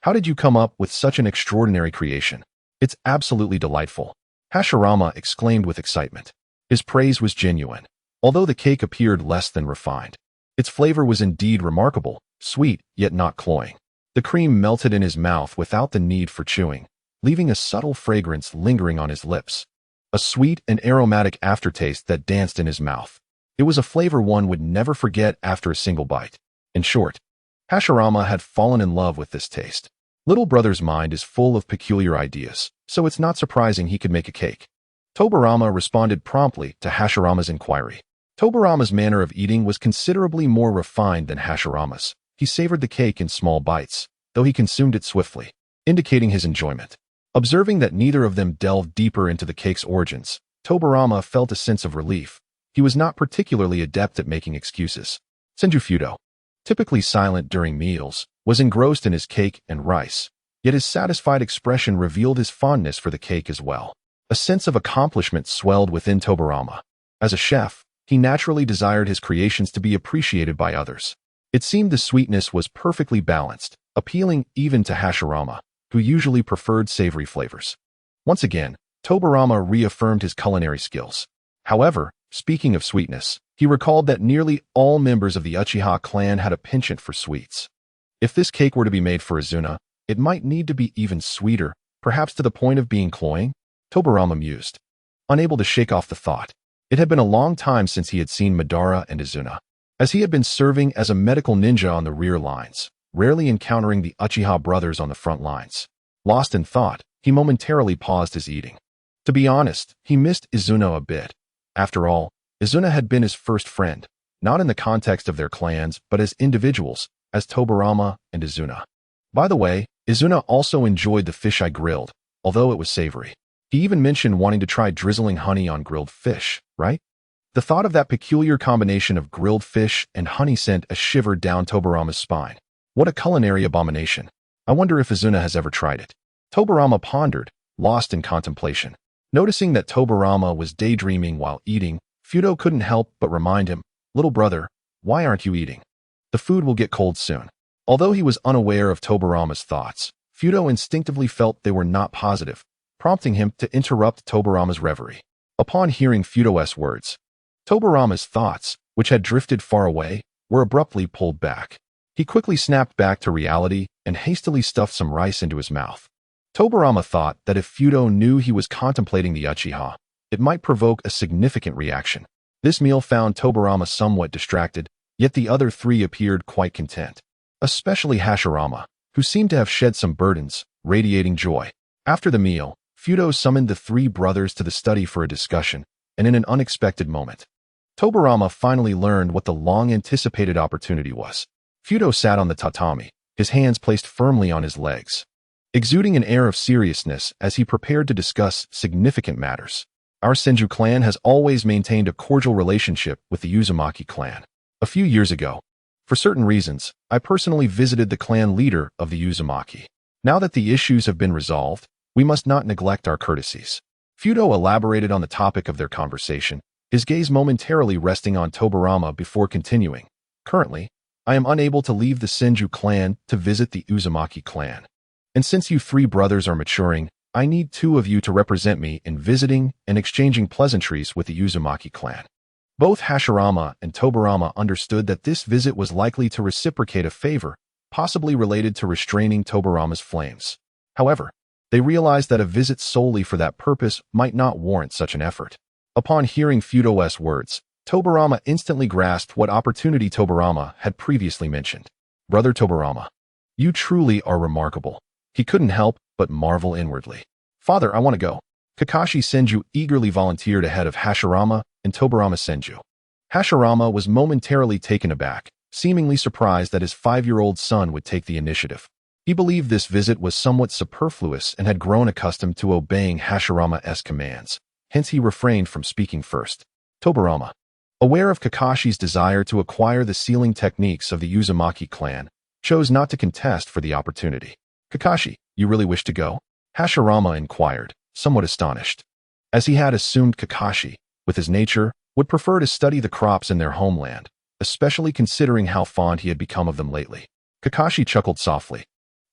How did you come up with such an extraordinary creation? It's absolutely delightful," Hashirama exclaimed with excitement. His praise was genuine, although the cake appeared less than refined. Its flavor was indeed remarkable, sweet yet not cloying. The cream melted in his mouth without the need for chewing, leaving a subtle fragrance lingering on his lips, a sweet and aromatic aftertaste that danced in his mouth. It was a flavor one would never forget after a single bite. In short, Hashirama had fallen in love with this taste. Little brother's mind is full of peculiar ideas, so it's not surprising he could make a cake. Tobarama responded promptly to Hashirama's inquiry. Tobarama's manner of eating was considerably more refined than Hashirama's. He savored the cake in small bites, though he consumed it swiftly, indicating his enjoyment. Observing that neither of them delved deeper into the cake's origins, Tobarama felt a sense of relief. He was not particularly adept at making excuses. Senju Fudo, typically silent during meals, was engrossed in his cake and rice, yet his satisfied expression revealed his fondness for the cake as well. A sense of accomplishment swelled within Tobarama. As a chef, he naturally desired his creations to be appreciated by others. It seemed the sweetness was perfectly balanced, appealing even to Hashirama, who usually preferred savory flavors. Once again, Tobarama reaffirmed his culinary skills. However, speaking of sweetness, he recalled that nearly all members of the Uchiha clan had a penchant for sweets. If this cake were to be made for Izuna, it might need to be even sweeter, perhaps to the point of being cloying, Tobarama mused, unable to shake off the thought. It had been a long time since he had seen Madara and Izuna. As he had been serving as a medical ninja on the rear lines, rarely encountering the Uchiha brothers on the front lines. Lost in thought, he momentarily paused his eating. To be honest, he missed Izuna a bit. After all, Izuna had been his first friend, not in the context of their clans, but as individuals, as Tobarama and Izuna. By the way, Izuna also enjoyed the fish I grilled, although it was savory. He even mentioned wanting to try drizzling honey on grilled fish, right? The thought of that peculiar combination of grilled fish and honey sent a shiver down Tobarama's spine. What a culinary abomination. I wonder if Izuna has ever tried it. Tobarama pondered, lost in contemplation. Noticing that Tobarama was daydreaming while eating, Fudo couldn't help but remind him, "Little brother, why aren't you eating? The food will get cold soon." Although he was unaware of Tobarama's thoughts, Fudo instinctively felt they were not positive, prompting him to interrupt Tobarama's reverie. Upon hearing Fudo's words, Tobarama's thoughts, which had drifted far away, were abruptly pulled back. He quickly snapped back to reality and hastily stuffed some rice into his mouth. Tobarama thought that if Fudo knew he was contemplating the Uchiha, it might provoke a significant reaction. This meal found Tobarama somewhat distracted, yet the other three appeared quite content. Especially Hashirama, who seemed to have shed some burdens, radiating joy. After the meal, Fudo summoned the three brothers to the study for a discussion, and in an unexpected moment, Tobarama finally learned what the long-anticipated opportunity was. Fudo sat on the tatami, his hands placed firmly on his legs, exuding an air of seriousness as he prepared to discuss significant matters. Our Senju clan has always maintained a cordial relationship with the Uzumaki clan. A few years ago, for certain reasons, I personally visited the clan leader of the Uzumaki. Now that the issues have been resolved, we must not neglect our courtesies. Fudo elaborated on the topic of their conversation, his gaze momentarily resting on Tobarama before continuing. Currently, I am unable to leave the Senju clan to visit the Uzumaki clan. And since you three brothers are maturing, I need two of you to represent me in visiting and exchanging pleasantries with the Uzumaki clan. Both Hashirama and Tobarama understood that this visit was likely to reciprocate a favor, possibly related to restraining Tobarama's flames. However, they realized that a visit solely for that purpose might not warrant such an effort. Upon hearing Fudo's words, Tobarama instantly grasped what opportunity Tobarama had previously mentioned. "Brother Tobarama, you truly are remarkable." He couldn't help but marvel inwardly. "Father, I want to go." Kakashi Senju eagerly volunteered ahead of Hashirama and Tobarama Senju. Hashirama was momentarily taken aback, seemingly surprised that his 5-year-old son would take the initiative. He believed this visit was somewhat superfluous and had grown accustomed to obeying Hashirama's commands. Hence he refrained from speaking first. Tobarama, aware of Kakashi's desire to acquire the sealing techniques of the Uzumaki clan, chose not to contest for the opportunity. "Kakashi, you really wish to go?" Hashirama inquired, somewhat astonished, as he had assumed Kakashi, with his nature, would prefer to study the crops in their homeland, especially considering how fond he had become of them lately. Kakashi chuckled softly,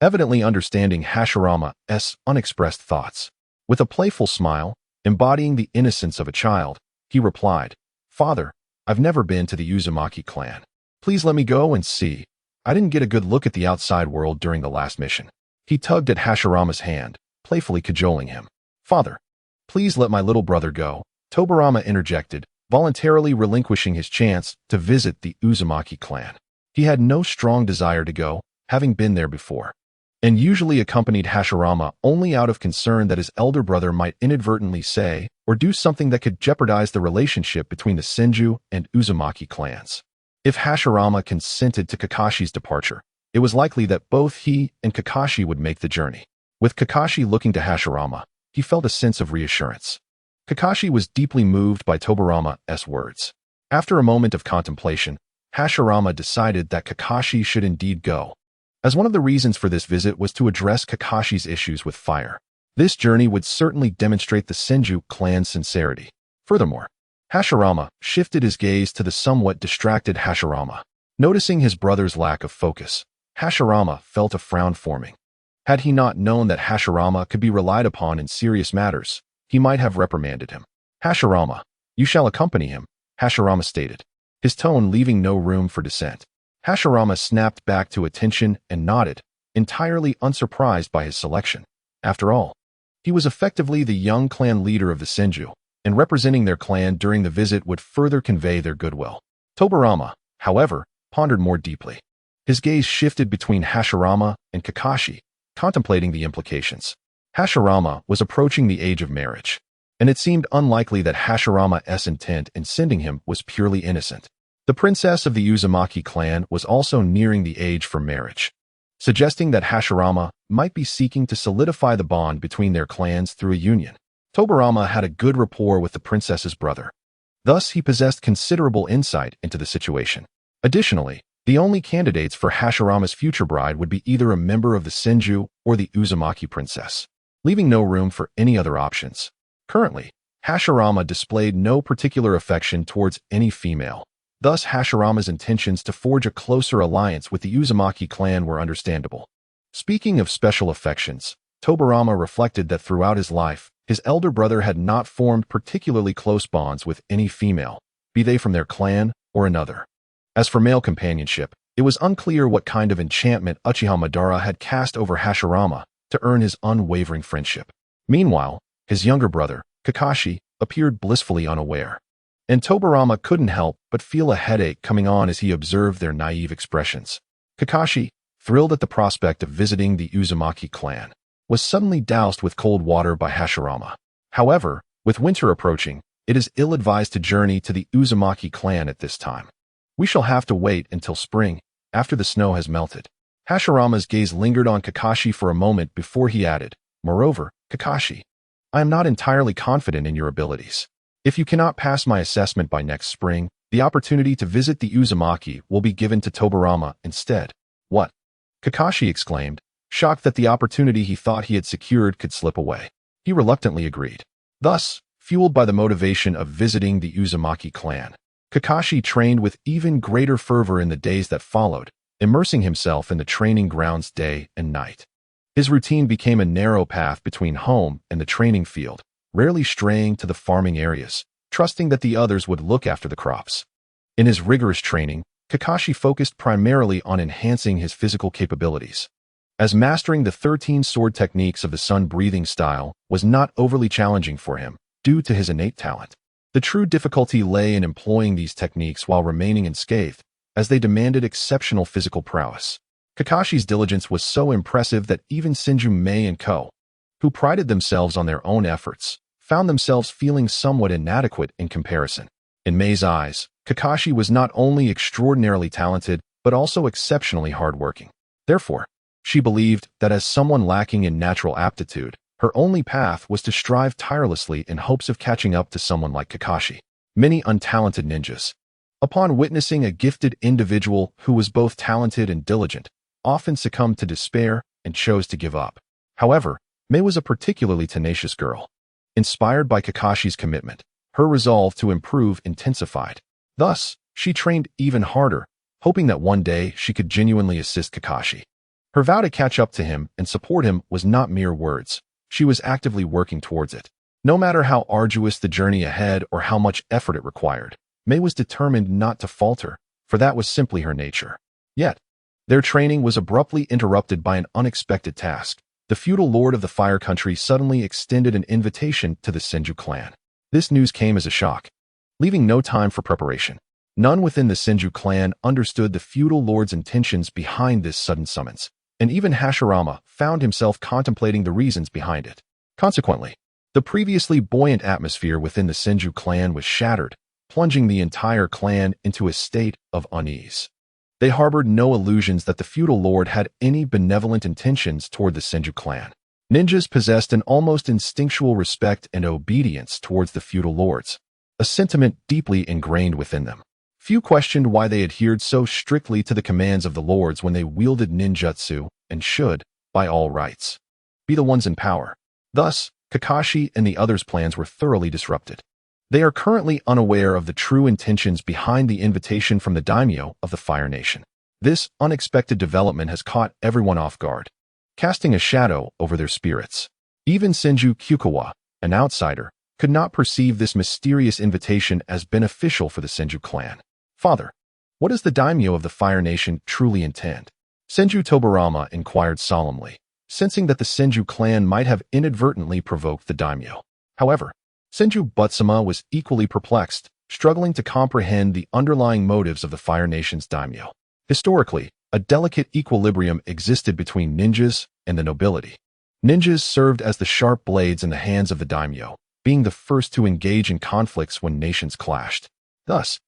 evidently understanding Hashirama's unexpressed thoughts. With a playful smile, embodying the innocence of a child, he replied, "Father, I've never been to the Uzumaki clan. Please let me go and see. I didn't get a good look at the outside world during the last mission." He tugged at Hashirama's hand, playfully cajoling him. "Father, please let my little brother go," Tobarama interjected, voluntarily relinquishing his chance to visit the Uzumaki clan. He had no strong desire to go, having been there before, and usually accompanied Hashirama only out of concern that his elder brother might inadvertently say or do something that could jeopardize the relationship between the Senju and Uzumaki clans. If Hashirama consented to Kakashi's departure, it was likely that both he and Kakashi would make the journey. With Kakashi looking to Hashirama, he felt a sense of reassurance. Kakashi was deeply moved by Tobarama's words. After a moment of contemplation, Hashirama decided that Kakashi should indeed go, as one of the reasons for this visit was to address Kakashi's issues with fire. This journey would certainly demonstrate the Senju clan's sincerity. Furthermore, Hashirama shifted his gaze to the somewhat distracted Hashirama. Noticing his brother's lack of focus, Hashirama felt a frown forming. Had he not known that Hashirama could be relied upon in serious matters, he might have reprimanded him. "Hashirama, you shall accompany him," Hashirama stated, his tone leaving no room for dissent. Hashirama snapped back to attention and nodded, entirely unsurprised by his selection. After all, he was effectively the young clan leader of the Senju, and representing their clan during the visit would further convey their goodwill. Tobarama, however, pondered more deeply. His gaze shifted between Hashirama and Kakashi, contemplating the implications. Hashirama was approaching the age of marriage, and it seemed unlikely that Hashirama's intent in sending him was purely innocent. The princess of the Uzumaki clan was also nearing the age for marriage, suggesting that Hashirama might be seeking to solidify the bond between their clans through a union. Tobirama had a good rapport with the princess's brother. Thus, he possessed considerable insight into the situation. Additionally, the only candidates for Hashirama's future bride would be either a member of the Senju or the Uzumaki princess, leaving no room for any other options. Currently, Hashirama displayed no particular affection towards any female. Thus, Hashirama's intentions to forge a closer alliance with the Uzumaki clan were understandable. Speaking of special affections, Tobirama reflected that throughout his life, his elder brother had not formed particularly close bonds with any female, be they from their clan or another. As for male companionship, it was unclear what kind of enchantment Uchiha Madara had cast over Hashirama to earn his unwavering friendship. Meanwhile, his younger brother, Kakashi, appeared blissfully unaware, and Tobirama couldn't help but feel a headache coming on as he observed their naive expressions. Kakashi, thrilled at the prospect of visiting the Uzumaki clan, was suddenly doused with cold water by Hashirama. However, with winter approaching, it is ill-advised to journey to the Uzumaki clan at this time. We shall have to wait until spring, after the snow has melted. Hashirama's gaze lingered on Kakashi for a moment before he added, "Moreover, Kakashi, I am not entirely confident in your abilities. If you cannot pass my assessment by next spring, the opportunity to visit the Uzumaki will be given to Tobirama instead." "What?" Kakashi exclaimed, shocked that the opportunity he thought he had secured could slip away. He reluctantly agreed. Thus, fueled by the motivation of visiting the Uzumaki clan, Kakashi trained with even greater fervor in the days that followed, immersing himself in the training grounds day and night. His routine became a narrow path between home and the training field, rarely straying to the farming areas, trusting that the others would look after the crops. In his rigorous training, Kakashi focused primarily on enhancing his physical capabilities, as mastering the 13 sword techniques of the sun-breathing style was not overly challenging for him, due to his innate talent. The true difficulty lay in employing these techniques while remaining unscathed, as they demanded exceptional physical prowess. Kakashi's diligence was so impressive that even Senju Mei and Ko, who prided themselves on their own efforts, found themselves feeling somewhat inadequate in comparison. In Mei's eyes, Kakashi was not only extraordinarily talented, but also exceptionally hardworking. Therefore, she believed that as someone lacking in natural aptitude, her only path was to strive tirelessly in hopes of catching up to someone like Kakashi. Many untalented ninjas, upon witnessing a gifted individual who was both talented and diligent, often succumbed to despair and chose to give up. However, Mei was a particularly tenacious girl. Inspired by Kakashi's commitment, her resolve to improve intensified. Thus, she trained even harder, hoping that one day she could genuinely assist Kakashi. Her vow to catch up to him and support him was not mere words. She was actively working towards it. No matter how arduous the journey ahead or how much effort it required, Mei was determined not to falter, for that was simply her nature. Yet, their training was abruptly interrupted by an unexpected task. The feudal lord of the Fire Country suddenly extended an invitation to the Senju clan. This news came as a shock, leaving no time for preparation. None within the Senju clan understood the feudal lord's intentions behind this sudden summons, and even Hashirama found himself contemplating the reasons behind it. Consequently, the previously buoyant atmosphere within the Senju clan was shattered, plunging the entire clan into a state of unease. They harbored no illusions that the feudal lord had any benevolent intentions toward the Senju clan. Ninjas possessed an almost instinctual respect and obedience towards the feudal lords, a sentiment deeply ingrained within them. Few questioned why they adhered so strictly to the commands of the lords when they wielded ninjutsu and should, by all rights, be the ones in power. Thus, Kakashi and the others' plans were thoroughly disrupted. They are currently unaware of the true intentions behind the invitation from the daimyo of the Fire Nation. This unexpected development has caught everyone off guard, casting a shadow over their spirits. Even Senju Kyukawa, an outsider, could not perceive this mysterious invitation as beneficial for the Senju clan. "Father, what does the daimyo of the Fire Nation truly intend?" Senju Tobirama inquired solemnly, sensing that the Senju clan might have inadvertently provoked the daimyo. However, Senju Butsuma was equally perplexed, struggling to comprehend the underlying motives of the Fire Nation's daimyo. Historically, a delicate equilibrium existed between ninjas and the nobility. Ninjas served as the sharp blades in the hands of the daimyo, being the first to engage in conflicts when nations clashed. Thus,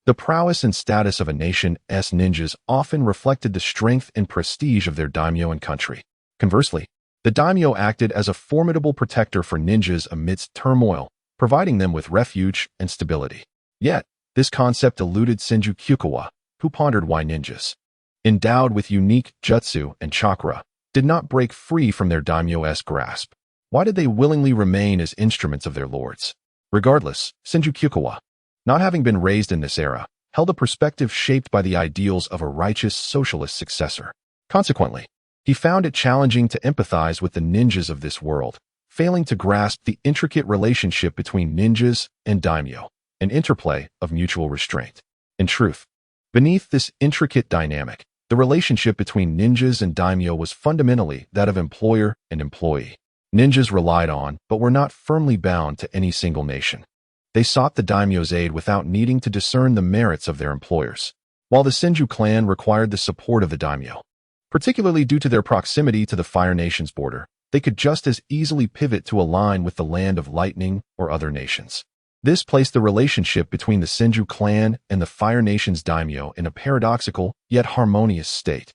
the prowess and status of a nation's ninjas often reflected the strength and prestige of their daimyo and country. Conversely, the daimyo acted as a formidable protector for ninjas amidst turmoil, providing them with refuge and stability. Yet, this concept eluded Senju Kikukawa, who pondered why ninjas, endowed with unique jutsu and chakra, did not break free from their daimyo-esque grasp. Why did they willingly remain as instruments of their lords? Regardless, Senju Kikukawa, not having been raised in this era, held a perspective shaped by the ideals of a righteous socialist successor. Consequently, he found it challenging to empathize with the ninjas of this world, failing to grasp the intricate relationship between ninjas and daimyo, an interplay of mutual restraint. In truth, beneath this intricate dynamic, the relationship between ninjas and daimyo was fundamentally that of employer and employee. Ninjas relied on, but were not firmly bound to any single nation. They sought the daimyo's aid without needing to discern the merits of their employers, while the Senju clan required the support of the daimyo. Particularly due to their proximity to the Fire Nation's border, they could just as easily pivot to align with the Land of Lightning or other nations. This placed the relationship between the Senju clan and the Fire Nation's daimyo in a paradoxical yet harmonious state,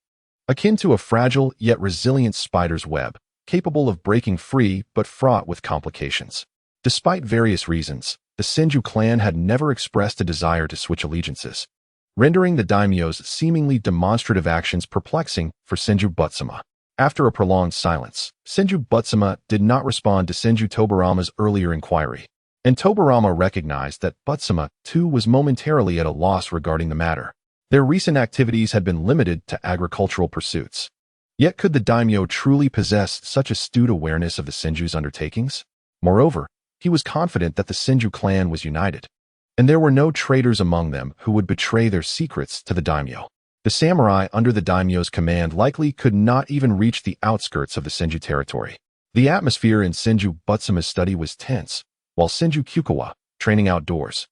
akin to a fragile yet resilient spider's web, capable of breaking free but fraught with complications. Despite various reasons, the Senju clan had never expressed a desire to switch allegiances, rendering the daimyo's seemingly demonstrative actions perplexing for Senju Butsuma. After a prolonged silence, Senju Butsuma did not respond to Senju Tobarama's earlier inquiry, and Tobarama recognized that Butsuma, too, was momentarily at a loss regarding the matter. Their recent activities had been limited to agricultural pursuits. Yet could the daimyo truly possess such astute awareness of the Senju's undertakings? Moreover, he was confident that the Senju clan was united, and there were no traitors among them who would betray their secrets to the daimyo. The samurai under the daimyo's command likely could not even reach the outskirts of the Senju territory. The atmosphere in Senju Butsuma's study was tense, while Senju Kikukawa, training outdoors,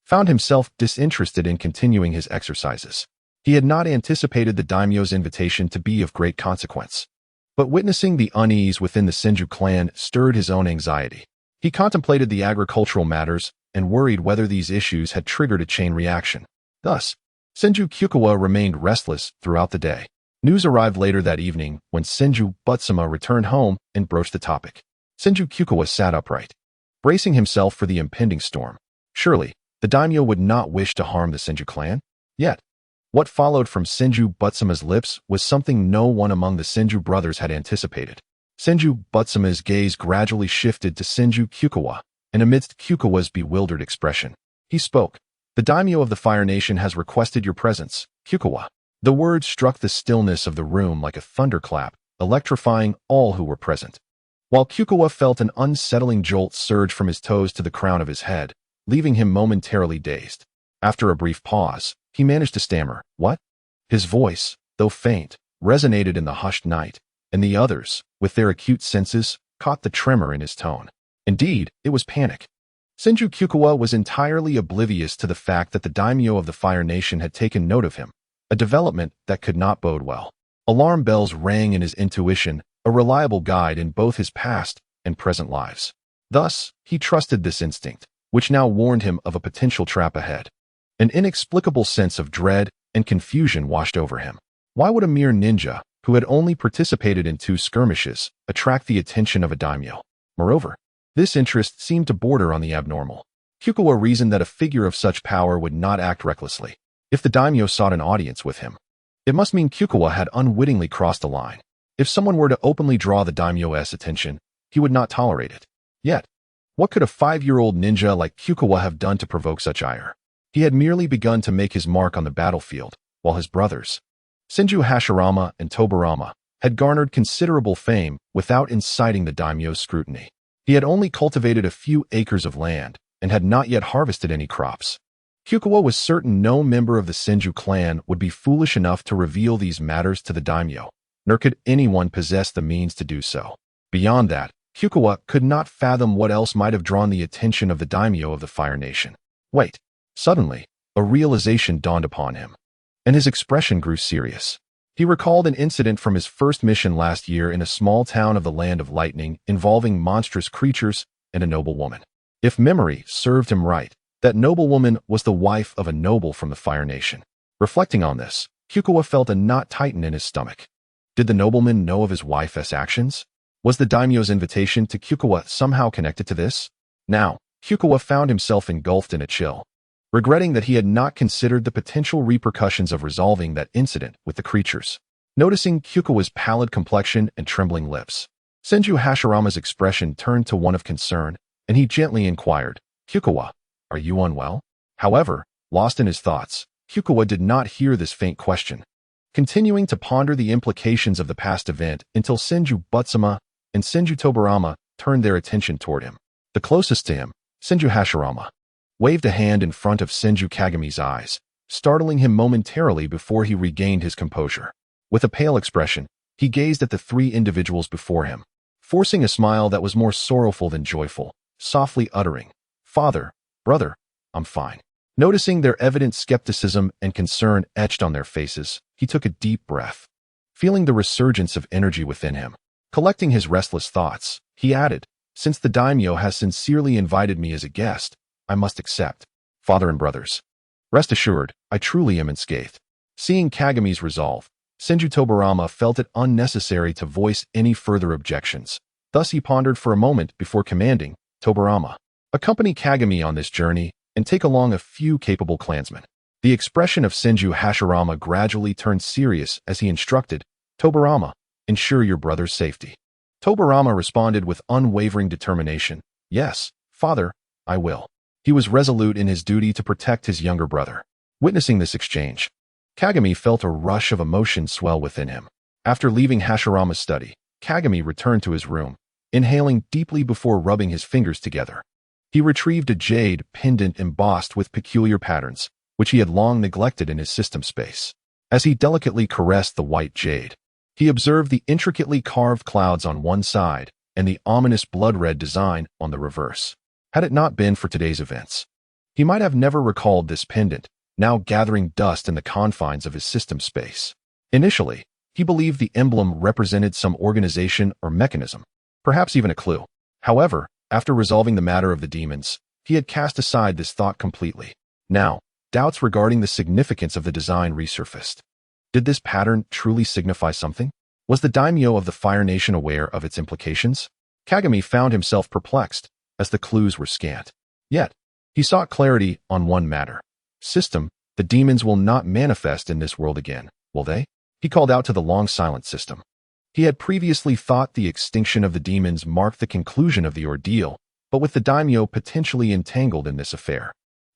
found himself disinterested in continuing his exercises. He had not anticipated the daimyo's invitation to be of great consequence, but witnessing the unease within the Senju clan stirred his own anxiety. He contemplated the agricultural matters and worried whether these issues had triggered a chain reaction. Thus, Senju Kikukawa remained restless throughout the day. News arrived later that evening when Senju Butsuma returned home and broached the topic. Senju Kikukawa sat upright, bracing himself for the impending storm. Surely, the daimyo would not wish to harm the Senju clan? Yet, what followed from Senju Butsuma's lips was something no one among the Senju brothers had anticipated. Senju Butsuma's gaze gradually shifted to Senju Kikukawa, and amidst Kikukawa's bewildered expression, he spoke. The daimyo of the Fire Nation has requested your presence, Kikukawa. The words struck the stillness of the room like a thunderclap, electrifying all who were present. While Kikukawa felt an unsettling jolt surge from his toes to the crown of his head, leaving him momentarily dazed. After a brief pause, he managed to stammer, "What?" His voice, though faint, resonated in the hushed night, and the others, with their acute senses, caught the tremor in his tone. Indeed, it was panic. Senju Kikukawa was entirely oblivious to the fact that the daimyo of the Fire Nation had taken note of him, a development that could not bode well. Alarm bells rang in his intuition, a reliable guide in both his past and present lives. Thus, he trusted this instinct, which now warned him of a potential trap ahead. An inexplicable sense of dread and confusion washed over him. Why would a mere ninja, who had only participated in 2 skirmishes, attract the attention of a daimyo? Moreover, this interest seemed to border on the abnormal. Kikukawa reasoned that a figure of such power would not act recklessly. If the daimyo sought an audience with him, it must mean Kikukawa had unwittingly crossed a line. If someone were to openly draw the daimyo's attention, he would not tolerate it. Yet, what could a 5-year-old ninja like Kikukawa have done to provoke such ire? He had merely begun to make his mark on the battlefield, while his brothers, Senju Hashirama and Tobarama, had garnered considerable fame without inciting the daimyo's scrutiny. He had only cultivated a few acres of land and had not yet harvested any crops. Kikukawa was certain no member of the Senju clan would be foolish enough to reveal these matters to the daimyo, nor could anyone possess the means to do so. Beyond that, Kikukawa could not fathom what else might have drawn the attention of the daimyo of the Fire Nation. Wait. Suddenly, a realization dawned upon him, and his expression grew serious. He recalled an incident from his first mission last year in a small town of the Land of Lightning involving monstrous creatures and a noblewoman. If memory served him right, that noblewoman was the wife of a noble from the Fire Nation. Reflecting on this, Kikuwa felt a knot tighten in his stomach. Did the nobleman know of his wife's actions? Was the daimyo's invitation to Kikuwa somehow connected to this? Now, Kikuwa found himself engulfed in a chill, regretting that he had not considered the potential repercussions of resolving that incident with the creatures. Noticing Kikuwa's pallid complexion and trembling lips, Senju Hashirama's expression turned to one of concern, and he gently inquired, "Kikuwa, are you unwell?" However, lost in his thoughts, Kikuwa did not hear this faint question, continuing to ponder the implications of the past event until Senju Butsama and Senju Tobarama turned their attention toward him. The closest to him, Senju Hashirama, waved a hand in front of Senju Kagami's eyes, startling him momentarily before he regained his composure. With a pale expression, he gazed at the three individuals before him, forcing a smile that was more sorrowful than joyful, softly uttering, "Father, brother, I'm fine." Noticing their evident skepticism and concern etched on their faces, he took a deep breath, feeling the resurgence of energy within him. Collecting his restless thoughts, he added, "Since the daimyo has sincerely invited me as a guest, I must accept. Father and brothers, rest assured, I truly am unscathed." Seeing Kagami's resolve, Senju Tobarama felt it unnecessary to voice any further objections. Thus he pondered for a moment before commanding, "Tobarama, accompany Kagami on this journey and take along a few capable clansmen." The expression of Senju Hashirama gradually turned serious as he instructed, "Tobarama, ensure your brother's safety." Tobarama responded with unwavering determination, "Yes, father, I will." He was resolute in his duty to protect his younger brother. Witnessing this exchange, Kagami felt a rush of emotion swell within him. After leaving Hashirama's study, Kagami returned to his room, inhaling deeply before rubbing his fingers together. He retrieved a jade pendant embossed with peculiar patterns, which he had long neglected in his system space. As he delicately caressed the white jade, he observed the intricately carved clouds on one side and the ominous blood-red design on the reverse. Had it not been for today's events, he might have never recalled this pendant, now gathering dust in the confines of his system space. Initially, he believed the emblem represented some organization or mechanism, perhaps even a clue. However, after resolving the matter of the demons, he had cast aside this thought completely. Now, doubts regarding the significance of the design resurfaced. Did this pattern truly signify something? Was the daimyo of the Fire Nation aware of its implications? Kagami found himself perplexed as the clues were scant. Yet, he sought clarity on one matter. System, the demons will not manifest in this world again, will they? He called out to the long-silent system. He had previously thought the extinction of the demons marked the conclusion of the ordeal, but with the daimyo potentially entangled in this affair,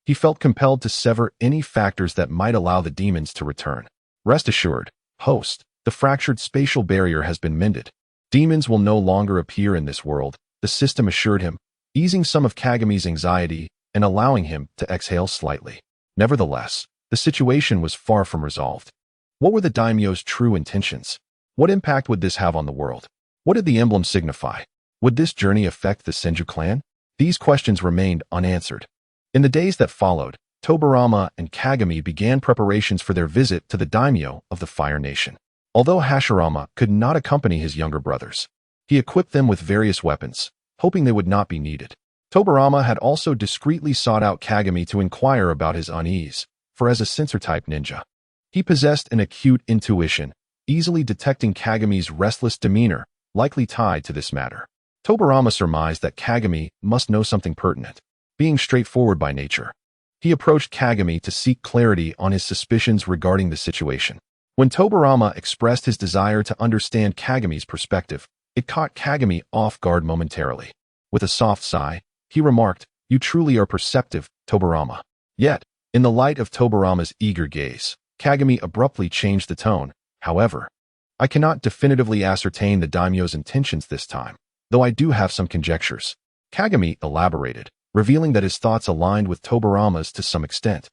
he felt compelled to sever any factors that might allow the demons to return. Rest assured, host, the fractured spatial barrier has been mended. Demons will no longer appear in this world, the system assured him, easing some of Kagami's anxiety and allowing him to exhale slightly. Nevertheless, the situation was far from resolved. What were the daimyo's true intentions? What impact would this have on the world? What did the emblem signify? Would this journey affect the Senju clan? These questions remained unanswered. In the days that followed, Tobarama and Kagami began preparations for their visit to the daimyo of the Fire Nation. Although Hashirama could not accompany his younger brothers, he equipped them with various weapons, hoping they would not be needed. Tobarama had also discreetly sought out Kagami to inquire about his unease, for as a sensor-type ninja, he possessed an acute intuition, easily detecting Kagami's restless demeanor, likely tied to this matter. Tobarama surmised that Kagami must know something pertinent. Being straightforward by nature, he approached Kagami to seek clarity on his suspicions regarding the situation. When Tobarama expressed his desire to understand Kagami's perspective, it caught Kagami off guard momentarily. With a soft sigh, he remarked, "You truly are perceptive, Tobarama." Yet, in the light of Tobarama's eager gaze, Kagami abruptly changed the tone. "However, I cannot definitively ascertain the daimyo's intentions this time, though I do have some conjectures." Kagami elaborated, revealing that his thoughts aligned with Tobarama's to some extent,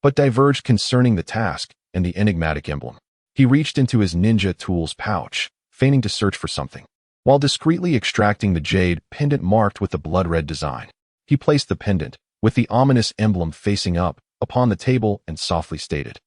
but diverged concerning the task and the enigmatic emblem. He reached into his ninja tools pouch, feigning to search for something. While discreetly extracting the jade pendant marked with the blood-red design, he placed the pendant, with the ominous emblem facing up, upon the table and softly stated,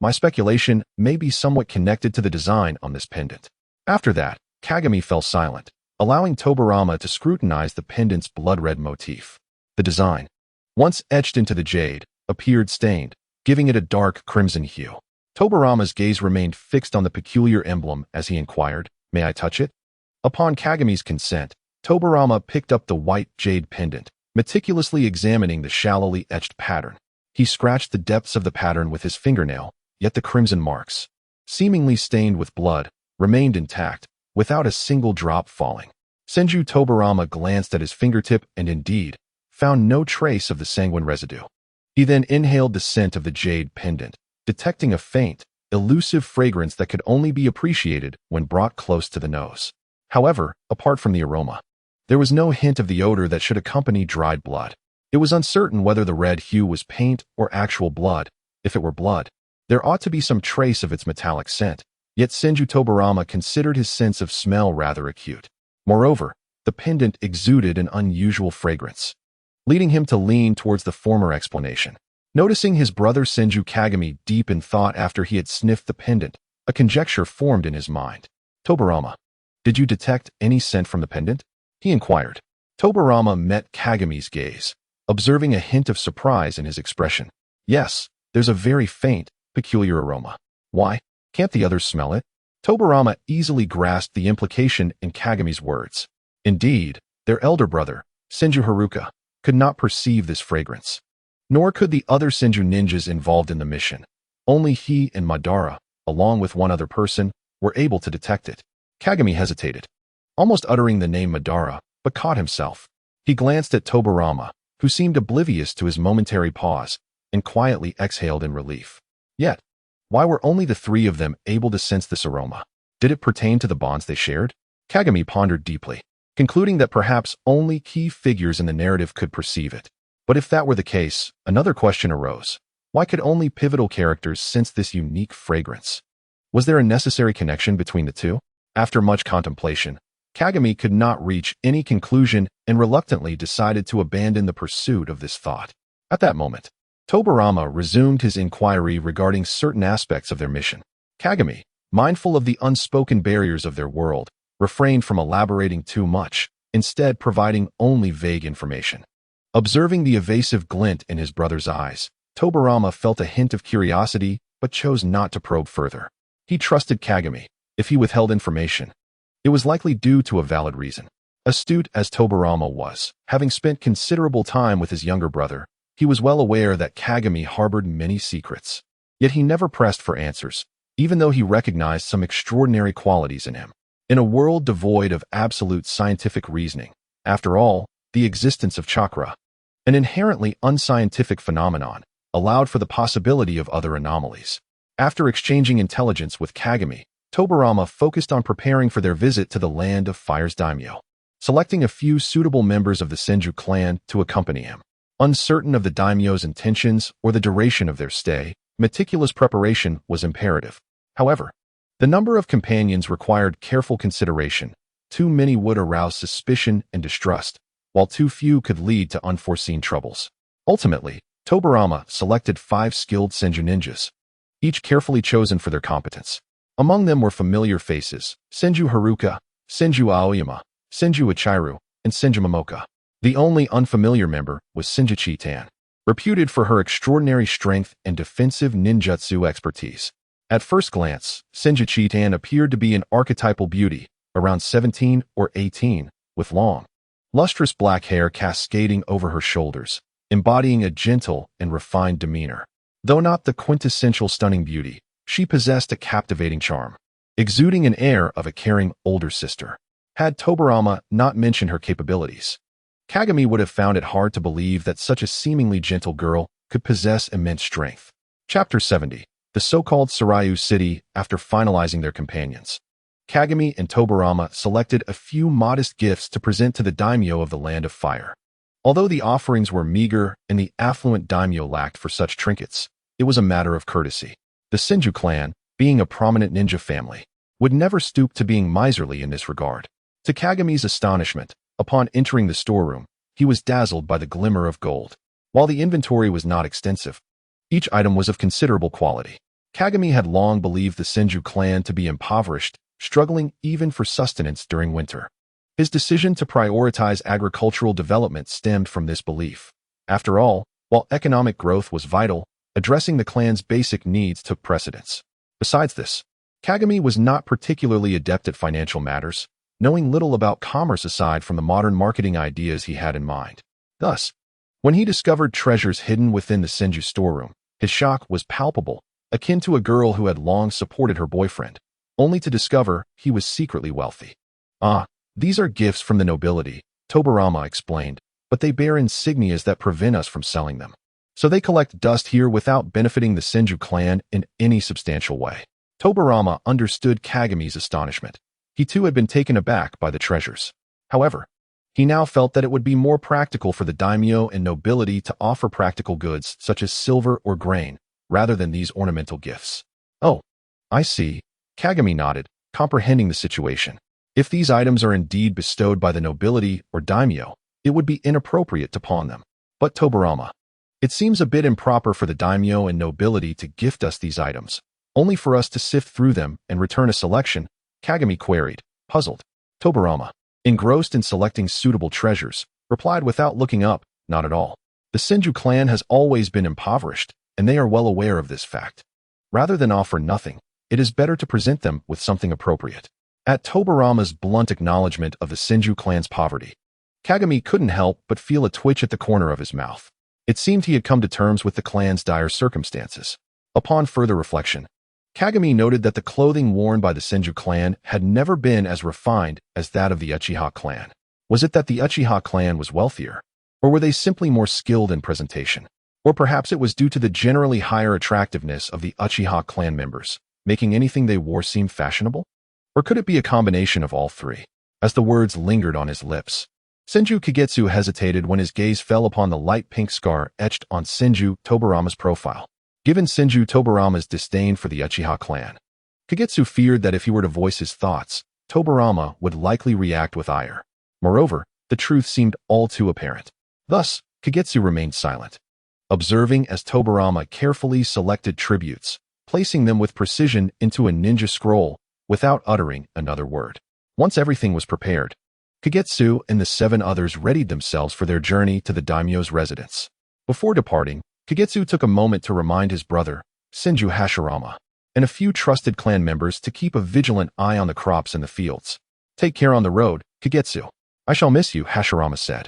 My speculation may be somewhat connected to the design on this pendant. After that, Kagami fell silent, allowing Tobarama to scrutinize the pendant's blood-red motif. The design, once etched into the jade, appeared stained, giving it a dark crimson hue. Tobarama's gaze remained fixed on the peculiar emblem as he inquired, "May I touch it?" Upon Kagami's consent, Tobarama picked up the white jade pendant, meticulously examining the shallowly etched pattern. He scratched the depths of the pattern with his fingernail, yet the crimson marks, seemingly stained with blood, remained intact, without a single drop falling. Senju Tobarama glanced at his fingertip and indeed found no trace of the sanguine residue. He then inhaled the scent of the jade pendant, detecting a faint, elusive fragrance that could only be appreciated when brought close to the nose. However, apart from the aroma, there was no hint of the odor that should accompany dried blood. It was uncertain whether the red hue was paint or actual blood. If it were blood, there ought to be some trace of its metallic scent, yet Senju Tobarama considered his sense of smell rather acute. Moreover, the pendant exuded an unusual fragrance, leading him to lean towards the former explanation. Noticing his brother Senju Kagami deep in thought after he had sniffed the pendant, a conjecture formed in his mind. "Tobarama, did you detect any scent from the pendant?" he inquired. Tobarama met Kagami's gaze, observing a hint of surprise in his expression. "Yes, there's a very faint, peculiar aroma." "Why? Can't the others smell it?" Tobarama easily grasped the implication in Kagami's words. Indeed, their elder brother, Senju Haruka, could not perceive this fragrance. Nor could the other Senju ninjas involved in the mission. Only he and Madara, along with one other person, were able to detect it. Kagami hesitated, almost uttering the name Madara, but caught himself. He glanced at Tobarama, who seemed oblivious to his momentary pause, and quietly exhaled in relief. Yet, why were only the three of them able to sense this aroma? Did it pertain to the bonds they shared? Kagami pondered deeply, concluding that perhaps only key figures in the narrative could perceive it. But if that were the case, another question arose. Why could only pivotal characters sense this unique fragrance? Was there a necessary connection between the two? After much contemplation, Kagami could not reach any conclusion and reluctantly decided to abandon the pursuit of this thought. At that moment, Tobarama resumed his inquiry regarding certain aspects of their mission. Kagami, mindful of the unspoken barriers of their world, refrained from elaborating too much, instead providing only vague information. Observing the evasive glint in his brother's eyes, Tobarama felt a hint of curiosity but chose not to probe further. He trusted Kagami. If he withheld information, it was likely due to a valid reason. Astute as Tobarama was, having spent considerable time with his younger brother, he was well aware that Kagami harbored many secrets. Yet he never pressed for answers, even though he recognized some extraordinary qualities in him. In a world devoid of absolute scientific reasoning, after all, the existence of chakra, an inherently unscientific phenomenon, allowed for the possibility of other anomalies. After exchanging intelligence with Kagami, Tobarama focused on preparing for their visit to the Land of Fire's daimyo, selecting a few suitable members of the Senju clan to accompany him. Uncertain of the daimyo's intentions or the duration of their stay, meticulous preparation was imperative. However, the number of companions required careful consideration. Too many would arouse suspicion and distrust, while too few could lead to unforeseen troubles. Ultimately, Tobarama selected 5 skilled Senju ninjas, each carefully chosen for their competence. Among them were familiar faces: Senju Haruka, Senju Aoyama, Senju Ichiru, and Senju Momoka. The only unfamiliar member was Senju Chitan, reputed for her extraordinary strength and defensive ninjutsu expertise. At first glance, Senju Chitan appeared to be an archetypal beauty, around 17 or 18, with long, lustrous black hair cascading over her shoulders, embodying a gentle and refined demeanor. Though not the quintessential stunning beauty, she possessed a captivating charm, exuding an air of a caring older sister. Had Tobarama not mentioned her capabilities, Kagami would have found it hard to believe that such a seemingly gentle girl could possess immense strength. Chapter 70. The so-called Sarayu City. After finalizing their companions, Kagami and Tobarama selected a few modest gifts to present to the daimyo of the Land of Fire. Although the offerings were meager and the affluent daimyo lacked for such trinkets, it was a matter of courtesy. The Senju clan, being a prominent ninja family, would never stoop to being miserly in this regard. To Kagami's astonishment, upon entering the storeroom, he was dazzled by the glimmer of gold. While the inventory was not extensive, each item was of considerable quality. Kagami had long believed the Senju clan to be impoverished, struggling even for sustenance during winter. His decision to prioritize agricultural development stemmed from this belief. After all, while economic growth was vital, addressing the clan's basic needs took precedence. Besides this, Kagami was not particularly adept at financial matters, knowing little about commerce aside from the modern marketing ideas he had in mind. Thus, when he discovered treasures hidden within the Senju storeroom, his shock was palpable, akin to a girl who had long supported her boyfriend, only to discover he was secretly wealthy. "Ah, these are gifts from the nobility," Tobarama explained, "but they bear insignias that prevent us from selling them. So they collect dust here without benefiting the Senju clan in any substantial way." Tobarama understood Kagami's astonishment. He too had been taken aback by the treasures. However, he now felt that it would be more practical for the daimyo and nobility to offer practical goods such as silver or grain, rather than these ornamental gifts. "Oh, I see," Kagami nodded, comprehending the situation. If these items are indeed bestowed by the nobility or daimyo, it would be inappropriate to pawn them. "But Tobarama, it seems a bit improper for the daimyo and nobility to gift us these items, only for us to sift through them and return a selection," Kagami queried, puzzled. Tobarama, engrossed in selecting suitable treasures, replied without looking up, "Not at all. The Senju clan has always been impoverished, and they are well aware of this fact. Rather than offer nothing, it is better to present them with something appropriate." At Tobarama's blunt acknowledgement of the Senju clan's poverty, Kagami couldn't help but feel a twitch at the corner of his mouth. It seemed he had come to terms with the clan's dire circumstances. Upon further reflection, Kagami noted that the clothing worn by the Senju clan had never been as refined as that of the Uchiha clan. Was it that the Uchiha clan was wealthier? Or were they simply more skilled in presentation? Or perhaps it was due to the generally higher attractiveness of the Uchiha clan members, making anything they wore seem fashionable? Or could it be a combination of all three? As the words lingered on his lips, Senju Kagetsu hesitated when his gaze fell upon the light pink scar etched on Senju Tobarama's profile. Given Senju Tobarama's disdain for the Uchiha clan, Kagetsu feared that if he were to voice his thoughts, Tobarama would likely react with ire. Moreover, the truth seemed all too apparent. Thus, Kagetsu remained silent, observing as Tobarama carefully selected tributes, placing them with precision into a ninja scroll without uttering another word. Once everything was prepared, Kagetsu and the 7 others readied themselves for their journey to the daimyo's residence. Before departing, Kagetsu took a moment to remind his brother, Senju Hashirama, and a few trusted clan members to keep a vigilant eye on the crops in the fields. "Take care on the road, Kagetsu. I shall miss you," Hashirama said,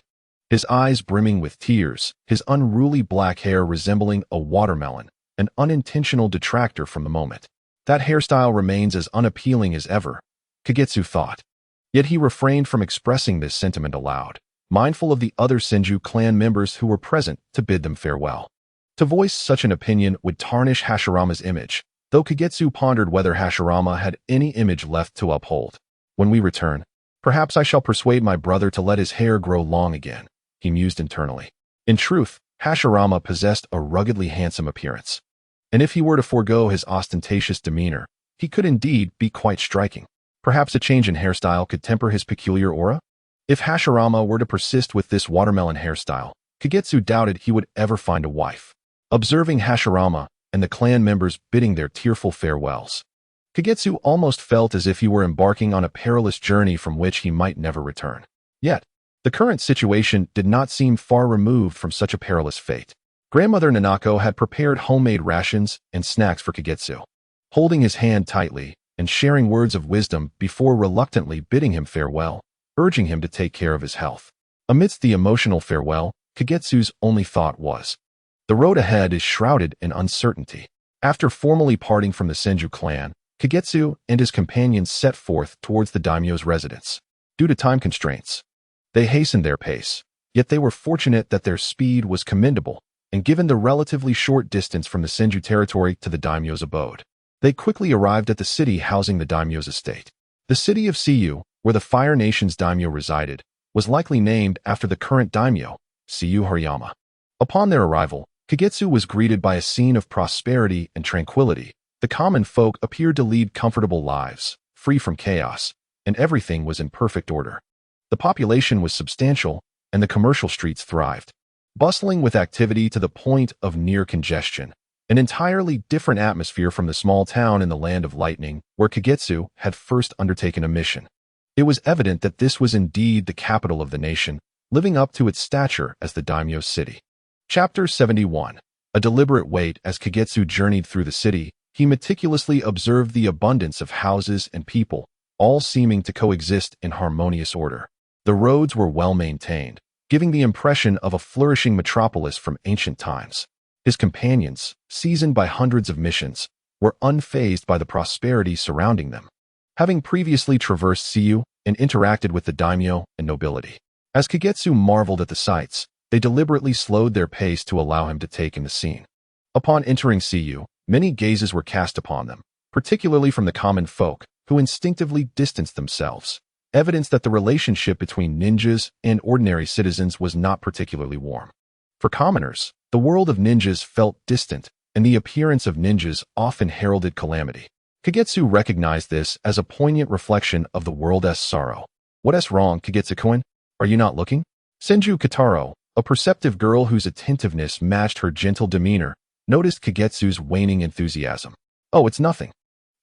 his eyes brimming with tears, his unruly black hair resembling a watermelon, an unintentional detractor from the moment. That hairstyle remains as unappealing as ever, Kagetsu thought. Yet he refrained from expressing this sentiment aloud, mindful of the other Senju clan members who were present to bid them farewell. To voice such an opinion would tarnish Hashirama's image, though Kagetsu pondered whether Hashirama had any image left to uphold. "When we return, perhaps I shall persuade my brother to let his hair grow long again," he mused internally. In truth, Hashirama possessed a ruggedly handsome appearance, and if he were to forego his ostentatious demeanor, he could indeed be quite striking. Perhaps a change in hairstyle could temper his peculiar aura? If Hashirama were to persist with this watermelon hairstyle, Kagetsu doubted he would ever find a wife. Observing Hashirama and the clan members bidding their tearful farewells, Kagetsu almost felt as if he were embarking on a perilous journey from which he might never return. Yet, the current situation did not seem far removed from such a perilous fate. Grandmother Nanako had prepared homemade rations and snacks for Kagetsu. Holding his hand tightly and sharing words of wisdom before reluctantly bidding him farewell, urging him to take care of his health. Amidst the emotional farewell, Kagetsu's only thought was, the road ahead is shrouded in uncertainty. After formally parting from the Senju clan, Kagetsu and his companions set forth towards the daimyo's residence. Due to time constraints, they hastened their pace, yet they were fortunate that their speed was commendable, and given the relatively short distance from the Senju territory to the daimyo's abode, they quickly arrived at the city housing the daimyo's estate. The city of CU, where the Fire Nation's daimyo resided, was likely named after the current daimyo, CU Hariyama. Upon their arrival, Kagetsu was greeted by a scene of prosperity and tranquility. The common folk appeared to lead comfortable lives, free from chaos, and everything was in perfect order. The population was substantial, and the commercial streets thrived, bustling with activity to the point of near congestion. An entirely different atmosphere from the small town in the Land of Lightning where Kagetsu had first undertaken a mission. It was evident that this was indeed the capital of the nation, living up to its stature as the daimyo's city. Chapter 71. A deliberate wait. As Kagetsu journeyed through the city, he meticulously observed the abundance of houses and people, all seeming to coexist in harmonious order. The roads were well maintained, giving the impression of a flourishing metropolis from ancient times. His companions, seasoned by hundreds of missions, were unfazed by the prosperity surrounding them, having previously traversed Siyu and interacted with the daimyo and nobility. As Kagetsu marveled at the sights, they deliberately slowed their pace to allow him to take in the scene. Upon entering Siyu, many gazes were cast upon them, particularly from the common folk, who instinctively distanced themselves, evidence that the relationship between ninjas and ordinary citizens was not particularly warm. For commoners, the world of ninjas felt distant, and the appearance of ninjas often heralded calamity. Kagetsu recognized this as a poignant reflection of the world's sorrow. What's wrong, Kagetsu-kun? Are you not looking? Senju Kataro, a perceptive girl whose attentiveness matched her gentle demeanor, noticed Kagetsu's waning enthusiasm. Oh, it's nothing.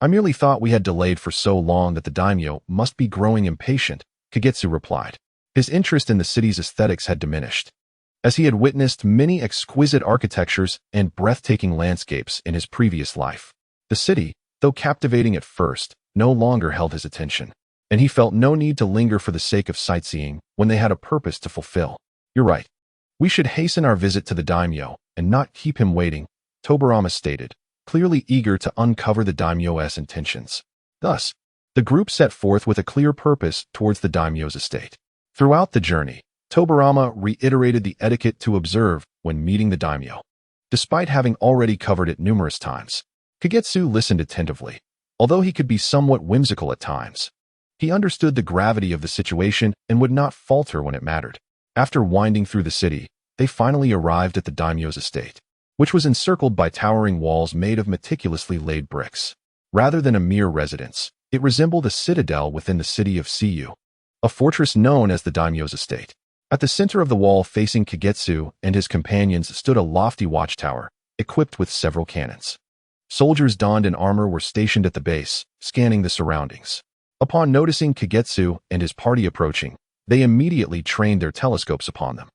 I merely thought we had delayed for so long that the daimyo must be growing impatient, Kagetsu replied. His interest in the city's aesthetics had diminished, as he had witnessed many exquisite architectures and breathtaking landscapes in his previous life. The city, though captivating at first, no longer held his attention, and he felt no need to linger for the sake of sightseeing when they had a purpose to fulfill. You're right. We should hasten our visit to the daimyo and not keep him waiting, Tobarama stated, clearly eager to uncover the daimyo's intentions. Thus, the group set forth with a clear purpose towards the daimyo's estate. Throughout the journey, Tobarama reiterated the etiquette to observe when meeting the daimyo. Despite having already covered it numerous times, Kagetsu listened attentively. Although he could be somewhat whimsical at times, he understood the gravity of the situation and would not falter when it mattered. After winding through the city, they finally arrived at the daimyo's estate, which was encircled by towering walls made of meticulously laid bricks. Rather than a mere residence, it resembled a citadel within the city of Siyu, a fortress known as the daimyo's estate. At the center of the wall facing Kagetsu and his companions stood a lofty watchtower, equipped with several cannons. Soldiers donned in armor were stationed at the base, scanning the surroundings. Upon noticing Kagetsu and his party approaching, they immediately trained their telescopes upon them.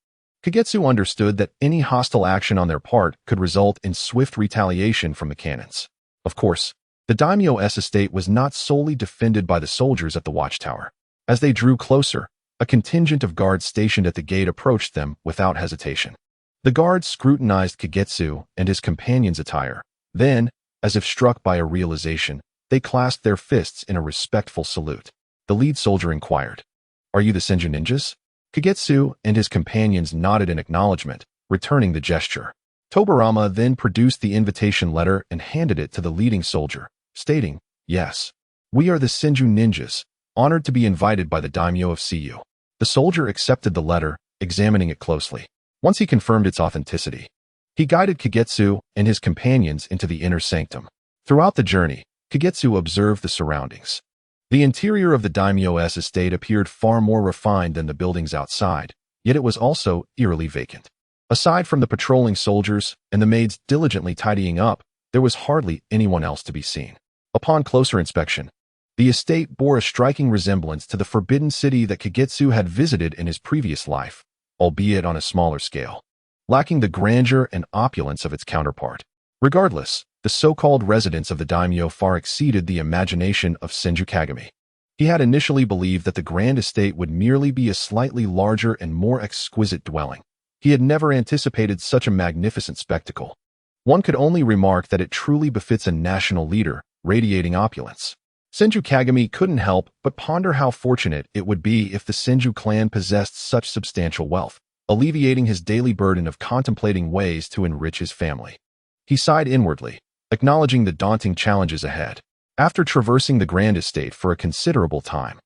Kagetsu understood that any hostile action on their part could result in swift retaliation from the cannons. Of course, the daimyo's estate was not solely defended by the soldiers at the watchtower. As they drew closer, a contingent of guards stationed at the gate approached them without hesitation. The guards scrutinized Kagetsu and his companions' attire. Then, as if struck by a realization, they clasped their fists in a respectful salute. The lead soldier inquired, "Are you the Senju ninjas?" Kagetsu and his companions nodded in acknowledgement, returning the gesture. Tobarama then produced the invitation letter and handed it to the leading soldier, stating, "Yes, we are the Senju ninjas, honored to be invited by the daimyo of Siyu." The soldier accepted the letter, examining it closely. Once he confirmed its authenticity, he guided Kagetsu and his companions into the inner sanctum. Throughout the journey, Kagetsu observed the surroundings. The interior of the daimyo's estate appeared far more refined than the buildings outside, yet it was also eerily vacant. Aside from the patrolling soldiers and the maids diligently tidying up, there was hardly anyone else to be seen. Upon closer inspection, the estate bore a striking resemblance to the forbidden city that Kagetsu had visited in his previous life, albeit on a smaller scale, lacking the grandeur and opulence of its counterpart. Regardless, the so-called residence of the daimyo far exceeded the imagination of Senju Kagami. He had initially believed that the grand estate would merely be a slightly larger and more exquisite dwelling. He had never anticipated such a magnificent spectacle. One could only remark that it truly befits a national leader, radiating opulence. Senju Kagami couldn't help but ponder how fortunate it would be if the Senju clan possessed such substantial wealth, alleviating his daily burden of contemplating ways to enrich his family. He sighed inwardly, acknowledging the daunting challenges ahead. After traversing the grand estate for a considerable time,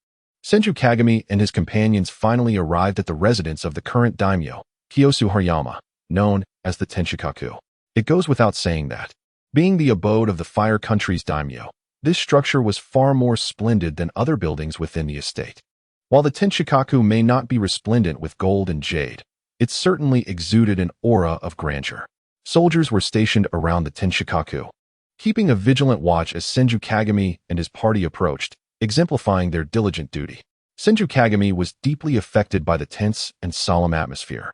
Senju Kagami and his companions finally arrived at the residence of the current daimyo, Kiyosu Hariyama, known as the Tenshikaku. It goes without saying that, being the abode of the Fire Country's daimyo, this structure was far more splendid than other buildings within the estate. While the Tenshikaku may not be resplendent with gold and jade, it certainly exuded an aura of grandeur. Soldiers were stationed around the Tenshikaku, keeping a vigilant watch as Senju Kagami and his party approached, exemplifying their diligent duty. Senju Kagami was deeply affected by the tense and solemn atmosphere,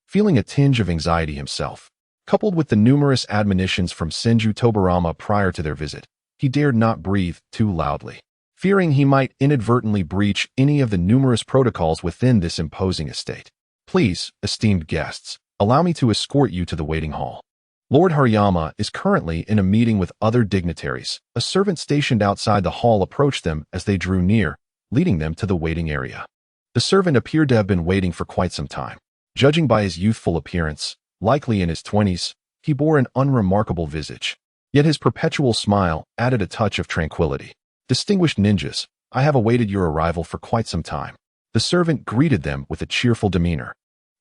feeling a tinge of anxiety himself. Coupled with the numerous admonitions from Senju Tobarama prior to their visit, he dared not breathe too loudly, fearing he might inadvertently breach any of the numerous protocols within this imposing estate. Please, esteemed guests, allow me to escort you to the waiting hall. Lord Hariyama is currently in a meeting with other dignitaries. A servant stationed outside the hall approached them as they drew near, leading them to the waiting area. The servant appeared to have been waiting for quite some time. Judging by his youthful appearance, likely in his 20s, he bore an unremarkable visage. Yet his perpetual smile added a touch of tranquility. Distinguished ninjas, I have awaited your arrival for quite some time. The servant greeted them with a cheerful demeanor,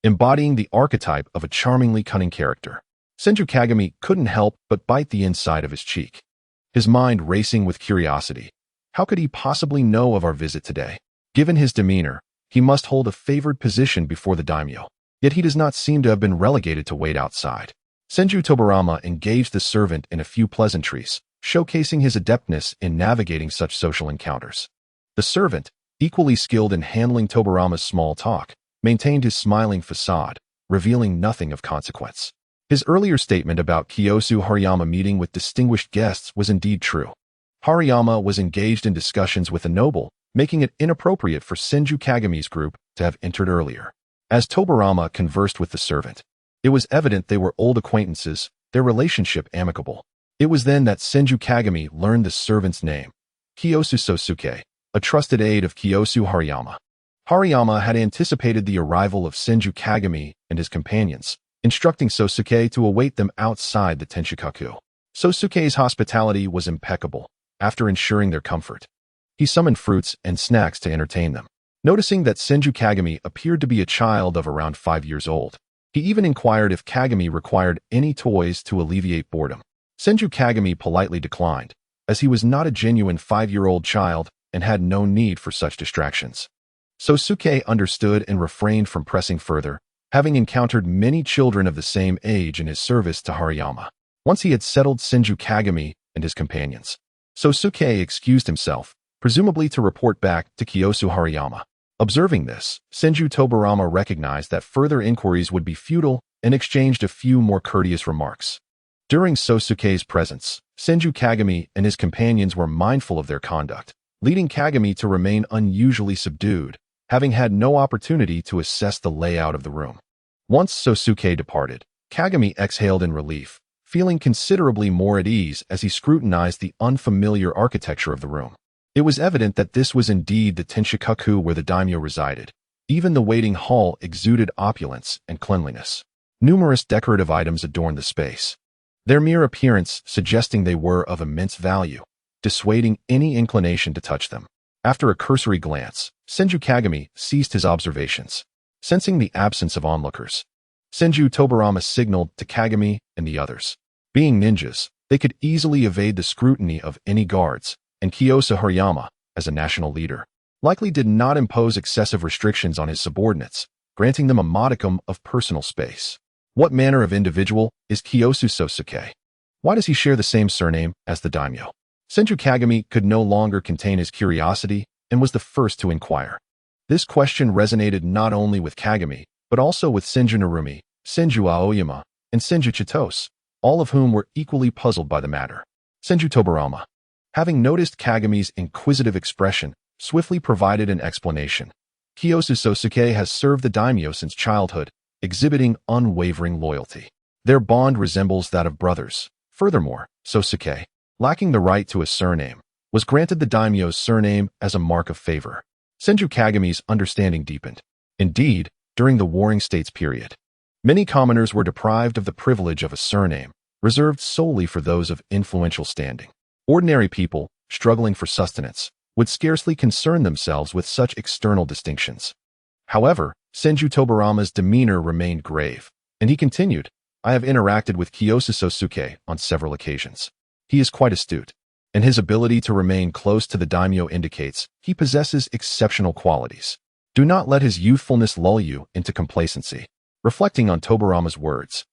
embodying the archetype of a charmingly cunning character. Senju Kagami couldn't help but bite the inside of his cheek, his mind racing with curiosity. How could he possibly know of our visit today? Given his demeanor, he must hold a favored position before the daimyo. Yet he does not seem to have been relegated to wait outside. Senju Tobarama engaged the servant in a few pleasantries, showcasing his adeptness in navigating such social encounters. The servant, equally skilled in handling Tobarama's small talk, maintained his smiling facade, revealing nothing of consequence. His earlier statement about Kiyosu Hariyama meeting with distinguished guests was indeed true. Hariyama was engaged in discussions with a noble, making it inappropriate for Senju Kagami's group to have entered earlier. As Tobarama conversed with the servant, it was evident they were old acquaintances, their relationship amicable. It was then that Senju Kagami learned the servant's name, Kiyosu Sosuke, a trusted aide of Kiyosu Hariyama. Hariyama had anticipated the arrival of Senju Kagami and his companions, instructing Sosuke to await them outside the Tenshikaku. Sosuke's hospitality was impeccable. After ensuring their comfort, he summoned fruits and snacks to entertain them. Noticing that Senju Kagami appeared to be a child of around 5 years old, he even inquired if Kagami required any toys to alleviate boredom. Senju Kagami politely declined, as he was not a genuine 5-year-old child and had no need for such distractions. Sosuke understood and refrained from pressing further, having encountered many children of the same age in his service to Hariyama. Once he had settled Senju Kagami and his companions, Sosuke excused himself, presumably to report back to Kiyosu Hariyama. Observing this, Senju Tobarama recognized that further inquiries would be futile and exchanged a few more courteous remarks. During Sosuke's presence, Senju Kagami and his companions were mindful of their conduct, leading Kagami to remain unusually subdued, having had no opportunity to assess the layout of the room. Once Sosuke departed, Kagami exhaled in relief, feeling considerably more at ease as he scrutinized the unfamiliar architecture of the room. It was evident that this was indeed the Tenshikaku where the daimyo resided. Even the waiting hall exuded opulence and cleanliness. Numerous decorative items adorned the space, their mere appearance suggesting they were of immense value, dissuading any inclination to touch them. After a cursory glance, Senju Kagami ceased his observations. Sensing the absence of onlookers, Senju Tobarama signaled to Kagami and the others. Being ninjas, they could easily evade the scrutiny of any guards, and Kiyosu Hariyama, as a national leader, likely did not impose excessive restrictions on his subordinates, granting them a modicum of personal space. What manner of individual is Kiyosu Sosuke? Why does he share the same surname as the daimyo? Senju Kagami could no longer contain his curiosity and was the first to inquire. This question resonated not only with Kagami, but also with Senju Narumi, Senju Aoyama, and Senju Chitose, all of whom were equally puzzled by the matter. Senju Tobarama, having noticed Kagami's inquisitive expression, swiftly provided an explanation. Kiyosu Sosuke has served the daimyo since childhood, exhibiting unwavering loyalty. Their bond resembles that of brothers. Furthermore, Sosuke, lacking the right to a surname, was granted the daimyo's surname as a mark of favor. Senju Kagami's understanding deepened. Indeed, during the Warring States period, many commoners were deprived of the privilege of a surname, reserved solely for those of influential standing. Ordinary people, struggling for sustenance, would scarcely concern themselves with such external distinctions. However, Senju Tobarama's demeanor remained grave, and he continued, I have interacted with Kiyosu Sosuke on several occasions. He is quite astute, and his ability to remain close to the daimyo indicates he possesses exceptional qualities. Do not let his youthfulness lull you into complacency. Reflecting on Tobarama's words,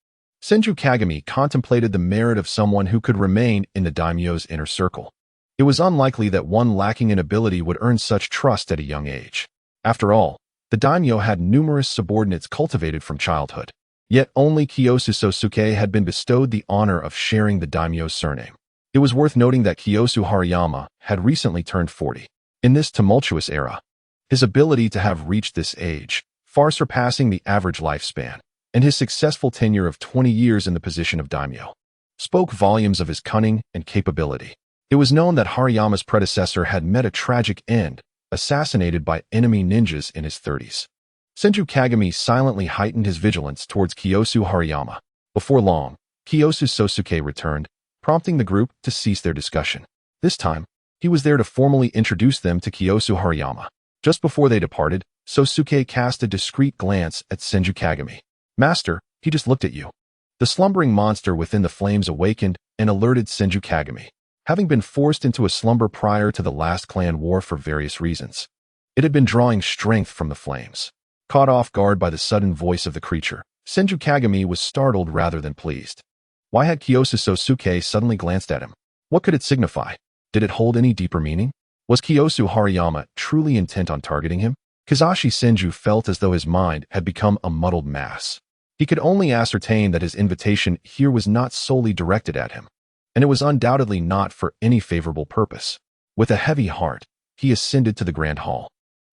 Senju Kagami contemplated the merit of someone who could remain in the daimyo's inner circle. It was unlikely that one lacking in ability would earn such trust at a young age. After all, the daimyo had numerous subordinates cultivated from childhood. Yet only Kiyosu Sosuke had been bestowed the honor of sharing the daimyo's surname. It was worth noting that Kiyosu Hariyama had recently turned 40. In this tumultuous era, his ability to have reached this age, far surpassing the average lifespan, and his successful tenure of 20 years in the position of daimyo, spoke volumes of his cunning and capability. It was known that Hariyama's predecessor had met a tragic end, assassinated by enemy ninjas in his 30s. Senju Kagami silently heightened his vigilance towards Kiyosu Hariyama. Before long, Kiyosu Sosuke returned, prompting the group to cease their discussion. This time, he was there to formally introduce them to Kiyosu Hariyama. Just before they departed, Sosuke cast a discreet glance at Senju Kagami. "Master, he just looked at you." The slumbering monster within the flames awakened and alerted Senju Kagami. Having been forced into a slumber prior to the last clan war for various reasons, it had been drawing strength from the flames. Caught off guard by the sudden voice of the creature, Senju Kagami was startled rather than pleased. Why had Kiyosu Sosuke suddenly glanced at him? What could it signify? Did it hold any deeper meaning? Was Kiyosu Hariyama truly intent on targeting him? Kizashi Senju felt as though his mind had become a muddled mass. He could only ascertain that his invitation here was not solely directed at him, and it was undoubtedly not for any favorable purpose. With a heavy heart, he ascended to the Grand Hall,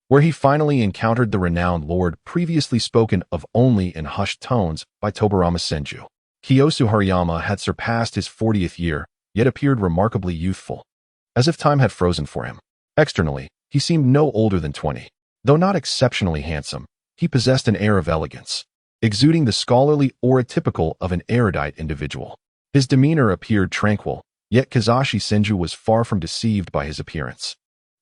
where he finally encountered the renowned lord previously spoken of only in hushed tones by Tobarama Senju. Kiyosu Hariyama had surpassed his 40th year, yet appeared remarkably youthful, as if time had frozen for him. Externally, he seemed no older than 20. Though not exceptionally handsome, he possessed an air of elegance, exuding the scholarly aura typical of an erudite individual. His demeanor appeared tranquil, yet Kizashi Senju was far from deceived by his appearance.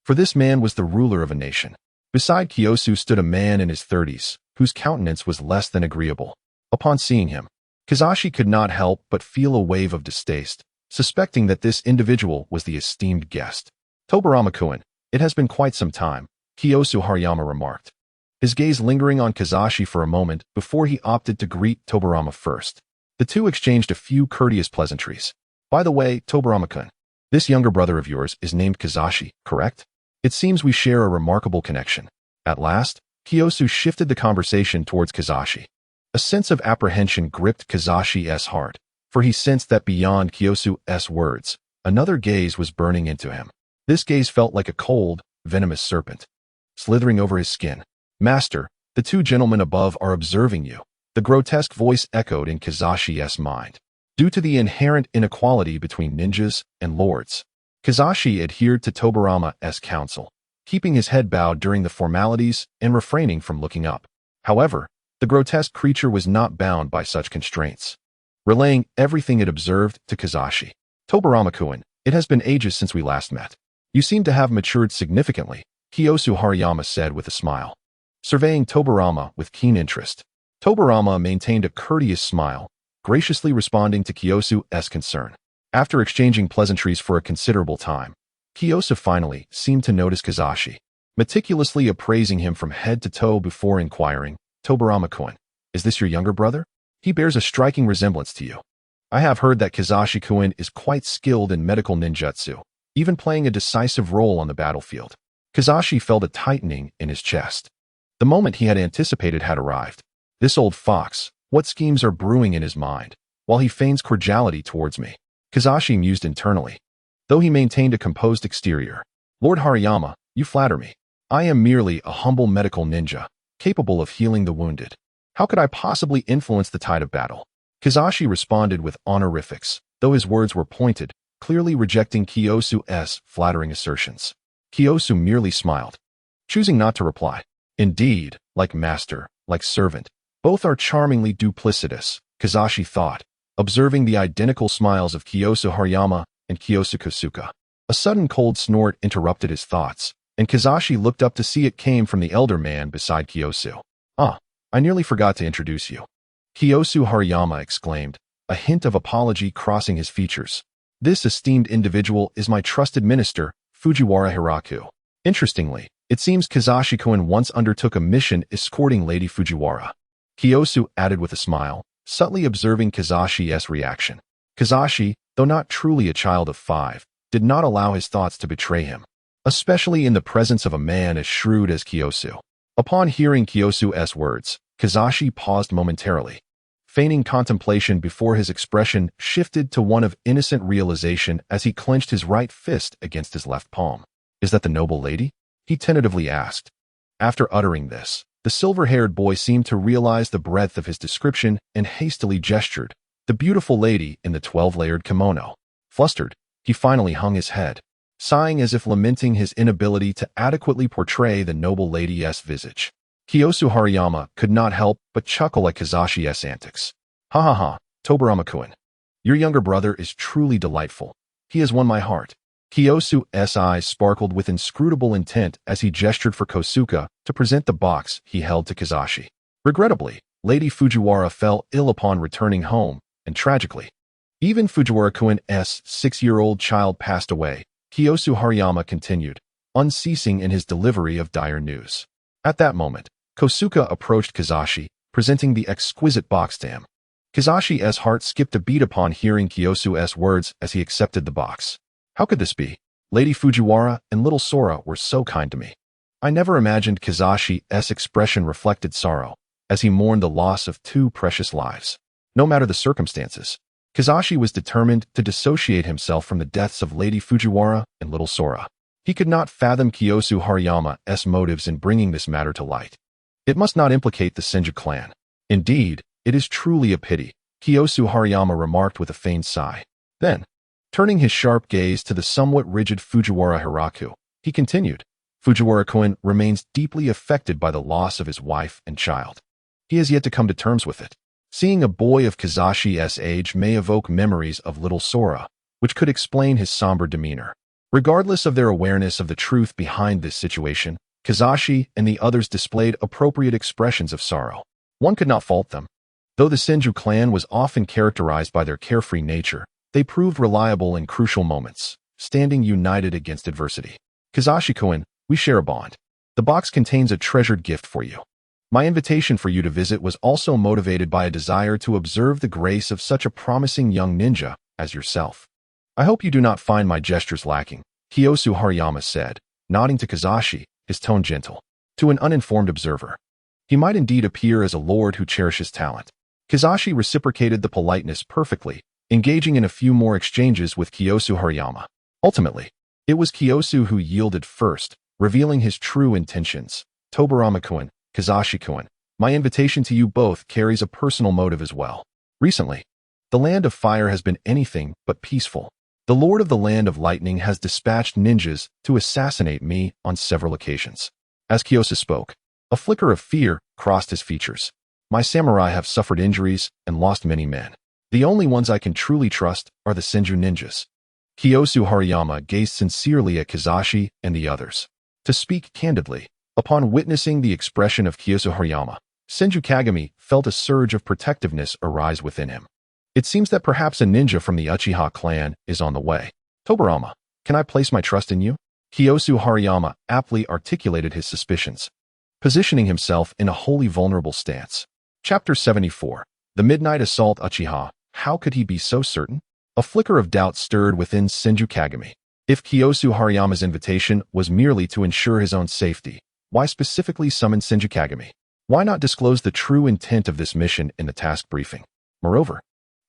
For this man was the ruler of a nation. Beside Kiyosu stood a man in his 30s, whose countenance was less than agreeable. Upon seeing him, Kizashi could not help but feel a wave of distaste, suspecting that this individual was the esteemed guest. "Tobarama-kun, it has been quite some time," Kiyosu Hariyama remarked, his gaze lingering on Kizashi for a moment before he opted to greet Tobarama first. The two exchanged a few courteous pleasantries. "By the way, Tobarama-kun, this younger brother of yours is named Kizashi, correct? It seems we share a remarkable connection." At last, Kiyosu shifted the conversation towards Kizashi. A sense of apprehension gripped Kizashi's heart, for he sensed that beyond Kiyosu's words, another gaze was burning into him. This gaze felt like a cold, venomous serpent, slithering over his skin. "Master, the two gentlemen above are observing you," the grotesque voice echoed in Kizashi's mind. Due to the inherent inequality between ninjas and lords, Kizashi adhered to Tobarama's counsel, keeping his head bowed during the formalities and refraining from looking up. However, the grotesque creature was not bound by such constraints, relaying everything it observed to Kizashi. "Tobarama-kun, it has been ages since we last met. You seem to have matured significantly," Kiyosu Hariyama said with a smile, surveying Tobarama with keen interest. Tobarama maintained a courteous smile, graciously responding to Kiyosu's concern. After exchanging pleasantries for a considerable time, Kiyosu finally seemed to notice Kizashi, meticulously appraising him from head to toe before inquiring, "Tobarama-kun, is this your younger brother? He bears a striking resemblance to you. I have heard that Kizashi-kun is quite skilled in medical ninjutsu, even playing a decisive role on the battlefield." Kizashi felt a tightening in his chest. The moment he had anticipated had arrived. This old fox, what schemes are brewing in his mind, while he feigns cordiality towards me? Kizashi mused internally, though he maintained a composed exterior. "Lord Hariyama, you flatter me. I am merely a humble medical ninja, capable of healing the wounded. How could I possibly influence the tide of battle?" Kizashi responded with honorifics, though his words were pointed, clearly rejecting Kiyosu's flattering assertions. Kiyosu merely smiled, choosing not to reply. Indeed, like master, like servant, both are charmingly duplicitous, Kizashi thought, observing the identical smiles of Kiyosu Hariyama and Kiyosu Kosuka. A sudden cold snort interrupted his thoughts, and Kizashi looked up to see it came from the elder man beside Kiyosu. "Ah, I nearly forgot to introduce you," Kiyosu Hariyama exclaimed, a hint of apology crossing his features. "This esteemed individual is my trusted minister, Fujiwara Hiraku." Interestingly, it seems Kizashi-kun once undertook a mission escorting Lady Fujiwara. Kiyosu added with a smile, subtly observing Kazashi's reaction. Kazashi, though not truly a child of 5, did not allow his thoughts to betray him, especially in the presence of a man as shrewd as Kiyosu. Upon hearing Kiyosu's words, Kazashi paused momentarily, feigning contemplation before his expression shifted to one of innocent realization as he clenched his right fist against his left palm. "Is that the noble lady?" he tentatively asked. After uttering this, the silver-haired boy seemed to realize the breadth of his description and hastily gestured. The beautiful lady in the 12-layered kimono. Flustered, he finally hung his head, sighing as if lamenting his inability to adequately portray the noble lady's visage. Kiyosu Hariyama could not help but chuckle at Kazashi's antics. "Ha ha ha, Tobarama-kun. Your younger brother is truly delightful. He has won my heart." Kiyosu's eyes sparkled with inscrutable intent as he gestured for Kosuke to present the box he held to Kazashi. Regrettably, Lady Fujiwara fell ill upon returning home, and tragically, even Fujiwara-kun's 6-year-old child passed away. Kiyosu Hariyama continued, unceasing in his delivery of dire news. At that moment, Kosuke approached Kazashi, presenting the exquisite box to him. Kazashi's heart skipped a beat upon hearing Kiyosu's words as he accepted the box. "How could this be? Lady Fujiwara and little Sora were so kind to me." I never imagined Kazashi's expression reflected sorrow, as he mourned the loss of 2 precious lives. No matter the circumstances, Kazashi was determined to dissociate himself from the deaths of Lady Fujiwara and little Sora. He could not fathom Kiyosu Hariyama's motives in bringing this matter to light. It must not implicate the Senju clan. Indeed, it is truly a pity, Kiyosu Hariyama remarked with a faint sigh. Then, turning his sharp gaze to the somewhat rigid Fujiwara Hiraku, he continued, "Fujiwara-kun remains deeply affected by the loss of his wife and child. He has yet to come to terms with it. Seeing a boy of Kazashi's age may evoke memories of little Sora, which could explain his somber demeanor." Regardless of their awareness of the truth behind this situation, Kazashi and the others displayed appropriate expressions of sorrow. One could not fault them. Though the Senju clan was often characterized by their carefree nature, they proved reliable in crucial moments, standing united against adversity. "Kazashi-kun, we share a bond. The box contains a treasured gift for you. My invitation for you to visit was also motivated by a desire to observe the grace of such a promising young ninja as yourself. I hope you do not find my gestures lacking," Kiyosu Hariyama said, nodding to Kazashi, his tone gentle. To an uninformed observer, he might indeed appear as a lord who cherishes talent. Kazashi reciprocated the politeness perfectly, engaging in a few more exchanges with Kiyosu Hariyama. Ultimately, it was Kiyosu who yielded first, revealing his true intentions. "Tobarama-kun, Kazashi-kun, my invitation to you both carries a personal motive as well. Recently, the Land of Fire has been anything but peaceful. The Lord of the Land of Lightning has dispatched ninjas to assassinate me on several occasions." As Kiyosu spoke, a flicker of fear crossed his features. "My samurai have suffered injuries and lost many men. The only ones I can truly trust are the Senju ninjas." Kiyosu Hariyama gazed sincerely at Kazashi and the others. To speak candidly, upon witnessing the expression of Kiyosu Hariyama, Senju Kagami felt a surge of protectiveness arise within him. It seems that perhaps a ninja from the Uchiha clan is on the way. "Tobarama, can I place my trust in you?" Kiyosu Hariyama aptly articulated his suspicions, positioning himself in a wholly vulnerable stance. Chapter 74. The Midnight Assault. Uchiha. How could he be so certain? A flicker of doubt stirred within Senju Kagami. If Kiyosu Hariyama's invitation was merely to ensure his own safety, why specifically summon Senju Kagami? Why not disclose the true intent of this mission in the task briefing? Moreover,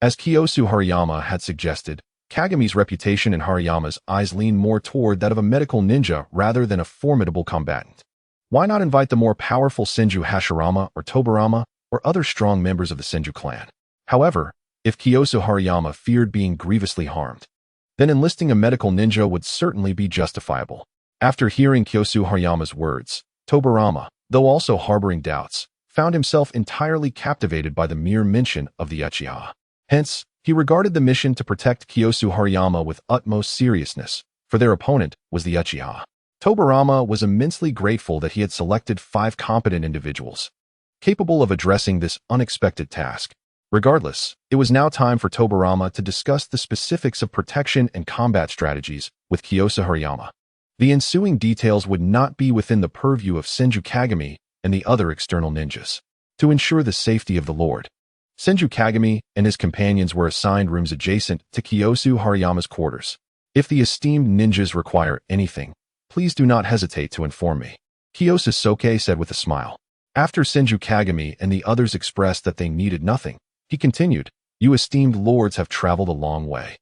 as Kiyosu Hariyama had suggested, Kagami's reputation in Hariyama's eyes leaned more toward that of a medical ninja rather than a formidable combatant. Why not invite the more powerful Senju Hashirama or Tobarama or other strong members of the Senju clan? However, if Kiyosu Hariyama feared being grievously harmed, then enlisting a medical ninja would certainly be justifiable. After hearing Kiyosu Hariyama's words, Tobarama, though also harboring doubts, found himself entirely captivated by the mere mention of the Uchiha. Hence, he regarded the mission to protect Kiyosu Hariyama with utmost seriousness, for their opponent was the Uchiha. Tobarama was immensely grateful that he had selected 5 competent individuals, capable of addressing this unexpected task. Regardless, it was now time for Tobarama to discuss the specifics of protection and combat strategies with Kiyosu Hariyama. The ensuing details would not be within the purview of Senju Kagami and the other external ninjas. To ensure the safety of the Lord, Senju Kagami and his companions were assigned rooms adjacent to Kiyosu Hariyama's quarters. If the esteemed ninjas require anything, please do not hesitate to inform me, Kiyosu Soke said with a smile. After Senju Kagami and the others expressed that they needed nothing, he continued, "You esteemed lords have traveled a long way.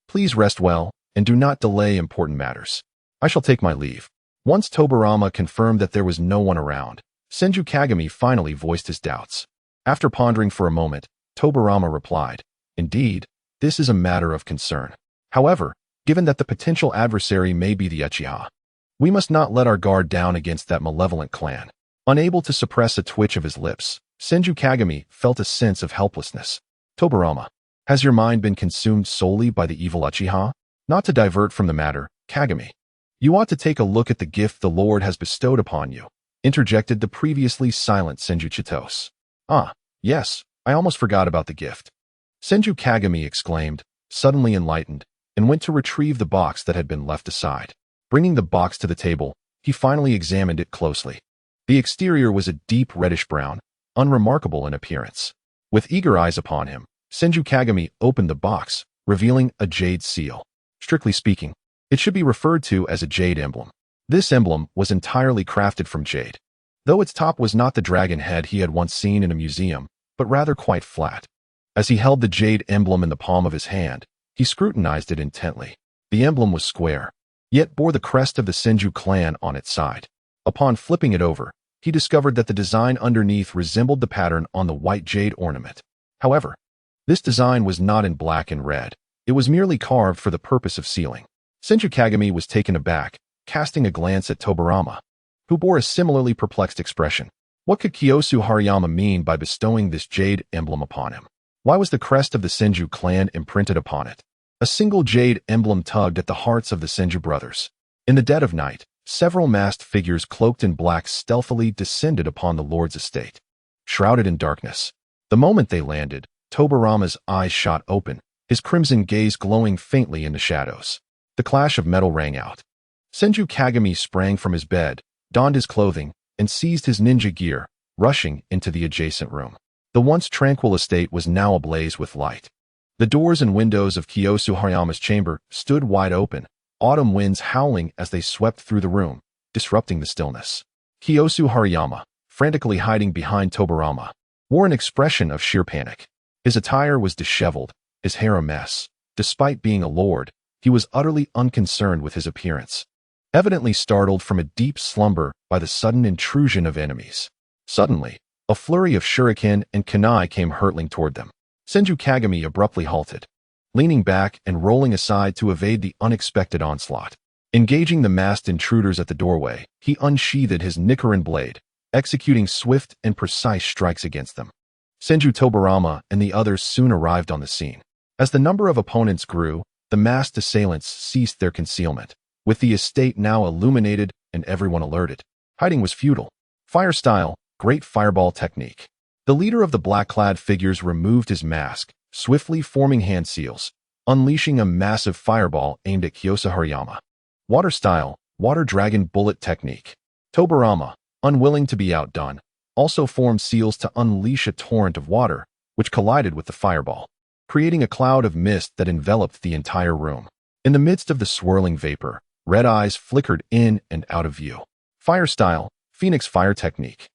Please rest well, and do not delay important matters. I shall take my leave." Once Tobarama confirmed that there was no one around, Senju Kagami finally voiced his doubts. After pondering for a moment, Tobarama replied, "Indeed, this is a matter of concern. However, given that the potential adversary may be the Uchiha, we must not let our guard down against that malevolent clan." Unable to suppress a twitch of his lips, Senju Kagami felt a sense of helplessness. "Tobarama, has your mind been consumed solely by the evil Uchiha? Not to divert from the matter, Kagami, you ought to take a look at the gift the Lord has bestowed upon you," interjected the previously silent Senju Chitose. "Ah, yes, I almost forgot about the gift," Senju Kagami exclaimed, suddenly enlightened, and went to retrieve the box that had been left aside. Bringing the box to the table, he finally examined it closely. The exterior was a deep reddish brown, unremarkable in appearance. With eager eyes upon him, Senju Kagami opened the box, revealing a jade seal. Strictly speaking, it should be referred to as a jade emblem. This emblem was entirely crafted from jade, though its top was not the dragon head he had once seen in a museum, but rather quite flat. As he held the jade emblem in the palm of his hand, he scrutinized it intently. The emblem was square, yet bore the crest of the Senju clan on its side. Upon flipping it over, he discovered that the design underneath resembled the pattern on the white jade ornament. However, this design was not in black and red. It was merely carved for the purpose of sealing. Senju Kagami was taken aback, casting a glance at Tobarama, who bore a similarly perplexed expression. What could Kiyosu Hariyama mean by bestowing this jade emblem upon him? Why was the crest of the Senju clan imprinted upon it? A single jade emblem tugged at the hearts of the Senju brothers. In the dead of night, several masked figures cloaked in black stealthily descended upon the lord's estate, shrouded in darkness. The moment they landed, Tobarama's eyes shot open, his crimson gaze glowing faintly in the shadows. The clash of metal rang out. Senju Kagami sprang from his bed, donned his clothing, and seized his ninja gear, rushing into the adjacent room. The once tranquil estate was now ablaze with light. The doors and windows of Kiyosu Hariyama's chamber stood wide open, autumn winds howling as they swept through the room, disrupting the stillness. Kiyosu Hariyama, frantically hiding behind Tobarama, wore an expression of sheer panic. His attire was disheveled, his hair a mess. Despite being a lord, he was utterly unconcerned with his appearance, evidently startled from a deep slumber by the sudden intrusion of enemies. Suddenly, a flurry of shuriken and kunai came hurtling toward them. Senju Kagami abruptly halted, leaning back and rolling aside to evade the unexpected onslaught. Engaging the masked intruders at the doorway, he unsheathed his Nichiren blade, executing swift and precise strikes against them. Senju Tobarama and the others soon arrived on the scene. As the number of opponents grew, the masked assailants ceased their concealment, with the estate now illuminated and everyone alerted. Hiding was futile. Fire style, great fireball technique. The leader of the black-clad figures removed his mask, swiftly forming hand seals, unleashing a massive fireball aimed at Kiyosu Hariyama. Water style, water dragon bullet technique. Tobarama, unwilling to be outdone, also formed seals to unleash a torrent of water, which collided with the fireball, creating a cloud of mist that enveloped the entire room. In the midst of the swirling vapor, red eyes flickered in and out of view. Fire style, phoenix fire technique.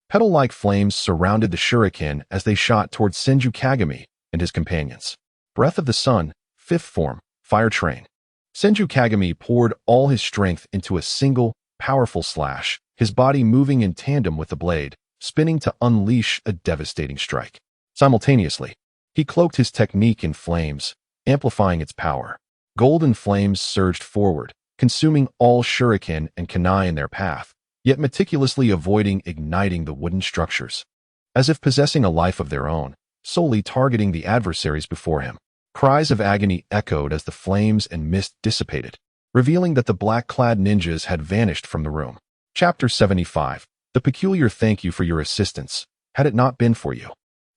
Petal-like flames surrounded the shuriken as they shot towards Senju Kagami and his companions. Breath of the Sun, fifth form, fire train. Senju Kagami poured all his strength into a single, powerful slash, his body moving in tandem with the blade, spinning to unleash a devastating strike. Simultaneously, he cloaked his technique in flames, amplifying its power. Golden flames surged forward, consuming all shuriken and kunai in their path, yet meticulously avoiding igniting the wooden structures. As if possessing a life of their own, solely targeting the adversaries before him. Cries of agony echoed as the flames and mist dissipated, revealing that the black-clad ninjas had vanished from the room. Chapter 75. The peculiar thank you for your assistance. Had it not been for you,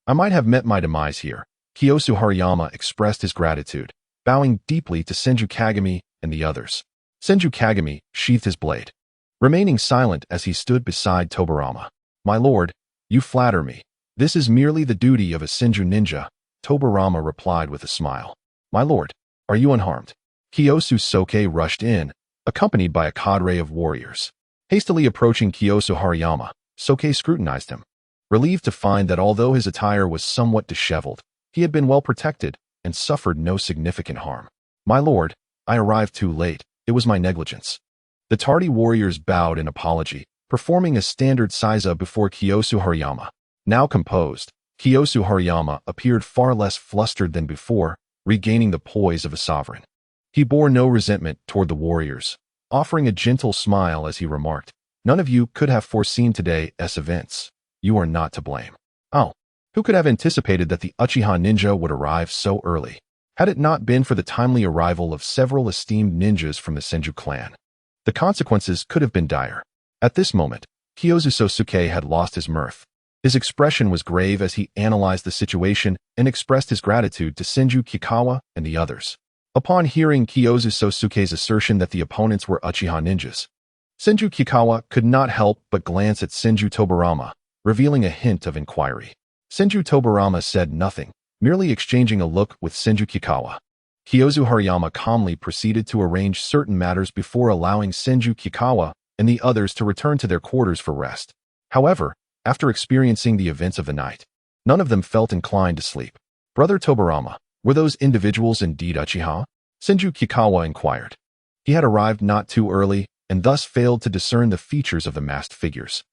I might have met my demise here. Kiyosu Hariyama expressed his gratitude, bowing deeply to Senju Kagami and the others. Senju Kagami sheathed his blade, remaining silent as he stood beside Tobarama. My lord, you flatter me. "This is merely the duty of a Senju ninja," Tobirama replied with a smile. "My lord, are you unharmed?" Kiyosu Soke rushed in, accompanied by a cadre of warriors. Hastily approaching Kiyosu Hariyama, Soke scrutinized him, relieved to find that although his attire was somewhat disheveled, he had been well protected and suffered no significant harm. "My lord, I arrived too late. It was my negligence." The tardy warriors bowed in apology, performing a standard seiza before Kiyosu Hariyama. Now composed, Kiyosu Hariyama appeared far less flustered than before, regaining the poise of a sovereign. He bore no resentment toward the warriors, offering a gentle smile as he remarked, "None of you could have foreseen today's events. You are not to blame." "Oh, who could have anticipated that the Uchiha ninja would arrive so early? Had it not been for the timely arrival of several esteemed ninjas from the Senju clan, the consequences could have been dire." At this moment, Kiyosu Sosuke had lost his mirth. His expression was grave as he analyzed the situation and expressed his gratitude to Senju Kikawa and the others. Upon hearing Kiyosu Sosuke's assertion that the opponents were Uchiha ninjas, Senju Kikawa could not help but glance at Senju Tobirama, revealing a hint of inquiry. Senju Tobirama said nothing, merely exchanging a look with Senju Kikawa. Kiyosu Hariyama calmly proceeded to arrange certain matters before allowing Senju Kikawa and the others to return to their quarters for rest. However, after experiencing the events of the night, none of them felt inclined to sleep. "Brother Tobirama, were those individuals indeed Uchiha?" Senju Kikawa inquired. He had arrived not too early and thus failed to discern the features of the masked figures,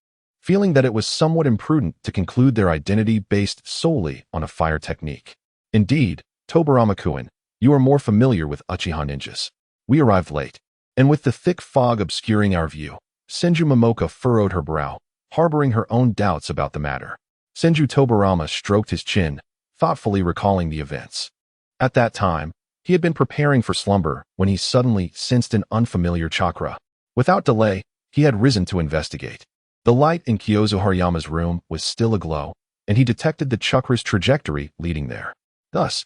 feeling that it was somewhat imprudent to conclude their identity based solely on a fire technique. "Indeed, Tobirama-kun, you are more familiar with Uchiha ninjas. We arrived late, and with the thick fog obscuring our view." Senju Momoka furrowed her brow, harboring her own doubts about the matter. Senju Tobirama stroked his chin, thoughtfully recalling the events. At that time, he had been preparing for slumber when he suddenly sensed an unfamiliar chakra. Without delay, he had risen to investigate. The light in Kiyosu Hariyama's room was still aglow, and he detected the chakra's trajectory leading there. Thus,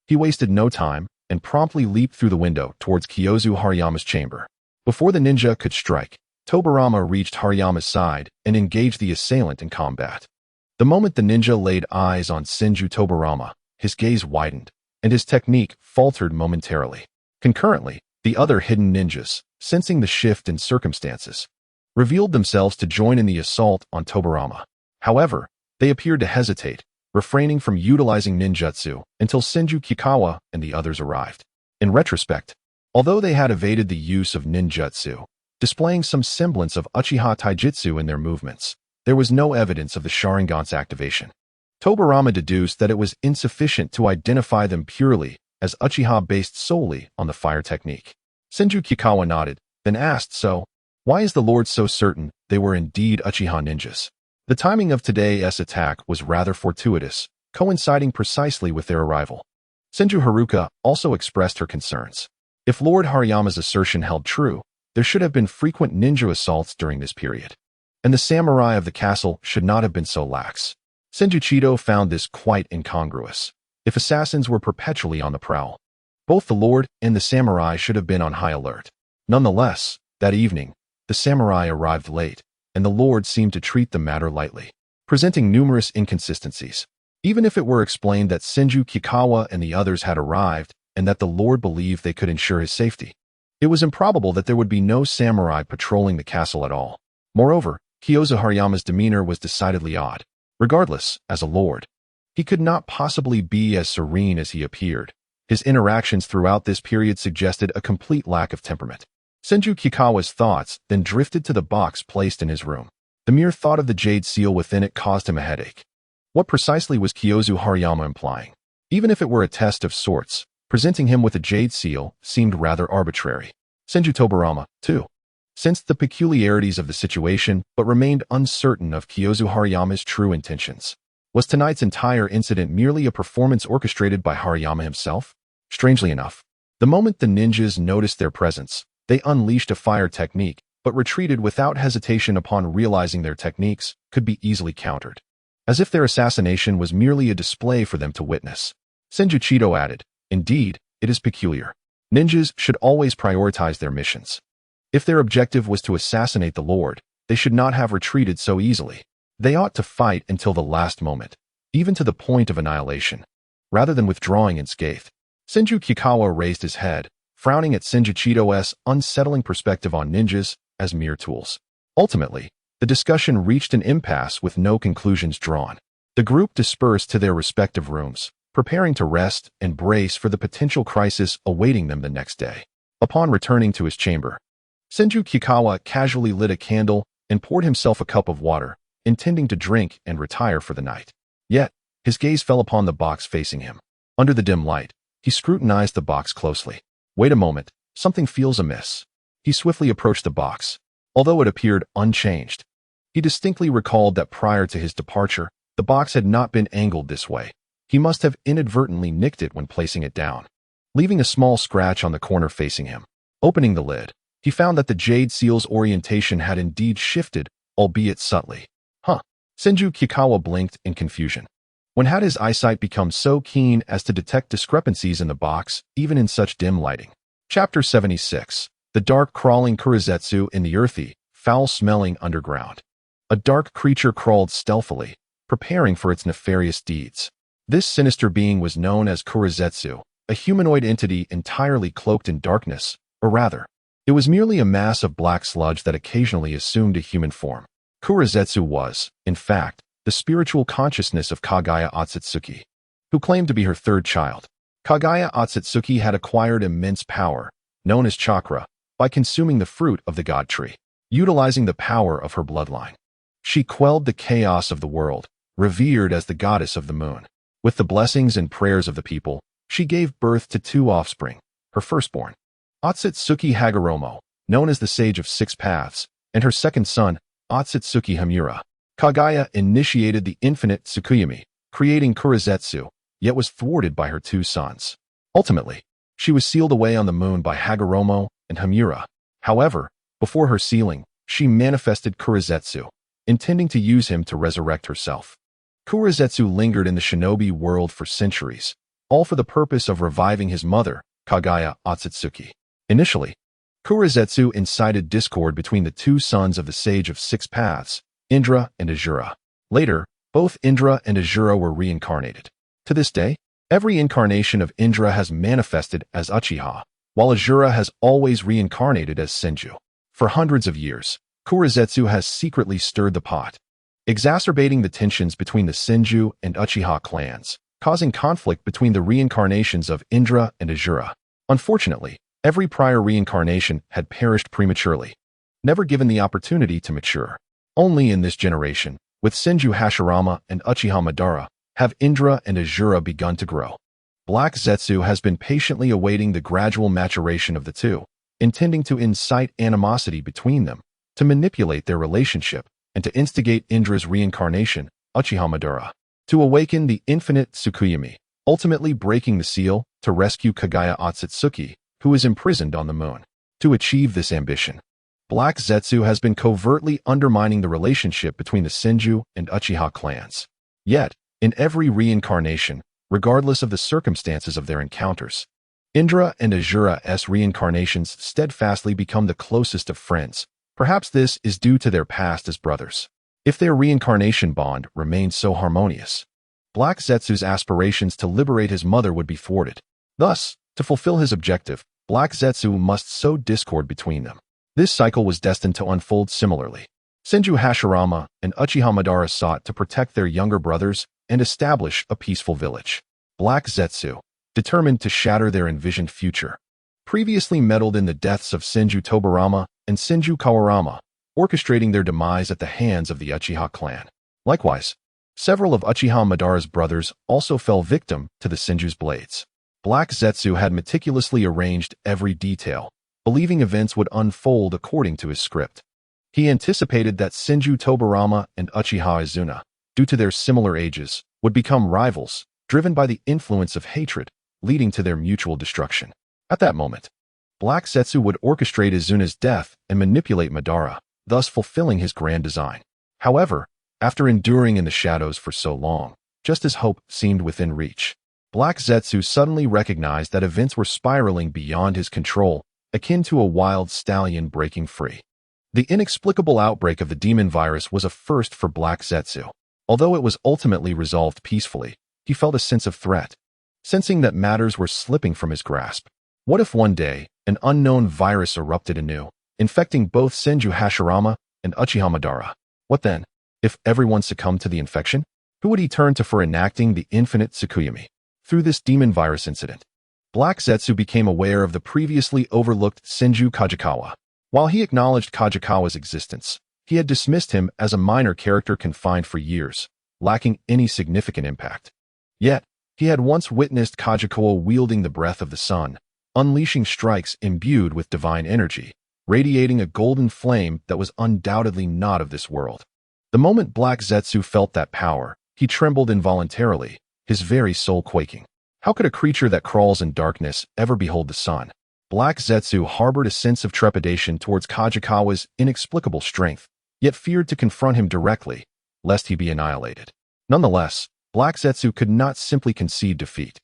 he wasted no time and promptly leaped through the window towards Kiyosu Hariyama's chamber. Before the ninja could strike, Tobirama reached Hariyama's side and engaged the assailant in combat. The moment the ninja laid eyes on Senju Tobirama, his gaze widened, and his technique faltered momentarily. Concurrently, the other hidden ninjas, sensing the shift in circumstances, revealed themselves to join in the assault on Tobirama. However, they appeared to hesitate, refraining from utilizing ninjutsu until Senju Kikawa and the others arrived. In retrospect, although they had evaded the use of ninjutsu, displaying some semblance of Uchiha taijutsu in their movements, there was no evidence of the Sharingan's activation. Tobirama deduced that it was insufficient to identify them purely as Uchiha based solely on the fire technique. Senju Kikawa nodded, then asked, "So, why is the Lord so certain they were indeed Uchiha ninjas?" The timing of today's attack was rather fortuitous, coinciding precisely with their arrival. Senju Haruka also expressed her concerns. If Lord Hariyama's assertion held true, there should have been frequent ninja assaults during this period, and the samurai of the castle should not have been so lax. Senju Chido found this quite incongruous. If assassins were perpetually on the prowl, both the lord and the samurai should have been on high alert. Nonetheless, that evening, the samurai arrived late, and the lord seemed to treat the matter lightly, presenting numerous inconsistencies. Even if it were explained that Senju Kikawa and the others had arrived and that the lord believed they could ensure his safety, it was improbable that there would be no samurai patrolling the castle at all. Moreover, Kiyosu Hariyama's demeanor was decidedly odd. Regardless, as a lord, he could not possibly be as serene as he appeared. His interactions throughout this period suggested a complete lack of temperament. Senju Kikawa's thoughts then drifted to the box placed in his room. The mere thought of the jade seal within it caused him a headache. What precisely was Kiyosu Hariyama implying? Even if it were a test of sorts, presenting him with a jade seal seemed rather arbitrary. Senju Tobirama, too, sensed the peculiarities of the situation but remained uncertain of Kiyosu Hariyama's true intentions. Was tonight's entire incident merely a performance orchestrated by Hariyama himself? Strangely enough, the moment the ninjas noticed their presence, they unleashed a fire technique but retreated without hesitation upon realizing their techniques could be easily countered, as if their assassination was merely a display for them to witness. Senju Chido added, "Indeed, it is peculiar. Ninjas should always prioritize their missions. If their objective was to assassinate the Lord, they should not have retreated so easily. They ought to fight until the last moment, even to the point of annihilation. Rather than withdrawing in scathe, Senju Kikawa raised his head, frowning at Senjuchido's unsettling perspective on ninjas as mere tools. Ultimately, the discussion reached an impasse with no conclusions drawn. The group dispersed to their respective rooms, preparing to rest and brace for the potential crisis awaiting them the next day. Upon returning to his chamber, Senju Kikawa casually lit a candle and poured himself a cup of water, intending to drink and retire for the night. Yet, his gaze fell upon the box facing him. Under the dim light, he scrutinized the box closely. Wait a moment, something feels amiss. He swiftly approached the box. Although it appeared unchanged, he distinctly recalled that prior to his departure, the box had not been angled this way. He must have inadvertently nicked it when placing it down, leaving a small scratch on the corner facing him. Opening the lid, he found that the jade seal's orientation had indeed shifted, albeit subtly. Senju Kikawa blinked in confusion. When had his eyesight become so keen as to detect discrepancies in the box, even in such dim lighting? Chapter 76. The dark crawling Kurizetsu in the earthy, foul-smelling underground. A dark creature crawled stealthily, preparing for its nefarious deeds. This sinister being was known as Kurizetsu, a humanoid entity entirely cloaked in darkness, or rather, it was merely a mass of black sludge that occasionally assumed a human form. Kurizetsu was, in fact, the spiritual consciousness of Kaguya Otsutsuki, who claimed to be her third child. Kaguya Otsutsuki had acquired immense power, known as chakra, by consuming the fruit of the god tree. Utilizing the power of her bloodline, she quelled the chaos of the world, revered as the goddess of the moon. With the blessings and prayers of the people, she gave birth to two offspring, her firstborn, Otsutsuki Hagoromo, known as the Sage of Six Paths, and her second son, Otsutsuki Hamura. Kaguya initiated the infinite Tsukuyomi, creating Kurizetsu, yet was thwarted by her two sons. Ultimately, she was sealed away on the moon by Hagoromo and Hamura. However, before her sealing, she manifested Kurizetsu, intending to use him to resurrect herself. Kurizetsu lingered in the shinobi world for centuries, all for the purpose of reviving his mother, Kaguya Otsutsuki. Initially, Kurizetsu incited discord between the two sons of the Sage of Six Paths, Indra and Azura. Later, both Indra and Azura were reincarnated. To this day, every incarnation of Indra has manifested as Uchiha, while Azura has always reincarnated as Senju. For hundreds of years, Kurizetsu has secretly stirred the pot, exacerbating the tensions between the Senju and Uchiha clans, causing conflict between the reincarnations of Indra and Azura. Unfortunately, every prior reincarnation had perished prematurely, never given the opportunity to mature. Only in this generation, with Senju Hashirama and Uchiha Madara, have Indra and Azura begun to grow. Black Zetsu has been patiently awaiting the gradual maturation of the two, intending to incite animosity between them, to manipulate their relationship, and to instigate Indra's reincarnation, Uchiha Madara, to awaken the infinite Tsukuyomi, ultimately breaking the seal to rescue Kaguya Otsutsuki, who is imprisoned on the moon. To achieve this ambition, Black Zetsu has been covertly undermining the relationship between the Senju and Uchiha clans. Yet, in every reincarnation, regardless of the circumstances of their encounters, Indra and Azura's reincarnations steadfastly become the closest of friends. Perhaps this is due to their past as brothers. If their reincarnation bond remained so harmonious, Black Zetsu's aspirations to liberate his mother would be thwarted. Thus, to fulfill his objective, Black Zetsu must sow discord between them. This cycle was destined to unfold similarly. Senju Hashirama and Uchiha Madara sought to protect their younger brothers and establish a peaceful village. Black Zetsu, determined to shatter their envisioned future, previously meddled in the deaths of Senju Tobarama and Senju Kawarama, orchestrating their demise at the hands of the Uchiha clan. Likewise, several of Uchiha Madara's brothers also fell victim to the Senju's blades. Black Zetsu had meticulously arranged every detail, believing events would unfold according to his script. He anticipated that Senju Tobarama and Uchiha Izuna, due to their similar ages, would become rivals, driven by the influence of hatred, leading to their mutual destruction. At that moment, Black Zetsu would orchestrate Izuna's death and manipulate Madara, thus fulfilling his grand design. However, after enduring in the shadows for so long, just as hope seemed within reach, Black Zetsu suddenly recognized that events were spiraling beyond his control, akin to a wild stallion breaking free. The inexplicable outbreak of the demon virus was a first for Black Zetsu. Although it was ultimately resolved peacefully, he felt a sense of threat, sensing that matters were slipping from his grasp. What if one day, an unknown virus erupted anew, infecting both Senju Hashirama and Uchiha Madara? What then? If everyone succumbed to the infection, who would he turn to for enacting the infinite Tsukuyomi? Through this demon virus incident, Black Zetsu became aware of the previously overlooked Senju Kajikawa. While he acknowledged Kajikawa's existence, he had dismissed him as a minor character confined for years, lacking any significant impact. Yet, he had once witnessed Kajikawa wielding the breath of the sun, unleashing strikes imbued with divine energy, radiating a golden flame that was undoubtedly not of this world. The moment Black Zetsu felt that power, he trembled involuntarily, his very soul quaking. How could a creature that crawls in darkness ever behold the sun? Black Zetsu harbored a sense of trepidation towards Kajikawa's inexplicable strength, yet feared to confront him directly, lest he be annihilated. Nonetheless, Black Zetsu could not simply concede defeat.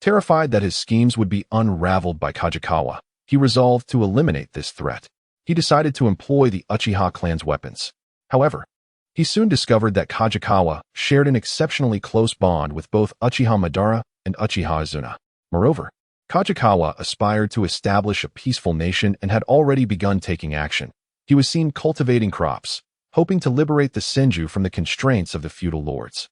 Terrified that his schemes would be unraveled by Kajikawa, he resolved to eliminate this threat. He decided to employ the Uchiha clan's weapons. However, he soon discovered that Kajikawa shared an exceptionally close bond with both Uchiha Madara and Uchiha Izuna. Moreover, Kajikawa aspired to establish a peaceful nation and had already begun taking action. He was seen cultivating crops, hoping to liberate the Senju from the constraints of the feudal lords.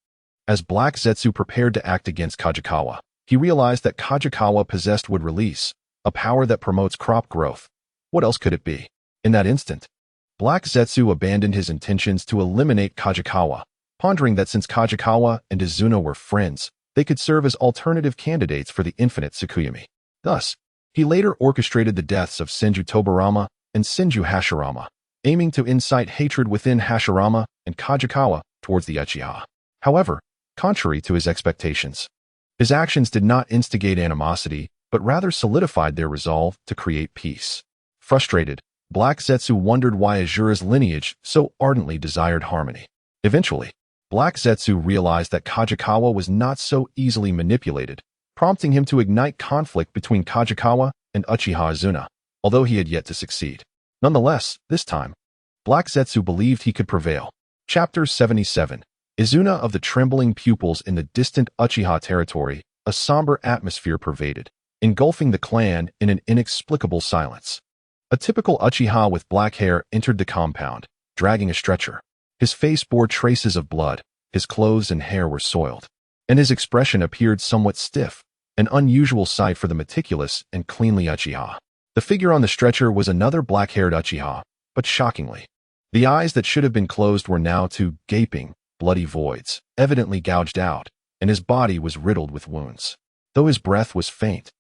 As Black Zetsu prepared to act against Kajikawa, he realized that Kajikawa possessed wood release, a power that promotes crop growth. What else could it be? In that instant, Black Zetsu abandoned his intentions to eliminate Kajikawa, pondering that since Kajikawa and Izuna were friends, they could serve as alternative candidates for the infinite Tsukuyomi. Thus, he later orchestrated the deaths of Senju Tobarama and Senju Hashirama, aiming to incite hatred within Hashirama and Kajikawa towards the Uchiha. However, contrary to his expectations, his actions did not instigate animosity, but rather solidified their resolve to create peace. Frustrated, Black Zetsu wondered why Azura's lineage so ardently desired harmony. Eventually, Black Zetsu realized that Kajikawa was not so easily manipulated, prompting him to ignite conflict between Kajikawa and Uchiha Izuna, although he had yet to succeed. Nonetheless, this time, Black Zetsu believed he could prevail. Chapter 77. Izuna of the Trembling Pupils. In the distant Uchiha territory, a somber atmosphere pervaded, engulfing the clan in an inexplicable silence. A typical Uchiha with black hair entered the compound, dragging a stretcher. His face bore traces of blood, his clothes and hair were soiled, and his expression appeared somewhat stiff, an unusual sight for the meticulous and cleanly Uchiha. The figure on the stretcher was another black-haired Uchiha, but shockingly, the eyes that should have been closed were now two gaping, bloody voids, evidently gouged out, and his body was riddled with wounds. Though his breath was faint,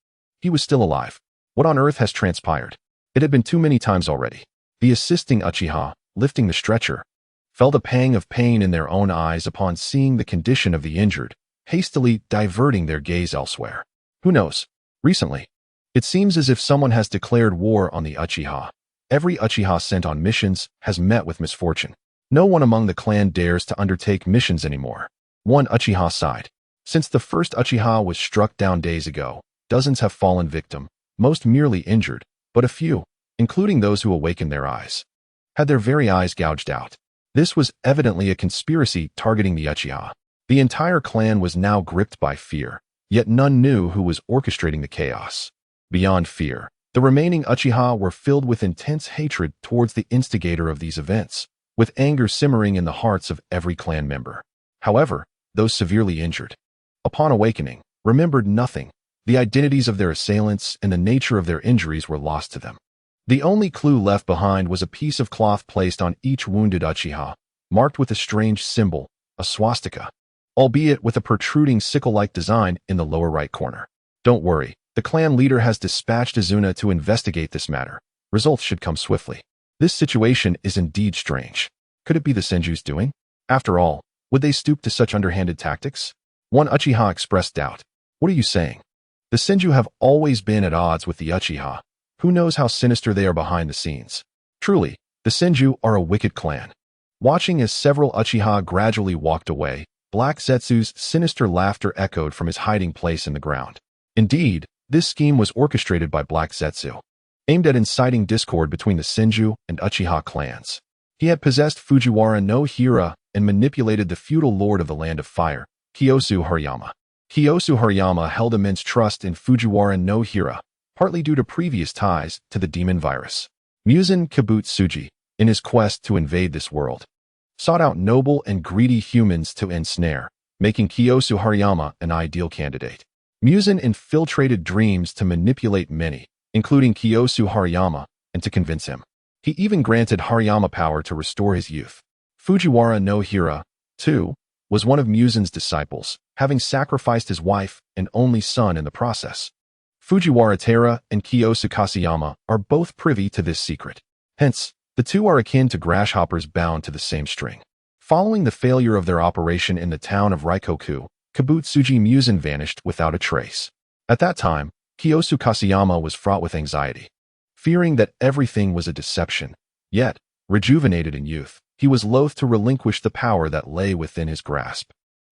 he was still alive. What on earth has transpired? It had been too many times already. The assisting Uchiha, lifting the stretcher, felt a pang of pain in their own eyes upon seeing the condition of the injured, hastily diverting their gaze elsewhere. Who knows? Recently, it seems as if someone has declared war on the Uchiha. Every Uchiha sent on missions has met with misfortune. No one among the clan dares to undertake missions anymore. One Uchiha sighed. Since the first Uchiha was struck down days ago, dozens have fallen victim, most merely injured, but a few, including those who awakened their eyes, had their very eyes gouged out. This was evidently a conspiracy targeting the Uchiha. The entire clan was now gripped by fear, yet none knew who was orchestrating the chaos. Beyond fear, the remaining Uchiha were filled with intense hatred towards the instigator of these events, with anger simmering in the hearts of every clan member. However, those severely injured, upon awakening, remembered nothing. The identities of their assailants and the nature of their injuries were lost to them. The only clue left behind was a piece of cloth placed on each wounded Uchiha, marked with a strange symbol, a swastika, albeit with a protruding sickle-like design in the lower right corner. Don't worry, the clan leader has dispatched Izuna to investigate this matter. Results should come swiftly. This situation is indeed strange. Could it be the Senju's doing? After all, would they stoop to such underhanded tactics? One Uchiha expressed doubt. What are you saying? The Senju have always been at odds with the Uchiha. Who knows how sinister they are behind the scenes? Truly, the Senju are a wicked clan. Watching as several Uchiha gradually walked away, Black Zetsu's sinister laughter echoed from his hiding place in the ground. Indeed, this scheme was orchestrated by Black Zetsu, aimed at inciting discord between the Senju and Uchiha clans. He had possessed Fujiwara no Hira and manipulated the feudal lord of the Land of Fire, Kiyosu Hariyama. Kiyosu Hariyama held immense trust in Fujiwara no Hira, partly due to previous ties to the demon virus. Muzan Kibutsuji, in his quest to invade this world, sought out noble and greedy humans to ensnare, making Kiyosu Hariyama an ideal candidate. Muzan infiltrated dreams to manipulate many, including Kiyosu Hariyama, and to convince him. He even granted Hariyama power to restore his youth. Fujiwara no Hira, too, was one of Muzan's disciples, having sacrificed his wife and only son in the process. Fujiwara Taira and Kiyosu Kasayama are both privy to this secret. Hence, the two are akin to grasshoppers bound to the same string. Following the failure of their operation in the town of Raikoku, Kibutsuji Muzan vanished without a trace. At that time, Kiyosu Kasayama was fraught with anxiety. Fearing that everything was a deception, yet, rejuvenated in youth, he was loath to relinquish the power that lay within his grasp.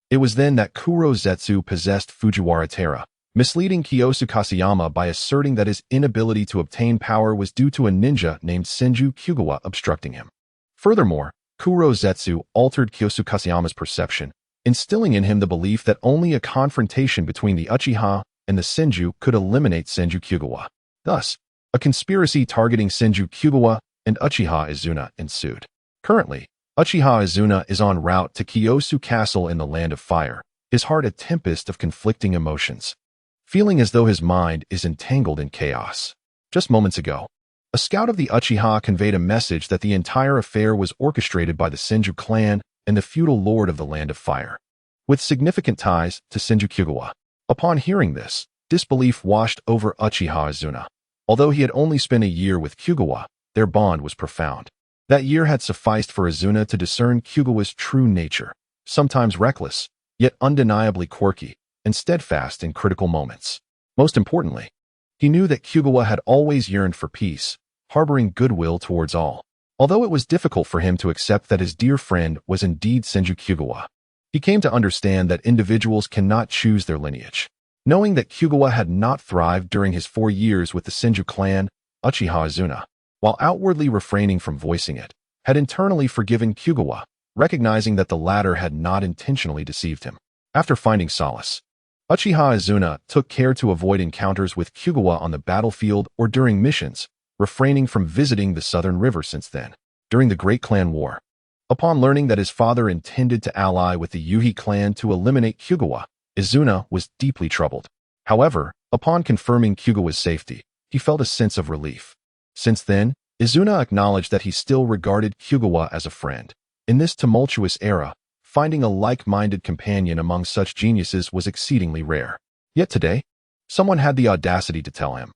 It was then that Kuro Zetsu possessed Fujiwara Taira, misleading Kiyosu Kasayama by asserting that his inability to obtain power was due to a ninja named Senju Kyugawa obstructing him. Furthermore, Kuro Zetsu altered Kiyosu Kasayama's perception, instilling in him the belief that only a confrontation between the Uchiha and the Senju could eliminate Senju Kyugawa. Thus, a conspiracy targeting Senju Kyugawa and Uchiha Izuna ensued. Currently, Uchiha Izuna is en route to Kiyosu Castle in the Land of Fire, his heart a tempest of conflicting emotions, feeling as though his mind is entangled in chaos. Just moments ago, a scout of the Uchiha conveyed a message that the entire affair was orchestrated by the Senju clan and the feudal lord of the Land of Fire, with significant ties to Senju Kyugawa. Upon hearing this, disbelief washed over Uchiha Izuna. Although he had only spent a year with Kyugawa, their bond was profound. That year had sufficed for Izuna to discern Kyugawa's true nature, sometimes reckless, yet undeniably quirky, and steadfast in critical moments. Most importantly, he knew that Kyugawa had always yearned for peace, harboring goodwill towards all. Although it was difficult for him to accept that his dear friend was indeed Senju Kyugawa, he came to understand that individuals cannot choose their lineage. Knowing that Kyugawa had not thrived during his 4 years with the Senju clan, Uchiha Izuna, while outwardly refraining from voicing it, had internally forgiven Kyugawa, recognizing that the latter had not intentionally deceived him. After finding solace, Uchiha Izuna took care to avoid encounters with Kyugawa on the battlefield or during missions, refraining from visiting the Southern River since then. During the Great Clan War, upon learning that his father intended to ally with the Yuhi clan to eliminate Kyugawa, Izuna was deeply troubled. However, upon confirming Kyugawa's safety, he felt a sense of relief. Since then, Izuna acknowledged that he still regarded Kyugawa as a friend. In this tumultuous era, finding a like-minded companion among such geniuses was exceedingly rare. Yet today, someone had the audacity to tell him,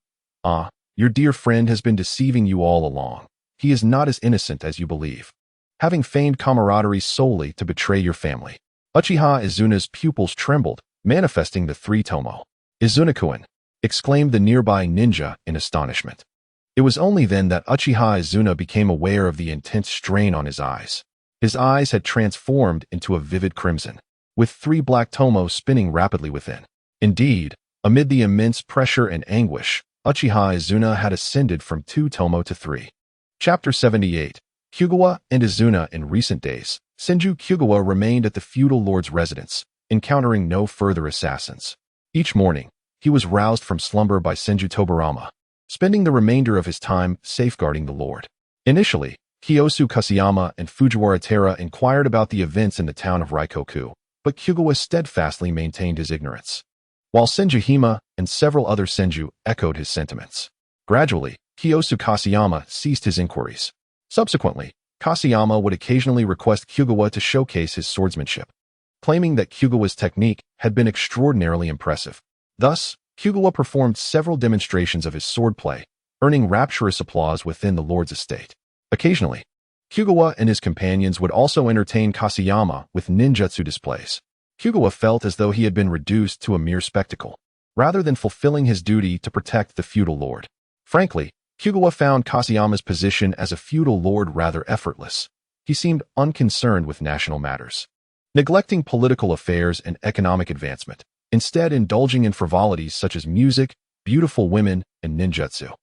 your dear friend has been deceiving you all along. He is not as innocent as you believe, having feigned camaraderie solely to betray your family." Uchiha Izuna's pupils trembled, manifesting the 3-tomo. "Izuna-kun!" exclaimed the nearby ninja in astonishment. It was only then that Uchiha Izuna became aware of the intense strain on his eyes. His eyes had transformed into a vivid crimson, with 3 black tomo spinning rapidly within. Indeed, amid the immense pressure and anguish, Uchiha Izuna had ascended from 2 tomo to 3. Chapter 78. Kyugawa and Izuna in recent days. Senju Kyugawa remained at the feudal lord's residence, encountering no further assassins. Each morning, he was roused from slumber by Senju Tobarama, spending the remainder of his time safeguarding the lord. Initially, Kiyosu Kasayama and Fujiwara Taira inquired about the events in the town of Raikoku, but Kyugawa steadfastly maintained his ignorance, while Senju Hima and several other Senju echoed his sentiments. Gradually, Kiyosu Kasayama ceased his inquiries. Subsequently, Kasayama would occasionally request Kyugawa to showcase his swordsmanship, claiming that Kyugawa's technique had been extraordinarily impressive. Thus, Kyugawa performed several demonstrations of his swordplay, earning rapturous applause within the lord's estate. Occasionally, Kyugawa and his companions would also entertain Kasayama with ninjutsu displays. Kyugawa felt as though he had been reduced to a mere spectacle, rather than fulfilling his duty to protect the feudal lord. Frankly, Kyugawa found Kasayama's position as a feudal lord rather effortless. He seemed unconcerned with national matters, neglecting political affairs and economic advancement, instead indulging in frivolities such as music, beautiful women, and ninjutsu.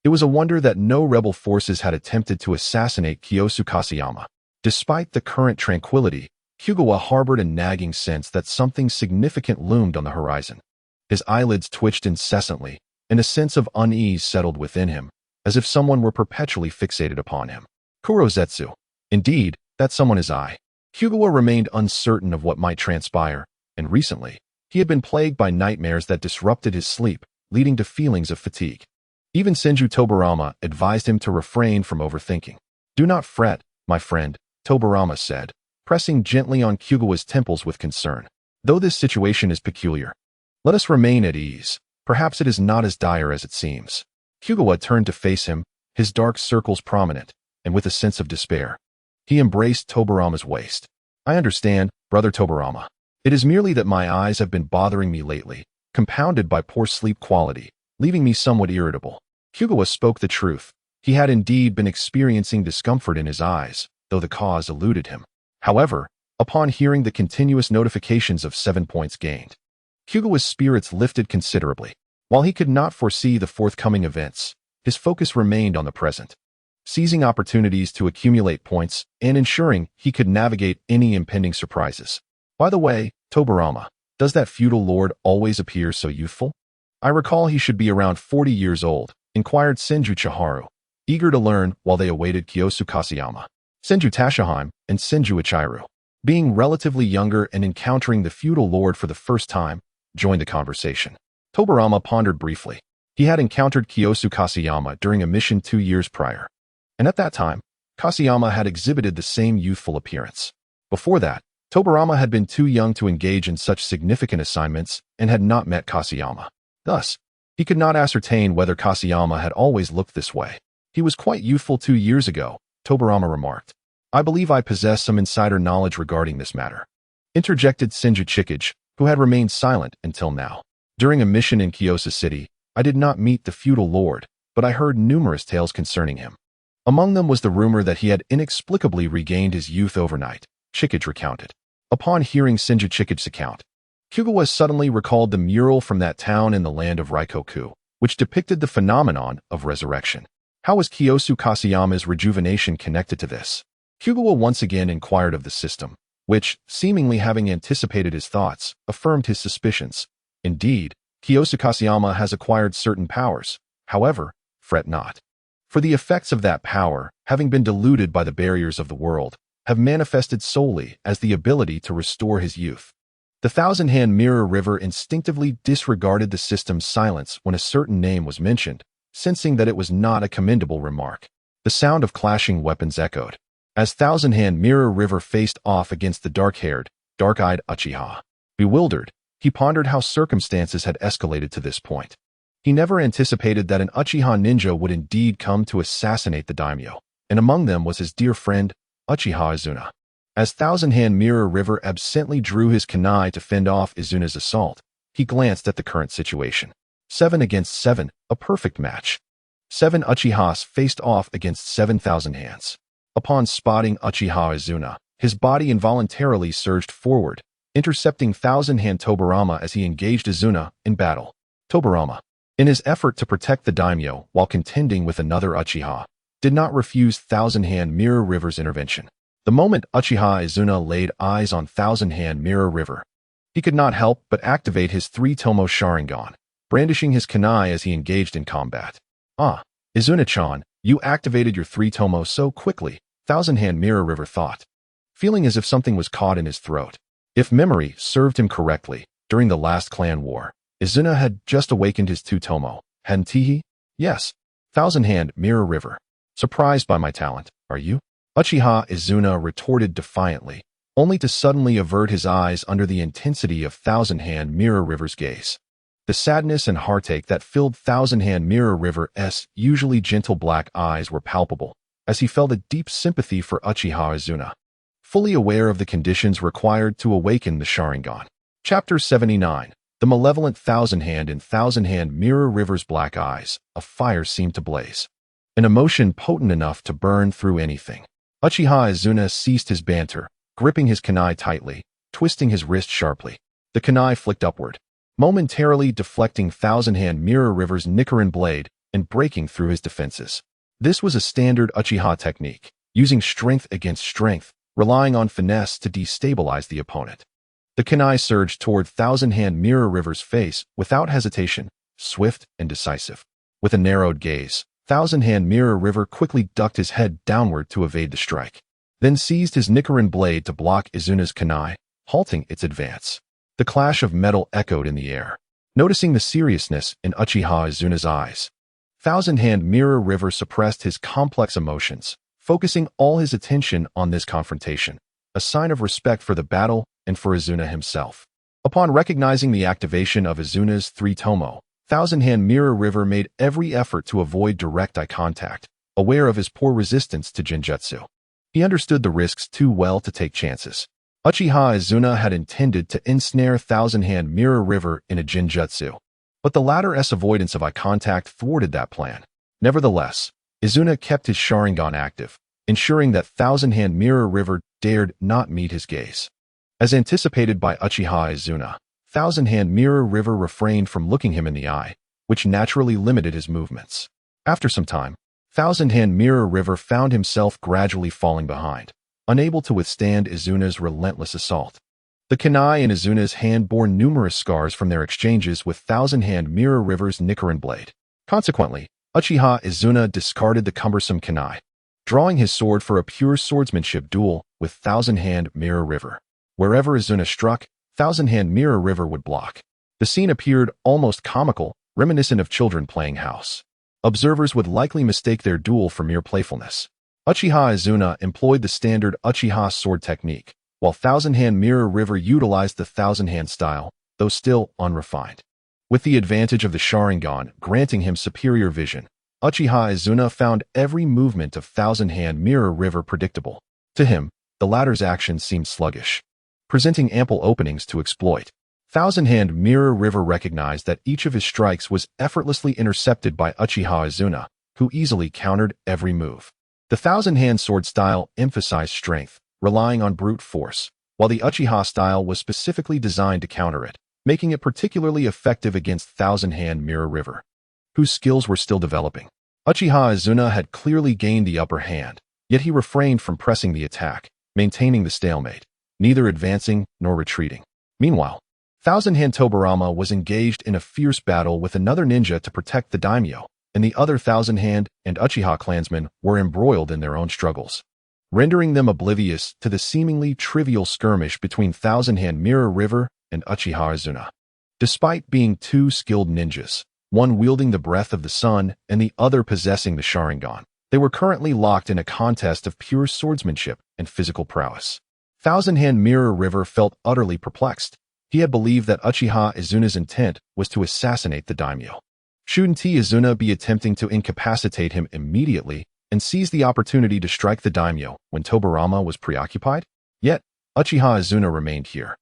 It was a wonder that no rebel forces had attempted to assassinate Kiyosu Kasayama. Despite the current tranquility, Kugawa harbored a nagging sense that something significant loomed on the horizon. His eyelids twitched incessantly, and a sense of unease settled within him, as if someone were perpetually fixated upon him. Kurozetsu. Indeed, that someone is I. Kugawa remained uncertain of what might transpire, and recently, he had been plagued by nightmares that disrupted his sleep, leading to feelings of fatigue. Even Senju Tobarama advised him to refrain from overthinking. "Do not fret, my friend," Tobarama said, pressing gently on Kugawa's temples with concern. "Though this situation is peculiar, let us remain at ease. Perhaps it is not as dire as it seems." Kugawa turned to face him, his dark circles prominent, and with a sense of despair. He embraced Tobarama's waist. "I understand, brother Tobarama. It is merely that my eyes have been bothering me lately, compounded by poor sleep quality, leaving me somewhat irritable." Kugawa spoke the truth. He had indeed been experiencing discomfort in his eyes, though the cause eluded him. However, upon hearing the continuous notifications of 7 points gained, Kugawa's spirits lifted considerably. While he could not foresee the forthcoming events, his focus remained on the present, seizing opportunities to accumulate points and ensuring he could navigate any impending surprises. "By the way, Tobarama, does that feudal lord always appear so youthful? I recall he should be around 40 years old," inquired Senju Chiharu, eager to learn while they awaited Kiyosu Kasayama. Senju Tashihime and Senju Ichiru, being relatively younger and encountering the feudal lord for the first time, joined the conversation. Tobarama pondered briefly. He had encountered Kiyosu Kasayama during a mission 2 years prior, and at that time, Kasayama had exhibited the same youthful appearance. Before that, Tobarama had been too young to engage in such significant assignments and had not met Kasayama. Thus, he could not ascertain whether Kasayama had always looked this way. "He was quite youthful 2 years ago," Tobarama remarked. "I believe I possess some insider knowledge regarding this matter," interjected Senju Isekai'd, who had remained silent until now. "During a mission in Kyosa City, I did not meet the feudal lord, but I heard numerous tales concerning him. Among them was the rumor that he had inexplicably regained his youth overnight," Isekai'd recounted. Upon hearing Senju Isekai'd's account, Kugawa suddenly recalled the mural from that town in the land of Raikoku, which depicted the phenomenon of resurrection. How was Kiyosu Kasayama's rejuvenation connected to this? Kugawa once again inquired of the system, which, seemingly having anticipated his thoughts, affirmed his suspicions. "Indeed, Kiyosu Kasayama has acquired certain powers. However, fret not. For the effects of that power, having been diluted by the barriers of the world, have manifested solely as the ability to restore his youth." The Thousand-Hand Mirror River instinctively disregarded the system's silence when a certain name was mentioned, sensing that it was not a commendable remark. The sound of clashing weapons echoed, as Thousand-Hand Mirror River faced off against the dark-haired, dark-eyed Uchiha. Bewildered, he pondered how circumstances had escalated to this point. He never anticipated that an Uchiha ninja would indeed come to assassinate the daimyo, and among them was his dear friend, Uchiha Izuna. As Thousand-Hand Mirror River absently drew his kunai to fend off Izuna's assault, he glanced at the current situation. 7 against 7, a perfect match. 7 Uchihas faced off against 7,000 hands. Upon spotting Uchiha Izuna, his body involuntarily surged forward, intercepting Thousand-Hand Tobarama as he engaged Izuna in battle. Tobarama, in his effort to protect the daimyo while contending with another Uchiha, did not refuse Thousand-Hand Mirror River's intervention. The moment Uchiha Izuna laid eyes on Thousand-Hand Mirror River, he could not help but activate his 3-tomo Sharingan, brandishing his kunai as he engaged in combat. "Ah, Izuna-chan, you activated your 3-tomo so quickly," Thousand-Hand Mirror River thought, feeling as if something was caught in his throat. If memory served him correctly, during the last clan war, Izuna had just awakened his 2-tomo, hadn't he? "Yes, Thousand-Hand Mirror River. Surprised by my talent, are you?" Uchiha Izuna retorted defiantly, only to suddenly avert his eyes under the intensity of Thousand-Hand Mirror River's gaze. The sadness and heartache that filled Thousand-Hand Mirror River's usually gentle black eyes were palpable, as he felt a deep sympathy for Uchiha Izuna, fully aware of the conditions required to awaken the Sharingan. Chapter 79. The malevolent Thousand-Hand in Thousand-Hand Mirror River's black eyes, a fire seemed to blaze, an emotion potent enough to burn through anything. Uchiha Izuna ceased his banter, gripping his kunai tightly, twisting his wrist sharply. The kunai flicked upward, momentarily deflecting Thousand-Hand Mirror River's Nichiren blade and breaking through his defenses. This was a standard Uchiha technique, using strength against strength, relying on finesse to destabilize the opponent. The kunai surged toward Thousand-Hand Mirror River's face without hesitation, swift and decisive. With a narrowed gaze, Thousand-Hand Mirror River quickly ducked his head downward to evade the strike, then seized his Nichiren blade to block Izuna's kunai, halting its advance. The clash of metal echoed in the air. Noticing the seriousness in Uchiha Izuna's eyes, Thousand-Hand Mirror River suppressed his complex emotions, focusing all his attention on this confrontation, a sign of respect for the battle and for Izuna himself. Upon recognizing the activation of Izuna's three tomo, Thousand-Hand Mirror River made every effort to avoid direct eye contact, aware of his poor resistance to Genjutsu. He understood the risks too well to take chances. Uchiha Izuna had intended to ensnare Thousand-Hand Mirror River in a Genjutsu, but the latter's avoidance of eye contact thwarted that plan. Nevertheless, Izuna kept his Sharingan active, ensuring that Thousand-Hand Mirror River dared not meet his gaze. As anticipated by Uchiha Izuna, Thousand-Hand Mirror River refrained from looking him in the eye, which naturally limited his movements. After some time, Thousand-Hand Mirror River found himself gradually falling behind, unable to withstand Izuna's relentless assault. The kunai in Izuna's hand bore numerous scars from their exchanges with Thousand-Hand Mirror River's Nichiren blade. Consequently, Uchiha Izuna discarded the cumbersome kunai, drawing his sword for a pure swordsmanship duel with Thousand-Hand Mirror River. Wherever Izuna struck, Thousand-Hand Mirror River would block. The scene appeared almost comical, reminiscent of children playing house. Observers would likely mistake their duel for mere playfulness. Uchiha Izuna employed the standard Uchiha sword technique, while Thousand-Hand Mirror River utilized the Thousand-Hand style, though still unrefined. With the advantage of the Sharingan granting him superior vision, Uchiha Izuna found every movement of Thousand-Hand Mirror River predictable. To him, the latter's actions seemed sluggish, presenting ample openings to exploit. Thousand-Hand Mirror River recognized that each of his strikes was effortlessly intercepted by Uchiha Izuna, who easily countered every move. The Thousand-Hand sword style emphasized strength, relying on brute force, while the Uchiha style was specifically designed to counter it, making it particularly effective against Thousand-Hand Mirror River, whose skills were still developing. Uchiha Izuna had clearly gained the upper hand, yet he refrained from pressing the attack, maintaining the stalemate, neither advancing nor retreating. Meanwhile, Thousand-Hand Tobirama was engaged in a fierce battle with another ninja to protect the daimyo, and the other Thousand-Hand and Uchiha clansmen were embroiled in their own struggles, rendering them oblivious to the seemingly trivial skirmish between Thousand-Hand Mirror River and Uchiha Izuna. Despite being two skilled ninjas, one wielding the breath of the sun and the other possessing the Sharingan, they were currently locked in a contest of pure swordsmanship and physical prowess. Thousand-Hand Mirror River felt utterly perplexed. He had believed that Uchiha Izuna's intent was to assassinate the daimyo. Shouldn't Izuna be attempting to incapacitate him immediately and seize the opportunity to strike the daimyo when Tobirama was preoccupied? Yet, Uchiha Izuna remained here,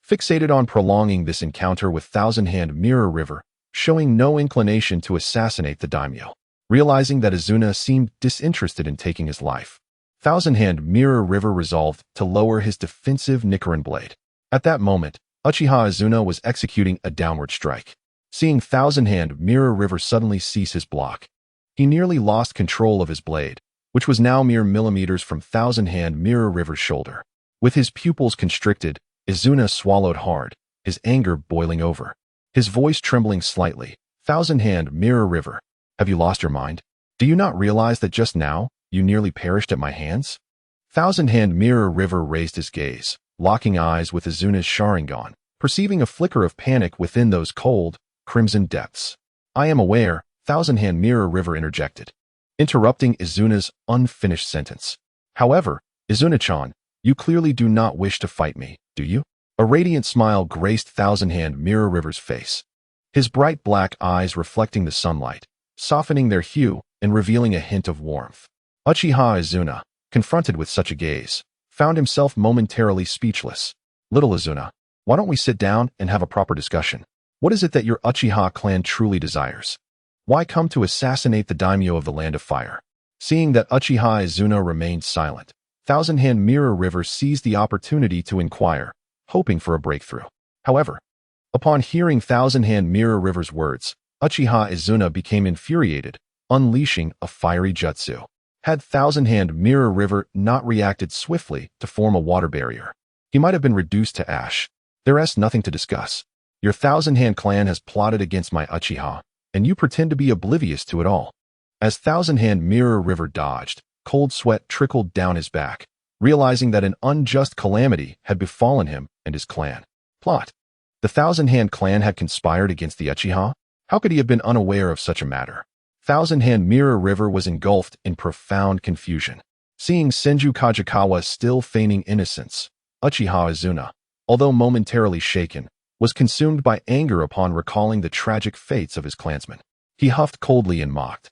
fixated on prolonging this encounter with Thousand-Hand Mirror River, showing no inclination to assassinate the daimyo. Realizing that Izuna seemed disinterested in taking his life, Thousand-Hand Mirror River resolved to lower his defensive Nichiren blade. At that moment, Uchiha Izuna was executing a downward strike. Seeing Thousand-Hand Mirror River suddenly cease his block, he nearly lost control of his blade, which was now mere millimeters from Thousand-Hand Mirror River's shoulder. With his pupils constricted, Izuna swallowed hard, his anger boiling over. His voice trembling slightly. Thousand-Hand Mirror River, have you lost your mind? Do you not realize that just now, you nearly perished at my hands? Thousand-Hand Mirror River raised his gaze, locking eyes with Izuna's Sharingan, perceiving a flicker of panic within those cold, crimson depths. I am aware, Thousand-Hand Mirror River interjected, interrupting Izuna's unfinished sentence. However, Izuna-chan, you clearly do not wish to fight me, do you? A radiant smile graced Thousand-Hand Mirror River's face, his bright black eyes reflecting the sunlight, softening their hue and revealing a hint of warmth. Uchiha Izuna, confronted with such a gaze, found himself momentarily speechless. Little Izuna, why don't we sit down and have a proper discussion? What is it that your Uchiha clan truly desires? Why come to assassinate the daimyo of the Land of Fire? Seeing that Uchiha Izuna remained silent, Thousand-Hand Mirror River seized the opportunity to inquire, hoping for a breakthrough. However, upon hearing Thousand-Hand Mirror River's words, Uchiha Izuna became infuriated, unleashing a fiery jutsu. Had Thousand-Hand Mirror River not reacted swiftly to form a water barrier, he might have been reduced to ash. There's nothing to discuss. Your Thousand-Hand clan has plotted against my Uchiha, and you pretend to be oblivious to it all. As Thousand-Hand Mirror River dodged, cold sweat trickled down his back, realizing that an unjust calamity had befallen him and his clan. Plot. The Thousand-Hand clan had conspired against the Uchiha? How could he have been unaware of such a matter? Thousand-Hand Mirror River was engulfed in profound confusion. Seeing Senju Kajikawa still feigning innocence, Uchiha Izuna, although momentarily shaken, was consumed by anger upon recalling the tragic fates of his clansmen. He huffed coldly and mocked.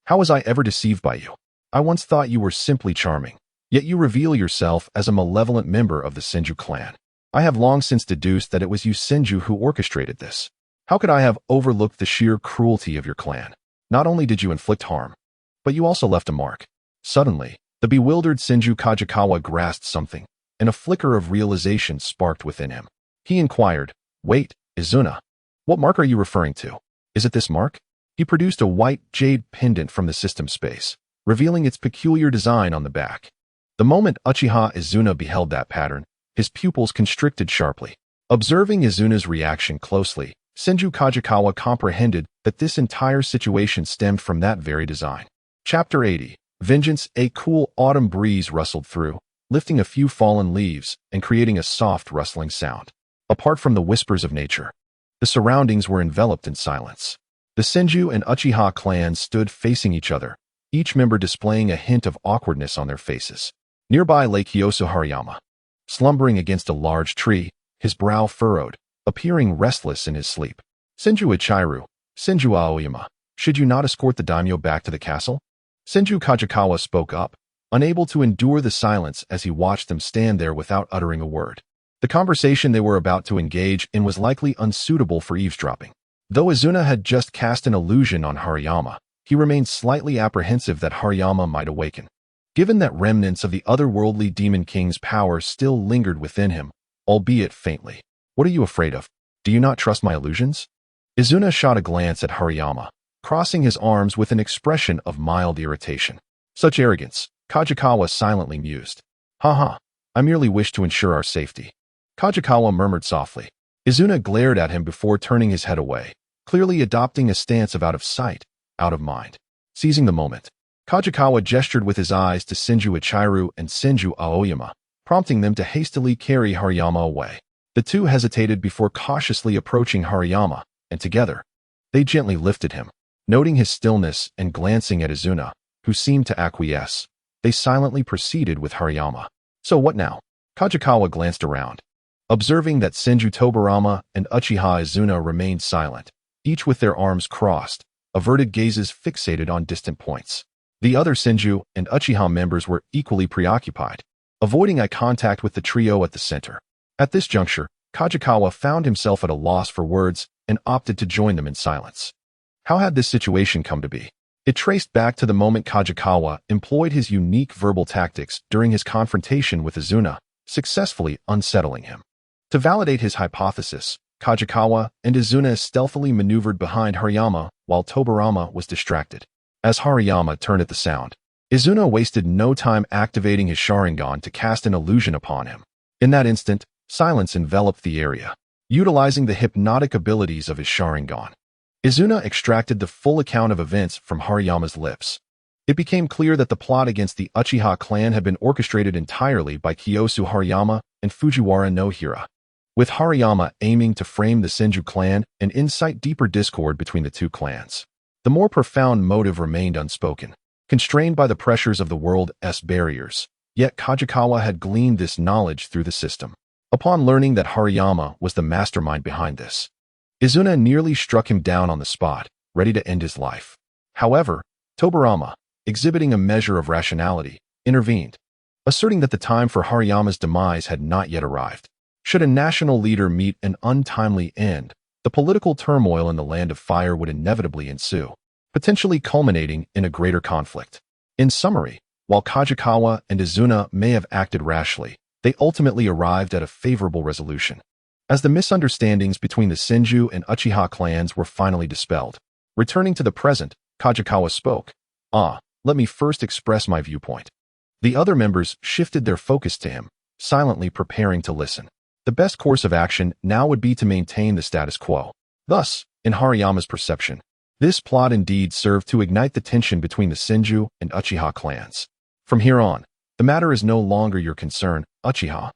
How was I ever deceived by you? I once thought you were simply charming, yet you reveal yourself as a malevolent member of the Senju clan. I have long since deduced that it was you Senju who orchestrated this. How could I have overlooked the sheer cruelty of your clan? Not only did you inflict harm, but you also left a mark. Suddenly, the bewildered Senju Kajikawa grasped something, and a flicker of realization sparked within him. He inquired, "Wait, Izuna, what mark are you referring to? Is it this mark?" He produced a white jade pendant from the system space, revealing its peculiar design on the back. The moment Uchiha Izuna beheld that pattern, his pupils constricted sharply. Observing Izuna's reaction closely, Senju Kajikawa comprehended that this entire situation stemmed from that very design. Chapter 80. Vengeance. A cool autumn breeze rustled through, lifting a few fallen leaves and creating a soft rustling sound. Apart from the whispers of nature, the surroundings were enveloped in silence. The Senju and Uchiha clans stood facing each other, each member displaying a hint of awkwardness on their faces. Nearby lay Kiyosu Hariyama, slumbering against a large tree, his brow furrowed, appearing restless in his sleep. "Senju Ichiru, Senju Aoyama, should you not escort the daimyo back to the castle?" Senju Kajikawa spoke up, unable to endure the silence as he watched them stand there without uttering a word. The conversation they were about to engage in was likely unsuitable for eavesdropping. Though Izuna had just cast an illusion on Hariyama, he remained slightly apprehensive that Hariyama might awaken. Given that remnants of the otherworldly Demon King's power still lingered within him, albeit faintly. "What are you afraid of? Do you not trust my illusions?" Izuna shot a glance at Hariyama, crossing his arms with an expression of mild irritation. "Such arrogance," Kajikawa silently mused. "Haha, I merely wish to ensure our safety," Kajikawa murmured softly. Izuna glared at him before turning his head away, clearly adopting a stance of out of sight, out of mind. Seizing the moment, Kajikawa gestured with his eyes to Senju Ichiru and Senju Aoyama, prompting them to hastily carry Hariyama away. The two hesitated before cautiously approaching Hariyama, and together, they gently lifted him. Noting his stillness and glancing at Izuna, who seemed to acquiesce, they silently proceeded with Hariyama. "So what now?" Kajikawa glanced around. Observing that Senju Tobarama and Uchiha Izuna remained silent, each with their arms crossed, averted gazes fixated on distant points. The other Senju and Uchiha members were equally preoccupied, avoiding eye contact with the trio at the center. At this juncture, Kajikawa found himself at a loss for words and opted to join them in silence. How had this situation come to be? It traced back to the moment Kajikawa employed his unique verbal tactics during his confrontation with Izuna, successfully unsettling him. To validate his hypothesis, Kajikawa and Izuna stealthily maneuvered behind Hariyama while Tobarama was distracted. As Hariyama turned at the sound, Izuna wasted no time activating his Sharingan to cast an illusion upon him. In that instant, silence enveloped the area. Utilizing the hypnotic abilities of his Sharingan, Izuna extracted the full account of events from Hariyama's lips. It became clear that the plot against the Uchiha clan had been orchestrated entirely by Kiyosu Hariyama and Fujiwara no Hira, with Hariyama aiming to frame the Senju clan and incite deeper discord between the two clans. The more profound motive remained unspoken, constrained by the pressures of the world's barriers, yet Kajikawa had gleaned this knowledge through the system. Upon learning that Hariyama was the mastermind behind this, Izuna nearly struck him down on the spot, ready to end his life. However, Tobarama, exhibiting a measure of rationality, intervened, asserting that the time for Hariyama's demise had not yet arrived. Should a national leader meet an untimely end, the political turmoil in the Land of Fire would inevitably ensue, potentially culminating in a greater conflict. In summary, while Kajikawa and Izuna may have acted rashly, they ultimately arrived at a favorable resolution. As the misunderstandings between the Senju and Uchiha clans were finally dispelled, Returning to the present, Kajikawa spoke. Let me first express my viewpoint. The other members shifted their focus to him, silently preparing to listen. The best course of action now would be to maintain the status quo. Thus, in Hariyama's perception, this plot indeed served to ignite the tension between the Senju and Uchiha clans. From here on, the matter is no longer your concern, Uchiha.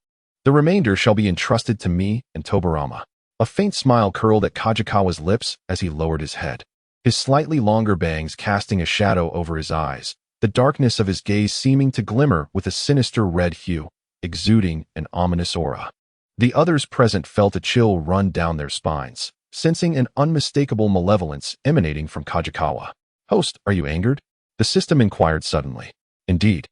The remainder shall be entrusted to me and Tobarama. A faint smile curled at Kajikawa's lips as he lowered his head, his slightly longer bangs casting a shadow over his eyes, the darkness of his gaze seeming to glimmer with a sinister red hue, exuding an ominous aura. The others present felt a chill run down their spines, sensing an unmistakable malevolence emanating from Kajikawa. "Host, are you angered?" The system inquired suddenly. Indeed,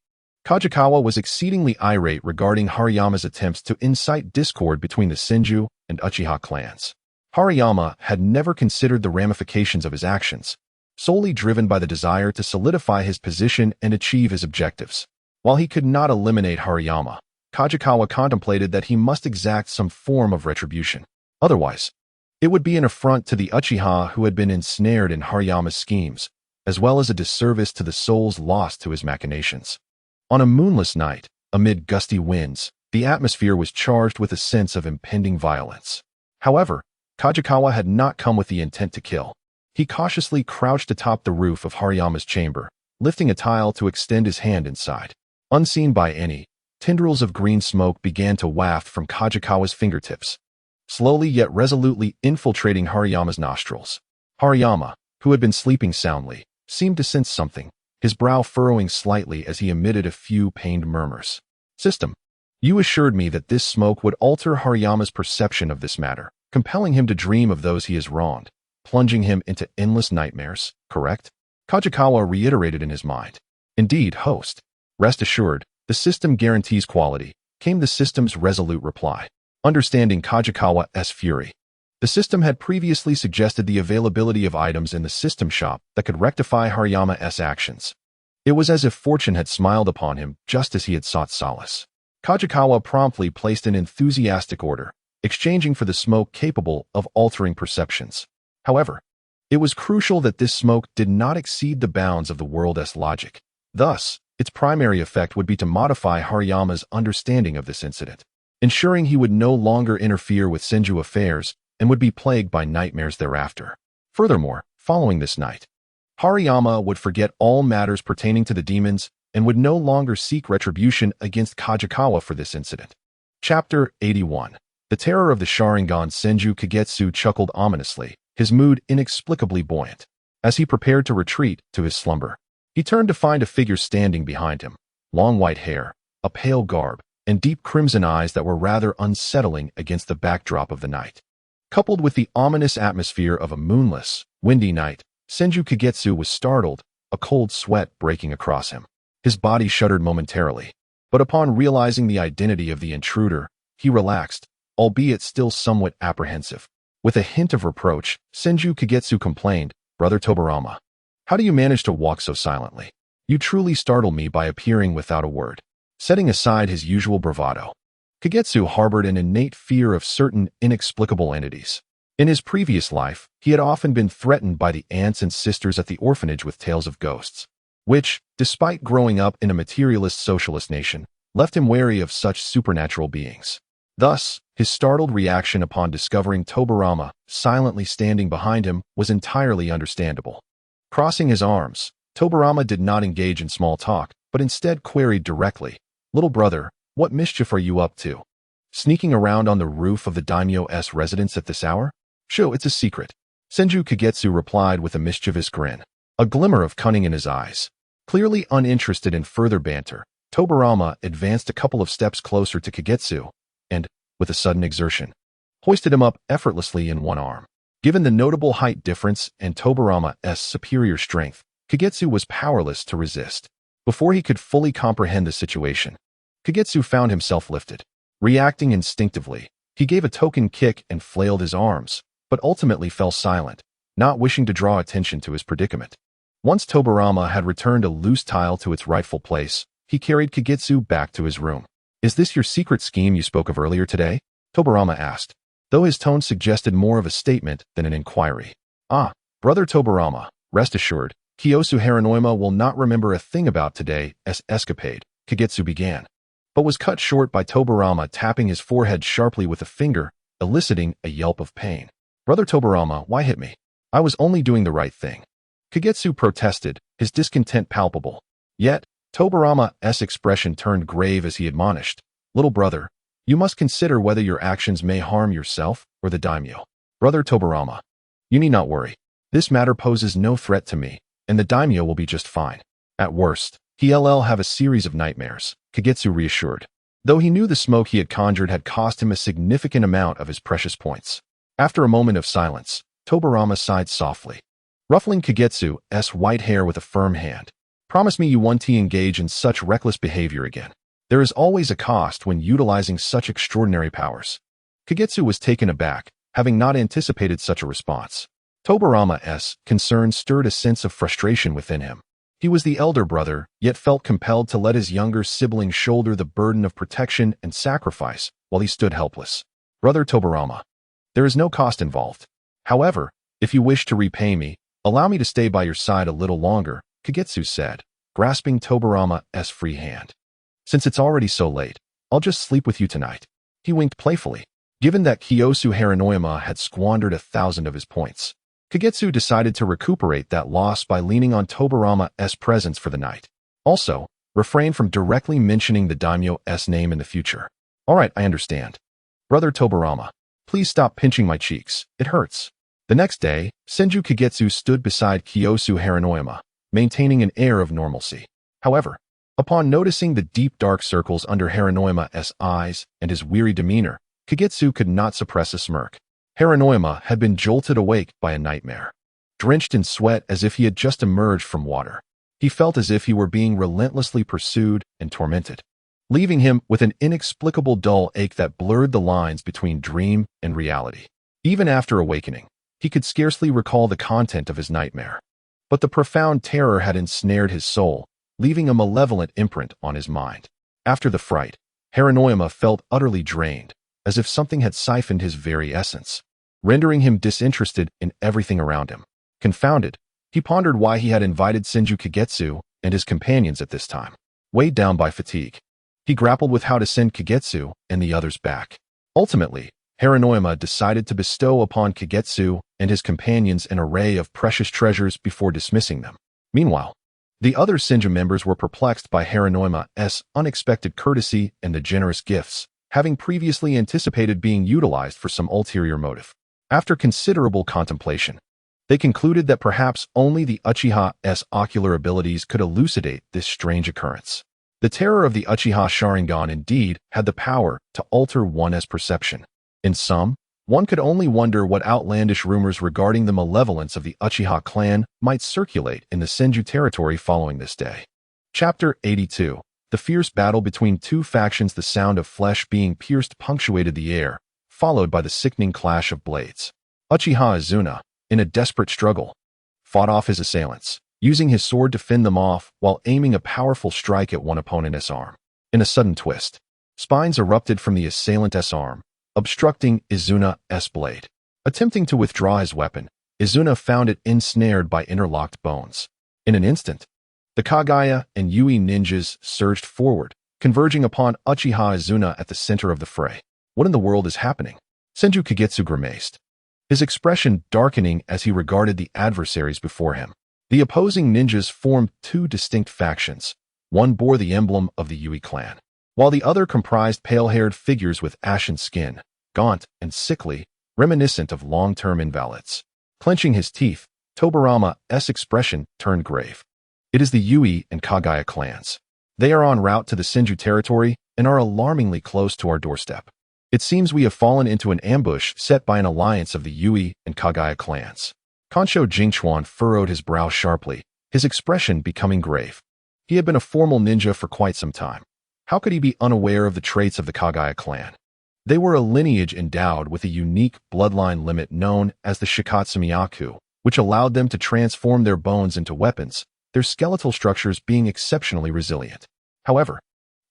Kajikawa was exceedingly irate regarding Hariyama's attempts to incite discord between the Senju and Uchiha clans. Hariyama had never considered the ramifications of his actions, solely driven by the desire to solidify his position and achieve his objectives. While he could not eliminate Hariyama, Kajikawa contemplated that he must exact some form of retribution. Otherwise, it would be an affront to the Uchiha who had been ensnared in Hariyama's schemes, as well as a disservice to the souls lost to his machinations. On a moonless night, amid gusty winds, the atmosphere was charged with a sense of impending violence. However, Kajikawa had not come with the intent to kill. He cautiously crouched atop the roof of Hariyama's chamber, lifting a tile to extend his hand inside. Unseen by any, tendrils of green smoke began to waft from Kajikawa's fingertips, slowly yet resolutely infiltrating Hariyama's nostrils. Hariyama, who had been sleeping soundly, seemed to sense something, his brow furrowing slightly as he emitted a few pained murmurs. "System, you assured me that this smoke would alter Hariyama's perception of this matter, compelling him to dream of those he has wronged, plunging him into endless nightmares, correct?" Kajikawa reiterated in his mind. "Indeed, host. Rest assured, the system guarantees quality," came the system's resolute reply. Understanding Kajikawa's fury, the system had previously suggested the availability of items in the system shop that could rectify Hariyama's actions. It was as if fortune had smiled upon him just as he had sought solace. Kajikawa promptly placed an enthusiastic order, exchanging for the smoke capable of altering perceptions. However, it was crucial that this smoke did not exceed the bounds of the world's logic. Thus, its primary effect would be to modify Hariyama's understanding of this incident, ensuring he would no longer interfere with Senju affairs and would be plagued by nightmares thereafter. Furthermore, following this night, Hariyama would forget all matters pertaining to the demons and would no longer seek retribution against Kajikawa for this incident. Chapter 81. The terror of the Sharingan. Senju Kagetsu chuckled ominously, his mood inexplicably buoyant. As he prepared to retreat to his slumber, he turned to find a figure standing behind him, long white hair, a pale garb, and deep crimson eyes that were rather unsettling against the backdrop of the night. Coupled with the ominous atmosphere of a moonless, windy night, Senju Kagetsu was startled, a cold sweat breaking across him. His body shuddered momentarily, but upon realizing the identity of the intruder, he relaxed, albeit still somewhat apprehensive. With a hint of reproach, Senju Kagetsu complained, "Brother Tobarama, how do you manage to walk so silently? You truly startle me by appearing without a word." Setting aside his usual bravado, Kagetsu harbored an innate fear of certain inexplicable entities. In his previous life, he had often been threatened by the aunts and sisters at the orphanage with tales of ghosts, which, despite growing up in a materialist socialist nation, left him wary of such supernatural beings. Thus, his startled reaction upon discovering Tobarama silently standing behind him was entirely understandable. Crossing his arms, Tobarama did not engage in small talk, but instead queried directly, "Little brother, what mischief are you up to? Sneaking around on the roof of the daimyo's residence at this hour?" "Sho, it's a secret," Senju Kagetsu replied with a mischievous grin, a glimmer of cunning in his eyes. Clearly uninterested in further banter, Tobarama advanced a couple of steps closer to Kagetsu and, with a sudden exertion, hoisted him up effortlessly in one arm. Given the notable height difference and Tobarama's superior strength, Kagetsu was powerless to resist. Before he could fully comprehend the situation, Kagetsu found himself lifted. Reacting instinctively, he gave a token kick and flailed his arms, but ultimately fell silent, not wishing to draw attention to his predicament. Once Tobarama had returned a loose tile to its rightful place, he carried Kagetsu back to his room. "Is this your secret scheme you spoke of earlier today?" Tobarama asked, though his tone suggested more of a statement than an inquiry. "Ah, Brother Tobarama, rest assured, Kiyosu Haranoima will not remember a thing about today's escapade, Kagetsu began, but was cut short by Tobarama tapping his forehead sharply with a finger, eliciting a yelp of pain. Brother Tobarama, why hit me? I was only doing the right thing. Kagetsu protested, his discontent palpable. Yet, Tobarama's expression turned grave as he admonished, Little brother, you must consider whether your actions may harm yourself or the daimyo. Brother Tobarama, you need not worry. This matter poses no threat to me, and the daimyo will be just fine. At worst, he'll have a series of nightmares, Kagetsu reassured, though he knew the smoke he had conjured had cost him a significant amount of his precious points. After a moment of silence, Tobarama sighed softly, ruffling Kagetsu's white hair with a firm hand. Promise me you won't engage in such reckless behavior again. There is always a cost when utilizing such extraordinary powers. Kagetsu was taken aback, having not anticipated such a response. Tobarama's concern stirred a sense of frustration within him. He was the elder brother, yet felt compelled to let his younger sibling shoulder the burden of protection and sacrifice while he stood helpless. Brother Tobarama, there is no cost involved. However, if you wish to repay me, allow me to stay by your side a little longer, Kagetsu said, grasping Tobarama's free hand. Since it's already so late, I'll just sleep with you tonight. He winked playfully. Given that Kiyosu Haranoima had squandered 1,000 of his points, Kagetsu decided to recuperate that loss by leaning on Tobarama's presence for the night. Also, refrain from directly mentioning the daimyo's name in the future. All right, I understand. Brother Tobarama, please stop pinching my cheeks. It hurts. The next day, Senju Kagetsu stood beside Kiyosu Haranoima, maintaining an air of normalcy. However, upon noticing the deep dark circles under Haranoima's eyes and his weary demeanor, Kagetsu could not suppress a smirk. Haranoima had been jolted awake by a nightmare. Drenched in sweat as if he had just emerged from water, he felt as if he were being relentlessly pursued and tormented, leaving him with an inexplicable dull ache that blurred the lines between dream and reality. Even after awakening, he could scarcely recall the content of his nightmare. But the profound terror had ensnared his soul, leaving a malevolent imprint on his mind. After the fright, Haranoima felt utterly drained, as if something had siphoned his very essence, rendering him disinterested in everything around him. Confounded, he pondered why he had invited Senju Kagetsu and his companions at this time. Weighed down by fatigue, he grappled with how to send Kagetsu and the others back. Ultimately, Haranoima decided to bestow upon Kagetsu and his companions an array of precious treasures before dismissing them. Meanwhile, the other Senju members were perplexed by Haranoima's unexpected courtesy and the generous gifts, having previously anticipated being utilized for some ulterior motive. After considerable contemplation, they concluded that perhaps only the Uchiha's ocular abilities could elucidate this strange occurrence. The terror of the Uchiha Sharingan indeed had the power to alter one's perception. In sum, one could only wonder what outlandish rumors regarding the malevolence of the Uchiha clan might circulate in the Senju territory following this day. Chapter 82. The fierce battle between two factions. The sound of flesh being pierced punctuated the air, followed by the sickening clash of blades. Uchiha Izuna, in a desperate struggle, fought off his assailants, using his sword to fend them off while aiming a powerful strike at one opponent's arm. In a sudden twist, spines erupted from the assailant's arm, obstructing Izuna's blade. Attempting to withdraw his weapon, Izuna found it ensnared by interlocked bones. In an instant, the Kagaya and Yui ninjas surged forward, converging upon Uchiha Izuna at the center of the fray. What in the world is happening? Senju Kagetsu grimaced, his expression darkening as he regarded the adversaries before him. The opposing ninjas formed two distinct factions. One bore the emblem of the Yui clan, while the other comprised pale-haired figures with ashen skin, gaunt and sickly, reminiscent of long-term invalids. Clenching his teeth, Tobarama's expression turned grave. It is the Yui and Kagaya clans. They are en route to the Senju territory and are alarmingly close to our doorstep. It seems we have fallen into an ambush set by an alliance of the Yui and Kagaya clans. Kansho Jingchuan furrowed his brow sharply, his expression becoming grave. He had been a formal ninja for quite some time. How could he be unaware of the traits of the Kagaya clan? They were a lineage endowed with a unique bloodline limit known as the Shikatsumiyaku, which allowed them to transform their bones into weapons, their skeletal structures being exceptionally resilient. However,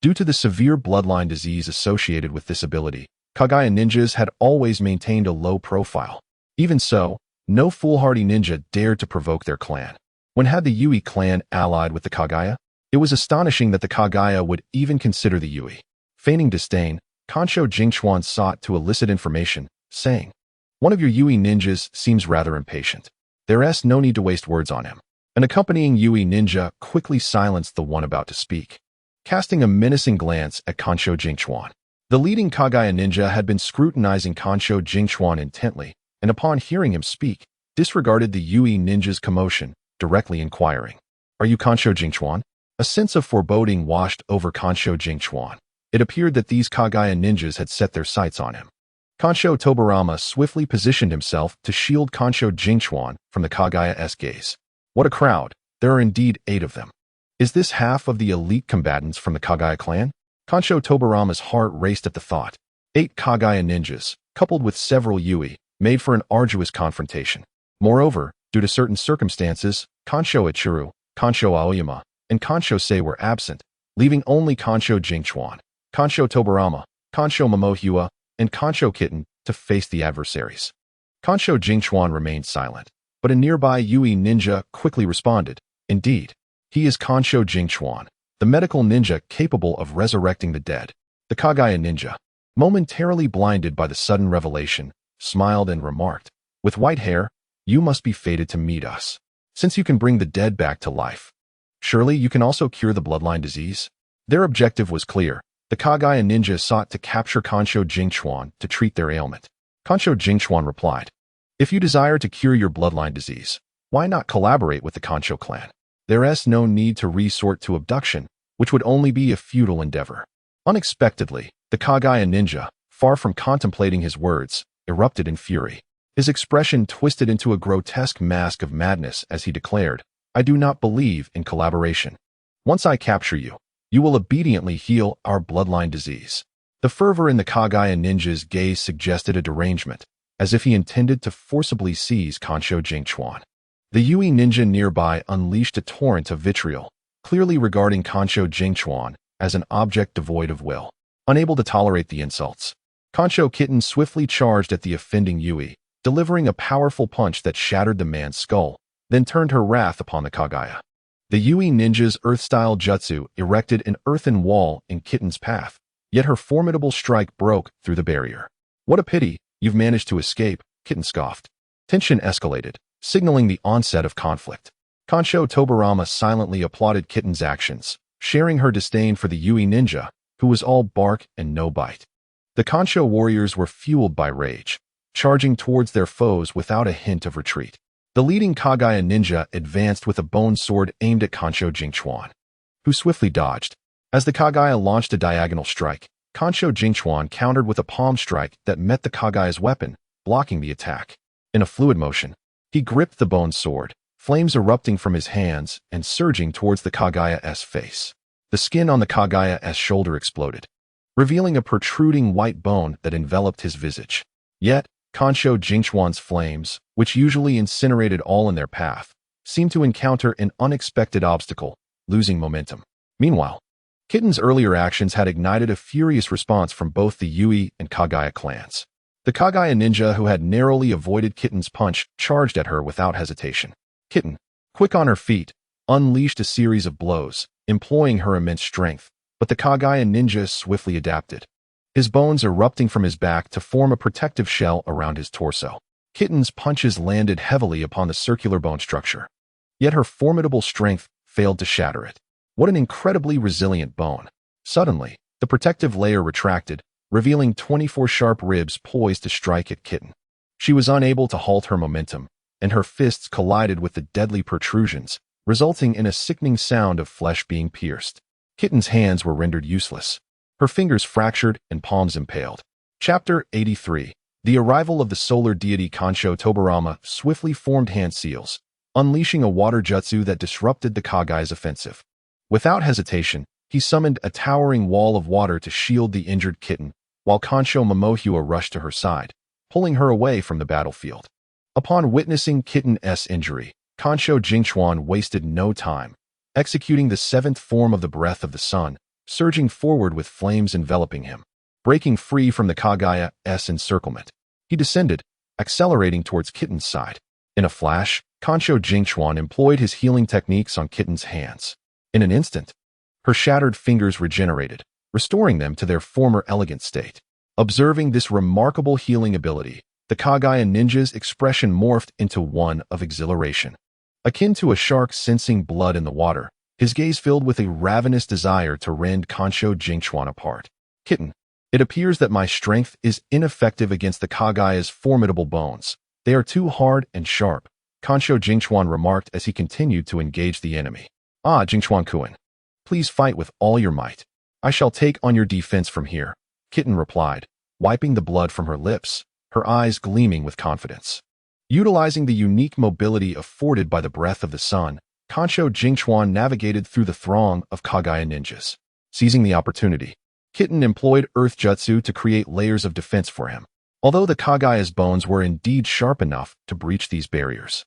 due to the severe bloodline disease associated with this ability, Kagaya ninjas had always maintained a low profile. Even so, No foolhardy ninja dared to provoke their clan. When had the Yui clan allied with the Kaguya? It was astonishing that the Kaguya would even consider the Yui. Feigning disdain, Kansho Jingchuan sought to elicit information, saying, "One of your Yui ninjas seems rather impatient. There's no need to waste words on him." An accompanying Yui ninja quickly silenced the one about to speak, casting a menacing glance at Kansho Jingchuan. The leading Kaguya ninja had been scrutinizing Kansho Jingchuan intently, and upon hearing him speak, disregarded the Yui ninja's commotion, directly inquiring, "Are you Kansho Jingchuan?" A sense of foreboding washed over Kansho Jingchuan. It appeared that these Kaguya ninjas had set their sights on him. Kansho Tobarama swiftly positioned himself to shield Kansho Jingchuan from the Kaguya's gaze. What a crowd! There are indeed 8 of them. Is this half of the elite combatants from the Kaguya clan? Kansho Tobarama's heart raced at the thought. 8 Kaguya ninjas, coupled with several Yui, made for an arduous confrontation. Moreover, due to certain circumstances, Kansho Ichiro, Kansho Aoyama, and Kansho Sei were absent, leaving only Kansho Jingchuan, Kansho Tobarama, Kansho Momohua, and Kansho Kitten to face the adversaries. Kansho Jingchuan remained silent, but a nearby Yui ninja quickly responded, "Indeed, he is Kansho Jingchuan, the medical ninja capable of resurrecting the dead." The Kaguya ninja, momentarily blinded by the sudden revelation, smiled and remarked, "With white hair, you must be fated to meet us, since you can bring the dead back to life. Surely you can also cure the bloodline disease?" Their objective was clear. The Kaguya ninja sought to capture Kansho Jingchuan to treat their ailment. Kansho Jingchuan replied, "If you desire to cure your bloodline disease, why not collaborate with the Kansho clan? There's no need to resort to abduction, which would only be a futile endeavor." Unexpectedly, the Kaguya ninja, far from contemplating his words, erupted in fury. His expression twisted into a grotesque mask of madness as he declared, "I do not believe in collaboration. Once I capture you, you will obediently heal our bloodline disease." The fervor in the Kaguya ninja's gaze suggested a derangement, as if he intended to forcibly seize Kansho Jingchuan. The Yui ninja nearby unleashed a torrent of vitriol, clearly regarding Kansho Jingchuan as an object devoid of will. Unable to tolerate the insults, Kansho Kitten swiftly charged at the offending Yui, delivering a powerful punch that shattered the man's skull, then turned her wrath upon the Kaguya. The Yui ninja's earth-style jutsu erected an earthen wall in Kitten's path, yet her formidable strike broke through the barrier. "What a pity, you've managed to escape," Kitten scoffed. Tension escalated, signaling the onset of conflict. Kansho Tobarama silently applauded Kitten's actions, sharing her disdain for the Yui ninja, who was all bark and no bite. The Kansho warriors were fueled by rage, charging towards their foes without a hint of retreat. The leading Kaguya ninja advanced with a bone sword aimed at Kansho Jingchuan, who swiftly dodged. As the Kaguya launched a diagonal strike, Kansho Jingchuan countered with a palm strike that met the Kaguya's weapon, blocking the attack. In a fluid motion, he gripped the bone sword, flames erupting from his hands and surging towards the Kaguya's face. The skin on the Kaguya's shoulder exploded, revealing a protruding white bone that enveloped his visage. Yet, Kansho Jingchuan's flames, which usually incinerated all in their path, seemed to encounter an unexpected obstacle, losing momentum. Meanwhile, Kitten's earlier actions had ignited a furious response from both the Yui and Kaguya clans. The Kaguya ninja who had narrowly avoided Kitten's punch charged at her without hesitation. Kitten, quick on her feet, unleashed a series of blows, employing her immense strength, but the Kaguya ninja swiftly adapted, his bones erupting from his back to form a protective shell around his torso. Kitten's punches landed heavily upon the circular bone structure, yet her formidable strength failed to shatter it. What an incredibly resilient bone. Suddenly, the protective layer retracted, revealing 24 sharp ribs poised to strike at Kitten. She was unable to halt her momentum, and her fists collided with the deadly protrusions, resulting in a sickening sound of flesh being pierced. Kitten's hands were rendered useless, her fingers fractured and palms impaled. Chapter 83. The arrival of the solar deity Kansho Tobarama swiftly formed hand seals, unleashing a water jutsu that disrupted the Kaguya's offensive. Without hesitation, he summoned a towering wall of water to shield the injured Kitten, while Kansho Momohua rushed to her side, pulling her away from the battlefield. Upon witnessing Kitten's injury, Kansho Jingchuan wasted no time, executing the 7th form of the breath of the sun, surging forward with flames enveloping him. Breaking free from the Kaguya's encirclement, he descended, accelerating towards Kitten's side. In a flash, Kansho Jingchuan employed his healing techniques on Kitten's hands. In an instant, her shattered fingers regenerated, restoring them to their former elegant state. Observing this remarkable healing ability, the Kagaya ninja's expression morphed into one of exhilaration. Akin to a shark sensing blood in the water, his gaze filled with a ravenous desire to rend Kansho Jingchuan apart. Kitten, it appears that my strength is ineffective against the Kagaya's formidable bones. They are too hard and sharp, Kansho Jingchuan remarked as he continued to engage the enemy. Ah, Jingchuan-kun, please fight with all your might. I shall take on your defense from here, Kitten replied, wiping the blood from her lips, her eyes gleaming with confidence. Utilizing the unique mobility afforded by the breath of the sun, Kansho Jingchuan navigated through the throng of Kagaya ninjas. Seizing the opportunity, Kitten employed Earth Jutsu to create layers of defense for him. Although the Kagaya's bones were indeed sharp enough to breach these barriers,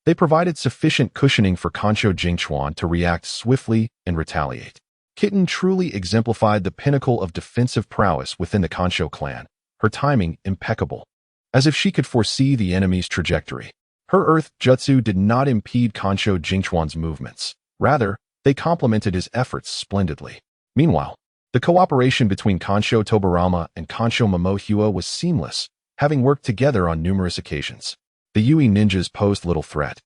they provided sufficient cushioning for Kansho Jingchuan to react swiftly and retaliate. Kitten truly exemplified the pinnacle of defensive prowess within the Kansho clan, her timing impeccable. As if she could foresee the enemy's trajectory, her Earth Jutsu did not impede Kansho Jingchuan's movements. Rather, they complemented his efforts splendidly. Meanwhile, the cooperation between Kansho Tobarama and Kansho Momohua was seamless, having worked together on numerous occasions. The Yui ninjas posed little threat,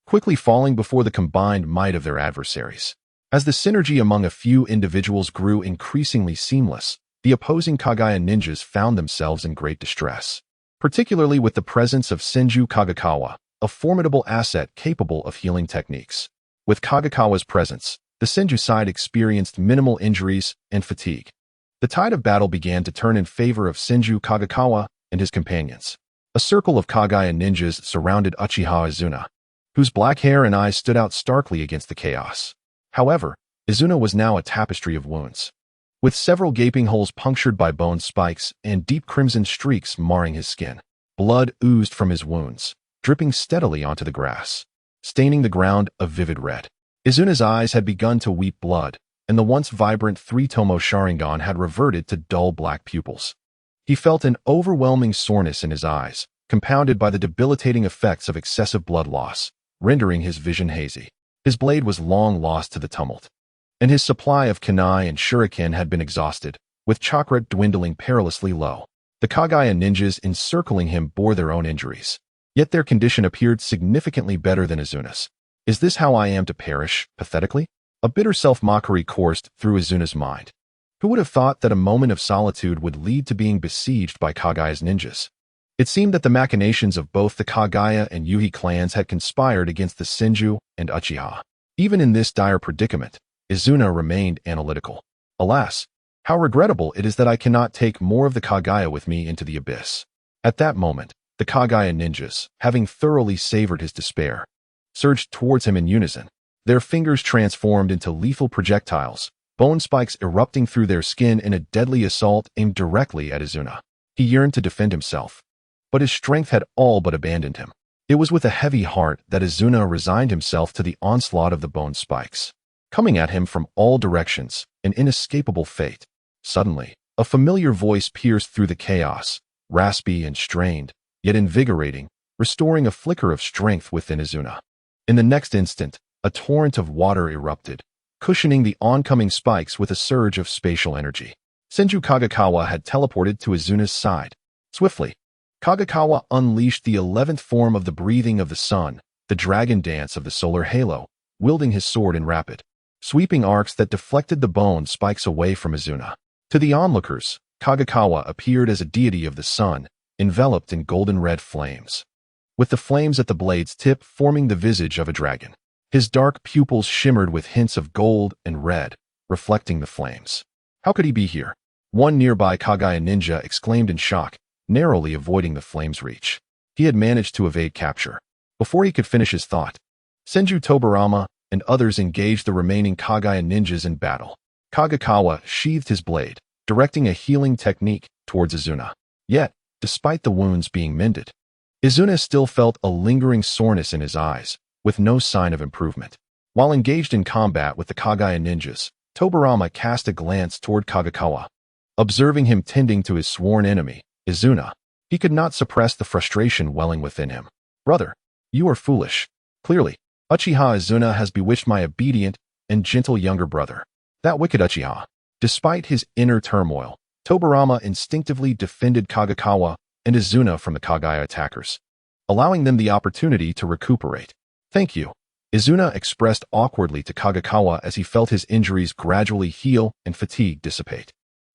quickly falling before the combined might of their adversaries. As the synergy among a few individuals grew increasingly seamless, the opposing Kagaya ninjas found themselves in great distress, particularly with the presence of Senju Kagekawa, a formidable asset capable of healing techniques. With Kagekawa's presence, the Senju side experienced minimal injuries and fatigue. The tide of battle began to turn in favor of Senju Kagekawa and his companions. A circle of Kagaya ninjas surrounded Uchiha Izuna, whose black hair and eyes stood out starkly against the chaos. However, Izuna was now a tapestry of wounds, with several gaping holes punctured by bone spikes and deep crimson streaks marring his skin. Blood oozed from his wounds, dripping steadily onto the grass, staining the ground a vivid red. Izuna's eyes had begun to weep blood, and the once vibrant three-tomo Sharingan had reverted to dull black pupils. He felt an overwhelming soreness in his eyes, compounded by the debilitating effects of excessive blood loss, rendering his vision hazy. His blade was long lost to the tumult, and his supply of kunai and shuriken had been exhausted, with chakra dwindling perilously low. The Kagaya ninjas encircling him bore their own injuries, yet their condition appeared significantly better than Izuna's. Is this how I am to perish, pathetically? A bitter self-mockery coursed through Izuna's mind. Who would have thought that a moment of solitude would lead to being besieged by Kagaya's ninjas? It seemed that the machinations of both the Kagaya and Yui clans had conspired against the Senju and Uchiha. Even in this dire predicament, Izuna remained analytical. Alas, how regrettable it is that I cannot take more of the Kagaya with me into the abyss. At that moment, the Kagaya ninjas, having thoroughly savored his despair, surged towards him in unison. Their fingers transformed into lethal projectiles, bone spikes erupting through their skin in a deadly assault aimed directly at Izuna. He yearned to defend himself, but his strength had all but abandoned him. It was with a heavy heart that Izuna resigned himself to the onslaught of the bone spikes, coming at him from all directions, an inescapable fate. Suddenly, a familiar voice pierced through the chaos, raspy and strained, yet invigorating, restoring a flicker of strength within Izuna. In the next instant, a torrent of water erupted, cushioning the oncoming spikes with a surge of spatial energy. Senju Kagekawa had teleported to Izuna's side. Swiftly, Kagekawa unleashed the 11th form of the breathing of the sun, the dragon dance of the solar halo, wielding his sword in rapid, sweeping arcs that deflected the bone spikes away from Izuna. To the onlookers, Kagekawa appeared as a deity of the sun, enveloped in golden-red flames, with the flames at the blade's tip forming the visage of a dragon. His dark pupils shimmered with hints of gold and red, reflecting the flames. How could he be here? One nearby Kagaya ninja exclaimed in shock, narrowly avoiding the flame's reach. He had managed to evade capture. Before he could finish his thought, Senju Tobarama and others engaged the remaining Kagaya ninjas in battle. Kagekawa sheathed his blade, directing a healing technique towards Izuna. Yet, despite the wounds being mended, Izuna still felt a lingering soreness in his eyes, with no sign of improvement. While engaged in combat with the Kagaya ninjas, Tobarama cast a glance toward Kagekawa. Observing him tending to his sworn enemy, Izuna, he could not suppress the frustration welling within him. Brother, You are foolish. Clearly, Uchiha Izuna has bewitched my obedient and gentle younger brother. That wicked Uchiha. Despite his inner turmoil, Tobirama instinctively defended Kagekawa and Izuna from the Kagaya attackers, allowing them the opportunity to recuperate. Thank you, Izuna expressed awkwardly to Kagekawa as he felt his injuries gradually heal and fatigue dissipate.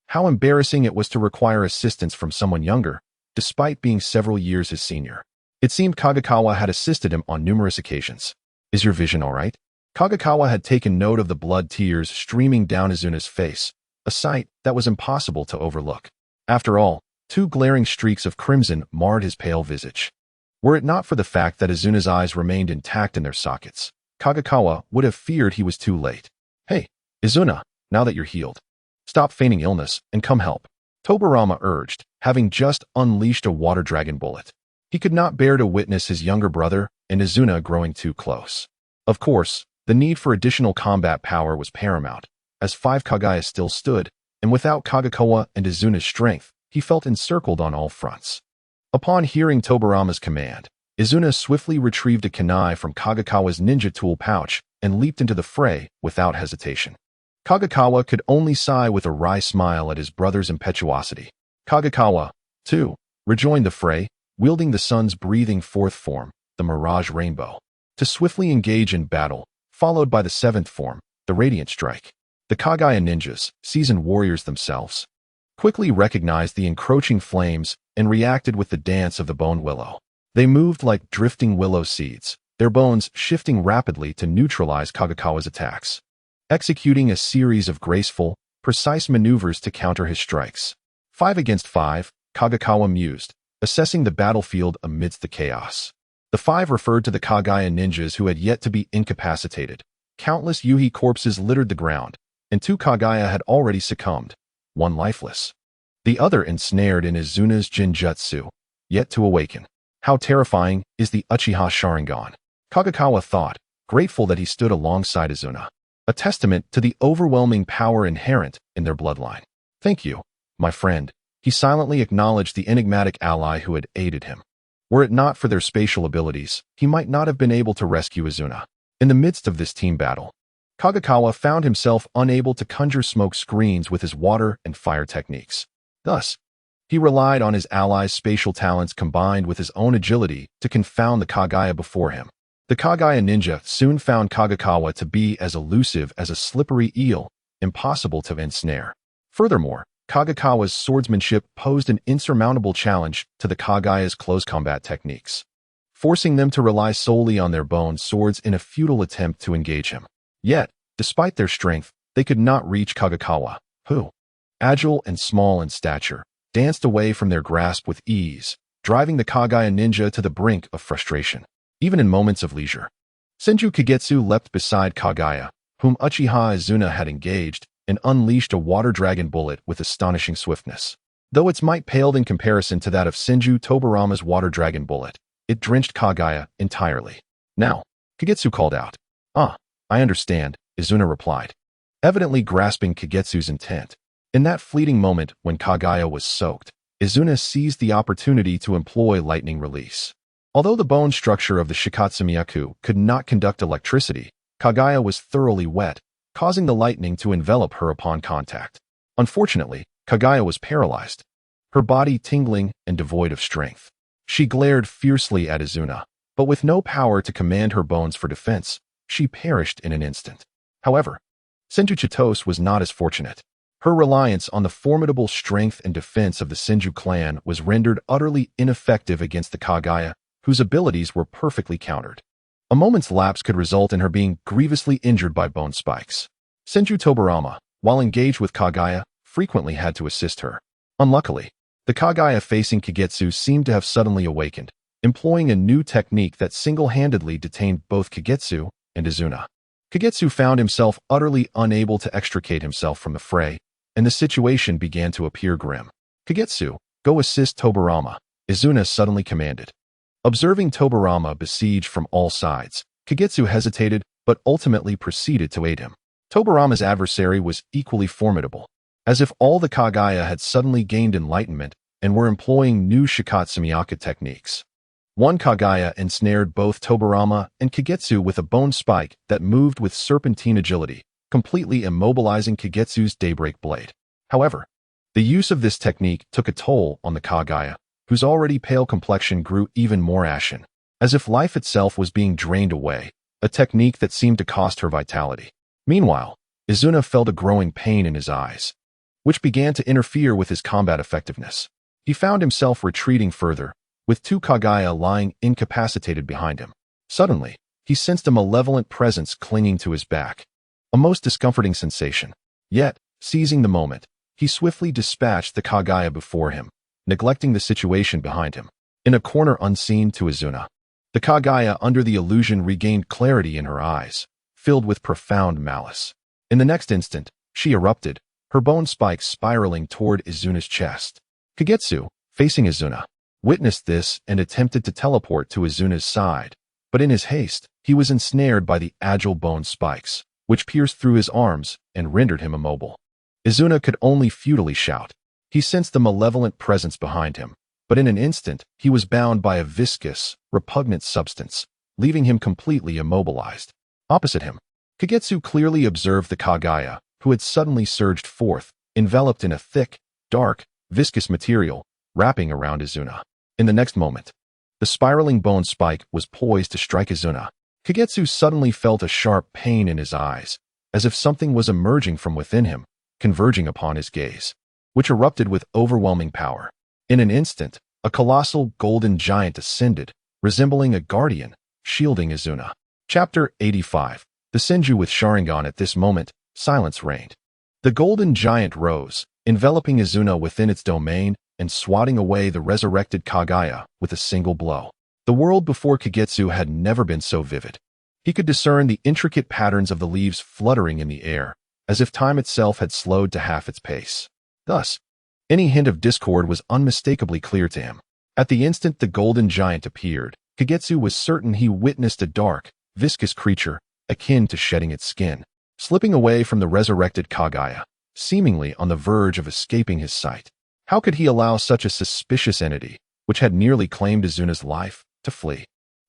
How embarrassing it was to require assistance from someone younger, despite being several years his senior. It seemed Kagekawa had assisted him on numerous occasions. Is your vision all right? Kagekawa had taken note of the blood tears streaming down Izuna's face, a sight that was impossible to overlook. After all, 2 glaring streaks of crimson marred his pale visage. Were it not for the fact that Izuna's eyes remained intact in their sockets, Kagekawa would have feared he was too late. Hey, Izuna, now that you're healed, stop feigning illness and come help, Tobirama urged, having just unleashed a water dragon bullet. He could not bear to witness his younger brother and Izuna growing too close. Of course, the need for additional combat power was paramount, as 5 Kagaya still stood, and without Kagekawa and Izuna's strength, he felt encircled on all fronts. Upon hearing Tobirama's command, Izuna swiftly retrieved a kunai from Kagekawa's ninja tool pouch and leaped into the fray without hesitation. Kagekawa could only sigh with a wry smile at his brother's impetuosity. Kagekawa, too, rejoined the fray, wielding the sun's breathing 4th form, the Mirage Rainbow, to swiftly engage in battle, followed by the 7th form, the Radiant Strike. The Kagaya ninjas, seasoned warriors themselves, quickly recognized the encroaching flames and reacted with the dance of the bone willow. They moved like drifting willow seeds, their bones shifting rapidly to neutralize Kagekawa's attacks, executing a series of graceful, precise maneuvers to counter his strikes. 5 against 5, Kagekawa mused, assessing the battlefield amidst the chaos. The 5 referred to the Kagaya ninjas who had yet to be incapacitated. Countless Yuhi corpses littered the ground, and 2 Kagaya had already succumbed, 1 lifeless. The other ensnared in Izuna's Jinjutsu, yet to awaken. How terrifying is the Uchiha Sharingan? Kagekawa thought, grateful that he stood alongside Izuna, a testament to the overwhelming power inherent in their bloodline. Thank you, my friend. He silently acknowledged the enigmatic ally who had aided him. Were it not for their spatial abilities, he might not have been able to rescue Izuna. In the midst of this team battle, Kagekawa found himself unable to conjure smoke screens with his water and fire techniques. Thus, he relied on his allies' spatial talents combined with his own agility to confound the Kagaya before him. The Kagaya ninja soon found Kagekawa to be as elusive as a slippery eel, impossible to ensnare. Furthermore, Kagekawa's swordsmanship posed an insurmountable challenge to the Kagaya's close combat techniques, forcing them to rely solely on their bone swords in a futile attempt to engage him. Yet, despite their strength, they could not reach Kagekawa, who, agile and small in stature, danced away from their grasp with ease, driving the Kagaya ninja to the brink of frustration. Even in moments of leisure, Senju Kagetsu leapt beside Kagaya, whom Uchiha Izuna had engaged, and unleashed a water dragon bullet with astonishing swiftness. Though its might paled in comparison to that of Senju Tobirama's water dragon bullet, it drenched Kagaya entirely. Now, Kagetsu called out. I understand, Izuna replied, evidently grasping Kagetsu's intent. In that fleeting moment when Kagaya was soaked, Izuna seized the opportunity to employ lightning release. Although the bone structure of the Shikatsumiyaku could not conduct electricity, Kagaya was thoroughly wet, causing the lightning to envelop her upon contact. Unfortunately, Kagaya was paralyzed, her body tingling and devoid of strength. She glared fiercely at Izuna, but with no power to command her bones for defense, she perished in an instant. However, Senju Chitose was not as fortunate. Her reliance on the formidable strength and defense of the Senju clan was rendered utterly ineffective against the Kagaya, whose abilities were perfectly countered. A moment's lapse could result in her being grievously injured by bone spikes. Senju Tobirama, while engaged with Kagaya, frequently had to assist her. Unluckily, the Kagaya facing Kagetsu seemed to have suddenly awakened, employing a new technique that single-handedly detained both Kagetsu and Izuna. Kagetsu found himself utterly unable to extricate himself from the fray, and the situation began to appear grim. Kagetsu, go assist Tobirama, Izuna suddenly commanded. Observing Tobirama besieged from all sides, Kagetsu hesitated but ultimately proceeded to aid him. Tobirama's adversary was equally formidable, as if all the Kagaya had suddenly gained enlightenment and were employing new Shikatsumiyaku techniques. One Kaguya ensnared both Tobirama and Kagetsu with a bone spike that moved with serpentine agility, completely immobilizing Kagetsu's daybreak blade. However, the use of this technique took a toll on the Kaguya, whose already pale complexion grew even more ashen, as if life itself was being drained away, a technique that seemed to cost her vitality. Meanwhile, Izuna felt a growing pain in his eyes, which began to interfere with his combat effectiveness. He found himself retreating further, with two Kaguya lying incapacitated behind him. Suddenly, he sensed a malevolent presence clinging to his back, a most discomforting sensation. Yet, seizing the moment, he swiftly dispatched the Kaguya before him, neglecting the situation behind him. In a corner unseen to Izuna, the Kaguya under the illusion regained clarity in her eyes, filled with profound malice. In the next instant, she erupted, her bone spikes spiraling toward Izuna's chest. Kagetsu, facing Izuna, witnessed this and attempted to teleport to Izuna's side, but in his haste, he was ensnared by the agile bone spikes, which pierced through his arms and rendered him immobile. Izuna could only futilely shout. He sensed the malevolent presence behind him, but in an instant, he was bound by a viscous, repugnant substance, leaving him completely immobilized. Opposite him, Kagetsu clearly observed the Kaguya, who had suddenly surged forth, enveloped in a thick, dark, viscous material, wrapping around Izuna. In the next moment, the spiraling bone spike was poised to strike Izuna. Kagetsu suddenly felt a sharp pain in his eyes, as if something was emerging from within him, converging upon his gaze, which erupted with overwhelming power. In an instant, a colossal golden giant ascended, resembling a guardian, shielding Izuna. Chapter 85. The Senju with Sharingan. At this moment, silence reigned. The golden giant rose, enveloping Izuna within its domain and swatting away the resurrected Kaguya with a single blow. The world before Kagetsu had never been so vivid. He could discern the intricate patterns of the leaves fluttering in the air, as if time itself had slowed to half its pace. Thus, any hint of discord was unmistakably clear to him. At the instant the golden giant appeared, Kagetsu was certain he witnessed a dark, viscous creature, akin to shedding its skin, slipping away from the resurrected Kaguya, seemingly on the verge of escaping his sight. How could he allow such a suspicious entity, which had nearly claimed Izuna's life, to flee?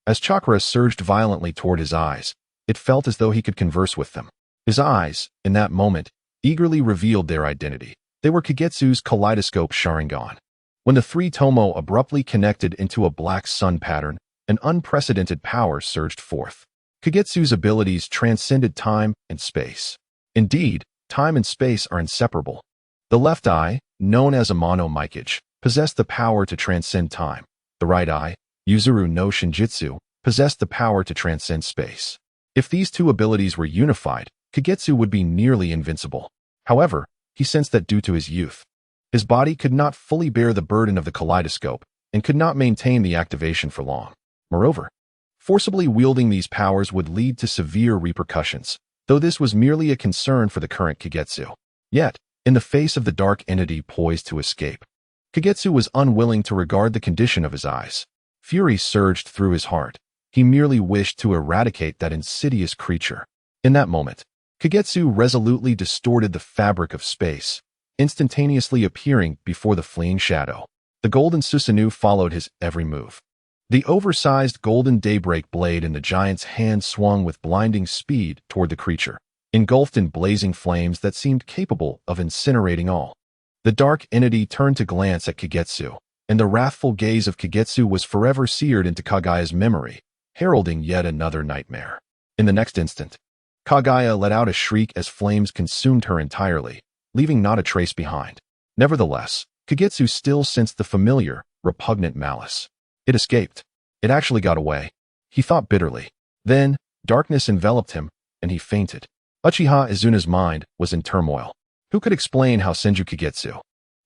As chakra surged violently toward his eyes, it felt as though he could converse with them. His eyes, in that moment, eagerly revealed their identity. They were Kagetsu's kaleidoscope Sharingan. When the three Tomo abruptly connected into a black sun pattern, an unprecedented power surged forth. Kagetsu's abilities transcended time and space. Indeed, time and space are inseparable. The left eye, known as a mono-Mikage, possessed the power to transcend time. The right eye, Yuzuru no Shinjitsu, possessed the power to transcend space. If these two abilities were unified, Kagetsu would be nearly invincible. However, he sensed that due to his youth, his body could not fully bear the burden of the kaleidoscope and could not maintain the activation for long. Moreover, forcibly wielding these powers would lead to severe repercussions, though this was merely a concern for the current Kagetsu. Yet, in the face of the dark entity poised to escape, Kagetsu was unwilling to regard the condition of his eyes. Fury surged through his heart. He merely wished to eradicate that insidious creature. In that moment, Kagetsu resolutely distorted the fabric of space, instantaneously appearing before the fleeing shadow. The golden Susanoo followed his every move. The oversized golden daybreak blade in the giant's hand swung with blinding speed toward the creature, engulfed in blazing flames that seemed capable of incinerating all. The dark entity turned to glance at Kagetsu, and the wrathful gaze of Kagetsu was forever seared into Kaguya's memory, heralding yet another nightmare. In the next instant, Kaguya let out a shriek as flames consumed her entirely, leaving not a trace behind. Nevertheless, Kagetsu still sensed the familiar, repugnant malice. It escaped. It actually got away. He thought bitterly. Then, darkness enveloped him, and he fainted. Uchiha Izuna's mind was in turmoil. Who could explain how Senju Kagetsu,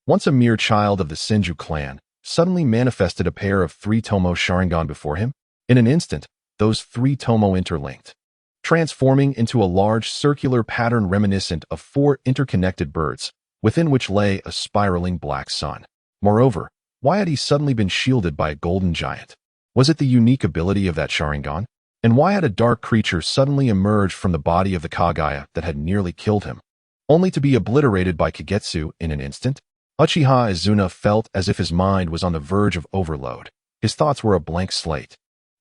once a mere child of the Senju clan, suddenly manifested a pair of three Tomo Sharingan before him? In an instant, those three Tomo interlinked, transforming into a large circular pattern reminiscent of four interconnected birds, within which lay a spiraling black sun. Moreover, why had he suddenly been shielded by a golden giant? Was it the unique ability of that Sharingan? And why had a dark creature suddenly emerged from the body of the Kaguya that had nearly killed him, only to be obliterated by Kagetsu in an instant? Uchiha Izuna felt as if his mind was on the verge of overload. His thoughts were a blank slate,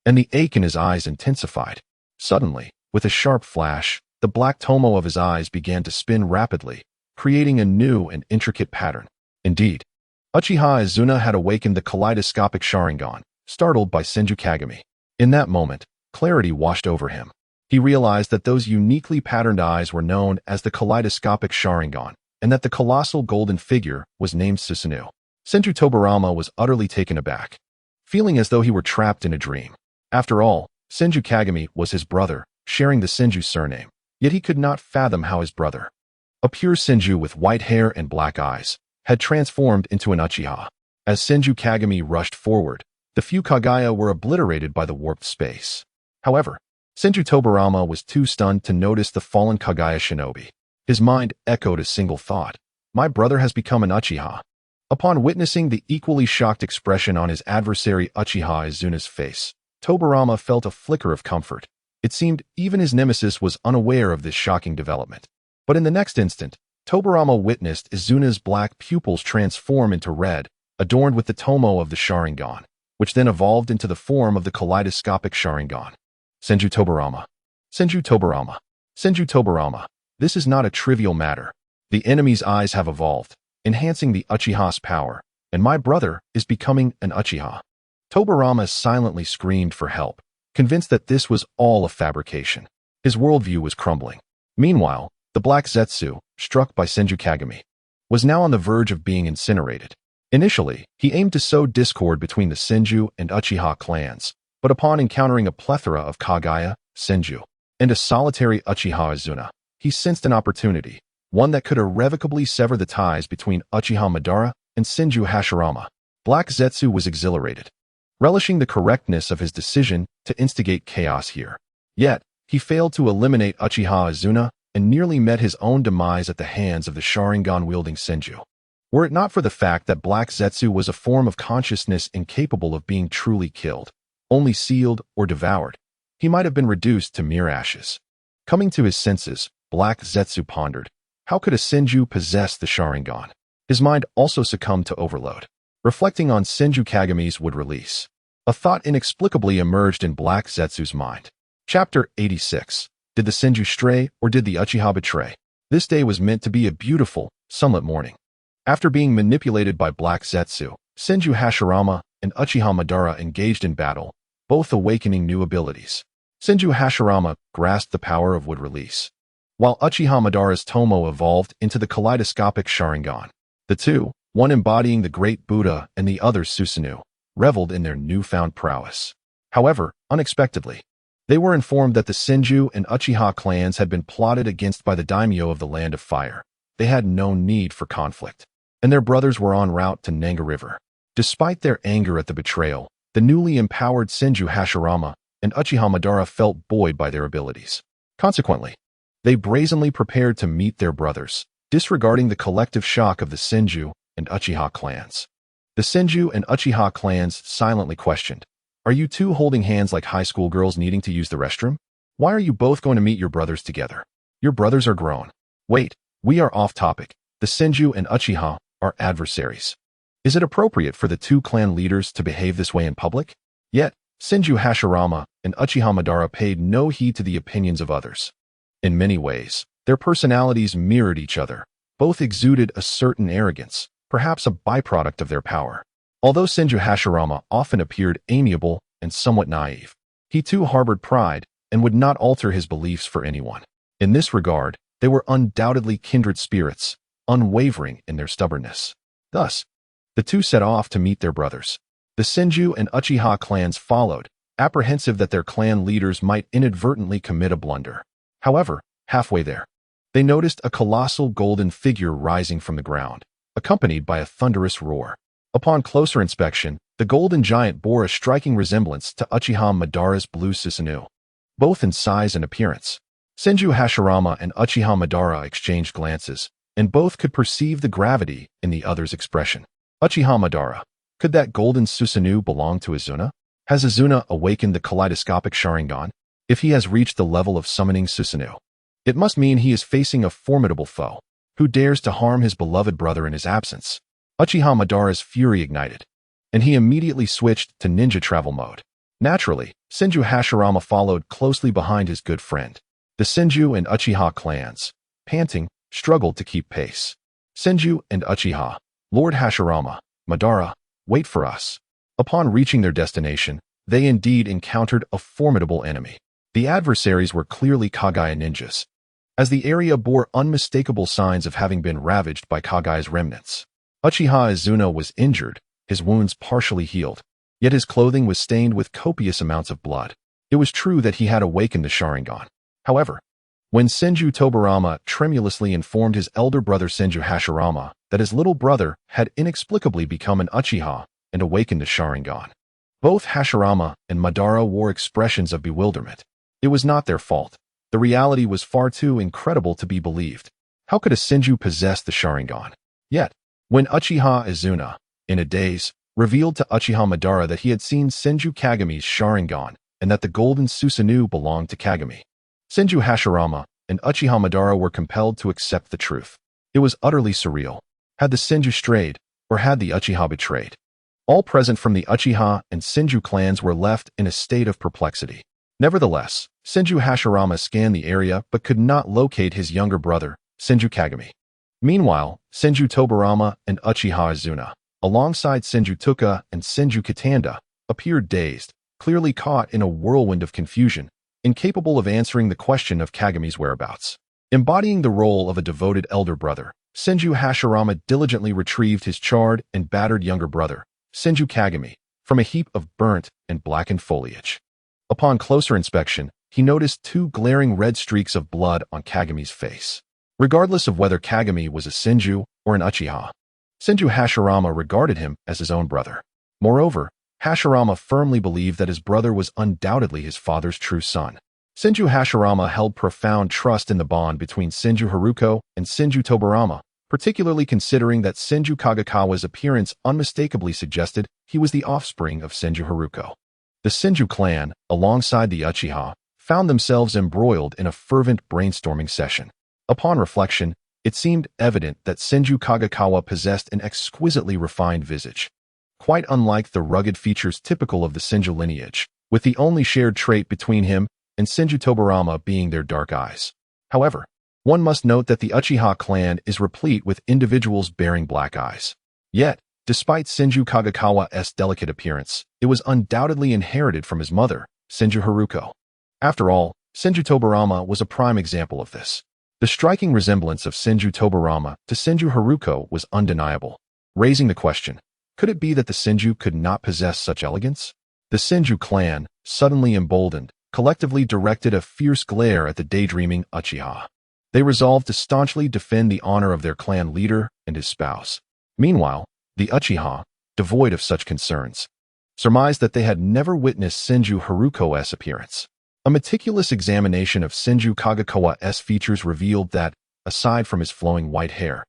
and the ache in his eyes intensified. Suddenly, with a sharp flash, the black tomo of his eyes began to spin rapidly, creating a new and intricate pattern. Indeed, Uchiha Izuna had awakened the kaleidoscopic Sharingan, startled by Senju Kagami. In that moment, clarity washed over him. He realized that those uniquely patterned eyes were known as the kaleidoscopic Sharingan, and that the colossal golden figure was named Susanoo. Senju Tobarama was utterly taken aback, feeling as though he were trapped in a dream. After all, Senju Kagami was his brother, sharing the Senju surname, yet he could not fathom how his brother, a pure Senju with white hair and black eyes, had transformed into an Uchiha. As Senju Kagami rushed forward, the few Kaguya were obliterated by the warped space. However, Senju Tobarama was too stunned to notice the fallen Kaguya shinobi. His mind echoed a single thought: my brother has become an Uchiha. Upon witnessing the equally shocked expression on his adversary Uchiha Izuna's face, Tobarama felt a flicker of comfort. It seemed even his nemesis was unaware of this shocking development. But in the next instant, Tobarama witnessed Izuna's black pupils transform into red, adorned with the tomo of the Sharingan, which then evolved into the form of the kaleidoscopic Sharingan. Senju Tobarama. Senju Tobarama. Senju Tobarama. This is not a trivial matter. The enemy's eyes have evolved, enhancing the Uchiha's power, and my brother is becoming an Uchiha. Tobarama silently screamed for help, convinced that this was all a fabrication. His worldview was crumbling. Meanwhile, the Black Zetsu, struck by Senju Kagami, was now on the verge of being incinerated. Initially, he aimed to sow discord between the Senju and Uchiha clans, but upon encountering a plethora of Kaguya, Senju, and a solitary Uchiha Izuna, he sensed an opportunity, one that could irrevocably sever the ties between Uchiha Madara and Senju Hashirama. Black Zetsu was exhilarated, relishing the correctness of his decision to instigate chaos here. Yet, he failed to eliminate Uchiha Izuna and nearly met his own demise at the hands of the Sharingan-wielding Senju. Were it not for the fact that Black Zetsu was a form of consciousness incapable of being truly killed, only sealed or devoured, he might have been reduced to mere ashes. Coming to his senses, Black Zetsu pondered, how could a Senju possess the Sharingan? His mind also succumbed to overload. Reflecting on Senju Kagami's would release, a thought inexplicably emerged in Black Zetsu's mind. Chapter 86. Did the Senju stray or did the Uchiha betray? This day was meant to be a beautiful, sunlit morning. After being manipulated by Black Zetsu, Senju Hashirama and Uchiha Madara engaged in battle, both awakening new abilities. Senju Hashirama grasped the power of wood release, while Uchiha Madara's tomo evolved into the kaleidoscopic Sharingan. The two, one embodying the great Buddha and the other Susanoo, reveled in their newfound prowess. However, unexpectedly, they were informed that the Senju and Uchiha clans had been plotted against by the daimyo of the Land of Fire. They had no need for conflict, and their brothers were en route to Nanga River. Despite their anger at the betrayal, the newly empowered Senju Hashirama and Uchiha Madara felt buoyed by their abilities. Consequently, they brazenly prepared to meet their brothers, disregarding the collective shock of the Senju and Uchiha clans. The Senju and Uchiha clans silently questioned, "Are you two holding hands like high school girls needing to use the restroom? Why are you both going to meet your brothers together? Your brothers are grown." "Wait, we are off topic. The Senju and Uchiha are adversaries. Is it appropriate for the two clan leaders to behave this way in public?" Yet, Senju Hashirama and Uchiha Madara paid no heed to the opinions of others. In many ways, their personalities mirrored each other. Both exuded a certain arrogance, perhaps a byproduct of their power. Although Senju Hashirama often appeared amiable and somewhat naive, he too harbored pride and would not alter his beliefs for anyone. In this regard, they were undoubtedly kindred spirits, unwavering in their stubbornness. Thus, the two set off to meet their brothers. The Senju and Uchiha clans followed, apprehensive that their clan leaders might inadvertently commit a blunder. However, halfway there, they noticed a colossal golden figure rising from the ground, accompanied by a thunderous roar. Upon closer inspection, the golden giant bore a striking resemblance to Uchiha Madara's blue Susanoo, both in size and appearance. Senju Hashirama and Uchiha Madara exchanged glances, and both could perceive the gravity in the other's expression. Uchiha Madara, could that golden Susanoo belong to Izuna? Has Izuna awakened the kaleidoscopic Sharingan? If he has reached the level of summoning Susanoo, it must mean he is facing a formidable foe. Who dares to harm his beloved brother in his absence? Uchiha Madara's fury ignited, and he immediately switched to ninja travel mode. Naturally, Senju Hashirama followed closely behind his good friend. The Senju and Uchiha clans, panting, struggled to keep pace. Senju and Uchiha, Lord Hashirama, Madara, wait for us. Upon reaching their destination, they indeed encountered a formidable enemy. The adversaries were clearly Kagaya ninjas, as the area bore unmistakable signs of having been ravaged by Kagaya's remnants. Uchiha Izuna was injured, his wounds partially healed, yet his clothing was stained with copious amounts of blood. It was true that he had awakened the Sharingan. However, when Senju Tobirama tremulously informed his elder brother Senju Hashirama that his little brother had inexplicably become an Uchiha and awakened the Sharingan, both Hashirama and Madara wore expressions of bewilderment. It was not their fault. The reality was far too incredible to be believed. How could a Senju possess the Sharingan? Yet, when Uchiha Izuna, in a daze, revealed to Uchiha Madara that he had seen Senju Kagami's Sharingan and that the golden Susanoo belonged to Kagami, Senju Hashirama and Uchiha Madara were compelled to accept the truth. It was utterly surreal. Had the Senju strayed, or had the Uchiha betrayed? All present from the Uchiha and Senju clans were left in a state of perplexity. Nevertheless, Senju Hashirama scanned the area but could not locate his younger brother, Senju Kagami. Meanwhile, Senju Tobirama and Uchiha Izuna, alongside Senju Tuka and Senju Katanda, appeared dazed, clearly caught in a whirlwind of confusion, incapable of answering the question of Kagami's whereabouts. Embodying the role of a devoted elder brother, Senju Hashirama diligently retrieved his charred and battered younger brother, Senju Kagami, from a heap of burnt and blackened foliage. Upon closer inspection, he noticed two glaring red streaks of blood on Kagami's face. Regardless of whether Kagami was a Senju or an Uchiha, Senju Hashirama regarded him as his own brother. Moreover, Hashirama firmly believed that his brother was undoubtedly his father's true son. Senju Hashirama held profound trust in the bond between Senju Haruko and Senju Tobirama, particularly considering that Senju Kagakawa's appearance unmistakably suggested he was the offspring of Senju Haruko. The Senju clan, alongside the Uchiha, found themselves embroiled in a fervent brainstorming session. Upon reflection, it seemed evident that Senju Kagakawa possessed an exquisitely refined visage, quite unlike the rugged features typical of the Senju lineage, with the only shared trait between him and Senju Tobirama being their dark eyes. However, one must note that the Uchiha clan is replete with individuals bearing black eyes. Yet, despite Senju Kagakawa's delicate appearance, it was undoubtedly inherited from his mother, Senju Haruko. After all, Senju Tobirama was a prime example of this. The striking resemblance of Senju Tobirama to Senju Haruko was undeniable, raising the question, could it be that the Senju could not possess such elegance? The Senju clan, suddenly emboldened, collectively directed a fierce glare at the daydreaming Uchiha. They resolved to staunchly defend the honor of their clan leader and his spouse. Meanwhile, the Uchiha, devoid of such concerns, surmised that they had never witnessed Senju Haruko's appearance. A meticulous examination of Senju Kagakawa's features revealed that, aside from his flowing white hair,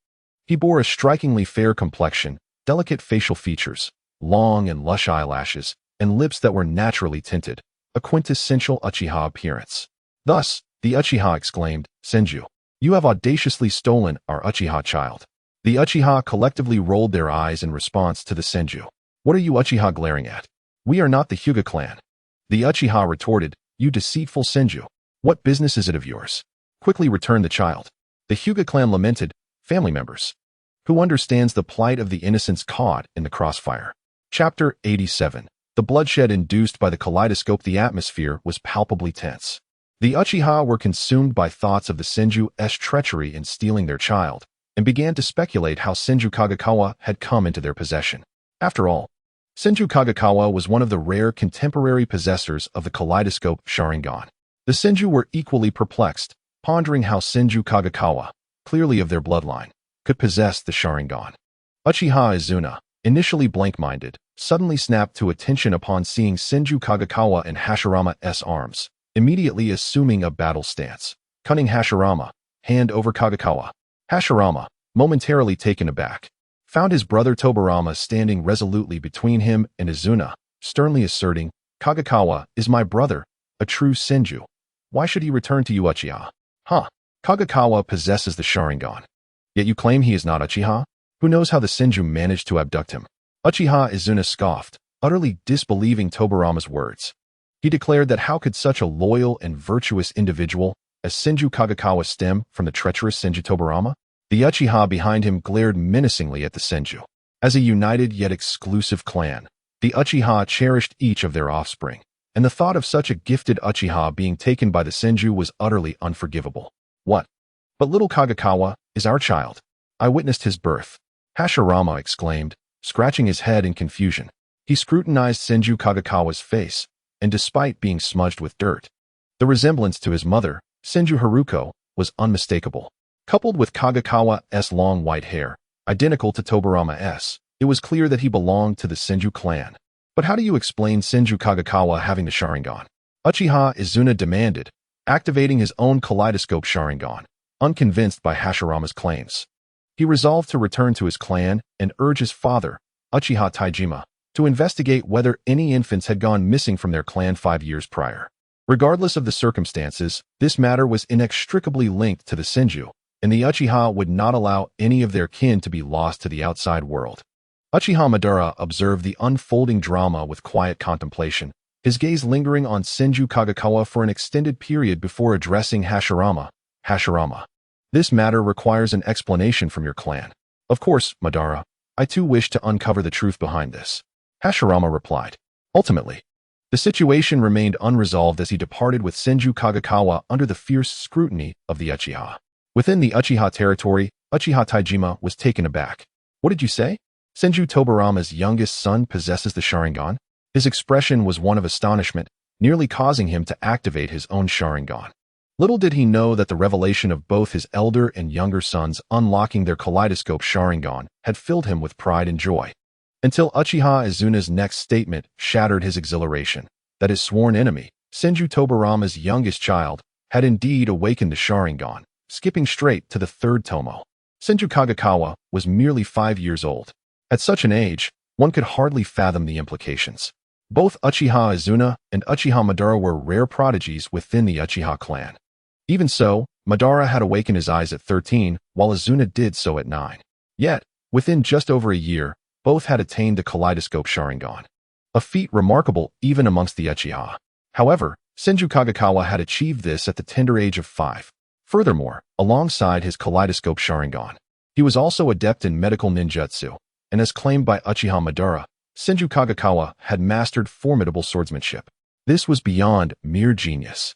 he bore a strikingly fair complexion, delicate facial features, long and lush eyelashes, and lips that were naturally tinted, a quintessential Uchiha appearance. Thus, the Uchiha exclaimed, "Senju, you have audaciously stolen our Uchiha child." The Uchiha collectively rolled their eyes in response to the Senju. "What are you Uchiha glaring at? We are not the Hyuga clan." The Uchiha retorted, "You deceitful Senju. What business is it of yours? Quickly return the child." The Hyuga clan lamented, "Family members. Who understands the plight of the innocents caught in the crossfire?" Chapter 87. The bloodshed induced by the kaleidoscope. The atmosphere was palpably tense. The Uchiha were consumed by thoughts of the Senju's treachery in stealing their child, and began to speculate how Senju Kagakawa had come into their possession. After all, Senju Kagakawa was one of the rare contemporary possessors of the kaleidoscope Sharingan. The Senju were equally perplexed, pondering how Senju Kagakawa, clearly of their bloodline, could possess the Sharingan. Uchiha Izuna, initially blank-minded, suddenly snapped to attention upon seeing Senju Kagakawa and Hashirama's arms, immediately assuming a battle stance. Cunning Hashirama, hand over Kagakawa. Hashirama, momentarily taken aback, found his brother Tobirama standing resolutely between him and Izuna, sternly asserting, "Kagakawa is my brother, a true Senju. Why should he return to you Uchiha?" "Huh. Kagakawa possesses the Sharingan. Yet you claim he is not Uchiha? Who knows how the Senju managed to abduct him?" Uchiha Izuna scoffed, utterly disbelieving Tobarama's words. He declared that how could such a loyal and virtuous individual as Senju Kagekawa stem from the treacherous Senju Tobarama? The Uchiha behind him glared menacingly at the Senju. As a united yet exclusive clan, the Uchiha cherished each of their offspring, and the thought of such a gifted Uchiha being taken by the Senju was utterly unforgivable. What? But little Kagekawa is our child. I witnessed his birth. Hashirama exclaimed, scratching his head in confusion. He scrutinized Senju Kagekawa's face, and despite being smudged with dirt, the resemblance to his mother, Senju Haruko, was unmistakable. Coupled with Kagekawa's long white hair, identical to Tobarama's, it was clear that he belonged to the Senju clan. But how do you explain Senju Kagekawa having the Sharingan? Uchiha Izuna demanded, activating his own kaleidoscope Sharingan, unconvinced by Hashirama's claims. He resolved to return to his clan and urge his father, Uchiha Taijima, to investigate whether any infants had gone missing from their clan 5 years prior. Regardless of the circumstances, this matter was inextricably linked to the Senju, and the Uchiha would not allow any of their kin to be lost to the outside world. Uchiha Madara observed the unfolding drama with quiet contemplation, his gaze lingering on Senju Kagekawa for an extended period before addressing Hashirama. Hashirama, this matter requires an explanation from your clan. Of course, Madara, I too wish to uncover the truth behind this. Hashirama replied. Ultimately, the situation remained unresolved as he departed with Senju Kagekawa under the fierce scrutiny of the Uchiha. Within the Uchiha territory, Uchiha Taijima was taken aback. What did you say? Senju Tobarama's youngest son possesses the Sharingan? His expression was one of astonishment, nearly causing him to activate his own Sharingan. Little did he know that the revelation of both his elder and younger sons unlocking their kaleidoscope Sharingan had filled him with pride and joy. Until Uchiha Izuna's next statement shattered his exhilaration, that his sworn enemy, Senju Tobarama's youngest child, had indeed awakened the Sharingan, skipping straight to the third tomo. Senju Kagekawa was merely 5 years old. At such an age, one could hardly fathom the implications. Both Uchiha Izuna and Uchiha Madara were rare prodigies within the Uchiha clan. Even so, Madara had awakened his eyes at 13, while Izuna did so at 9. Yet, within just over a year, both had attained the kaleidoscope Sharingan, a feat remarkable even amongst the Uchiha. However, Senju Kagekawa had achieved this at the tender age of 5. Furthermore, alongside his kaleidoscope Sharingan, he was also adept in medical ninjutsu, and as claimed by Uchiha Madara, Senju Kagekawa had mastered formidable swordsmanship. This was beyond mere genius.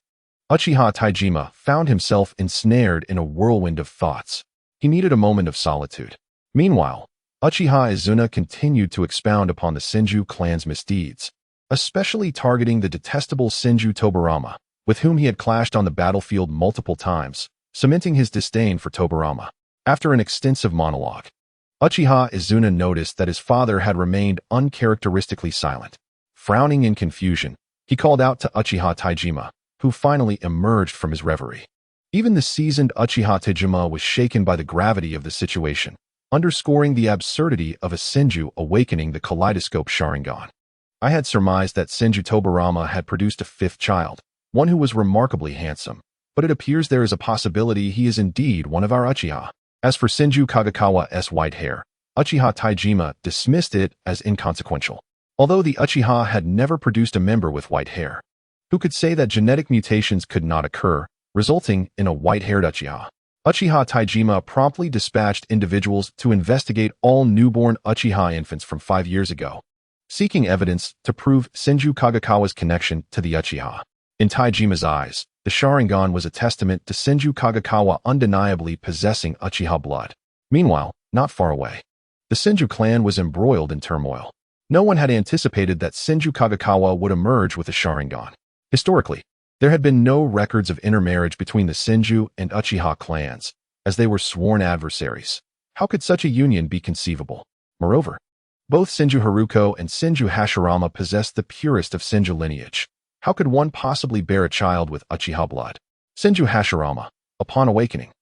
Uchiha Taijima found himself ensnared in a whirlwind of thoughts. He needed a moment of solitude. Meanwhile, Uchiha Izuna continued to expound upon the Senju clan's misdeeds, especially targeting the detestable Senju Tobarama, with whom he had clashed on the battlefield multiple times, cementing his disdain for Tobarama. After an extensive monologue, Uchiha Izuna noticed that his father had remained uncharacteristically silent. Frowning in confusion, he called out to Uchiha Taijima, who finally emerged from his reverie. Even the seasoned Uchiha Taijima was shaken by the gravity of the situation, underscoring the absurdity of a Senju awakening the kaleidoscope Sharingan. I had surmised that Senju Tobarama had produced a 5th child, one who was remarkably handsome, but it appears there is a possibility he is indeed one of our Uchiha. As for Senju Kagekawa's white hair, Uchiha Taijima dismissed it as inconsequential. Although the Uchiha had never produced a member with white hair, who could say that genetic mutations could not occur, resulting in a white-haired Uchiha? Uchiha Taijima promptly dispatched individuals to investigate all newborn Uchiha infants from 5 years ago, seeking evidence to prove Senju Kagekawa's connection to the Uchiha. In Taijima's eyes, the Sharingan was a testament to Senju Kagekawa undeniably possessing Uchiha blood. Meanwhile, not far away, the Senju clan was embroiled in turmoil. No one had anticipated that Senju Kagekawa would emerge with a Sharingan. Historically, there had been no records of intermarriage between the Senju and Uchiha clans, as they were sworn adversaries. How could such a union be conceivable? Moreover, both Senju Haruko and Senju Hashirama possessed the purest of Senju lineage. How could one possibly bear a child with Uchiha blood? Senju Hashirama, upon awakening.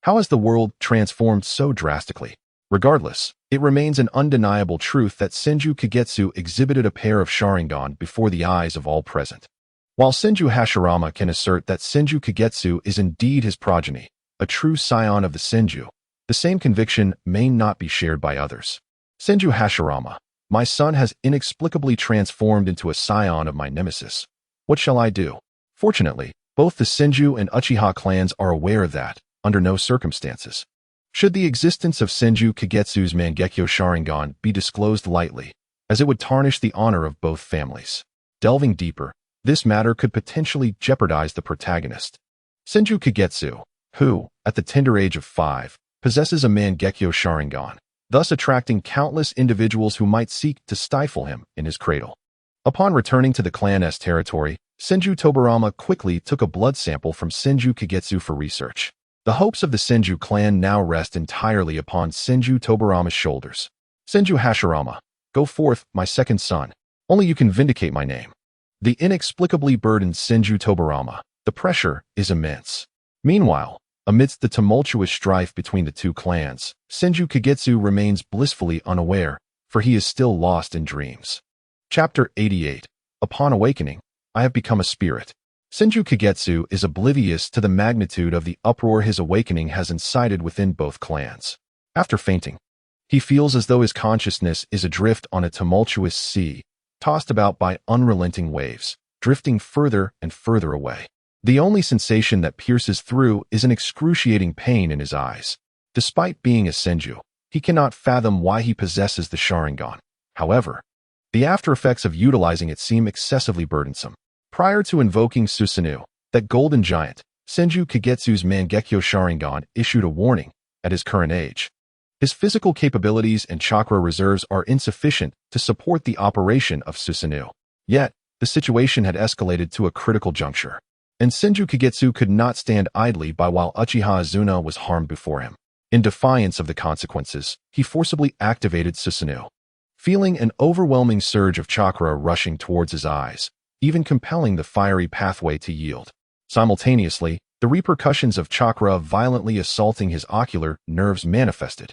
How has the world transformed so drastically? Regardless, it remains an undeniable truth that Senju Kagetsu exhibited a pair of Sharingan before the eyes of all present. While Senju Hashirama can assert that Senju Kagetsu is indeed his progeny, a true scion of the Senju, the same conviction may not be shared by others. Senju Hashirama, My son has inexplicably transformed into a scion of my nemesis. What shall I do? Fortunately, both the Senju and Uchiha clans are aware of that, under no circumstances should the existence of Senju Kagetsu's Mangekyo Sharingan be disclosed lightly, as it would tarnish the honor of both families. Delving deeper, this matter could potentially jeopardize the protagonist. Senju Kagetsu, who, at the tender age of 5, possesses a Mangekyo Sharingan, thus attracting countless individuals who might seek to stifle him in his cradle. Upon returning to the clan's territory, Senju Tobarama quickly took a blood sample from Senju Kagetsu for research. The hopes of the Senju clan now rest entirely upon Senju Tobarama's shoulders. Senju Hashirama, go forth, my second son. Only you can vindicate my name. The inexplicably burdened Senju Tobarama, the pressure is immense. Meanwhile, amidst the tumultuous strife between the two clans, Senju Kagetsu remains blissfully unaware, for he is still lost in dreams. Chapter 88. Upon awakening, I have become a spirit. Senju Kagetsu is oblivious to the magnitude of the uproar his awakening has incited within both clans. After fainting, he feels as though his consciousness is adrift on a tumultuous sea, tossed about by unrelenting waves, drifting further and further away. The only sensation that pierces through is an excruciating pain in his eyes. Despite being a Senju, he cannot fathom why he possesses the Sharingan. However, the after-effects of utilizing it seem excessively burdensome. Prior to invoking Susanoo, that golden giant, Senju Kagetsu's Mangekyo Sharingan issued a warning at his current age. His physical capabilities and chakra reserves are insufficient to support the operation of Susanoo. Yet, the situation had escalated to a critical juncture, and Senju Kagetsu could not stand idly by while Uchiha Azuna was harmed before him. In defiance of the consequences, he forcibly activated Susanoo, feeling an overwhelming surge of chakra rushing towards his eyes, even compelling the fiery pathway to yield. Simultaneously, the repercussions of chakra violently assaulting his ocular nerves manifested,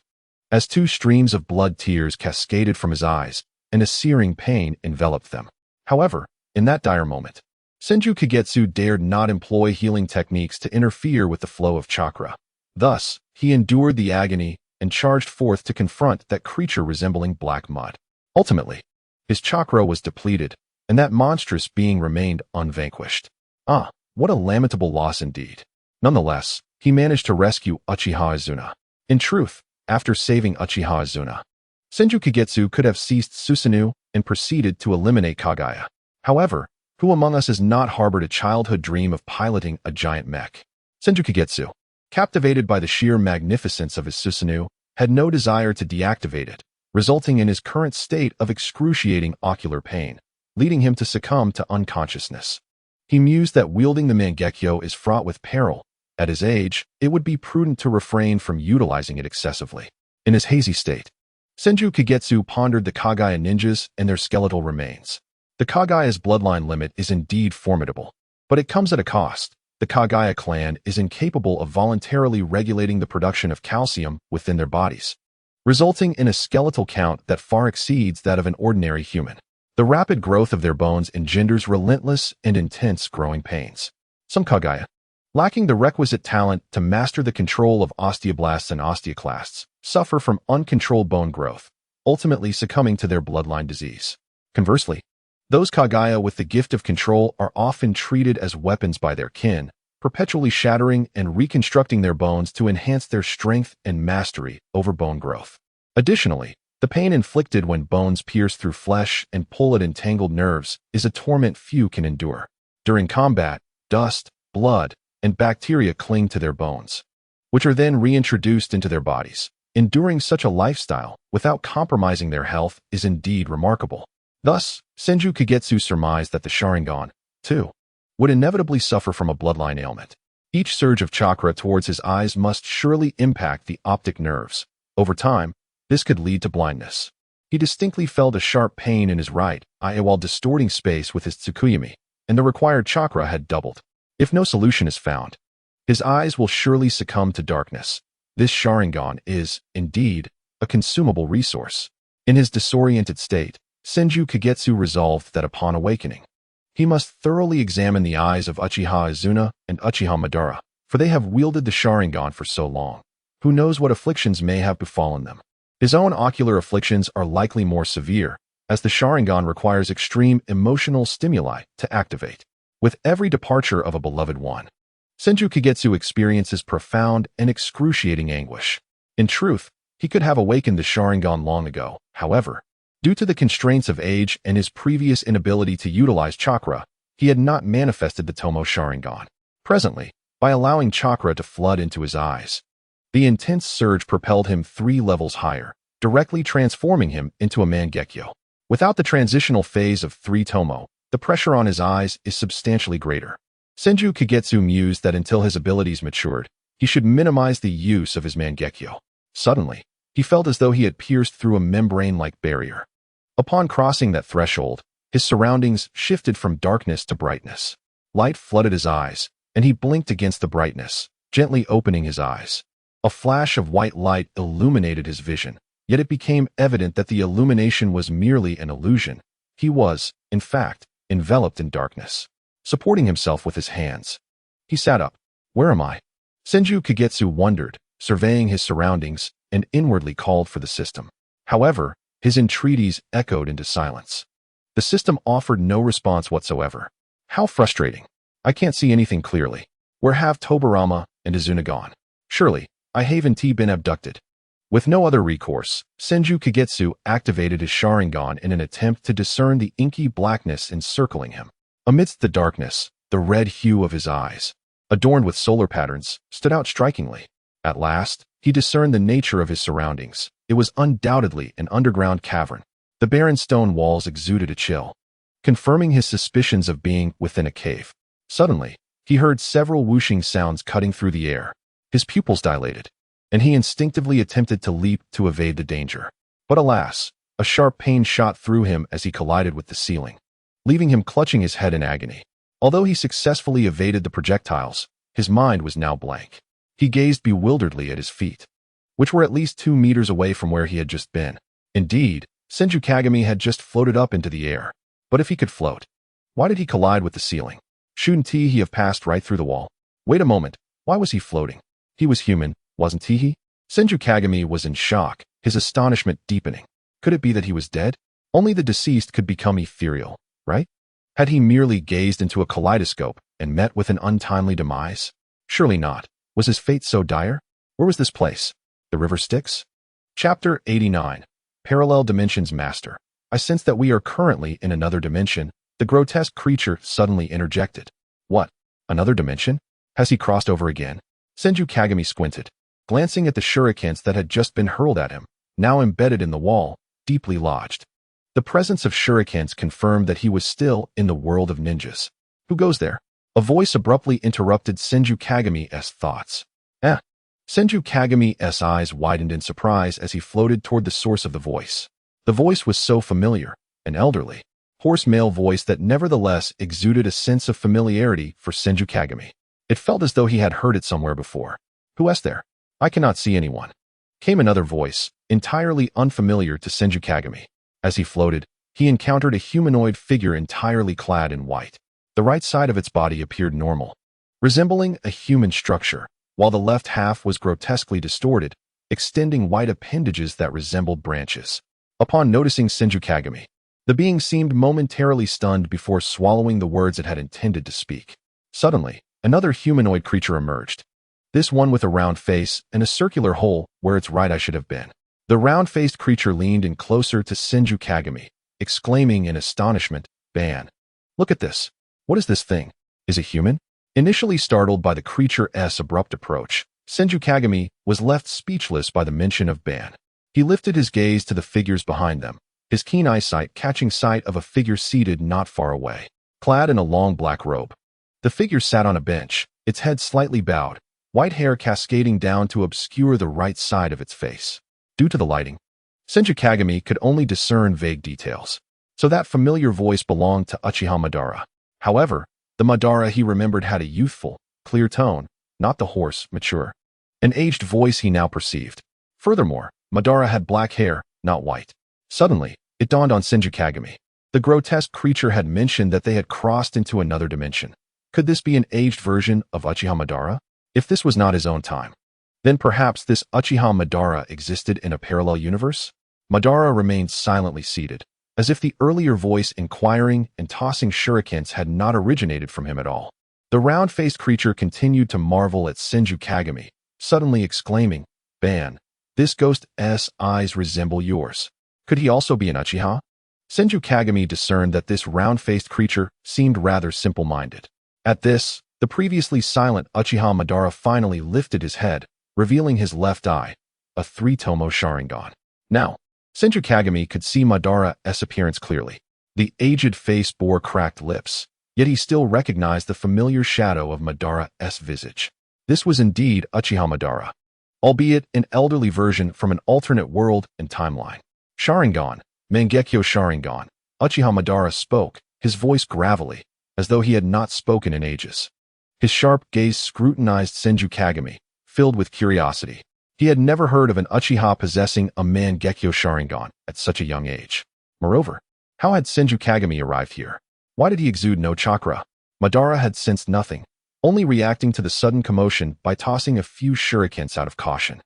as two streams of blood tears cascaded from his eyes, and a searing pain enveloped them. However, in that dire moment, Senju Kagetsu dared not employ healing techniques to interfere with the flow of chakra. Thus, he endured the agony and charged forth to confront that creature resembling black mud. Ultimately, his chakra was depleted, and that monstrous being remained unvanquished. Ah, what a lamentable loss indeed. Nonetheless, he managed to rescue Uchiha Azuna. In truth, after saving Uchiha Azuna, Senju Kagetsu could have ceased Susanoo and proceeded to eliminate Kaguya. However, who among us has not harbored a childhood dream of piloting a giant mech? Senju Kagetsu, captivated by the sheer magnificence of his Susanoo, had no desire to deactivate it, resulting in his current state of excruciating ocular pain, leading him to succumb to unconsciousness. He mused that wielding the Mangekyo is fraught with peril. At his age, it would be prudent to refrain from utilizing it excessively. In his hazy state, Senju Kagetsu pondered the Kaguya ninjas and their skeletal remains. The Kaguya's bloodline limit is indeed formidable, but it comes at a cost. The Kaguya clan is incapable of voluntarily regulating the production of calcium within their bodies, resulting in a skeletal count that far exceeds that of an ordinary human. The rapid growth of their bones engenders relentless and intense growing pains. Some Kaguya, lacking the requisite talent to master the control of osteoblasts and osteoclasts, suffer from uncontrolled bone growth, ultimately succumbing to their bloodline disease. Conversely, those Kaguya with the gift of control are often treated as weapons by their kin, perpetually shattering and reconstructing their bones to enhance their strength and mastery over bone growth. Additionally, the pain inflicted when bones pierce through flesh and pull at entangled nerves is a torment few can endure. During combat, dust, blood, and bacteria cling to their bones, which are then reintroduced into their bodies. Enduring such a lifestyle without compromising their health is indeed remarkable. Thus, Senju Kagetsu surmised that the Sharingan, too, would inevitably suffer from a bloodline ailment. Each surge of chakra towards his eyes must surely impact the optic nerves. Over time, this could lead to blindness. He distinctly felt a sharp pain in his right eye while distorting space with his Tsukuyami, and the required chakra had doubled. If no solution is found, his eyes will surely succumb to darkness. This Sharingan is, indeed, a consumable resource. In his disoriented state, Senju Kagetsu resolved that upon awakening, he must thoroughly examine the eyes of Uchiha Azuna and Uchiha Madara, for they have wielded the Sharingan for so long. Who knows what afflictions may have befallen them? His own ocular afflictions are likely more severe, as the Sharingan requires extreme emotional stimuli to activate. With every departure of a beloved one, Senju Kagetsu experiences profound and excruciating anguish. In truth, he could have awakened the Sharingan long ago. However, due to the constraints of age and his previous inability to utilize chakra, he had not manifested the Tomo Sharingan. Presently, by allowing chakra to flood into his eyes, the intense surge propelled him 3 levels higher, directly transforming him into a Mangekyo. Without the transitional phase of 3 Tomo, the pressure on his eyes is substantially greater. Senju Kagetsu mused that until his abilities matured, he should minimize the use of his Mangekyo. Suddenly, he felt as though he had pierced through a membrane-like barrier. Upon crossing that threshold, his surroundings shifted from darkness to brightness. Light flooded his eyes, and he blinked against the brightness, gently opening his eyes. A flash of white light illuminated his vision, yet it became evident that the illumination was merely an illusion. He was, in fact, enveloped in darkness. Supporting himself with his hands, he sat up. Where am I? Senju Kagetsu wondered, surveying his surroundings, and inwardly called for the system. However, his entreaties echoed into silence. The system offered no response whatsoever. How frustrating. I can't see anything clearly. Where have Tobirama and Izuna gone? Surely, I haven't been abducted. With no other recourse, Senju Kagetsu activated his Sharingan in an attempt to discern the inky blackness encircling him. Amidst the darkness, the red hue of his eyes, adorned with solar patterns, stood out strikingly. At last, he discerned the nature of his surroundings. It was undoubtedly an underground cavern. The barren stone walls exuded a chill, confirming his suspicions of being within a cave. Suddenly, he heard several whooshing sounds cutting through the air. His pupils dilated, and he instinctively attempted to leap to evade the danger. But alas, a sharp pain shot through him as he collided with the ceiling, leaving him clutching his head in agony. Although he successfully evaded the projectiles, his mind was now blank. He gazed bewilderedly at his feet, which were at least 2 meters away from where he had just been. Indeed, Senju Kagami had just floated up into the air. But if he could float, why did he collide with the ceiling? Shouldn't he have passed right through the wall? Wait a moment, why was he floating? He was human, wasn't he? Senju Kagami was in shock, his astonishment deepening. Could it be that he was dead? Only the deceased could become ethereal, right? Had he merely gazed into a kaleidoscope and met with an untimely demise? Surely not. Was his fate so dire? Where was this place? The river Styx? Chapter 89. Parallel Dimensions Master. I sense that we are currently in another dimension, the grotesque creature suddenly interjected. What? Another dimension? Has he crossed over again? Senju Kagami squinted, glancing at the shurikens that had just been hurled at him, now embedded in the wall, deeply lodged. The presence of shurikens confirmed that he was still in the world of ninjas. Who goes there? A voice abruptly interrupted Senju Kagami's thoughts. Senju Kagami's eyes widened in surprise as he floated toward the source of the voice. The voice was so familiar, an elderly, hoarse male voice that nevertheless exuded a sense of familiarity for Senju Kagami. It felt as though he had heard it somewhere before. Who is there? I cannot see anyone. Came another voice, entirely unfamiliar to Senju Kagami. As he floated, he encountered a humanoid figure entirely clad in white. The right side of its body appeared normal, resembling a human structure, while the left half was grotesquely distorted, extending white appendages that resembled branches. Upon noticing Senju Kagami, the being seemed momentarily stunned before swallowing the words it had intended to speak. Suddenly, another humanoid creature emerged. This one with a round face and a circular hole where its right eye should have been. The round-faced creature leaned in closer to Senju Kagami, exclaiming in astonishment, "Ban! Look at this! What is this thing? Is it human?" Initially startled by the creature's abrupt approach, Senju Kagami was left speechless by the mention of Ban. He lifted his gaze to the figures behind them, his keen eyesight catching sight of a figure seated not far away, clad in a long black robe. The figure sat on a bench, its head slightly bowed, white hair cascading down to obscure the right side of its face. Due to the lighting, Senju Kagami could only discern vague details. So that familiar voice belonged to Uchiha Madara. However, the Madara he remembered had a youthful, clear tone, not the hoarse, mature, an aged voice he now perceived. Furthermore, Madara had black hair, not white. Suddenly, it dawned on Senju Kagami. The grotesque creature had mentioned that they had crossed into another dimension. Could this be an aged version of Uchiha Madara? If this was not his own time, then perhaps this Uchiha Madara existed in a parallel universe? Madara remained silently seated, as if the earlier voice inquiring and tossing shurikens had not originated from him at all. The round-faced creature continued to marvel at Senju Kagami, suddenly exclaiming, "Ban, this ghost's eyes resemble yours. Could he also be an Uchiha?" Senju Kagami discerned that this round-faced creature seemed rather simple-minded. At this, the previously silent Uchiha Madara finally lifted his head, revealing his left eye, a three-tomo Sharingan. Now, Senju Kagami could see Madara's appearance clearly. The aged face bore cracked lips, yet he still recognized the familiar shadow of Madara's visage. This was indeed Uchiha Madara, albeit an elderly version from an alternate world and timeline. "Sharingan, Mangekyo Sharingan," Uchiha Madara spoke, his voice gravelly, as though he had not spoken in ages. His sharp gaze scrutinized Senju Kagami, filled with curiosity. He had never heard of an Uchiha possessing a Mangekyo Sharingan at such a young age. Moreover, how had Senju Kagami arrived here? Why did he exude no chakra? Madara had sensed nothing, only reacting to the sudden commotion by tossing a few shurikens out of caution.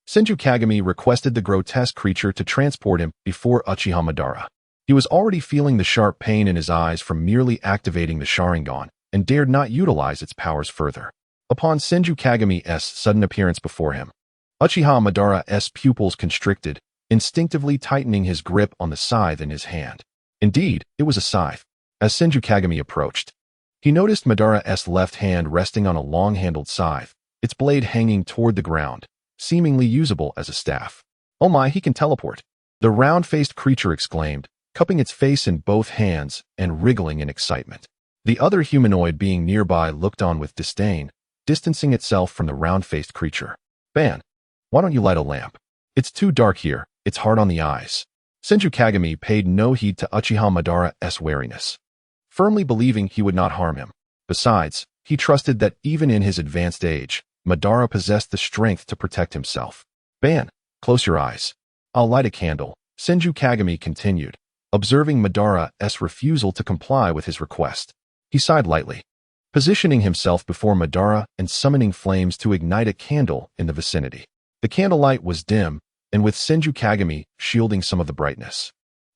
Senju Kagami requested the grotesque creature to transport him before Uchiha Madara. He was already feeling the sharp pain in his eyes from merely activating the Sharingan and dared not utilize its powers further. Upon Senju Kagami's sudden appearance before him, Uchiha Madara's pupils constricted, instinctively tightening his grip on the scythe in his hand. Indeed, it was a scythe. As Senju Kagami approached, he noticed Madara's left hand resting on a long-handled scythe, its blade hanging toward the ground, seemingly usable as a staff. "Oh my, he can teleport!" the round-faced creature exclaimed, cupping its face in both hands and wriggling in excitement. The other humanoid being nearby looked on with disdain, distancing itself from the round-faced creature. "Ban, why don't you light a lamp? It's too dark here, it's hard on the eyes." Senju Kagami paid no heed to Uchiha Madara's wariness, firmly believing he would not harm him. Besides, he trusted that even in his advanced age, Madara possessed the strength to protect himself. "Ban, close your eyes. I'll light a candle," Senju Kagami continued, observing Madara's refusal to comply with his request. He sighed lightly, positioning himself before Madara and summoning flames to ignite a candle in the vicinity. The candlelight was dim, and with Senju Kagami shielding some of the brightness.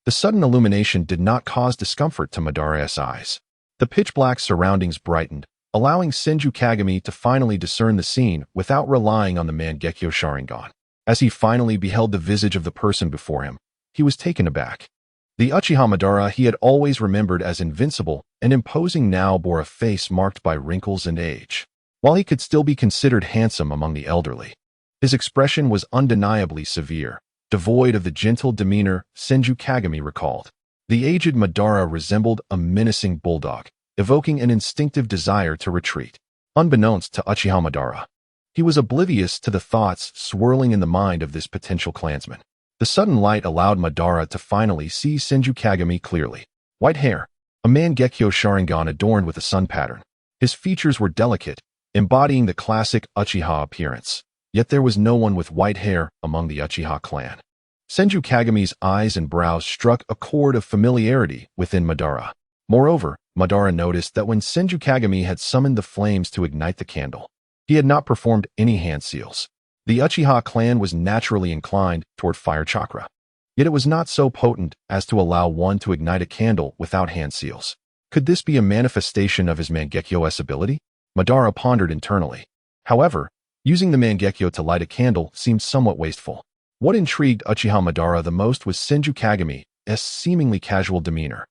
The sudden illumination did not cause discomfort to Madara's eyes. The pitch-black surroundings brightened, allowing Senju Kagami to finally discern the scene without relying on the Mangekyo Sharingan. As he finally beheld the visage of the person before him, he was taken aback. The Uchiha Madara he had always remembered as invincible and imposing now bore a face marked by wrinkles and age. While he could still be considered handsome among the elderly, his expression was undeniably severe, devoid of the gentle demeanor Senju Kagami recalled. The aged Madara resembled a menacing bulldog, evoking an instinctive desire to retreat. Unbeknownst to Uchiha Madara, he was oblivious to the thoughts swirling in the mind of this potential clansman. The sudden light allowed Madara to finally see Senju Kagami clearly. White hair, a Mangekyo Sharingan adorned with a sun pattern. His features were delicate, embodying the classic Uchiha appearance. Yet there was no one with white hair among the Uchiha clan. Senju Kagami's eyes and brows struck a chord of familiarity within Madara. Moreover, Madara noticed that when Senju Kagami had summoned the flames to ignite the candle, he had not performed any hand seals. The Uchiha clan was naturally inclined toward fire chakra, yet it was not so potent as to allow one to ignite a candle without hand seals. Could this be a manifestation of his Mangekyo's ability? Madara pondered internally. However, using the Mangekyo to light a candle seemed somewhat wasteful. What intrigued Uchiha Madara the most was Senju Kagami's seemingly casual demeanor,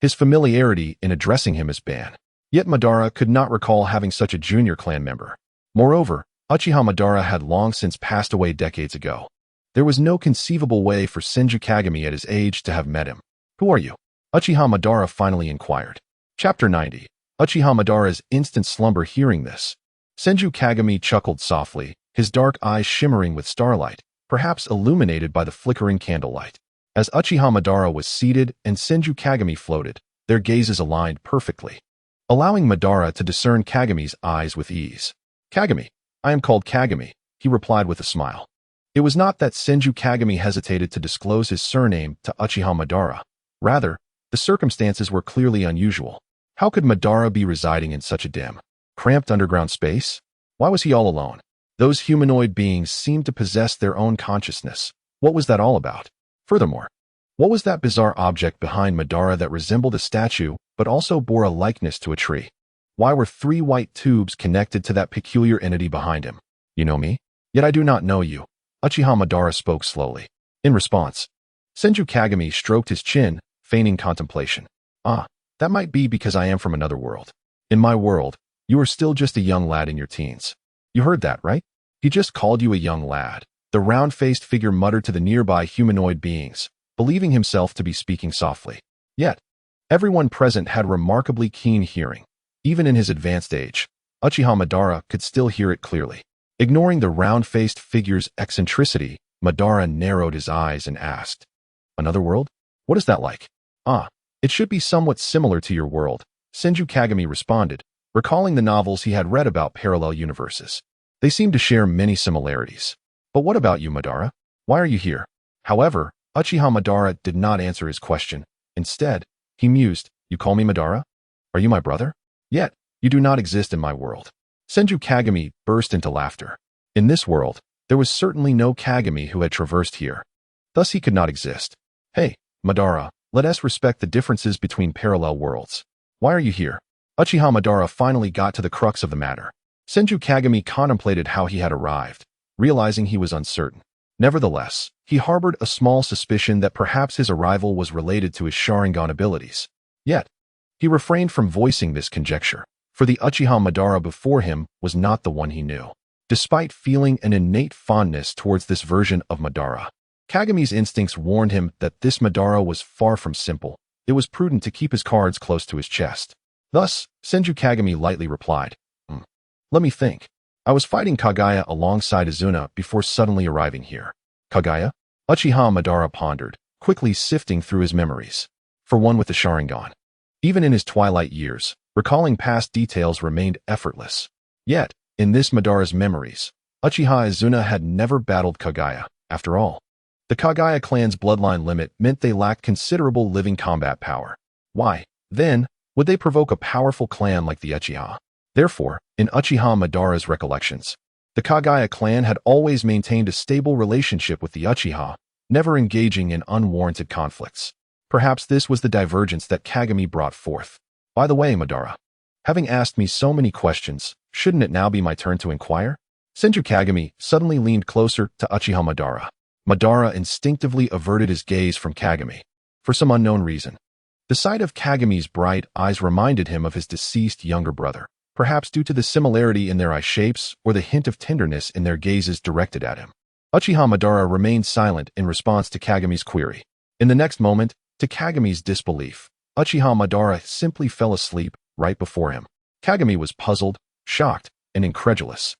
his familiarity in addressing him as Ban. Yet Madara could not recall having such a junior clan member. Moreover, Uchiha Madara had long since passed away decades ago. There was no conceivable way for Senju Kagami at his age to have met him. "Who are you?" Uchiha Madara finally inquired. Chapter 90. Uchiha Madara's instant slumber. Hearing this, Senju Kagami chuckled softly, his dark eyes shimmering with starlight, perhaps illuminated by the flickering candlelight. As Uchiha Madara was seated and Senju Kagami floated, their gazes aligned perfectly, allowing Madara to discern Kagami's eyes with ease. "Kagami, I am called Kagami," he replied with a smile. It was not that Senju Kagami hesitated to disclose his surname to Uchiha Madara. Rather, the circumstances were clearly unusual. How could Madara be residing in such a dim, cramped underground space? Why was he all alone? Those humanoid beings seemed to possess their own consciousness. What was that all about? Furthermore, What was that bizarre object behind Madara that resembled a statue but also bore a likeness to a tree? Why were 3 white tubes connected to that peculiar entity behind him? You know me? Yet I do not know you. Uchiha Madara spoke slowly. In response, Senju Kagami stroked his chin, feigning contemplation. Ah, that might be because I am from another world. In my world, you are still just a young lad in your teens. You heard that, right? He just called you a young lad. The round-faced figure muttered to the nearby humanoid beings, believing himself to be speaking softly. Yet, everyone present had remarkably keen hearing. Even in his advanced age, Uchiha Madara could still hear it clearly. Ignoring the round-faced figure's eccentricity, Madara narrowed his eyes and asked, "Another world? What is that like?" "Ah, it should be somewhat similar to your world," Senju Kagami responded, recalling the novels he had read about parallel universes. They seemed to share many similarities. "But what about you, Madara? Why are you here?" However, Uchiha Madara did not answer his question. Instead, he mused, "You call me Madara? Are you my brother? Yet, you do not exist in my world." Senju Kagami burst into laughter. In this world, there was certainly no Kagami who had traversed here. Thus he could not exist. "Hey, Madara, let us respect the differences between parallel worlds. Why are you here?" Uchiha Madara finally got to the crux of the matter. Senju Kagami contemplated how he had arrived, realizing he was uncertain. Nevertheless, he harbored a small suspicion that perhaps his arrival was related to his Sharingan abilities. Yet, he refrained from voicing this conjecture, for the Uchiha Madara before him was not the one he knew. Despite feeling an innate fondness towards this version of Madara, Kagami's instincts warned him that this Madara was far from simple. It was prudent to keep his cards close to his chest. Thus, Senju Kagami lightly replied, "Let me think. I was fighting Kaguya alongside Izuna before suddenly arriving here." "Kaguya?" Uchiha Madara pondered, quickly sifting through his memories. For one with the Sharingan. Even in his twilight years, recalling past details remained effortless. Yet, in this Madara's memories, Uchiha Izuna had never battled Kaguya. After all, the Kaguya clan's bloodline limit meant they lacked considerable living combat power. Why, then, would they provoke a powerful clan like the Uchiha? Therefore, in Uchiha Madara's recollections, the Kaguya clan had always maintained a stable relationship with the Uchiha, never engaging in unwarranted conflicts. Perhaps this was the divergence that Kagami brought forth. "By the way, Madara, having asked me so many questions, shouldn't it now be my turn to inquire?" Senju Kagami suddenly leaned closer to Uchiha Madara. Madara instinctively averted his gaze from Kagami. For some unknown reason, the sight of Kagami's bright eyes reminded him of his deceased younger brother. Perhaps due to the similarity in their eye shapes or the hint of tenderness in their gazes directed at him. Uchiha Madara remained silent in response to Kagami's query. In the next moment, to Kagami's disbelief, Uchiha Madara simply fell asleep right before him. Kagami was puzzled, shocked, and incredulous.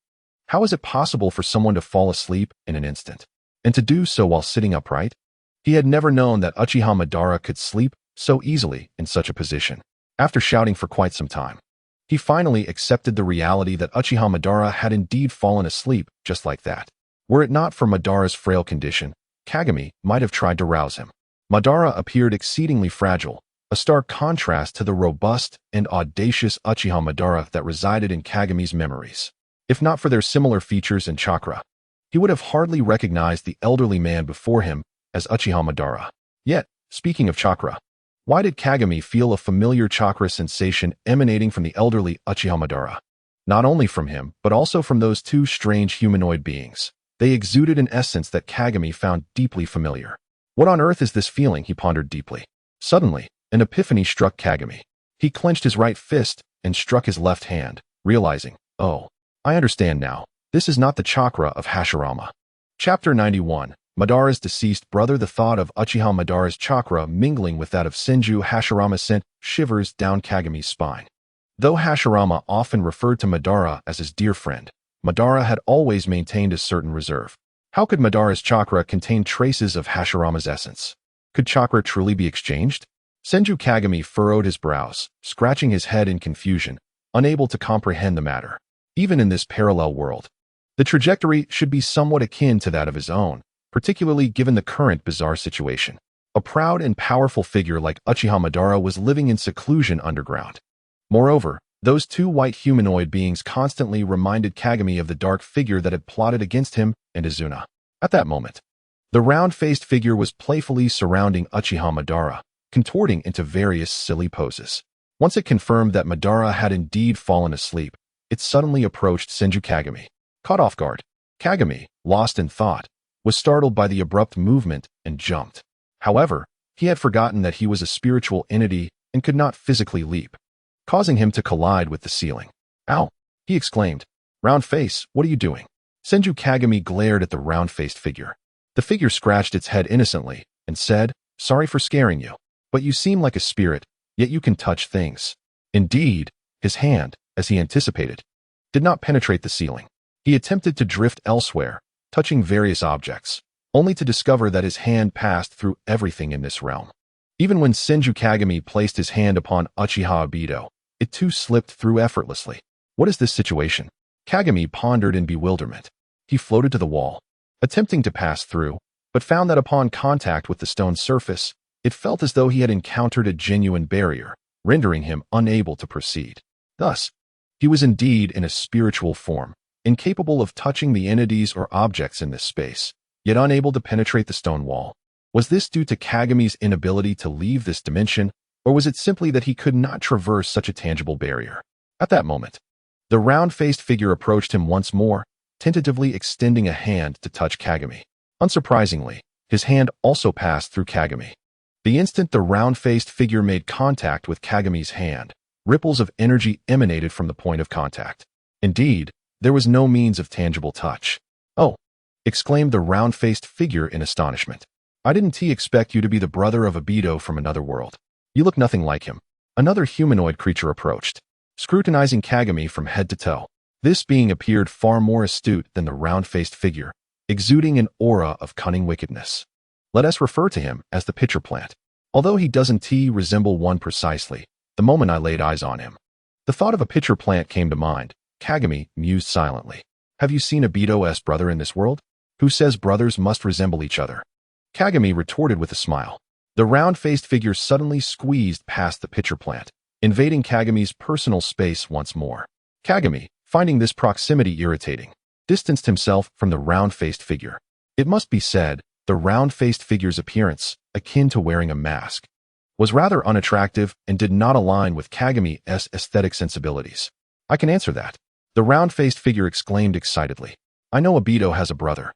How is it possible for someone to fall asleep in an instant, and to do so while sitting upright? He had never known that Uchiha Madara could sleep so easily in such a position. After shouting for quite some time, he finally accepted the reality that Uchiha Madara had indeed fallen asleep just like that. Were it not for Madara's frail condition, Kagami might have tried to rouse him. Madara appeared exceedingly fragile, a stark contrast to the robust and audacious Uchiha Madara that resided in Kagami's memories. If not for their similar features and chakra, he would have hardly recognized the elderly man before him as Uchiha Madara. Yet, speaking of chakra, why did Kagami feel a familiar chakra sensation emanating from the elderly Uchiha Madara? Not only from him, but also from those 2 strange humanoid beings. They exuded an essence that Kagami found deeply familiar. What on earth is this feeling, he pondered deeply. Suddenly, an epiphany struck Kagami. He clenched his right fist and struck his left hand, realizing, "Oh, I understand now. This is not the chakra of Hashirama." Chapter 91. Madara's deceased brother. The thought of Uchiha Madara's chakra mingling with that of Senju Hashirama sent shivers down Kagami's spine. Though Hashirama often referred to Madara as his dear friend, Madara had always maintained a certain reserve. How could Madara's chakra contain traces of Hashirama's essence? Could chakra truly be exchanged? Senju Kagami furrowed his brows, scratching his head in confusion, unable to comprehend the matter. Even in this parallel world, the trajectory should be somewhat akin to that of his own, particularly given the current bizarre situation. A proud and powerful figure like Uchiha Madara was living in seclusion underground. Moreover, those 2 white humanoid beings constantly reminded Kagami of the dark figure that had plotted against him and Izuna. At that moment, The round-faced figure was playfully surrounding Uchiha Madara, contorting into various silly poses. Once it confirmed that Madara had indeed fallen asleep, it suddenly approached Senju Kagami. Caught off guard, Kagami, lost in thought, was startled by the abrupt movement and jumped. However, he had forgotten that he was a spiritual entity and could not physically leap, causing him to collide with the ceiling. "Ow!" he exclaimed. "Round face, what are you doing?" Senju Kagami glared at the round-faced figure. The figure scratched its head innocently and said, "Sorry for scaring you, but you seem like a spirit, yet you can touch things." Indeed, his hand, as he anticipated, did not penetrate the ceiling. He attempted to drift elsewhere, touching various objects, only to discover that his hand passed through everything in this realm. Even when Senju Kagami placed his hand upon Uchiha Obito, it too slipped through effortlessly. What is this situation? Kagami pondered in bewilderment. He floated to the wall, attempting to pass through, but found that upon contact with the stone surface, it felt as though he had encountered a genuine barrier, rendering him unable to proceed. Thus, he was indeed in a spiritual form, incapable of touching the entities or objects in this space, yet unable to penetrate the stone wall. Was this due to Kagami's inability to leave this dimension, or was it simply that he could not traverse such a tangible barrier? At that moment, the round-faced figure approached him once more, tentatively extending a hand to touch Kagami. Unsurprisingly, his hand also passed through Kagami. The instant the round-faced figure made contact with Kagami's hand, ripples of energy emanated from the point of contact. Indeed, there was no means of tangible touch. "Oh!" exclaimed the round-faced figure in astonishment. "I didn't expect you to be the brother of Obito from another world. You look nothing like him." Another humanoid creature approached, scrutinizing Kagami from head to toe. This being appeared far more astute than the round-faced figure, exuding an aura of cunning wickedness. Let us refer to him as the pitcher plant. Although he doesn't resemble one precisely, the moment I laid eyes on him, the thought of a pitcher plant came to mind. Kagami mused silently. "Have you seen Obito's brother in this world? Who says brothers must resemble each other?" Kagami retorted with a smile. The round-faced figure suddenly squeezed past the pitcher plant, invading Kagami's personal space once more. Kagami, finding this proximity irritating, distanced himself from the round-faced figure. It must be said, the round-faced figure's appearance, akin to wearing a mask, was rather unattractive and did not align with Kagami's aesthetic sensibilities. "I can answer that," the round-faced figure exclaimed excitedly. "I know Obito has a brother,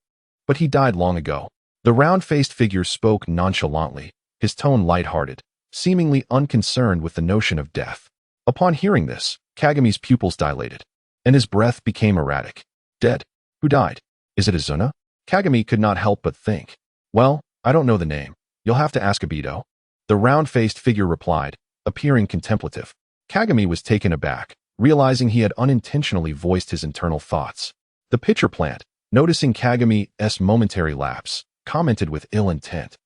but he died long ago." The round-faced figure spoke nonchalantly, his tone light-hearted, seemingly unconcerned with the notion of death. Upon hearing this, Kagami's pupils dilated, and his breath became erratic. "Dead? Who died? Is it Izuna?" Kagami could not help but think. "Well, I don't know the name. You'll have to ask Obito," the round-faced figure replied, appearing contemplative. Kagami was taken aback, realizing he had unintentionally voiced his internal thoughts. The pitcher plant, noticing Kagami's momentary lapse, commented with ill intent.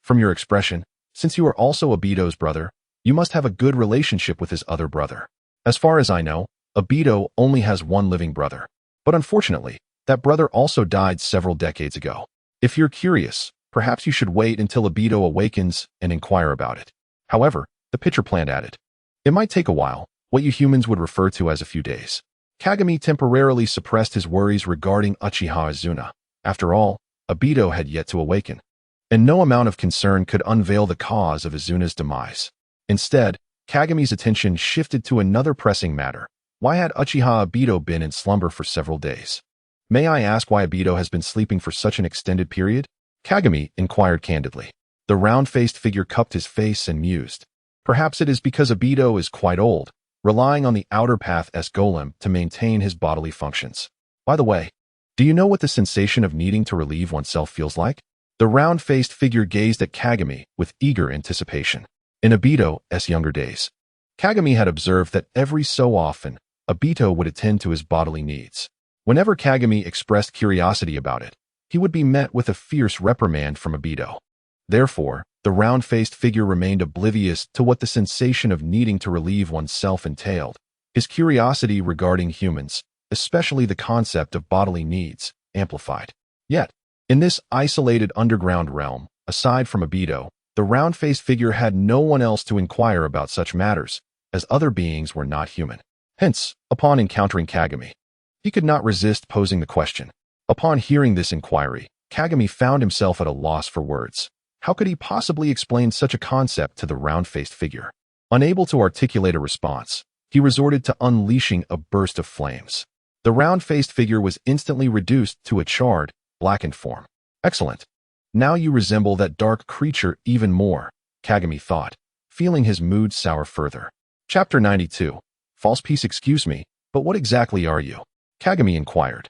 "From your expression, since you are also Obito's brother, you must have a good relationship with his other brother. As far as I know, Obito only has one living brother. But unfortunately, that brother also died several decades ago. If you're curious, perhaps you should wait until Obito awakens and inquire about it." However, the pitcher plant added, "It might take a while, what you humans would refer to as a few days." Kagami temporarily suppressed his worries regarding Uchiha Izuna. After all, Obito had yet to awaken, and no amount of concern could unveil the cause of Izuna's demise. Instead, Kagami's attention shifted to another pressing matter. Why had Uchiha Obito been in slumber for several days? "May I ask why Obito has been sleeping for such an extended period?" Kagami inquired candidly. The round-faced figure cupped his face and mused. "Perhaps it is because Obito is quite old, relying on the outer path's golem to maintain his bodily functions. By the way, do you know what the sensation of needing to relieve oneself feels like?" The round-faced figure gazed at Kagami with eager anticipation. In Obito's younger days, Kagami had observed that every so often, Obito would attend to his bodily needs. Whenever Kagami expressed curiosity about it, he would be met with a fierce reprimand from Obito. Therefore, the round-faced figure remained oblivious to what the sensation of needing to relieve oneself entailed. His curiosity regarding humans, especially the concept of bodily needs, amplified. Yet, in this isolated underground realm, aside from Obito, the round-faced figure had no one else to inquire about such matters, as other beings were not human. Hence, upon encountering Kagami, he could not resist posing the question. Upon hearing this inquiry, Kagami found himself at a loss for words. How could he possibly explain such a concept to the round-faced figure? Unable to articulate a response, he resorted to unleashing a burst of flames. The round-faced figure was instantly reduced to a charred, blackened form. Excellent. Now you resemble that dark creature even more, Kagami thought, feeling his mood sour further. Chapter 92. False Peace. Excuse me, but what exactly are you? Kagami inquired.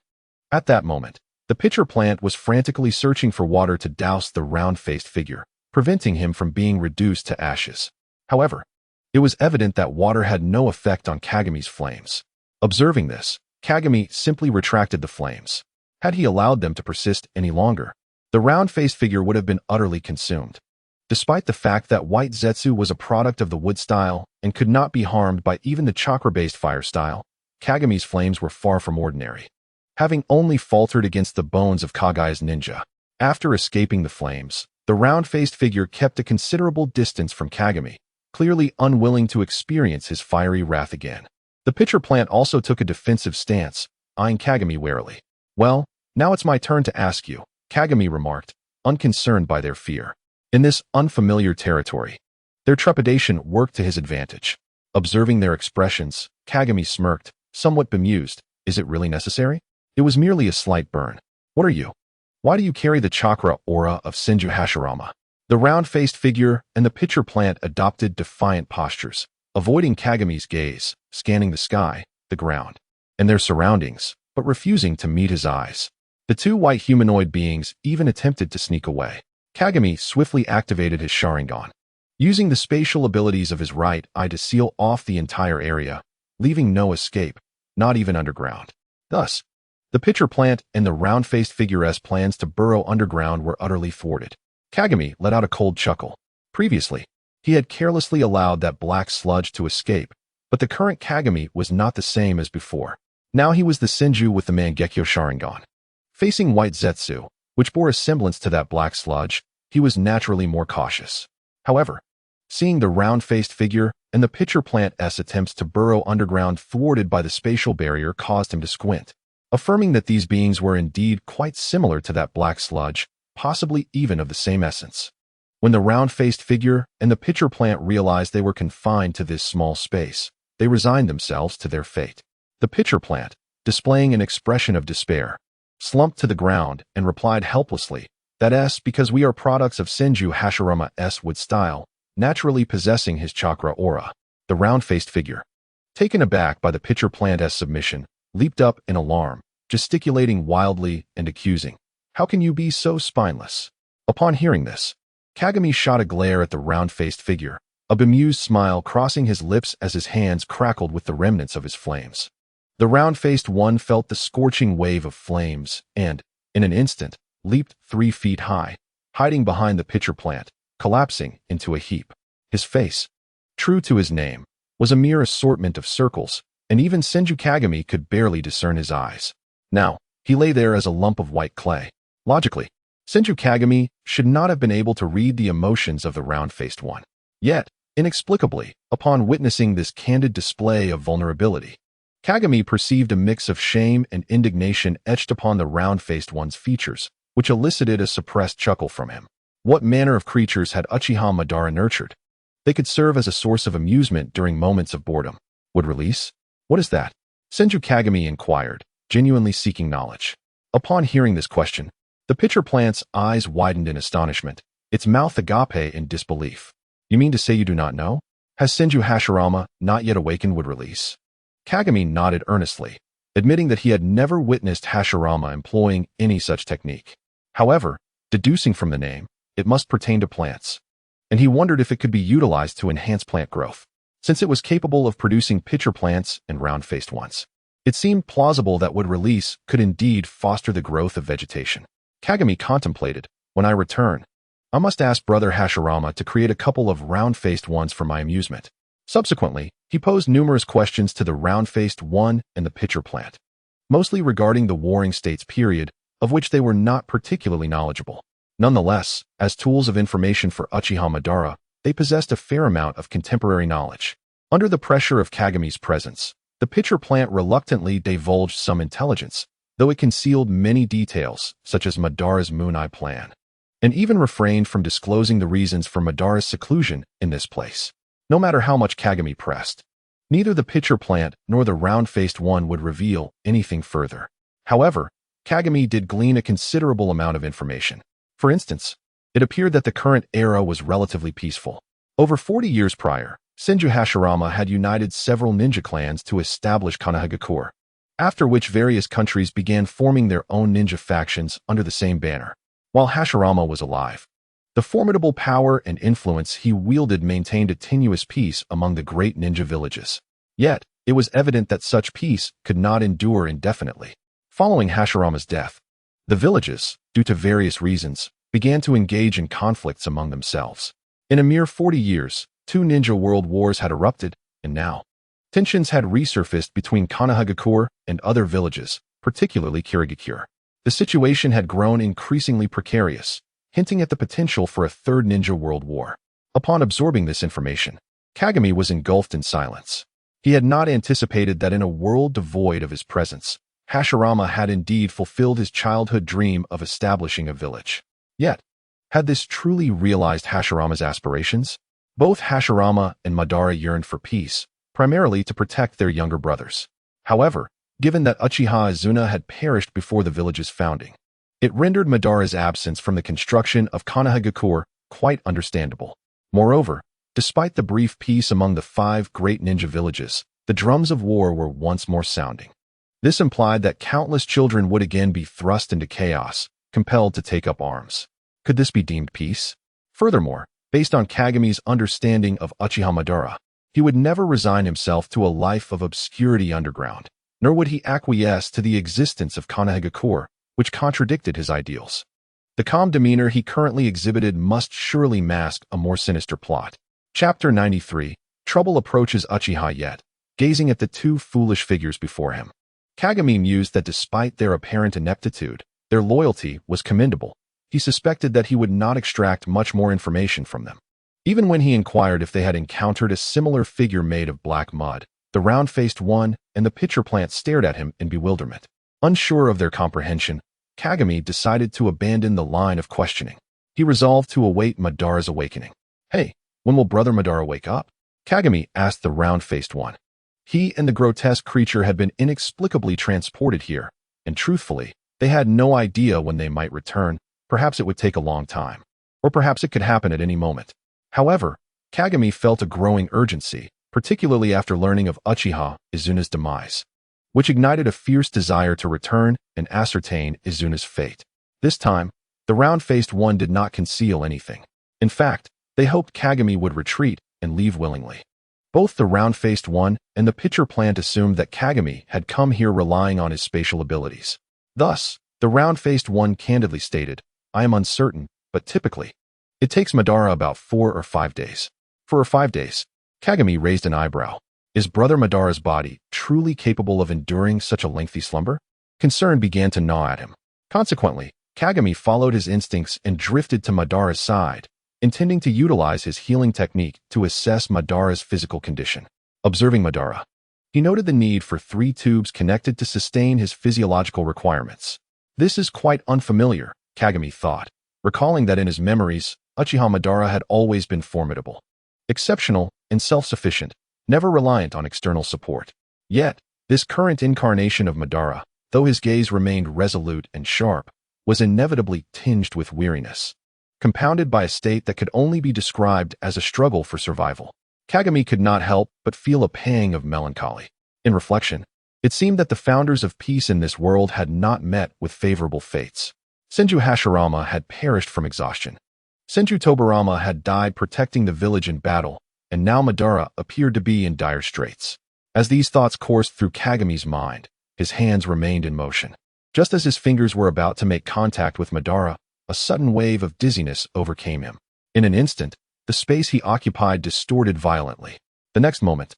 At that moment, the pitcher plant was frantically searching for water to douse the round-faced figure, preventing him from being reduced to ashes. However, it was evident that water had no effect on Kagami's flames. Observing this, Kagami simply retracted the flames. Had he allowed them to persist any longer, the round-faced figure would have been utterly consumed. Despite the fact that white Zetsu was a product of the wood style and could not be harmed by even the chakra-based fire style, Kagami's flames were far from ordinary. Having only faltered against the bones of Kagai's ninja, after escaping the flames, the round-faced figure kept a considerable distance from Kagami, clearly unwilling to experience his fiery wrath again. The pitcher plant also took a defensive stance, eyeing Kagami warily. Well, now it's my turn to ask you, Kagami remarked, unconcerned by their fear. In this unfamiliar territory, their trepidation worked to his advantage. Observing their expressions, Kagami smirked, somewhat bemused. Is it really necessary? It was merely a slight burn. What are you? Why do you carry the chakra aura of Senju Hashirama? The round-faced figure and the pitcher plant adopted defiant postures, avoiding Kagami's gaze, scanning the sky, the ground, and their surroundings, but refusing to meet his eyes. The two white humanoid beings even attempted to sneak away. Kagami swiftly activated his Sharingan, using the spatial abilities of his right eye to seal off the entire area, leaving no escape, not even underground. Thus, the pitcher plant and the round-faced figure's plans to burrow underground were utterly thwarted. Kagami let out a cold chuckle. Previously, he had carelessly allowed that black sludge to escape, but the current Kagami was not the same as before. Now he was the Senju with the Mangekyo Sharingan. Facing white Zetsu, which bore a semblance to that black sludge, he was naturally more cautious. However, seeing the round-faced figure and the pitcher plant's attempts to burrow underground thwarted by the spatial barrier caused him to squint, affirming that these beings were indeed quite similar to that black sludge, possibly even of the same essence. When the round-faced figure and the pitcher plant realized they were confined to this small space, they resigned themselves to their fate. The pitcher plant, displaying an expression of despair, slumped to the ground and replied helplessly, "That's because we are products of Senju Hashirama's wood style, naturally possessing his chakra aura." The round-faced figure, taken aback by the pitcher plant's submission, leaped up in alarm, gesticulating wildly and accusing, "How can you be so spineless?" Upon hearing this, Kagami shot a glare at the round-faced figure, a bemused smile crossing his lips as his hands crackled with the remnants of his flames. The round-faced one felt the scorching wave of flames and, in an instant, leaped 3 feet high, hiding behind the pitcher plant, collapsing into a heap. His face, true to his name, was a mere assortment of circles, and even Senju Kagami could barely discern his eyes. Now, he lay there as a lump of white clay. Logically, Senju Kagami should not have been able to read the emotions of the round-faced one. Yet, inexplicably, upon witnessing this candid display of vulnerability, Kagami perceived a mix of shame and indignation etched upon the round-faced one's features, which elicited a suppressed chuckle from him. What manner of creatures had Uchiha Madara nurtured? They could serve as a source of amusement during moments of boredom. Would release? What is that? Senju Kagami inquired, genuinely seeking knowledge. Upon hearing this question, the pitcher plant's eyes widened in astonishment, its mouth agape in disbelief. You mean to say you do not know? Has Senju Hashirama not yet awakened would release? Kagami nodded earnestly, admitting that he had never witnessed Hashirama employing any such technique. However, deducing from the name, it must pertain to plants, and he wondered if it could be utilized to enhance plant growth. Since it was capable of producing pitcher plants and round-faced ones, it seemed plausible that wood release could indeed foster the growth of vegetation. Kagami contemplated, "When I return, I must ask Brother Hashirama to create a couple of round-faced ones for my amusement." Subsequently, he posed numerous questions to the round-faced one and the pitcher plant, mostly regarding the Warring States period, of which they were not particularly knowledgeable. Nonetheless, as tools of information for Uchiha Madara, they possessed a fair amount of contemporary knowledge. Under the pressure of Kagami's presence, the pitcher plant reluctantly divulged some intelligence, though it concealed many details, such as Madara's Moon Eye plan, and even refrained from disclosing the reasons for Madara's seclusion in this place. No matter how much Kagami pressed, neither the pitcher plant nor the round-faced one would reveal anything further. However, Kagami did glean a considerable amount of information. For instance, it appeared that the current era was relatively peaceful. Over 40 years prior, Senju Hashirama had united several ninja clans to establish Konohagakure, after which various countries began forming their own ninja factions under the same banner. While Hashirama was alive, the formidable power and influence he wielded maintained a tenuous peace among the great ninja villages. Yet, it was evident that such peace could not endure indefinitely. Following Hashirama's death, the villages, due to various reasons, began to engage in conflicts among themselves. In a mere 40 years, 2 ninja world wars had erupted, and now, tensions had resurfaced between Konohagakure and other villages, particularly Kirigakure. The situation had grown increasingly precarious, hinting at the potential for a third ninja world war. Upon absorbing this information, Kagami was engulfed in silence. He had not anticipated that in a world devoid of his presence, Hashirama had indeed fulfilled his childhood dream of establishing a village. Yet, had this truly realized Hashirama's aspirations? Both Hashirama and Madara yearned for peace, primarily to protect their younger brothers. However, given that Uchiha Izuna had perished before the village's founding, it rendered Madara's absence from the construction of Konohagakure quite understandable. Moreover, despite the brief peace among the 5 great ninja villages, the drums of war were once more sounding. This implied that countless children would again be thrust into chaos, compelled to take up arms. Could this be deemed peace? Furthermore, based on Kagami's understanding of Uchiha Madara, he would never resign himself to a life of obscurity underground, nor would he acquiesce to the existence of Konohagakure, which contradicted his ideals. The calm demeanor he currently exhibited must surely mask a more sinister plot. Chapter 93. Trouble approaches Uchiha yet, gazing at the 2 foolish figures before him. Kagami mused that despite their apparent ineptitude, their loyalty was commendable. He suspected that he would not extract much more information from them. Even when he inquired if they had encountered a similar figure made of black mud, the round-faced one and the pitcher plant stared at him in bewilderment. Unsure of their comprehension, Kagami decided to abandon the line of questioning. He resolved to await Madara's awakening. "Hey, when will Brother Madara wake up?" Kagami asked the round-faced one. He and the grotesque creature had been inexplicably transported here, and truthfully, they had no idea when they might return. Perhaps it would take a long time, or perhaps it could happen at any moment. However, Kagami felt a growing urgency, particularly after learning of Uchiha Izuna's demise, which ignited a fierce desire to return and ascertain Izuna's fate. This time, the round-faced one did not conceal anything. In fact, they hoped Kagami would retreat and leave willingly. Both the round-faced one and the pitcher plant assumed that Kagami had come here relying on his spatial abilities. Thus, the round-faced one candidly stated, "I am uncertain, but typically, it takes Madara about 4 or 5 days." 4 or 5 days? Kagami raised an eyebrow. Is Brother Madara's body truly capable of enduring such a lengthy slumber? Concern began to gnaw at him. Consequently, Kagami followed his instincts and drifted to Madara's side, intending to utilize his healing technique to assess Madara's physical condition. Observing Madara, he noted the need for 3 tubes connected to sustain his physiological requirements. This is quite unfamiliar, Kagami thought, recalling that in his memories, Uchiha Madara had always been formidable, exceptional, and self-sufficient, never reliant on external support. Yet, this current incarnation of Madara, though his gaze remained resolute and sharp, was inevitably tinged with weariness, compounded by a state that could only be described as a struggle for survival. Kagami could not help but feel a pang of melancholy. In reflection, it seemed that the founders of peace in this world had not met with favorable fates. Senju Hashirama had perished from exhaustion. Senju Tobarama had died protecting the village in battle, and now Madara appeared to be in dire straits. As these thoughts coursed through Kagami's mind, his hands remained in motion. Just as his fingers were about to make contact with Madara, a sudden wave of dizziness overcame him. In an instant, the space he occupied distorted violently. The next moment,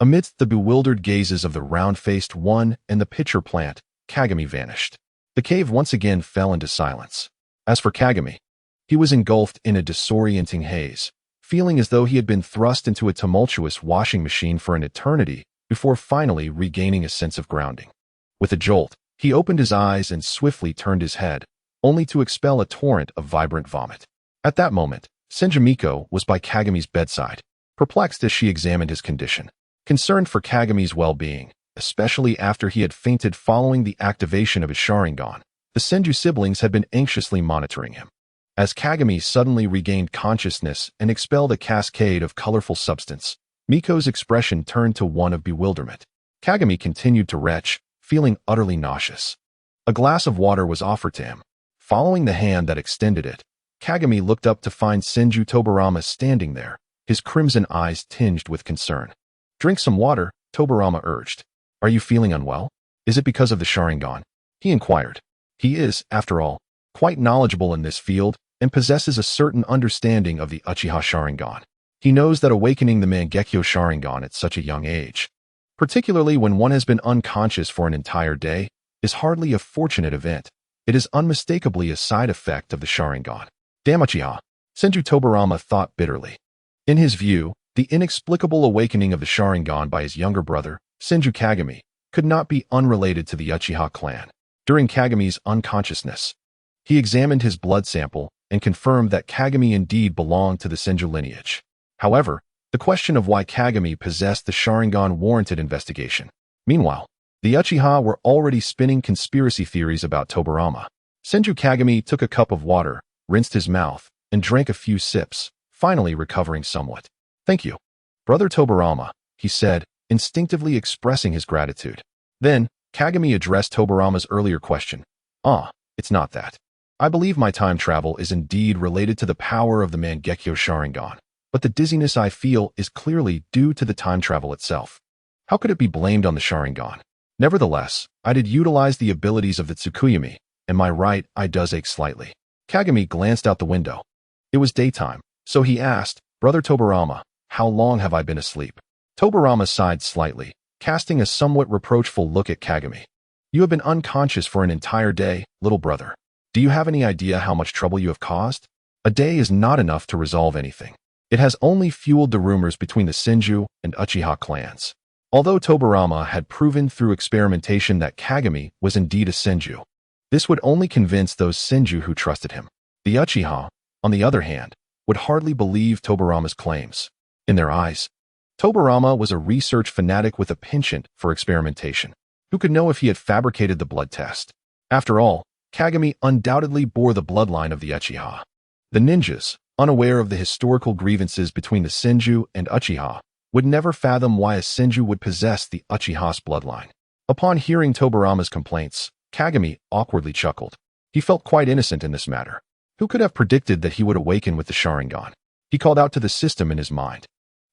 amidst the bewildered gazes of the round-faced one and the pitcher plant, Kagami vanished. The cave once again fell into silence. As for Kagami, he was engulfed in a disorienting haze, feeling as though he had been thrust into a tumultuous washing machine for an eternity before finally regaining a sense of grounding. With a jolt, He opened his eyes and swiftly turned his head, only to expel a torrent of vibrant vomit. At that moment, Senju Miko was by Kagami's bedside, perplexed as she examined his condition. Concerned for Kagami's well-being, especially after he had fainted following the activation of his Sharingan, the Senju siblings had been anxiously monitoring him. As Kagami suddenly regained consciousness and expelled a cascade of colorful substance, Miko's expression turned to one of bewilderment. Kagami continued to retch, feeling utterly nauseous. A glass of water was offered to him. Following the hand that extended it, Kagami looked up to find Senju Tobarama standing there, his crimson eyes tinged with concern. "Drink some water," Tobarama urged. "Are you feeling unwell? Is it because of the Sharingan?" he inquired. He is, after all, quite knowledgeable in this field and possesses a certain understanding of the Uchiha Sharingan. He knows that awakening the Mangekyo Sharingan at such a young age, particularly when one has been unconscious for an entire day, is hardly a fortunate event. It is unmistakably a side effect of the Sharingan. Damn Uchiha, Senju Tobarama thought bitterly. In his view, the inexplicable awakening of the Sharingan by his younger brother, Senju Kagami, could not be unrelated to the Uchiha clan. During Kagami's unconsciousness, he examined his blood sample and confirmed that Kagami indeed belonged to the Senju lineage. However, the question of why Kagami possessed the Sharingan warranted investigation. Meanwhile, the Uchiha were already spinning conspiracy theories about Tobarama. Senju Kagami took a cup of water, rinsed his mouth, and drank a few sips, finally recovering somewhat. "Thank you, Brother Tobarama," he said, instinctively expressing his gratitude. Then, Kagami addressed Tobarama's earlier question. It's not that. I believe my time travel is indeed related to the power of the Mangekyo Sharingan, but the dizziness I feel is clearly due to the time travel itself. How could it be blamed on the Sharingan? Nevertheless, I did utilize the abilities of the Tsukuyami, and my right eye does ache slightly." Kagami glanced out the window. It was daytime, so he asked, "Brother Tobarama, how long have I been asleep?" Tobarama sighed slightly, casting a somewhat reproachful look at Kagami. "You have been unconscious for an entire day, little brother. Do you have any idea how much trouble you have caused? A day is not enough to resolve anything. It has only fueled the rumors between the Senju and Uchiha clans." Although Tobarama had proven through experimentation that Kagami was indeed a Senju, this would only convince those Senju who trusted him. The Uchiha, on the other hand, would hardly believe Tobarama's claims. In their eyes, Tobarama was a research fanatic with a penchant for experimentation. Who could know if he had fabricated the blood test? After all, Kagami undoubtedly bore the bloodline of the Uchiha. The ninjas, unaware of the historical grievances between the Senju and Uchiha, would never fathom why a Senju would possess the Uchiha's bloodline. Upon hearing Tobarama's complaints, Kagami awkwardly chuckled. He felt quite innocent in this matter. Who could have predicted that he would awaken with the Sharingan? He called out to the system in his mind.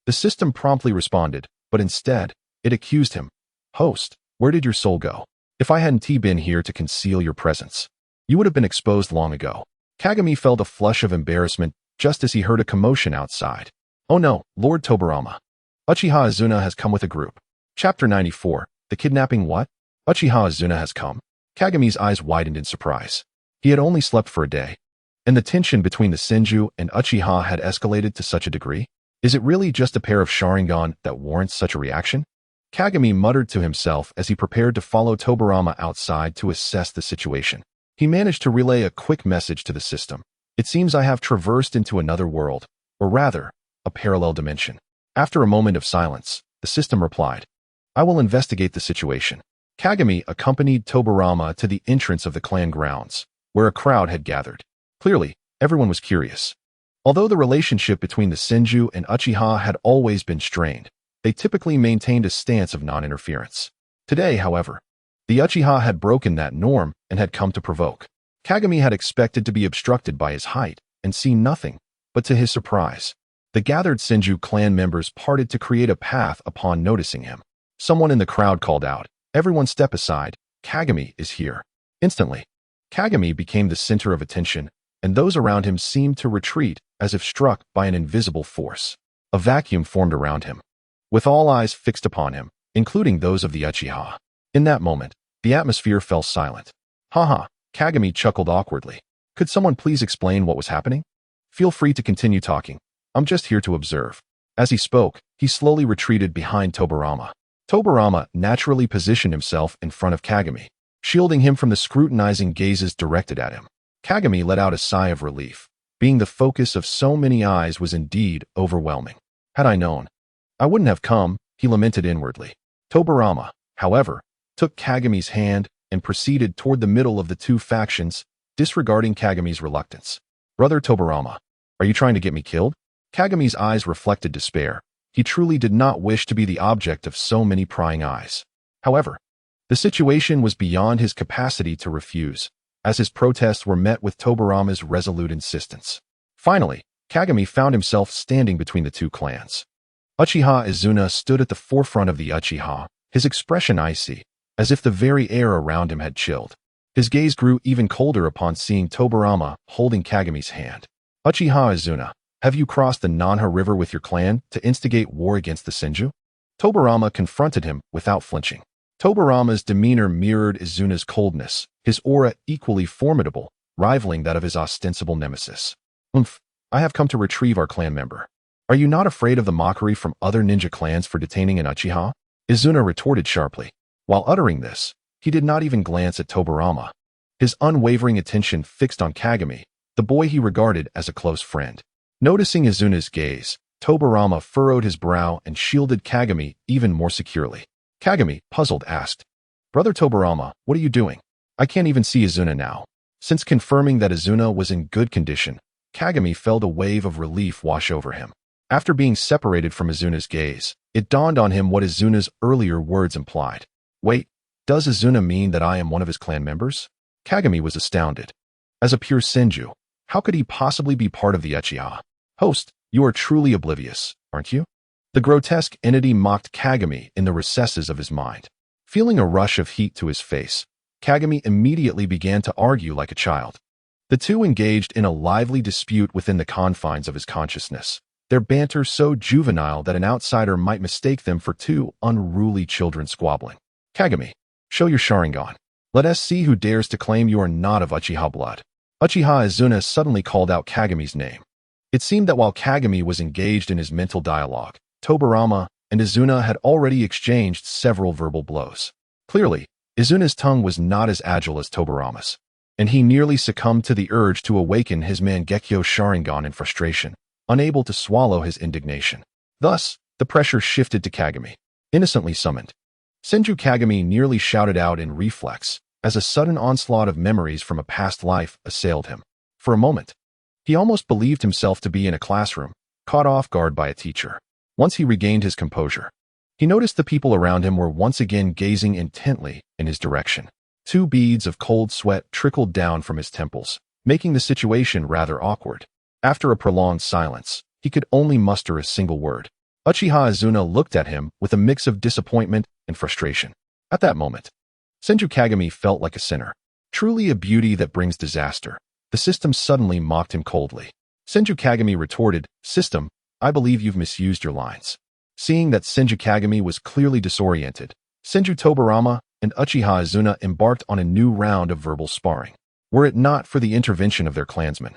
The system promptly responded, but instead, it accused him. "Host, where did your soul go? If I hadn't been here to conceal your presence, you would have been exposed long ago." Kagami felt a flush of embarrassment just as he heard a commotion outside. "Oh no, Lord Tobarama. Uchiha Azuna has come with a group." Chapter 94, The Kidnapping What? Uchiha Azuna has come. Kagami's eyes widened in surprise. He had only slept for a day, and the tension between the Senju and Uchiha had escalated to such a degree. Is it really just a pair of Sharingan that warrants such a reaction? Kagami muttered to himself as he prepared to follow Tobarama outside to assess the situation. He managed to relay a quick message to the system. "It seems I have traversed into another world, or rather, a parallel dimension." After a moment of silence, the system replied, "I will investigate the situation." Kagami accompanied Tobarama to the entrance of the clan grounds, where a crowd had gathered. Clearly, everyone was curious. Although the relationship between the Senju and Uchiha had always been strained, they typically maintained a stance of non-interference. Today, however, the Uchiha had broken that norm and had come to provoke. Kagami had expected to be obstructed by his height and see nothing, but to his surprise, the gathered Senju clan members parted to create a path upon noticing him. Someone in the crowd called out, "Everyone step aside, Kagami is here." Instantly, Kagami became the center of attention, and those around him seemed to retreat as if struck by an invisible force. A vacuum formed around him, with all eyes fixed upon him, including those of the Uchiha. In that moment, the atmosphere fell silent. "Haha," Kagami chuckled awkwardly. "Could someone please explain what was happening? Feel free to continue talking. I'm just here to observe." As he spoke, he slowly retreated behind Tobarama. Tobarama naturally positioned himself in front of Kagami. shielding him from the scrutinizing gazes directed at him. Kagami let out a sigh of relief. Being the focus of so many eyes was indeed overwhelming. Had I known, I wouldn't have come, he lamented inwardly. Tobirama, however, took Kagami's hand and proceeded toward the middle of the two factions, disregarding Kagami's reluctance. Brother Tobirama, are you trying to get me killed? Kagami's eyes reflected despair. He truly did not wish to be the object of so many prying eyes. However, the situation was beyond his capacity to refuse, as his protests were met with Tobirama's resolute insistence. Finally, Kagami found himself standing between the two clans. Uchiha Izuna stood at the forefront of the Uchiha, his expression icy, as if the very air around him had chilled. His gaze grew even colder upon seeing Tobirama holding Kagami's hand. Uchiha Izuna, have you crossed the Nanha River with your clan to instigate war against the Senju? Tobirama confronted him without flinching. Tobirama's demeanor mirrored Izuna's coldness, his aura equally formidable, rivaling that of his ostensible nemesis. I have come to retrieve our clan member. Are you not afraid of the mockery from other ninja clans for detaining an Uchiha? Izuna retorted sharply. While uttering this, he did not even glance at Tobirama. His unwavering attention fixed on Kagami, the boy he regarded as a close friend. Noticing Izuna's gaze, Tobirama furrowed his brow and shielded Kagami even more securely. Kagami, puzzled, asked, Brother Tobirama, what are you doing? I can't even see Izuna now. Since confirming that Izuna was in good condition, Kagami felt a wave of relief wash over him. After being separated from Izuna's gaze, it dawned on him what Izuna's earlier words implied. Wait, does Izuna mean that I am one of his clan members? Kagami was astounded. As a pure Senju, how could he possibly be part of the Uchiha? Host, you are truly oblivious, aren't you? The grotesque entity mocked Kagami in the recesses of his mind. Feeling a rush of heat to his face, Kagami immediately began to argue like a child. The two engaged in a lively dispute within the confines of his consciousness, their banter so juvenile that an outsider might mistake them for two unruly children squabbling. Kagami, show your Sharingan. Let us see who dares to claim you are not of Uchiha blood. Uchiha Izuna suddenly called out Kagami's name. It seemed that while Kagami was engaged in his mental dialogue, Tobirama and Izuna had already exchanged several verbal blows. Clearly, Izuna's tongue was not as agile as Tobirama's, and he nearly succumbed to the urge to awaken his Mangekyo Sharingan in frustration, unable to swallow his indignation. Thus, the pressure shifted to Kagami, innocently summoned. Senju Kagami nearly shouted out in reflex as a sudden onslaught of memories from a past life assailed him. For a moment, he almost believed himself to be in a classroom, caught off guard by a teacher. Once he regained his composure, he noticed the people around him were once again gazing intently in his direction. 2 beads of cold sweat trickled down from his temples, making the situation rather awkward. After a prolonged silence, he could only muster a single word. Uchiha Izuna looked at him with a mix of disappointment and frustration. At that moment, Senju Kagami felt like a sinner. Truly a beauty that brings disaster. The system suddenly mocked him coldly. Senju Kagami retorted, System, I believe you've misused your lines. Seeing that Senju Kagami was clearly disoriented, Senju Tobirama and Uchiha Izuna embarked on a new round of verbal sparring. Were it not for the intervention of their clansmen,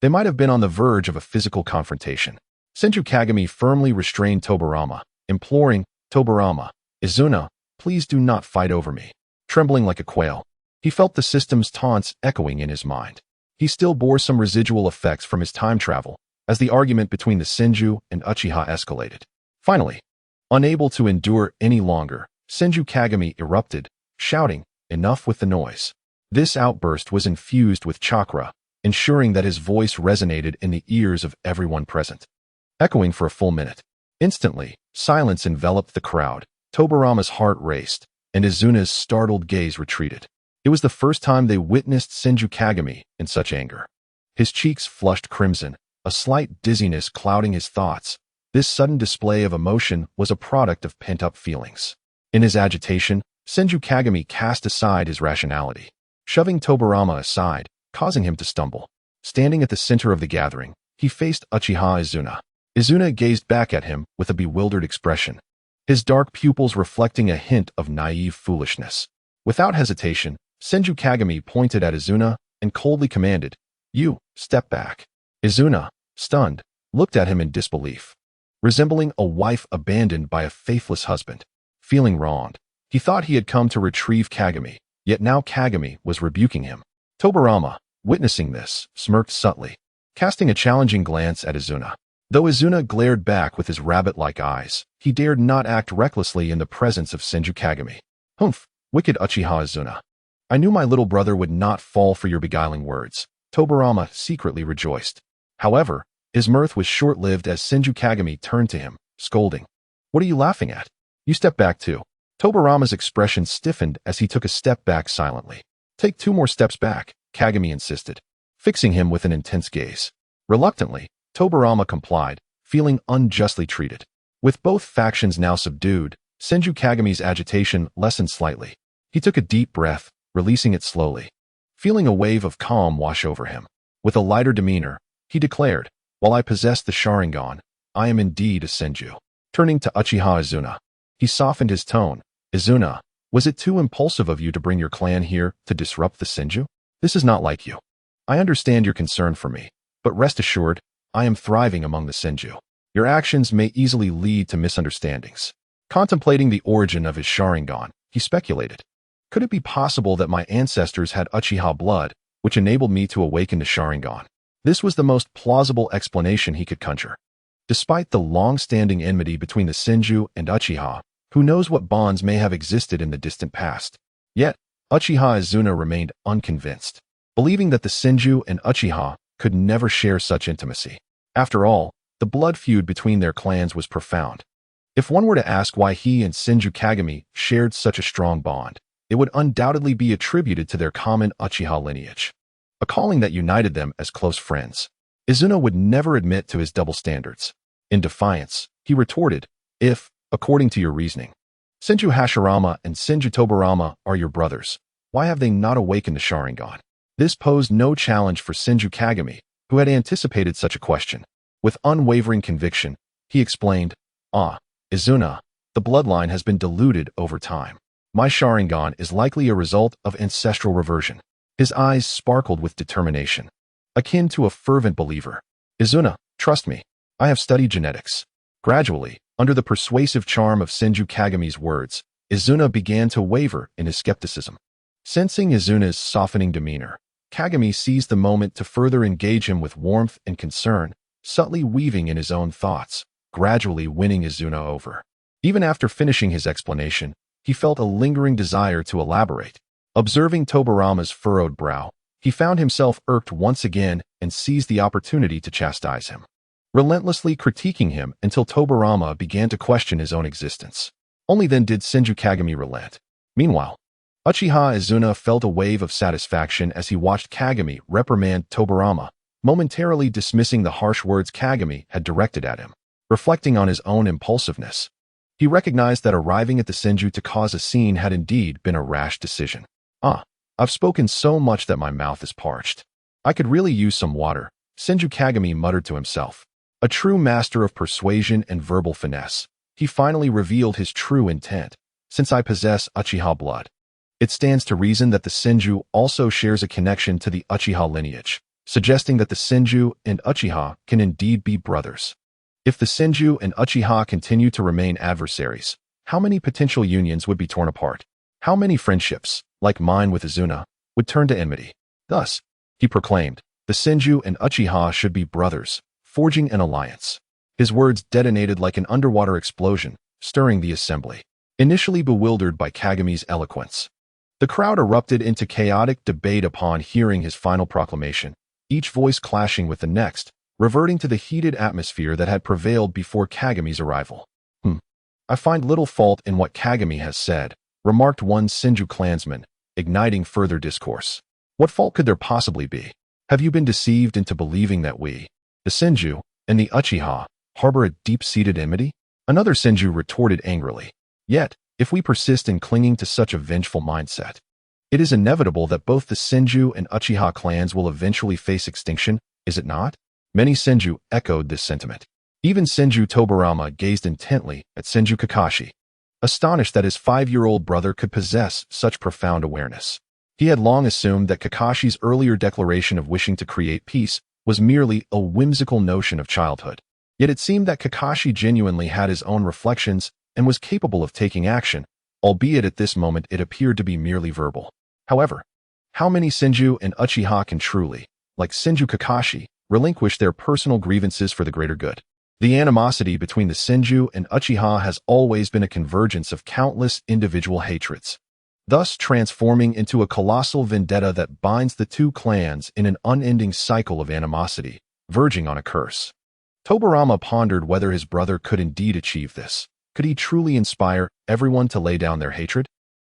they might have been on the verge of a physical confrontation. Senju Kagami firmly restrained Tobirama, imploring, Tobirama, Izuna, please do not fight over me. Trembling like a quail, he felt the system's taunts echoing in his mind. He still bore some residual effects from his time travel, as the argument between the Senju and Uchiha escalated. Finally, unable to endure any longer, Senju Kagami erupted, shouting, enough with the noise. This outburst was infused with chakra, ensuring that his voice resonated in the ears of everyone present. Echoing for a full minute. Instantly, silence enveloped the crowd. Tobirama's heart raced, and Izuna's startled gaze retreated. It was the first time they witnessed Senju Kagami in such anger. His cheeks flushed crimson, a slight dizziness clouding his thoughts. This sudden display of emotion was a product of pent-up feelings. In his agitation, Senju Kagami cast aside his rationality, shoving Tobirama aside, causing him to stumble. Standing at the center of the gathering, he faced Uchiha Izuna. Izuna gazed back at him with a bewildered expression, his dark pupils reflecting a hint of naive foolishness. Without hesitation, Senju Kagami pointed at Izuna and coldly commanded, You, step back. Izuna, stunned, looked at him in disbelief. Resembling a wife abandoned by a faithless husband. Feeling wronged, he thought he had come to retrieve Kagami, Yet now Kagami was rebuking him. Tobarama, witnessing this, smirked subtly, casting a challenging glance at Izuna. Though Izuna glared back with his rabbit-like eyes, he dared not act recklessly in the presence of Senju Kagami. Humph, wicked Uchiha Izuna. I knew my little brother would not fall for your beguiling words. Tobarama secretly rejoiced. However, his mirth was short-lived as Senju Kagami turned to him, scolding. What are you laughing at? You step back too. Tobarama's expression stiffened as he took a step back silently. Take 2 more steps back, Kagami insisted, fixing him with an intense gaze. Reluctantly, Tobarama complied, feeling unjustly treated. With both factions now subdued, Senju Kagami's agitation lessened slightly. He took a deep breath, releasing it slowly, feeling a wave of calm wash over him. With a lighter demeanor, he declared, while I possess the Sharingan, I am indeed a Senju. Turning to Uchiha Izuna, he softened his tone. Izuna, was it too impulsive of you to bring your clan here to disrupt the Senju? This is not like you. I understand your concern for me, but rest assured, I am thriving among the Senju. Your actions may easily lead to misunderstandings. Contemplating the origin of his Sharingan, he speculated. Could it be possible that my ancestors had Uchiha blood, which enabled me to awaken the Sharingan? This was the most plausible explanation he could conjure. Despite the long-standing enmity between the Senju and Uchiha, who knows what bonds may have existed in the distant past? Yet, Uchiha Izuna remained unconvinced, believing that the Senju and Uchiha could never share such intimacy. After all, the blood feud between their clans was profound. If one were to ask why he and Senju Kagami shared such a strong bond, it would undoubtedly be attributed to their common Uchiha lineage, a calling that united them as close friends. Izuna would never admit to his double standards. In defiance, he retorted, if, according to your reasoning, Senju Hashirama and Senju Tobarama are your brothers, why have they not awakened the Sharingan? This posed no challenge for Senju Kagami, who had anticipated such a question. With unwavering conviction, he explained, Izuna, the bloodline has been diluted over time. My Sharingan is likely a result of ancestral reversion. His eyes sparkled with determination, akin to a fervent believer. Izuna, trust me, I have studied genetics. Gradually, under the persuasive charm of Senju Kagami's words, Izuna began to waver in his skepticism. Sensing Izuna's softening demeanor, Kagami seized the moment to further engage him with warmth and concern, subtly weaving in his own thoughts, gradually winning Izuna over. Even after finishing his explanation, he felt a lingering desire to elaborate. Observing Tobarama's furrowed brow, he found himself irked once again and seized the opportunity to chastise him, relentlessly critiquing him until Tobarama began to question his own existence. Only then did Senju Kagami relent. Meanwhile, Uchiha Izuna felt a wave of satisfaction as he watched Kagami reprimand Tobarama, momentarily dismissing the harsh words Kagami had directed at him. Reflecting on his own impulsiveness, he recognized that arriving at the Senju to cause a scene had indeed been a rash decision. I've spoken so much that my mouth is parched. I could really use some water, Senju Kagami muttered to himself. A true master of persuasion and verbal finesse, he finally revealed his true intent. Since I possess Uchiha blood, it stands to reason that the Senju also shares a connection to the Uchiha lineage, suggesting that the Senju and Uchiha can indeed be brothers. If the Senju and Uchiha continue to remain adversaries, how many potential unions would be torn apart? How many friendships, like mine with Izuna, would turn to enmity? Thus, he proclaimed, the Senju and Uchiha should be brothers, forging an alliance. His words detonated like an underwater explosion, stirring the assembly, initially bewildered by Kagami's eloquence. The crowd erupted into chaotic debate upon hearing his final proclamation, each voice clashing with the next, reverting to the heated atmosphere that had prevailed before Kagami's arrival. I find little fault in what Kagami has said, remarked one Senju clansman, igniting further discourse. What fault could there possibly be? Have you been deceived into believing that we, the Senju, and the Uchiha, harbor a deep-seated enmity? Another Senju retorted angrily. Yet, if we persist in clinging to such a vengeful mindset, it is inevitable that both the Senju and Uchiha clans will eventually face extinction, is it not? Many Senju echoed this sentiment. Even Senju Tobarama gazed intently at Senju Kakashi, astonished that his 5-year-old brother could possess such profound awareness. He had long assumed that Kakashi's earlier declaration of wishing to create peace was merely a whimsical notion of childhood. Yet it seemed that Kakashi genuinely had his own reflections and was capable of taking action, albeit at this moment it appeared to be merely verbal. However, how many Senju and Uchiha can truly, like Senju Kakashi, relinquish their personal grievances for the greater good? The animosity between the Senju and Uchiha has always been a convergence of countless individual hatreds, thus transforming into a colossal vendetta that binds the two clans in an unending cycle of animosity, verging on a curse. Tobirama pondered whether his brother could indeed achieve this. Could he truly inspire everyone to lay down their hatred?